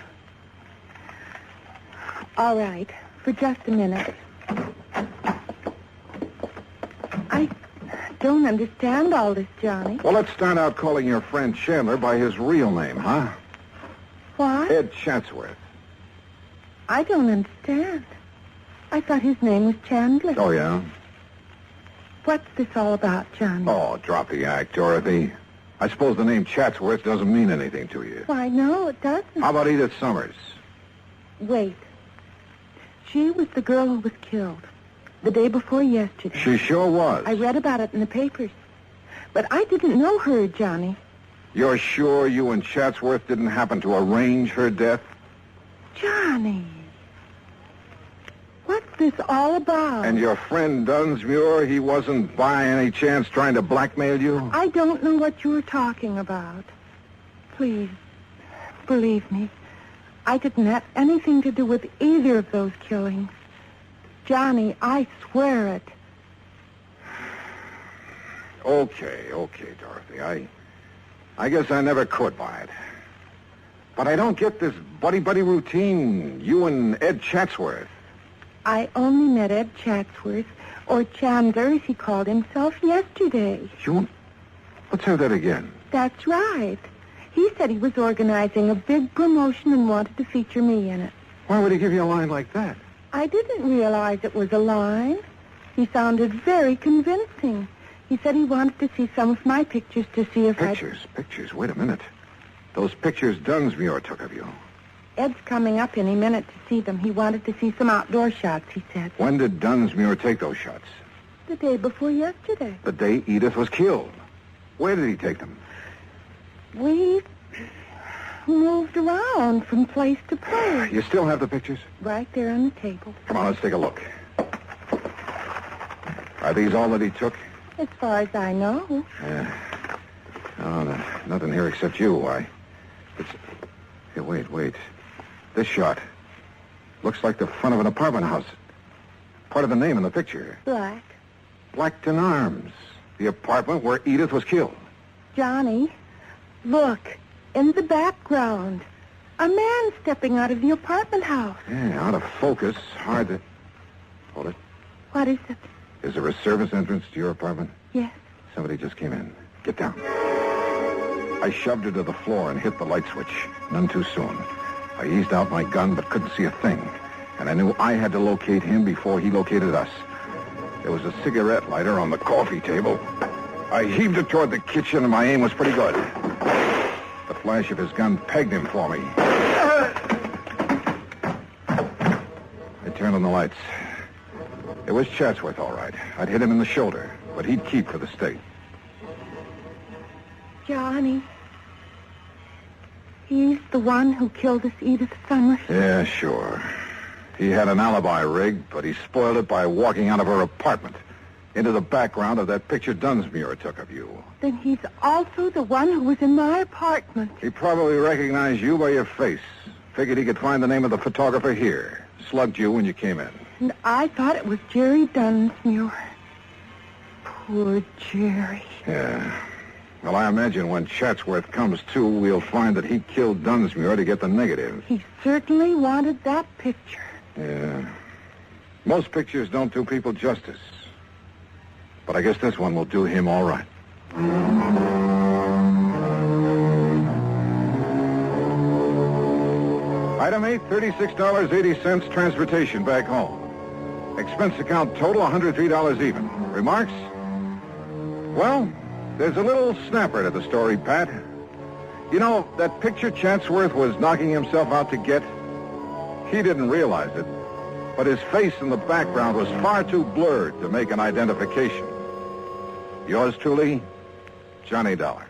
All right. For just a minute. I don't understand all this, Johnny. Well, let's start out calling your friend Chandler by his real name, huh? What? Ed Chatsworth. I don't understand. I thought his name was Chandler. Oh, yeah? What's this all about, Johnny? Oh, drop the act, Dorothy. I suppose the name Chatsworth doesn't mean anything to you. Why, no, it doesn't. How about Edith Summers? Wait. She was the girl who was killed the day before yesterday. She sure was. I read about it in the papers. But I didn't know her, Johnny. You're sure you and Chatsworth didn't happen to arrange her death? Johnny. What's this all about? And your friend Dunsmuir, he wasn't by any chance trying to blackmail you? I don't know what you're talking about. Please, believe me. I didn't have anything to do with either of those killings. Johnny, I swear it. Okay, Dorothy. I guess I never could buy it. But I don't get this buddy-buddy routine, you and Ed Chatsworth. I only met Ed Chatsworth, or Chandler, as he called himself, yesterday. Let's have that again. That's right. He said he was organizing a big promotion and wanted to feature me in it. Why would he give you a line like that? I didn't realize it was a line. He sounded very convincing. He said he wanted to see some of my pictures to see if Pictures? Wait a minute. Those pictures Dunsmuir took of you. Ed's coming up any minute to see them. He wanted to see some outdoor shots, he said. When did Dunsmuir take those shots? The day before yesterday. The day Edith was killed. Where did he take them? We moved around from place to place. You still have the pictures? Right there on the table. Come on, let's take a look. Are these all that he took? As far as I know. Yeah. No, nothing here except you. Here, wait. This shot looks like the front of an apartment house. Part of the name in the picture. Black. Blackton Arms. The apartment where Edith was killed. Johnny, look. In the background. A man stepping out of the apartment house. Yeah, out of focus. Hard to... Hold it. What is it? Is there a service entrance to your apartment? Yes. Somebody just came in. Get down. I shoved her to the floor and hit the light switch. None too soon. I eased out my gun but couldn't see a thing. And I knew I had to locate him before he located us. There was a cigarette lighter on the coffee table. I heaved it toward the kitchen and my aim was pretty good. The flash of his gun pegged him for me. I turned on the lights. It was Chatsworth, all right. I'd hit him in the shoulder, but he'd keep for the state. Johnny. He's the one who killed us Edith Summers. Yeah, sure. He had an alibi rigged, but he spoiled it by walking out of her apartment into the background of that picture Dunsmuir took of you. Then he's also the one who was in my apartment. He probably recognized you by your face. Figured he could find the name of the photographer here. Slugged you when you came in. And I thought it was Jerry Dunsmuir. Poor Jerry. Yeah. Well, I imagine when Chatsworth comes to, we'll find that he killed Dunsmuir to get the negative. He certainly wanted that picture. Yeah. Most pictures don't do people justice. But I guess this one will do him all right. Item 8, $36.80 transportation back home. Expense account total, $103 even. Remarks? Well, there's a little snapper to the story, Pat. You know, that picture Chatsworth was knocking himself out to get, he didn't realize it, but his face in the background was far too blurred to make an identification. Yours truly, Johnny Dollar.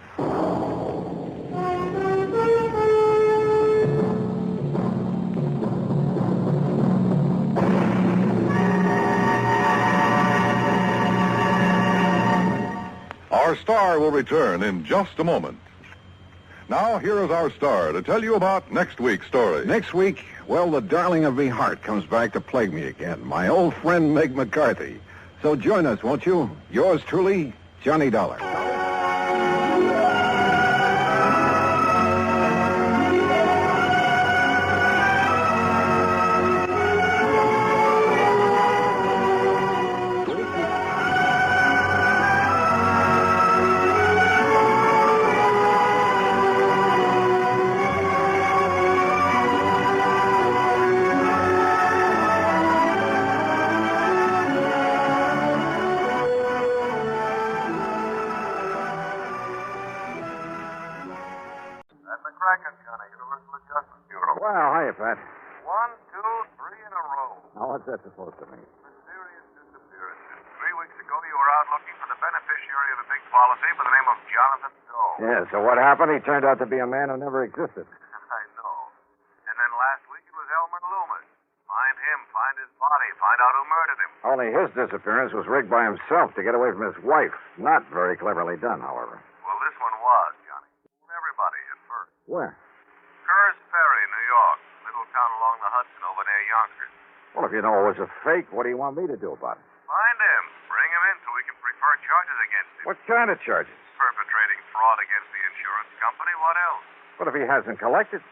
Our star will return in just a moment. Now, here is our star to tell you about next week's story. Next week, well, the darling of me heart comes back to plague me again. My old friend Meg McCarthy. So join us, won't you? Yours truly, Johnny Dollar. Well, hiya, Pat. 1, 2, 3 in a row. Now, what's that supposed to mean? Mysterious disappearances. 3 weeks ago, you were out looking for the beneficiary of a big policy by the name of Jonathan Stowe. Yeah, so what happened? He turned out to be a man who never existed. I know. And then last week, it was Elmer Loomis. Find him, find his body, find out who murdered him. Only his disappearance was rigged by himself to get away from his wife. Not very cleverly done, however. Well, this one was, Johnny. Everybody at first. Where? Kerr's Ferry, New York. Little town along the Hudson over near Yonkers. Well, if you know it was a fake, what do you want me to do about it? Find him. Bring him in so we can prefer charges against him. What kind of charges? Perpetrating fraud against the insurance company. What else? What if he hasn't collected?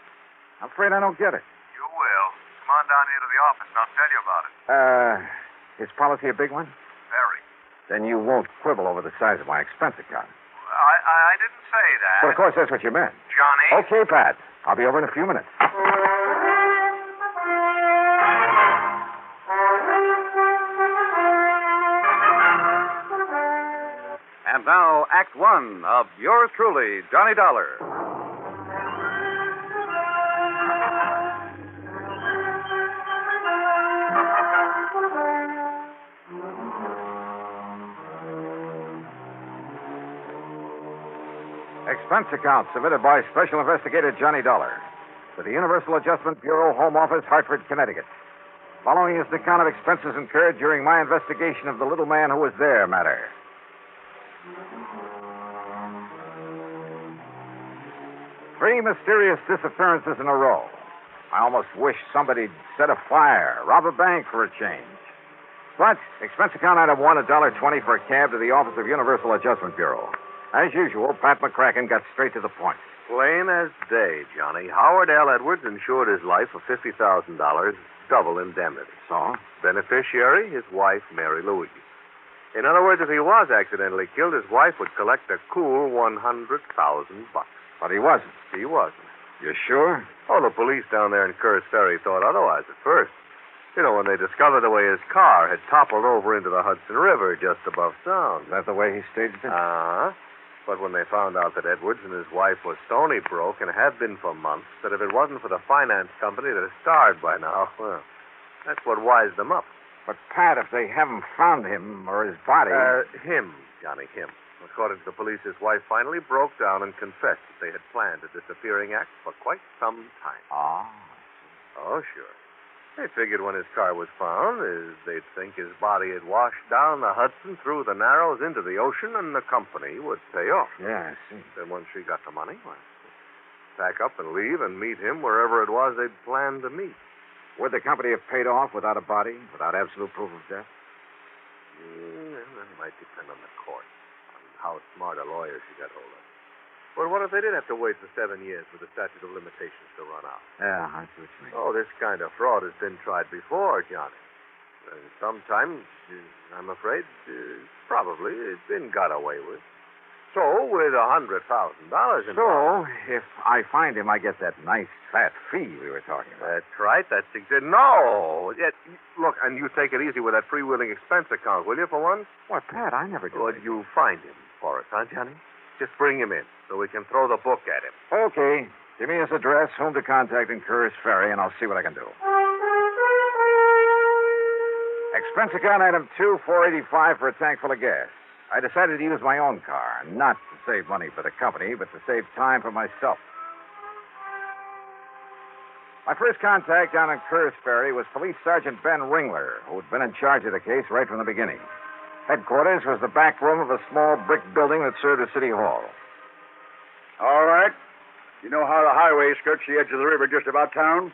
I'm afraid I don't get it. You will. Come on down here to the office and I'll tell you about it. Is policy a big one? Very. Then you won't quibble over the size of my expense account. I didn't say that. But of course, that's what you meant. Johnny? Okay, Pat. I'll be over in a few minutes. And now, Act One of yours truly, Johnny Dollar. Expense account submitted by Special Investigator Johnny Dollar to the Universal Adjustment Bureau, Home Office, Hartford, Connecticut. Following is an account of expenses incurred during my investigation of the little man who was there matter. Three mysterious disappearances in a row. I almost wish somebody'd set a fire, rob a bank for a change. But expense account item one, $1.20 for a cab to the office of Universal Adjustment Bureau. As usual, Pat McCracken got straight to the point. Plain as day, Johnny. Howard L. Edwards insured his life for $50,000, double indemnity. So? Beneficiary, his wife, Mary Louise. In other words, if he was accidentally killed, his wife would collect a cool $100,000. But he wasn't. He wasn't. You sure? Oh, the police down there in Curse Ferry thought otherwise at first. You know, when they discovered the way his car had toppled over into the Hudson River just above Sound. Is that the way he staged it? Uh-huh. But when they found out that Edwards and his wife were stony broke and had been for months, that if it wasn't for the finance company that had starved by now, well, that's what wised them up. But, Pat, if they haven't found him or his body... Him, Johnny, him. According to the police, his wife finally broke down and confessed that they had planned a disappearing act for quite some time. Ah. Oh, sure. They figured when his car was found, they'd think his body had washed down the Hudson through the Narrows into the ocean, and the company would pay off. Yeah, I see. Then once she got the money, well, pack up and leave and meet him wherever it was they'd planned to meet. Would the company have paid off without a body, without absolute proof of death? That might depend on the court, on how smart a lawyer she got hold of. But what if they did have to wait for 7 years for the statute of limitations to run out? Yeah, I see what you mean. Oh, this kind of fraud has been tried before, Johnny. And sometimes, I'm afraid, probably it's been got away with. So, with $100,000 in... So, if I find him, I get that nice fat fee we were talking about. That's right. That's exactly... No! Look, and you take it easy with that freewheeling expense account, will you, for once? What, Pat, I never did. Would you find him for us, huh, Johnny? Just bring him in so we can throw the book at him. Okay. Give me his address, whom to contact in Curse Ferry, and I'll see what I can do. Expense account item 2, $4.85 for a tank full of gas. I decided to use my own car, not to save money for the company, but to save time for myself. My first contact down in Curse Ferry was Police Sergeant Ben Ringler, who had been in charge of the case right from the beginning. Headquarters was the back room of a small brick building that served as City Hall. All right. You know how the highway skirts the edge of the river just about town?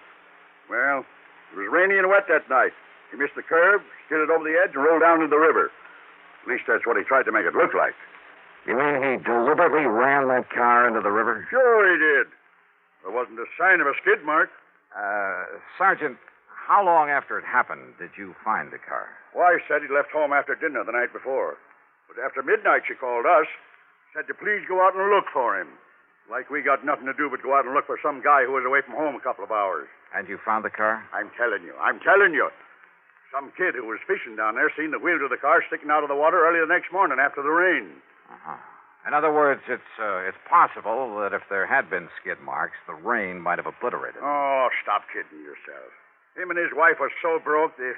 Well, it was rainy and wet that night. He missed the curve, skidded over the edge, and rolled down into the river. At least that's what he tried to make it look like. You mean he deliberately ran that car into the river? Sure he did. There wasn't a sign of a skid mark. Sergeant, how long after it happened did you find the car? Wife said he left home after dinner the night before. But after midnight, she called us. Said to please go out and look for him. Like we got nothing to do but go out and look for some guy who was away from home a couple of hours. And you found the car? I'm telling you. Some kid who was fishing down there seen the wheels of the car sticking out of the water early the next morning after the rain. Uh-huh. In other words, it's possible that if there had been skid marks, the rain might have obliterated them. Oh, stop kidding yourself. Him and his wife were so broke they...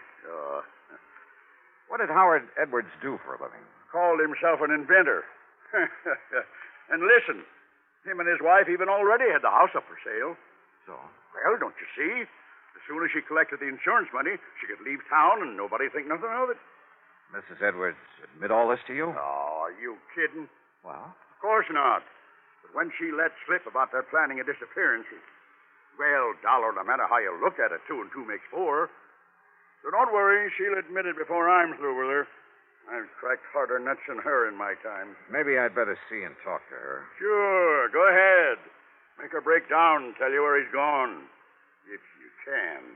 What did Howard Edwards do for a living? Called himself an inventor. And listen, him and his wife even already had the house up for sale. So? Well, don't you see? As soon as she collected the insurance money, she could leave town and nobody think nothing of it. Mrs. Edwards admit all this to you? Oh, are you kidding? Well? Of course not. But when she let slip about their planning a disappearance, well, Dollar, no matter how you look at it, 2 and 2 makes 4. So don't worry, she'll admit it before I'm through with her. I've tried cracked harder nuts than her in my time. Maybe I'd better see and talk to her. Sure, go ahead. Make her break down and tell you where he's gone. If you can.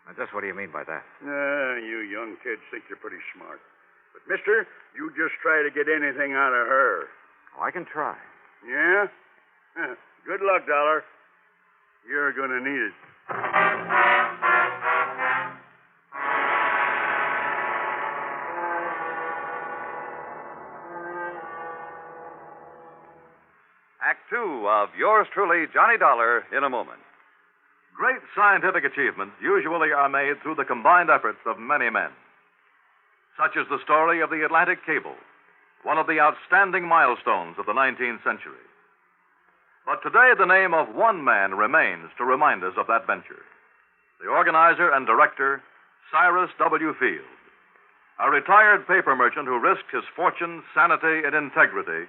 Now, just what do you mean by that? You young kids think you're pretty smart. But, mister, you just try to get anything out of her. Oh, I can try. Yeah? Good luck, Dollar. You're going to need it. Act two of yours truly, Johnny Dollar, in a moment. Great scientific achievements usually are made through the combined efforts of many men. Such is the story of the Atlantic Cable, one of the outstanding milestones of the 19th century. But today, the name of one man remains to remind us of that venture. The organizer and director, Cyrus W. Field, a retired paper merchant who risked his fortune, sanity, and integrity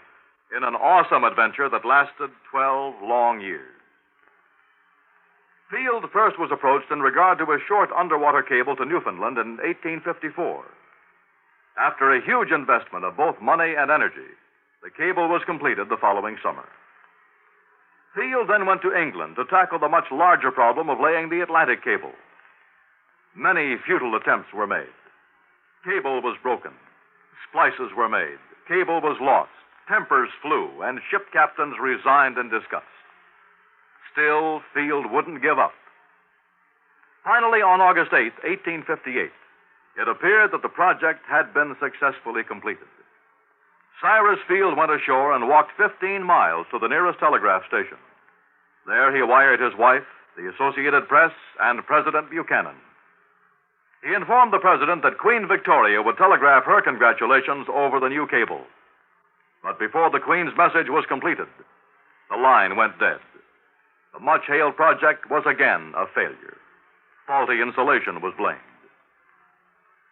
in an awesome adventure that lasted 12 long years. Field first was approached in regard to a short underwater cable to Newfoundland in 1854. After a huge investment of both money and energy, the cable was completed the following summer. Field then went to England to tackle the much larger problem of laying the Atlantic cable. Many futile attempts were made. Cable was broken. Splices were made. Cable was lost. Tempers flew, and ship captains resigned in disgust. Still, Field wouldn't give up. Finally, on August 8, 1858, it appeared that the project had been successfully completed. Cyrus Field went ashore and walked 15 miles to the nearest telegraph station. There he wired his wife, the Associated Press, and President Buchanan. He informed the president that Queen Victoria would telegraph her congratulations over the new cable. But before the Queen's message was completed, the line went dead. The much-hailed project was again a failure. Faulty insulation was blamed.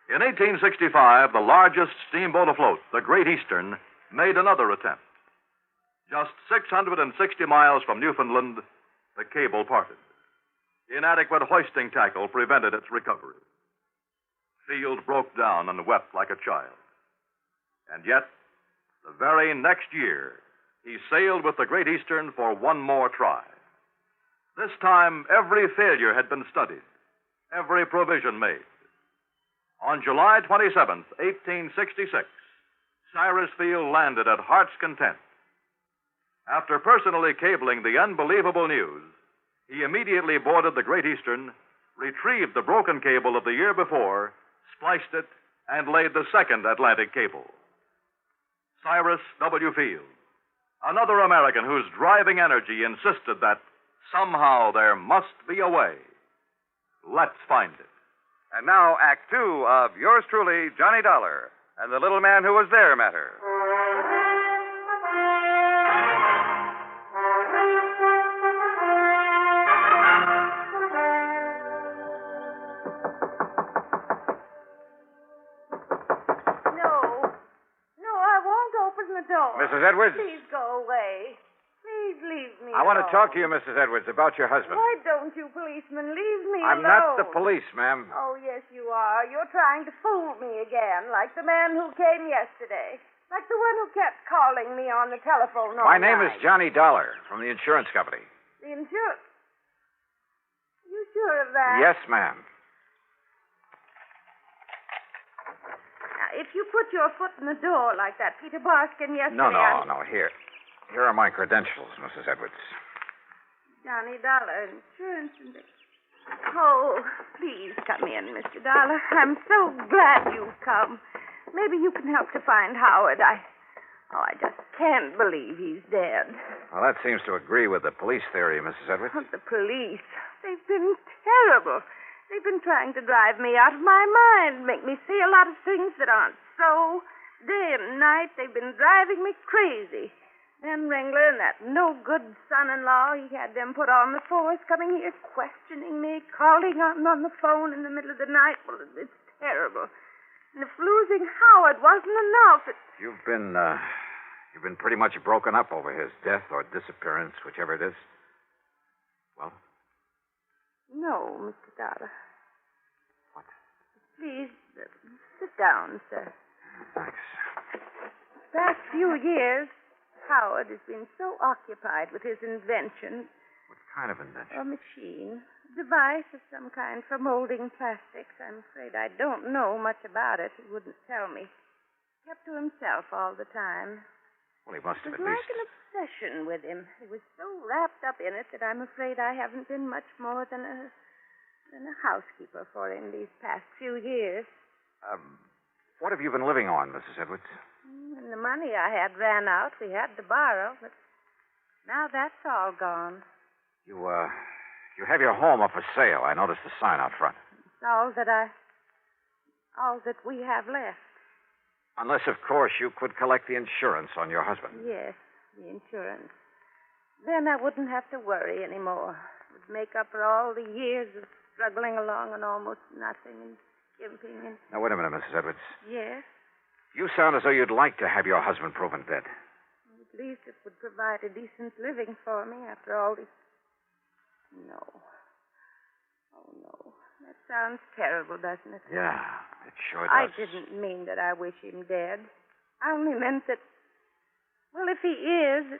In 1865, the largest steamboat afloat, the Great Eastern, made another attempt. Just 660 miles from Newfoundland, the cable parted. Inadequate hoisting tackle prevented its recovery. Field broke down and wept like a child. And yet, the very next year, he sailed with the Great Eastern for one more try. This time, every failure had been studied, every provision made. On July 27th, 1866, Cyrus Field landed at Heart's Content. After personally cabling the unbelievable news, he immediately boarded the Great Eastern, retrieved the broken cable of the year before, spliced it, and laid the second Atlantic cable. Cyrus W. Field, another American whose driving energy insisted that somehow there must be a way. Let's find it. And now, Act two of yours truly, Johnny Dollar, and the little man who was there matter. No, I won't open the door. Mrs. Edwards? Please go away. Please leave me I want to alone. talk to you, Mrs. Edwards, about your husband. Why don't you, policeman, leave me I'm alone? not the police, ma'am. Oh, yes, you are. You're trying to fool me again, like the man who came yesterday. Like the one who kept calling me on the telephone all My name is night. Johnny Dollar from the insurance company. The insurance. You sure of that? Yes, ma'am. Now, if you put your foot in the door like that Peter Barskin yesterday... No. Here are my credentials, Mrs. Edwards. Johnny Dollar, insurance and... Oh, please come in, Mr. Dollar. I'm so glad you've come. Maybe you can help to find Howard. I just can't believe he's dead. Well, that seems to agree with the police theory, Mrs. Edwards. The police. They've been terrible. They've been trying to drive me out of my mind, make me see a lot of things that aren't so. Day and night, they've been driving me crazy. Then Ringler and that no-good son-in-law, he had them put on the force, coming here, questioning me, calling on the phone in the middle of the night. Well, it's terrible. And if losing Howard wasn't enough, You've been pretty much broken up over his death or disappearance, whichever it is. Well? No, Mr. Dollar. What? Please, sit down, sir. Thanks. past few years, Howard has been so occupied with his invention. What kind of invention? A machine. A device of some kind for molding plastics. I'm afraid I don't know much about it. He wouldn't tell me. Kept to himself all the time. Well, he must have It was at like least... an obsession with him. He was so wrapped up in it that I'm afraid I haven't been much more than a housekeeper for him these past few years. What have you been living on, Mrs. Edwards? When the money I had ran out, we had to borrow, but now that's all gone. You have your home up for sale. I noticed the sign out front. It's all that we have left. Unless, of course, you could collect the insurance on your husband. Yes, the insurance. Then I wouldn't have to worry anymore. It would make up for all the years of struggling along on almost nothing and skimping and... Now, wait a minute, Mrs. Edwards. Yes? You sound as though you'd like to have your husband proven dead. At least it would provide a decent living for me after all these... No. Oh, no. That sounds terrible, doesn't it? Yeah, it sure does. I didn't mean that I wish him dead. I only meant that... Well, if he is...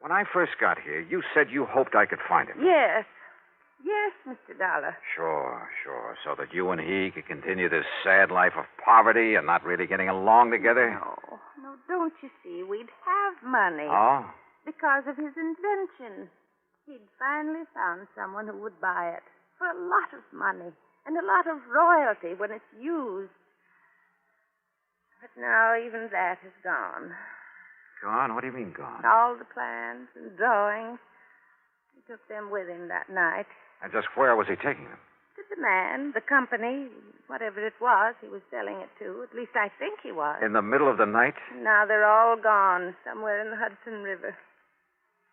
When I first got here, you said you hoped I could find him. Yes. Yes, Mr. Dollar. Sure. So that you and he could continue this sad life of poverty and not really getting along together? No, don't you see? We'd have money. Oh? Because of his invention. He'd finally found someone who would buy it for a lot of money and a lot of royalty when it's used. But now even that is gone. Gone? What do you mean gone? All the plans and drawings. He took them with him that night. And just where was he taking them? To the man, the company, whatever it was he was selling it to. At least I think he was. In the middle of the night? Now they're all gone, somewhere in the Hudson River.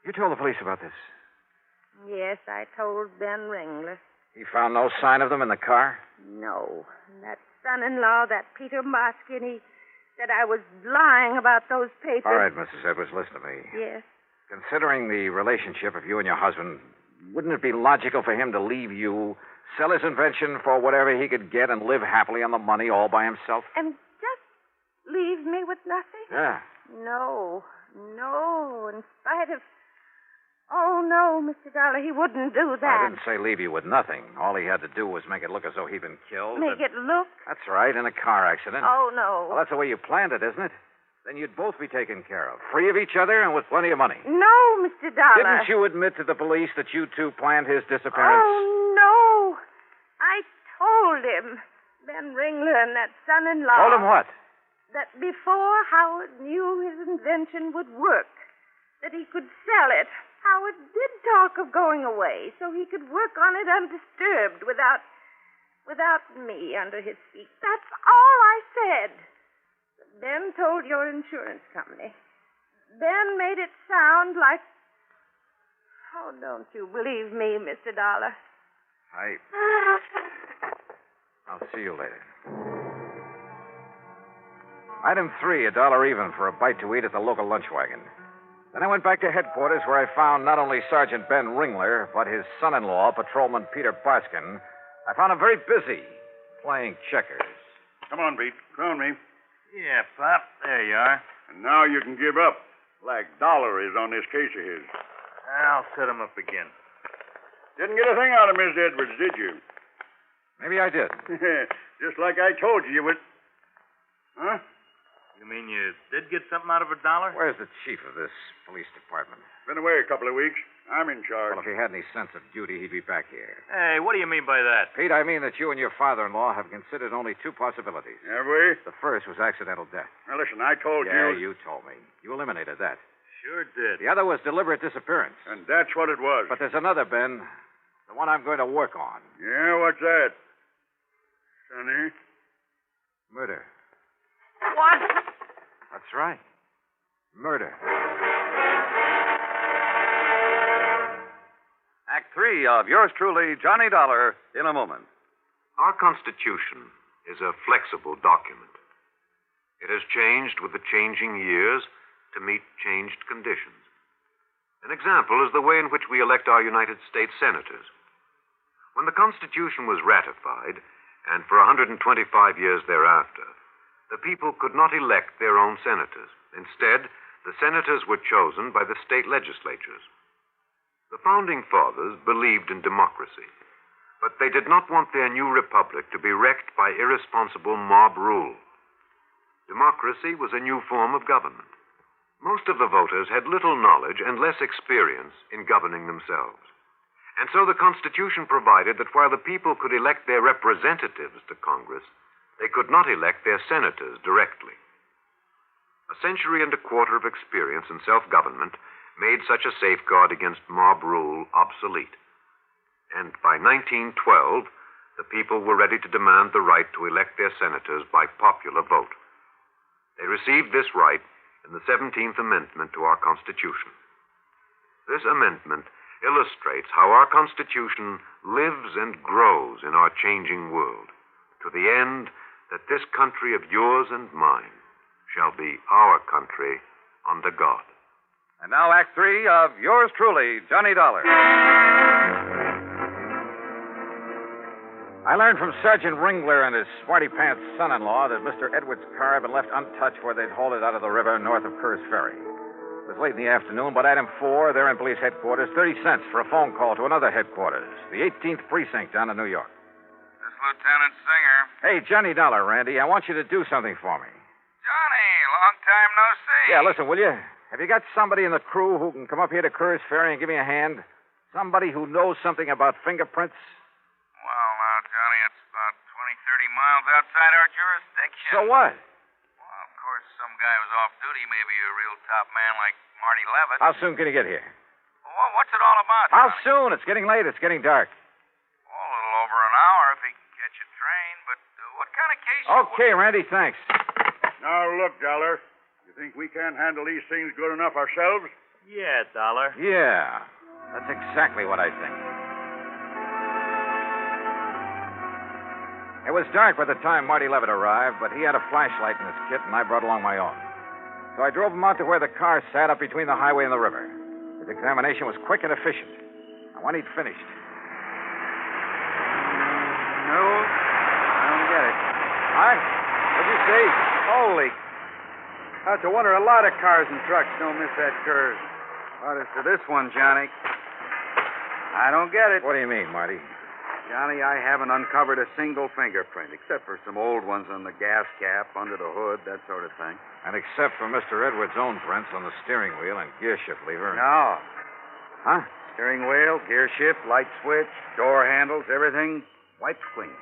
You told the police about this? Yes, I told Ben Ringler. He found no sign of them in the car? No. And that son-in-law, that Peter Moskin, he said I was lying about those papers. All right, Mrs. Edwards, listen to me. Yes? Considering the relationship of you and your husband, wouldn't it be logical for him to leave you, sell his invention for whatever he could get, and live happily on the money all by himself? And just leave me with nothing? Yeah. No, in spite of... Oh, no, Mr. Dollar, he wouldn't do that. I didn't say leave you with nothing. All he had to do was make it look as though he'd been killed. Make it look? That's right, in a car accident. Oh, no. Well, that's the way you planned it, isn't it? Then you'd both be taken care of, free of each other and with plenty of money. No, Mr. Dollar. Didn't you admit to the police that you two planned his disappearance? Oh, no. I told him, Ben Ringler and that son-in-law... Told him what? That before Howard knew his invention would work, that he could sell it, Howard did talk of going away so he could work on it undisturbed without me under his feet. That's all I said. Ben told your insurance company. Ben made it sound like... Oh, don't you believe me, Mr. Dollar? I'll see you later. Item 3, $1 even for a bite to eat at the local lunch wagon. Then I went back to headquarters where I found not only Sergeant Ben Ringler, but his son-in-law, Patrolman Peter Barskin. I found him very busy playing checkers. Come on, Pete. Crown me. Yeah, Pop. There you are. And now you can give up, like Dollar is on this case of his. I'll set him up again. Didn't get a thing out of Miss Edwards, did you? Maybe I did. Just like I told you would. Huh? You mean you did get something out of $1? Where's the chief of this police department? Been away a couple of weeks. I'm in charge. Well, if he had any sense of duty, he'd be back here. Hey, what do you mean by that? Pete, I mean that you and your father-in-law have considered only 2 possibilities. Have we? The first was accidental death. Now, listen, I told you... Yeah, you told me. You eliminated that. Sure did. The other was deliberate disappearance. And that's what it was. But there's another, Ben. The one I'm going to work on. Yeah, what's that? Sonny? Murder. What? That's right. Murder. Act 3 of yours truly, Johnny Dollar, in a moment. Our Constitution is a flexible document. It has changed with the changing years to meet changed conditions. An example is the way in which we elect our United States senators. When the Constitution was ratified, and for 125 years thereafter, the the people could not elect their own senators. Instead, the senators were chosen by the state legislatures. The Founding Fathers believed in democracy, but they did not want their new republic to be wrecked by irresponsible mob rule. Democracy was a new form of government. Most of the voters had little knowledge and less experience in governing themselves. And so the Constitution provided that while the people could elect their representatives to Congress, they could not elect their senators directly. A century and a quarter of experience in self-government made such a safeguard against mob rule obsolete. And by 1912, the people were ready to demand the right to elect their senators by popular vote. They received this right in the 17th Amendment to our Constitution. This amendment illustrates how our Constitution lives and grows in our changing world, to the end that this country of yours and mine shall be our country under God. And now, Act 3 of yours truly, Johnny Dollar. I learned from Sergeant Ringler and his smarty-pants son-in-law that Mr. Edwards' car had been left untouched where they'd hauled it out of the river north of Kerr's Ferry. It was late in the afternoon, but item 4, there in police headquarters, 30 cents for a phone call to another headquarters, the 18th Precinct down in New York. This Lieutenant Singer. Hey, Johnny Dollar, Randy, I want you to do something for me. Johnny, long time no see. Yeah, listen, will you? Have you got somebody in the crew who can come up here to Kerr's Ferry and give me a hand? Somebody who knows something about fingerprints? Well, now, Johnny, it's about 20, 30 miles outside our jurisdiction. So what? Well, of course, some guy was off duty, maybe a real top man like Marty Levitt. How soon can you get here? Well, what's it all about, How Johnny? soon? It's getting late. It's getting dark. Well, a little over an hour if he can catch a train, but what kind of case... Okay, Randy, thanks. Now, look, Dollar. You think we can't handle these things good enough ourselves? Yeah, Dollar. Yeah, that's exactly what I think. It was dark by the time Marty Levitt arrived, but he had a flashlight in his kit, and I brought along my own. So I drove him out to where the car sat up between the highway and the river. His examination was quick and efficient. And when he'd finished... No, I don't get it. Hi? What'd you say? Holy. That's a wonder a lot of cars and trucks don't miss that curve. But as to this one, Johnny, I don't get it. What do you mean, Marty? Johnny, I haven't uncovered a single fingerprint, except for some old ones on the gas cap, under the hood, that sort of thing. And except for Mr. Edwards' own prints on the steering wheel and gear shift lever. No. Huh? Steering wheel, gear shift, light switch, door handles, everything wiped clean.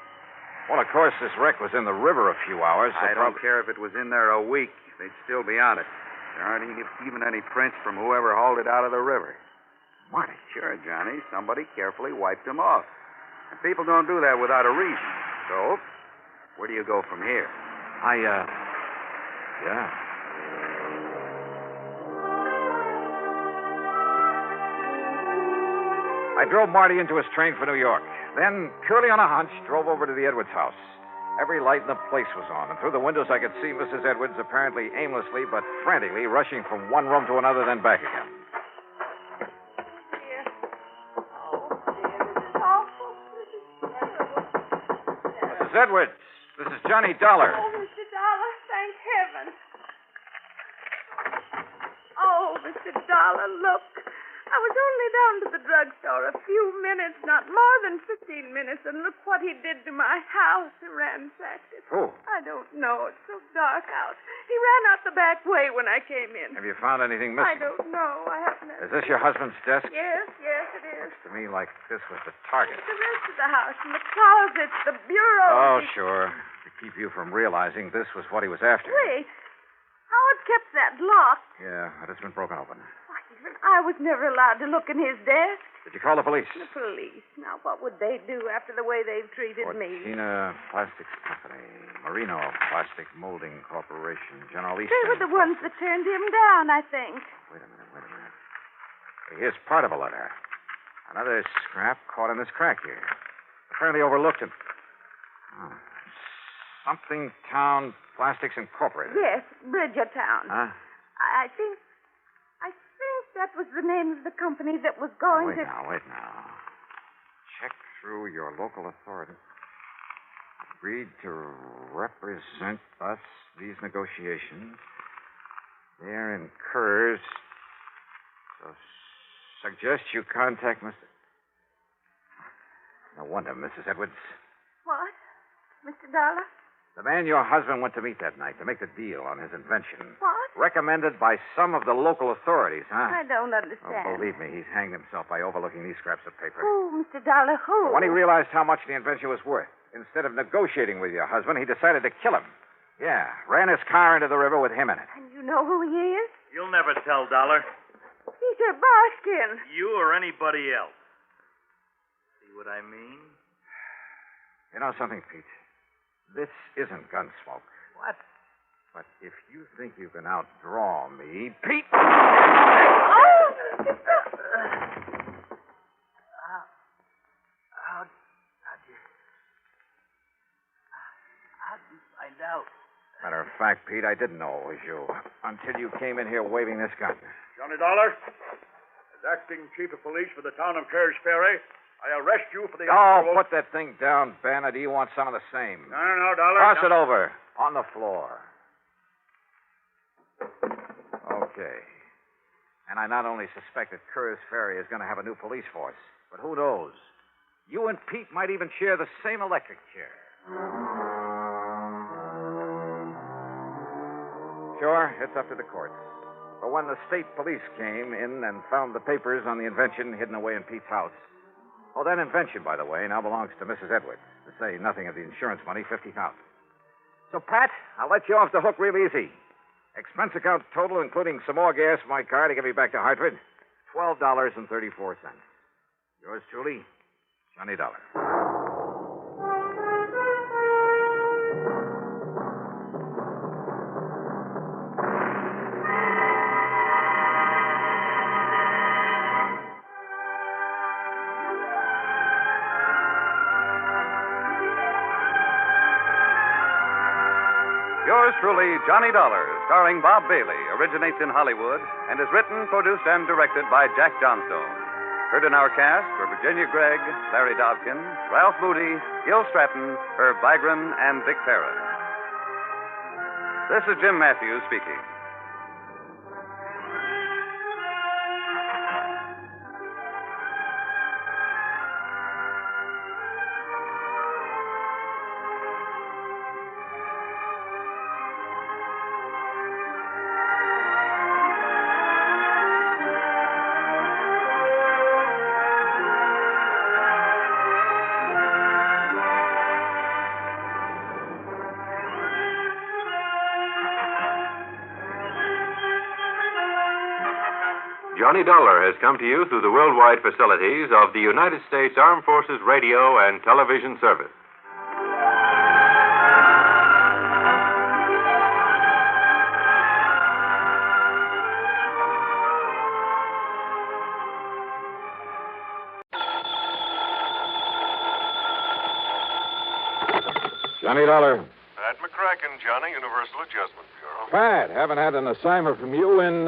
Well, of course, this wreck was in the river a few hours. So I don't care if it was in there a week. They'd still be on it. There aren't even any prints from whoever hauled it out of the river. Marty? Sure, Johnny. Somebody carefully wiped them off. And people don't do that without a reason. So, where do you go from here? Yeah. I drove Marty into his train for New York. Then, purely on a hunch, drove over to the Edwards house. Every light in the place was on, and through the windows I could see Mrs. Edwards apparently aimlessly but frantically rushing from one room to another, then back again. Dear. Oh, dear, this is awful. This is terrible. Mrs. Edwards, this is Johnny Dollar. Oh, Mr. Dollar, thank heaven. Oh, Mr. Dollar, look. I was only down to the drugstore a few minutes, not more than 15 minutes, and look what he did to my house. He ransacked it. Who? I don't know. It's so dark out. He ran out the back way when I came in. Have you found anything I missing? don't know. I haven't. Is this your husband's desk? Yes, it is. To me, like this was the target. The rest of the house, and the closets, the bureau. Oh, sure. To keep you from realizing this was what he was after. Wait. Howard kept that locked. Yeah, but it's been broken open. Why, even I was never allowed to look in his desk. Did you call the police? The police. Now, what would they do after the way they've treated me? Cortina Plastics Company, Marino Plastic Molding Corporation, General Eastern. They were the ones that turned him down, I think. Wait a minute. Here's part of a letter. Another scrap caught in this crack here. Apparently overlooked it. Oh. Something Town Plastics Incorporated. Yes, Bridgertown. Huh? I think that was the name of the company that was going to... Wait now. Check through your local authority. Agreed to represent us, these negotiations. There incurs. So suggest you contact Mr. No wonder, Mrs. Edwards. What? Mr. Dollar? The man your husband went to meet that night to make the deal on his invention. What? Recommended by some of the local authorities, huh? I don't understand. Oh, believe me, he's hanged himself by overlooking these scraps of paper. Who, Mr. Dollar, who? When he realized how much the invention was worth, instead of negotiating with your husband, he decided to kill him. Yeah, ran his car into the river with him in it. And you know who he is? You'll never tell, Dollar. Peter Barskin. You or anybody else. See what I mean? You know something, Pete? This isn't Gunsmoke. What? But if you think you can outdraw me, Pete... Oh! How'd you find out? Matter of fact, Pete, I didn't know it was you until you came in here waving this gun. Johnny Dollar, as acting chief of police for the town of Kerr's Ferry, I arrest you for the... Oh, put that thing down, Ben, or do you want some of the same? No, Dollar. Toss it over. On the floor. Okay. And I not only suspect that Kerr's Ferry is going to have a new police force, but who knows? You and Pete might even share the same electric chair. Sure, it's up to the courts. But when the state police came in and found the papers on the invention hidden away in Pete's house... Oh, that invention, by the way, now belongs to Mrs. Edwards, to say nothing of the insurance money, $50,000. So, Pat, I'll let you off the hook real easy. Expense account total, including some more gas for my car to get me back to Hartford, $12.34. Yours truly, Johnny Dollar. Yours truly, Johnny Dollar, starring Bob Bailey, originates in Hollywood and is written, produced, and directed by Jack Johnstone. Heard in our cast were Virginia Gregg, Larry Dobkin, Ralph Moody, Gil Stratton, Herb Vigran, and Vic Ferris. This is Jim Matthews speaking. Johnny Dollar has come to you through the worldwide facilities of the United States Armed Forces Radio and Television Service. Johnny Dollar. Pat McCracken, Johnny, Universal Adjustment Bureau. Pat, haven't had an assignment from you in,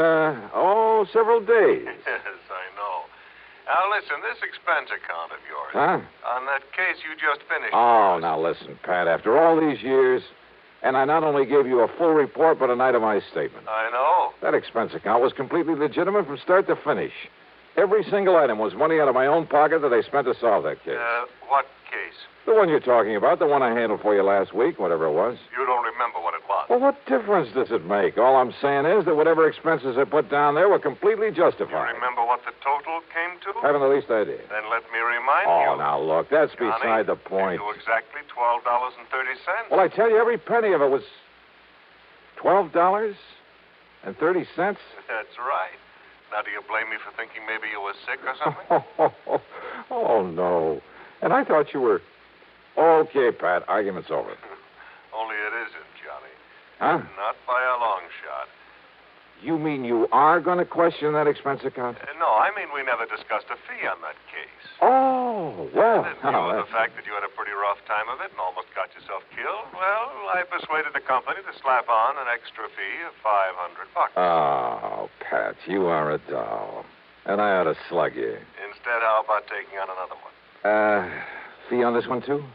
several days. Yes, I know. Now, listen, this expense account of yours. Huh? On that case you just finished. Oh, now listen, Pat, after all these years, and I not only gave you a full report, but an itemized statement. I know. That expense account was completely legitimate from start to finish. Every single item was money out of my own pocket that I spent to solve that case. What case? The one you're talking about, the one I handled for you last week, whatever it was. You don't remember what it was. Well, what difference does it make? All I'm saying is that whatever expenses I put down there were completely justified. You remember what the total came to? Haven't the least idea. Then let me remind you. Oh, now look, that's Johnny, beside the point. To exactly $12.30. Well, I tell you, every penny of it was $12.30. That's right. Now, do you blame me for thinking maybe you were sick or something? Oh, no. And I thought you were... Okay, Pat, argument's over. Only it isn't, Johnny. Huh? Not by a long shot. You mean you are going to question that expense account? No, I mean we never discussed a fee on that case. Oh, well... And in view of the fact that you had a pretty rough time of it and almost got yourself killed, well, I persuaded the company to slap on an extra fee of $500. Oh, Pat, you are a doll. And I ought to slug you. Instead, how about taking on another one? Fee on this one, too?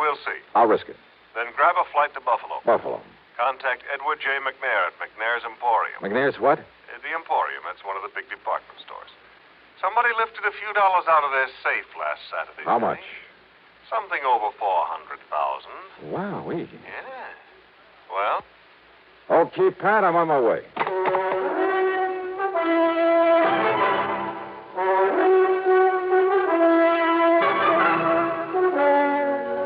We'll see. I'll risk it. Then grab a flight to Buffalo. Buffalo. Contact Edward J. McNair at McNair's Emporium. McNair's what? The Emporium. That's one of the big department stores. Somebody lifted a few dollars out of their safe last Saturday. How much? Something over 400,000. Wowee. Yeah. Well? Okay, Pat, I'm on my way.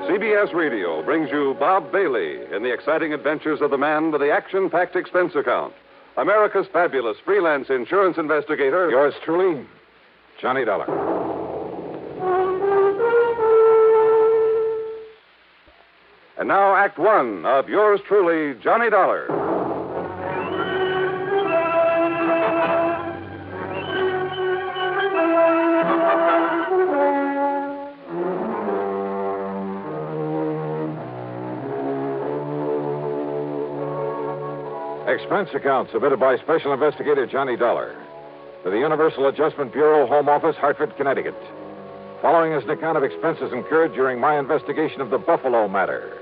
CBS Radio brings you Bob Bailey in the exciting adventures of the man with the action-packed expense account. America's fabulous freelance insurance investigator. Yours truly, Johnny Dollar. And now, Act One of yours truly, Johnny Dollar. Expense account submitted by Special Investigator Johnny Dollar to the Universal Adjustment Bureau, Home Office, Hartford, Connecticut. Following is an account of expenses incurred during my investigation of the Buffalo matter.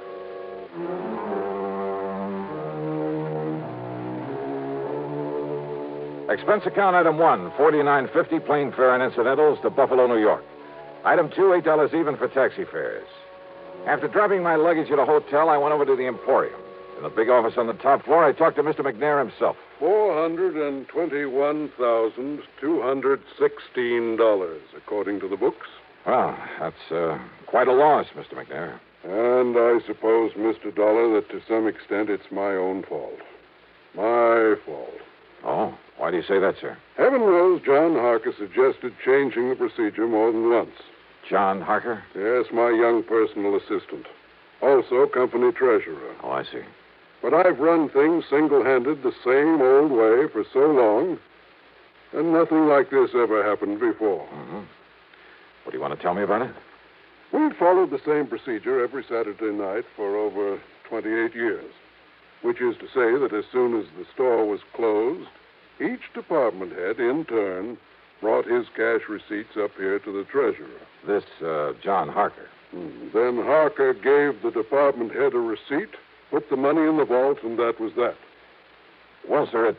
Expense account item 1, $49.50 plane fare and incidentals to Buffalo, New York. Item 2, $8 even for taxi fares. After dropping my luggage at a hotel, I went over to the Emporium. In the big office on the top floor, I talked to Mr. McNair himself. $421,216, according to the books. Well, that's quite a loss, Mr. McNair. And I suppose, Mr. Dollar, that to some extent it's my own fault. My fault. Oh, why do you say that, sir? Heaven knows John Harker suggested changing the procedure more than once. John Harker? Yes, my young personal assistant. Also company treasurer. Oh, I see. But I've run things single-handed the same old way for so long, and nothing like this ever happened before. Mm-hmm. What do you want to tell me about it? We've followed the same procedure every Saturday night for over 28 years, which is to say that as soon as the store was closed, each department head, in turn, brought his cash receipts up here to the treasurer. This, John Harker. Then Harker gave the department head a receipt, put the money in the vault, and that was that. Well, sir,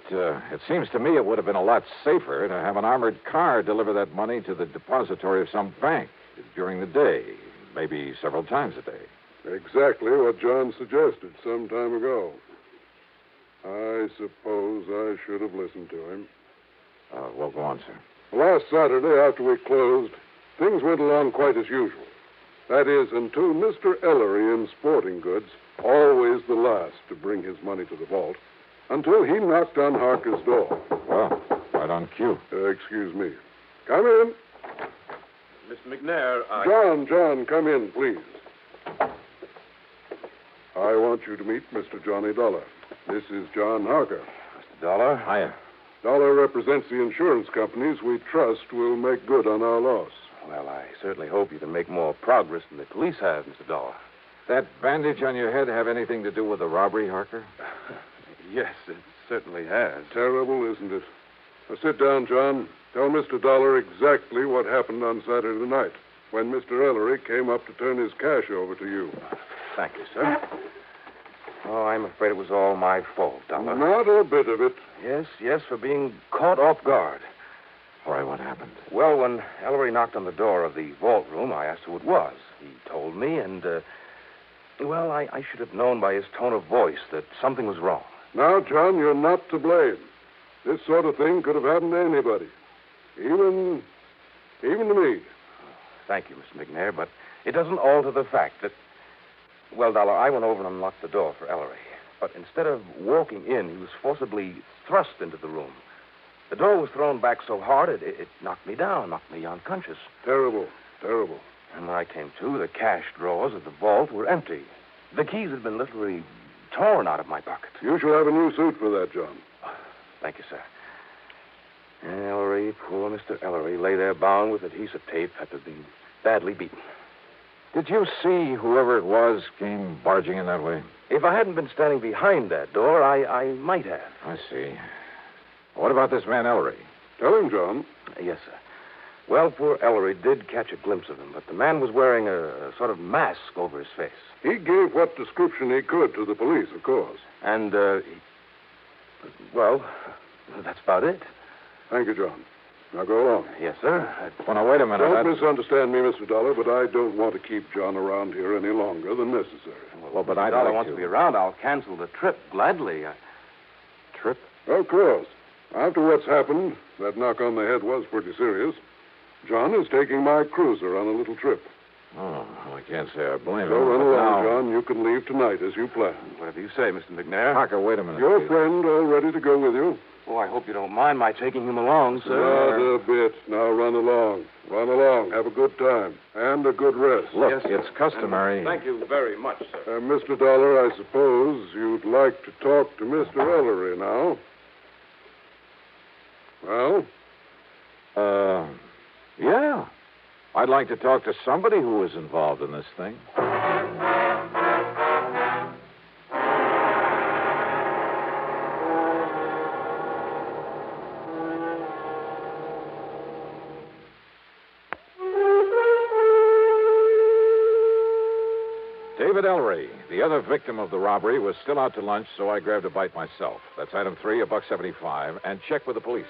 it seems to me it would have been a lot safer to have an armored car deliver that money to the depository of some bank during the day, maybe several times a day. Exactly what John suggested some time ago. I suppose I should have listened to him. Well, go on, sir. Last Saturday, after we closed, things went along quite as usual. That is, until Mr. Ellery in sporting goods, always the last to bring his money to the vault, until he knocked on Harker's door. Well, right on cue. Excuse me. Come in. Mr. McNair, John, come in, please. I want you to meet Mr. Johnny Dollar. This is John Harker. Mr. Dollar? Hiya. Dollar represents the insurance companies we trust will make good on our loss. Well, I certainly hope you can make more progress than the police have, Mr. Dollar. That bandage on your head have anything to do with the robbery, Harker? Yes, it certainly has. Terrible, isn't it? Now, sit down, John. Tell Mr. Dollar exactly what happened on Saturday night when Mr. Ellery came up to turn his cash over to you. Thank you, sir. Oh, I'm afraid it was all my fault, Dollar. Not a bit of it. Yes, for being caught off guard. All right, what happened? Well, when Ellery knocked on the door of the vault room, I asked who it was. He told me, and, I should have known by his tone of voice that something was wrong. Now, John, you're not to blame. This sort of thing could have happened to anybody. Even to me. Thank you, Mr. McNair, but it doesn't alter the fact that... Well, Dollar, I went over and unlocked the door for Ellery. But instead of walking in, he was forcibly thrust into the room. The door was thrown back so hard, it knocked me down, knocked me unconscious. Terrible. And when I came to, the cash drawers of the vault were empty. The keys had been literally torn out of my pocket. You shall have a new suit for that, John. Thank you, sir. Ellery, poor Mr. Ellery, lay there bound with adhesive tape after being badly beaten. Did you see whoever it was came barging in that way? If I hadn't been standing behind that door, I might have. I see. What about this man Ellery? Tell him, John. Yes, sir. Well, poor Ellery did catch a glimpse of him, but the man was wearing a sort of mask over his face. He gave what description he could to the police, of course. And, well, that's about it. Thank you, John. Now go along. Yes, sir. Well, now, wait a minute. Don't misunderstand me, Mr. Dollar, but I don't want to keep John around here any longer than necessary. Well, but If Dollar wants to be around, I'll cancel the trip gladly. Trip? Of course. After what's happened, that knock on the head was pretty serious. John is taking my cruiser on a little trip. Oh, I can't say I blame him. So run but along, now- John. You can leave tonight as you planned. Whatever you say, Mr. McNair. Parker, wait a minute. Your please. friend all ready to go with you? Oh, I hope you don't mind my taking him along, sir. Not a bit. Now run along. Run along. Have a good time. And a good rest. Look, it's customary. Thank you very much, sir. Mr. Dollar, I suppose you'd like to talk to Mr. Ellery now. Well? Yeah. I'd like to talk to somebody who was involved in this thing. David Ellery, the other victim of the robbery, was still out to lunch, so I grabbed a bite myself. That's item 3, $1.75, and checked with the police.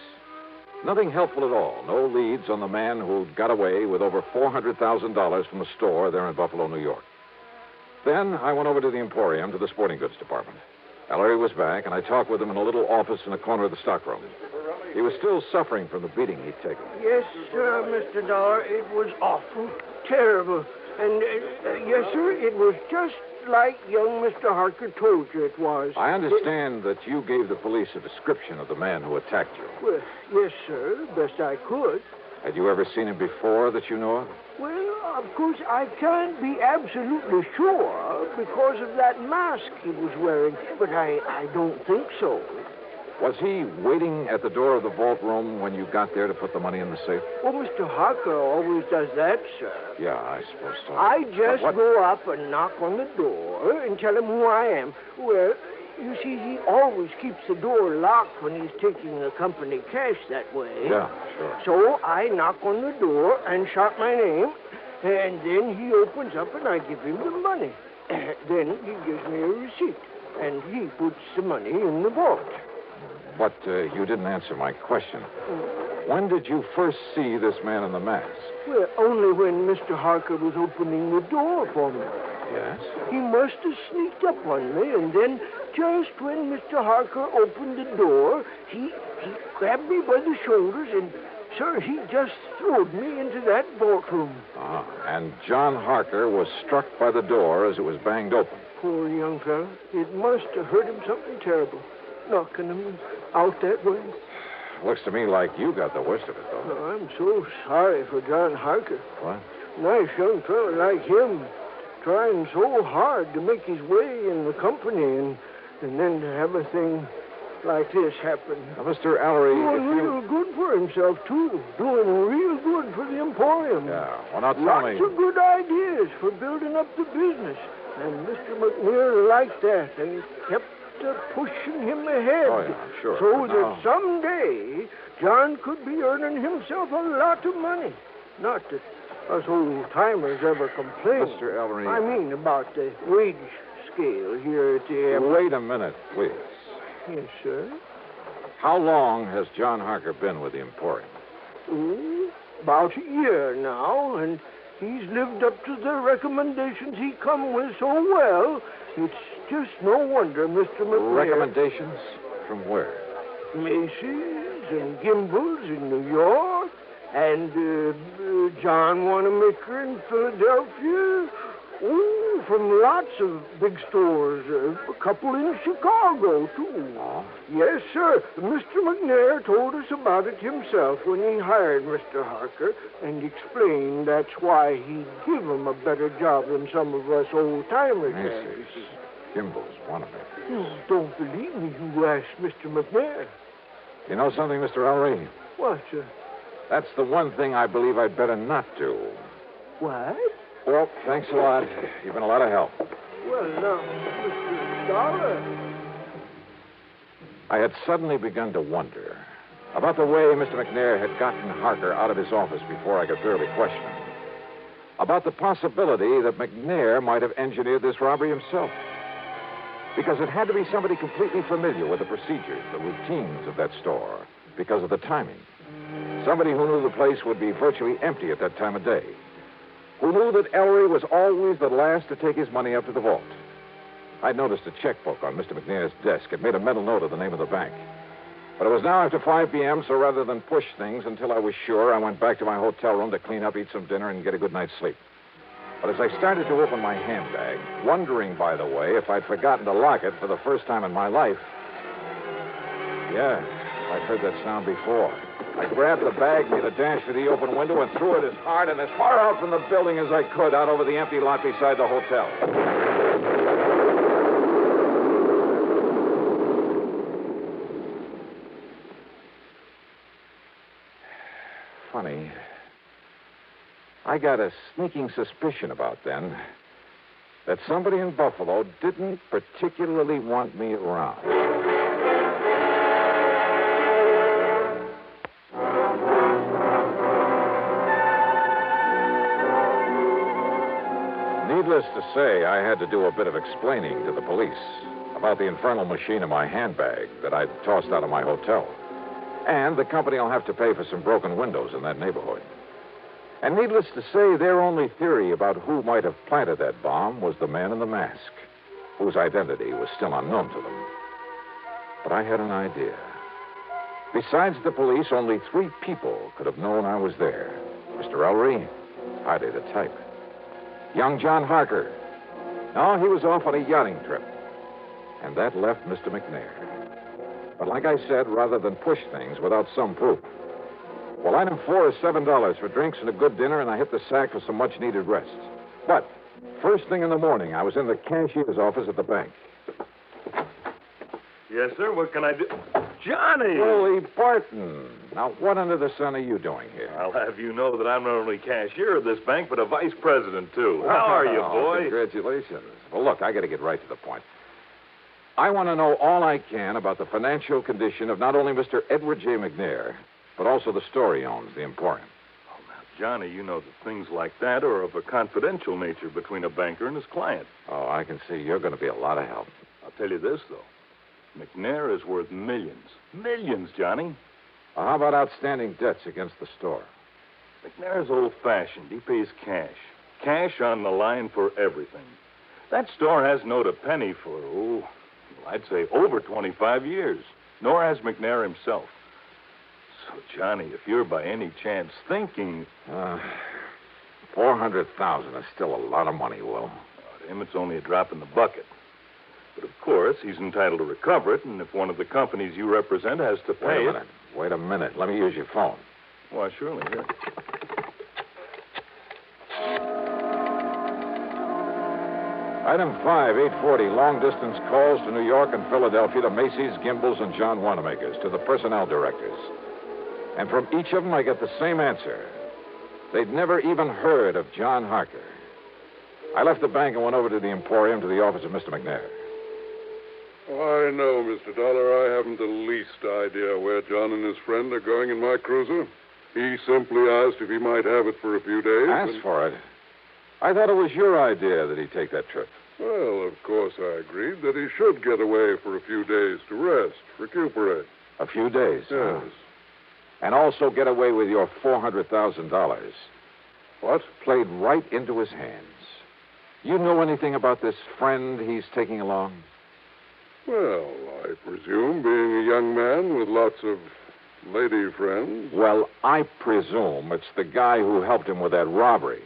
Nothing helpful at all. No leads on the man who got away with over $400,000 from a store there in Buffalo, New York. Then I went over to the Emporium to the sporting goods department. Ellery was back, and I talked with him in a little office in the corner of the stockroom. He was still suffering from the beating he'd taken. Yes, sir, Mr. Dollar. It was awful, terrible. And, yes, sir, it was just like young Mr. Harker told you it was. I understand that you gave the police a description of the man who attacked you. Well, yes, sir, best I could. Had you ever seen him before that you know of? Well, of course, I can't be absolutely sure because of that mask he was wearing, but I don't think so. Was he waiting at the door of the vault room when you got there to put the money in the safe? Well, Mr. Harker always does that, sir. Yeah, I suppose so. I just But what- go up and knock on the door and tell him who I am. Well, you see, he always keeps the door locked when he's taking the company cash that way. Yeah, sure. So I knock on the door and shout my name, and then he opens up and I give him the money. Then he gives me a receipt, and he puts the money in the vault. But you didn't answer my question. When did you first see this man in the mask? Well, only when Mr. Harker was opening the door for me. Yes? He must have sneaked up on me, and then just when Mr. Harker opened the door, he grabbed me by the shoulders, and, sir, he just throwed me into that vault room. Ah, and John Harker was struck by the door as it was banged open. Poor young fellow. It must have hurt him something terrible, knocking him out that way. Looks to me like you got the worst of it, though. Oh, I'm so sorry for John Harker. What? Nice young fellow like him, trying so hard to make his way in the company, and then to have a thing like this happen. Now, Mr. Ellery, Doing real good for himself, too. Doing real good for the Emporium. Yeah, well, now tell Lots me. of good ideas for building up the business. And Mr. McNair liked that, and he kept pushing him ahead. Oh, yeah, sure. So But that now- someday John could be earning himself a lot of money. Not that us old-timers ever complain. Mr. Ellery. I mean about the wage scale here at the airport. Wait a minute, please. Yes, sir. How long has John Harker been with the Emporium? Oh, about a year now, and he's lived up to the recommendations he come with so well. It's just no wonder Mr. McNair... Recommendations? From where? Macy's and Gimbel's in New York, and John Wanamaker in Philadelphia. Oh, from lots of big stores. A couple in Chicago, too. Oh? Yes, sir. Mr. McNair told us about it himself when he hired Mr. Harker and explained that's why he'd give him a better job than some of us old-timers have. Macy's. Gimbel's, Wanamaker. You don't believe me, you ask Mr. McNair. You know something, Mr. Ellery? What, sir? That's the one thing I believe I'd better not do. What? Well, thanks a lot. You've been a lot of help. Well, now, Mr. Dollar. I had suddenly begun to wonder About the way Mr. McNair had gotten Harker out of his office before I could thoroughly question him. About the possibility that McNair might have engineered this robbery himself. Because it had to be somebody completely familiar with the procedures, the routines of that store, because of the timing. Somebody who knew the place would be virtually empty at that time of day. Who knew that Ellery was always the last to take his money up to the vault. I'd noticed a checkbook on Mr. McNair's desk. It made a mental note of the name of the bank. But it was now after 5 p.m., so rather than push things until I was sure, I went back to my hotel room to clean up, eat some dinner, and get a good night's sleep. But as I started to open my handbag, wondering, by the way, if I'd forgotten to lock it for the first time in my life. Yeah, I'd heard that sound before. I grabbed the bag, made a dash for the open window, and threw it as hard and as far out from the building as I could, out over the empty lot beside the hotel. Funny. I got a sneaking suspicion about then that somebody in Buffalo didn't particularly want me around. Needless to say, I had to do a bit of explaining to the police about the infernal machine in my handbag that I'd tossed out of my hotel. And the company will have to pay for some broken windows in that neighborhood. And needless to say, their only theory about who might have planted that bomb was the man in the mask, whose identity was still unknown to them. But I had an idea. Besides the police, only 3 people could have known I was there. Mr. Ellery, hardly the type. Young John Harker. No, he was off on a yachting trip. And that left Mr. McNair. But like I said, rather than push things without some proof. Well, item 4 is $7 for drinks and a good dinner, and I hit the sack for some much-needed rest. But first thing in the morning, I was in the cashier's office at the bank. Yes, sir. What can I do? Johnny! Willie Barton. Now, what under the sun are you doing here? I'll have you know that I'm not only cashier of this bank, but a vice president, too. How are you, boy? Congratulations. Well, look, I got to get right to the point. I want to know all I can about the financial condition of not only Mr. Edward J. McNair, but also the store he owns, the Emporium. Oh, now, Johnny, you know that things like that are of a confidential nature between a banker and his client. Oh, I can see you're going to be a lot of help. I'll tell you this, though. McNair is worth millions. Millions, Johnny. Well, how about outstanding debts against the store? McNair's old-fashioned. He pays cash. Cash on the line for everything. That store hasn't owed a penny for, I'd say over 25 years. Nor has McNair himself. So, Johnny, if you're by any chance thinking... $400,000 is still a lot of money, Will. To him, it's only a drop in the bucket. But, of course, he's entitled to recover it, and if one of the companies you represent has to pay it... Wait a minute. Let me use your phone. Why, surely. Here. Item 5, 840, long-distance calls to New York and Philadelphia to Macy's, Gimbel's, and John Wanamaker's, to the personnel directors. And from each of them, I get the same answer. They'd never even heard of John Harker. I left the bank and went over to the Emporium to the office of Mr. McNair. I know, Mr. Dollar. I haven't the least idea where John and his friend are going in my cruiser. He simply asked if he might have it for a few days. Asked for it? I thought it was your idea that he take that trip. Well, of course I agreed that he should get away for a few days to rest, recuperate. A few days? Yes. And also get away with your $400,000. What? Played right into his hands. You know anything about this friend he's taking along? Well, I presume, being a young man with lots of lady friends. Well, I presume it's the guy who helped him with that robbery.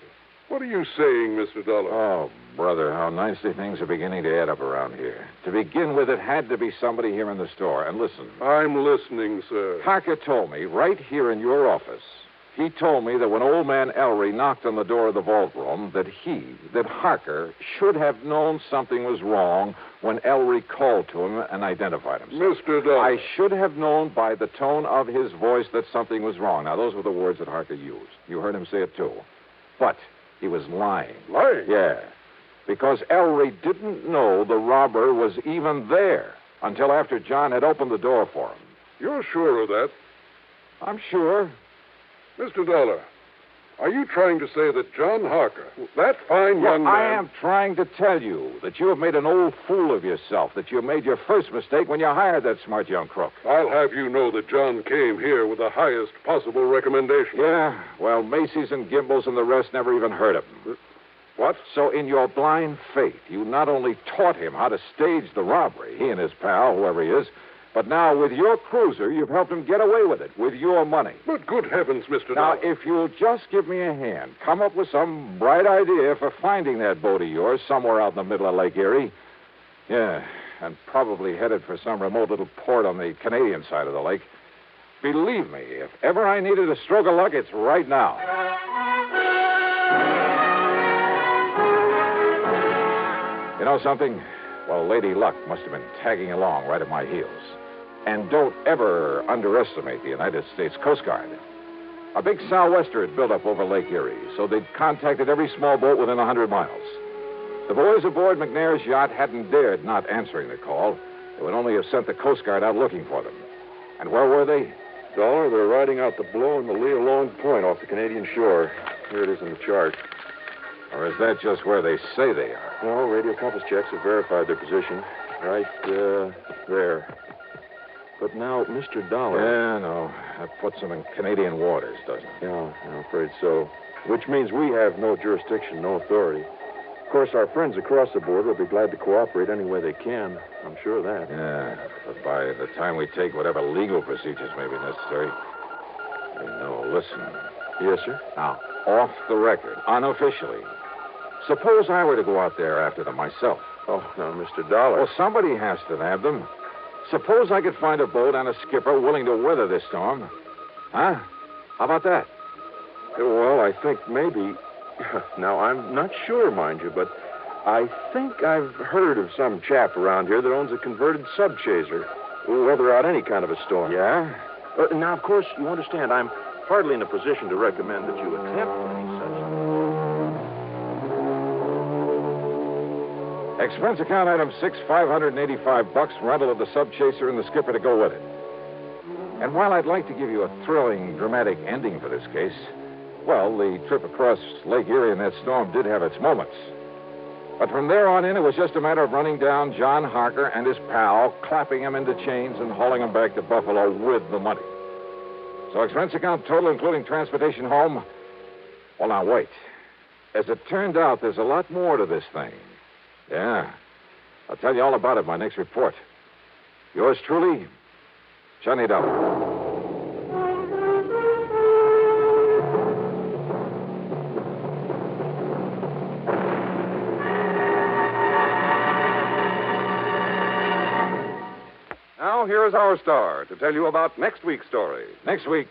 What are you saying, Mr. Dollar? Oh, brother, how nicely things are beginning to add up around here. To begin with, it had to be somebody here in the store. And listen. I'm listening, sir. Harker told me, right here in your office, he told me that when old man Ellery knocked on the door of the vault room, that Harker should have known something was wrong when Ellery called to him and identified himself. Mr. Dollar. I should have known by the tone of his voice that something was wrong. Now, those were the words that Harker used. You heard him say it, too. But he was lying. Lying? Yeah. Because Ellery didn't know the robber was even there until after John had opened the door for him. You're sure of that? I'm sure. Mr. Dollar, are you trying to say that John Harker, that fine young man... I am trying to tell you that you have made an old fool of yourself, that you made your first mistake when you hired that smart young crook. I'll have you know that John came here with the highest possible recommendation. Yeah, well, Macy's and Gimbel's and the rest never even heard of him. What? So in your blind faith, you not only taught him how to stage the robbery, he and his pal, whoever he is, but now with your cruiser, you've helped him get away with it, with your money. But good heavens, Mr. Now, Dollar. if you'll just give me a hand, come up with some bright idea for finding that boat of yours somewhere out in the middle of Lake Erie. Yeah, and probably headed for some remote little port on the Canadian side of the lake. Believe me, if ever I needed a stroke of luck, it's right now. You know something? Well, Lady Luck must have been tagging along right at my heels. And don't ever underestimate the United States Coast Guard. A big sou'wester had built up over Lake Erie, so they'd contacted every small boat within 100 miles. The boys aboard McNair's yacht hadn't dared not answering the call. They would only have sent the Coast Guard out looking for them. And where were they? Dollar, they're riding out the blow in the lee of Long Point off the Canadian shore. Here it is in the chart. Or is that just where they say they are? No, radio compass checks have verified their position. Right there. But now, Mr. Dollar... Yeah, no. That puts them in Canadian waters, doesn't it? Yeah, I'm afraid so. Which means we have no jurisdiction, no authority. Of course, our friends across the border will be glad to cooperate any way they can. I'm sure of that. Yeah, but by the time we take whatever legal procedures may be necessary... No, listen. Yes, sir? Now, off the record, unofficially... Suppose I were to go out there after them myself. Oh, now, Mr. Dollar. Well, somebody has to nab them. Suppose I could find a boat and a skipper willing to weather this storm. Huh? How about that? Well, I think maybe... Now, I'm not sure, mind you, but I think I've heard of some chap around here that owns a converted subchaser. Weather out any kind of a storm. Yeah? Now, of course, you understand, I'm hardly in a position to recommend that you attempt any such... Expense account item 6, $585, rental of the subchaser and the skipper to go with it. And while I'd like to give you a thrilling, dramatic ending for this case, well, the trip across Lake Erie in that storm did have its moments. But from there on in, it was just a matter of running down John Harker and his pal, clapping him into chains and hauling him back to Buffalo with the money. So expense account total, including transportation home. Well, now, wait. As it turned out, there's a lot more to this thing. Yeah. I'll tell you all about it in my next report. Yours truly, Johnny Dollar. Now, here is our star to tell you about next week's story. Next week,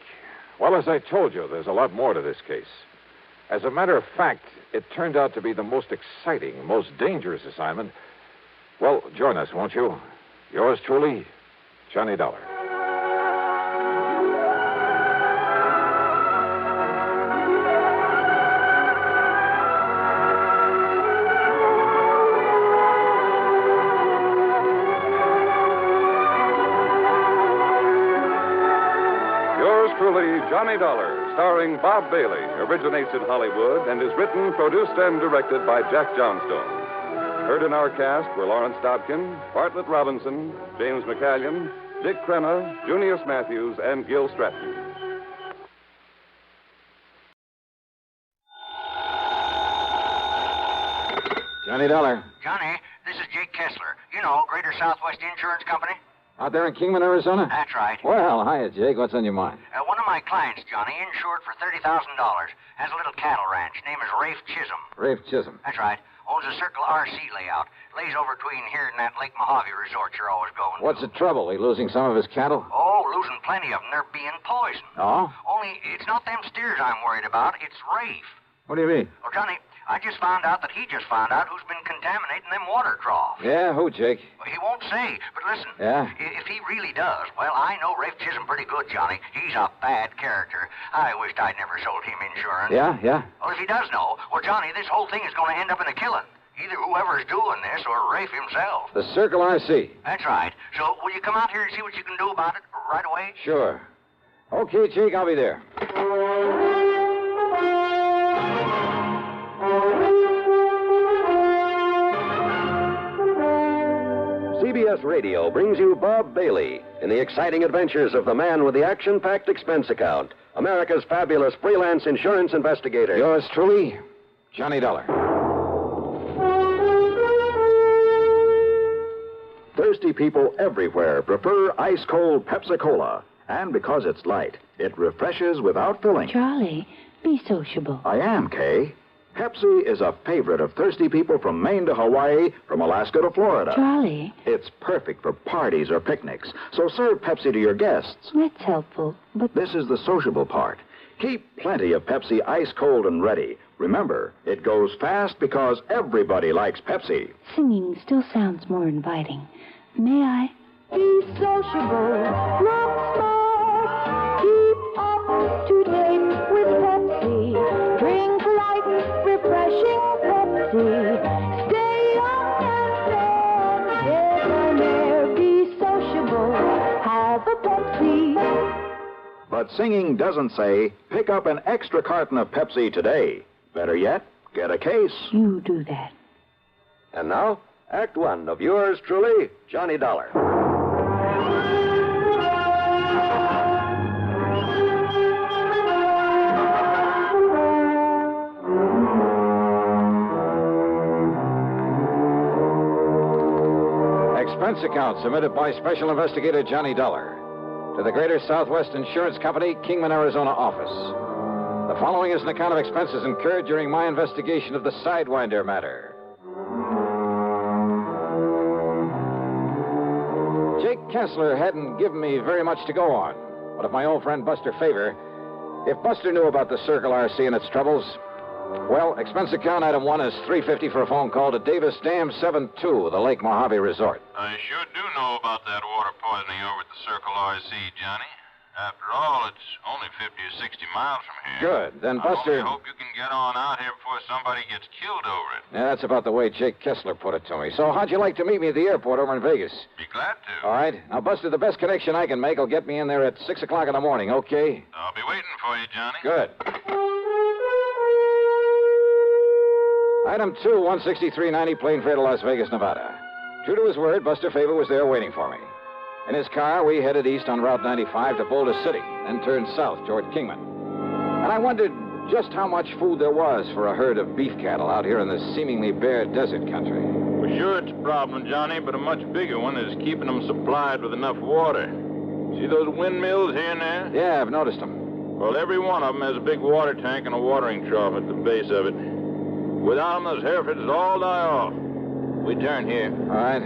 well, as I told you, there's a lot more to this case. As a matter of fact, it turned out to be the most exciting, most dangerous assignment. Well, join us, won't you? Yours truly, Johnny Dollar. Yours truly, Johnny Dollar, starring Bob Bailey, originates in Hollywood and is written, produced, and directed by Jack Johnstone. Heard in our cast were Lawrence Dobkin, Bartlett Robinson, James McCallion, Dick Crenna, Junius Matthews, and Gil Stratton. Johnny Dollar. Johnny, this is Jake Kessler. You know, Greater Southwest Insurance Company. Out there in Kingman, Arizona? That's right. Well, hiya, Jake. What's on your mind? One of my clients, Johnny, insured for $30,000. Has a little cattle ranch. Name is Rafe Chisholm. Rafe Chisholm. That's right. Owns a Circle RC layout. Lays over between here and that Lake Mojave resort you're always going What's to. the trouble? He losing some of his cattle? Oh, losing plenty of them. They're being poisoned. Oh? Only it's not them steers I'm worried about. It's Rafe. What do you mean? Oh, Johnny, I just found out that he just found out who's been contaminating them water troughs. Yeah, who, Jake? Well, he won't say, but listen. Yeah? If he really does, well, I know Rafe Chisholm pretty good, Johnny. He's a bad character. I wished I'd never sold him insurance. Yeah? Well, if he does know, well, Johnny, this whole thing is going to end up in a killing. Either whoever's doing this or Rafe himself. The Circle RC. That's right. So, will you come out here and see what you can do about it right away? Sure. Okay, Jake, I'll be there. CBS Radio brings you Bob Bailey in the exciting adventures of the man with the action-packed expense account, America's fabulous freelance insurance investigator. Yours truly, Johnny Dollar. Thirsty people everywhere prefer ice-cold Pepsi-Cola. And because it's light, it refreshes without filling. Charlie, be sociable. I am, Kay. Pepsi is a favorite of thirsty people from Maine to Hawaii, from Alaska to Florida. Charlie. It's perfect for parties or picnics, so serve Pepsi to your guests. That's helpful, but... This is the sociable part. Keep plenty of Pepsi ice cold and ready. Remember, it goes fast because everybody likes Pepsi. Singing still sounds more inviting. May I? Be sociable, look smart, keep up to date with Pepsi. Drink light, refreshing Pepsi. Stay young and fair, debonair, be sociable, have a Pepsi. But singing doesn't say, pick up an extra carton of Pepsi today. Better yet, get a case. You do that. And now, Act One of yours truly, Johnny Dollar. Expense account submitted by Special Investigator Johnny Dollar to the Greater Southwest Insurance Company, Kingman, Arizona office. The following is an account of expenses incurred during my investigation of the Sidewinder matter. Jake Kessler hadn't given me very much to go on, but if my old friend Buster Favor, if Buster knew about the Circle RC and its troubles, well, expense account item 1 is $350 for a phone call to Davis Dam 72, the Lake Mojave Resort. I sure do know about that water poisoning over at the Circle RC, Johnny. After all, it's only 50 or 60 miles from here. Good. Then, Buster... I hope you can get on out here before somebody gets killed over it. Yeah, that's about the way Jake Kessler put it to me. So how'd you like to meet me at the airport over in Vegas? Be glad to. All right. Now, Buster, the best connection I can make will get me in there at 6 o'clock in the morning, okay? I'll be waiting for you, Johnny. Good. Item 2, 16390 plane fare to Las Vegas, Nevada. True to his word, Buster Favor was there waiting for me. In his car, we headed east on Route 95 to Boulder City, then turned south toward Kingman. And I wondered just how much food there was for a herd of beef cattle out here in this seemingly bare desert country. Well, sure it's a problem, Johnny, but a much bigger one is keeping them supplied with enough water. See those windmills here and there? Yeah, I've noticed them. Well, every one of them has a big water tank and a watering trough at the base of it. Without them, those Herefords all die off. We turn here. All right.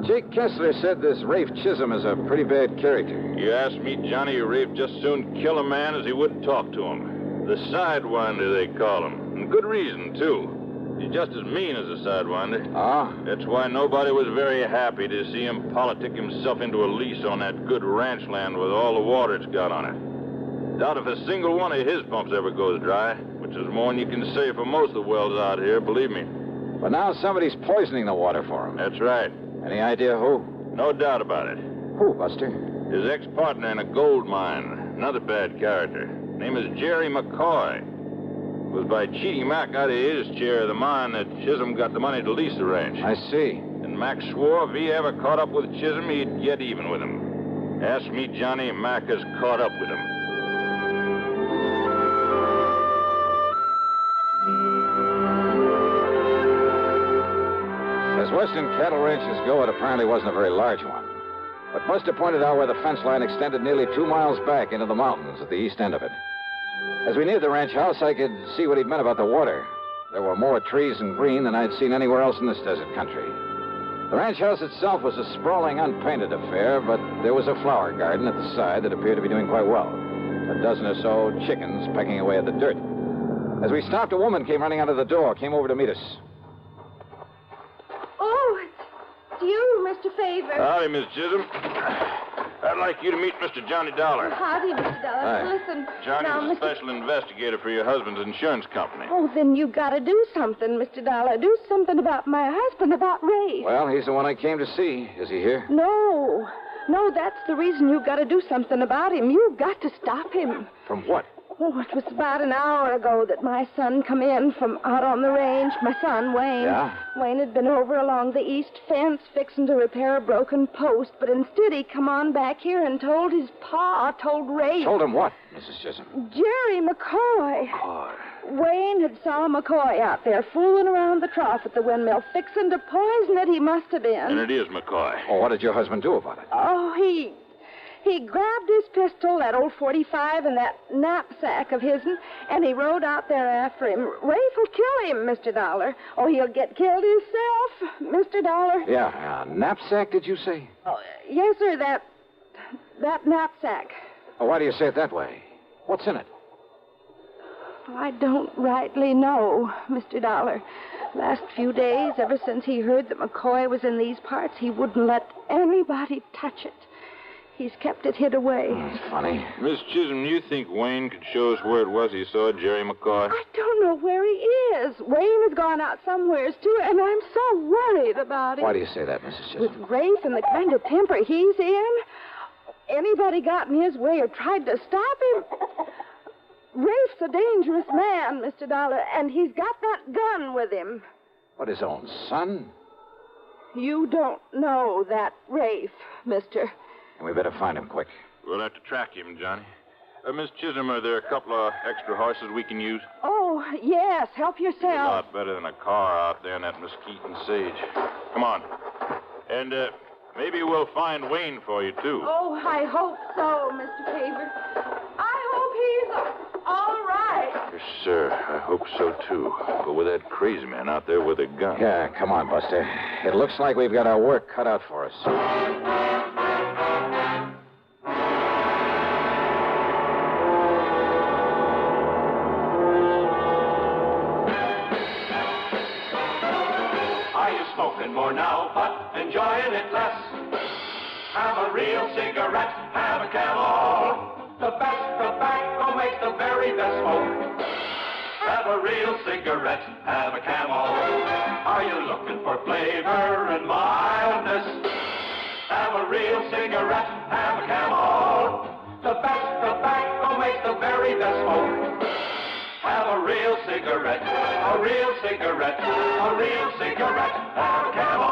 Jake Kessler said this Rafe Chisholm is a pretty bad character. You ask me, Johnny, Rafe just soon kill a man as he would talk to him. The Sidewinder, they call him. And good reason, too. He's just as mean as a Sidewinder. Ah? That's why nobody was very happy to see him politic himself into a lease on that good ranch land with all the water it's got on it. Doubt if a single one of his pumps ever goes dry, which is more than you can say for most of the wells out here, believe me. But now somebody's poisoning the water for him. That's right. Any idea who? No doubt about it. Who, Buster? His ex-partner in a gold mine. Another bad character. Name is Jerry McCoy. It was by cheating Mac out of his share of the mine that Chisholm got the money to lease the ranch. I see. And Mac swore if he ever caught up with Chisholm, he'd get even with him. Ask me, Johnny, Mac has caught up with him. As western cattle ranches go, it apparently wasn't a very large one. But Buster pointed out where the fence line extended nearly 2 miles back into the mountains at the east end of it. As we neared the ranch house, I could see what he'd meant about the water. There were more trees and green than I'd seen anywhere else in this desert country. The ranch house itself was a sprawling, unpainted affair, but there was a flower garden at the side that appeared to be doing quite well. A dozen or so chickens pecking away at the dirt. As we stopped, a woman came running out of the door, came over to meet us. Oh, it's you, Mr. Favor. Howdy, Miss Chisholm. I'd like you to meet Mr. Johnny Dollar. Howdy, Mr. Dollar. Hi. Listen, Johnny's now, a special investigator for your husband's insurance company. Oh, then you gotta do something, Mr. Dollar. Do something about my husband, about Ray. Well, he's the one I came to see. Is he here? No. No, that's the reason you've got to do something about him. You've got to stop him. From what? Oh, it was about an hour ago that my son come in from out on the range. My son, Wayne. Yeah? Wayne had been over along the east fence fixing to repair a broken post, but instead he come on back here and told his pa, told Ray. Told him what, Mrs. Chisholm? Jerry McCoy. McCoy. Wayne had saw McCoy out there fooling around the trough at the windmill, fixing to poison it. He must have been. And it is McCoy. Oh, what did your husband do about it? Oh, he grabbed his pistol, that old .45, and that knapsack of his'n, and he rode out there after him. Rafe will kill him, Mr. Dollar. Oh, he'll get killed himself, Mr. Dollar. Yeah, knapsack, did you say? Oh, yes, sir, that knapsack. Oh, why do you say it that way? What's in it? Well, I don't rightly know, Mr. Dollar. Last few days, ever since he heard that McCoy was in these parts, he wouldn't let anybody touch it. He's kept it hid away. Funny. Miss Chisholm, you think Wayne could show us where it was he saw Jerry McCoy? I don't know where he is. Wayne has gone out somewheres, too, and I'm so worried about him. Why do you say that, Mrs. Chisholm? With Rafe and the kind of temper he's in, anybody got in his way or tried to stop him? Rafe's a dangerous man, Mr. Dollar, and he's got that gun with him. What, his own son? You don't know that Rafe, mister. And we better find him quick. We'll have to track him, Johnny. Miss Chisholm, are there a couple of extra horses we can use? Oh, yes. Help A yourself. lot better than a car out there in that mesquite and sage. Come on. And maybe we'll find Wayne for you, too. Oh, I hope so, Mr. Paver. I hope he's all right. Yes, sir. I hope so, too. But with that crazy man out there with a gun. Yeah, come on, Buster. It looks like we've got our work cut out for us. Smoking more now, but enjoying it less. Have a real cigarette, have a Camel. The best tobacco makes the very best smoke. Have a real cigarette, have a Camel. Are you looking for flavor and mildness? Have a real cigarette, have a Camel. The best tobacco makes the very best smoke. Have a real cigarette, a real cigarette, a real cigarette, have a Camel.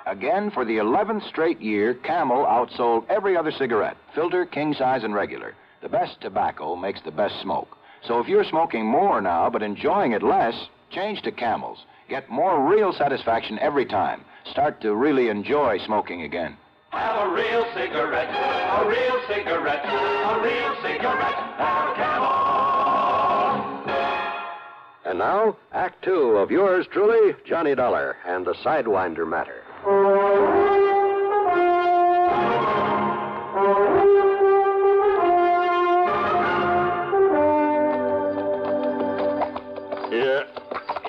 Again, for the 11th straight year, Camel outsold every other cigarette, filter, king size, and regular. The best tobacco makes the best smoke. So if you're smoking more now but enjoying it less, change to Camels. Get more real satisfaction every time. Start to really enjoy smoking again. Have a real cigarette, a real cigarette, a real cigarette, have a Camel. And now, Act Two of yours truly, Johnny Dollar, and the Sidewinder matter.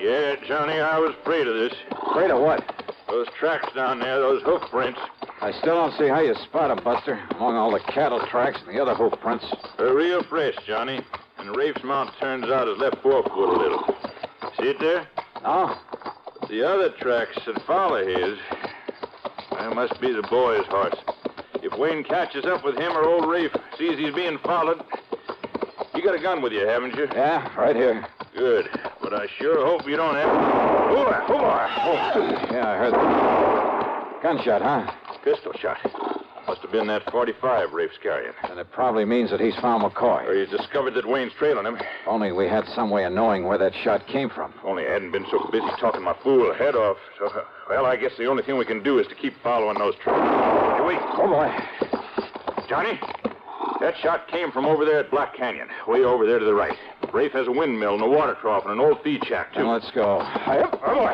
Yeah, Johnny, I was afraid of this. Afraid of what? Those tracks down there, those hoof prints. I still don't see how you spot them, Buster, among all the cattle tracks and the other hoof prints. They're real fresh, Johnny. And Rafe's mount turns out his left forefoot a little. See it there? No. But the other tracks that follow his, that must be the boy's horse. If Wayne catches up with him or old Rafe sees he's being followed, you got a gun with you, haven't you? Yeah, right here. Good. But I sure hope you don't have... Oh, yeah, I heard that. Gunshot, huh? Pistol shot. Must have been that .45 Rafe's carrying. And it probably means that he's found McCoy. Or he's discovered that Wayne's trailing him. If only we had some way of knowing where that shot came from. If only I hadn't been so busy talking my fool head off. So, well, I guess the only thing we can do is to keep following those trails. Hey, wait. Oh, boy. Johnny, that shot came from over there at Black Canyon, way over there to the right. Rafe has a windmill and a water trough and an old feed shack, too. Then let's go. Oh, boy.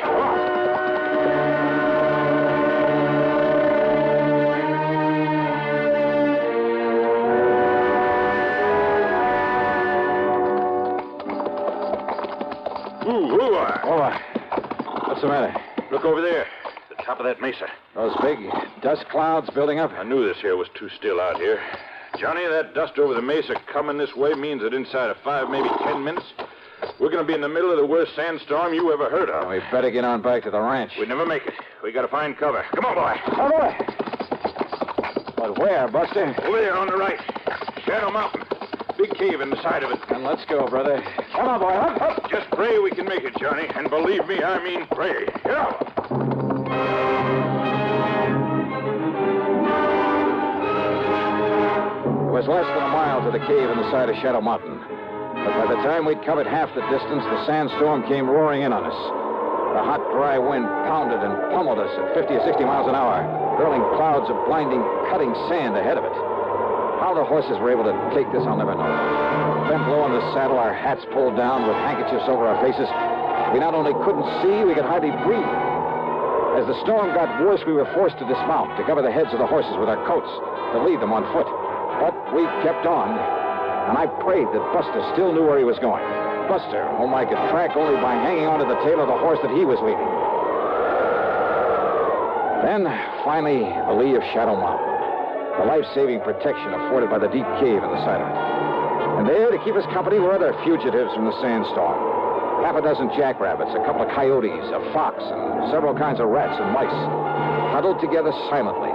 What's the matter? Look over there, the top of that mesa. Those big dust clouds building up? I knew this here was too still out here. Johnny, that dust over the mesa coming this way means that inside of 5, maybe 10 minutes, we're going to be in the middle of the worst sandstorm you ever heard of. We better get on back to the ranch. We'd never make it. We gotta find cover. Come on, boy. Oh, boy. But where, Buster? Over there on the right. Shadow Mountain. Big cave in the side of it. Then let's go, brother. Come on, boy. Up, up. Just pray we can make it, Johnny. And believe me, I mean pray. Get out. It was less than a mile to the cave in the side of Shadow Mountain. But by the time we'd covered half the distance, the sandstorm came roaring in on us. The hot, dry wind pounded and pummeled us at 50 or 60 miles an hour, hurling clouds of blinding, cutting sand ahead of it. How the horses were able to take this, I'll never know. Bent low in the saddle, our hats pulled down with handkerchiefs over our faces. We not only couldn't see, we could hardly breathe. As the storm got worse, we were forced to dismount, to cover the heads of the horses with our coats, to lead them on foot. But we kept on, and I prayed that Buster still knew where he was going. Buster, whom I could track only by hanging onto the tail of the horse that he was leading. Then, finally, the lee of Shadow Mountain, the life-saving protection afforded by the deep cave in the side of it. And there, to keep us company, were other fugitives from the sandstorm. Half a dozen jackrabbits, a couple of coyotes, a fox, and several kinds of rats and mice, huddled together silently,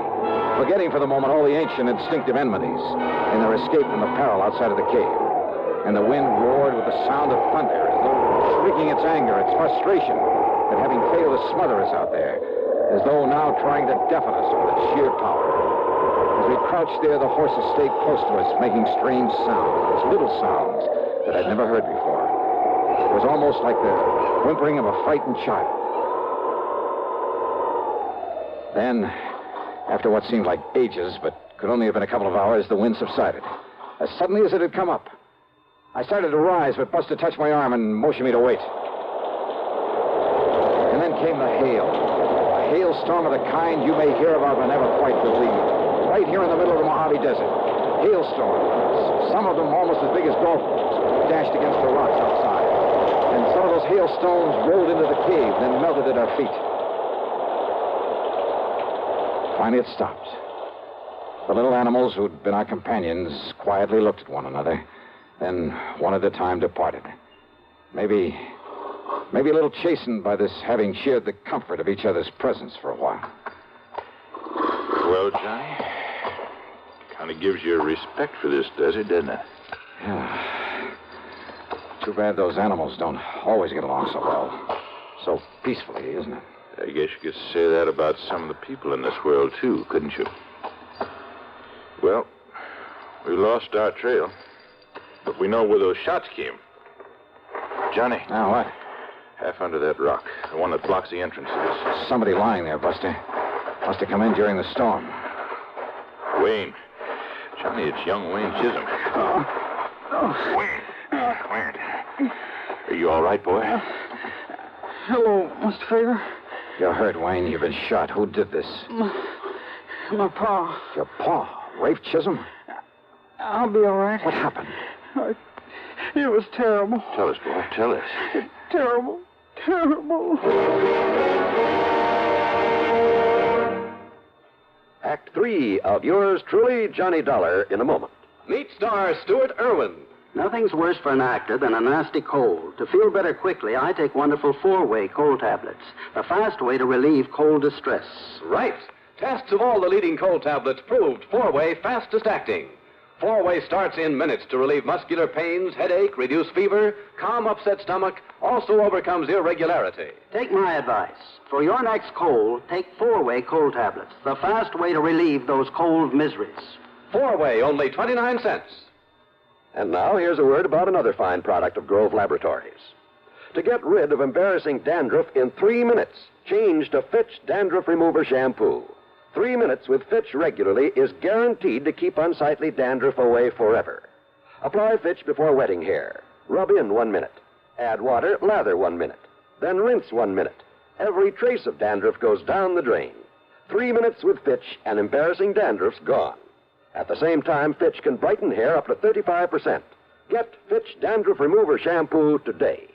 forgetting for the moment all the ancient instinctive enmities in their escape from the peril outside of the cave. And the wind roared with the sound of thunder, as though shrieking its anger, its frustration at having failed to smother us out there, as though now trying to deafen us with its sheer power. As we crouched there, the horses stayed close to us, making strange sounds, little sounds that I'd never heard before. It was almost like the whimpering of a frightened child. Then, after what seemed like ages, but could only have been a couple of hours, the wind subsided, as suddenly as it had come up. I started to rise, but Buster touched my arm and motioned me to wait. And then came the hail. A hailstorm of the kind you may hear about but never quite believe. Right here in the middle of the Mojave Desert. Hailstorms, some of them almost as big as golf balls, dashed against the rocks outside. And some of those hailstones rolled into the cave, then melted at our feet. Finally, it stopped. The little animals who'd been our companions quietly looked at one another, then one at a time departed. Maybe a little chastened by this having shared the comfort of each other's presence for a while. Well, Johnny, kind of gives you a respect for this desert, doesn't it? Yeah. Too bad those animals don't always get along so well. So peacefully, isn't it? I guess you could say that about some of the people in this world, too, couldn't you? Well, we lost our trail, but we know where those shots came. Johnny. Now, what? Half under that rock, the one that blocks the entrance to this. Somebody lying there, Buster. Must have come in during the storm. Wayne. Johnny, it's young Wayne Chisholm. Wayne. Are you all right, boy? Hello, Mr. Favor. You're hurt, Wayne. You've been shot. Who did this? My pa. Your pa? Rafe Chisholm? I'll be all right. What happened? It was terrible. Tell us, boy. Tell us. Terrible. Terrible. Act 3 of yours truly, Johnny Dollar, in a moment. Meet star Stuart Irwin. Nothing's worse for an actor than a nasty cold. To feel better quickly, I take wonderful 4-way cold tablets, the fast way to relieve cold distress. Right. Tests of all the leading cold tablets proved 4-way fastest acting. 4-way starts in minutes to relieve muscular pains, headache, reduce fever, calm upset stomach, also overcomes irregularity. Take my advice. For your next cold, take 4-way cold tablets, the fast way to relieve those cold miseries. 4-way, only 29 cents. And now here's a word about another fine product of Grove Laboratories. To get rid of embarrassing dandruff in 3 minutes, change to Fitch Dandruff Remover Shampoo. 3 minutes with Fitch regularly is guaranteed to keep unsightly dandruff away forever. Apply Fitch before wetting hair. Rub in 1 minute. Add water, lather 1 minute. Then rinse 1 minute. Every trace of dandruff goes down the drain. 3 minutes with Fitch and embarrassing dandruff's gone. At the same time, Fitch can brighten hair up to 35%. Get Fitch Dandruff Remover Shampoo today.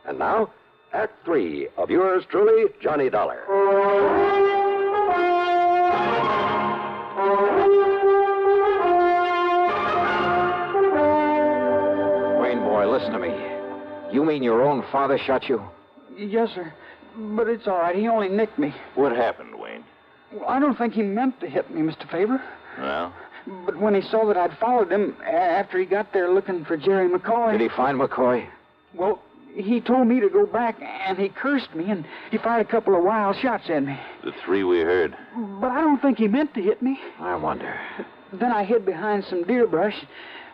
And now, Act 3 of yours truly, Johnny Dollar. Wayne, boy, listen to me. You mean your own father shot you? Yes, sir. But it's all right. He only nicked me. What happened, Wayne? Well, I don't think he meant to hit me, Mr. Favor. Well? But when he saw that I'd followed him after he got there looking for Jerry McCoy... Did he find McCoy? Well, he told me to go back, and he cursed me, and he fired a couple of wild shots at me. The three we heard. But I don't think he meant to hit me. I wonder. Then I hid behind some deer brush,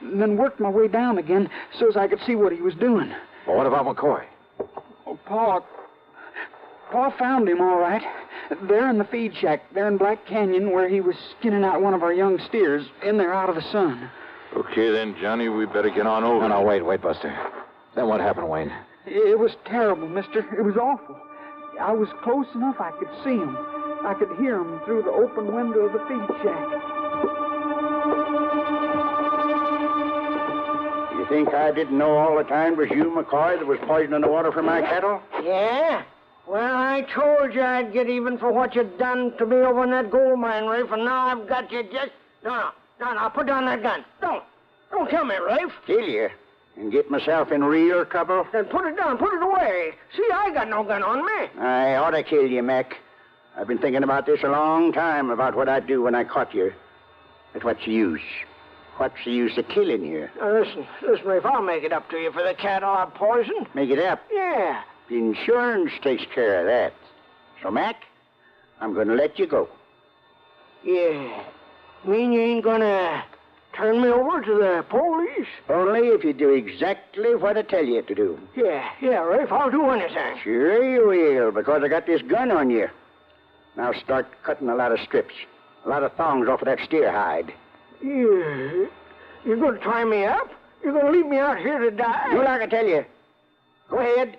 and then worked my way down again so as I could see what he was doing. Well, what about McCoy? Oh, Pa found him all right. There in the feed shack, there in Black Canyon, where he was skinning out one of our young steers, in there out of the sun. Okay, then, Johnny, we better get on over. No, wait, Buster. Then what happened, Wayne? It was terrible, mister. It was awful. I was close enough I could see him. I could hear him through the open window of the feed shack. You think I didn't know all the time it was you, McCoy, that was poisoning the water for my cattle? Yeah? Well, I told you I'd get even for what you'd done to me over in that gold mine, Rafe, and now I've got you just... No, put down that gun. Don't kill me, Rafe. Kill you? And get myself in real trouble? Then put it down, put it away. See, I got no gun on me. I ought to kill you, Mac. I've been thinking about this a long time, about what I'd do when I caught you. But what's the use? What's the use of killing you? Now, listen, Rafe, I'll make it up to you for the cattle I poisoned. Make it up? Yeah. The insurance takes care of that. So, Mac, I'm going to let you go. Yeah. Mean you ain't gonna turn me over to the police? Only if you do exactly what I tell you to do. Yeah, Rafe, I'll do anything. Sure you will, because I got this gun on you. Now start cutting a lot of strips, a lot of thongs off of that steer hide. Yeah. You're gonna tie me up? You're gonna leave me out here to die? Do like I tell you. Go ahead,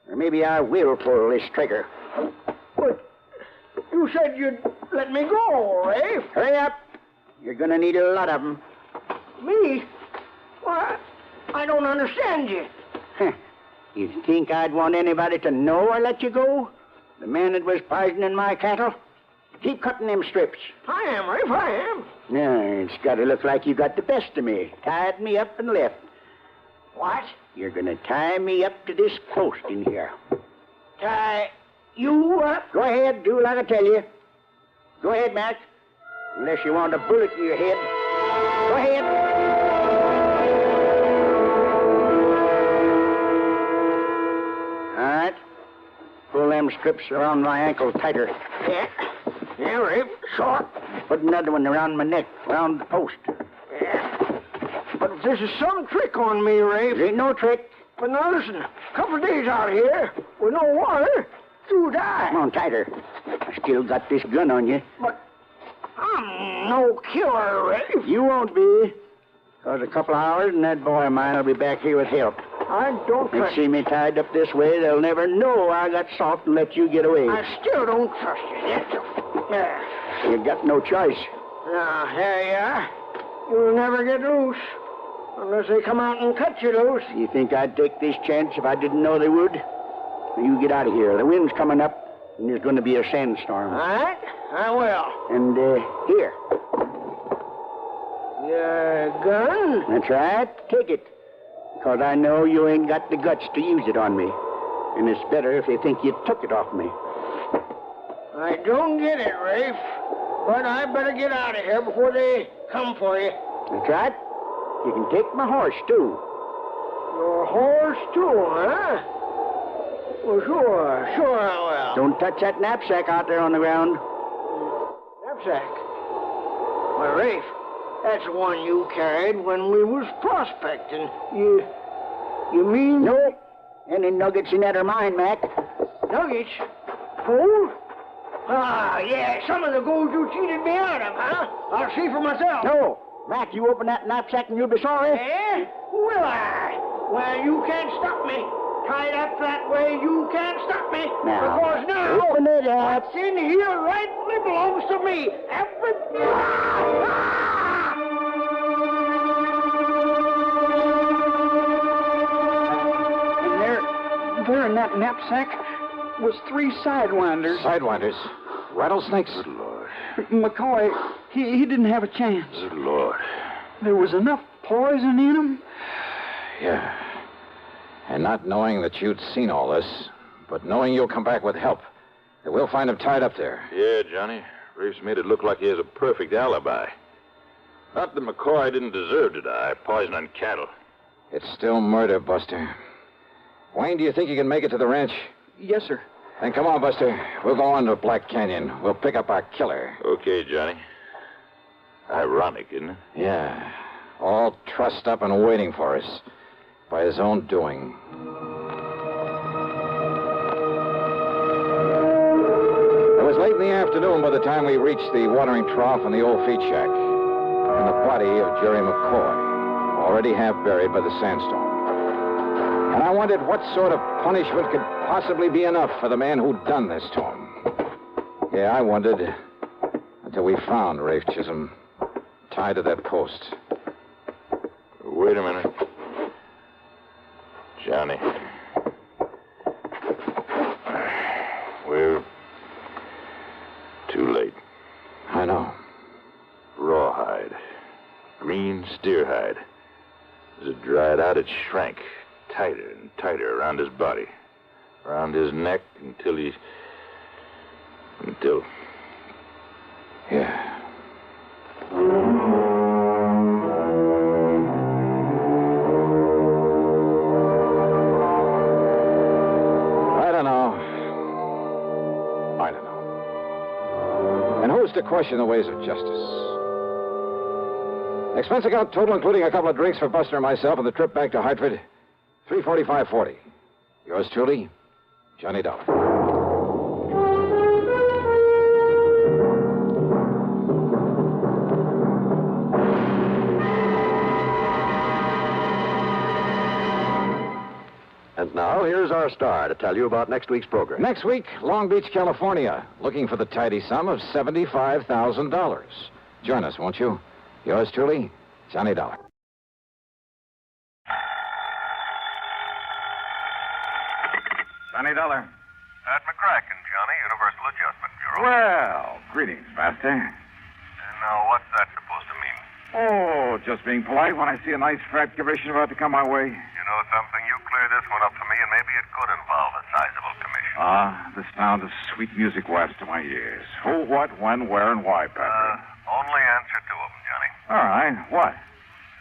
or maybe I will pull this trigger. But you said you'd let me go, Rafe. Hurry up. You're gonna need a lot of them. Me? Well, I don't understand you. You think I'd want anybody to know I let you go? The man that was poisoning my cattle? Keep cutting them strips. I am, Rafe, I am. No, it's got to look like you got the best of me. Tied me up and left. What? You're going to tie me up to this post in here. Tie you up? Go ahead, do like I tell you. Go ahead, Mac. Unless you want a bullet in your head. Go ahead. All right. Pull them strips around my ankle tighter. Yeah, Rafe, short. Put another one around my neck, around the post. Yeah. But if this is some trick on me, Rafe... There ain't no trick. But now listen, a couple of days out here, with no water, you die. Come on, tighter. I still got this gun on you. But I'm no killer, Rafe. You won't be. Because a couple of hours and that boy of mine will be back here with help. I don't They trust see me tied up this way, they'll never know I got soft and let you get away. I still don't trust you. Yeah. You got no choice. Now, here you are. You'll never get loose. Unless they come out and cut you loose. You think I'd take this chance if I didn't know they would? You get out of here. The wind's coming up, and there's going to be a sandstorm. All right, I will. And, here. Your gun? That's right. Take it. Because I know you ain't got the guts to use it on me. And it's better if they think you took it off me. I don't get it, Rafe. But I better get out of here before they come for you. That's right. You can take my horse, too. Your horse, too, huh? Well, sure I will. Don't touch that knapsack out there on the ground. Knapsack? Why, Rafe, that's the one you carried when we was prospecting. You mean... No. Any nuggets in that are mine, Mac. Nuggets? Gold? Ah, yeah, some of the gold you cheated me out of, huh? I'll see for myself. No. Mac, you open that knapsack and you'll be sorry. Eh? Will I? Well, you can't stop me. Tied up that way, you can't stop me. Now, because now... open it up. What's in here rightly belongs to me. And there in that knapsack was 3 sidewinders. Sidewinders? Rattlesnakes? Good Lord. McCoy, he didn't have a chance. Good Lord. There was enough poison in him. Yeah. And not knowing that you'd seen all this, but knowing you'll come back with help, that we'll find him tied up there. Yeah, Johnny. Rafe's made it look like he has a perfect alibi. Not that McCoy didn't deserve to die, poisoning cattle. It's still murder, Buster. Wayne, do you think you can make it to the ranch? Yes, sir. Then come on, Buster. We'll go on to Black Canyon. We'll pick up our killer. Okay, Johnny. Ironic, isn't it? Yeah. All trussed up and waiting for us. By his own doing. It was late in the afternoon by the time we reached the watering trough in the old feed shack. And the body of Jerry McCoy, already half buried by the sandstorm. And I wondered what sort of punishment could possibly be enough for the man who'd done this to him. Yeah, I wondered until we found Rafe Chisholm tied to that post. Wait a minute. Johnny. We're too late. I know. Rawhide. Green steer hide. As it dried out, it shrank tighter and tighter around his body. Around his neck until Yeah. I don't know. And who's to question the ways of justice? Expense account total, including a couple of drinks for Buster and myself and the trip back to Hartford, $345.40. Yours truly, Johnny Dollar. And now, here's our star to tell you about next week's program. Next week, Long Beach, California, looking for the tidy sum of $75,000. Join us, won't you? Yours truly, Johnny Dollar. Johnny Dollar. At McCracken, Johnny, Universal Adjustment Bureau. Well, greetings, Master. And now, what's that supposed to mean? Oh, just being polite when I see a nice fat commission about to come my way. You know something? You clear this one up for me, and maybe it could involve a sizable commission. The sound of sweet music wafts to my ears. Who, what, when, where, and why, Patrick? Only answer two of them, Johnny. All right. What?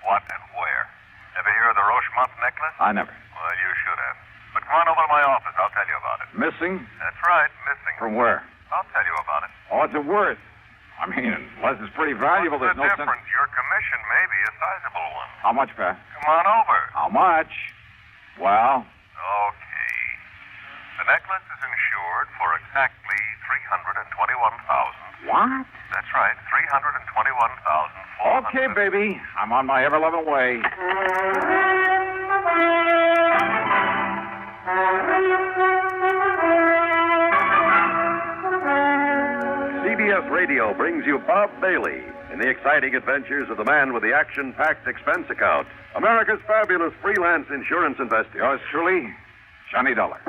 What and where? Ever hear of the Rochemont necklace? I never. Well, you should have. But come on over to my office. I'll tell you about it. Missing? That's right, missing. From where? I'll tell you about it. Oh, what's it worth? I mean, unless it's pretty valuable, What's there's the no difference? Your commission may be a sizable one. How much, Pat? Come on over. How much? Well? Okay. The necklace is insured for exactly $321,000. What? That's right, $321,000. Okay, baby. I'm on my ever-loving way. CBS Radio brings you Bob Bailey in the exciting adventures of the man with the action-packed expense account, America's fabulous freelance insurance investigator. Yours truly, Johnny Dollar.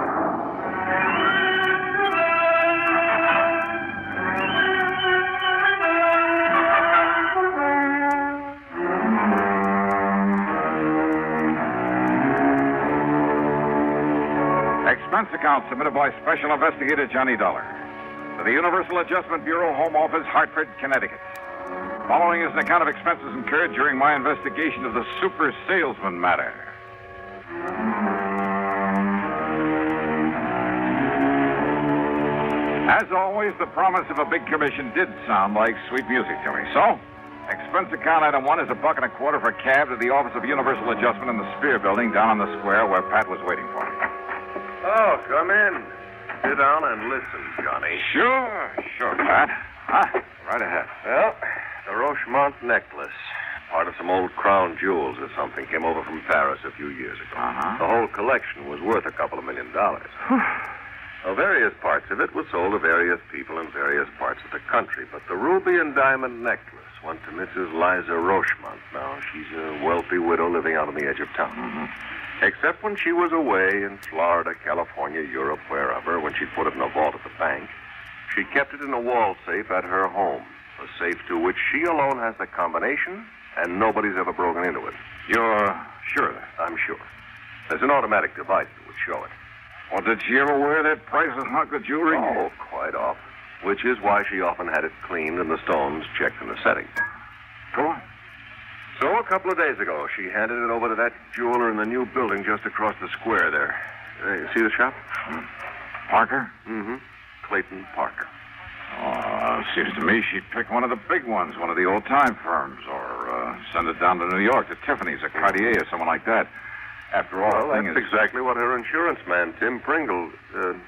Expense account submitted by Special Investigator Johnny Dollar to the Universal Adjustment Bureau, Home Office, Hartford, Connecticut. Following is an account of expenses incurred during my investigation of the super salesman matter. As always, the promise of a big commission did sound like sweet music to me. So, expense account item 1 is $1.25 for a cab to the Office of Universal Adjustment in the Spear Building down on the square where Pat was waiting for me. Oh, come in. Sit down and listen, Johnny. Sure, Pat. Right ahead. Well, the Rochemont necklace, part of some old crown jewels or something, came over from Paris a few years ago. The whole collection was worth a couple of $1 million. Well, various parts of it were sold to various people in various parts of the country, but the ruby and diamond necklace went to Mrs. Liza Rochemont. Now, she's a wealthy widow living out on the edge of town. Except when she was away in Florida, California, Europe, wherever, when she put it in a vault at the bank, she kept it in a wall safe at her home, a safe to which she alone has the combination, and nobody's ever broken into it. You're sure of that? I'm sure. There's an automatic device that would show it. Well, did she ever wear that priceless hunk of jewelry? Oh, quite often. Which is why she often had it cleaned and the stones checked in the setting. Go on. So a couple of days ago, she handed it over to that jeweler in the new building just across the square there. See the shop? Parker? Mm-hmm. Clayton Parker. Seems to me she'd pick one of the big ones, one of the old-time firms, or send it down to New York to Tiffany's or Cartier or someone like that. After all, Well, the thing that's exactly what her insurance man, Tim Pringle,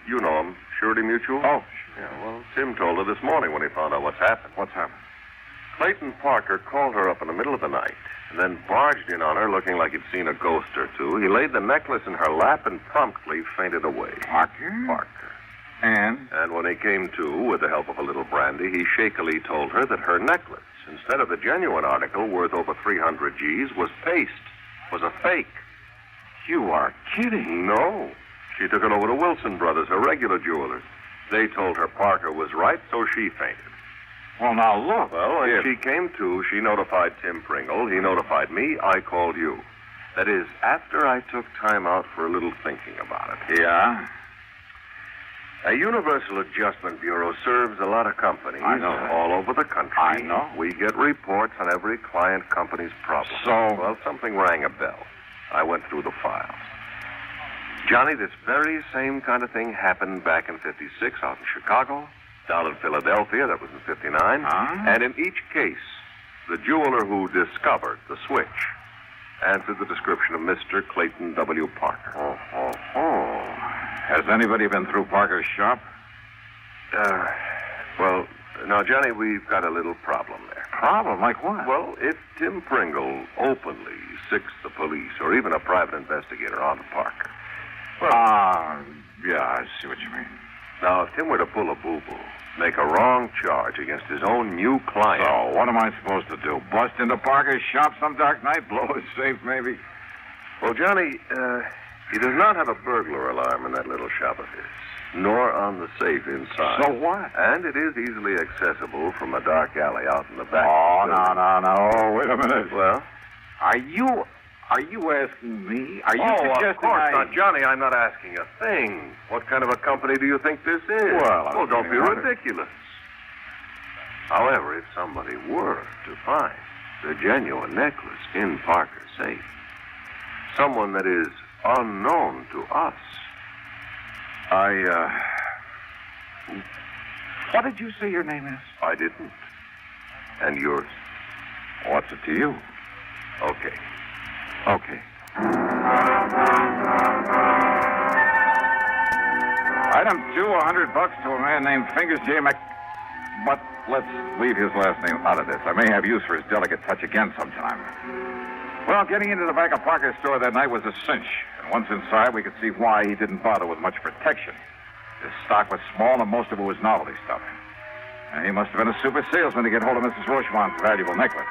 you know him, Surety Mutual? Oh, yeah, well, Tim told her this morning when he found out what's happened. What's happened? Clayton Parker called her up in the middle of the night and then barged in on her looking like he'd seen a ghost or two. He laid the necklace in her lap and promptly fainted away. Parker? Parker. And? And when he came to, with the help of a little brandy, he shakily told her that her necklace, instead of the genuine article worth over 300 G's, was paste, was a fake. You are kidding. No. She took it over to Wilson Brothers, her regular jewelers. They told her Parker was right, so she fainted. Well, now, look. Well, when she came to, she notified Tim Pringle. He notified me. I called you. That is, after I took time out for a little thinking about it. Yeah? A Universal Adjustment Bureau serves a lot of companies all over the country. I know. We get reports on every client company's problem. So? Well, something rang a bell. I went through the files. Johnny, this very same kind of thing happened back in 56 out in Chicago, down in Philadelphia, that was in 59. And in each case, the jeweler who discovered the switch answered the description of Mr. Clayton W. Parker. Has anybody been through Parker's shop? Well, now, Johnny, we've got a little problem there. Problem? Like what? Well, if Tim Pringle openly sicks the police or even a private investigator onto Parker. Yeah, I see what you mean. Now, if Tim were to pull a boo-boo, make a wrong charge against his own new client... So, what am I supposed to do? Bust into Parker's shop some dark night? Blow his safe, maybe? Well, Johnny, he does not have a burglar alarm in that little shop of his, nor on the safe inside. So what? And it is easily accessible from a dark alley out in the back. Oh, no. Wait a minute. Well? Are you asking me? Are you suggesting of course not, Johnny. I'm not asking a thing. What kind of a company do you think this is? Well, don't be ridiculous. However, if somebody were to find the genuine necklace in Parker's safe, someone that is unknown to us. What did you say your name is? I didn't. And yours? What's it to you? Okay. Item 2, $100 to a man named Fingers J. But let's leave his last name out of this. I may have use for his delicate touch again sometime. Well, getting into the back of Parker's store that night was a cinch. And once inside, we could see why he didn't bother with much protection. His stock was small, and most of it was novelty stuff. And he must have been a super salesman to get hold of Mrs. Rochemont's valuable necklace.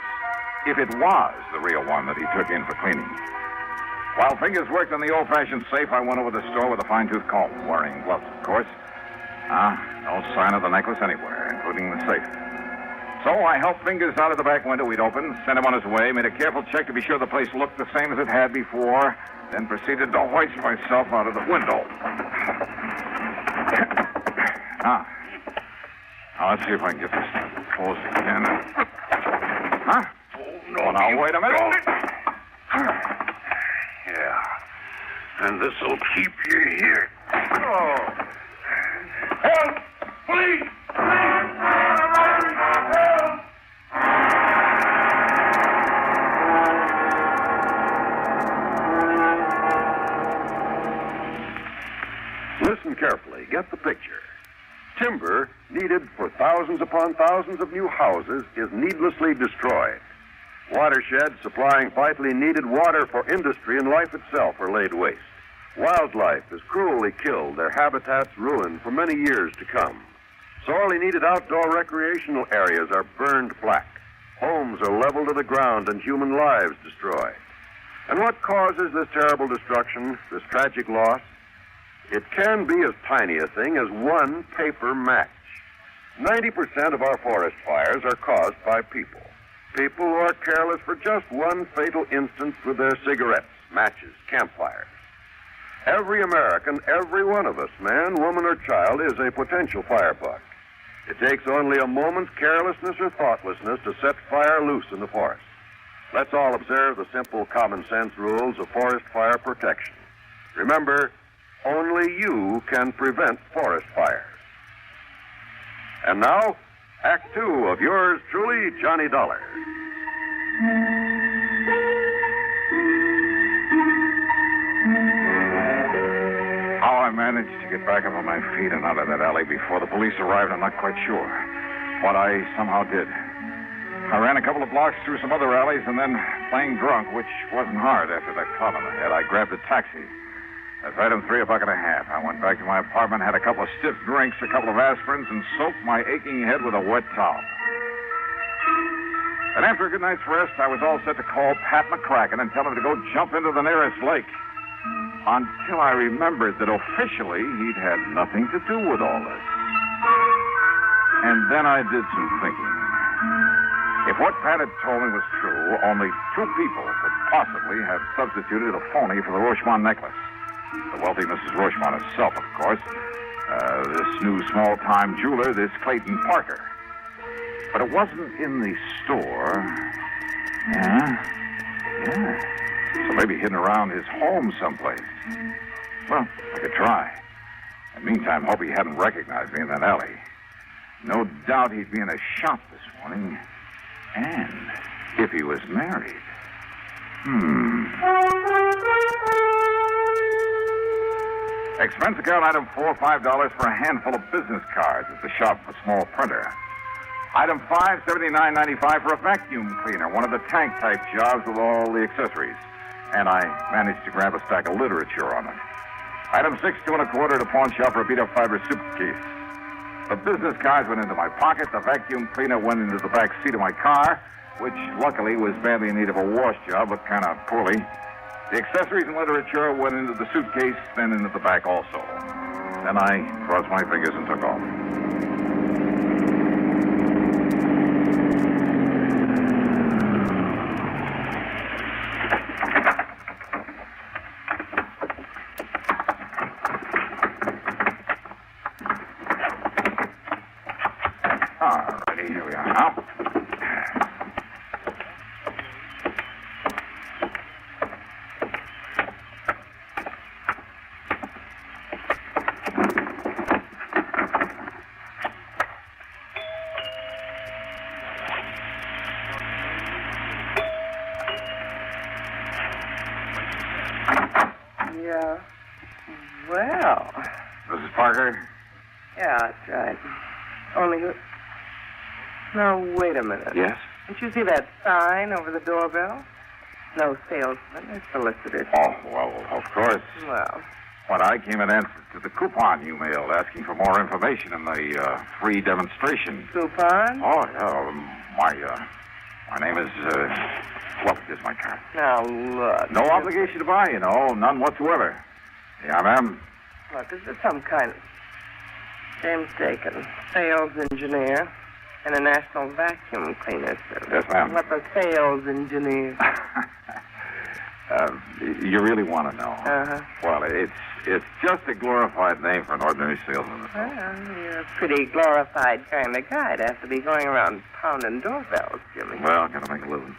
If it was the real one that he took in for cleaning. While Fingers worked on the old-fashioned safe, I went over to the store with a fine-tooth comb, wearing gloves, of course. No sign of the necklace anywhere, including the safe. So I helped Fingers out of the back window we'd opened, sent him on his way, made a careful check to be sure the place looked the same as it had before, then proceeded to hoist myself out of the window. Now, let's see if I can get this closed again. Huh? Oh, now, wait a minute. Yeah. And this'll keep you here. Oh. Help! Please! Help! Listen carefully. Get the picture. Timber needed for thousands upon thousands of new houses is needlessly destroyed. Watersheds supplying vitally needed water for industry and life itself are laid waste. Wildlife is cruelly killed, their habitats ruined for many years to come. Sorely needed outdoor recreational areas are burned black. Homes are leveled to the ground and human lives destroyed. And what causes this terrible destruction, this tragic loss? It can be as tiny a thing as one paper match. 90% of our forest fires are caused by people. People who are careless for just one fatal instance with their cigarettes, matches, campfires. Every American, every one of us, man, woman, or child, is a potential firebuck. It takes only a moment's carelessness or thoughtlessness to set fire loose in the forest. Let's all observe the simple common sense rules of forest fire protection. Remember, only you can prevent forest fires. And now, Act 2 of yours truly, Johnny Dollar. How I managed to get back up on my feet and out of that alley before the police arrived, I'm not quite sure. But I somehow did. I ran a couple of blocks through some other alleys, and then, playing drunk, which wasn't hard after that club in the head, I grabbed a taxi. That's item 3, $1.50. I went back to my apartment, had a couple of stiff drinks, a couple of aspirins, and soaked my aching head with a wet towel. And after a good night's rest, I was all set to call Pat McCracken and tell him to go jump into the nearest lake. Until I remembered that officially he'd had nothing to do with all this. And then I did some thinking. If what Pat had told me was true, only 2 people could possibly have substituted a phony for the Rochemont necklace. The wealthy Mrs. Rochemont herself, of course. This new small-time jeweler, this Clayton Parker. But it wasn't in the store. Yeah. So maybe hidden around his home someplace. Well, I could try. In the meantime, hope he hadn't recognized me in that alley. No doubt he'd be in a shop this morning. And if he was married. Expense account item 4, $5 for a handful of business cards at the shop of a small printer. Item 5, $79.95 for a vacuum cleaner, one of the tank-type jobs with all the accessories. And I managed to grab a stack of literature on it. Item 6, $2 1/4 at a pawn shop for a beat-up fiber suitcase. The business cards went into my pocket. The vacuum cleaner went into the back seat of my car, which luckily was badly in need of a wash job, but kind of poorly. The accessories and literature went into the suitcase, then into the back also. Then I crossed my fingers and took off. Here we are now. Yeah. Well. Mrs. Parker? Yeah, that's right. Only who... Now, wait a minute. Yes? Didn't you see that sign over the doorbell? No salesman, it's solicitors. Oh, well, of course. Well. But I came in answer to the coupon you mailed asking for more information in the free demonstration. Coupon? Oh, yeah. My name is, well, here's my card. Now, look. No obligation to buy, none whatsoever. Yeah, ma'am. Look, is this some kind of... James Dakin, sales engineer. And a national vacuum cleaner service. Yes, ma'am. What the sales engineer? You really want to know? Uh-huh. Well, it's just a glorified name for an ordinary salesman. Well, you're a pretty glorified kind of guy to have to be going around pounding doorbells, Jimmy. Well, gotta make a living.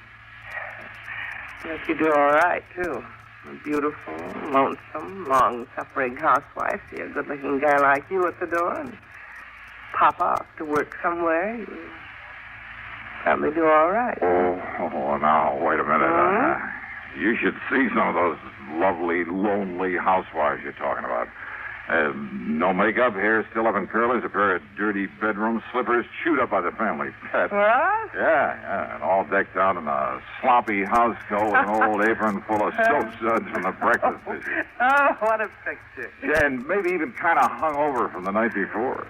Yes, you do all right, too. A beautiful, lonesome, long-suffering housewife. See a good-looking guy like you at the door and pop off to work somewhere. You probably do all right. Oh, now, wait a minute. You should see some of those lovely, lonely housewives you're talking about. No makeup, hair still up in curlers, a pair of dirty bedroom slippers chewed up by the family pet. What? Yeah, and all decked out in a sloppy house coat with an old apron full of soap suds from the breakfast dishes. Oh, what a picture. Yeah, and maybe even kind of hung over from the night before.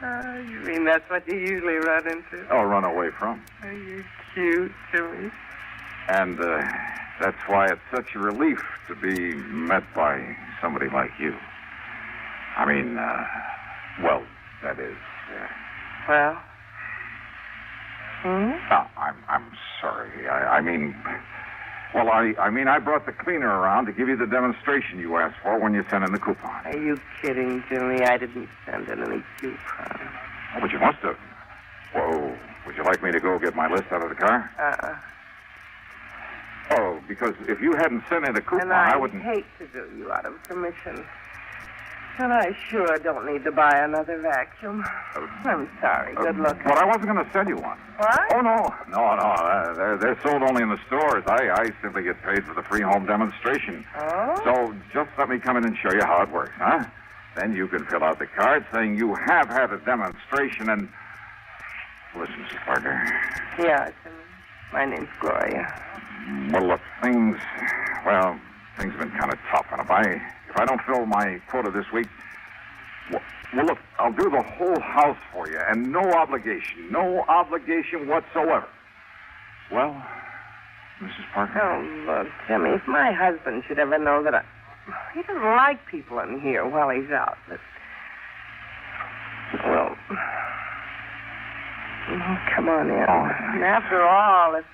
You mean that's what you usually run into? Oh, run away from. Oh, you're cute, Jimmy. And that's why it's such a relief to be met by somebody like you. I mean, well, that is. Well? No, I'm sorry. I mean, Well, I mean, I brought the cleaner around to give you the demonstration you asked for when you sent in the coupon. Are you kidding, Jimmy? I didn't send in any coupon. Oh, but you must have. Whoa. Would you like me to go get my list out of the car? Oh, because if you hadn't sent in the coupon, And I I wouldn't... hate to do you out of commission. And I sure don't need to buy another vacuum. I'm sorry. Good luck. But I wasn't going to sell you one. What? Oh, no. No. They're sold only in the stores. I simply get paid for the free home demonstration. Oh? So just let me come in and show you how it works, huh? Then you can fill out the card saying you have had a demonstration and... Listen, Mrs. Parker. Yes, my name's Gloria. Well, look, things have been kind of tough. And if I don't fill my quota this week, well, look, I'll do the whole house for you, and no obligation whatsoever. Well, Mrs. Parker? Oh, look, Jimmy, if my husband should ever know that he doesn't like people in here while he's out, but... Well... Oh, come on in. And after all, if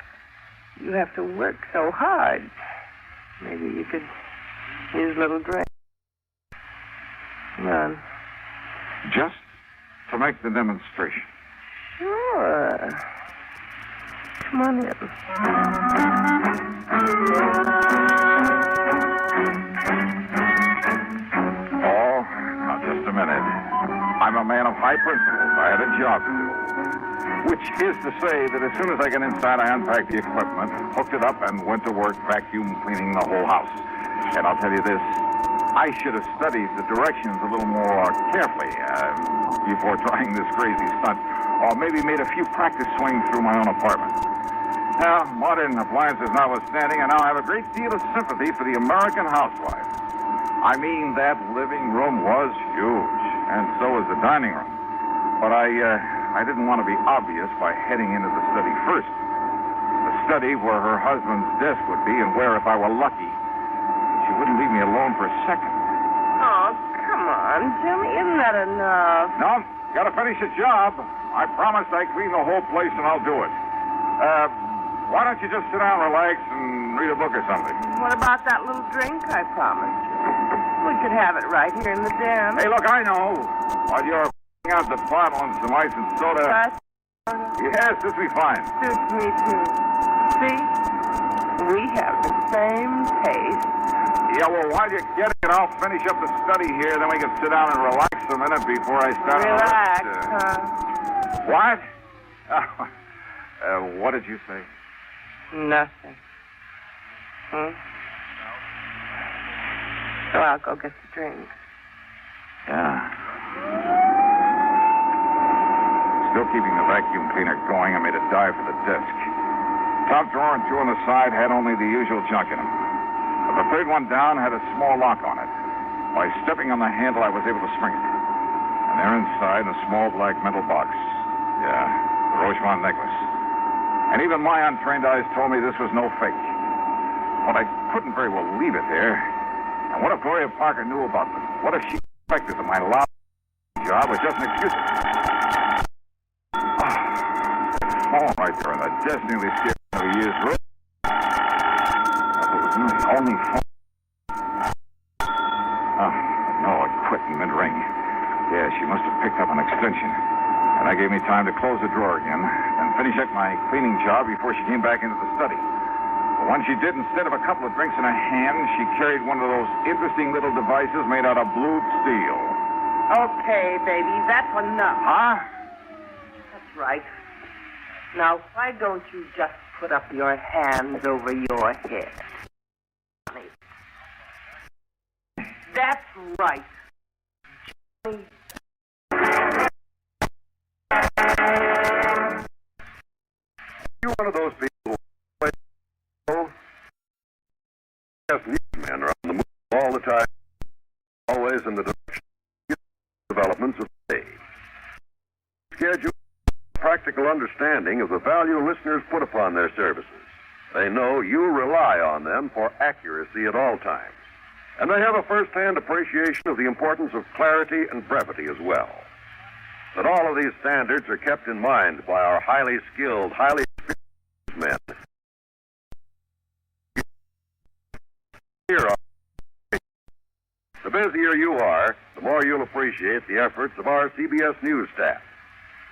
you have to work so hard, maybe you could use a little drink. Come on. Just to make the demonstration. Sure. Come on in. Oh, now just a minute. I'm a man of high principles. I had a job to do. Which is to say that as soon as I got inside, I unpacked the equipment, hooked it up, and went to work vacuum cleaning the whole house. And I'll tell you this, I should have studied the directions a little more carefully before trying this crazy stunt, or maybe made a few practice swings through my own apartment. Now, modern appliances notwithstanding, I now have a great deal of sympathy for the American housewife. I mean, that living room was huge, and so was the dining room. But I didn't want to be obvious by heading into the study first. The study where her husband's desk would be, and where, if I were lucky, she wouldn't leave me alone for a second. Oh, come on, Jimmy. Isn't that enough? No, gotta finish the job. I promised I'd clean the whole place, and I'll do it. Why don't you just sit down, relax, and read a book or something? What about that little drink I promised you? We could have it right here in the den. Hey, look, I know. While you're out the bottle and some ice and soda. Yes, this will be fine. Suits me, too. See? We have the same taste. Yeah, well, while you're getting it, I'll finish up the study here, then we can sit down and relax a minute before I start. Relax, What? What did you say? Nothing. So I'll go get the drink. Yeah. Still keeping the vacuum cleaner going, I made a dive for the desk. Top drawer and two on the side had only the usual junk in them. But the third one down had a small lock on it. By stepping on the handle, I was able to spring it. And there inside, in a small black metal box. Yeah, the Rochemont necklace. And even my untrained eyes told me this was no fake. But I couldn't very well leave it there. And what if Gloria Parker knew about them? What if she suspected that my loud job was just an excuse? Phone right there on the desk nearly scared me to use room. It was the only phone. No, it quit in mid-ring. Yeah, she must have picked up an extension. And that gave me time to close the drawer again and finish up my cleaning job before she came back into the study. But when she did, instead of a couple of drinks in her hand, she carried one of those interesting little devices made out of blued steel. Okay, baby, that's enough. Huh? That's right. Now, why don't you just put up your hands over your head? That's right. You're one of those people who newsmen are on the move all the time, always in the direction of developments of the day. Schedule practical understanding of the value listeners put upon their services. They know you rely on them for accuracy at all times. And they have a first-hand appreciation of the importance of clarity and brevity as well. That all of these standards are kept in mind by our highly skilled, highly experienced men. busier you are, the more you'll appreciate the efforts of our CBS News staff.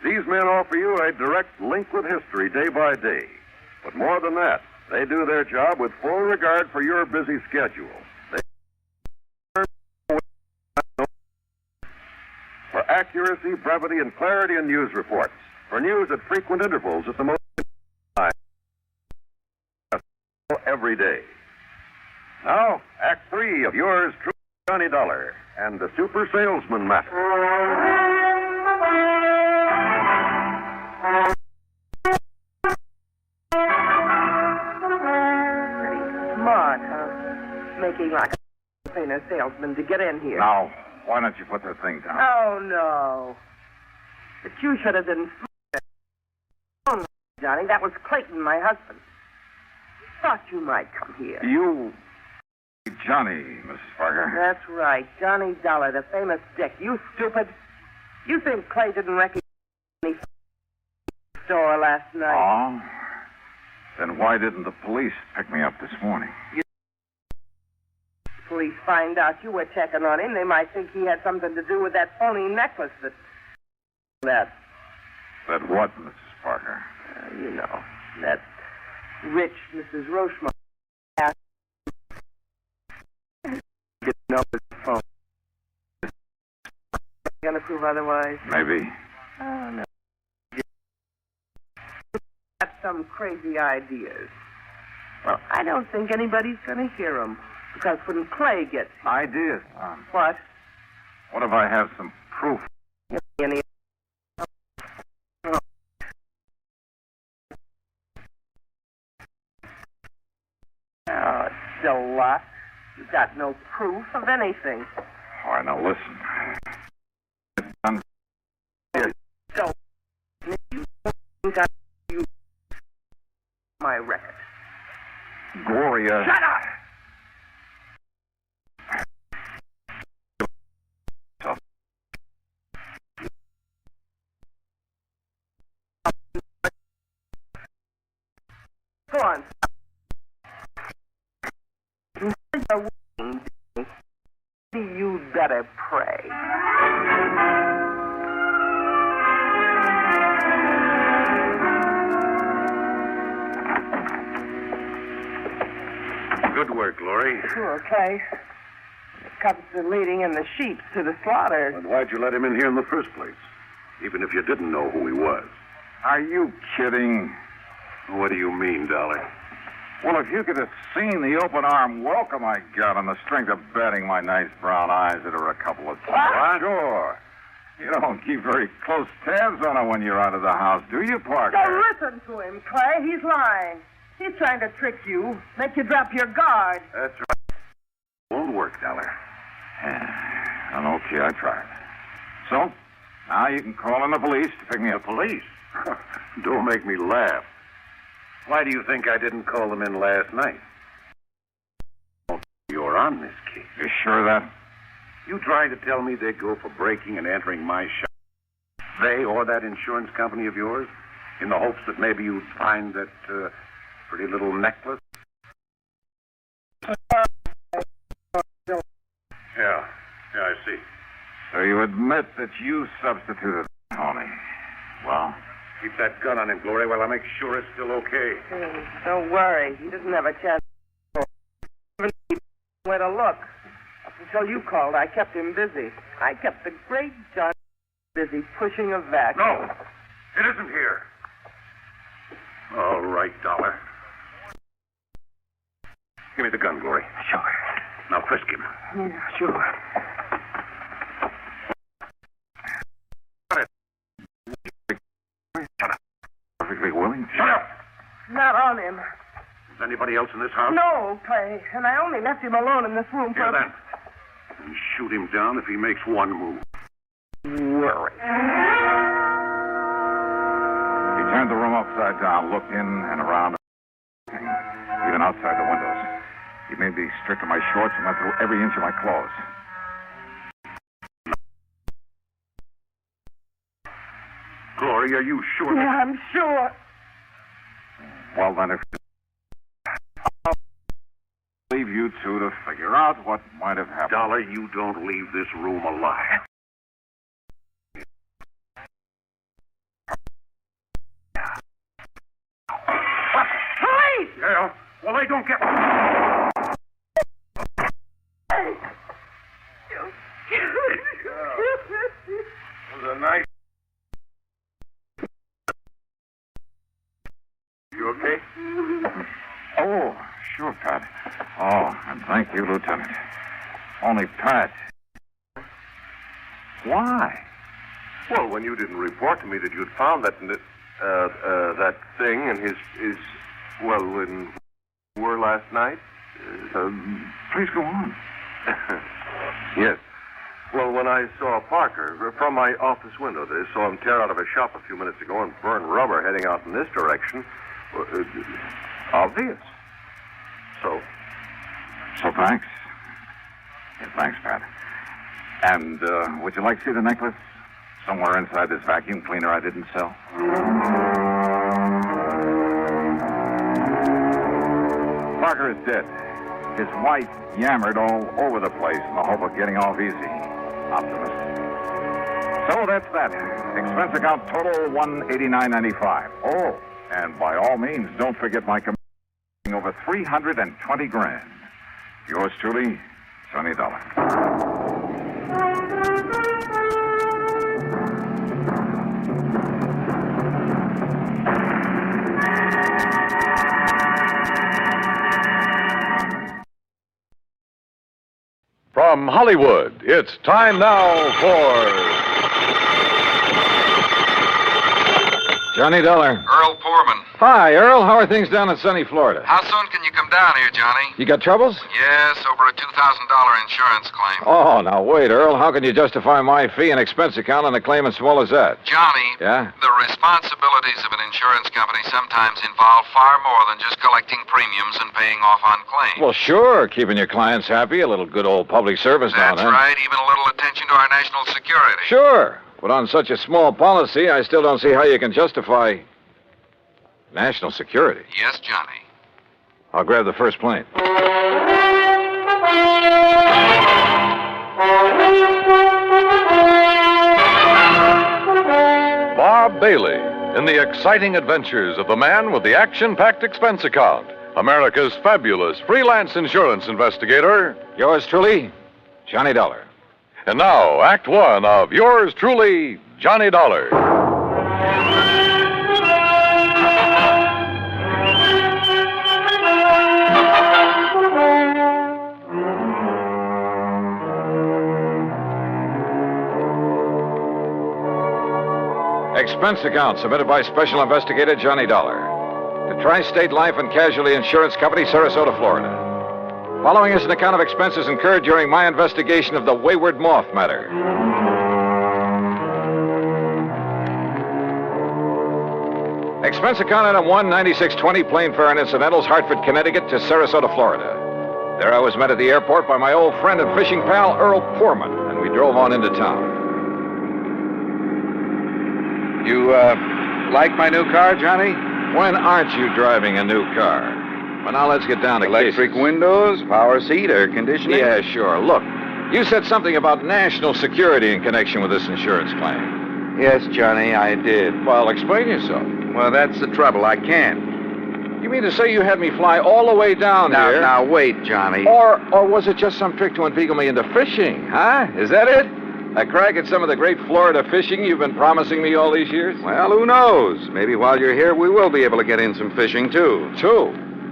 These men offer you a direct link with history day by day. But more than that, they do their job with full regard for your busy schedule. For accuracy, brevity, and clarity in news reports. For news at frequent intervals at the most time. Every day. Now, Act 3 of yours truly, Johnny Dollar, and the Super Salesman Matter. Smart, huh? Making like a famous salesman to get in here. Now, why don't you put that thing down? Oh, no. But you should have been smart. Oh, no, Johnny, that was Clayton, my husband. Thought you might come here. You... Johnny, Mrs. Parker. That's right, Johnny Dollar, the famous dick. You stupid. You think Clay didn't recognize me from the store last night? Oh? Then why didn't the police pick me up this morning? Police find out you were checking on him, they might think he had something to do with that phony necklace that... That what, Mrs. Parker? You know, that rich Mrs. Rochemont asked didn't know his phone. Gonna prove otherwise? Maybe. Oh, no. Got some crazy ideas. Well, I don't think anybody's gonna hear them. Because when Clay gets... Ideas? What? What if I have some proof? Any... Oh, it's still lot. You've got no proof of anything. All right, now listen. So, you got you my record. Gloria. Shut up! Go on. You better pray. Good work, Glory. Sure, Clay. The cubs are leading in the sheep to the slaughter. But why'd you let him in here in the first place? Even if you didn't know who he was. Are you kidding? What do you mean, Dollar? Well, if you could have seen the open arm welcome I got on the strength of betting my nice brown eyes that are a couple of... What? Sure. You don't keep very close tabs on her when you're out of the house, do you, Parker? Don't listen to him, Clay. He's lying. He's trying to trick you, make you drop your guard. That's right. Won't work, Dollar. Well, okay, I tried. So, now you can call in the police to pick me up. Police? Don't make me laugh. Why do you think I didn't call them in last night? You're on this case. You sure of that? You trying to tell me they'd go for breaking and entering my shop? They or that insurance company of yours? In the hopes that maybe you'd find that pretty little necklace? Yeah, I see. So you admit that you substituted Tony. Well? Keep that gun on him, Glory, while I make sure it's still okay. Don't worry. He doesn't have a chance. Where to look. Up until you called, I kept him busy. I kept the great John busy pushing a vacuum. No, it isn't here. All right, Dollar. Give me the gun, Glory. Sure. Now frisk him. Yeah, sure. Perfectly willing. Shut up! Not on him. Is anybody else in this house? No, Clay. And I only left him alone in this room Here, for... then. And shoot him down if he makes one move. Worry. He turned the room upside down, looked in and around, even outside the windows. He made me strip to my shorts and went through every inch of my clothes. Glory, are you sure? Yeah, I'm sure. Well, then, if I believe you you two to figure out what might have happened. Dollar, you don't leave this room alive. Police! Yeah, well, they don't get... It was a nice... You okay? Oh, sure, Pat. Oh, and thank you, Lieutenant. Only Pat. Why? Well, when you didn't report to me that you'd found that thing in his well, when we were last night. Please go on. Yes. Well, when I saw Parker from my office window, I saw him tear out of a shop a few minutes ago and burn rubber heading out in this direction. Obvious. So Thanks. Yeah, thanks, Pat. And would you like to see the necklace? Somewhere inside this vacuum cleaner I didn't sell. Parker is dead. His wife yammered all over the place in the hope of getting off easy. Optimist. So that's that. Expense account total $189.95. Oh, and by all means, don't forget my commission over $320,000. Yours truly, Sonny Dollar. From Hollywood, it's time now for Johnny Dollar. Earl Poorman. Hi, Earl. How are things down in sunny Florida? How soon can you come down here, Johnny? You got troubles? Yes, over a $2,000 insurance claim. Oh, now wait, Earl. How can you justify my fee and expense account on a claim as small as that? Johnny, Yeah? the responsibilities of an insurance company sometimes involve far more than just collecting premiums and paying off on claims. Well, sure. Keeping your clients happy, a little good old public service now and That's then. right, even a little attention to our national security. Sure. But on such a small policy, I still don't see how you can justify national security. Yes, Johnny. I'll grab the first plane. Bob Bailey in the exciting adventures of the man with the action-packed expense account, America's fabulous freelance insurance investigator. Yours truly, Johnny Dollar. And now, Act One of yours truly, Johnny Dollar. Expense account submitted by Special Investigator Johnny Dollar to Tri-State Life and Casualty Insurance Company, Sarasota, Florida. Following is an account of expenses incurred during my investigation of the Wayward Moth matter. Expense account item 19620, plane fare and incidentals, Hartford, Connecticut to Sarasota, Florida. There I was met at the airport by my old friend and fishing pal, Earl Poorman, and we drove on into town. You, like my new car, Johnny? When aren't you driving a new car? Well, now let's get down to Electric cases. windows, power seat, air conditioning? Yeah, sure. Look, you said something about national security in connection with this insurance claim. Yes, Johnny, I did. Well, explain yourself. Well, that's the trouble. I can't. You mean to say you had me fly all the way down here? Now, wait, Johnny. Or was it just some trick to inveigle me into fishing, huh? Is that it? A crack at some of the great Florida fishing you've been promising me all these years? Well, who knows? Maybe while you're here, we will be able to get in some fishing, too.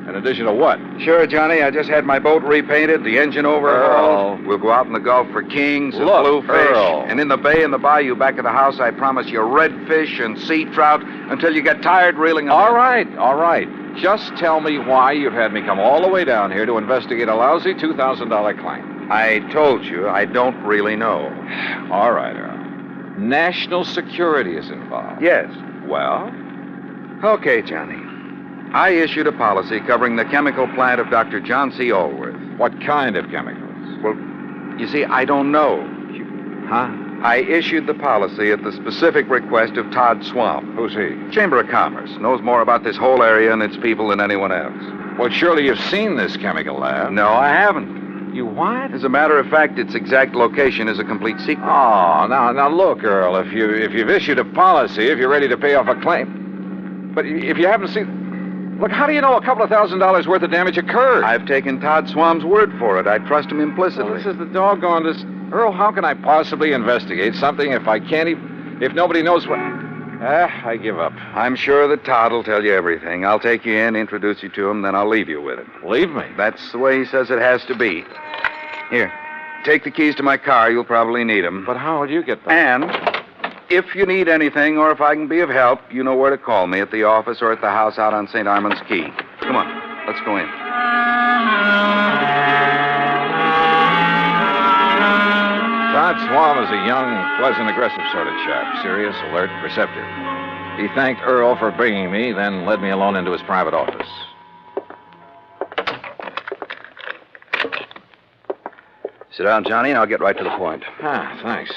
In addition to what? Sure, Johnny. I just had my boat repainted, the engine overhauled. We'll go out in the Gulf for kings and Look, bluefish. Earl. And in the bay and the bayou back of the house, I promise you redfish and sea trout until you get tired reeling them in. All right. Just tell me why you've had me come all the way down here to investigate a lousy $2,000 claim. I told you, I don't really know. All right, Earl. National security is involved. Yes. Well? Okay, Johnny. I issued a policy covering the chemical plant of Dr. John C. Allworth. What kind of chemicals? Well, you see, I don't know. Huh? I issued the policy at the specific request of Todd Swamp. Who's he? Chamber of Commerce. Knows more about this whole area and its people than anyone else. Well, surely you've seen this chemical lab. No, I haven't. You what? As a matter of fact, its exact location is a complete secret. Oh, now look, Earl, if you've issued a policy, if you're ready to pay off a claim. But if you haven't seen... Look, how do you know a couple of $1,000s worth of damage occurred? I've taken Todd Swamp's word for it. I trust him implicitly. Well, this is the doggone... Earl, how can I possibly investigate something if I can't even... If nobody knows what... I give up. I'm sure that Todd will tell you everything. I'll take you in, introduce you to him, then I'll leave you with it. Leave me? That's the way he says it has to be. Here, take the keys to my car. You'll probably need them. But how will you get them? And if you need anything or if I can be of help, you know where to call me, at the office or at the house out on St. Armand's Key. Come on, let's go in. Todd Swam is a young, pleasant, aggressive sort of chap. Serious, alert, perceptive. He thanked Earl for bringing me, then led me alone into his private office. Sit down, Johnny, and I'll get right to the point. Thanks.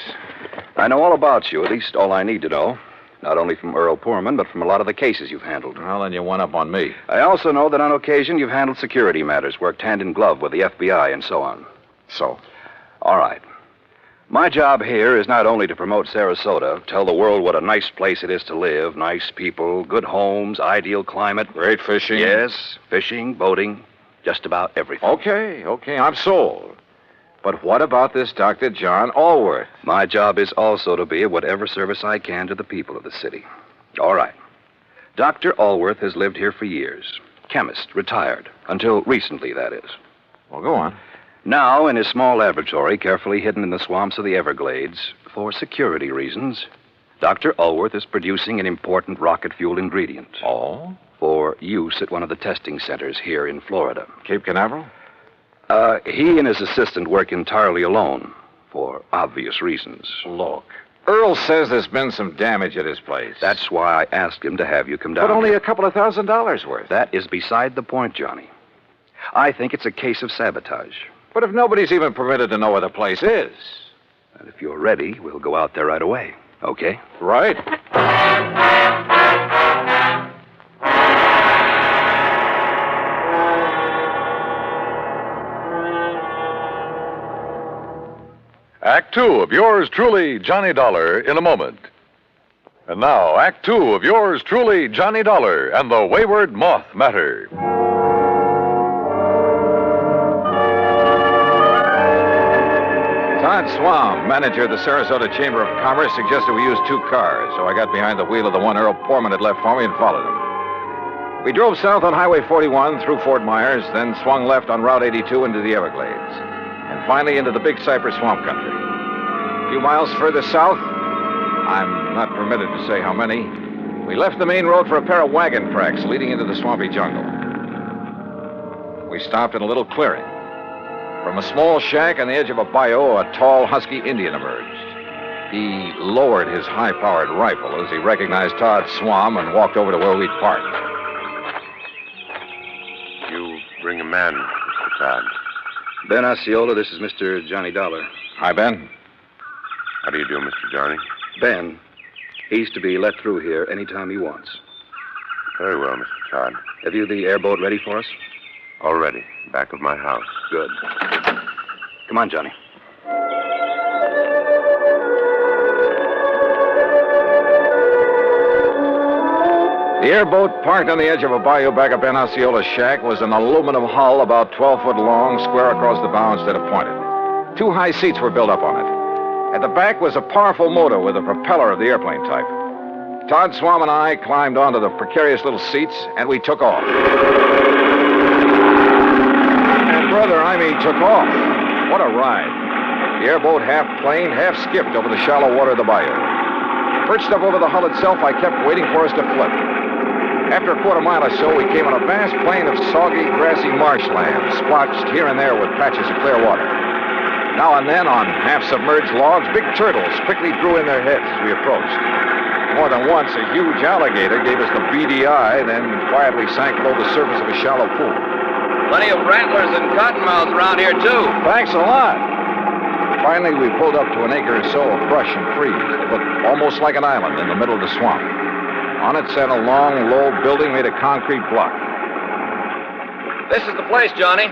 I know all about you, at least all I need to know. Not only from Earl Poorman, but from a lot of the cases you've handled. Well, then you went up on me. I also know that on occasion you've handled security matters, worked hand in glove with the FBI, and so on. So? All right. My job here is not only to promote Sarasota, tell the world what a nice place it is to live, nice people, good homes, ideal climate. Great fishing. Yes, fishing, boating, just about everything. Okay, I'm sold. But what about this Dr. John Allworth? My job is also to be of whatever service I can to the people of the city. All right. Dr. Allworth has lived here for years. Chemist, retired. Until recently, that is. Well, go on. Now, in his small laboratory, carefully hidden in the swamps of the Everglades, for security reasons, Dr. Allworth is producing an important rocket fuel ingredient. Oh? For use at one of the testing centers here in Florida. Cape Canaveral? He and his assistant work entirely alone, for obvious reasons. Look, Earl says there's been some damage at his place. That's why I asked him to have you come down. But only a couple of $1,000s worth. That is beside the point, Johnny. I think it's a case of sabotage. But if nobody's even permitted to know where the place is... And if you're ready, we'll go out there right away. Okay? Right. Act Two of yours truly, Johnny Dollar, in a moment. And now, Act Two of yours truly, Johnny Dollar, and the Wayward Moth matter. Todd Swam, manager of the Sarasota Chamber of Commerce, suggested we use 2 cars, so I got behind the wheel of the one Earl Poorman had left for me and followed him. We drove south on Highway 41 through Fort Myers, then swung left on Route 82 into the Everglades, and finally into the Big Cypress Swamp Country. A few miles further south, I'm not permitted to say how many, we left the main road for a pair of wagon tracks leading into the swampy jungle. We stopped in a little clearing. From a small shack on the edge of a bayou, a tall, husky Indian emerged. He lowered his high-powered rifle as he recognized Todd Swam and walked over to where we'd parked. You bring a man, Mr. Todd. Ben Osceola, this is Mr. Johnny Dollar. Hi, Ben. How do you do, Mr. Johnny? Ben, he's to be let through here anytime he wants. Very well, Mr. Todd. Have you the airboat ready for us? Already. Back of my house. Good. Come on, Johnny. The airboat, parked on the edge of a bayou back of Ben Osceola's shack, was an aluminum hull about 12 foot long, square across the bow instead of pointed. 2 high seats were built up on it. At the back was a powerful motor with a propeller of the airplane type. Todd Swam and I climbed onto the precarious little seats, and we took off. And brother, I mean took off. What a ride. The airboat half planed, half skipped over the shallow water of the bayou. Perched up over the hull itself, I kept waiting for us to flip. After a quarter mile or so, we came on a vast plain of soggy, grassy marshland, splotched here and there with patches of clear water. Now and then, on half-submerged logs, big turtles quickly drew in their heads as we approached. More than once, a huge alligator gave us the beady eye, then quietly sank below the surface of a shallow pool. Plenty of rattlers and cottonmouths around here, too. Thanks a lot. Finally, we pulled up to an acre or so of brush and trees that looked almost like an island in the middle of the swamp. On it sat a long, low building made of concrete block. This is the place, Johnny.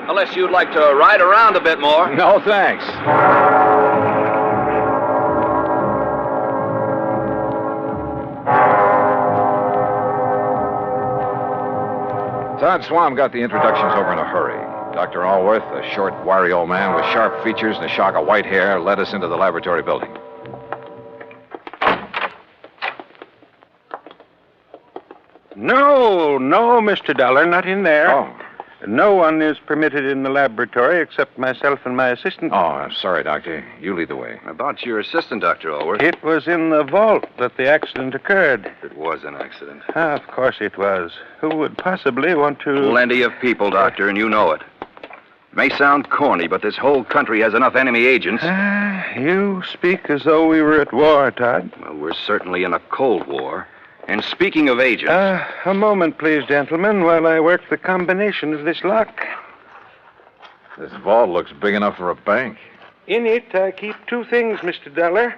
Unless you'd like to ride around a bit more. No, thanks. Todd Swam got the introductions over in a hurry. Dr. Allworth, a short, wiry old man with sharp features and a shock of white hair, led us into the laboratory building. No, Mr. Dollar, not in there. Oh. No one is permitted in the laboratory except myself and my assistant. Oh, I'm sorry, Doctor. You lead the way. About your assistant, Dr. Allworth. It was in the vault that the accident occurred. It was an accident. Of course it was. Who would possibly want to... Plenty of people, Doctor, and you know it. May sound corny, but this whole country has enough enemy agents. You speak as though we were at war, Todd. Well, we're certainly in a Cold War. And speaking of agents... A moment, please, gentlemen, while I work the combination of this lock. This vault looks big enough for a bank. In it, I keep two things, Mr. Dollar.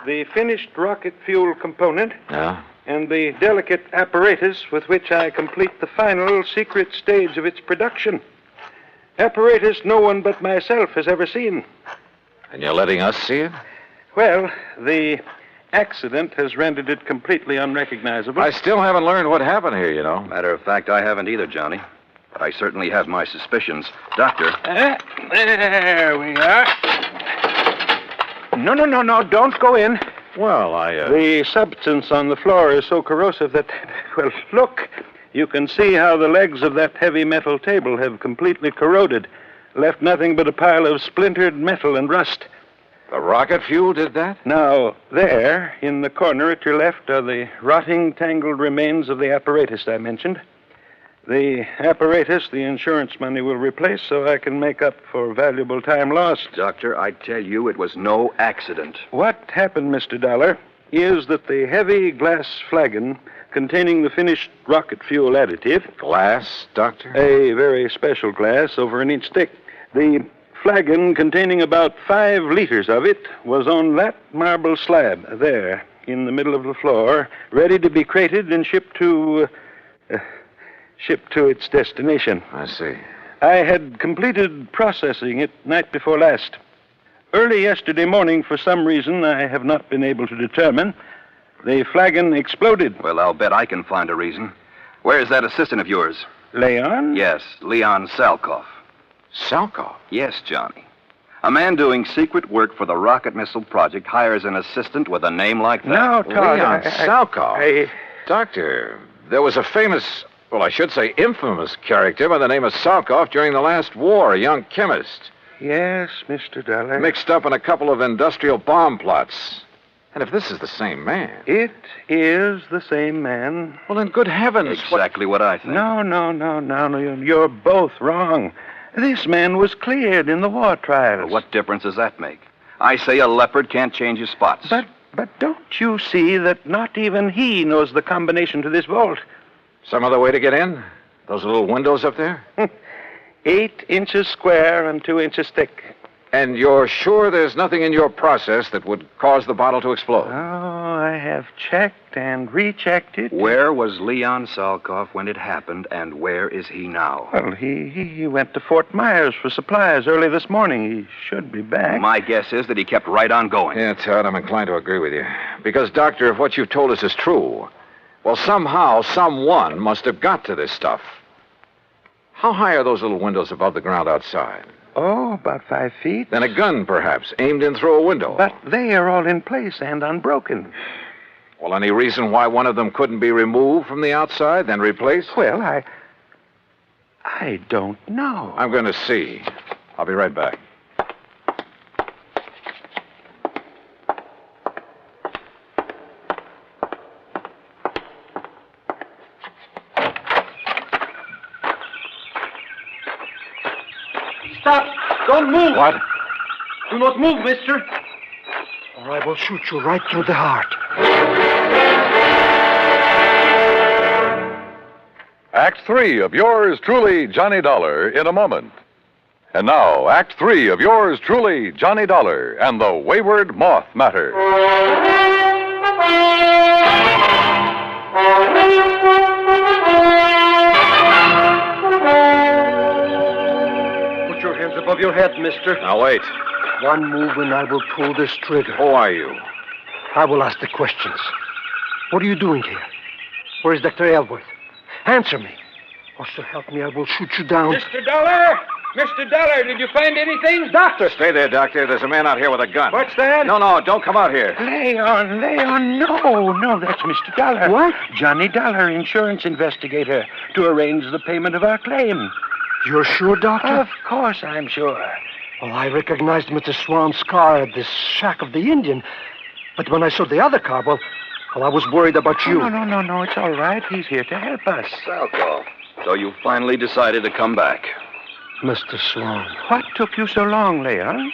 The finished rocket fuel component. Yeah? And the delicate apparatus with which I complete the final secret stage of its production. Apparatus no one but myself has ever seen. And you're letting us see it? Well, the accident has rendered it completely unrecognizable. I still haven't learned what happened here, you know. Matter of fact, I haven't either, Johnny. But I certainly have my suspicions. Doctor. There we are. No, don't go in. Well, The substance on the floor is so corrosive that... Well, look. You can see how the legs of that heavy metal table have completely corroded. Left nothing but a pile of splintered metal and rust. The rocket fuel did that? Now, there, in the corner at your left, are the rotting, tangled remains of the apparatus I mentioned. The apparatus the insurance money will replace so I can make up for valuable time lost. Doctor, I tell you, it was no accident. What happened, Mr. Dollar, is that the heavy glass flagon containing the finished rocket fuel additive... Glass, Doctor? A very special glass, over an inch thick. The flagon containing about 5 liters of it was on that marble slab there in the middle of the floor, ready to be crated and shipped to its destination. I see. I had completed processing it night before last. Early yesterday morning, for some reason I have not been able to determine, the flagon exploded. Well, I'll bet I can find a reason. Where's that assistant of yours? Leon? Yes, Leon Salkoff. Salkoff? Yes, Johnny. A man doing secret work for the rocket missile project hires an assistant with a name like that. No, Todd. Leon Salkoff. Doctor, there was a famous, well, I should say infamous character by the name of Salkoff during the last war, a young chemist. Yes, Mr. Dollar. Mixed up in a couple of industrial bomb plots. And if this is the same man... It is the same man. Well, in good heavens... Exactly what I think. No. You're both wrong. This man was cleared in the war trials. Well, what difference does that make? I say a leopard can't change his spots. But don't you see that not even he knows the combination to this vault? Some other way to get in? Those little windows up there? 8 inches square and 2 inches thick. And you're sure there's nothing in your process that would cause the bottle to explode? Oh, I have checked and rechecked it. Where was Leon Salkoff when it happened, and where is he now? Well, he went to Fort Myers for supplies early this morning. He should be back. My guess is that he kept right on going. Yeah, Todd, I'm inclined to agree with you. Because, Doctor, if what you've told us is true, well, somehow, someone must have got to this stuff. How high are those little windows above the ground outside? Oh, about 5 feet. Then a gun, perhaps, aimed in through a window. But they are all in place and unbroken. Well, any reason why one of them couldn't be removed from the outside, then replaced? Well, I don't know. I'm going to see. I'll be right back. Stop! Don't move! What? Do not move, mister. Or I will shoot you right through the heart. Act 3 of yours truly, Johnny Dollar, in a moment. And now, Act 3 of yours truly, Johnny Dollar and the Wayward Moth Matter. Put your hands above your head, mister. Now, wait. One move and I will pull this trigger. Who are you? I will ask the questions. What are you doing here? Where is Dr. Elworth? Answer me. Or so help me, I will shoot you down. Mr. Dollar! Mr. Dollar, did you find anything? Doctor! Stay there, Doctor. There's a man out here with a gun. What's that? No, don't come out here. Leon, no, that's Mr. Dollar. What? Johnny Dollar, insurance investigator, to arrange the payment of our claim. You're sure, Doctor? Of course I'm sure. Well, I recognized Mr. Swan's car at this shack of the Indian. But when I saw the other car, well, I was worried about you. No, it's all right. He's here to help us. Salko, so you finally decided to come back. Mr. Swan. What took you so long, Leon?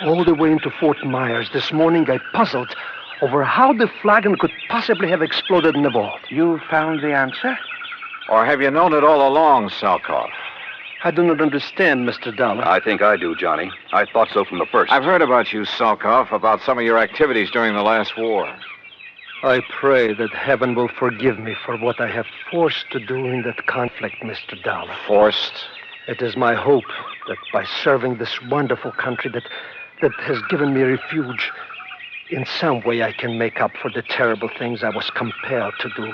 All the way into Fort Myers this morning, I puzzled over how the flagon could possibly have exploded in the vault. You found the answer? Or have you known it all along, Salkoff? I do not understand, Mr. Dollar. I think I do, Johnny. I thought so from the first. I've heard about you, Salkoff, about some of your activities during the last war. I pray that heaven will forgive me for what I have forced to do in that conflict, Mr. Dollar. Forced? It is my hope that by serving this wonderful country that has given me refuge, in some way I can make up for the terrible things I was compelled to do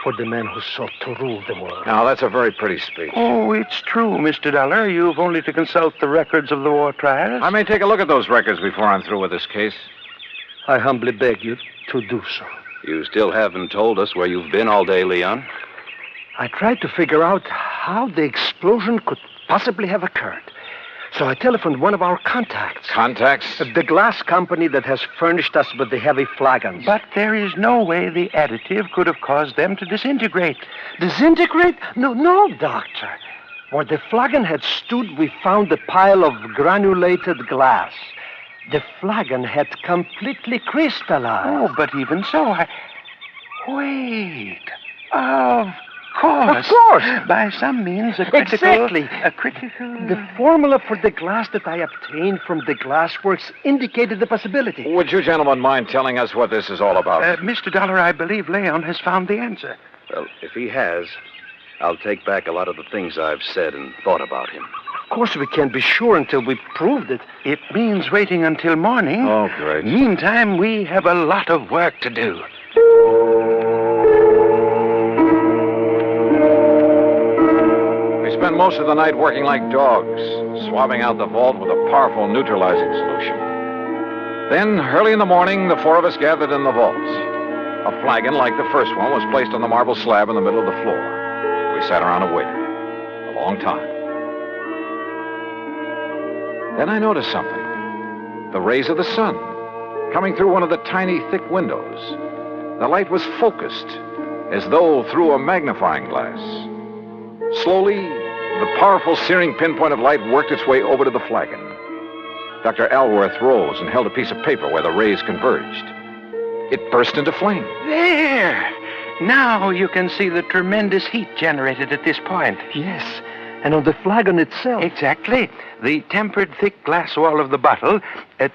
for the men who sought to rule the world. Now, that's a very pretty speech. Oh, it's true, Mr. Dollar. You've only to consult the records of the war trials. I may take a look at those records before I'm through with this case. I humbly beg you to do so. You still haven't told us where you've been all day, Leon. I tried to figure out how the explosion could possibly have occurred. So I telephoned one of our contacts. Contacts? The glass company that has furnished us with the heavy flagons. But there is no way the additive could have caused them to disintegrate. Disintegrate? No, Doctor. Where the flagon had stood, we found a pile of granulated glass. The flagon had completely crystallized. Oh, but even so, Wait. Of course. Of course. By some means, a critical... Exactly. A critical... The formula for the glass that I obtained from the glassworks indicated the possibility. Would you gentlemen mind telling us what this is all about? Mr. Dollar, I believe Leon has found the answer. Well, if he has, I'll take back a lot of the things I've said and thought about him. Of course, we can't be sure until we've proved it. It means waiting until morning. Oh, great. Meantime, we have a lot of work to do. We spent most of the night working like dogs, swabbing out the vault with a powerful neutralizing solution. Then, early in the morning, the four of us gathered in the vault. A flagon like the first one was placed on the marble slab in the middle of the floor. We sat around and waited. A long time. Then I noticed something. The rays of the sun coming through one of the tiny, thick windows. The light was focused, as though through a magnifying glass. Slowly, the powerful, searing pinpoint of light worked its way over to the flagon. Dr. Elworth rose and held a piece of paper where the rays converged. It burst into flame. There! Now you can see the tremendous heat generated at this point. Yes. And on the flagon itself. Exactly. The tempered thick glass wall of the bottle,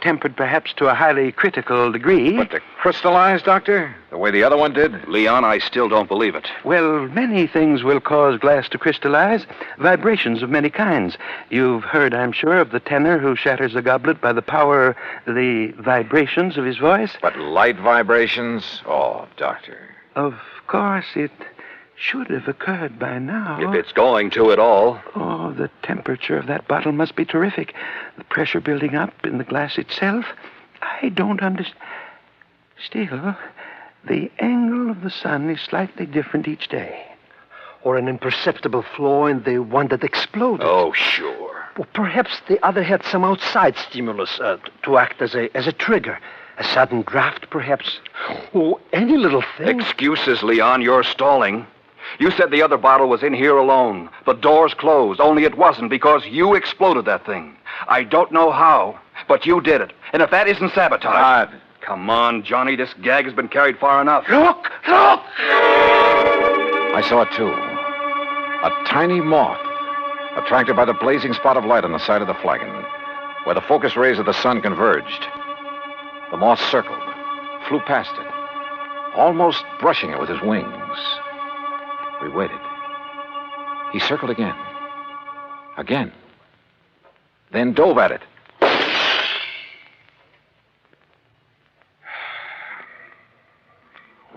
tempered perhaps to a highly critical degree. But to crystallize, Doctor, the way the other one did? Leon, I still don't believe it. Well, many things will cause glass to crystallize. Vibrations of many kinds. You've heard, I'm sure, of the tenor who shatters a goblet by the vibrations of his voice. But light vibrations? Oh, Doctor. Of course, it should have occurred by now. If it's going to at all. Oh, the temperature of that bottle must be terrific. The pressure building up in the glass itself. I don't understand. Still, the angle of the sun is slightly different each day. Or an imperceptible flaw in the one that exploded. Oh, sure. Well, perhaps the other had some outside stimulus to act as a trigger. A sudden draft, perhaps. Oh, any little thing. Excuses, Leon. You're stalling. You said the other bottle was in here alone. The door's closed, only it wasn't because you exploded that thing. I don't know how, but you did it. And if that isn't sabotage... God. Come on, Johnny. This gag has been carried far enough. Look! I saw it, too. A tiny moth, attracted by the blazing spot of light on the side of the flagon, where the focus rays of the sun converged. The moth circled, flew past it, almost brushing it with his wings. We waited. He circled again. Again. Then dove at it.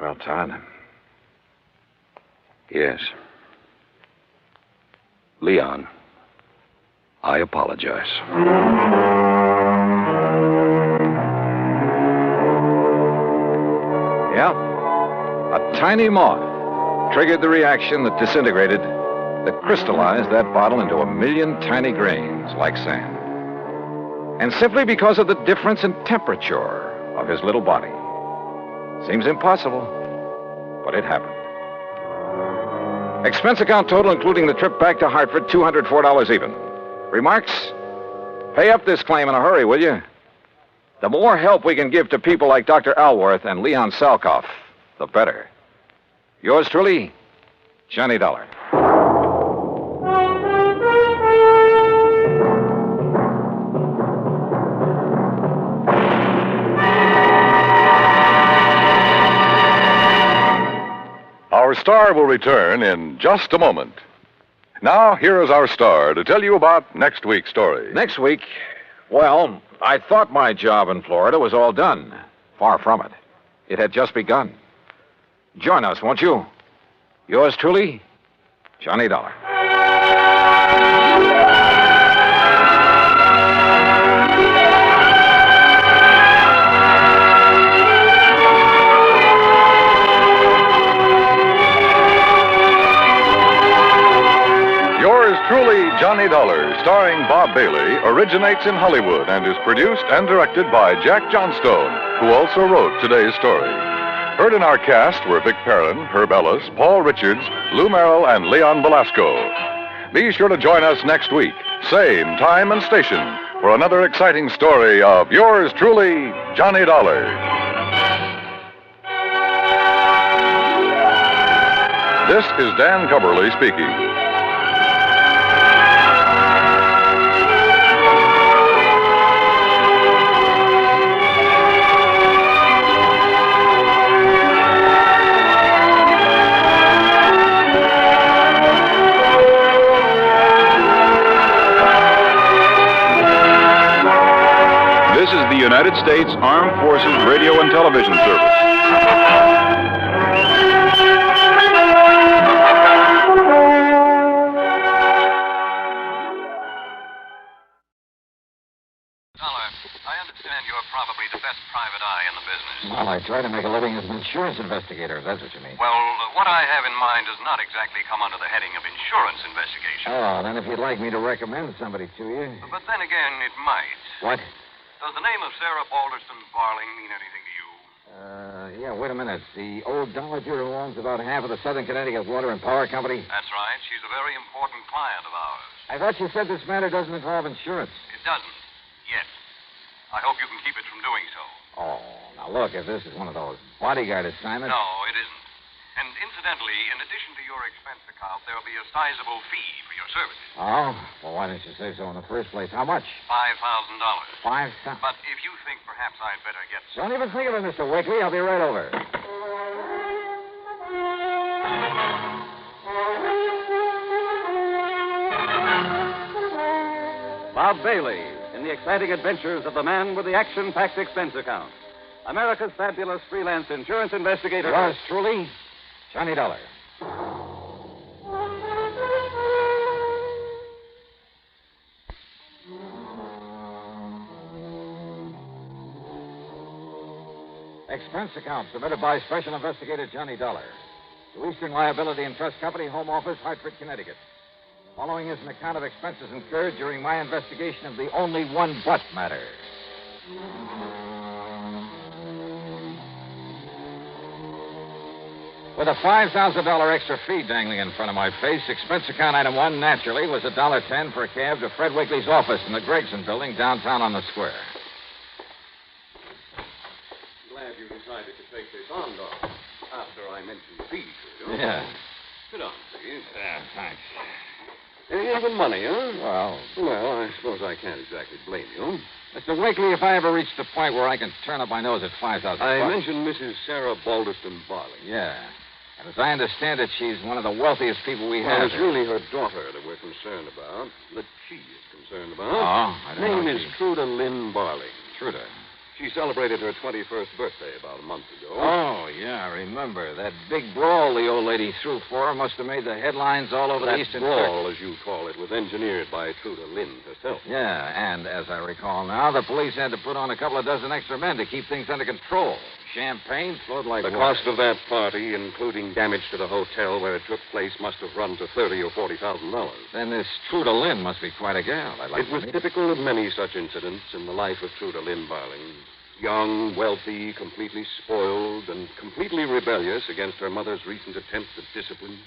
Well, Todd. Yes. Leon, I apologize. Yeah. A tiny moth triggered the reaction that disintegrated, that crystallized that bottle into a million tiny grains like sand. And simply because of the difference in temperature of his little body. Seems impossible, but it happened. Expense account total, including the trip back to Hartford, $204 even. Remarks? Pay up this claim in a hurry, will you? The more help we can give to people like Dr. Alworth and Leon Salkoff, the better. Yours truly, Johnny Dollar. Our star will return in just a moment. Now, here is our star to tell you about next week's story. Next week, well, I thought my job in Florida was all done. Far from it. It had just begun. Join us, won't you? Yours truly, Johnny Dollar. Yours truly, Johnny Dollar, starring Bob Bailey, originates in Hollywood and is produced and directed by Jack Johnstone, who also wrote today's story. Heard in our cast were Vic Perrin, Herb Ellis, Paul Richards, Lou Merrill, and Leon Velasco. Be sure to join us next week, same time and station, for another exciting story of yours truly, Johnny Dollar. This is Dan Cubberly speaking. This is the United States Armed Forces Radio and Television Service. I understand you're probably the best private eye in the business. Well, I try to make a living as an insurance investigator, if that's what you mean. Well, what I have in mind does not exactly come under the heading of insurance investigation. Oh, then if you'd like me to recommend somebody to you. But then again, it might. What? Does the name of Sarah Balderston Barling mean anything to you? Yeah, wait a minute. The old dowager who owns about half of the Southern Connecticut Water and Power Company? That's right. She's a very important client of ours. I thought you said this matter doesn't involve insurance. It doesn't. Yet. I hope you can keep it from doing so. Oh, now look, if this is one of those bodyguard assignments... No, it isn't. And incidentally, in addition to your expense account, there'll be a sizable fee for your services. Oh? Well, why didn't you say so in the first place? How much? $5,000. $5,000? But if you think perhaps I'd better get some... Don't even think of it, Mr. Wakely. I'll be right over. Bob Bailey in the exciting adventures of the man with the action-packed expense account. America's fabulous freelance insurance investigator. Yours truly, Johnny Dollar. Expense account submitted by Special Investigator Johnny Dollar to Eastern Liability and Trust Company, Home Office, Hartford, Connecticut. Following is an account of expenses incurred during my investigation of the only one but matter. With a $5,000 extra fee dangling in front of my face, expense account item 1, naturally, was $1.10 for a cab to Fred Wakely's office in the Gregson building downtown on the square. Glad you decided to take this on, Doc, after I mentioned fees to you. Yeah. Sit down, please. Yeah, thanks. Even money, huh? Well, I suppose I can't exactly blame you. Mr. Wakely, if I ever reach the point where I can turn up my nose at $5,000... I mentioned Mrs. Sarah Balderston Barling. Yeah. And as I understand it, she's one of the wealthiest people we Well, have. it's really her daughter that we're concerned about, that she is concerned about. Oh, I don't know. Name is Truda Lynn Barling. Truda. She celebrated her 21st birthday about a month ago. Oh, yeah, I remember. That big brawl the old lady threw for her must have made the headlines all over the Eastern brawl, as you call it, was engineered by Truda Lynn herself. Yeah, and as I recall now, the police had to put on a couple of dozen extra men to keep things under control. Champagne flowed like The water. cost of that party, including damage to the hotel where it took place, must have run to $30,000 or $40,000. Then this Truda Lynn must be quite a gal. It was typical of many such incidents in the life of Truda Lynn Barling. Young, wealthy, completely spoiled, and completely rebellious against her mother's recent attempts at discipline.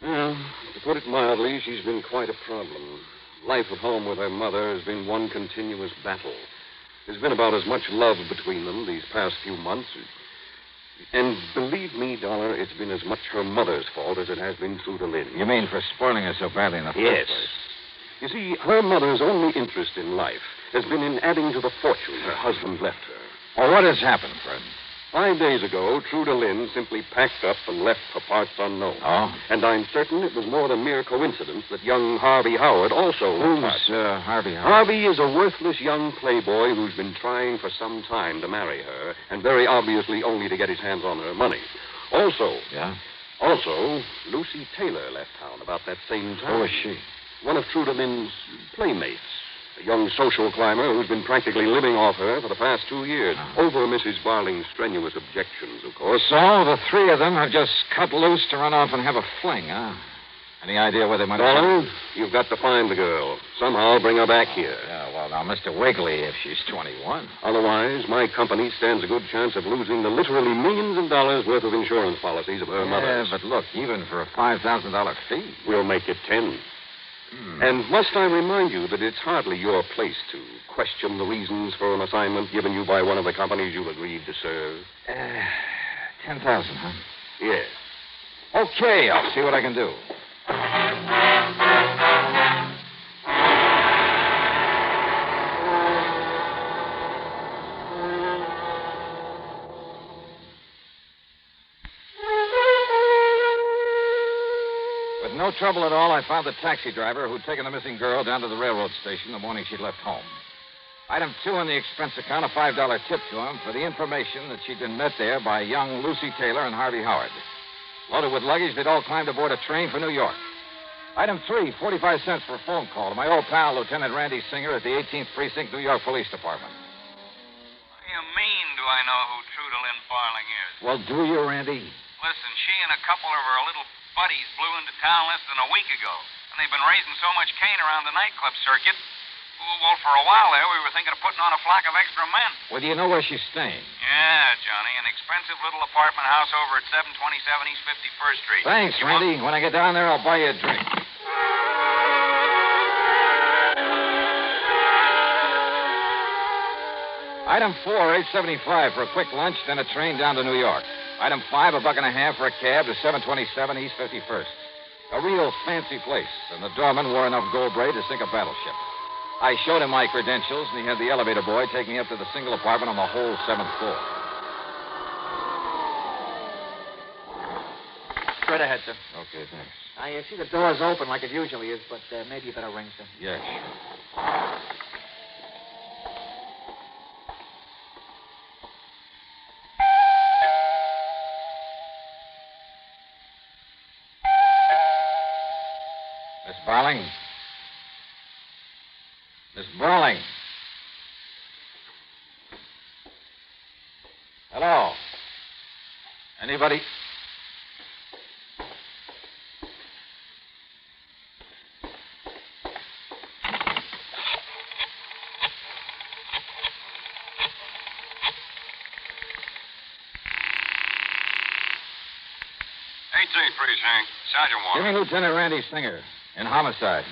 Well, to put it mildly, she's been quite a problem. Life at home with her mother has been one continuous battle. There's been about as much love between them these past few months. And believe me, Dollar, it's been as much her mother's fault as it has been Truda Lynn. You mean for spoiling her so badly in the first Yes. place? You see, her mother's only interest in life has been in adding to the fortune her husband left her. Well, what has happened, Fred? 5 days ago, Truda Lynn simply packed up and left for parts unknown. Oh? And I'm certain it was more than mere coincidence that young Harvey Howard also left. Who's Harvey Howard? Harvey is a worthless young playboy who's been trying for some time to marry her, and very obviously only to get his hands on her money. Also, Lucy Taylor left town about that same time. Who is she? One of Truda Lynn's playmates. A young social climber who's been practically living off her for the past 2 years. Over Mrs. Barling's strenuous objections, of course. So the three of them have just cut loose to run off and have a fling, huh? Any idea where they might have Dollar, gone? you've got to find the girl. Somehow bring her back here. Yeah, well, now, Mr. Wakely, if she's 21. Otherwise, my company stands a good chance of losing the literally millions of dollars worth of insurance policies of her mother's. Yeah, but look, even for a $5,000 fee. We'll make it 10. And must I remind you that it's hardly your place to question the reasons for an assignment given you by one of the companies you agreed to serve? 10,000, huh? Yes. Okay, I'll see what I can do. With no trouble at all, I found the taxi driver who'd taken the missing girl down to the railroad station the morning she'd left home. Item 2 in the expense account, a $5 tip to him for the information that she'd been met there by young Lucy Taylor and Harvey Howard. Loaded with luggage, they'd all climbed aboard a train for New York. Item 3, 45 cents for a phone call to my old pal, Lieutenant Randy Singer at the 18th Precinct, New York Police Department. What do you mean, do I know who Truda Lynn Barling is? Well, do you, Randy? Listen, she and a couple of her little buddies blew into town less than a week ago. And they've been raising so much cane around the nightclub circuit. Well, for a while there, we were thinking of putting on a flock of extra men. Well, do you know where she's staying? Yeah, Johnny. An expensive little apartment house over at 727 East 51st Street. Thanks, Randy. When I get down there, I'll buy you a drink. Item 4, $8.75 for a quick lunch, then a train down to New York. Item 5, $1.50 for a cab to 727 East 51st. A real fancy place, and the doorman wore enough gold braid to sink a battleship. I showed him my credentials, and he had the elevator boy take me up to the single apartment on the whole 7th floor. Straight ahead, sir. Okay, thanks. I see the door's open like it usually is, but maybe you better ring, sir. Yeah, sure. Miss Barling? Miss Barling? Hello? Anybody? Precinct. Sergeant Give me Lieutenant Randy Singer in homicide.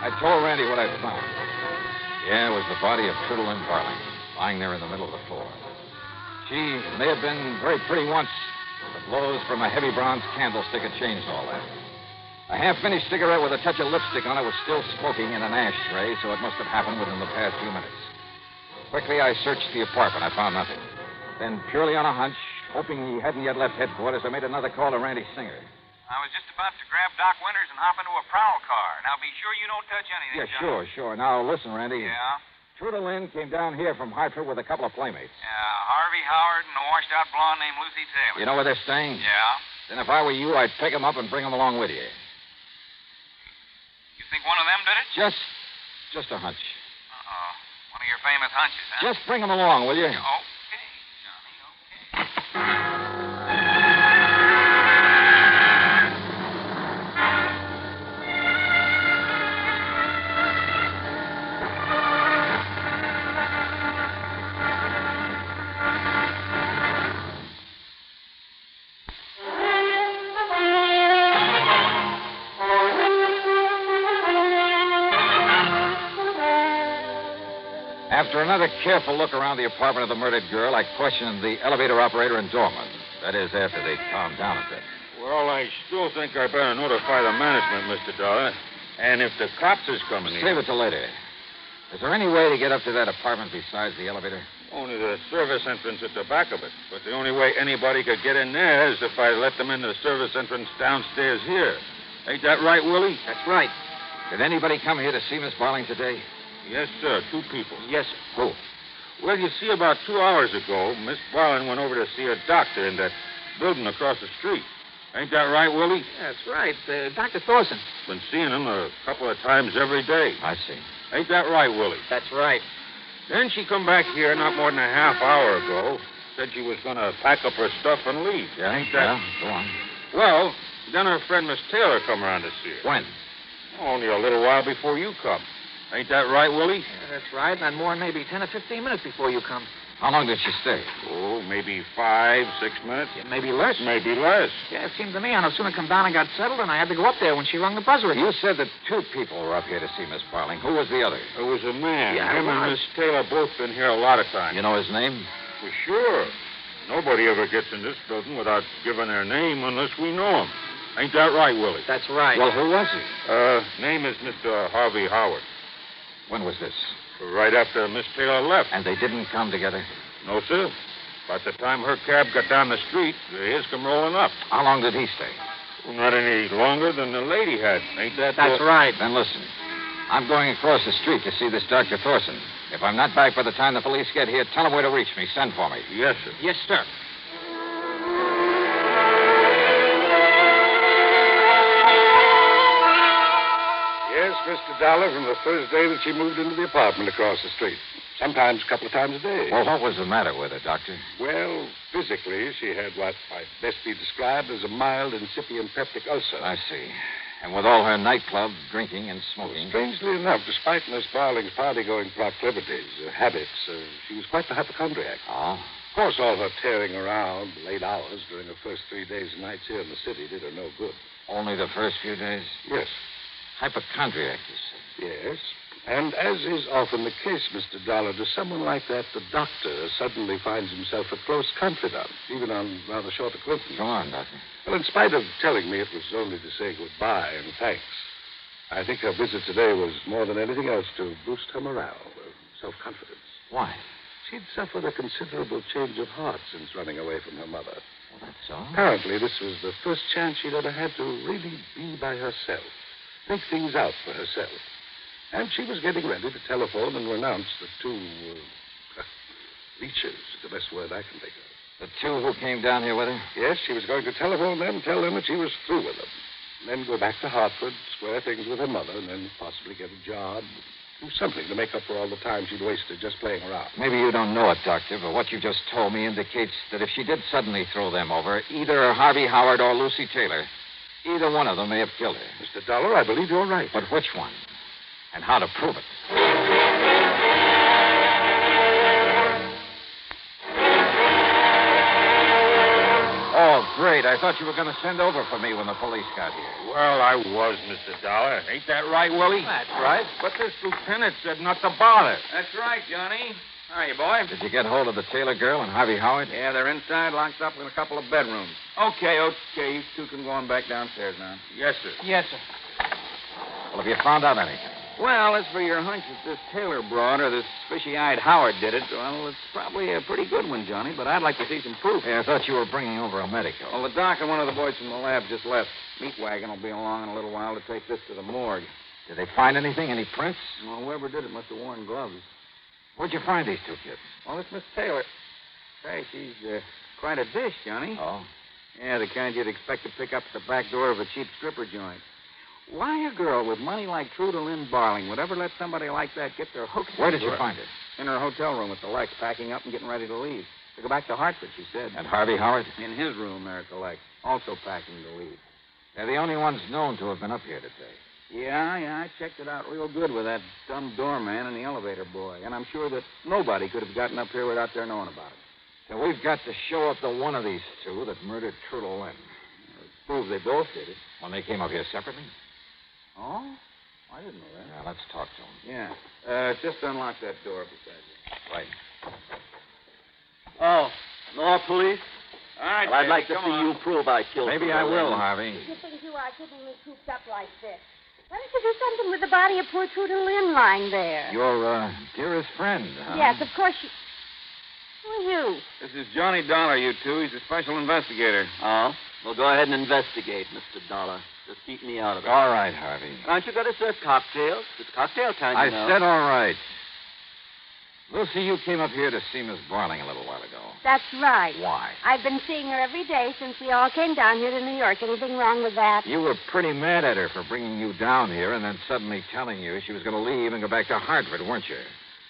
I told Randy what I'd found. Yeah, it was the body of Truda Lynn Barling, lying there in the middle of the floor. She may have been very pretty once, The blows from a heavy bronze candlestick had changed all that. A half-finished cigarette with a touch of lipstick on it was still smoking in an ashtray, so it must have happened within the past few minutes. Quickly, I searched the apartment. I found nothing. Then, purely on a hunch, hoping he hadn't yet left headquarters, I made another call to Randy Singer. I was just about to grab Doc Winters and hop into a prowl car. Now, be sure you don't touch anything, Yeah, Johnny. sure. Now, listen, Randy. Yeah? Truda Lynn came down here from Hartford with a couple of playmates. Yeah, Harvey Howard and a washed-out blonde named Lucy Taylor. You know where they're staying? Yeah? Then if I were you, I'd pick them up and bring them along with you. You think one of them did it? Just a hunch. Uh-oh. One of your famous hunches, huh? Just bring them along, will you? Okay, Johnny, okay. After another careful look around the apartment of the murdered girl, I questioned the elevator operator and doorman. That is, after they calmed down a bit. Well, I still think I better notify the management, Mr. Dollar. And if the cops is coming in... Save it till later. Is there any way to get up to that apartment besides the elevator? Only the service entrance at the back of it. But the only way anybody could get in there is if I let them into the service entrance downstairs here. Ain't that right, Willie? That's right. Did anybody come here to see Miss Barling today? Yes, sir. 2 people. Yes, sir. Who? Well, you see, about 2 hours ago, Miss Barling went over to see a doctor in that building across the street. Ain't that right, Willie? That's right. Dr. Thorson. Been seeing him a couple of times every day. I see. Ain't that right, Willie? That's right. Then she come back here not more than a half hour ago. Said she was going to pack up her stuff and leave. Yeah, Ain't that... Yeah, go on. Well, then her friend Miss Taylor come around to see her. When? Only a little while before you come. Ain't that right, Willie? Yeah, that's right. Not more than maybe 10 or 15 minutes before you come. How long did she stay? Oh, maybe 5, 6 minutes. Yeah, maybe less. Maybe less. Yeah, it seemed to me I no sooner come down and got settled, and I had to go up there when she rung the buzzer again. You said that 2 people were up here to see Miss Barling. Who was the other? It was a man. Yeah, Him and Miss Taylor both been here a lot of times. You know his name? For sure. Nobody ever gets in this building without giving their name unless we know him. Ain't that right, Willie? That's right. Well, who was he? Name is Mr. Harvey Howard. When was this? Right after Miss Taylor left. And they didn't come together? No, sir. By the time her cab got down the street, his come rolling up. How long did he stay? Well, not any longer than the lady had. Ain't that... That's right. Then listen. I'm going across the street to see this Dr. Thorson. If I'm not back by the time the police get here, tell them where to reach me. Send for me. Yes, sir. Yes, sir. Yes, Mr. Dollar, from the first day that she moved into the apartment across the street. Sometimes a couple of times a day. Well, what was the matter with her, Doctor? Well, physically, she had what might best be described as a mild incipient peptic ulcer. I see. And with all her nightclub drinking and smoking... Strangely enough, despite Miss Barling's party-going proclivities, habits, she was quite the hypochondriac. Oh? Of course, all her tearing around, late hours during her first 3 days and nights here in the city did her no good. Only the first few days? Yes. Hypochondriac, you say? Yes. And as is often the case, Mr. Dollar, to someone like that, the doctor suddenly finds himself a close confidant, even on rather short acquaintance. Go on, Doctor. Well, in spite of telling me it was only to say goodbye and thanks, I think her visit today was more than anything else to boost her morale, self-confidence. Why? She'd suffered a considerable change of heart since running away from her mother. Well, that's all. Apparently, this was the first chance she'd ever had to really be by herself, think things out for herself. And she was getting ready to telephone and renounce the 2 leeches, is the best word I can think of. The 2 who came down here with her? Yes, she was going to telephone them, tell them that she was through with them. And then go back to Hartford, square things with her mother, and then possibly get a job, do something to make up for all the time she'd wasted just playing around. Maybe you don't know it, Doctor, but what you just told me indicates that if she did suddenly throw them over, either Harvey Howard or Lucy Taylor, either one of them may have killed her. Mr. Dollar, I believe you're right. But which one? And how to prove it? Oh, great. I thought you were going to send over for me when the police got here. Well, I was, Mr. Dollar. Ain't that right, Willie? That's right. But this lieutenant said not to bother. That's right, Johnny. Hiya, boy. Did you get hold of the Taylor girl and Harvey Howard? Yeah, they're inside, locked up in a couple of bedrooms. Okay. You two can go on back downstairs now. Yes, sir. Yes, sir. Well, have you found out anything? Well, as for your hunch that this Taylor broad or this fishy-eyed Howard did it, well, it's probably a pretty good one, Johnny, but I'd like to see some proof. Yeah, I thought you were bringing over a medical. Well, the doc and one of the boys from the lab just left. Meat wagon will be along in a little while to take this to the morgue. Did they find anything? Any prints? Well, whoever did it must have worn gloves. Where'd you find these two kids? Well, it's Miss Taylor. Say, she's quite a dish, Johnny. Oh? Yeah, the kind you'd expect to pick up at the back door of a cheap stripper joint. Why a girl with money like Truda Lynn Barling would ever let somebody like that get their hooks Where did into you her? find it? In her hotel room at the Lex, packing up and getting ready to leave. To go back to Hartford, she said. And Harvey Howard? In his room there at the Lex, also packing to leave. They're the only ones known to have been up here today. Yeah, I checked it out real good with that dumb doorman and the elevator boy. And I'm sure that nobody could have gotten up here without their knowing about it. So we've got to show up the one of these two that murdered Truda Lynn. It proves they both did it. When they came up here separately? Oh? I didn't know that. Yeah, let's talk to them. Yeah. Just unlock that door beside you. Right. Oh, no police? All right, Well, I'd baby, like to come see on. you prove I killed Maybe Truda I will, Lynn. Harvey. You think you are keeping me cooped up like this? Why don't you do something with the body of poor Truda Lynn lying there? Your, dearest friend, huh? Yes, of course you... Who are you? This is Johnny Dollar, you two. He's a special investigator. Oh? Well, go ahead and investigate, Mr. Dollar. Just keep me out of it. All right, Harvey. Aren't you going to serve cocktails? It's cocktail time, I you know. said all right. Lucy, you came up here to see Miss Barling a little while ago. That's right. Why? I've been seeing her every day since we all came down here to New York. Anything wrong with that? You were pretty mad at her for bringing you down here and then suddenly telling you she was going to leave and go back to Hartford, weren't you?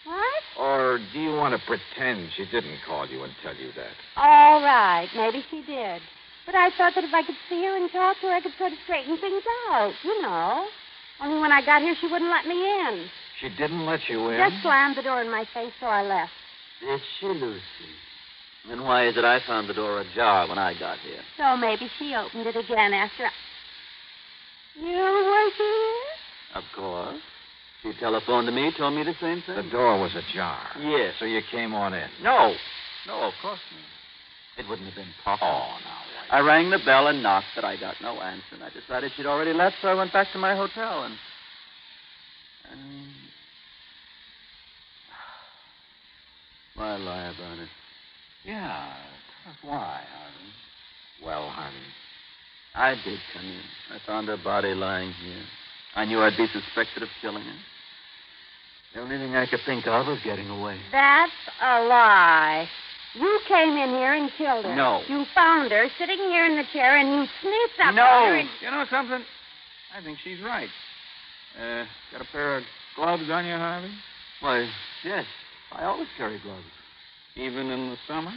What? Or do you want to pretend she didn't call you and tell you that? All right. Maybe she did. But I thought that if I could see her and talk to her, I could sort of straighten things out, you know. Only when I got here, she wouldn't let me in. She didn't let you in? Just slammed the door in my face, so I left. Did she, Lucy? Then why is it I found the door ajar when I got here? So maybe she opened it again after You were here? Of course. She telephoned to me, told me the same thing. The door was ajar. Yes. So you came on in. No, of course not. It wouldn't have been possible. Oh, now, wait. I rang the bell and knocked, but I got no answer. And I decided she'd already left, so I went back to my hotel and why lie about it? Yeah, that's why, Harvey. Well, Harvey. I did come in. I found her body lying here. I knew I'd be suspected of killing her. The only thing I could think of was getting away. That's a lie. You came in here and killed her. No. You found her sitting here in the chair, and you sneaked up No. on her and... You know something? I think she's right. Got a pair of gloves on you, Harvey? Why, yes. I always carry gloves. Even in the summer?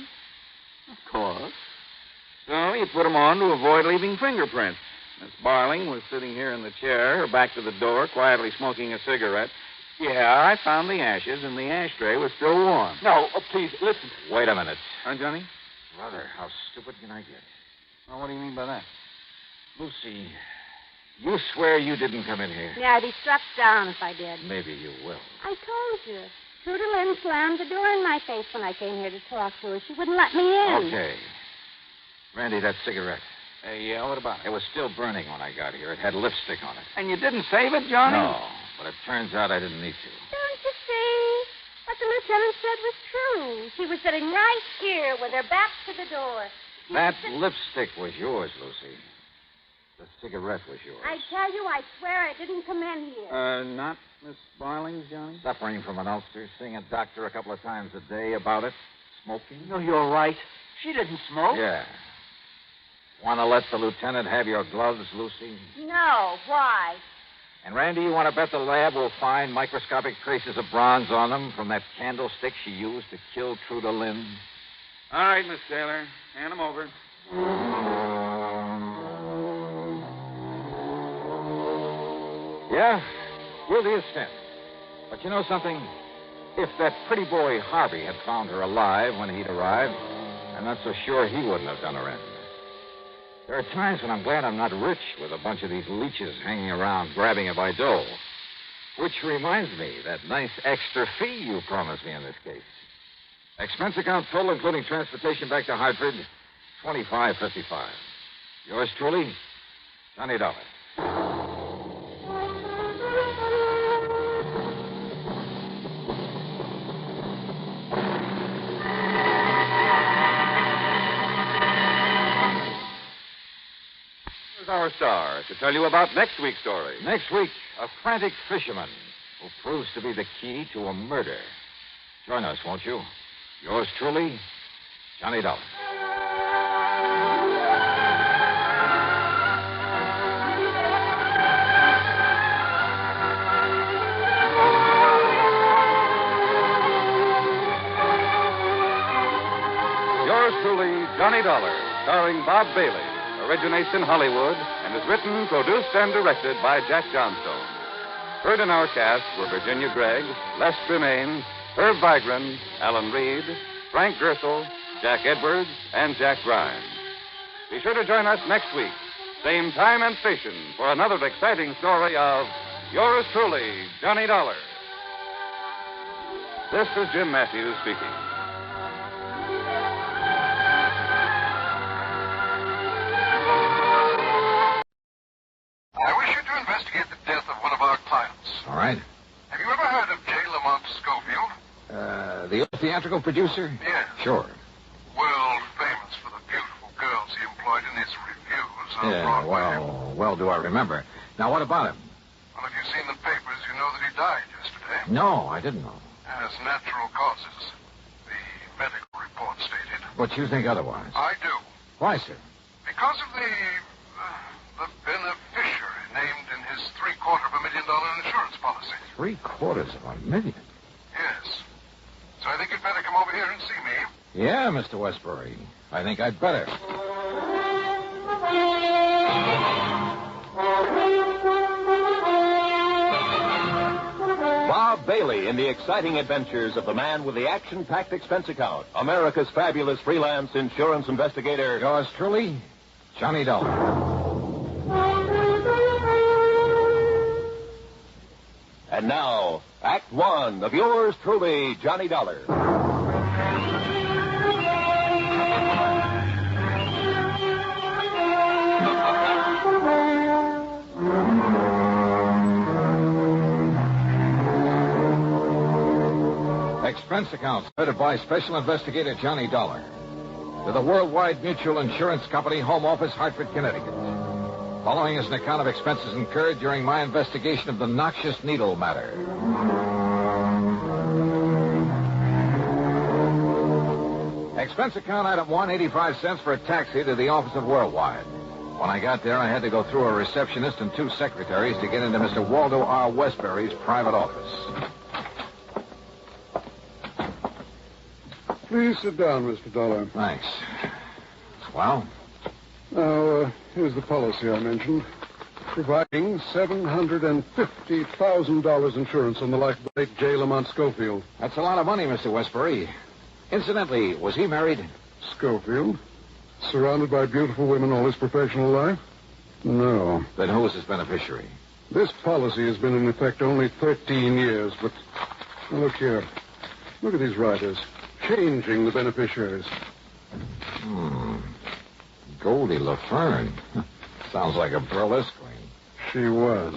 Of course. So you put them on to avoid leaving fingerprints. Miss Barling was sitting here in the chair, her back to the door, quietly smoking a cigarette. Yeah, I found the ashes, and the ashtray was still warm. No, please, listen. Wait a minute. Huh, Johnny? Brother, how stupid can I get? Well, what do you mean by that? Lucy, you swear you didn't come in here? Yeah, I'd be struck down if I did. Maybe you will. I told you. Truda Lynn slammed the door in my face when I came here to talk to her. She wouldn't let me in. Okay. Randy, that cigarette. Yeah, what about it? It was still burning when I got here. It had lipstick on it. And you didn't save it, Johnny? No, but it turns out I didn't need to. Don't you see? What the lieutenant said was true. She was sitting right here with her back to the door. That lipstick was yours, Lucy. The cigarette was yours. I tell you, I swear I didn't come in here. Not Miss Barling's, Johnny? Suffering from an ulcer, seeing a doctor a couple of times a day about it. Smoking. No, you're right. She didn't smoke. Yeah. Want to let the lieutenant have your gloves, Lucy? No, why? And, Randy, you want to bet the lab will find microscopic traces of bronze on them from that candlestick she used to kill Truda Lynn? All right, Miss Taylor. Hand them over. Yeah, guilty as sin. But you know something? If that pretty boy Harvey had found her alive when he'd arrived, I'm not so sure he wouldn't have done her in. There are times when I'm glad I'm not rich with a bunch of these leeches hanging around grabbing her by dough. Which reminds me, that nice extra fee you promised me in this case. Expense account total, including transportation back to Hartford, $25.55. Yours truly, Johnny Dollar. Here's our star to tell you about next week's story. Next week, a frantic fisherman who proves to be the key to a murder. Join us, won't you? Yours truly, Johnny Dollar. Yours truly, Johnny Dollar, starring Bob Bailey, originates in Hollywood and is written, produced, and directed by Jack Johnstone. Heard in our cast were Virginia Gregg, Les Tremaine, Herb Vigran, Alan Reed, Frank Gersel, Jack Edwards, and Jack Grimes. Be sure to join us next week, same time and station, for another exciting story of yours truly, Johnny Dollar. This is Jim Matthews speaking. I wish you to investigate the death of one of our clients. All right. Have you ever heard of J. Lamont Schofield? The theatrical producer? Yes. Sure. World famous for the beautiful girls he employed in his reviews on Yeah, Broadway. well, do I remember. Now, what about him? Well, if you've seen the papers, you know that he died yesterday. No, I didn't know. As natural causes, the medical report stated. But you think otherwise. I do. Why, sir? Because of the beneficiary named in his $750,000 insurance policy. $750,000? Yes. So I think you'd better come over here and see me. Yeah, Mr. Westbury. I think I'd better. Bob Bailey in the exciting adventures of the man with the action-packed expense account. America's fabulous freelance insurance investigator. Yours truly, Johnny Dollar. And now, Act One of yours truly, Johnny Dollar. Expense accounts headed by Special Investigator Johnny Dollar. To the Worldwide Mutual Insurance Company, Home Office, Hartford, Connecticut. Following is an account of expenses incurred during my investigation of the Noxious Needle matter. Expense account item 1, 85 cents for a taxi to the office of Worldwide. When I got there, I had to go through a receptionist and 2 secretaries to get into Mr. Waldo R. Westbury's private office. Please sit down, Mr. Dollar. Thanks. Well? Now, here's the policy I mentioned. Providing $750,000 insurance on the life of late J. Lamont Schofield. That's a lot of money, Mr. Westbury. Incidentally, was he married? Schofield? Surrounded by beautiful women all his professional life? No. Then who was his beneficiary? This policy has been in effect only 13 years, but... Now, look here. Look at these writers. Changing the beneficiaries. Goldie LaFern. Sounds like a burlesque queen. She was.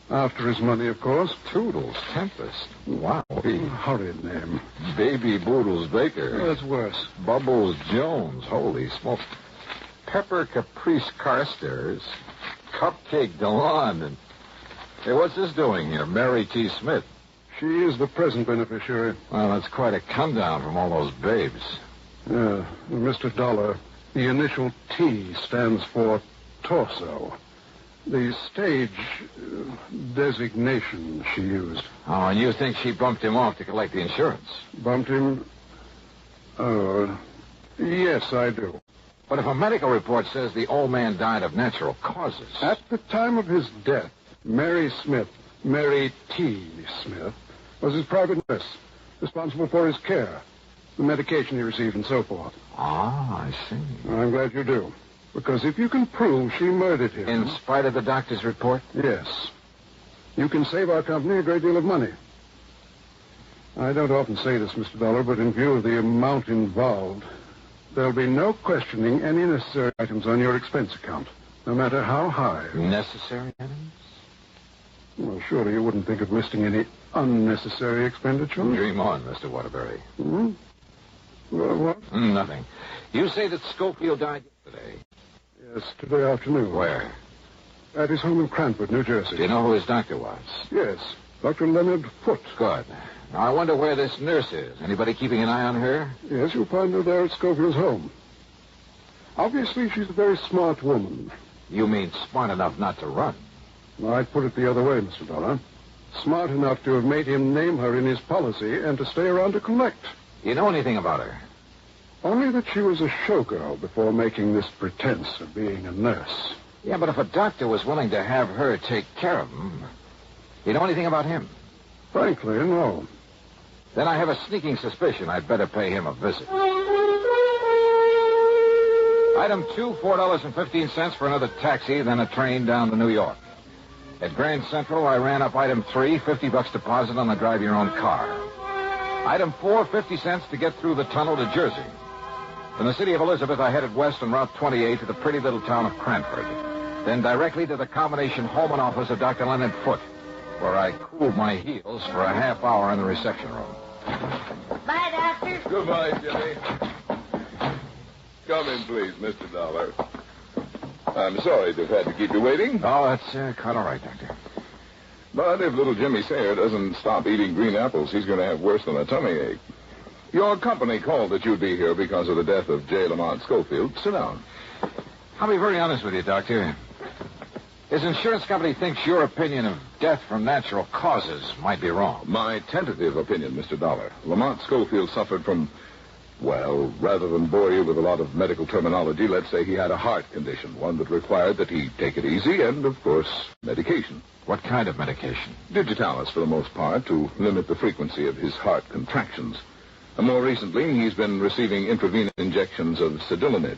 After his money, of course. Toodles Tempest. Wow. Horrid name. Baby Boodles Baker. That's worse. Bubbles Jones. Holy smoke. Pepper Caprice Carstairs. Cupcake DeLon. And... Hey, what's this doing here? Mary T. Smith. She is the present beneficiary. Well, that's quite a come down from all those babes. Yeah. Mr. Dollar, the initial T stands for torso. The stage designation she used. Oh, and you think she bumped him off to collect the insurance? Bumped him? Oh, yes, I do. But if a medical report says the old man died of natural causes... At the time of his death, Mary Smith, Mary T. Smith, was his private nurse, responsible for his care, the medication he received, and so forth. Ah, I see. I'm glad you do. Because if you can prove she murdered him... In spite of the doctor's report? Yes. You can save our company a great deal of money. I don't often say this, Mr. Dollar, but in view of the amount involved, there'll be no questioning any necessary items on your expense account, no matter how high. Necessary items? Well, surely you wouldn't think of listing any unnecessary expenditure? Dream on, Mr. Waterbury. Hmm? Well, what? Nothing. You say that Schofield died yesterday? Yes, today afternoon. Where? At his home in Cranford, New Jersey. Do you know who his doctor was? Yes, Dr. Leonard Foote. Good. Now, I wonder where this nurse is. Anybody keeping an eye on her? Yes, you'll find her there at Schofield's home. Obviously, she's a very smart woman. You mean smart enough not to run? I'd put it the other way, Mr. Dollar. Smart enough to have made him name her in his policy and to stay around to collect. You know anything about her? Only that she was a showgirl before making this pretense of being a nurse. Yeah, but if a doctor was willing to have her take care of him, you know anything about him? Frankly, no. Then I have a sneaking suspicion I'd better pay him a visit. Item 2, $4.15 for another taxi, then a train down to New York. At Grand Central, I ran up item 3, $50 deposit on the drive your own car. Item 4, 50 cents to get through the tunnel to Jersey. From the city of Elizabeth, I headed west on Route 28 to the pretty little town of Cranford. Then directly to the combination home and office of Dr. Leonard Foote, where I cooled my heels for a half hour in the reception room. Bye, Doctor. Goodbye, Jimmy. Come in, please, Mr. Dollar. I'm sorry to have had to keep you waiting. Oh, that's quite all right, Doctor. But if little Jimmy Sayer doesn't stop eating green apples, he's going to have worse than a tummy ache. Your company called that you'd be here because of the death of J. Lamont Schofield. Sit down. I'll be very honest with you, Doctor. His insurance company thinks your opinion of death from natural causes might be wrong. My tentative opinion, Mr. Dollar. Lamont Schofield suffered from, well, rather than bore you with a lot of medical terminology, let's say he had a heart condition, one that required that he take it easy and, of course, medication. What kind of medication? Digitalis, for the most part, to limit the frequency of his heart contractions. More recently, he's been receiving intravenous injections of Sidilinid.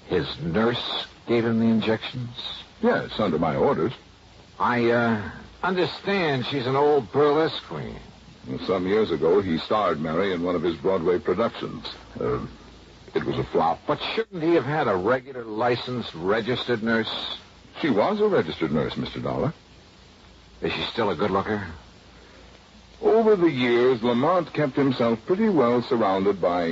His nurse gave him the injections? Yes, under my orders. I understand she's an old burlesque queen. Some years ago, he starred Mary in one of his Broadway productions. It was a flop. But shouldn't he have had a regular, licensed, registered nurse? She was a registered nurse, Mr. Dollar. Is she still a good looker? Over the years, Lamont kept himself pretty well surrounded by,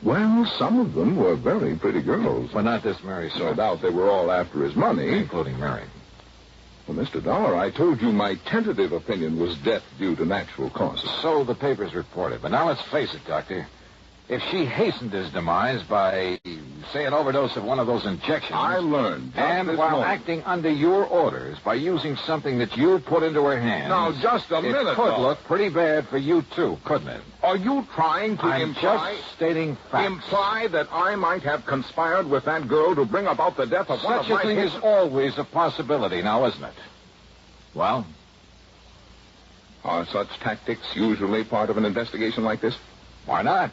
well, some of them were very pretty girls. But not this Mary, sir. No doubt they were all after his money. Including Mary. Well, Mr. Dollar, I told you my tentative opinion was death due to natural causes. So the papers reported. But now let's face it, Doctor. If she hastened his demise by, say, an overdose of one of those injections... I learned. And while acting under your orders by using something that you put into her hands... Now, just a minute, It could look pretty bad for you, too, couldn't it? Are you trying to I'm imply... just stating facts. Imply that I might have conspired with that girl to bring about the death of one of my... Such a thing is always a possibility now, isn't it? Well? Are such tactics usually part of an investigation like this? Why not?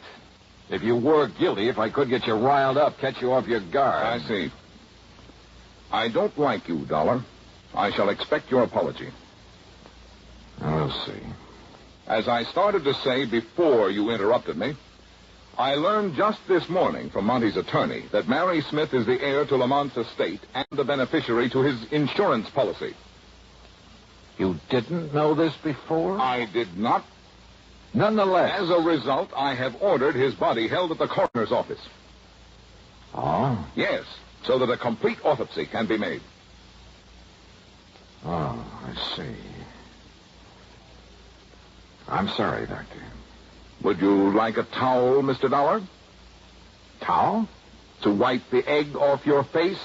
If you were guilty, if I could get you riled up, catch you off your guard. I see. I don't like you, Dollar. I shall expect your apology. We'll see. As I started to say before you interrupted me, I learned just this morning from Monty's attorney that Mary Smith is the heir to Lamont's estate and the beneficiary to his insurance policy. You didn't know this before? I did not. Nonetheless. As a result, I have ordered his body held at the coroner's office. Oh? Yes, so that a complete autopsy can be made. Oh, I see. I'm sorry, Doctor. Would you like a towel, Mr. Dollar? Towel? To wipe the egg off your face?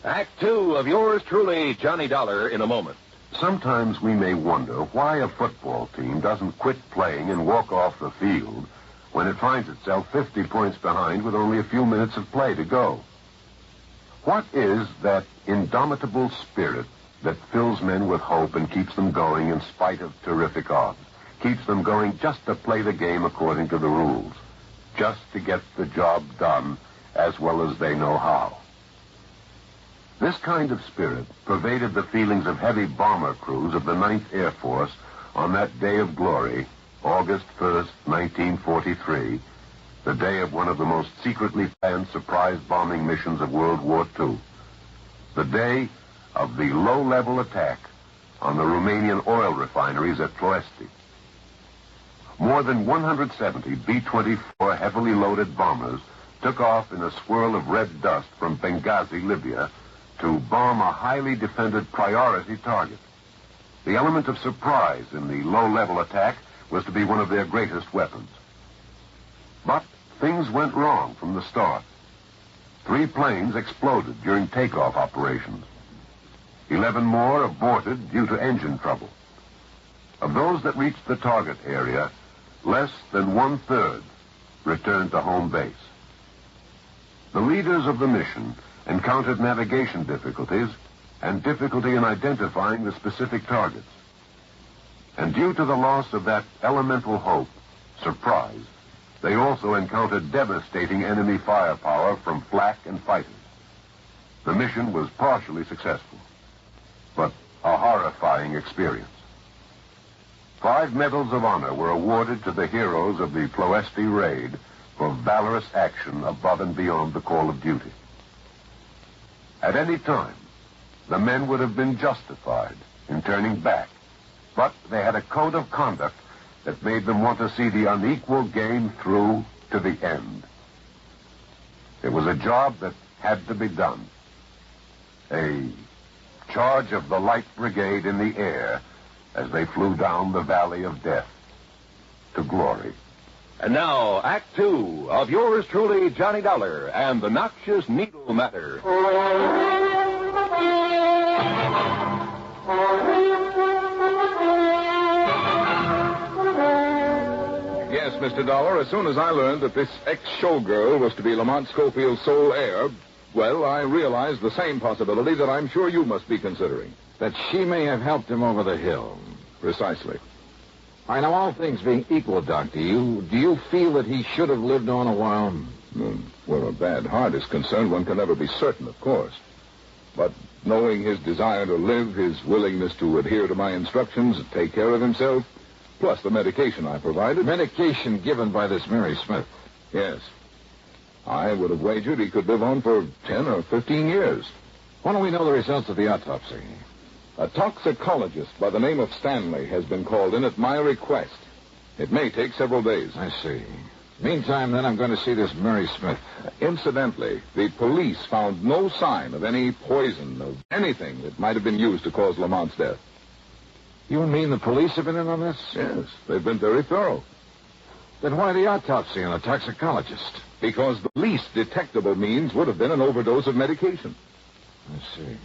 Act 2 of yours truly, Johnny Dollar, in a moment. Sometimes we may wonder why a football team doesn't quit playing and walk off the field when it finds itself 50 points behind with only a few minutes of play to go. What is that indomitable spirit that fills men with hope and keeps them going in spite of terrific odds? Keeps them going just to play the game according to the rules, just to get the job done as well as they know how. This kind of spirit pervaded the feelings of heavy bomber crews of the 9th Air Force on that day of glory, August 1st, 1943, the day of one of the most secretly planned surprise bombing missions of World War II. The day of the low-level attack on the Romanian oil refineries at Ploiești. More than 170 B-24 heavily loaded bombers took off in a swirl of red dust from Benghazi, Libya, to bomb a highly defended priority target. The element of surprise in the low-level attack was to be one of their greatest weapons. But things went wrong from the start. 3 planes exploded during takeoff operations. 11 more aborted due to engine trouble. Of those that reached the target area, less than 1/3 returned to home base. The leaders of the mission encountered navigation difficulties and difficulty in identifying the specific targets. And due to the loss of that elemental hope, surprise, they also encountered devastating enemy firepower from flak and fighters. The mission was partially successful, but a horrifying experience. 5 medals of honor were awarded to the heroes of the Ploiești raid for valorous action above and beyond the call of duty. At any time, the men would have been justified in turning back, but they had a code of conduct that made them want to see the unequal game through to the end. It was a job that had to be done. A charge of the Light Brigade in the air as they flew down the valley of death to glory. And now, Act 2 of yours truly, Johnny Dollar, and the Noxious Needle Matter. Yes, Mr. Dollar, as soon as I learned that this ex-showgirl was to be Lamont Schofield's sole heir, well, I realized the same possibility that I'm sure you must be considering. That she may have helped him over the hill. Precisely. I know, all things being equal, Doc, do you feel that he should have lived on a while? Where a bad heart is concerned, one can never be certain, of course. But knowing his desire to live, his willingness to adhere to my instructions and take care of himself, plus the medication I provided... Medication given by this Mary Smith? Yes. I would have wagered he could live on for 10 or 15 years. When do we know the results of the autopsy? A toxicologist by the name of Stanley has been called in at my request. It may take several days. I see. Meantime, then, I'm going to see this Mary Smith. Incidentally, the police found no sign of any poison, of anything that might have been used to cause Lamont's death. You mean the police have been in on this? Yes, they've been very thorough. Then why the autopsy and the toxicologist? Because the least detectable means would have been an overdose of medication. I see.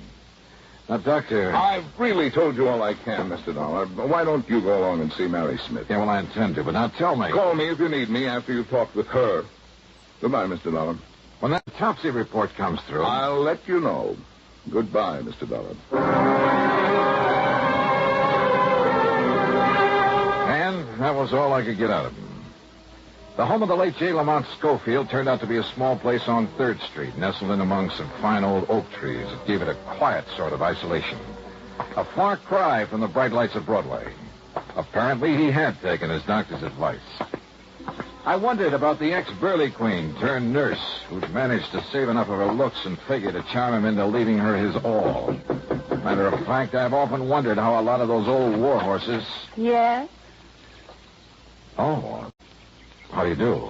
Now, Doctor... I've really told you all I can, Mr. Dollar. Why don't you go along and see Mary Smith? Yeah, well, I intend to, but now tell me... Call me if you need me after you've talked with her. Goodbye, Mr. Dollar. When that autopsy report comes through... I'll let you know. Goodbye, Mr. Dollar. And that was all I could get out of him. The home of the late J. Lamont Schofield turned out to be a small place on 3rd Street, nestled in among some fine old oak trees that gave it a quiet sort of isolation. A far cry from the bright lights of Broadway. Apparently, he had taken his doctor's advice. I wondered about the ex-Burley Queen turned nurse who'd managed to save enough of her looks and figure to charm him into leaving her his all. Matter of fact, I've often wondered how a lot of those old war horses... Yes? Oh, how do you do?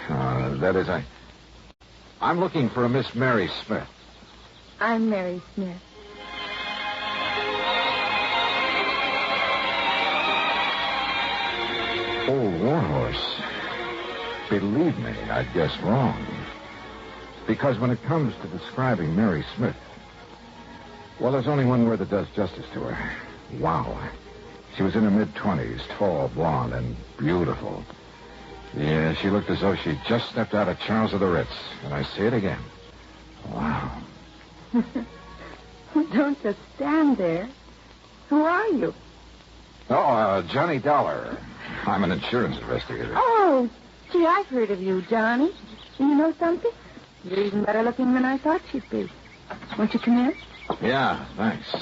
That is, I'm looking for a Miss Mary Smith. I'm Mary Smith. Old warhorse. Believe me, I'd guess wrong. Because when it comes to describing Mary Smith, well, there's only one word that does justice to her. Wow. She was in her mid-20s, tall, blonde, and beautiful. Yeah, she looked as though she'd just stepped out of Charles of the Ritz. And I say it again. Wow. Don't just stand there. Who are you? Oh, Johnny Dollar. I'm an insurance investigator. Oh, gee, I've heard of you, Johnny. Do you know something? You're even better looking than I thought you'd be. Won't you come in? Yeah, thanks.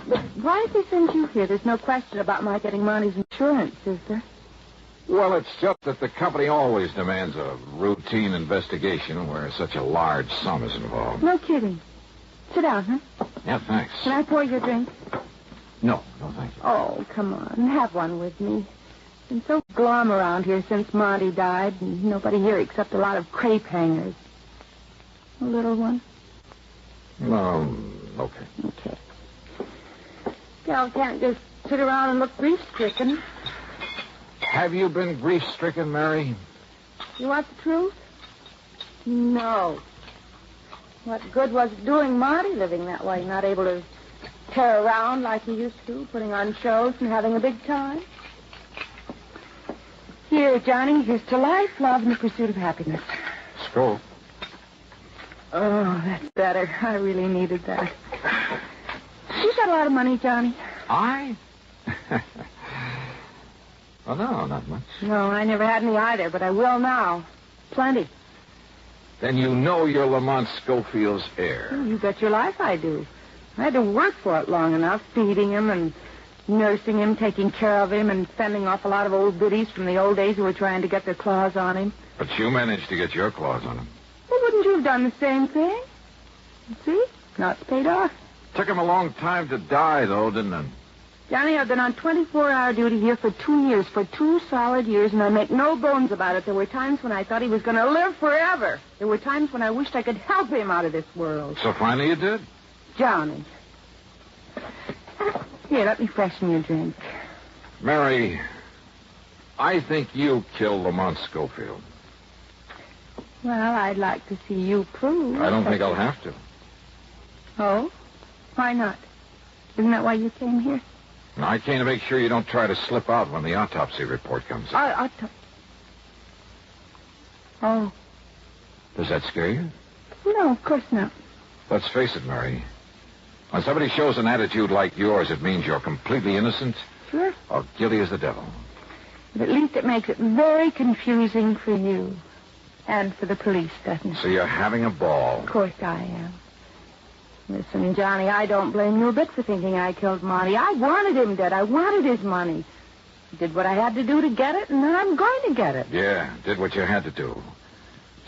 But why did they send you here? There's no question about my getting Monty's insurance, is there? Well, it's just that the company always demands a routine investigation where such a large sum is involved. No kidding. Sit down, huh? Yeah, thanks. Can I pour you a drink? No, thank you. Oh, come on. Have one with me. Been so glum around here since Monty died, and nobody here except a lot of crepe hangers. A little one? Okay. Okay. Gal can't just sit around and look grief-stricken. Have you been grief-stricken, Mary? You want the truth? No. What good was it doing Monty living that way, not able to tear around like he used to, putting on shows and having a big time? Here, Johnny, here's to life, love, and the pursuit of happiness. Scope. Oh, that's better. I really needed that. You got a lot of money, Johnny. I? Well, no, not much. No, I never had any either, but I will now. Plenty. Then you know you're Lamont Schofield's heir. Oh, you bet your life I do. I had to work for it long enough, feeding him and nursing him, taking care of him, and fending off a lot of old biddies from the old days who were trying to get their claws on him. But you managed to get your claws on him. Well, wouldn't you have done the same thing? See? Now it's paid off. Took him a long time to die, though, didn't it? Johnny, I've been on 24-hour duty here for 2 years, for 2 solid years, and I make no bones about it. There were times when I thought he was going to live forever. There were times when I wished I could help him out of this world. So finally you did? Johnny. Here, let me freshen your drink. Mary, I think you killed Lamont Schofield. Well, I'd like to see you prove. I don't think I'll have to. Oh? Why not? Isn't that why you came here? No, I came to make sure you don't try to slip out when the autopsy report comes in. Oh. Does that scare you? No, of course not. Let's face it, Mary. When somebody shows an attitude like yours, it means you're completely innocent Sure. or guilty as the devil. But at least it makes it very confusing for you. And for the police, doesn't it? So you're having a ball. Of course I am. Listen, Johnny, I don't blame you a bit for thinking I killed Monty. I wanted him dead. I wanted his money. I did what I had to do to get it, and then I'm going to get it. Yeah, did what you had to do.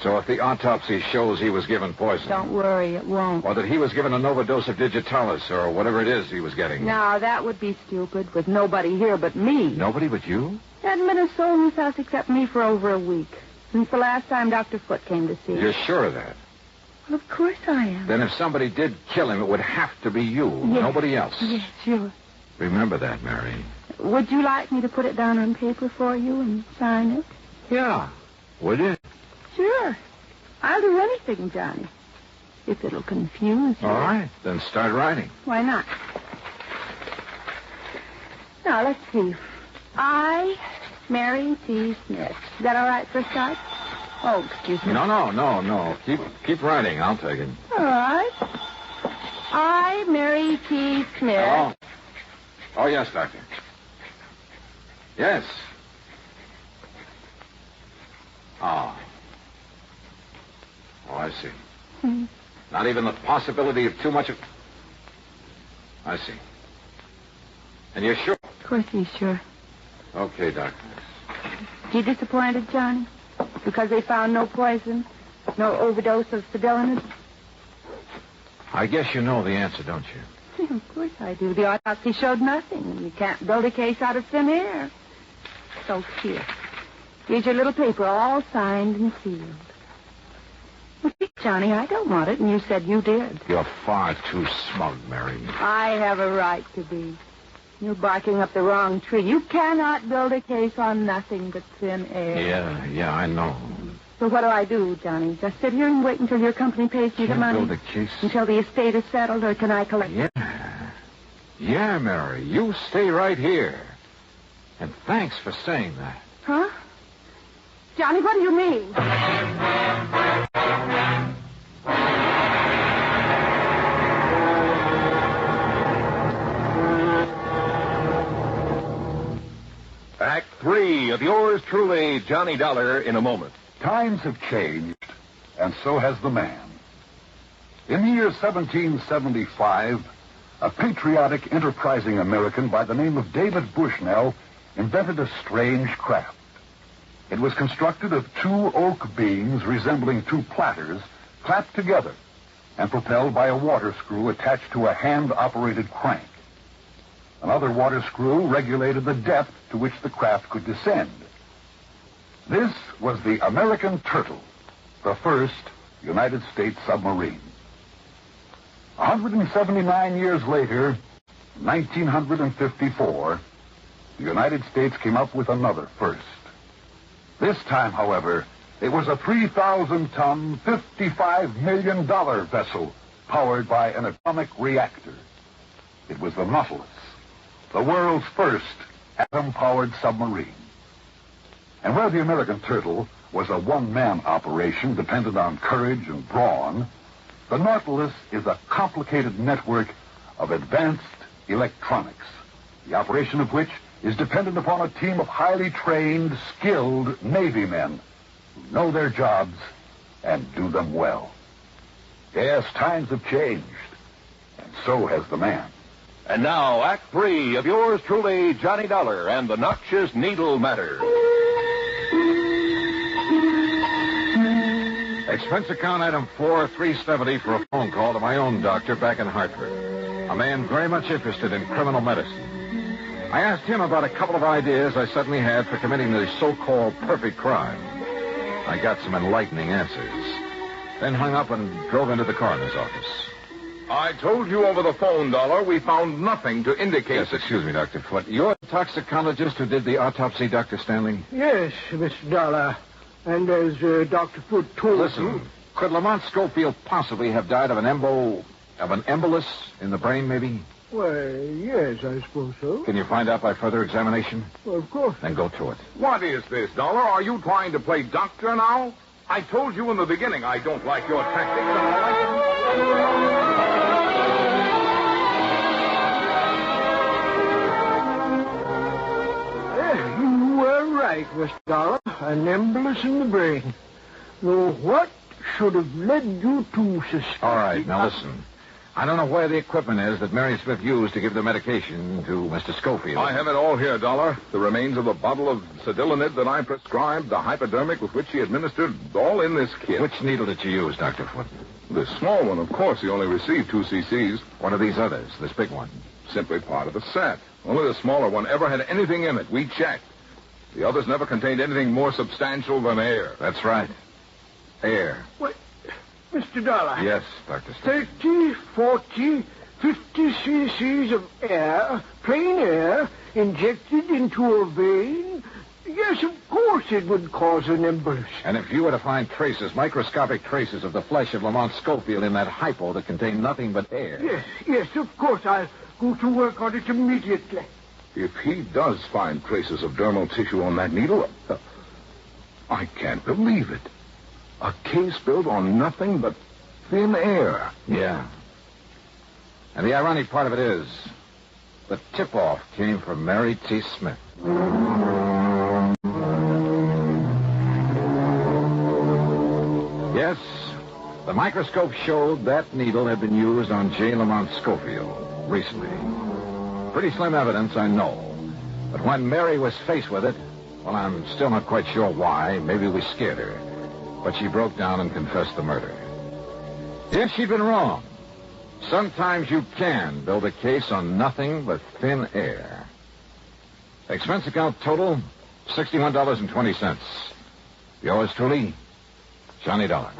So if the autopsy shows he was given poison... Don't worry, it won't. Or that he was given an overdose of digitalis or whatever it is he was getting. Now, that would be stupid with nobody here but me. Nobody but you? There hadn't been a soul in this house except me for over a week. Since the last time Dr. Foote came to see You're us. sure of that? Well, of course I am. Then if somebody did kill him, it would have to be you, Yes. nobody else. Yes, sure. Remember that, Mary. Would you like me to put it down on paper for you and sign it? Yeah. Would you? Sure. I'll do anything, Johnny. If it'll confuse you. All right. Then start writing. Why not? Now, let's see. I, Mary T. Smith. Is that all right for a start? Oh, excuse me. No. Keep writing. I'll take it. All right. I, Mary T. Smith. Hello? Oh, yes, Doctor. Yes. Oh, I see. Not even the possibility of too much of... I see. And you're sure? Of course he's sure. Okay, Doctor. You disappointed, Johnny? Because they found no poison? No overdose of Filet? I guess you know the answer, don't you? Yeah, of course I do. The autopsy showed nothing. You can't build a case out of thin air. So here. Here's your little paper, all signed and sealed. Well, gee, Johnny, I don't want it, and you said you did. You're far too smug, Mary. I have a right to be. You're barking up the wrong tree. You cannot build a case on nothing but thin air. Yeah, I know. So what do I do, Johnny? Just sit here and wait until your company pays me the Can't money? build a case. Until the estate is settled, or can I collect it? Yeah, Mary. You stay right here. And thanks for saying that. Huh? Johnny, what do you mean? Act 3 of yours truly, Johnny Dollar, in a moment. Times have changed, and so has the man. In the year 1775, a patriotic, enterprising American by the name of David Bushnell invented a strange craft. It was constructed of two oak beams resembling two platters clapped together and propelled by a water screw attached to a hand-operated crank. Another water screw regulated the depth to which the craft could descend. This was the American Turtle, the first United States submarine. 179 years later, 1954, the United States came up with another first. This time, however, it was a 3,000-ton, $55 million vessel powered by an atomic reactor. It was the Nautilus, the world's first atom-powered submarine. And where the American Turtle was a one-man operation dependent on courage and brawn, the Nautilus is a complicated network of advanced electronics, the operation of which is dependent upon a team of highly trained, skilled Navy men who know their jobs and do them well. Yes, times have changed, and so has the man. And now, Act 3 of yours truly, Johnny Dollar and the Noxious Needle Matter. Expense account item 4370 for a phone call to my own doctor back in Hartford. A man very much interested in criminal medicine. I asked him about a couple of ideas I suddenly had for committing the so-called perfect crime. I got some enlightening answers. Then hung up and drove into the coroner's office. I told you over the phone, Dollar, we found nothing to indicate... Yes, excuse me, Dr. Foote. You're the toxicologist who did the autopsy, Dr. Stanley? Yes, Mr. Dollar. And as Dr. Foote told you... Listen, could Lamont Schofield possibly have died of an embolus in the brain, maybe? Well, yes, I suppose so. Can you find out by further examination? Well, of course. Then go to it. What is this, Dollar? Are you trying to play doctor now? I told you in the beginning I don't like your tactics, and I like them. You were right, Mr. Dollar. An embolus in the brain. Though what should have led you to suspect... All right, now listen. I don't know where the equipment is that Mary Smith used to give the medication to Mr. Schofield. I have it all here, Dollar. The remains of a bottle of Cedilanid that I prescribed, the hypodermic with which he administered, all in this kit. Which needle did you use, Dr. Foote? The small one, of course. He only received 2 cc's. What are these others, this big one? Simply part of the set. Only the smaller one ever had anything in it. We checked. The others never contained anything more substantial than air. That's right. Air. What? Mr. Dollar. Yes, Dr. Stone. 30, 40, 50 cc's of air, plain air, injected into a vein? Yes, of course it would cause an embolus. And if you were to find traces, microscopic traces of the flesh of Lamont Schofield in that hypo that contained nothing but air... Yes, of course. I'll go to work on it immediately. If he does find traces of dermal tissue on that needle, I can't believe it. A case built on nothing but thin air. Yeah. And the ironic part of it is, the tip-off came from Mary T. Smith. Yes, the microscope showed that needle had been used on J. Lamont Schofield recently. Pretty slim evidence, I know. But when Mary was faced with it, well, I'm still not quite sure why. Maybe we scared her. But she broke down and confessed the murder. Yes, she'd been wrong. Sometimes you can build a case on nothing but thin air. Expense account total, $61.20. Yours truly, Johnny Dollar.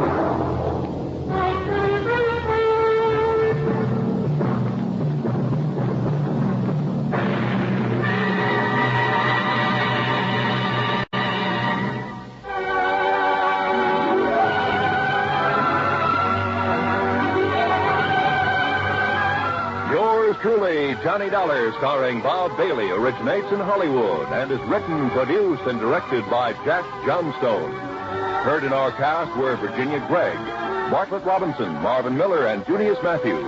Truly, Johnny Dollar, starring Bob Bailey, originates in Hollywood and is written, produced, and directed by Jack Johnstone. Heard in our cast were Virginia Gregg, Bartlett Robinson, Marvin Miller, and Junius Matthews.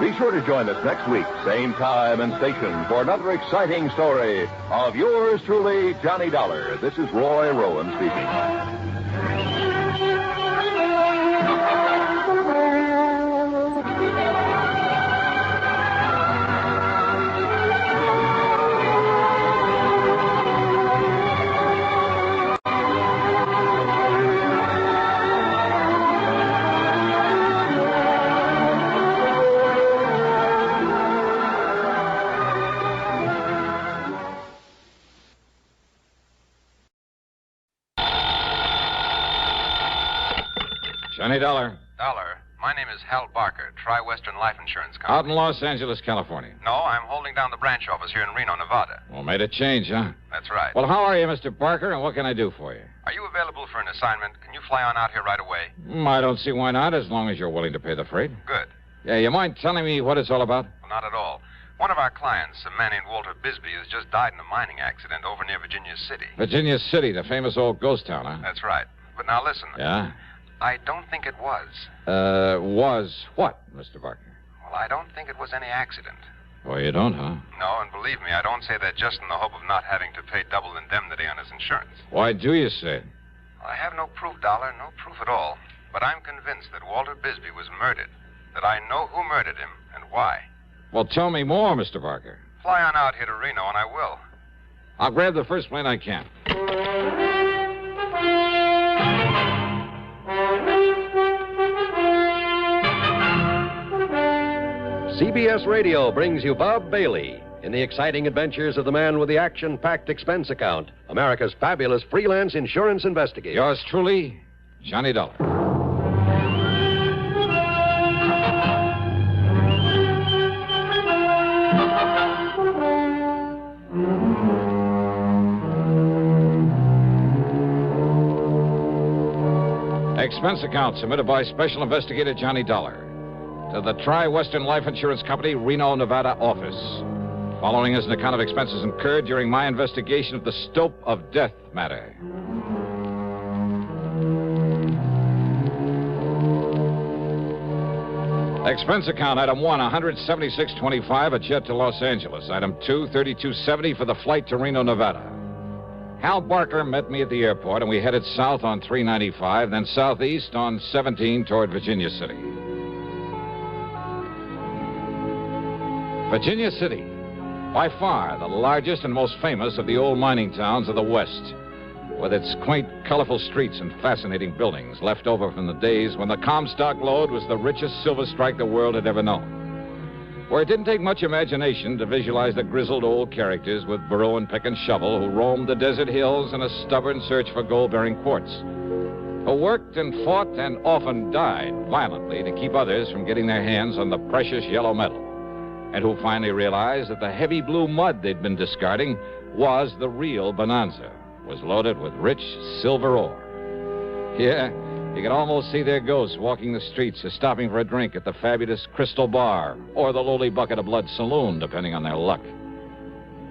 Be sure to join us next week, same time and station, for another exciting story of yours truly, Johnny Dollar. This is Roy Rowan speaking. Johnny Dollar. Dollar, my name is Hal Barker, Tri-Western Life Insurance Company. Out in Los Angeles, California. No, I'm holding down the branch office here in Reno, Nevada. Well, made a change, huh? That's right. Well, how are you, Mr. Barker, and what can I do for you? Are you available for an assignment? Can you fly on out here right away? I don't see why not, as long as you're willing to pay the freight. Good. Yeah, you mind telling me what it's all about? Well, not at all. One of our clients, a man named Walter Bisbee, has just died in a mining accident over near Virginia City. Virginia City, the famous old ghost town, huh? That's right. But now listen. Yeah? I don't think it was. Was what, Mr. Barker? Well, I don't think it was any accident. Oh, you don't, huh? No, and believe me, I don't say that just in the hope of not having to pay double indemnity on his insurance. Why do you say it? Well, I have no proof, Dollar, no proof at all. But I'm convinced that Walter Bisbee was murdered. That I know who murdered him and why. Well, tell me more, Mr. Barker. Fly on out here to Reno, and I will. I'll grab the first plane I can. CBS Radio brings you Bob Bailey in the exciting adventures of the man with the action-packed expense account, America's fabulous freelance insurance investigator. Yours truly, Johnny Dollar. Expense account submitted by Special Investigator Johnny Dollar to the Tri-Western Life Insurance Company, Reno, Nevada office. Following is an account of expenses incurred during my investigation of the Stope of death matter. Expense account, item 1, $176.25, a jet to Los Angeles. Item 2, $32.70 for the flight to Reno, Nevada. Hal Barker met me at the airport, and we headed south on 395, then southeast on 17 toward Virginia City. Virginia City, by far the largest and most famous of the old mining towns of the West, with its quaint, colorful streets and fascinating buildings left over from the days when the Comstock Lode was the richest silver strike the world had ever known. Where it didn't take much imagination to visualize the grizzled old characters with burrow and pick and shovel who roamed the desert hills in a stubborn search for gold-bearing quartz, who worked and fought and often died violently to keep others from getting their hands on the precious yellow metal, and who finally realized that the heavy blue mud they'd been discarding was the real bonanza, was loaded with rich silver ore. Yeah, you can almost see their ghosts walking the streets or stopping for a drink at the fabulous Crystal Bar or the lowly Bucket of Blood Saloon, depending on their luck.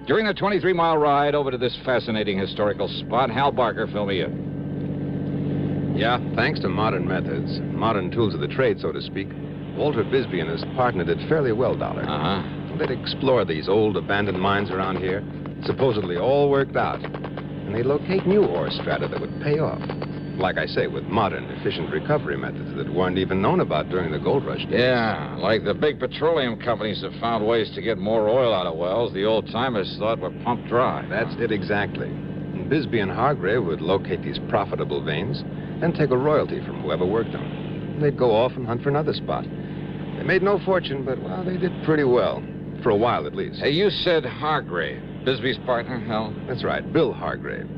During the 23-mile ride over to this fascinating historical spot, Hal Barker filled me in. Yeah, thanks to modern methods, modern tools of the trade, so to speak, Walter Bisbee and his partner did fairly well, Dollar. Uh-huh. They'd explore these old abandoned mines around here, supposedly all worked out, and they'd locate new ore strata that would pay off. Like I say, with modern, efficient recovery methods that weren't even known about during the gold rush days. Yeah, like the big petroleum companies have found ways to get more oil out of wells the old-timers thought were pumped dry. That's it exactly. And Bisbee and Hargrave would locate these profitable veins and take a royalty from whoever worked them. And they'd go off and hunt for another spot. They made no fortune, but, well, they did pretty well. For a while, at least. Hey, you said Hargrave. Bisbee's partner, Hal? That's right, Bill Hargrave.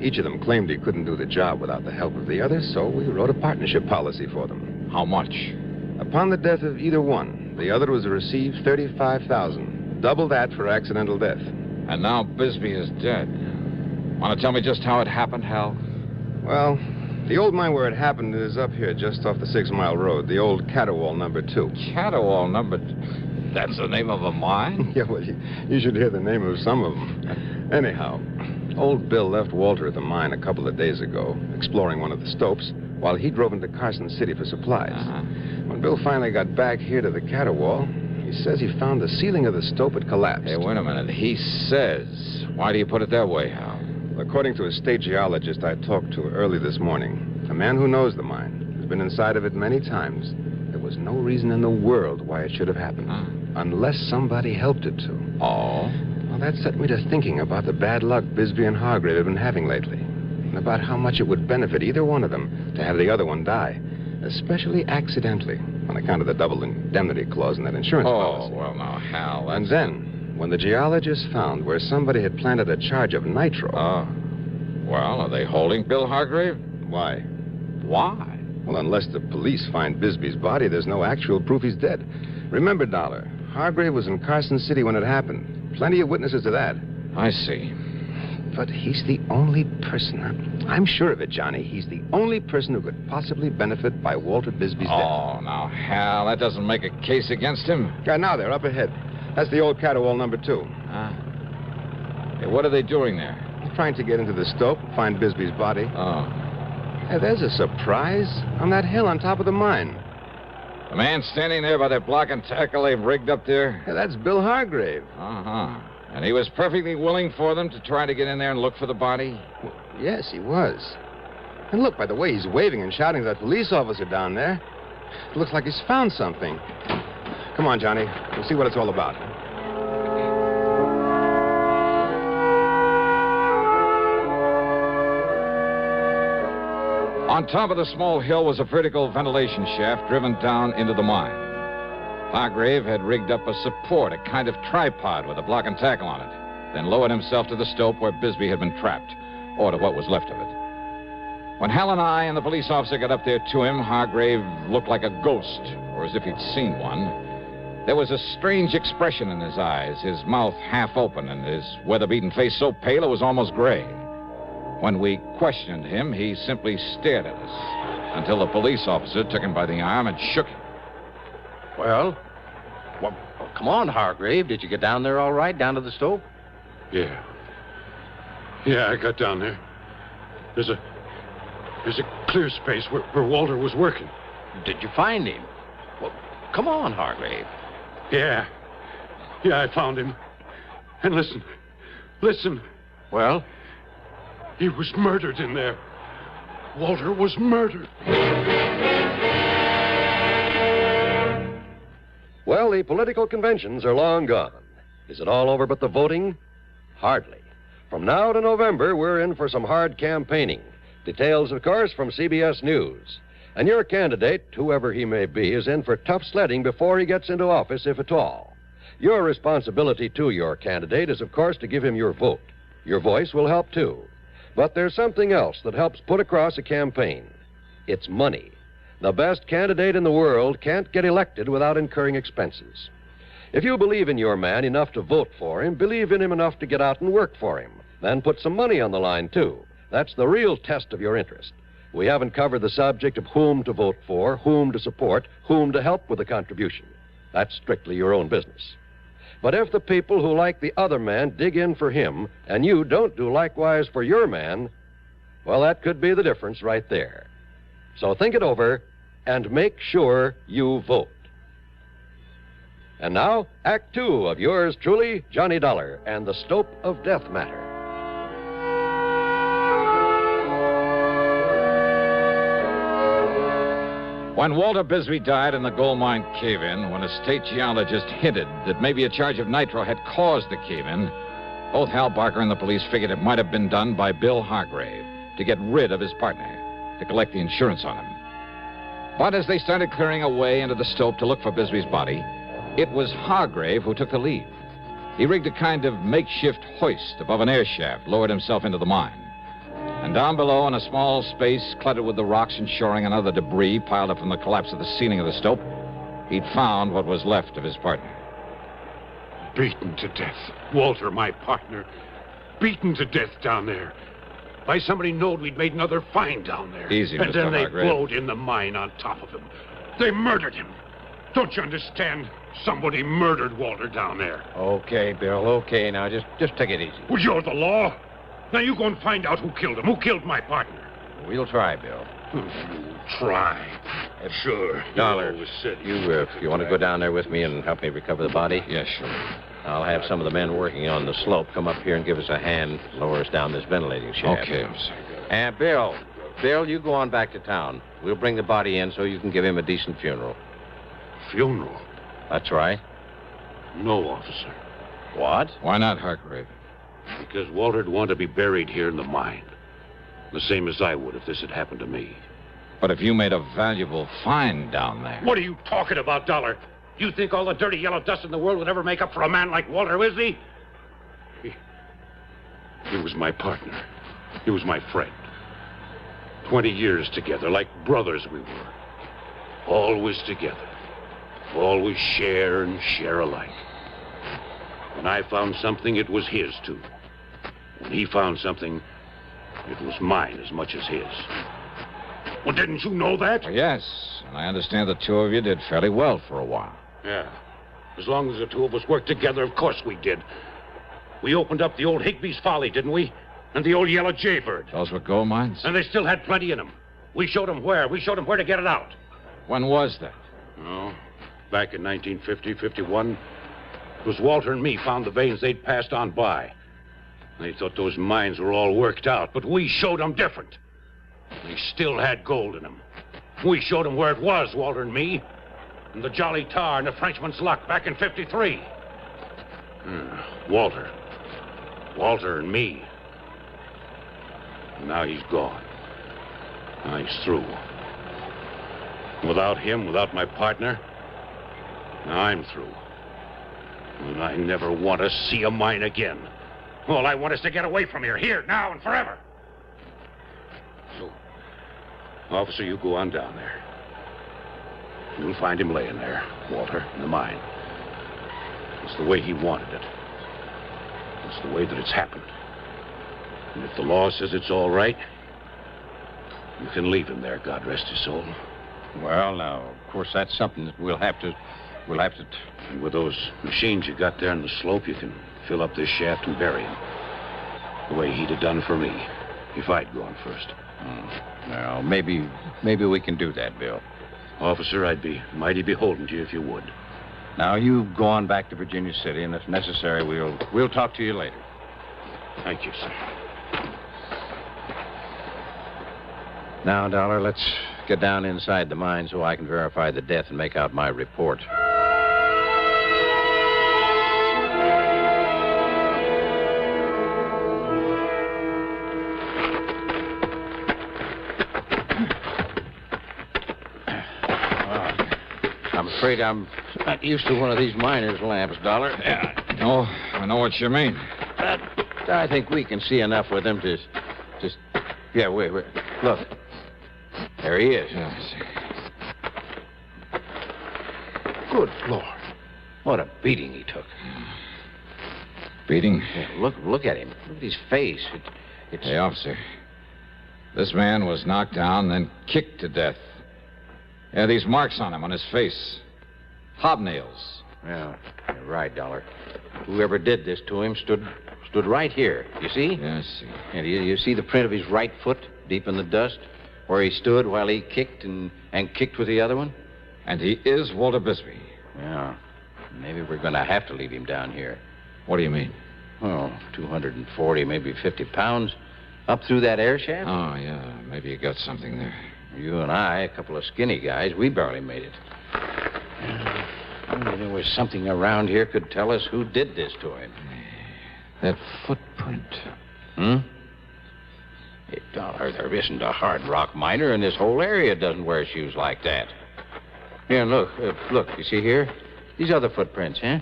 Each of them claimed he couldn't do the job without the help of the other, so we wrote a partnership policy for them. How much? Upon the death of either one, the other was to receive $35,000. Double that for accidental death. And now Bisbee is dead. Want to tell me just how it happened, Hal? Well, the old mine where it happened is up here just off the 6-mile road, the old Caterwall number 2. Caterwall number 2? That's the name of a mine? Yeah, well, you should hear the name of some of them. Anyhow, old Bill left Walter at the mine a couple of days ago, exploring one of the stopes, while he drove into Carson City for supplies. Uh-huh. When Bill finally got back here to the Caterwall, he says he found the ceiling of the stope had collapsed. Hey, wait a minute. He says. Why do you put it that way, Hal? According to a state geologist I talked to early this morning, a man who knows the mine, has been inside of it many times, there was no reason in the world why it should have happened. Unless somebody helped it to. Oh? Well, that set me to thinking about the bad luck Bisbee and Hargrave have been having lately. And about how much it would benefit either one of them to have the other one die. Especially accidentally, on account of the double indemnity clause in that insurance policy. Oh, well, now, Hal, that's... And then, when the geologists found where somebody had planted a charge of nitro... Well, are they holding Bill Hargrave? Why? Why? Well, unless the police find Bisbee's body, there's no actual proof he's dead. Remember, Dollar, Hargrave was in Carson City when it happened. Plenty of witnesses to that. I see. But he's the only person, I'm sure of it, Johnny. He's the only person who could possibly benefit by Walter Bisbee's death. Oh, now, Hal, that doesn't make a case against him. Yeah, now they're up ahead. That's the old Catterwall number 2. Hey, what are they doing there? They're trying to get into the Stope and find Bisbee's body. Oh. Hey, there's a surprise on that hill on top of the mine. The man standing there by that block and tackle they've rigged up there? Yeah, that's Bill Hargrave. Uh-huh. And he was perfectly willing for them to try to get in there and look for the body? Well, yes, he was. And look, by the way he's waving and shouting at that police officer down there, it looks like he's found something. Come on, Johnny. We'll see what it's all about. On top of the small hill was a vertical ventilation shaft driven down into the mine. Hargrave had rigged up a support, a kind of tripod with a block and tackle on it, then lowered himself to the Stope where Bisbee had been trapped, or to what was left of it. When Hal and I and the police officer got up there to him, Hargrave looked like a ghost, or as if he'd seen one. There was a strange expression in his eyes, his mouth half open, and his weather-beaten face so pale it was almost gray. When we questioned him, he simply stared at us until the police officer took him by the arm and shook him. Well, come on, Hargrave. Did you get down there all right, down to the Stope? Yeah. Yeah, I got down there. There's a clear space where Walter was working. Did you find him? Well, come on, Hargrave. Yeah. Yeah, I found him. And listen. Well? He was murdered in there. Walter was murdered. Well, the political conventions are long gone. Is it all over but the voting? Hardly. From now to November, we're in for some hard campaigning. Details, of course, from CBS News. And your candidate, whoever he may be, is in for tough sledding before he gets into office, if at all. Your responsibility to your candidate is, of course, to give him your vote. Your voice will help, too. But there's something else that helps put across a campaign. It's money. The best candidate in the world can't get elected without incurring expenses. If you believe in your man enough to vote for him, believe in him enough to get out and work for him, then put some money on the line, too. That's the real test of your interest. We haven't covered the subject of whom to vote for, whom to support, whom to help with a contribution. That's strictly your own business. But if the people who like the other man dig in for him, and you don't do likewise for your man, well, that could be the difference right there. So think it over and make sure you vote. And now, Act 2 of yours truly, Johnny Dollar, and the Stope of Death Matter. When Walter Bisbee died in the gold mine cave-in, when a state geologist hinted that maybe a charge of nitro had caused the cave-in, both Hal Barker and the police figured it might have been done by Bill Hargrave to get rid of his partner, to collect the insurance on him. But as they started clearing away into the Stope to look for Bisbee's body, it was Hargrave who took the lead. He rigged a kind of makeshift hoist above an air shaft, lowered himself into the mine. And down below, in a small space cluttered with the rocks and shoring and other debris piled up from the collapse of the ceiling of the Stope, he'd found what was left of his partner. Beaten to death. Walter, my partner, beaten to death down there. By somebody knowed we'd made another find down there. Easy, and Mr. then they Hargrave. blowed in the mine on top of him. They murdered him. Don't you understand? Somebody murdered Walter down there. Okay, Bill, okay. Now, just take it easy. Well, you're the law. Now you go and find out who killed him. Who killed my partner? We'll try, Bill. You try. Sure. Dollar, You said you want to go down there with me and help me recover the body? Yes, sure. I'll have some of the men working on the slope come up here and give us a hand, lower us down this ventilating shaft. Okay. And Bill, you go on back to town. We'll bring the body in so you can give him a decent funeral. Funeral? That's right. No, officer. What? Why not, Hargrave? Because Walter'd want to be buried here in the mine. The same as I would if this had happened to me. But if you made a valuable find down there... What are you talking about, Dollar? You think all the dirty yellow dust in the world would ever make up for a man like Walter Wisby? He was my partner. He was my friend. 20 years together, like brothers we were. Always together. Always share and share alike. When I found something, it was his, too. When he found something, it was mine as much as his. Well, didn't you know that? Well, yes, and I understand the two of you did fairly well for a while. Yeah. As long as the two of us worked together, of course we did. We opened up the old Higby's Folly, didn't we? And the old Yellow Jaybird. Those were gold mines? And they still had plenty in them. We showed them where. We showed them where to get it out. When was that? Oh, back in 1950, 51. It was Walter and me found the veins they'd passed on by. They thought those mines were all worked out, but we showed them different. They still had gold in them. We showed them where it was, Walter and me. And the Jolly Tar and the Frenchman's Luck back in 53. Walter and me. And now he's gone. Now he's through. Without him, without my partner, now I'm through. And I never want to see a mine again. All I want is to get away from here, now, and forever. So, officer, you go on down there. You'll find him laying there, Walter, in the mine. It's the way he wanted it. It's the way that it's happened. And if the law says it's all right, you can leave him there, God rest his soul. Well, now, of course, that's something that we'll have to... And with those machines you got there on the slope, you can fill up this shaft and bury him. The way he'd have done for me, if I'd gone first. Well, maybe we can do that, Bill. Officer, I'd be mighty beholden to you if you would. Now, you go on back to Virginia City, and if necessary, we'll talk to you later. Thank you, sir. Now, Dollar, let's get down inside the mine so I can verify the death and make out my report. I'm afraid I'm not used to one of these miner's lamps, Dollar. Yeah, I know what you mean. But I think we can see enough with them to just... Yeah, wait. Look. There he is. Yeah, I see. Good Lord. What a beating he took. Beating? Yeah, look at him. Look at his face. It's... Hey, officer. This man was knocked down, then kicked to death. Yeah, these marks on him, on his face. Hobnails. Yeah, you're right, Dollar. Whoever did this to him stood right here. You see? Yeah, I see. And you see the print of his right foot deep in the dust? Where he stood while he kicked and kicked with the other one? And he is Walter Bisbee. Yeah. Maybe we're going to have to leave him down here. What do you mean? Oh, 240, maybe 50 pounds. Up through that air shaft? Oh, yeah. Maybe you got something there. You and I, a couple of skinny guys, we barely made it. Only there was something around here could tell us who did this to him. That footprint. Hey, Dollar, there isn't a hard rock miner in this whole area doesn't wear shoes like that. Here, look, you see here? These other footprints, huh?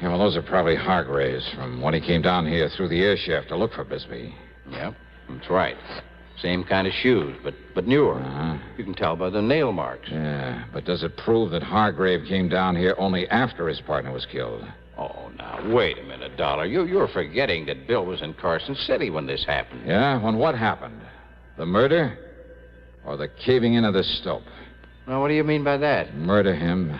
Yeah, well, those are probably Hargrave's from when he came down here through the air shaft to look for Bisbee. Yep, that's right. Same kind of shoes, but newer. Uh-huh. You can tell by the nail marks. Yeah, but does it prove that Hargrave came down here only after his partner was killed? Oh, now, wait a minute, Dollar. You're forgetting that Bill was in Carson City when this happened. Yeah? When what happened? The murder? Or the caving in of the Stope? Now, what do you mean by that? Murder him,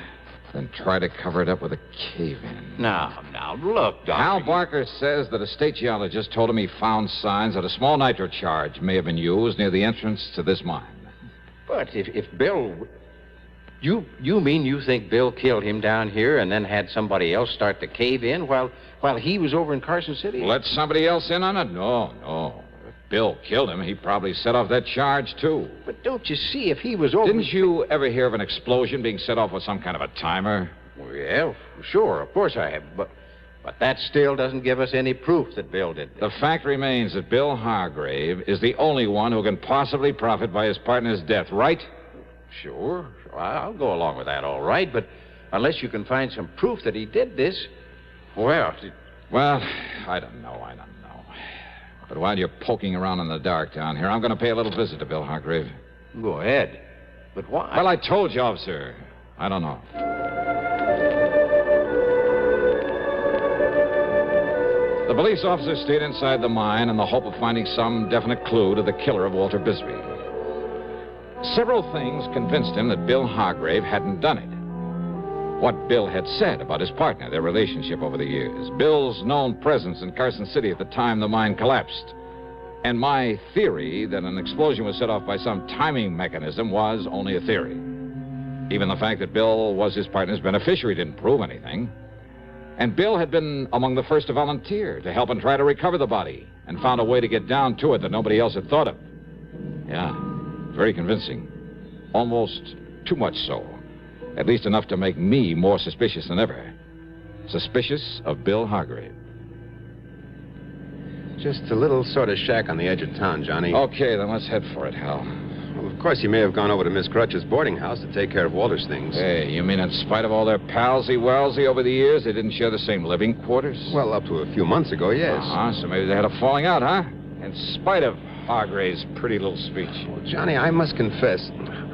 then try to cover it up with a cave-in. Now, look, Dollar. Hal Barker says that a state geologist told him he found signs that a small nitro charge may have been used near the entrance to this mine. But if Bill... You mean you think Bill killed him down here and then had somebody else start the cave in while he was over in Carson City? Let somebody else in on it? No. If Bill killed him, he probably set off that charge, too. But don't you see, if he was over... Didn't you ever hear of an explosion being set off with some kind of a timer? Well, yeah, sure, of course I have. But that still doesn't give us any proof that Bill did this. The fact remains that Bill Hargrave is the only one who can possibly profit by his partner's death, right? Sure. I'll go along with that, all right. But unless you can find some proof that he did this, well... Well, I don't know. But while you're poking around in the dark down here, I'm going to pay a little visit to Bill Hargrave. Go ahead. But why? Well, I told you, officer. I don't know. The police officer stayed inside the mine in the hope of finding some definite clue to the killer of Walter Bisbee. Several things convinced him that Bill Hargrave hadn't done it. What Bill had said about his partner, their relationship over the years, Bill's known presence in Carson City at the time the mine collapsed, and my theory that an explosion was set off by some timing mechanism was only a theory. Even the fact that Bill was his partner's beneficiary didn't prove anything. And Bill had been among the first to volunteer to help and try to recover the body and found a way to get down to it that nobody else had thought of. Yeah, very convincing. Almost too much so. At least enough to make me more suspicious than ever. Suspicious of Bill Hargrave. Just a little sort of shack on the edge of town, Johnny. Okay, then let's head for it, Hal. Well, of course, he may have gone over to Miss Crutch's boarding house to take care of Walter's things. Hey, you mean in spite of all their palsy-walsy over the years, they didn't share the same living quarters? Well, up to a few months ago, yes. So maybe they had a falling out, huh? In spite of Hargrave's pretty little speech. Well, Johnny, I must confess,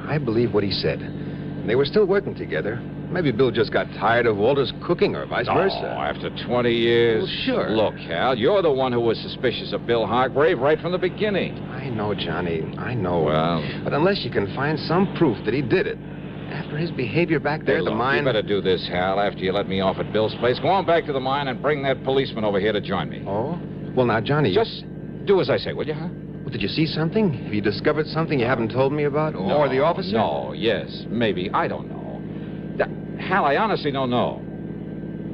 I believe what he said. They were still working together. Maybe Bill just got tired of Walter's cooking or vice versa. Oh, after 20 years? Well, sure. Look, Hal, you're the one who was suspicious of Bill Hargrave right from the beginning. I know, Johnny. I know. Well... But unless you can find some proof that he did it, after his behavior back there at the mine... You better do this, Hal, after you let me off at Bill's place. Go on back to the mine and bring that policeman over here to join me. Oh? Well, now, Johnny... Just do as I say, will you, huh? Well, did you see something? Have you discovered something you haven't told me about? Or the officer? No, yes, maybe. I don't know. Hal, I honestly don't know.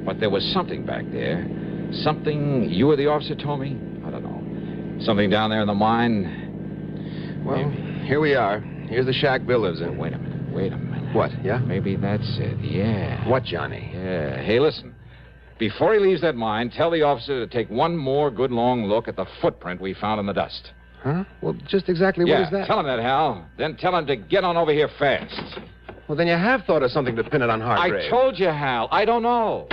But there was something back there. Something you or the officer told me? I don't know. Something down there in the mine. Well, here we are. Here's the shack Bill lives in. Wait a minute. What, yeah? Maybe that's it, yeah. What, Johnny? Yeah. Hey, listen. Before he leaves that mine, tell the officer to take one more good long look at the footprint we found in the dust. Huh? Well, just exactly what is that? Tell him that, Hal. Then tell him to get on over here fast. Well, then you have thought of something to pin it on Hargrave. I told you, Hal. I don't know.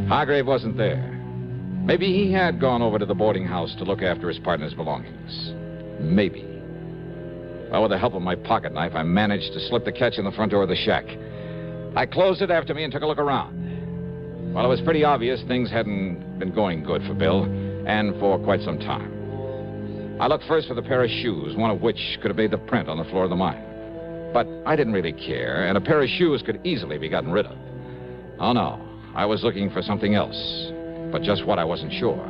Hargrave wasn't there. Maybe he had gone over to the boarding house to look after his partner's belongings. Maybe. Well, with the help of my pocket knife, I managed to slip the catch in the front door of the shack. I closed it after me and took a look around. Well, it was pretty obvious things hadn't been going good for Bill, and for quite some time. I looked first for the pair of shoes, one of which could have made the print on the floor of the mine. But I didn't really care, and a pair of shoes could easily be gotten rid of. Oh, no. I was looking for something else, but just what I wasn't sure.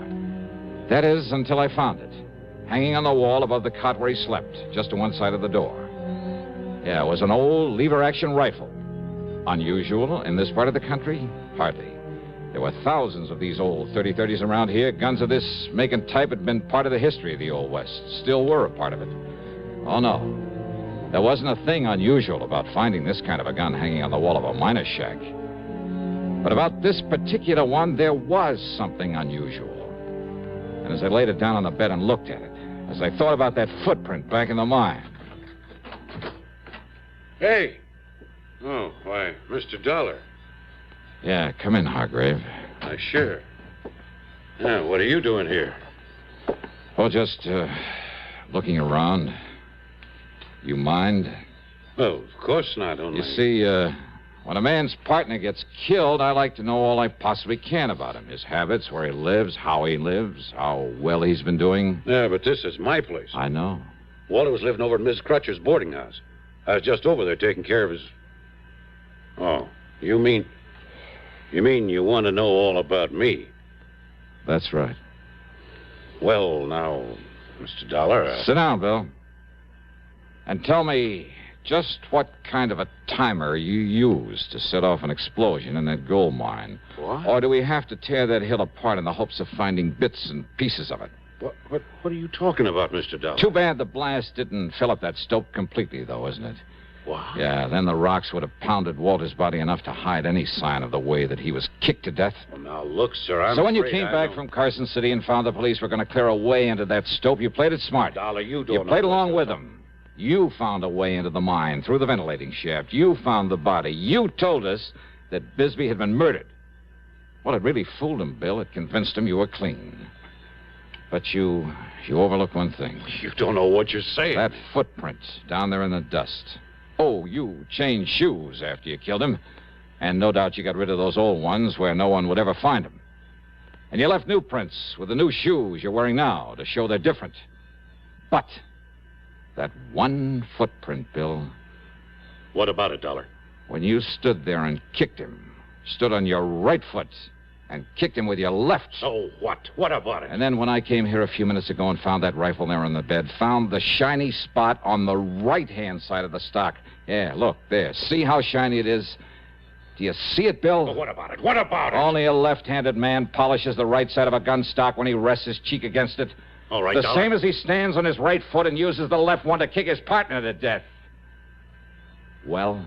That is, until I found it, hanging on the wall above the cot where he slept, just to one side of the door. Yeah, it was an old lever-action rifle. Unusual in this part of the country? Hardly. There were thousands of these old 30-30s around here. Guns of this make and type had been part of the history of the Old West. Still were a part of it. Oh, no. There wasn't a thing unusual about finding this kind of a gun hanging on the wall of a miner's shack. But about this particular one, there was something unusual. And as I laid it down on the bed and looked at it, as I thought about that footprint back in the mine... Hey! Oh, why, Mr. Dollar. Yeah, come in, Hargrave. Sure. Yeah, what are you doing here? Oh, just, looking around. You mind? Oh, of course not, only... You see, when a man's partner gets killed, I like to know all I possibly can about him. His habits, where he lives, how well he's been doing. Yeah, but this is my place. I know. Walter was living over at Miss Crutcher's boarding house. I was just over there taking care of his... Oh, you mean you want to know all about me? That's right. Well, now, Mr. Dollar... Sit down, Bill. And tell me just what kind of a timer you used to set off an explosion in that gold mine. What? Or do we have to tear that hill apart in the hopes of finding bits and pieces of it? What are you talking about, Mr. Dollar? Too bad the blast didn't fill up that stope completely, though, isn't it? What? Yeah, then the rocks would have pounded Walter's body enough to hide any sign of the way that he was kicked to death. Well, now, look, sir, So when you came back from Carson City and found the police were going to clear a way into that stope, you played it smart. Dollar, you don't You played along with them. You found a way into the mine through the ventilating shaft. You found the body. You told us that Bisbee had been murdered. Well, it really fooled him, Bill. It convinced him you were clean. But you overlook one thing. You don't know what you're saying. That footprint down there in the dust. Oh, you changed shoes after you killed him. And no doubt you got rid of those old ones where no one would ever find them. And you left new prints with the new shoes you're wearing now to show they're different. But that one footprint, Bill. What about it, Dollar? When you stood there and kicked him, stood on your right foot and kicked him with your left. So what? What about it? And then when I came here a few minutes ago and found that rifle there on the bed, found the shiny spot on the right-hand side of the stock. Yeah, look, there. See how shiny it is? Do you see it, Bill? Well, what about it? What about it? Only a left-handed man polishes the right side of a gun stock when he rests his cheek against it. All right, The Dollar. same as he stands on his right foot and uses the left one to kick his partner to death. Well?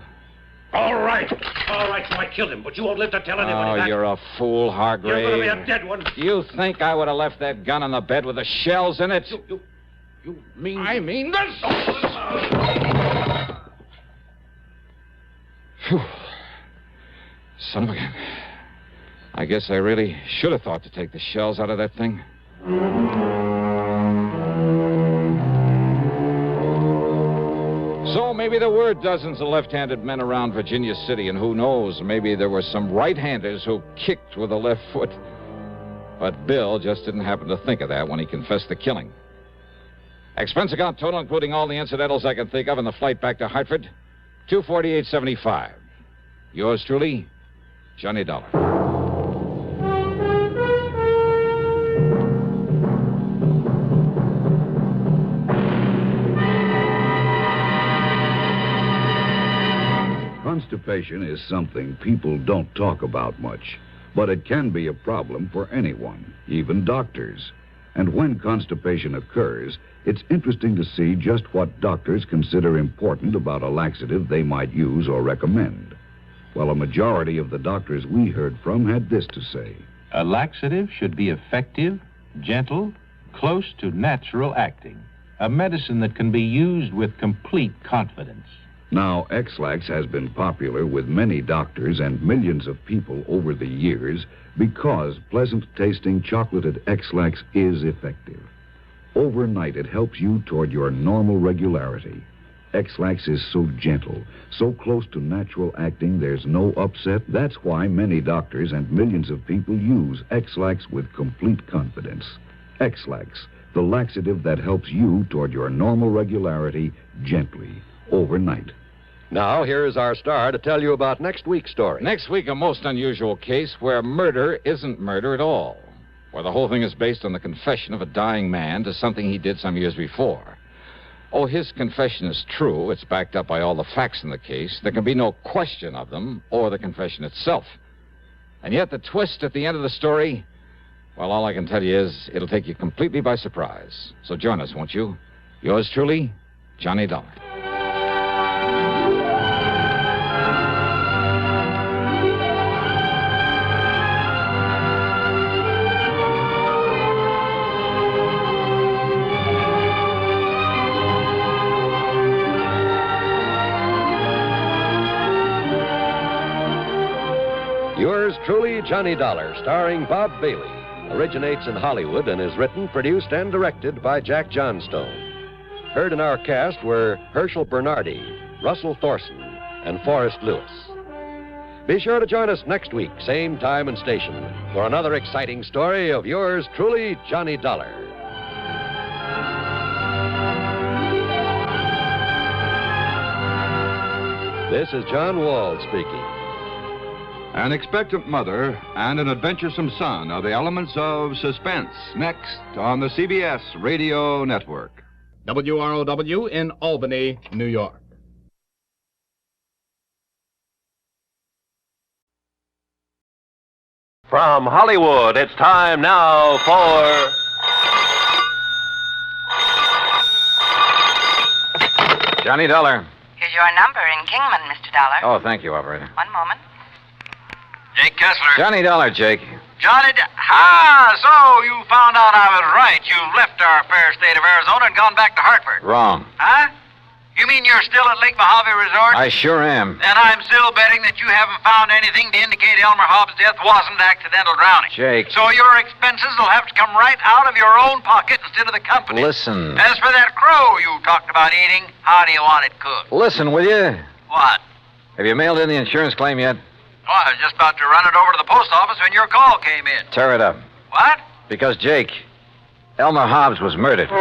All right, so I killed him, but you won't live to tell anybody Oh, that. you're a fool, Hargrave. You're going to be a dead one. You think I would have left that gun on the bed with the shells in it? You mean... I mean this! Phew. Son of a gun. I guess I really should have thought to take the shells out of that thing. So maybe there were dozens of left-handed men around Virginia City, and who knows, maybe there were some right-handers who kicked with the left foot. But Bill just didn't happen to think of that when he confessed the killing. Expense account total, including all the incidentals I can think of, and the flight back to Hartford, $248.75. Yours truly, Johnny Dollar. Constipation is something people don't talk about much, but it can be a problem for anyone, even doctors. And when constipation occurs, it's interesting to see just what doctors consider important about a laxative they might use or recommend. Well, a majority of the doctors we heard from had this to say. A laxative should be effective, gentle, close to natural acting. A medicine that can be used with complete confidence. Now, X-Lax has been popular with many doctors and millions of people over the years because pleasant-tasting chocolated X-Lax is effective. Overnight, it helps you toward your normal regularity. X-Lax is so gentle, so close to natural acting, there's no upset. That's why many doctors and millions of people use X-Lax with complete confidence. X-Lax, the laxative that helps you toward your normal regularity gently, overnight. Now, here's our star to tell you about next week's story. Next week, a most unusual case where murder isn't murder at all. Where the whole thing is based on the confession of a dying man to something he did some years before. Oh, his confession is true. It's backed up by all the facts in the case. There can be no question of them or the confession itself. And yet the twist at the end of the story, well, all I can tell you is it'll take you completely by surprise. So join us, won't you? Yours truly, Johnny Dollar. Yours truly, Johnny Dollar, starring Bob Bailey, originates in Hollywood and is written, produced, and directed by Jack Johnstone. Heard in our cast were Herschel Bernardi, Russell Thorson, and Forrest Lewis. Be sure to join us next week, same time and station, for another exciting story of yours truly, Johnny Dollar. This is John Wall speaking. An expectant mother and an adventuresome son are the elements of suspense. Next on the CBS Radio Network. WROW in Albany, New York. From Hollywood, it's time now for... Johnny Dollar. Here's your number in Kingman, Mr. Dollar. Oh, thank you, operator. One moment. Jake Kessler. Johnny Dollar, Jake. Johnny... so you found out I was right. You've left our fair state of Arizona and gone back to Hartford. Wrong. Huh? You mean you're still at Lake Mojave Resort? I sure am. Then I'm still betting that you haven't found anything to indicate Elmer Hobbs' death wasn't accidental drowning. Jake. So your expenses will have to come right out of your own pocket instead of the company. Listen. As for that crow you talked about eating, how do you want it cooked? Listen, will you? What? Have you mailed in the insurance claim yet? Oh, I was just about to run it over to the post office when your call came in. Tear it up. What? Because, Jake, Elmer Hobbs was murdered.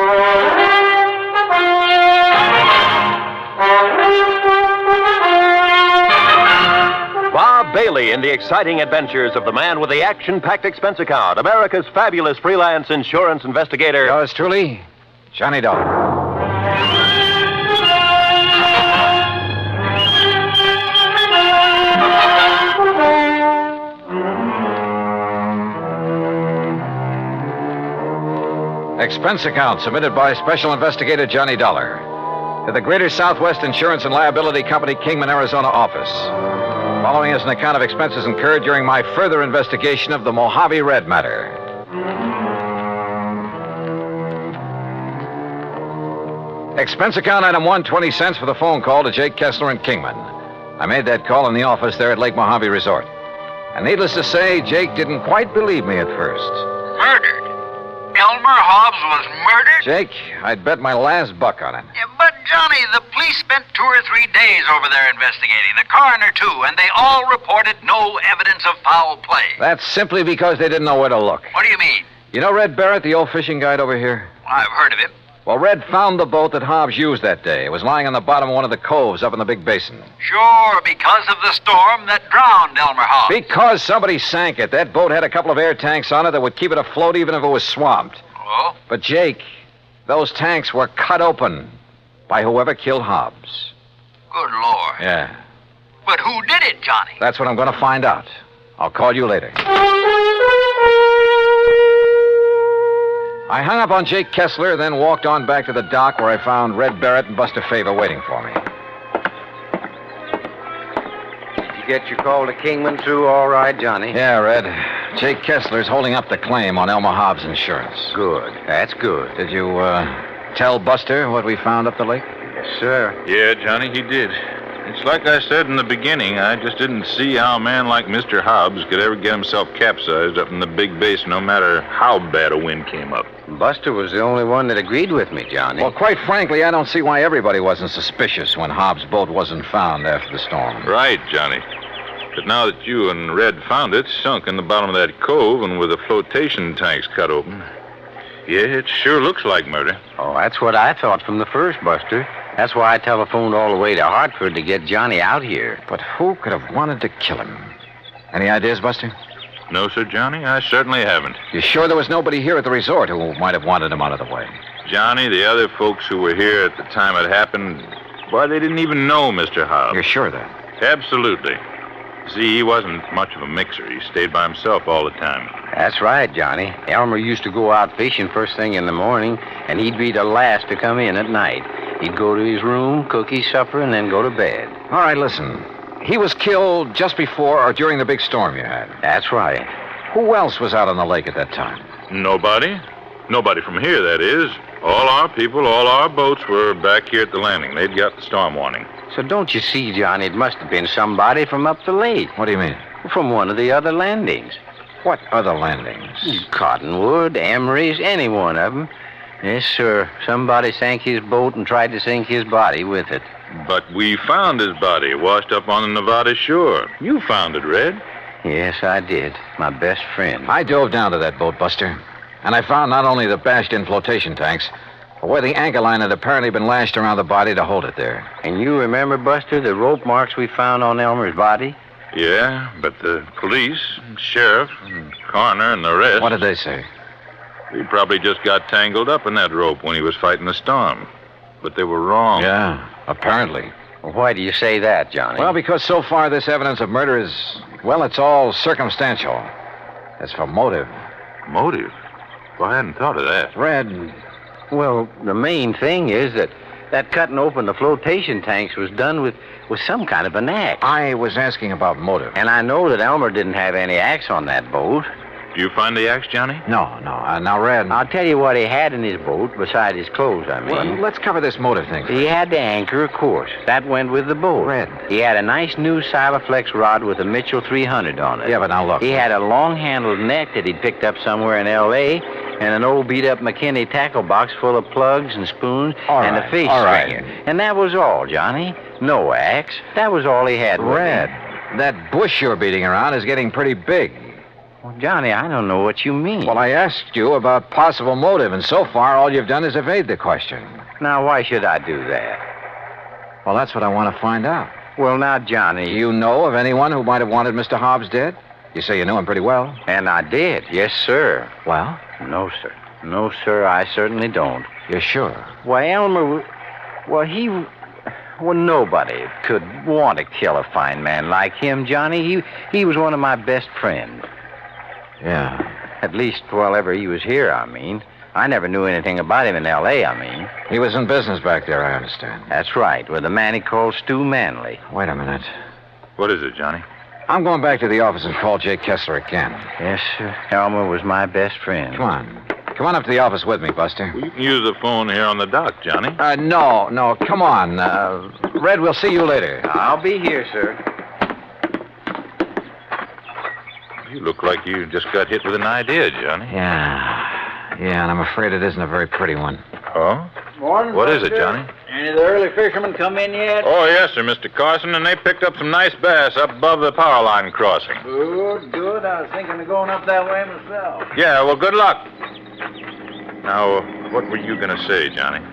Bob Bailey in the exciting adventures of the man with the action-packed expense account, America's fabulous freelance insurance investigator. Yours truly, Johnny Dollar. Expense account submitted by Special Investigator Johnny Dollar to the Greater Southwest Insurance and Liability Company, Kingman, Arizona office. Following is an account of expenses incurred during my further investigation of the Mojave Red matter. Expense account item 1, 20 cents for the phone call to Jake Kessler in Kingman. I made that call in the office there at Lake Mojave Resort. And needless to say, Jake didn't quite believe me at first. Murdered? Elmer Hobbs was murdered? Jake, I'd bet my last buck on it. Yeah, but, Johnny, the police spent 2 or 3 days over there investigating. The coroner, too, and they all reported no evidence of foul play. That's simply because they didn't know where to look. What do you mean? You know Red Barrett, the old fishing guide over here? I've heard of him. Well, Red found the boat that Hobbs used that day. It was lying on the bottom of one of the coves up in the big basin. Sure, because of the storm that drowned Elmer Hobbs. Because somebody sank it. That boat had a couple of air tanks on it that would keep it afloat even if it was swamped. Oh? But, Jake, those tanks were cut open by whoever killed Hobbs. Good Lord. Yeah. But who did it, Johnny? That's what I'm going to find out. I'll call you later. I hung up on Jake Kessler, then walked on back to the dock where I found Red Barrett and Buster Favor waiting for me. Did you get your call to Kingman through all right, Johnny? Yeah, Red. Jake Kessler's holding up the claim on Elmer Hobbs' insurance. Good. That's good. Did you, tell Buster what we found up the lake? Yes, sir. Yeah, Johnny, he did. It's like I said in the beginning, I just didn't see how a man like Mr. Hobbs could ever get himself capsized up in the big basin, no matter how bad a wind came up. Buster was the only one that agreed with me, Johnny. Well, quite frankly, I don't see why everybody wasn't suspicious when Hobbs' boat wasn't found after the storm. Right, Johnny. But now that you and Red found it, sunk in the bottom of that cove and with the flotation tanks cut open, yeah, it sure looks like murder. Oh, that's what I thought from the first, Buster. That's why I telephoned all the way to Hartford to get Johnny out here. But who could have wanted to kill him? Any ideas, Buster? No, sir, Johnny, I certainly haven't. You sure there was nobody here at the resort who might have wanted him out of the way? Johnny, the other folks who were here at the time it happened, why, they didn't even know Mr. Hobbs. You're sure of that? Absolutely. See, he wasn't much of a mixer. He stayed by himself all the time. That's right, Johnny. Elmer used to go out fishing first thing in the morning, and he'd be the last to come in at night. He'd go to his room, cook his supper, and then go to bed. All right, listen. He was killed just before or during the big storm you had. That's right. Who else was out on the lake at that time? Nobody. Nobody from here, that is. All our people, all our boats were back here at the landing. They'd got the storm warning. So don't you see, Johnny, it must have been somebody from up the lake. What do you mean? From one of the other landings. What other landings? Cottonwood, Emery's, any one of them. Yes, sir. Somebody sank his boat and tried to sink his body with it. But we found his body washed up on the Nevada shore. You found it, Red. Yes, I did. My best friend. I dove down to that boat, Buster. And I found not only the bashed-in flotation tanks, but where the anchor line had apparently been lashed around the body to hold it there. And you remember, Buster, the rope marks we found on Elmer's body? Yeah, but the police, sheriff, and coroner, and the rest... What did they say? He probably just got tangled up in that rope when he was fighting the storm. But they were wrong. Yeah, apparently. Well, why do you say that, Johnny? Well, because so far this evidence of murder is, well, it's all circumstantial. As for motive... Motive? Well, I hadn't thought of that. Red... Well, the main thing is that cutting open the flotation tanks was done with some kind of an axe. I was asking about motive. And I know that Elmer didn't have any axe on that boat. Did you find the axe, Johnny? No. Now, Red. I'll tell you what he had in his boat, besides his clothes, I mean. Well, let's cover this motive thing. He had the anchor, of course. That went with the boat. Red. He had a nice new Silaflex rod with a Mitchell 300 on it. Yeah, but now look. He had a long-handled net that he'd picked up somewhere in L.A., and an old beat-up McKinney tackle box full of plugs and spoons and a fish stringer. And that was all, Johnny. No axe. That was all he had. Red, that bush you're beating around is getting pretty big. Well, Johnny, I don't know what you mean. Well, I asked you about possible motive, and so far all you've done is evade the question. Now, why should I do that? Well, that's what I want to find out. Well, now, Johnny... Do you know of anyone who might have wanted Mr. Hobbs dead? You say you knew him pretty well. And I did, yes, sir. Well? No, sir. No, sir, I certainly don't. You're sure? Why, Elmer... Well, nobody could want to kill a fine man like him, Johnny. He was one of my best friends. Yeah. At least while ever he was here, I mean. I never knew anything about him in L.A., I mean. He was in business back there, I understand. That's right, with a man he called Stu Manley. Wait a minute. What is it, Johnny? I'm going back to the office and call Jake Kessler again. Yes, sir. Elmer was my best friend. Come on. Come on up to the office with me, Buster. Well, you can use the phone here on the dock, Johnny. No. Come on. Red, we'll see you later. I'll be here, sir. You look like you just got hit with an idea, Johnny. Yeah, and I'm afraid it isn't a very pretty one. Oh? Morning, What is it, Buster. Johnny? Any of the early fishermen come in yet? Oh, yes, sir, Mr. Carson, and they picked up some nice bass up above the power line crossing. Good. I was thinking of going up that way myself. Yeah, well, good luck. Now, what were you going to say, Johnny?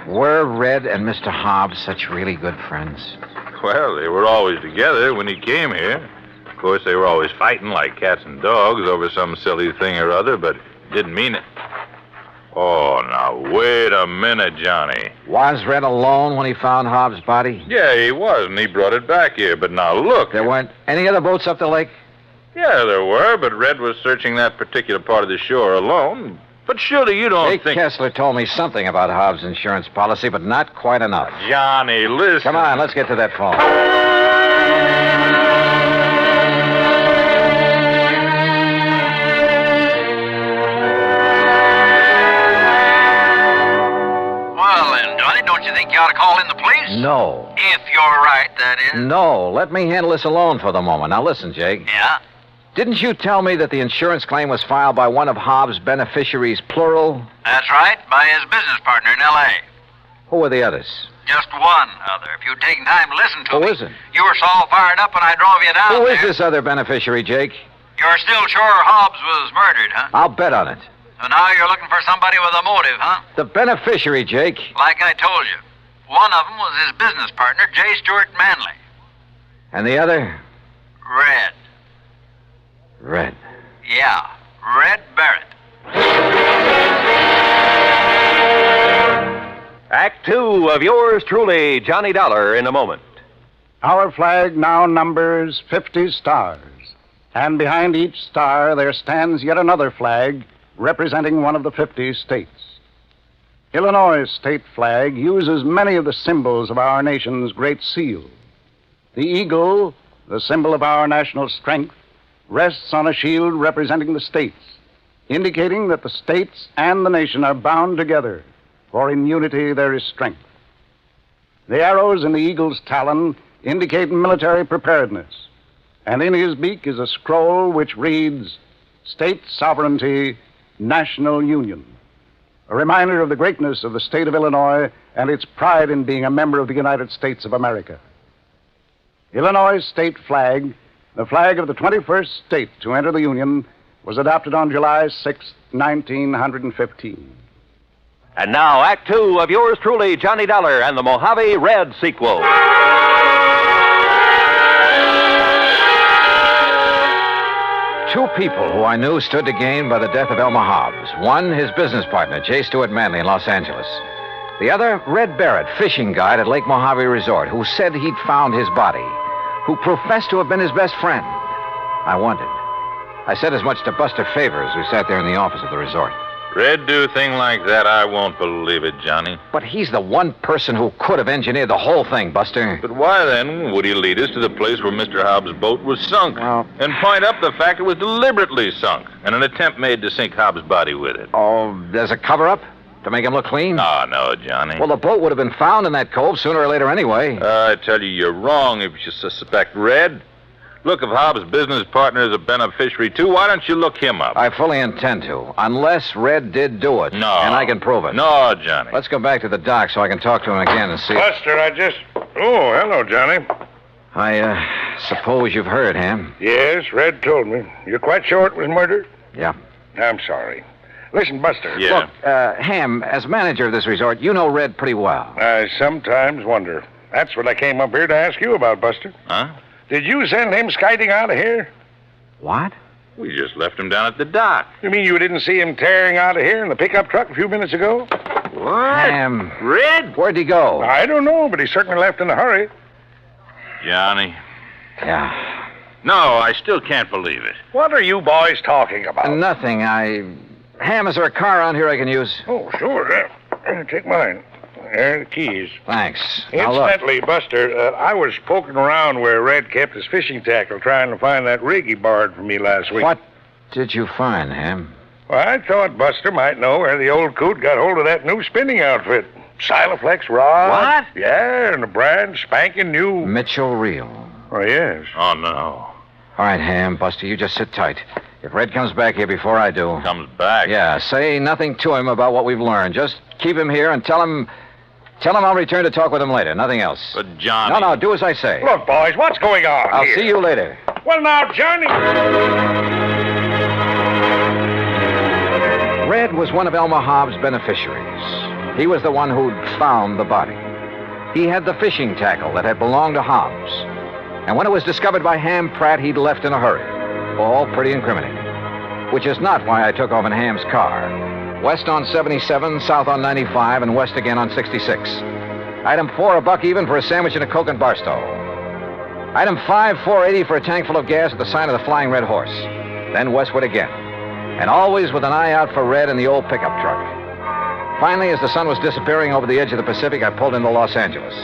Were Red and Mr. Hobbs such really good friends? Well, they were always together when he came here. Of course, they were always fighting like cats and dogs over some silly thing or other, but didn't mean it. Oh, now, wait a minute, Johnny. Was Red alone when he found Hobbs' body? Yeah, he was, and he brought it back here. But now, look. There weren't any other boats up the lake? Yeah, there were, but Red was searching that particular part of the shore alone. But surely you don't Jake think... Kessler told me something about Hobbs' insurance policy, but not quite enough. Johnny, listen. Come on, let's get to that phone. Well, then, Johnny, don't you think you ought to call in the police? No. If you're right, that is. No, let me handle this alone for the moment. Now listen, Jake. Yeah? Didn't you tell me that the insurance claim was filed by one of Hobbs' beneficiaries, plural? That's right, by his business partner in L.A. Who were the others? Just one other. If you'd taken time to listen to me. Who is it? You were so all fired up when I drove you down Who there. is this other beneficiary, Jake? You're still sure Hobbs was murdered, huh? I'll bet on it. So now you're looking for somebody with a motive, huh? The beneficiary, Jake. Like I told you. One of them was his business partner, J. Stuart Manley. And the other? Red. Red. Yeah, Red Barrett. Act 2 of yours truly, Johnny Dollar, in a moment. Our flag now numbers 50 stars, and behind each star there stands yet another flag representing one of the 50 states. Illinois' state flag uses many of the symbols of our nation's great seal. The eagle, the symbol of our national strength, rests on a shield representing the states, indicating that the states and the nation are bound together, for in unity there is strength. The arrows in the eagle's talon indicate military preparedness, and in his beak is a scroll which reads, State Sovereignty, National Union, a reminder of the greatness of the state of Illinois and its pride in being a member of the United States of America. Illinois' state flag, the flag of the 21st state to enter the Union, was adopted on July 6, 1915. And now, Act 2 of yours truly, Johnny Dollar, and the Mojave Red sequel. Two people who I knew stood to gain by the death of Elmer Hobbs. One, his business partner, J. Stuart Manley in Los Angeles. The other, Red Barrett, fishing guide at Lake Mojave Resort, who said he'd found his body, who professed to have been his best friend. I wondered. I said as much to Buster Favors, who sat there in the office of the resort. Red do a thing like that, I won't believe it, Johnny. But he's the one person who could have engineered the whole thing, Buster. But why, then, would he lead us to the place where Mr. Hobbs' boat was sunk? And point up the fact it was deliberately sunk, and an attempt made to sink Hobbs' body with it? Oh, there's a cover-up? To make him look clean? Oh, no, Johnny. Well, the boat would have been found in that cove sooner or later anyway. I tell you, you're wrong if you suspect Red. Look, if Hobbs' business partner is a beneficiary, too, why don't you look him up? I fully intend to, unless Red did do it. No. And I can prove it. No, Johnny. Let's go back to the dock so I can talk to him again and see... Buster, Oh, hello, Johnny. I suppose you've heard, Ham? Yes, Red told me. You're quite sure it was murder? Yeah. I'm sorry. Listen, Buster. Yeah. Look, Ham, as manager of this resort, you know Red pretty well. I sometimes wonder. That's what I came up here to ask you about, Buster. Huh? Did you send him skiting out of here? What? We just left him down at the dock. You mean you didn't see him tearing out of here in the pickup truck a few minutes ago? What? Ham. Red? Where'd he go? I don't know, but he certainly left in a hurry. Johnny. Yeah. No, I still can't believe it. What are you boys talking about? Nothing. Ham, is there a car around here I can use? Oh, sure. Take mine. There are the keys. Thanks. Now, look. Incidentally, Buster, I was poking around where Red kept his fishing tackle trying to find that rig he borrowed from me last week. What did you find, Ham? Well, I thought Buster might know where the old coot got hold of that new spinning outfit. Silaflex rod. What? Yeah, and a brand spanking new. Mitchell Reel. Oh, yes. Oh, no. All right, Ham, Buster, you just sit tight. If Red comes back here before I do... Comes back? Yeah, say nothing to him about what we've learned. Just keep him here and tell him I'll return to talk with him later. Nothing else. But, Johnny... No, do as I say. Look, boys, what's going on I'll here? see you later. Well, now, Johnny... Red was one of Elmer Hobbs' beneficiaries. He was the one who'd found the body. He had the fishing tackle that had belonged to Hobbs. And when it was discovered by Ham Pratt, he'd left in a hurry. All pretty incriminating. Which is not why I took off in Ham's car. West on 77, south on 95, and west again on 66. Item 4, a buck even for a sandwich and a Coke and Barstow. Item 5, $4.80 for a tank full of gas at the sign of the Flying Red Horse. Then westward again. And always with an eye out for Red and the old pickup truck. Finally, as the sun was disappearing over the edge of the Pacific, I pulled into Los Angeles.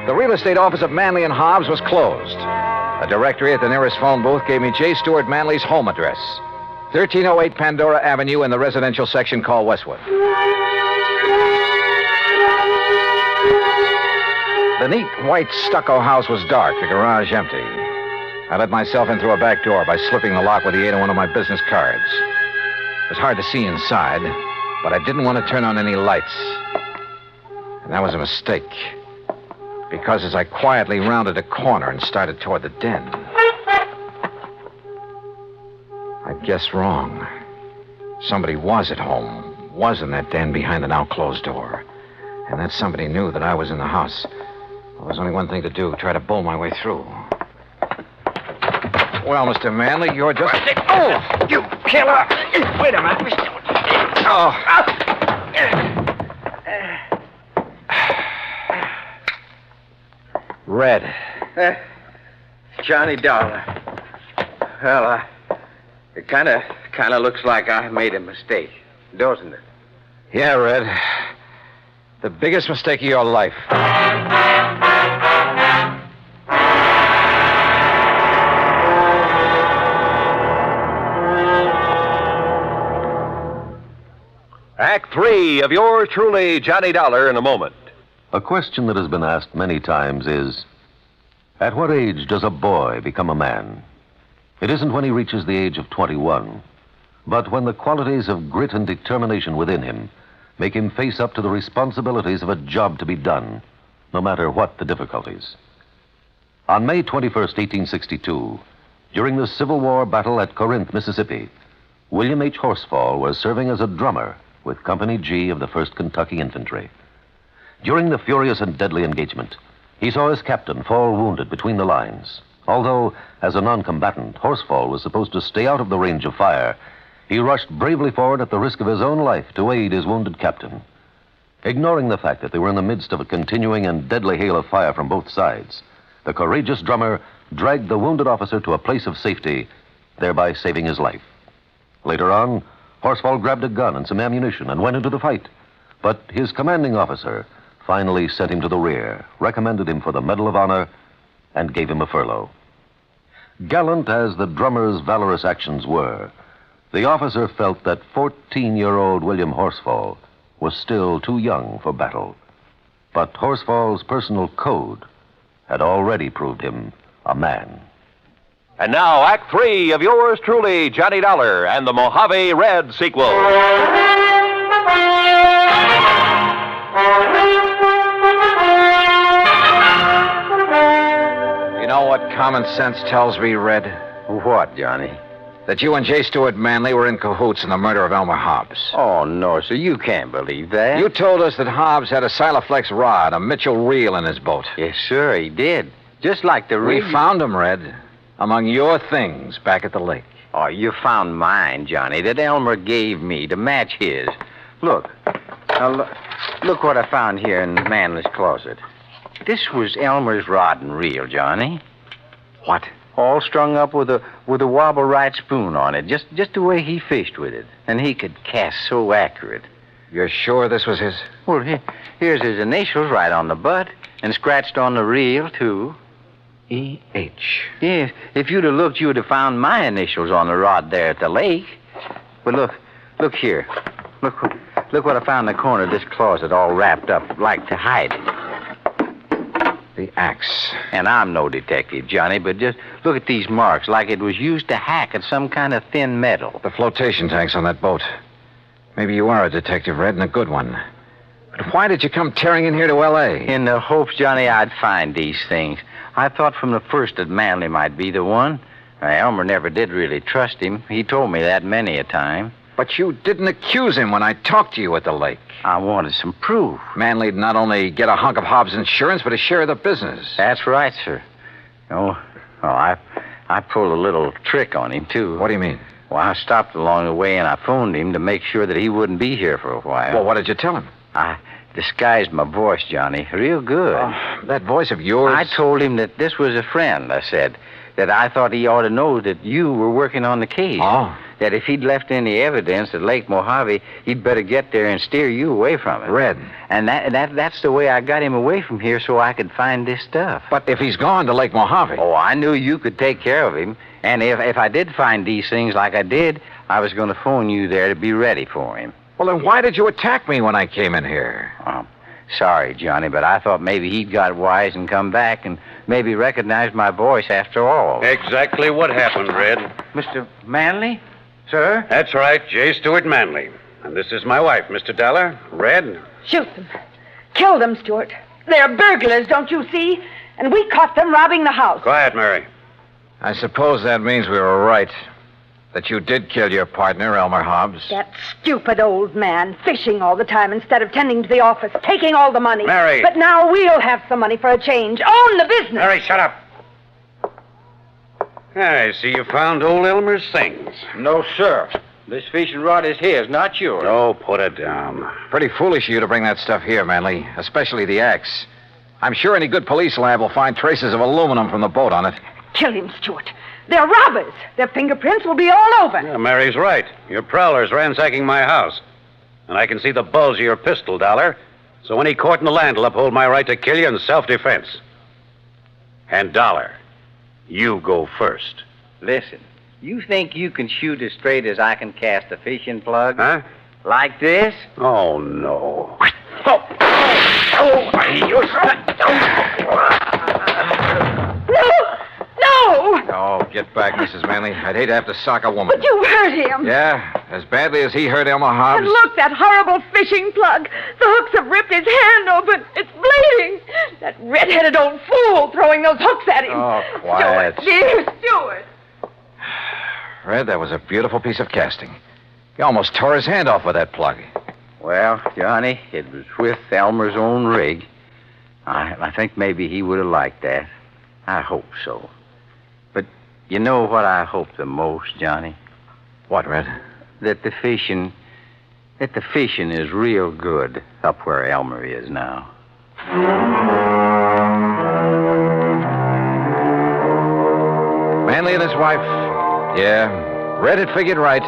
The real estate office of Manley and Hobbs was closed. A directory at the nearest phone booth gave me J. Stewart Manley's home address. 1308 Pandora Avenue in the residential section called Westwood. The neat white stucco house was dark, the garage empty. I let myself in through a back door by slipping the lock with the aid of one of my business cards. It was hard to see inside, but I didn't want to turn on any lights. And that was a mistake. Because as I quietly rounded a corner and started toward the den, I'd guessed wrong. Somebody was at home, was in that den behind the now closed door. And that somebody knew that I was in the house. Well, there's only one thing to do, try to bull my way through. Well, Mr. Manley, you're just... Oh, you killer! Wait a minute, Mr. Oh. Red. Johnny Dollar. Well, it kind of looks like I made a mistake, doesn't it? Yeah, Red. The biggest mistake of your life. Act 3 of yours truly, Johnny Dollar, in a moment. A question that has been asked many times is, at what age does a boy become a man? It isn't when he reaches the age of 21, but when the qualities of grit and determination within him make him face up to the responsibilities of a job to be done, no matter what the difficulties. On May 21st, 1862, during the Civil War battle at Corinth, Mississippi, William H. Horsfall was serving as a drummer with Company G of the 1st Kentucky Infantry. During the furious and deadly engagement, he saw his captain fall wounded between the lines. Although, as a non-combatant, Horsfall was supposed to stay out of the range of fire, he rushed bravely forward at the risk of his own life to aid his wounded captain. Ignoring the fact that they were in the midst of a continuing and deadly hail of fire from both sides, the courageous drummer dragged the wounded officer to a place of safety, thereby saving his life. Later on, Horsfall grabbed a gun and some ammunition and went into the fight. But his commanding officer finally sent him to the rear, recommended him for the Medal of Honor, and gave him a furlough. Gallant as the drummer's valorous actions were, the officer felt that 14-year-old William Horsfall was still too young for battle. But Horsfall's personal code had already proved him a man. And now, Act 3 of yours truly, Johnny Dollar, and the Mojave Red sequel. You know what common sense tells me, Red? What, Johnny? That you and J. Stewart Manley were in cahoots in the murder of Elmer Hobbs. Oh, no, sir. You can't believe that. You told us that Hobbs had a Silaflex rod, a Mitchell reel in his boat. Yes, sir, he did. Just like the We rig. found him, Red, among your things back at the lake. Oh, you found mine, Johnny, that Elmer gave me to match his. Look. Now, look what I found here in Manley's closet. This was Elmer's rod and reel, Johnny. What? All strung up with a wobble right spoon on it, just the way he fished with it. And he could cast so accurate. You're sure this was his? Well, here's his initials right on the butt, and scratched on the reel, too. E.H. Yes, if you'd have looked, you would have found my initials on the rod there at the lake. But look here. Look what I found in the corner of this closet, all wrapped up, like to hide it. The axe. And I'm no detective, Johnny, but just look at these marks, like it was used to hack at some kind of thin metal. The flotation tanks on that boat. Maybe you are a detective, Red, and a good one. But why did you come tearing in here to L.A.? In the hopes, Johnny, I'd find these things. I thought from the first that Manley might be the one. Elmer never did really trust him. He told me that many a time. But you didn't accuse him when I talked to you at the lake. I wanted some proof. Manley'd not only get a hunk of Hobbs' insurance, but a share of the business. That's right, sir. I pulled a little trick on him, too. What do you mean? Well, I stopped along the way and I phoned him to make sure that he wouldn't be here for a while. Well, what did you tell him? I disguised my voice, Johnny, real good. That voice of yours? I told him that this was a friend, I said. That I thought he ought to know that you were working on the case. Oh. That if he'd left any evidence at Lake Mojave, he'd better get there and steer you away from it. Red. And that's the way I got him away from here so I could find this stuff. But if he's gone to Lake Mojave... Oh, I knew you could take care of him. And if I did find these things like I did, I was going to phone you there to be ready for him. Well, then why did you attack me when I came in here? Sorry, Johnny, but I thought maybe he'd got wise and come back and maybe recognized my voice after all. Exactly what happened, Red. Mr. Manley? Sir? That's right, J. Stewart Manley. And this is my wife, Mr. Dollar. Red. Shoot them. Kill them, Stewart. They're burglars, don't you see? And we caught them robbing the house. Quiet, Mary. I suppose that means we were right. That you did kill your partner, Elmer Hobbs. That stupid old man, fishing all the time instead of tending to the office, taking all the money. Mary! But now we'll have some money for a change. Own the business. Mary, shut up. I see you found old Elmer's things. No, sir. This fishing rod is his, not yours. Oh, put it down. Pretty foolish of you to bring that stuff here, Manley. Especially the axe. I'm sure any good police lab will find traces of aluminum from the boat on it. Kill him, Stewart. They're robbers. Their fingerprints will be all over. Yeah, Mary's right. Your prowler's ransacking my house. And I can see the bulge of your pistol, Dollar. So any court in the land will uphold my right to kill you in self-defense. And Dollar, you go first. Listen, you think you can shoot as straight as I can cast a fishing plug? Huh? Like this? Oh, no. No! Oh, get back, Mrs. Manley. I'd hate to have to sock a woman. But you hurt him. Yeah, as badly as he hurt Elmer Hobbs. And look, that horrible fishing plug. The hooks have ripped his hand open. It's bleeding. That red-headed old fool throwing those hooks at him. Oh, quiet. Stewart, dear Stewart. Red, that was a beautiful piece of casting. He almost tore his hand off with that plug. Well, Johnny, it was with Elmer's own rig. I think maybe he would have liked that. I hope so. But you know what I hope the most, Johnny? What, Red? That the fishing is real good up where Elmer is now. Manley and his wife. Yeah, Red had figured right.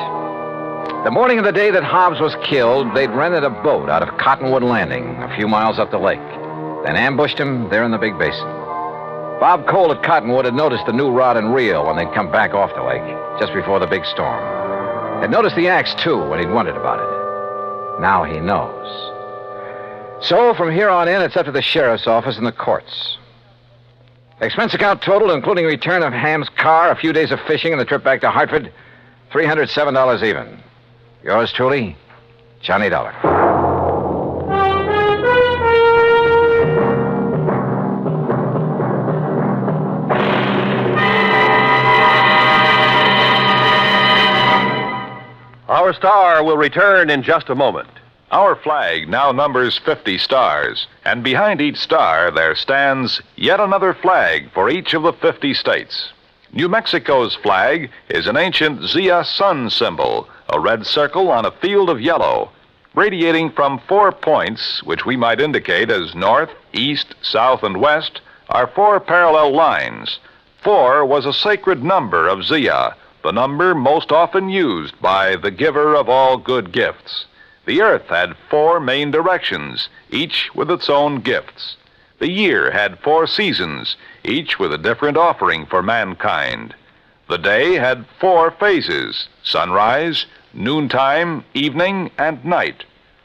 The morning of the day that Hobbs was killed, they'd rented a boat out of Cottonwood Landing, a few miles up the lake, then ambushed him there in the big basin. Bob Cole at Cottonwood had noticed the new rod and reel when they'd come back off the lake, just before the big storm. Had noticed the axe, too, when he'd wondered about it. Now he knows. So, from here on in, it's up to the sheriff's office and the courts. Expense account total, including return of Ham's car, a few days of fishing, and the trip back to Hartford, $307 even. Yours truly, Johnny Dollar. Our star will return in just a moment. Our flag now numbers 50 stars, and behind each star there stands yet another flag for each of the 50 states. New Mexico's flag is an ancient Zia sun symbol, a red circle on a field of yellow, radiating from 4 points, which we might indicate as north, east, south, and west, are 4 parallel lines. 4 was a sacred number of Zia, the number most often used by the giver of all good gifts. The earth had 4 main directions, each with its own gifts. The year had 4 seasons, each with a different offering for mankind. The day had 4 phases: sunrise, noontime, evening, and night.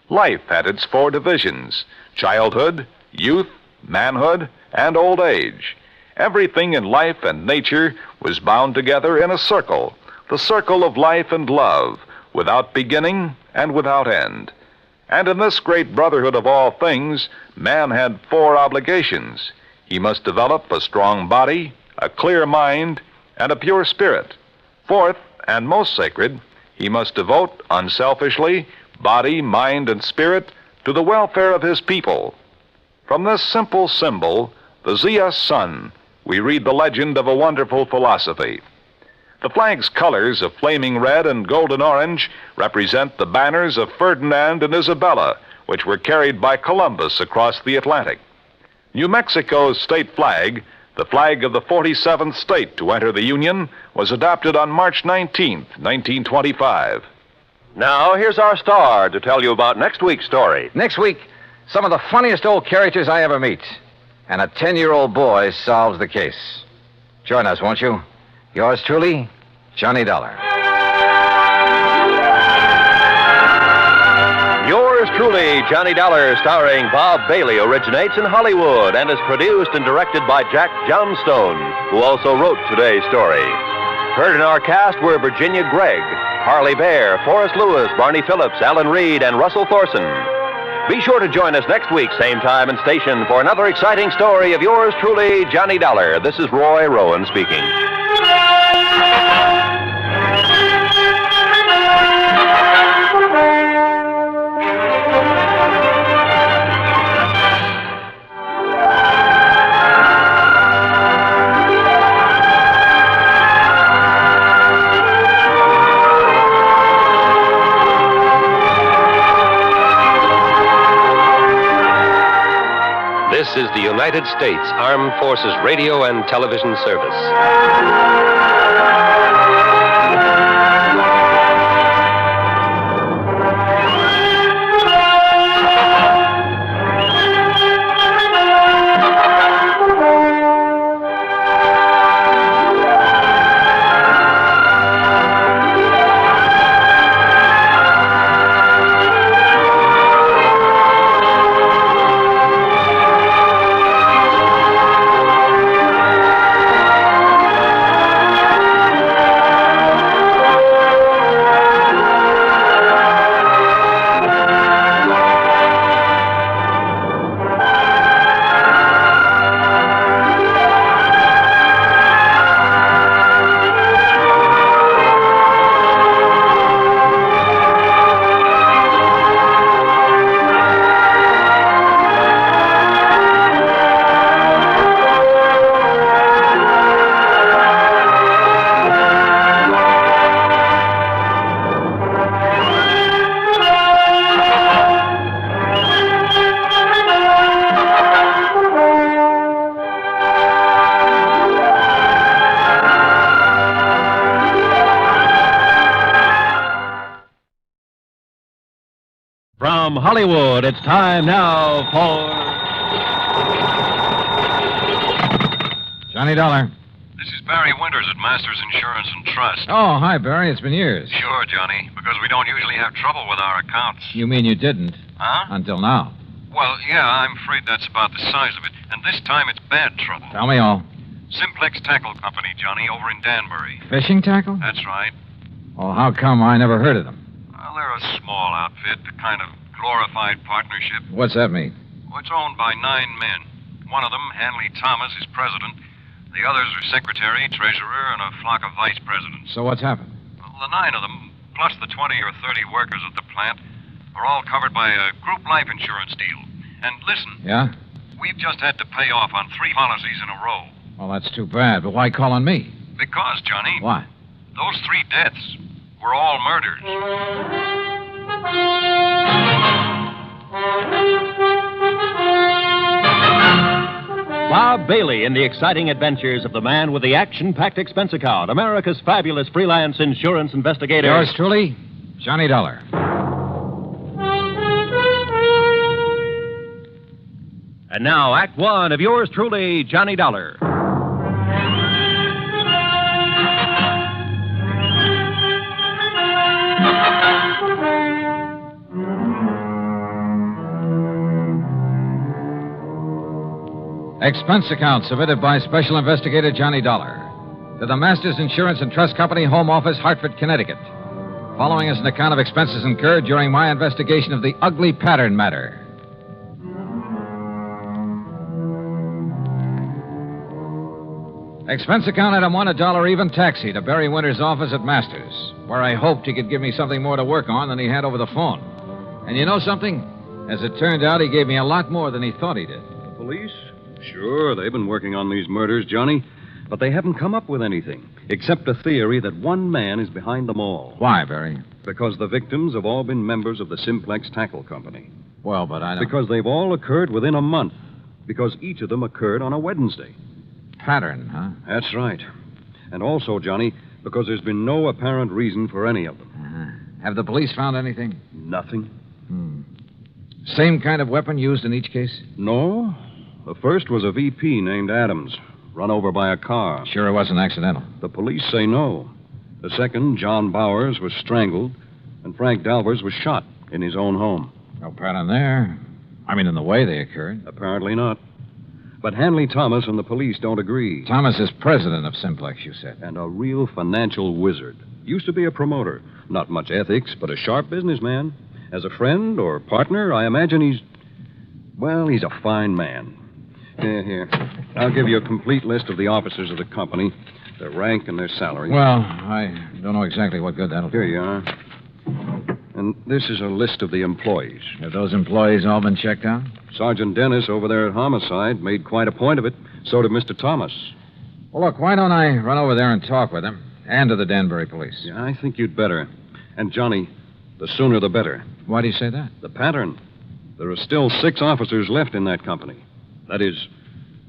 Life had its 4 divisions: childhood, youth, manhood, and old age. Everything in life and nature was bound together in a circle, the circle of life and love, without beginning and without end. And in this great brotherhood of all things, man had 4 obligations. He must develop a strong body, a clear mind, and a pure spirit. 4th, and most sacred, he must devote unselfishly body, mind, and spirit to the welfare of his people. From this simple symbol, the Zia sun, we read the legend of a wonderful philosophy. The flag's colors of flaming red and golden orange represent the banners of Ferdinand and Isabella, which were carried by Columbus across the Atlantic. New Mexico's state flag, the flag of the 47th state to enter the Union, was adopted on March 19th, 1925. Now, here's our star to tell you about next week's story. Next week, some of the funniest old characters I ever meet. And a 10-year-old boy solves the case. Join us, won't you? Yours truly, Johnny Dollar. Yours truly, Johnny Dollar, starring Bob Bailey, originates in Hollywood and is produced and directed by Jack Johnstone, who also wrote today's story. Heard in our cast were Virginia Gregg, Harley Bear, Forrest Lewis, Barney Phillips, Alan Reed, and Russell Thorson. Be sure to join us next week, same time and station, for another exciting story of yours truly, Johnny Dollar. This is Roy Rowan speaking. This is the United States Armed Forces Radio and Television Service. Hollywood. It's time now for... Johnny Dollar. This is Barry Winters at Masters Insurance and Trust. Oh, hi, Barry. It's been years. Sure, Johnny, because we don't usually have trouble with our accounts. You mean you didn't? Huh? Until now. Well, yeah, I'm afraid that's about the size of it. And this time it's bad trouble. Tell me all. Simplex Tackle Company, Johnny, over in Danbury. Fishing tackle? That's right. Well, how come I never heard of them? Well, they're a small outfit, a kind of glorified partnership. What's that mean? Well, it's owned by 9 men. One of them, Hanley Thomas, is president. The others are secretary, treasurer, and a flock of vice presidents. So what's happened? Well, the 9 of them, plus the 20 or 30 workers at the plant, are all covered by a group life insurance deal. And listen. Yeah? We've just had to pay off on 3 policies in a row. Well, that's too bad, but why call on me? Because, Johnny. Why? Those 3 deaths were all murders. Bob Bailey in the exciting adventures of the man with the action-packed expense account, America's fabulous freelance insurance investigator. Yours truly, Johnny Dollar. And now, Act One of yours truly, Johnny Dollar. Expense account submitted by Special Investigator Johnny Dollar to the Masters Insurance and Trust Company, Home Office, Hartford, Connecticut. Following is an account of expenses incurred during my investigation of the ugly pattern matter. Expense account item 1, $1 even taxi to Barry Winter's office at Masters, where I hoped he could give me something more to work on than he had over the phone. And you know something? As it turned out, he gave me a lot more than he thought he did. The police? Sure, they've been working on these murders, Johnny, but they haven't come up with anything, except a theory that one man is behind them all. Why, Barry? Because the victims have all been members of the Simplex Tackle Company. Well, but I don't... Because they've all occurred within a month. Because each of them occurred on a Wednesday. Pattern, huh? That's right. And also, Johnny, because there's been no apparent reason for any of them. Have the police found anything? Nothing. Same kind of weapon used in each case? No. The first was a VP named Adams, run over by a car. Sure it wasn't accidental? The police say no. The second, John Bowers, was strangled, and Frank Dalvers was shot in his own home. No pattern there. I mean, in the way they occurred. Apparently not. But Hanley Thomas and the police don't agree. Thomas is president of Simplex, you said. And a real financial wizard. Used to be a promoter. Not much ethics, but a sharp businessman. As a friend or partner, I imagine he's a fine man. Here. I'll give you a complete list of the officers of the company, their rank and their salary. Well, I don't know exactly what good that'll do. Here you are. And this is a list of the employees. Have those employees all been checked out? Sergeant Dennis over there at Homicide made quite a point of it. So did Mr. Thomas. Well, look, why don't I run over there and talk with him? And to the Danbury police. Yeah, I think you'd better. And, Johnny, the sooner the better. Why do you say that? The pattern. There are still 6 officers left in that company. That is,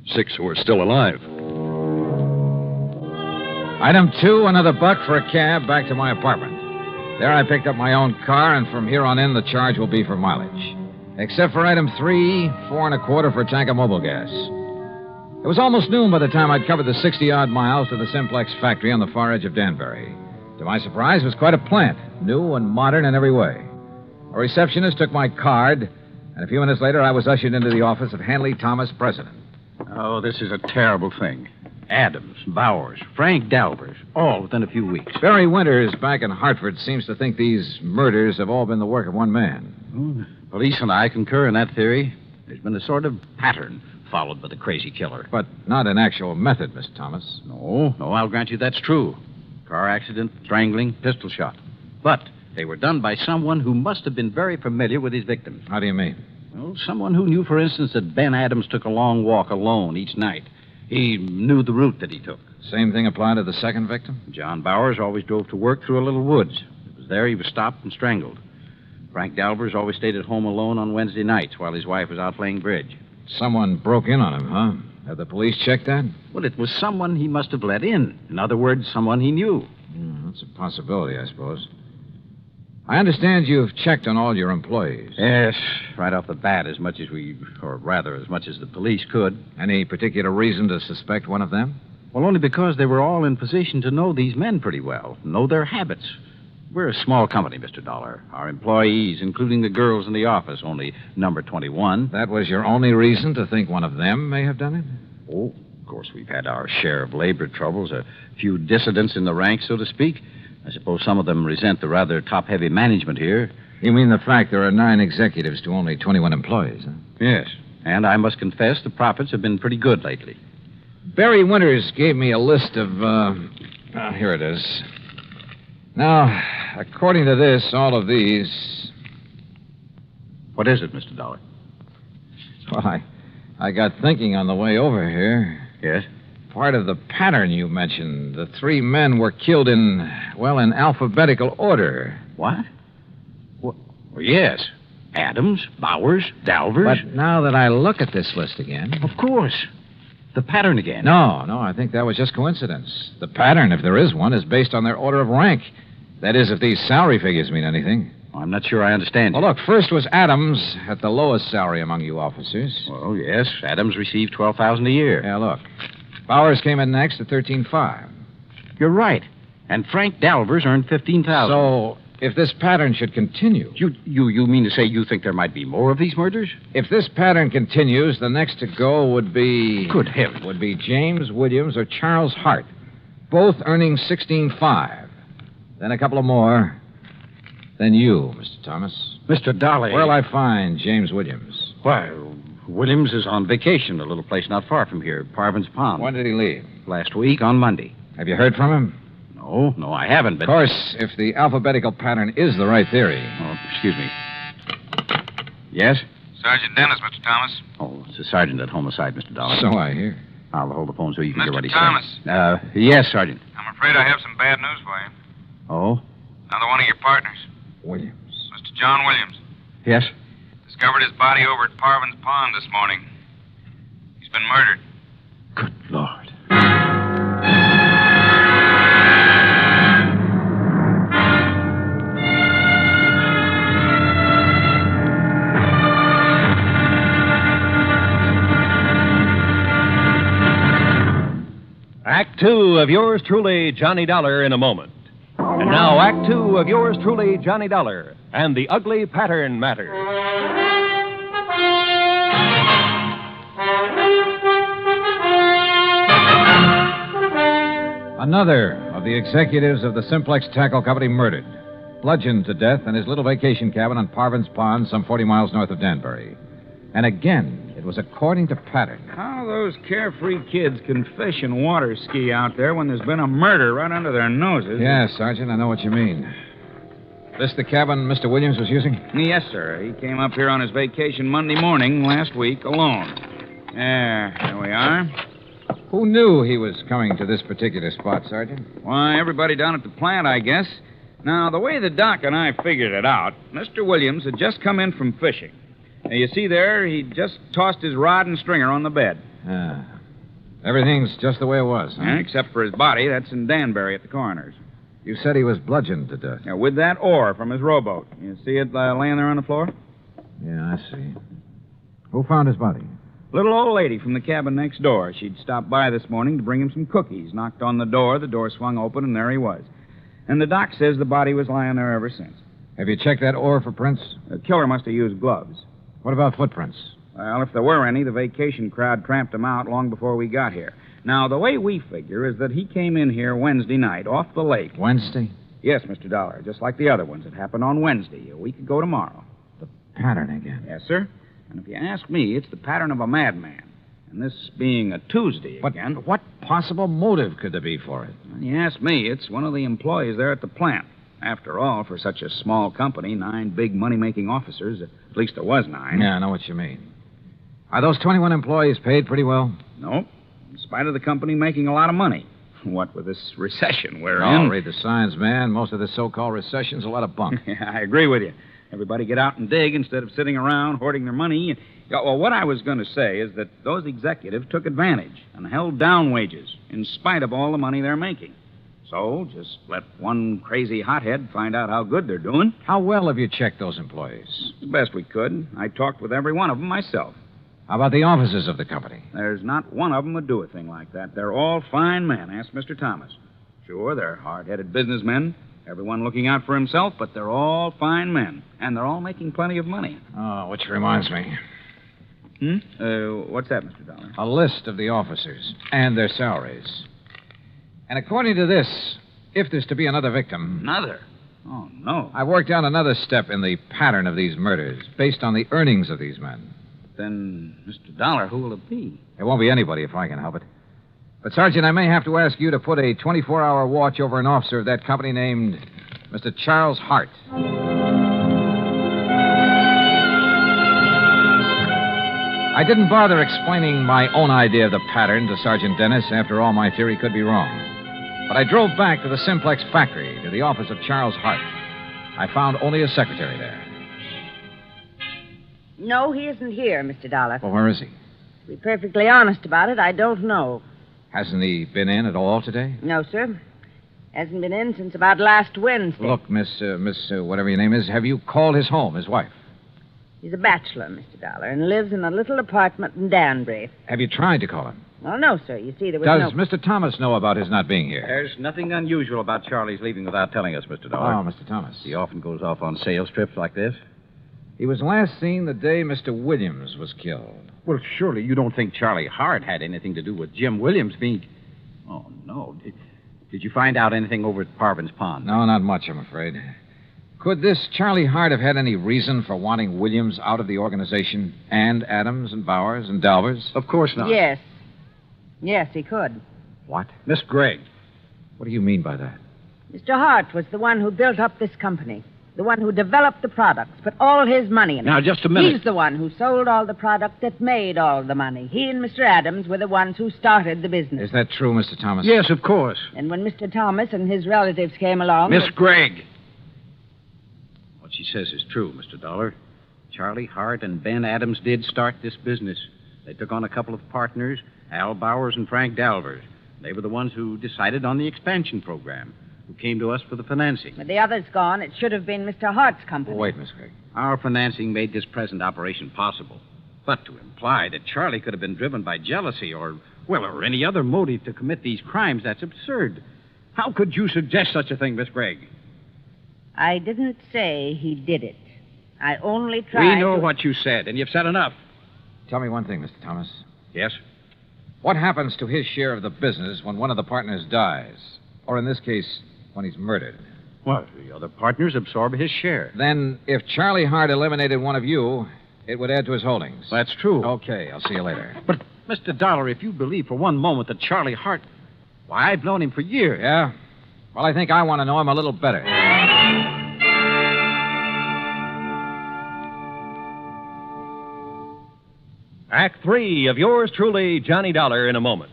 6 who are still alive. Item 2, another $1 for a cab back to my apartment. There I picked up my own car, and from here on in, the charge will be for mileage. Except for item 3, $4 1/4 for a tank of mobile gas. It was almost noon by the time I'd covered the 60-odd miles to the Simplex factory on the far edge of Danbury. To my surprise, it was quite a plant, new and modern in every way. A receptionist took my card, and a few minutes later, I was ushered into the office of Hanley Thomas, president. Oh, this is a terrible thing. Adams, Bowers, Frank Dalvers, all within a few weeks. Barry Winters back in Hartford seems to think these murders have all been the work of one man. Police and I concur in that theory. There's been a sort of pattern followed by the crazy killer. But not an actual method, Mr. Thomas. No, I'll grant you that's true. Car accident, strangling, pistol shot. But they were done by someone who must have been very familiar with his victims. How do you mean? Well, someone who knew, for instance, that Ben Adams took a long walk alone each night. He knew the route that he took. Same thing applied to the second victim? John Bowers always drove to work through a little woods. It was there he was stopped and strangled. Frank Dalvers always stayed at home alone on Wednesday nights while his wife was out playing bridge. Someone broke in on him, huh? Have the police checked that? Well, it was someone he must have let in. In other words, someone he knew. That's a possibility, I suppose. I understand you've checked on all your employees. Yes, right off the bat, as much as the police could. Any particular reason to suspect one of them? Well, only because they were all in position to know these men pretty well, know their habits. We're a small company, Mr. Dollar. Our employees, including the girls in the office, only number 21. That was your only reason to think one of them may have done it? Oh, of course, we've had our share of labor troubles, a few dissidents in the ranks, so to speak. I suppose some of them resent the rather top-heavy management here. You mean the fact there are 9 executives to only 21 employees, huh? Yes, and I must confess the profits have been pretty good lately. Barry Winters gave me a list of, here it is. Now, according to this, all of these... What is it, Mr. Dollar? Well, I got thinking on the way over here. Yes? Part of the pattern you mentioned. The 3 men were killed in alphabetical order. What? Well, yes. Adams, Bowers, Dalvers. But now that I look at this list again... Of course. The pattern again. No, I think that was just coincidence. The pattern, if there is one, is based on their order of rank. That is, if these salary figures mean anything. I'm not sure I understand you. Well, look, first was Adams at the lowest salary among you officers. Well, yes. Adams received $12,000 a year. Yeah, look. Bowers came in next at $13,500. You're right. And Frank Dalvers earned $15,000. So, if this pattern should continue... You mean to say you think there might be more of these murders? If this pattern continues, the next to go would be... Good heavens. Would be James Williams or Charles Hart, both earning $16,500. Then a couple of more. Then you, Mr. Thomas. Mr. Dolly. Where'll I find James Williams? Why, Williams is on vacation, a little place not far from here, Parvin's Pond. When did he leave? Last week, on Monday. Have you heard from him? No, I haven't, but... Of course, if the alphabetical pattern is the right theory... Oh, excuse me. Yes? Sergeant Dennis, Mr. Thomas. Oh, it's the sergeant at homicide, Mr. Dollar. So I hear. I'll hold the phone so you can Mr. get what he Thomas. says. Yes, Sergeant. I'm afraid I have some bad news for you. Oh? Another one of your partners. Williams. Mr. John Williams. Yes? Discovered his body over at Parvin's Pond this morning. He's been murdered. Good Lord. Act 2 of yours truly, Johnny Dollar, in a moment. And now, Act 2 of yours truly, Johnny Dollar, and the ugly pattern matter. Another of the executives of the Simplex Tackle Company murdered, bludgeoned to death in his little vacation cabin on Parvin's Pond, some 40 miles north of Danbury. And again, it was according to pattern. How those carefree kids can fish and water ski out there when there's been a murder right under their noses. Yes, Sergeant, I know what you mean. This the cabin Mr. Williams was using? Yes, sir. He came up here on his vacation Monday morning last week alone. There we are. Who knew he was coming to this particular spot, Sergeant? Why, everybody down at the plant, I guess. Now, the way the doc and I figured it out, Mr. Williams had just come in from fishing. Now, you see there, he just tossed his rod and stringer on the bed. Everything's just the way it was, huh? Yeah, except for his body. That's in Danbury at the coroner's. You said he was bludgeoned to death. Yeah, with that oar from his rowboat. You see it laying there on the floor? Yeah, I see. Who found his body? Little old lady from the cabin next door. She'd stopped by this morning to bring him some cookies. Knocked on the door swung open, and there he was. And the doc says the body was lying there ever since. Have you checked that oar for prints? The killer must have used gloves. What about footprints? Well, if there were any, the vacation crowd tramped them out long before we got here. Now, the way we figure is that he came in here Wednesday night off the lake. Wednesday? Yes, Mr. Dollar, just like the other ones. It happened on Wednesday, a week ago tomorrow. The pattern again. Yes, sir. And if you ask me, it's the pattern of a madman. And this being a Tuesday again. But what possible motive could there be for it? When you ask me, it's one of the employees there at the plant. After all, for such a small company, 9 big money-making officers, at least there was 9. Yeah, I know what you mean. Are those 21 employees paid pretty well? No. In spite of the company making a lot of money. What with this recession we're in? in. Read the signs, man. Most of this so-called recession's a lot of bunk. Yeah, I agree with you. Everybody get out and dig instead of sitting around hoarding their money. Well, what I was going to say is that those executives took advantage and held down wages in spite of all the money they're making. So just let one crazy hothead find out how good they're doing. How well have you checked those employees? The best we could. I talked with every one of them myself. How about the officers of the company? There's not one of them would do a thing like that. They're all fine men. Ask Mr. Thomas. Sure, they're hard-headed businessmen, everyone looking out for himself, but they're all fine men, and they're all making plenty of money. Oh, which reminds me. What's that, Mr. Dollar? A list of the officers and their salaries. And according to this, if there's to be another victim... Another? Oh, no. I worked out another step in the pattern of these murders, based on the earnings of these men. Then, Mr. Dollar, who will it be? It won't be anybody if I can help it. But, Sergeant, I may have to ask you to put a 24-hour watch over an officer of that company named Mr. Charles Hart. I didn't bother explaining my own idea of the pattern to Sergeant Dennis. After all, my theory could be wrong. But I drove back to the Simplex factory, to the office of Charles Hart. I found only a secretary there. No, he isn't here, Mr. Dollar. Well, where is he? To be perfectly honest about it, I don't know. Hasn't he been in at all today? No, sir. Hasn't been in since about last Wednesday. Look, Miss, whatever your name is, have you called his home, his wife? He's a bachelor, Mr. Dollar, and lives in a little apartment in Danbury. Have you tried to call him? Well, no, sir. You see, there was Does Mr. Thomas know about his not being here? There's nothing unusual about Charlie's leaving without telling us, Mr. Dollar. Oh, Mr. Thomas. He often goes off on sales trips like this. He was last seen the day Mr. Williams was killed. Well, surely you don't think Charlie Hart had anything to do with Jim Williams being... Oh, no. Did you find out anything over at Parvin's Pond? No, not much, I'm afraid. Could this Charlie Hart have had any reason for wanting Williams out of the organization? And Adams and Bowers and Dalvers? Of course not. Yes. Yes, he could. What? Miss Gregg. What do you mean by that? Mr. Hart was the one who built up this company. The one who developed the products, put all his money in it. Now, just a minute. He's the one who sold all the product that made all the money. He and Mr. Adams were the ones who started the business. Is that true, Mr. Thomas? Yes, of course. And when Mr. Thomas and his relatives came along... Miss Gregg. What she says is true, Mr. Dollar. Charlie Hart and Ben Adams did start this business. They took on a couple of partners, Al Bowers and Frank Dalvers. They were the ones who decided on the expansion program, who came to us for the financing. With the others gone, it should have been Mr. Hart's company. Oh, wait, Miss Gregg. Our financing made this present operation possible. But to imply that Charlie could have been driven by jealousy or any other motive to commit these crimes, that's absurd. How could you suggest such a thing, Miss Gregg? I didn't say he did it. I only tried We know what you said, and you've said enough. Tell me one thing, Mr. Thomas. Yes? What happens to his share of the business when one of the partners dies? Or in this case, when he's murdered? Well, the other partners absorb his share. Then, if Charlie Hart eliminated one of you, it would add to his holdings. That's true. Okay, I'll see you later. But, Mr. Dollar, if you believe for one moment that Charlie Hart... Why, I've known him for years. Yeah? Well, I think I want to know him a little better. Act 3 of yours truly, Johnny Dollar, in a moment.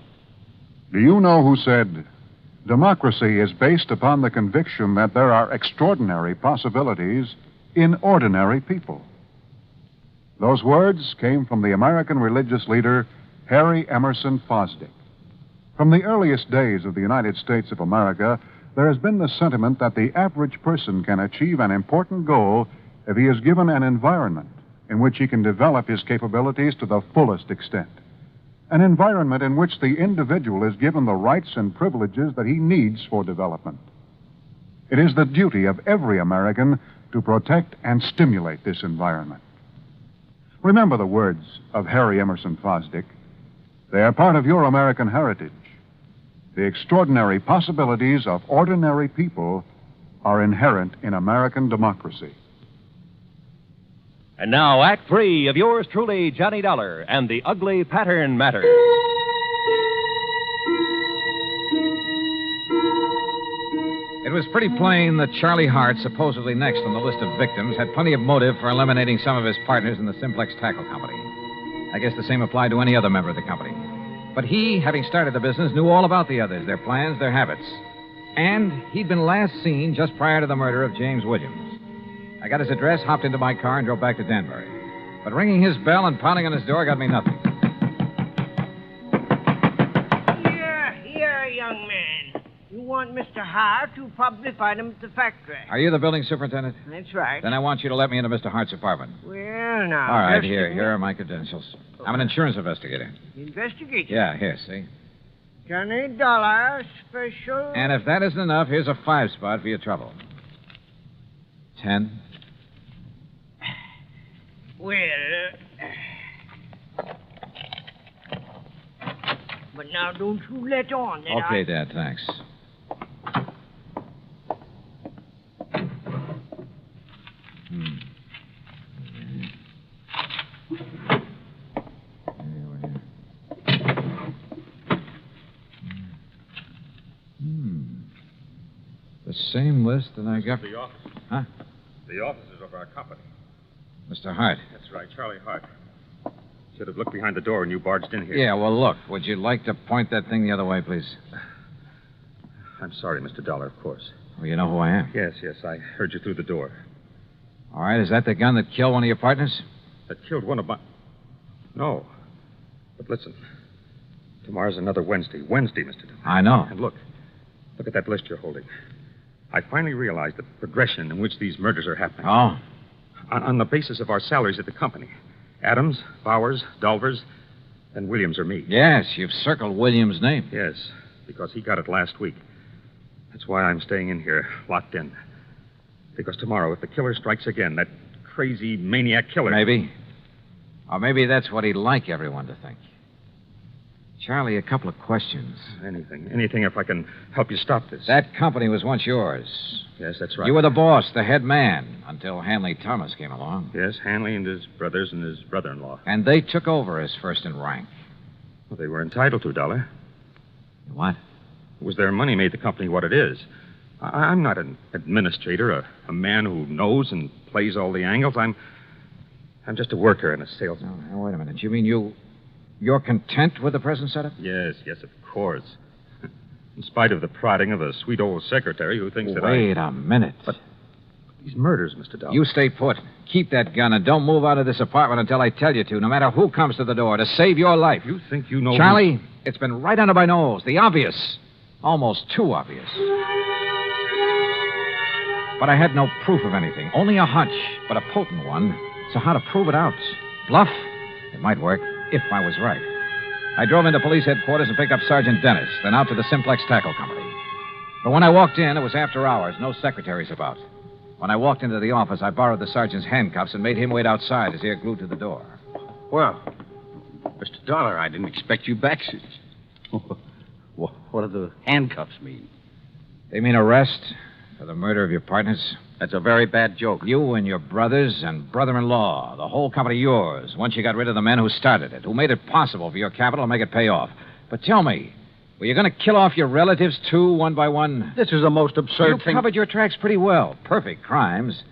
Do you know who said, democracy is based upon the conviction that there are extraordinary possibilities in ordinary people? Those words came from the American religious leader, Harry Emerson Fosdick. From the earliest days of the United States of America, there has been the sentiment that the average person can achieve an important goal if he is given an environment in which he can develop his capabilities to the fullest extent. An environment in which the individual is given the rights and privileges that he needs for development. It is the duty of every American to protect and stimulate this environment. Remember the words of Harry Emerson Fosdick. They are part of your American heritage. The extraordinary possibilities of ordinary people are inherent in American democracy. And now, Act 3 of yours truly, Johnny Dollar, and the Ugly Pattern Matter. It was pretty plain that Charlie Hart, supposedly next on the list of victims, had plenty of motive for eliminating some of his partners in the Simplex Tackle Company. I guess the same applied to any other member of the company. But he, having started the business, knew all about the others, their plans, their habits. And he'd been last seen just prior to the murder of James Williams. I got his address, hopped into my car, and drove back to Danbury. But ringing his bell and pounding on his door got me nothing. Here, young man. You want Mr. Hart, you'll probably find him at the factory. Are you the building superintendent? That's right. Then I want you to let me into Mr. Hart's apartment. Well, now. All right, just a here minute. are my credentials. I'm an insurance investigator. Investigation. Yeah, here, see? Johnny Dollar, special. And if that isn't enough, here's a 5 spot for your trouble. 10. Well. But now don't you let on that Okay, Dad, thanks. The same list that I got. The office. Huh? The offices of our company. Mr. Hart. That's right, Charlie Hart. Should have looked behind the door when you barged in here. Yeah, well, look, would you like to point that thing the other way, please? I'm sorry, Mr. Dollar, of course. Well, you know who I am. Yes, I heard you through the door. All right, is that the gun that killed one of your partners? That killed one of my... No. But listen. Tomorrow's another Wednesday. Wednesday, Mr. Dollar. I know. And look at that list you're holding. I finally realized the progression in which these murders are happening. Oh? On the basis of our salaries at the company. Adams, Bowers, Dolvers, and Williams or me. Yes, you've circled Williams' name. Yes, because he got it last week. That's why I'm staying in here, locked in. Because tomorrow, if the killer strikes again, that crazy maniac killer... Maybe. Or maybe that's what he'd like everyone to think. Charlie, a couple of questions. Anything if I can help you stop this. That company was once yours. Yes, that's right. You were the boss, the head man, until Hanley Thomas came along. Yes, Hanley and his brothers and his brother-in-law. And they took over as first in rank. Well, they were entitled to, Dollar. What? It was their money made the company what it is. I'm not an administrator, a man who knows and plays all the angles. I'm just a worker and a salesman. Now, wait a minute. You mean you're content with the present setup? Yes, of course. In spite of the prodding of a sweet old secretary who thinks that Wait a minute. But these murders, Mr. Dollar. You stay put. Keep that gun and don't move out of this apartment until I tell you to, no matter who comes to the door, to save your life. You think you know... Charlie, it's been right under my nose. The obvious. Almost too obvious. But I had no proof of anything. Only a hunch, but a potent one. So how to prove it out? Bluff? It might work, if I was right. I drove into police headquarters and picked up Sergeant Dennis, then out to the Simplex Tackle Company. But when I walked in, it was after hours, no secretaries about. When I walked into the office, I borrowed the sergeant's handcuffs and made him wait outside, his ear glued to the door. Well, Mr. Dollar, I didn't expect you back. What do the handcuffs mean? They mean arrest for the murder of your partners. That's a very bad joke. You and your brothers and brother-in-law, the whole company yours, once you got rid of the men who started it, who made it possible for your capital to make it pay off. But tell me, were you going to kill off your relatives, too, one by one? This is the most absurd thing. You covered your tracks pretty well. Perfect crimes.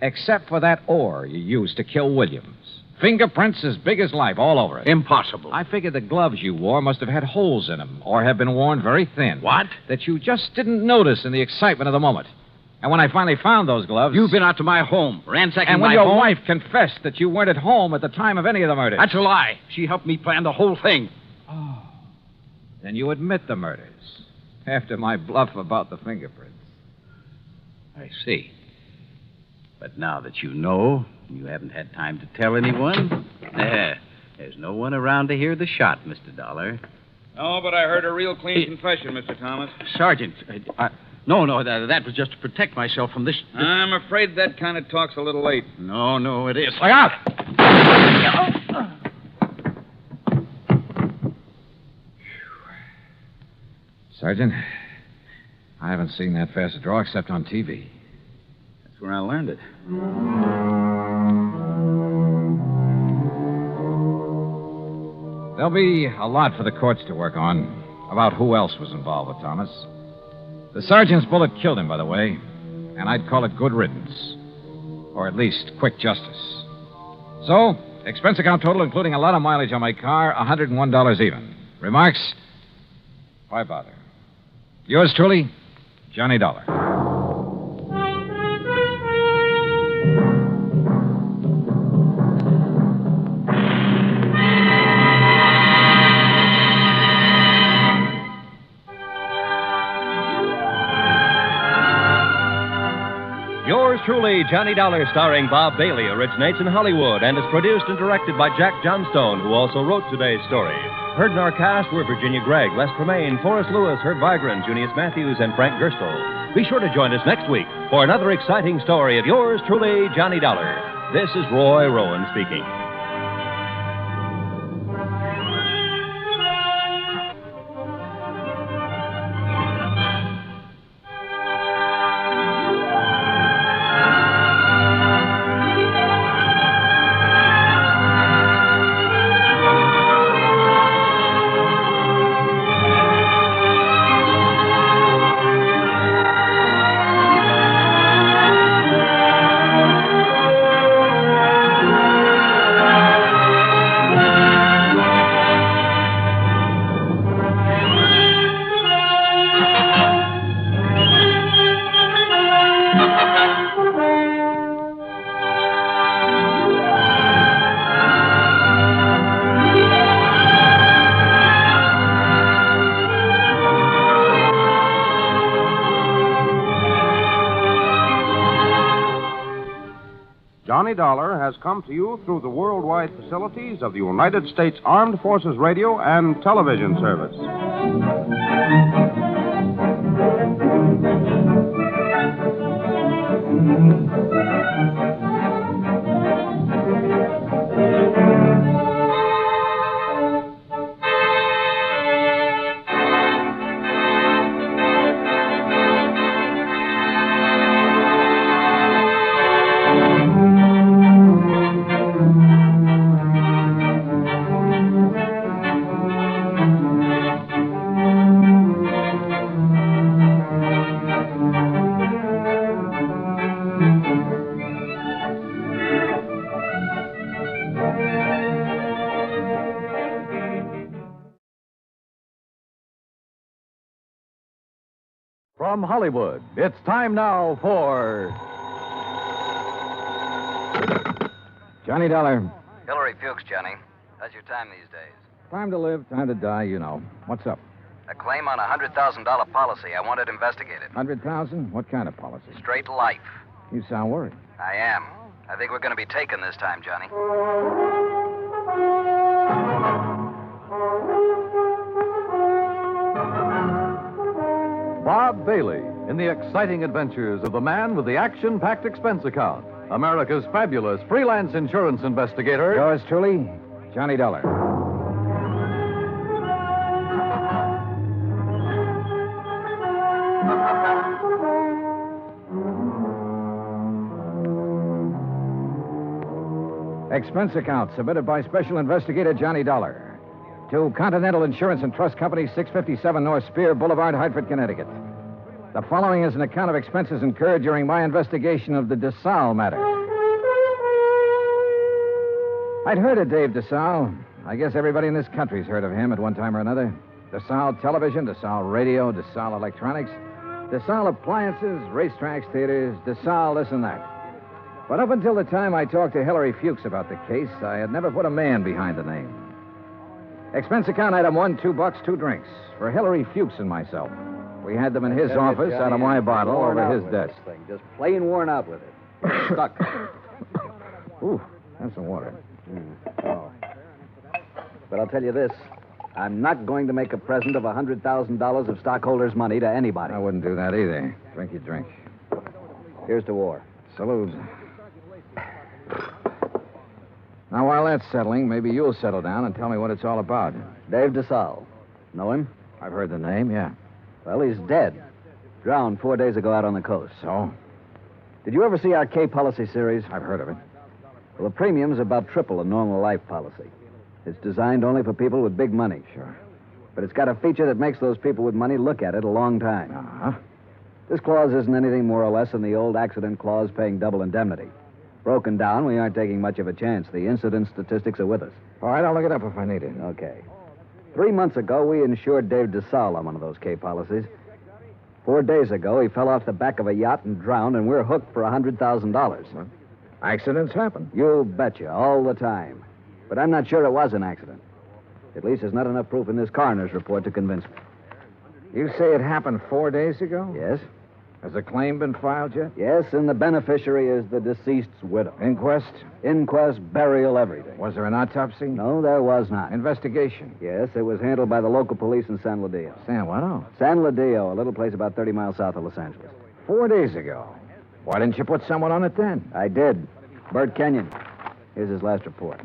Except for that ore you used to kill Williams. Fingerprints as big as life all over it. Impossible. I figured the gloves you wore must have had holes in them, or have been worn very thin. What? That you just didn't notice in the excitement of the moment. And when I finally found those gloves... You've been out to my home, ransacking my home. And when your wife confessed that you weren't at home at the time of any of the murders... That's a lie. She helped me plan the whole thing. Oh. Then you admit the murders. After my bluff about the fingerprints. I see. But now that you know, you haven't had time to tell anyone, there's no one around to hear the shot, Mr. Dollar. No, but I heard a real clean confession, Mr. Thomas. Sergeant, No, that was just to protect myself from this... I'm afraid that kind of talk's a little late. No, it is. Look out! Sergeant, I haven't seen that fast a draw except on TV. That's where I learned it. There'll be a lot for the courts to work on about who else was involved with Thomas. The sergeant's bullet killed him, by the way, and I'd call it good riddance. Or at least quick justice. So, expense account total, including a lot of mileage on my car, $101 even. Remarks? Why bother? Yours truly, Johnny Dollar. Truly, Johnny Dollar, starring Bob Bailey, originates in Hollywood and is produced and directed by Jack Johnstone, who also wrote today's story. Heard in our cast were Virginia Gregg, Les Tremaine, Forrest Lewis, Herb Vigran, Junius Matthews, and Frank Gerstle. Be sure to join us next week for another exciting story of yours truly, Johnny Dollar. This is Roy Rowan speaking. Johnny Dollar has come to you through the worldwide facilities of the United States Armed Forces Radio and Television Service. From Hollywood, it's time now for Johnny Dollar. Hillary Fuchs, Johnny. How's your time these days? Time to live, time to die, you know. What's up? A claim on a $100,000 policy. I want it investigated. 100,000? What kind of policy? Straight life. You sound worried. I am. I think we're going to be taken this time, Johnny. Bob Bailey in the exciting adventures of the man with the action-packed expense account, America's fabulous freelance insurance investigator. Yours truly, Johnny Dollar. Expense account submitted by Special Investigator Johnny Dollar to Continental Insurance and Trust Company, 657 North Spear Boulevard, Hartford, Connecticut. The following is an account of expenses incurred during my investigation of the Desalles matter. I'd heard of Dave Desalles. I guess everybody in this country's heard of him at one time or another. Desalles Television, Desalles Radio, Desalles Electronics, Desalles Appliances, racetracks, theaters, Desalles this and that. But up until the time I talked to Hillary Fuchs about the case, I had never put a man behind the name. Expense account item 1, $2, 2 drinks for Hillary Fuchs and myself. We had them in his office out of my bottle over his desk. Just plain worn out with it. Stuck. Ooh, have some water. Oh. But I'll tell you this. I'm not going to make a present of $100,000 of stockholders' money to anybody. I wouldn't do that either. Drink your drink. Here's to war. Salute. Now, while that's settling, maybe you'll settle down and tell me what it's all about. Dave Desalles. Know him? I've heard the name, yeah. Well, he's dead. Drowned 4 days ago out on the coast. So? Did you ever see our K policy series? I've heard of it. Well, the premium's about triple a normal life policy. It's designed only for people with big money. Sure. But it's got a feature that makes those people with money look at it a long time. Uh-huh. This clause isn't anything more or less than the old accident clause paying double indemnity. Broken down, we aren't taking much of a chance. The incident statistics are with us. All right, I'll look it up if I need it. Okay. 3 months ago, we insured Dave Desalles on one of those K policies. 4 days ago, he fell off the back of a yacht and drowned, and we're hooked for $100,000. Well, accidents happen. You betcha, all the time. But I'm not sure it was an accident. At least there's not enough proof in this coroner's report to convince me. You say it happened 4 days ago? Yes. Has a claim been filed yet? Yes, and the beneficiary is the deceased's widow. Inquest? Inquest, burial, everything. Was there an autopsy? No, there was not. Investigation? Yes, it was handled by the local police in San Ladillo. San what? Oh. San Ladillo, a little place about 30 miles south of Los Angeles. 4 days ago. Why didn't you put someone on it then? I did. Bert Kenyon. Here's his last report.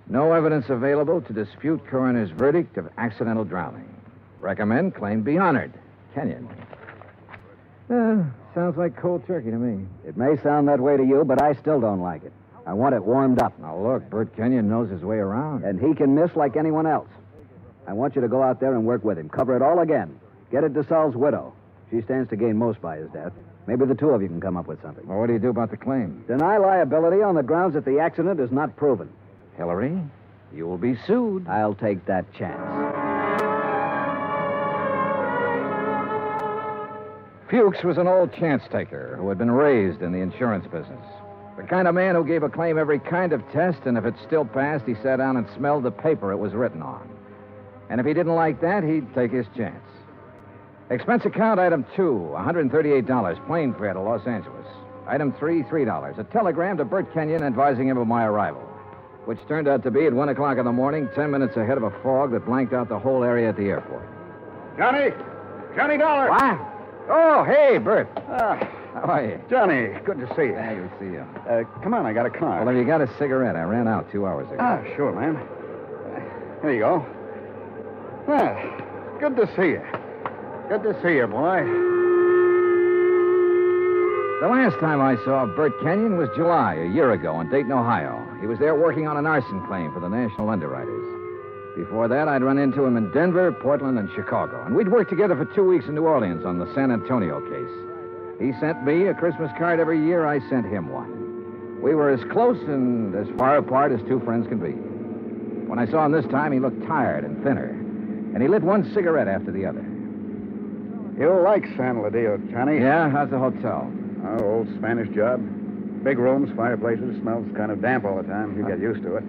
No evidence available to dispute coroner's verdict of accidental drowning. Recommend claim be honored. Kenyon. Sounds like cold turkey to me. It may sound that way to you, but I still don't like it. I want it warmed up. Now, look, Bert Kenyon knows his way around. And he can miss like anyone else. I want you to go out there and work with him. Cover it all again. Get at Desalles' widow. She stands to gain most by his death. Maybe the two of you can come up with something. Well, what do you do about the claim? Deny liability on the grounds that the accident is not proven. Hillary, you will be sued. I'll take that chance. Fuchs was an old chance taker who had been raised in the insurance business. The kind of man who gave a claim every kind of test, and if it still passed, he sat down and smelled the paper it was written on. And if he didn't like that, he'd take his chance. Expense account item 2, $138, plane fare to Los Angeles. Item 3, $3. A telegram to Bert Kenyon advising him of my arrival, which turned out to be at 1 o'clock in the morning, 10 minutes ahead of a fog that blanked out the whole area at the airport. Johnny! Johnny Dollar! What? Oh, hey, Bert. How are you? Johnny, good to see you. Good to see you. Come on, I got a car. Well, have you got a cigarette? I ran out 2 hours ago. Sure, man. Here you go. Good to see you. Good to see you, boy. The last time I saw Bert Kenyon was July, a year ago, in Dayton, Ohio. He was there working on an arson claim for the National Underwriters. Before that, I'd run into him in Denver, Portland, and Chicago. And we'd worked together for 2 weeks in New Orleans on the San Antonio case. He sent me a Christmas card every year. I sent him one. We were as close and as far apart as two friends can be. When I saw him this time, he looked tired and thinner. And he lit one cigarette after the other. You'll like San Ladillo, Johnny. Yeah? How's the hotel? Oh, old Spanish job. Big rooms, fireplaces, smells kind of damp all the time. You get used to it.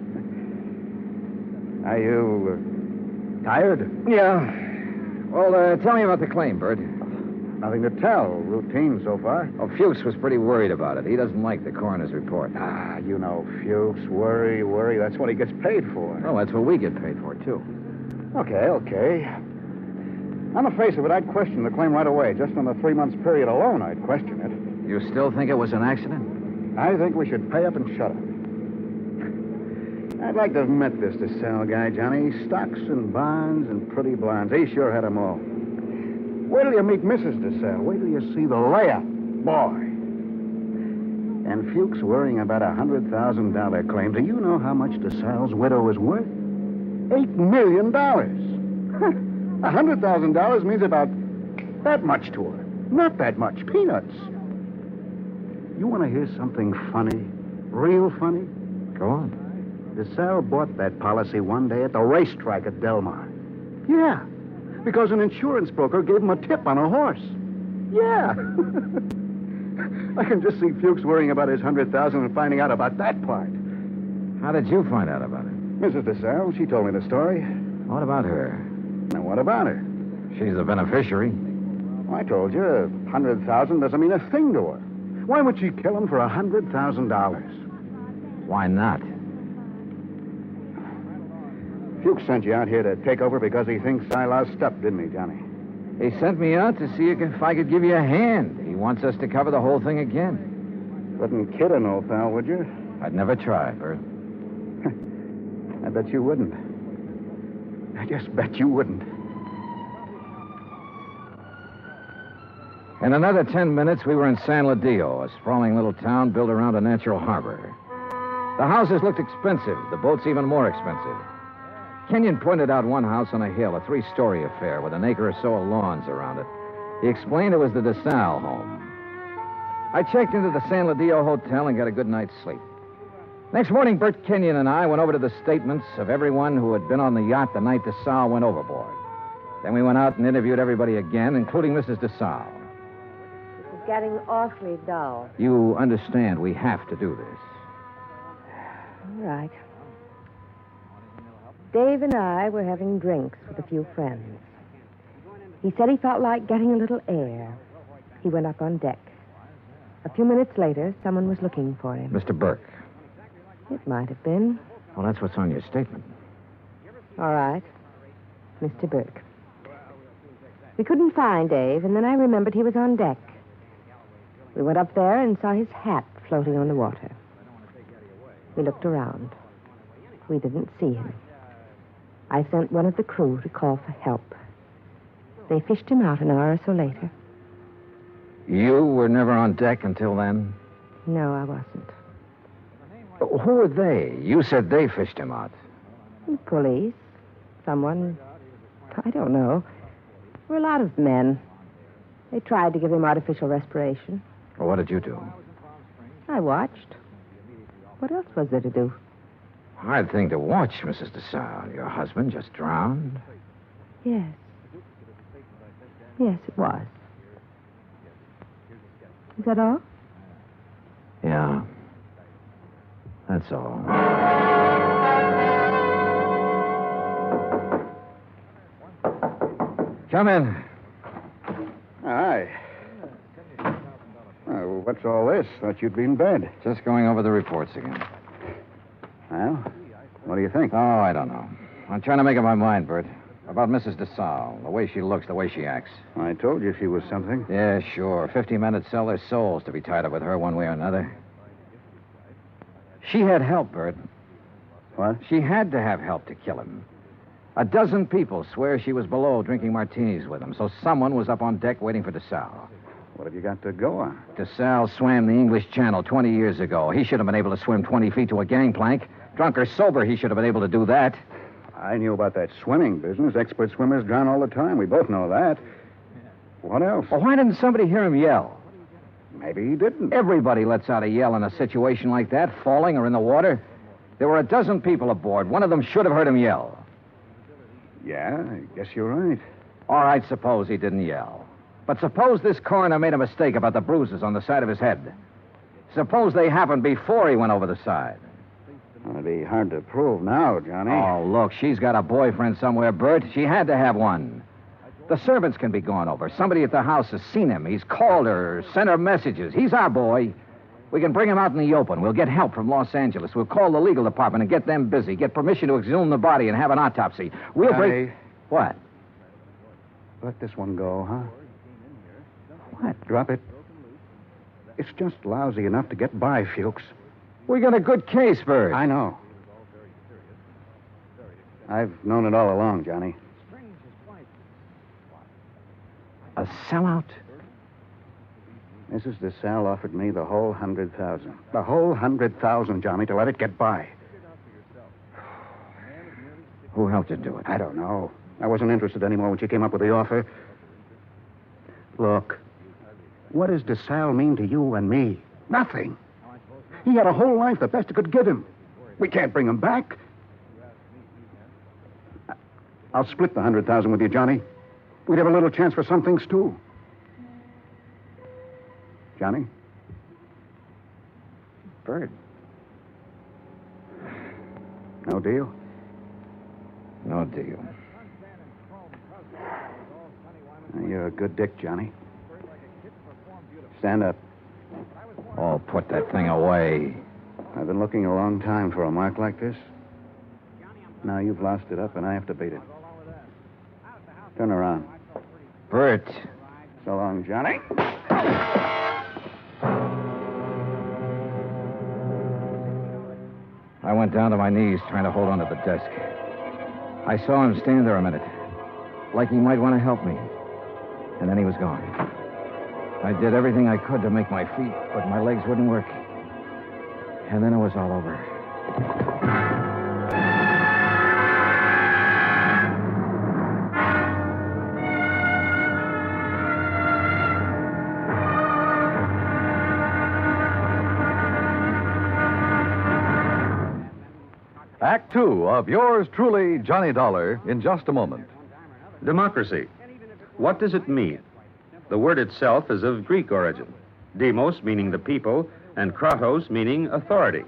Are you tired? Yeah. Well, tell me about the claim, Bert. Nothing to tell. Routine so far. Oh, Fuchs was pretty worried about it. He doesn't like the coroner's report. You know, Fuchs, worry. That's what he gets paid for. Oh, that's what we get paid for, too. Okay. On the face of it, I'd question the claim right away. Just on the 3 months period alone, I'd question it. You still think it was an accident? I think we should pay up and shut up. I'd like to have met this Desalles guy, Johnny. Stocks and bonds and pretty blondes. He sure had them all. Wait till you meet Mrs. Desalles. Wait till you see the layup. Boy. And Fuchs worrying about a $100,000 claim. Do you know how much Desalles' widow is worth? $8 million. $100,000 means about that much to her. Not that much. Peanuts. You want to hear something funny? Real funny? Go on. Desalles bought that policy one day at the racetrack at Del Mar. Yeah, because an insurance broker gave him a tip on a horse. Yeah. I can just see Fuchs worrying about his $100,000 and finding out about that part. How did you find out about it? Mrs. Desalles, she told me the story. What about her? Now, what about her? She's the beneficiary. Well, I told you, $100,000 doesn't mean a thing to her. Why would she kill him for $100,000? Why not? Fuchs sent you out here to take over because he thinks I lost Stope, didn't he, Johnny? He sent me out to see if I could give you a hand. He wants us to cover the whole thing again. Wouldn't kid an old pal, would you? I'd never try, Bert. I bet you wouldn't. I just bet you wouldn't. In another 10 minutes, we were in San Ladillo, a sprawling little town built around a natural harbor. The houses looked expensive, the boats even more expensive. Kenyon pointed out one house on a hill, a 3-story affair with an acre or so of lawns around it. He explained it was the Desalles home. I checked into the San Ladillo Hotel and got a good night's sleep. Next morning, Bert Kenyon and I went over to the statements of everyone who had been on the yacht the night Desalles went overboard. Then we went out and interviewed everybody again, including Mrs. Desalles. This is getting awfully dull. You understand we have to do this. All right. Dave and I were having drinks with a few friends. He said he felt like getting a little air. He went up on deck. A few minutes later, someone was looking for him. Mr. Burke. It might have been. Well, that's what's on your statement. All right. Mr. Burke. We couldn't find Dave, and then I remembered he was on deck. We went up there and saw his hat floating on the water. We looked around. We didn't see him. I sent one of the crew to call for help. They fished him out an hour or so later. You were never on deck until then? No, I wasn't. Who were they? You said they fished him out. The police. Someone. I don't know. We're a lot of men. They tried to give him artificial respiration. Well, what did you do? I watched. What else was there to do? Hard thing to watch, Mrs. Desalles. Your husband just drowned. Yes. Yes, it was. Is that all? Yeah. That's all. Come in. Hi. What's all this? Thought you'd be in bed. Just going over the reports again. Well, what do you think? Oh, I don't know. I'm trying to make up my mind, Bert. About Mrs. Desalles, the way she looks, the way she acts. I told you she was something. Yeah, sure. 50 men would sell their souls to be tied up with her one way or another. She had help, Bert. What? She had to have help to kill him. A dozen people swear she was below drinking martinis with him, so someone was up on deck waiting for Desalles. What have you got to go on? Desalles swam the English Channel 20 years ago. He should have been able to swim 20 feet to a gangplank. Drunk or sober, he should have been able to do that. I knew about that swimming business. Expert swimmers drown all the time. We both know that. What else? Well, why didn't somebody hear him yell? Maybe he didn't. Everybody lets out a yell in a situation like that, falling or in the water. There were a dozen people aboard. One of them should have heard him yell. Yeah, I guess you're right. All right, suppose he didn't yell. But suppose this coroner made a mistake about the bruises on the side of his head. Suppose they happened before he went over the side. Well, it'd be hard to prove now, Johnny. Oh, look, she's got a boyfriend somewhere, Bert. She had to have one. The servants can be gone over. Somebody at the house has seen him. He's called her, sent her messages. He's our boy. We can bring him out in the open. We'll get help from Los Angeles. We'll call the legal department and get them busy. Get permission to exhume the body and have an autopsy. We'll bring... What? Let this one go, huh? What? Drop it. It's just lousy enough to get by, Fuchs. We got a good case, Bert. I know. I've known it all along, Johnny. A sellout? Mrs. Desalles offered me the whole 100,000. The whole 100,000, Johnny, to let it get by. Who helped you do it? I don't know. I wasn't interested anymore when she came up with the offer. Look, what does Desalles mean to you and me? Nothing. He had a whole life, the best it could give him. We can't bring him back. I'll split the 100,000 with you, Johnny. We'd have a little chance for some things, too. Johnny? Bert. No deal? No deal. You're a good dick, Johnny. Stand up. Oh, put that thing away. I've been looking a long time for a mark like this. Now you've lost it up, and I have to beat it. Turn around. Bert. So long, Johnny. I went down to my knees trying to hold onto the desk. I saw him stand there a minute, like he might want to help me. And then he was gone. I did everything I could to make my feet, but my legs wouldn't work. And then it was all over. Act two of yours truly, Johnny Dollar, in just a moment. Democracy. What does it mean? The word itself is of Greek origin. Demos meaning the people, and kratos meaning authority.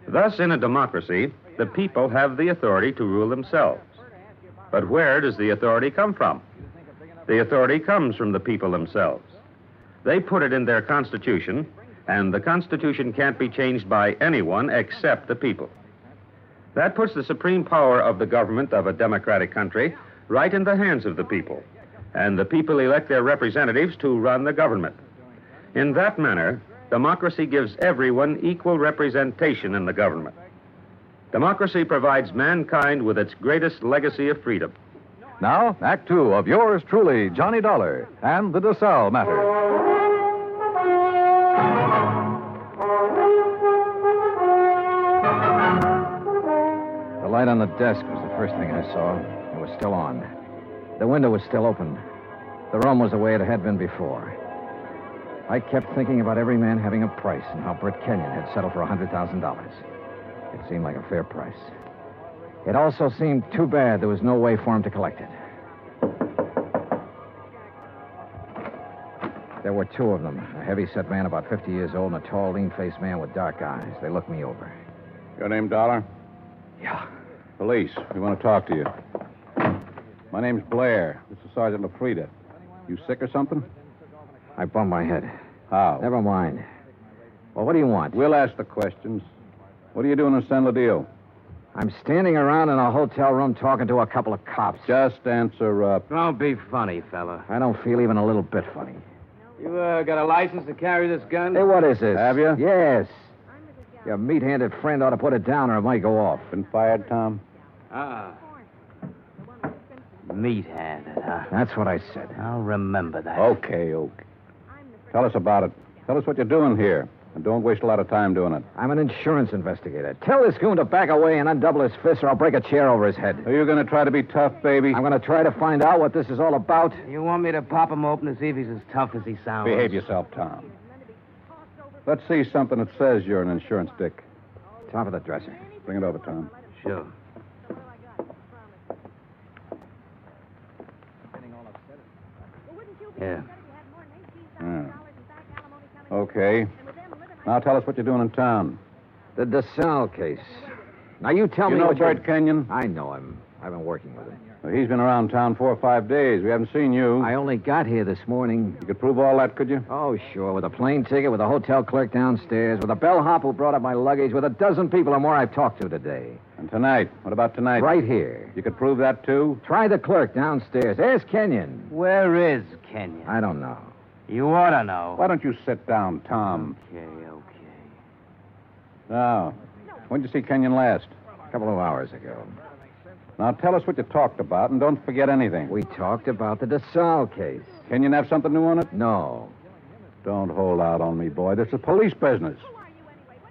Thus, in a democracy, the people have the authority to rule themselves. But where does the authority come from? The authority comes from the people themselves. They put it in their Constitution, and the Constitution can't be changed by anyone except the people. That puts the supreme power of the government of a democratic country right in the hands of the people, and the people elect their representatives to run the government. In that manner, democracy gives everyone equal representation in the government. Democracy provides mankind with its greatest legacy of freedom. Now, Act Two of yours truly, Johnny Dollar, and the Desalles matter. The light on the desk was the first thing I saw. It was still on. The window was still open. The room was the way it had been before. I kept thinking about every man having a price and how Britt Kenyon had settled for $100,000. It seemed like a fair price. It also seemed too bad there was no way for him to collect it. There were two of them, a heavy-set man about 50 years old and a tall, lean-faced man with dark eyes. They looked me over. Your name, Dollar? Yeah. Police. We want to talk to you. My name's Blair. This is Sergeant LaFrida. You sick or something? I bumped my head. How? Never mind. Well, what do you want? We'll ask the questions. What are you doing in San Ladillo? I'm standing around in a hotel room talking to a couple of cops. Just answer up. Don't be funny, fella. I don't feel even a little bit funny. You got a license to carry this gun? Hey, what is this? Have you? Yes. Your meat-handed friend ought to put it down or it might go off. Been fired, Tom? Ah. Meat-handed, huh? That's what I said. I'll remember that. Okay. Tell us about it. Tell us what you're doing here. And don't waste a lot of time doing it. I'm an insurance investigator. Tell this goon to back away and undouble his fist or I'll break a chair over his head. Are you going to try to be tough, baby? I'm going to try to find out what this is all about. You want me to pop him open to see if he's as tough as he sounds? Behave yourself, Tom. Let's see something that says you're an insurance dick. Top of the dresser. Bring it over, Tom. Sure. Here. Yeah. Okay. Now tell us what you're doing in town. The Desalles case. Now you tell me You know what Bert Kenyon? I know him. I've been working with him. Well, he's been around town 4 or 5 days. We haven't seen you. I only got here this morning. You could prove all that, could you? Oh, sure. With a plane ticket, with a hotel clerk downstairs, with a bellhop who brought up my luggage, with a dozen people or more I've talked to today. And tonight? What about tonight? Right here. You could prove that, too? Try the clerk downstairs. Ask Kenyon. Where is Kenyon? I don't know. You ought to know. Why don't you sit down, Tom? Okay. Now, when did you see Kenyon last? A couple of hours ago. Now, tell us what you talked about, and don't forget anything. We talked about the Desalles case. Kenyon have something new on it? No. Don't hold out on me, boy. This is police business.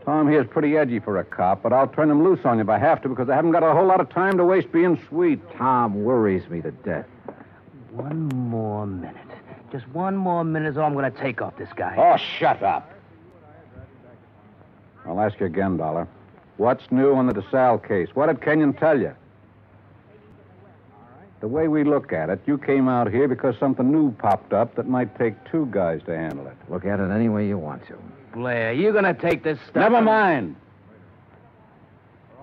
Tom here's pretty edgy for a cop, but I'll turn him loose on you if I have to, because I haven't got a whole lot of time to waste being sweet. Tom worries me to death. One more minute. Just one more minute is all I'm going to take off this guy. Oh, shut up. I'll ask you again, Dollar. What's new on the Desalles case? What did Kenyon tell you? The way we look at it, you came out here because something new popped up that might take 2 guys to handle it. Look at it any way you want to. Blair, you going to take this stuff? Never mind.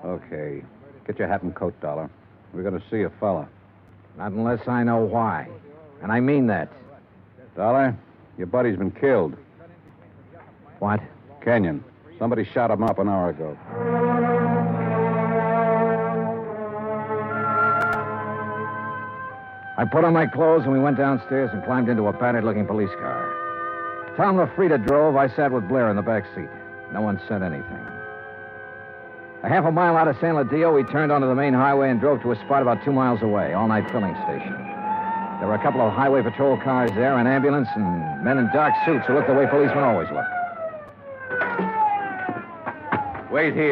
Okay. Get your hat and coat, Dollar. We're going to see a fella. Not unless I know why. And I mean that. Dollar, your buddy's been killed. What? Kenyon. Somebody shot him up an hour ago. I put on my clothes and we went downstairs and climbed into a battered-looking police car. Tom LaFrida drove. I sat with Blair in the back seat. No one said anything. A half a mile out of San Ladillo, we turned onto the main highway and drove to a spot about 2 miles away, all-night filling station. There were a couple of highway patrol cars there, an ambulance, and men in dark suits who looked the way policemen always look. Wait here.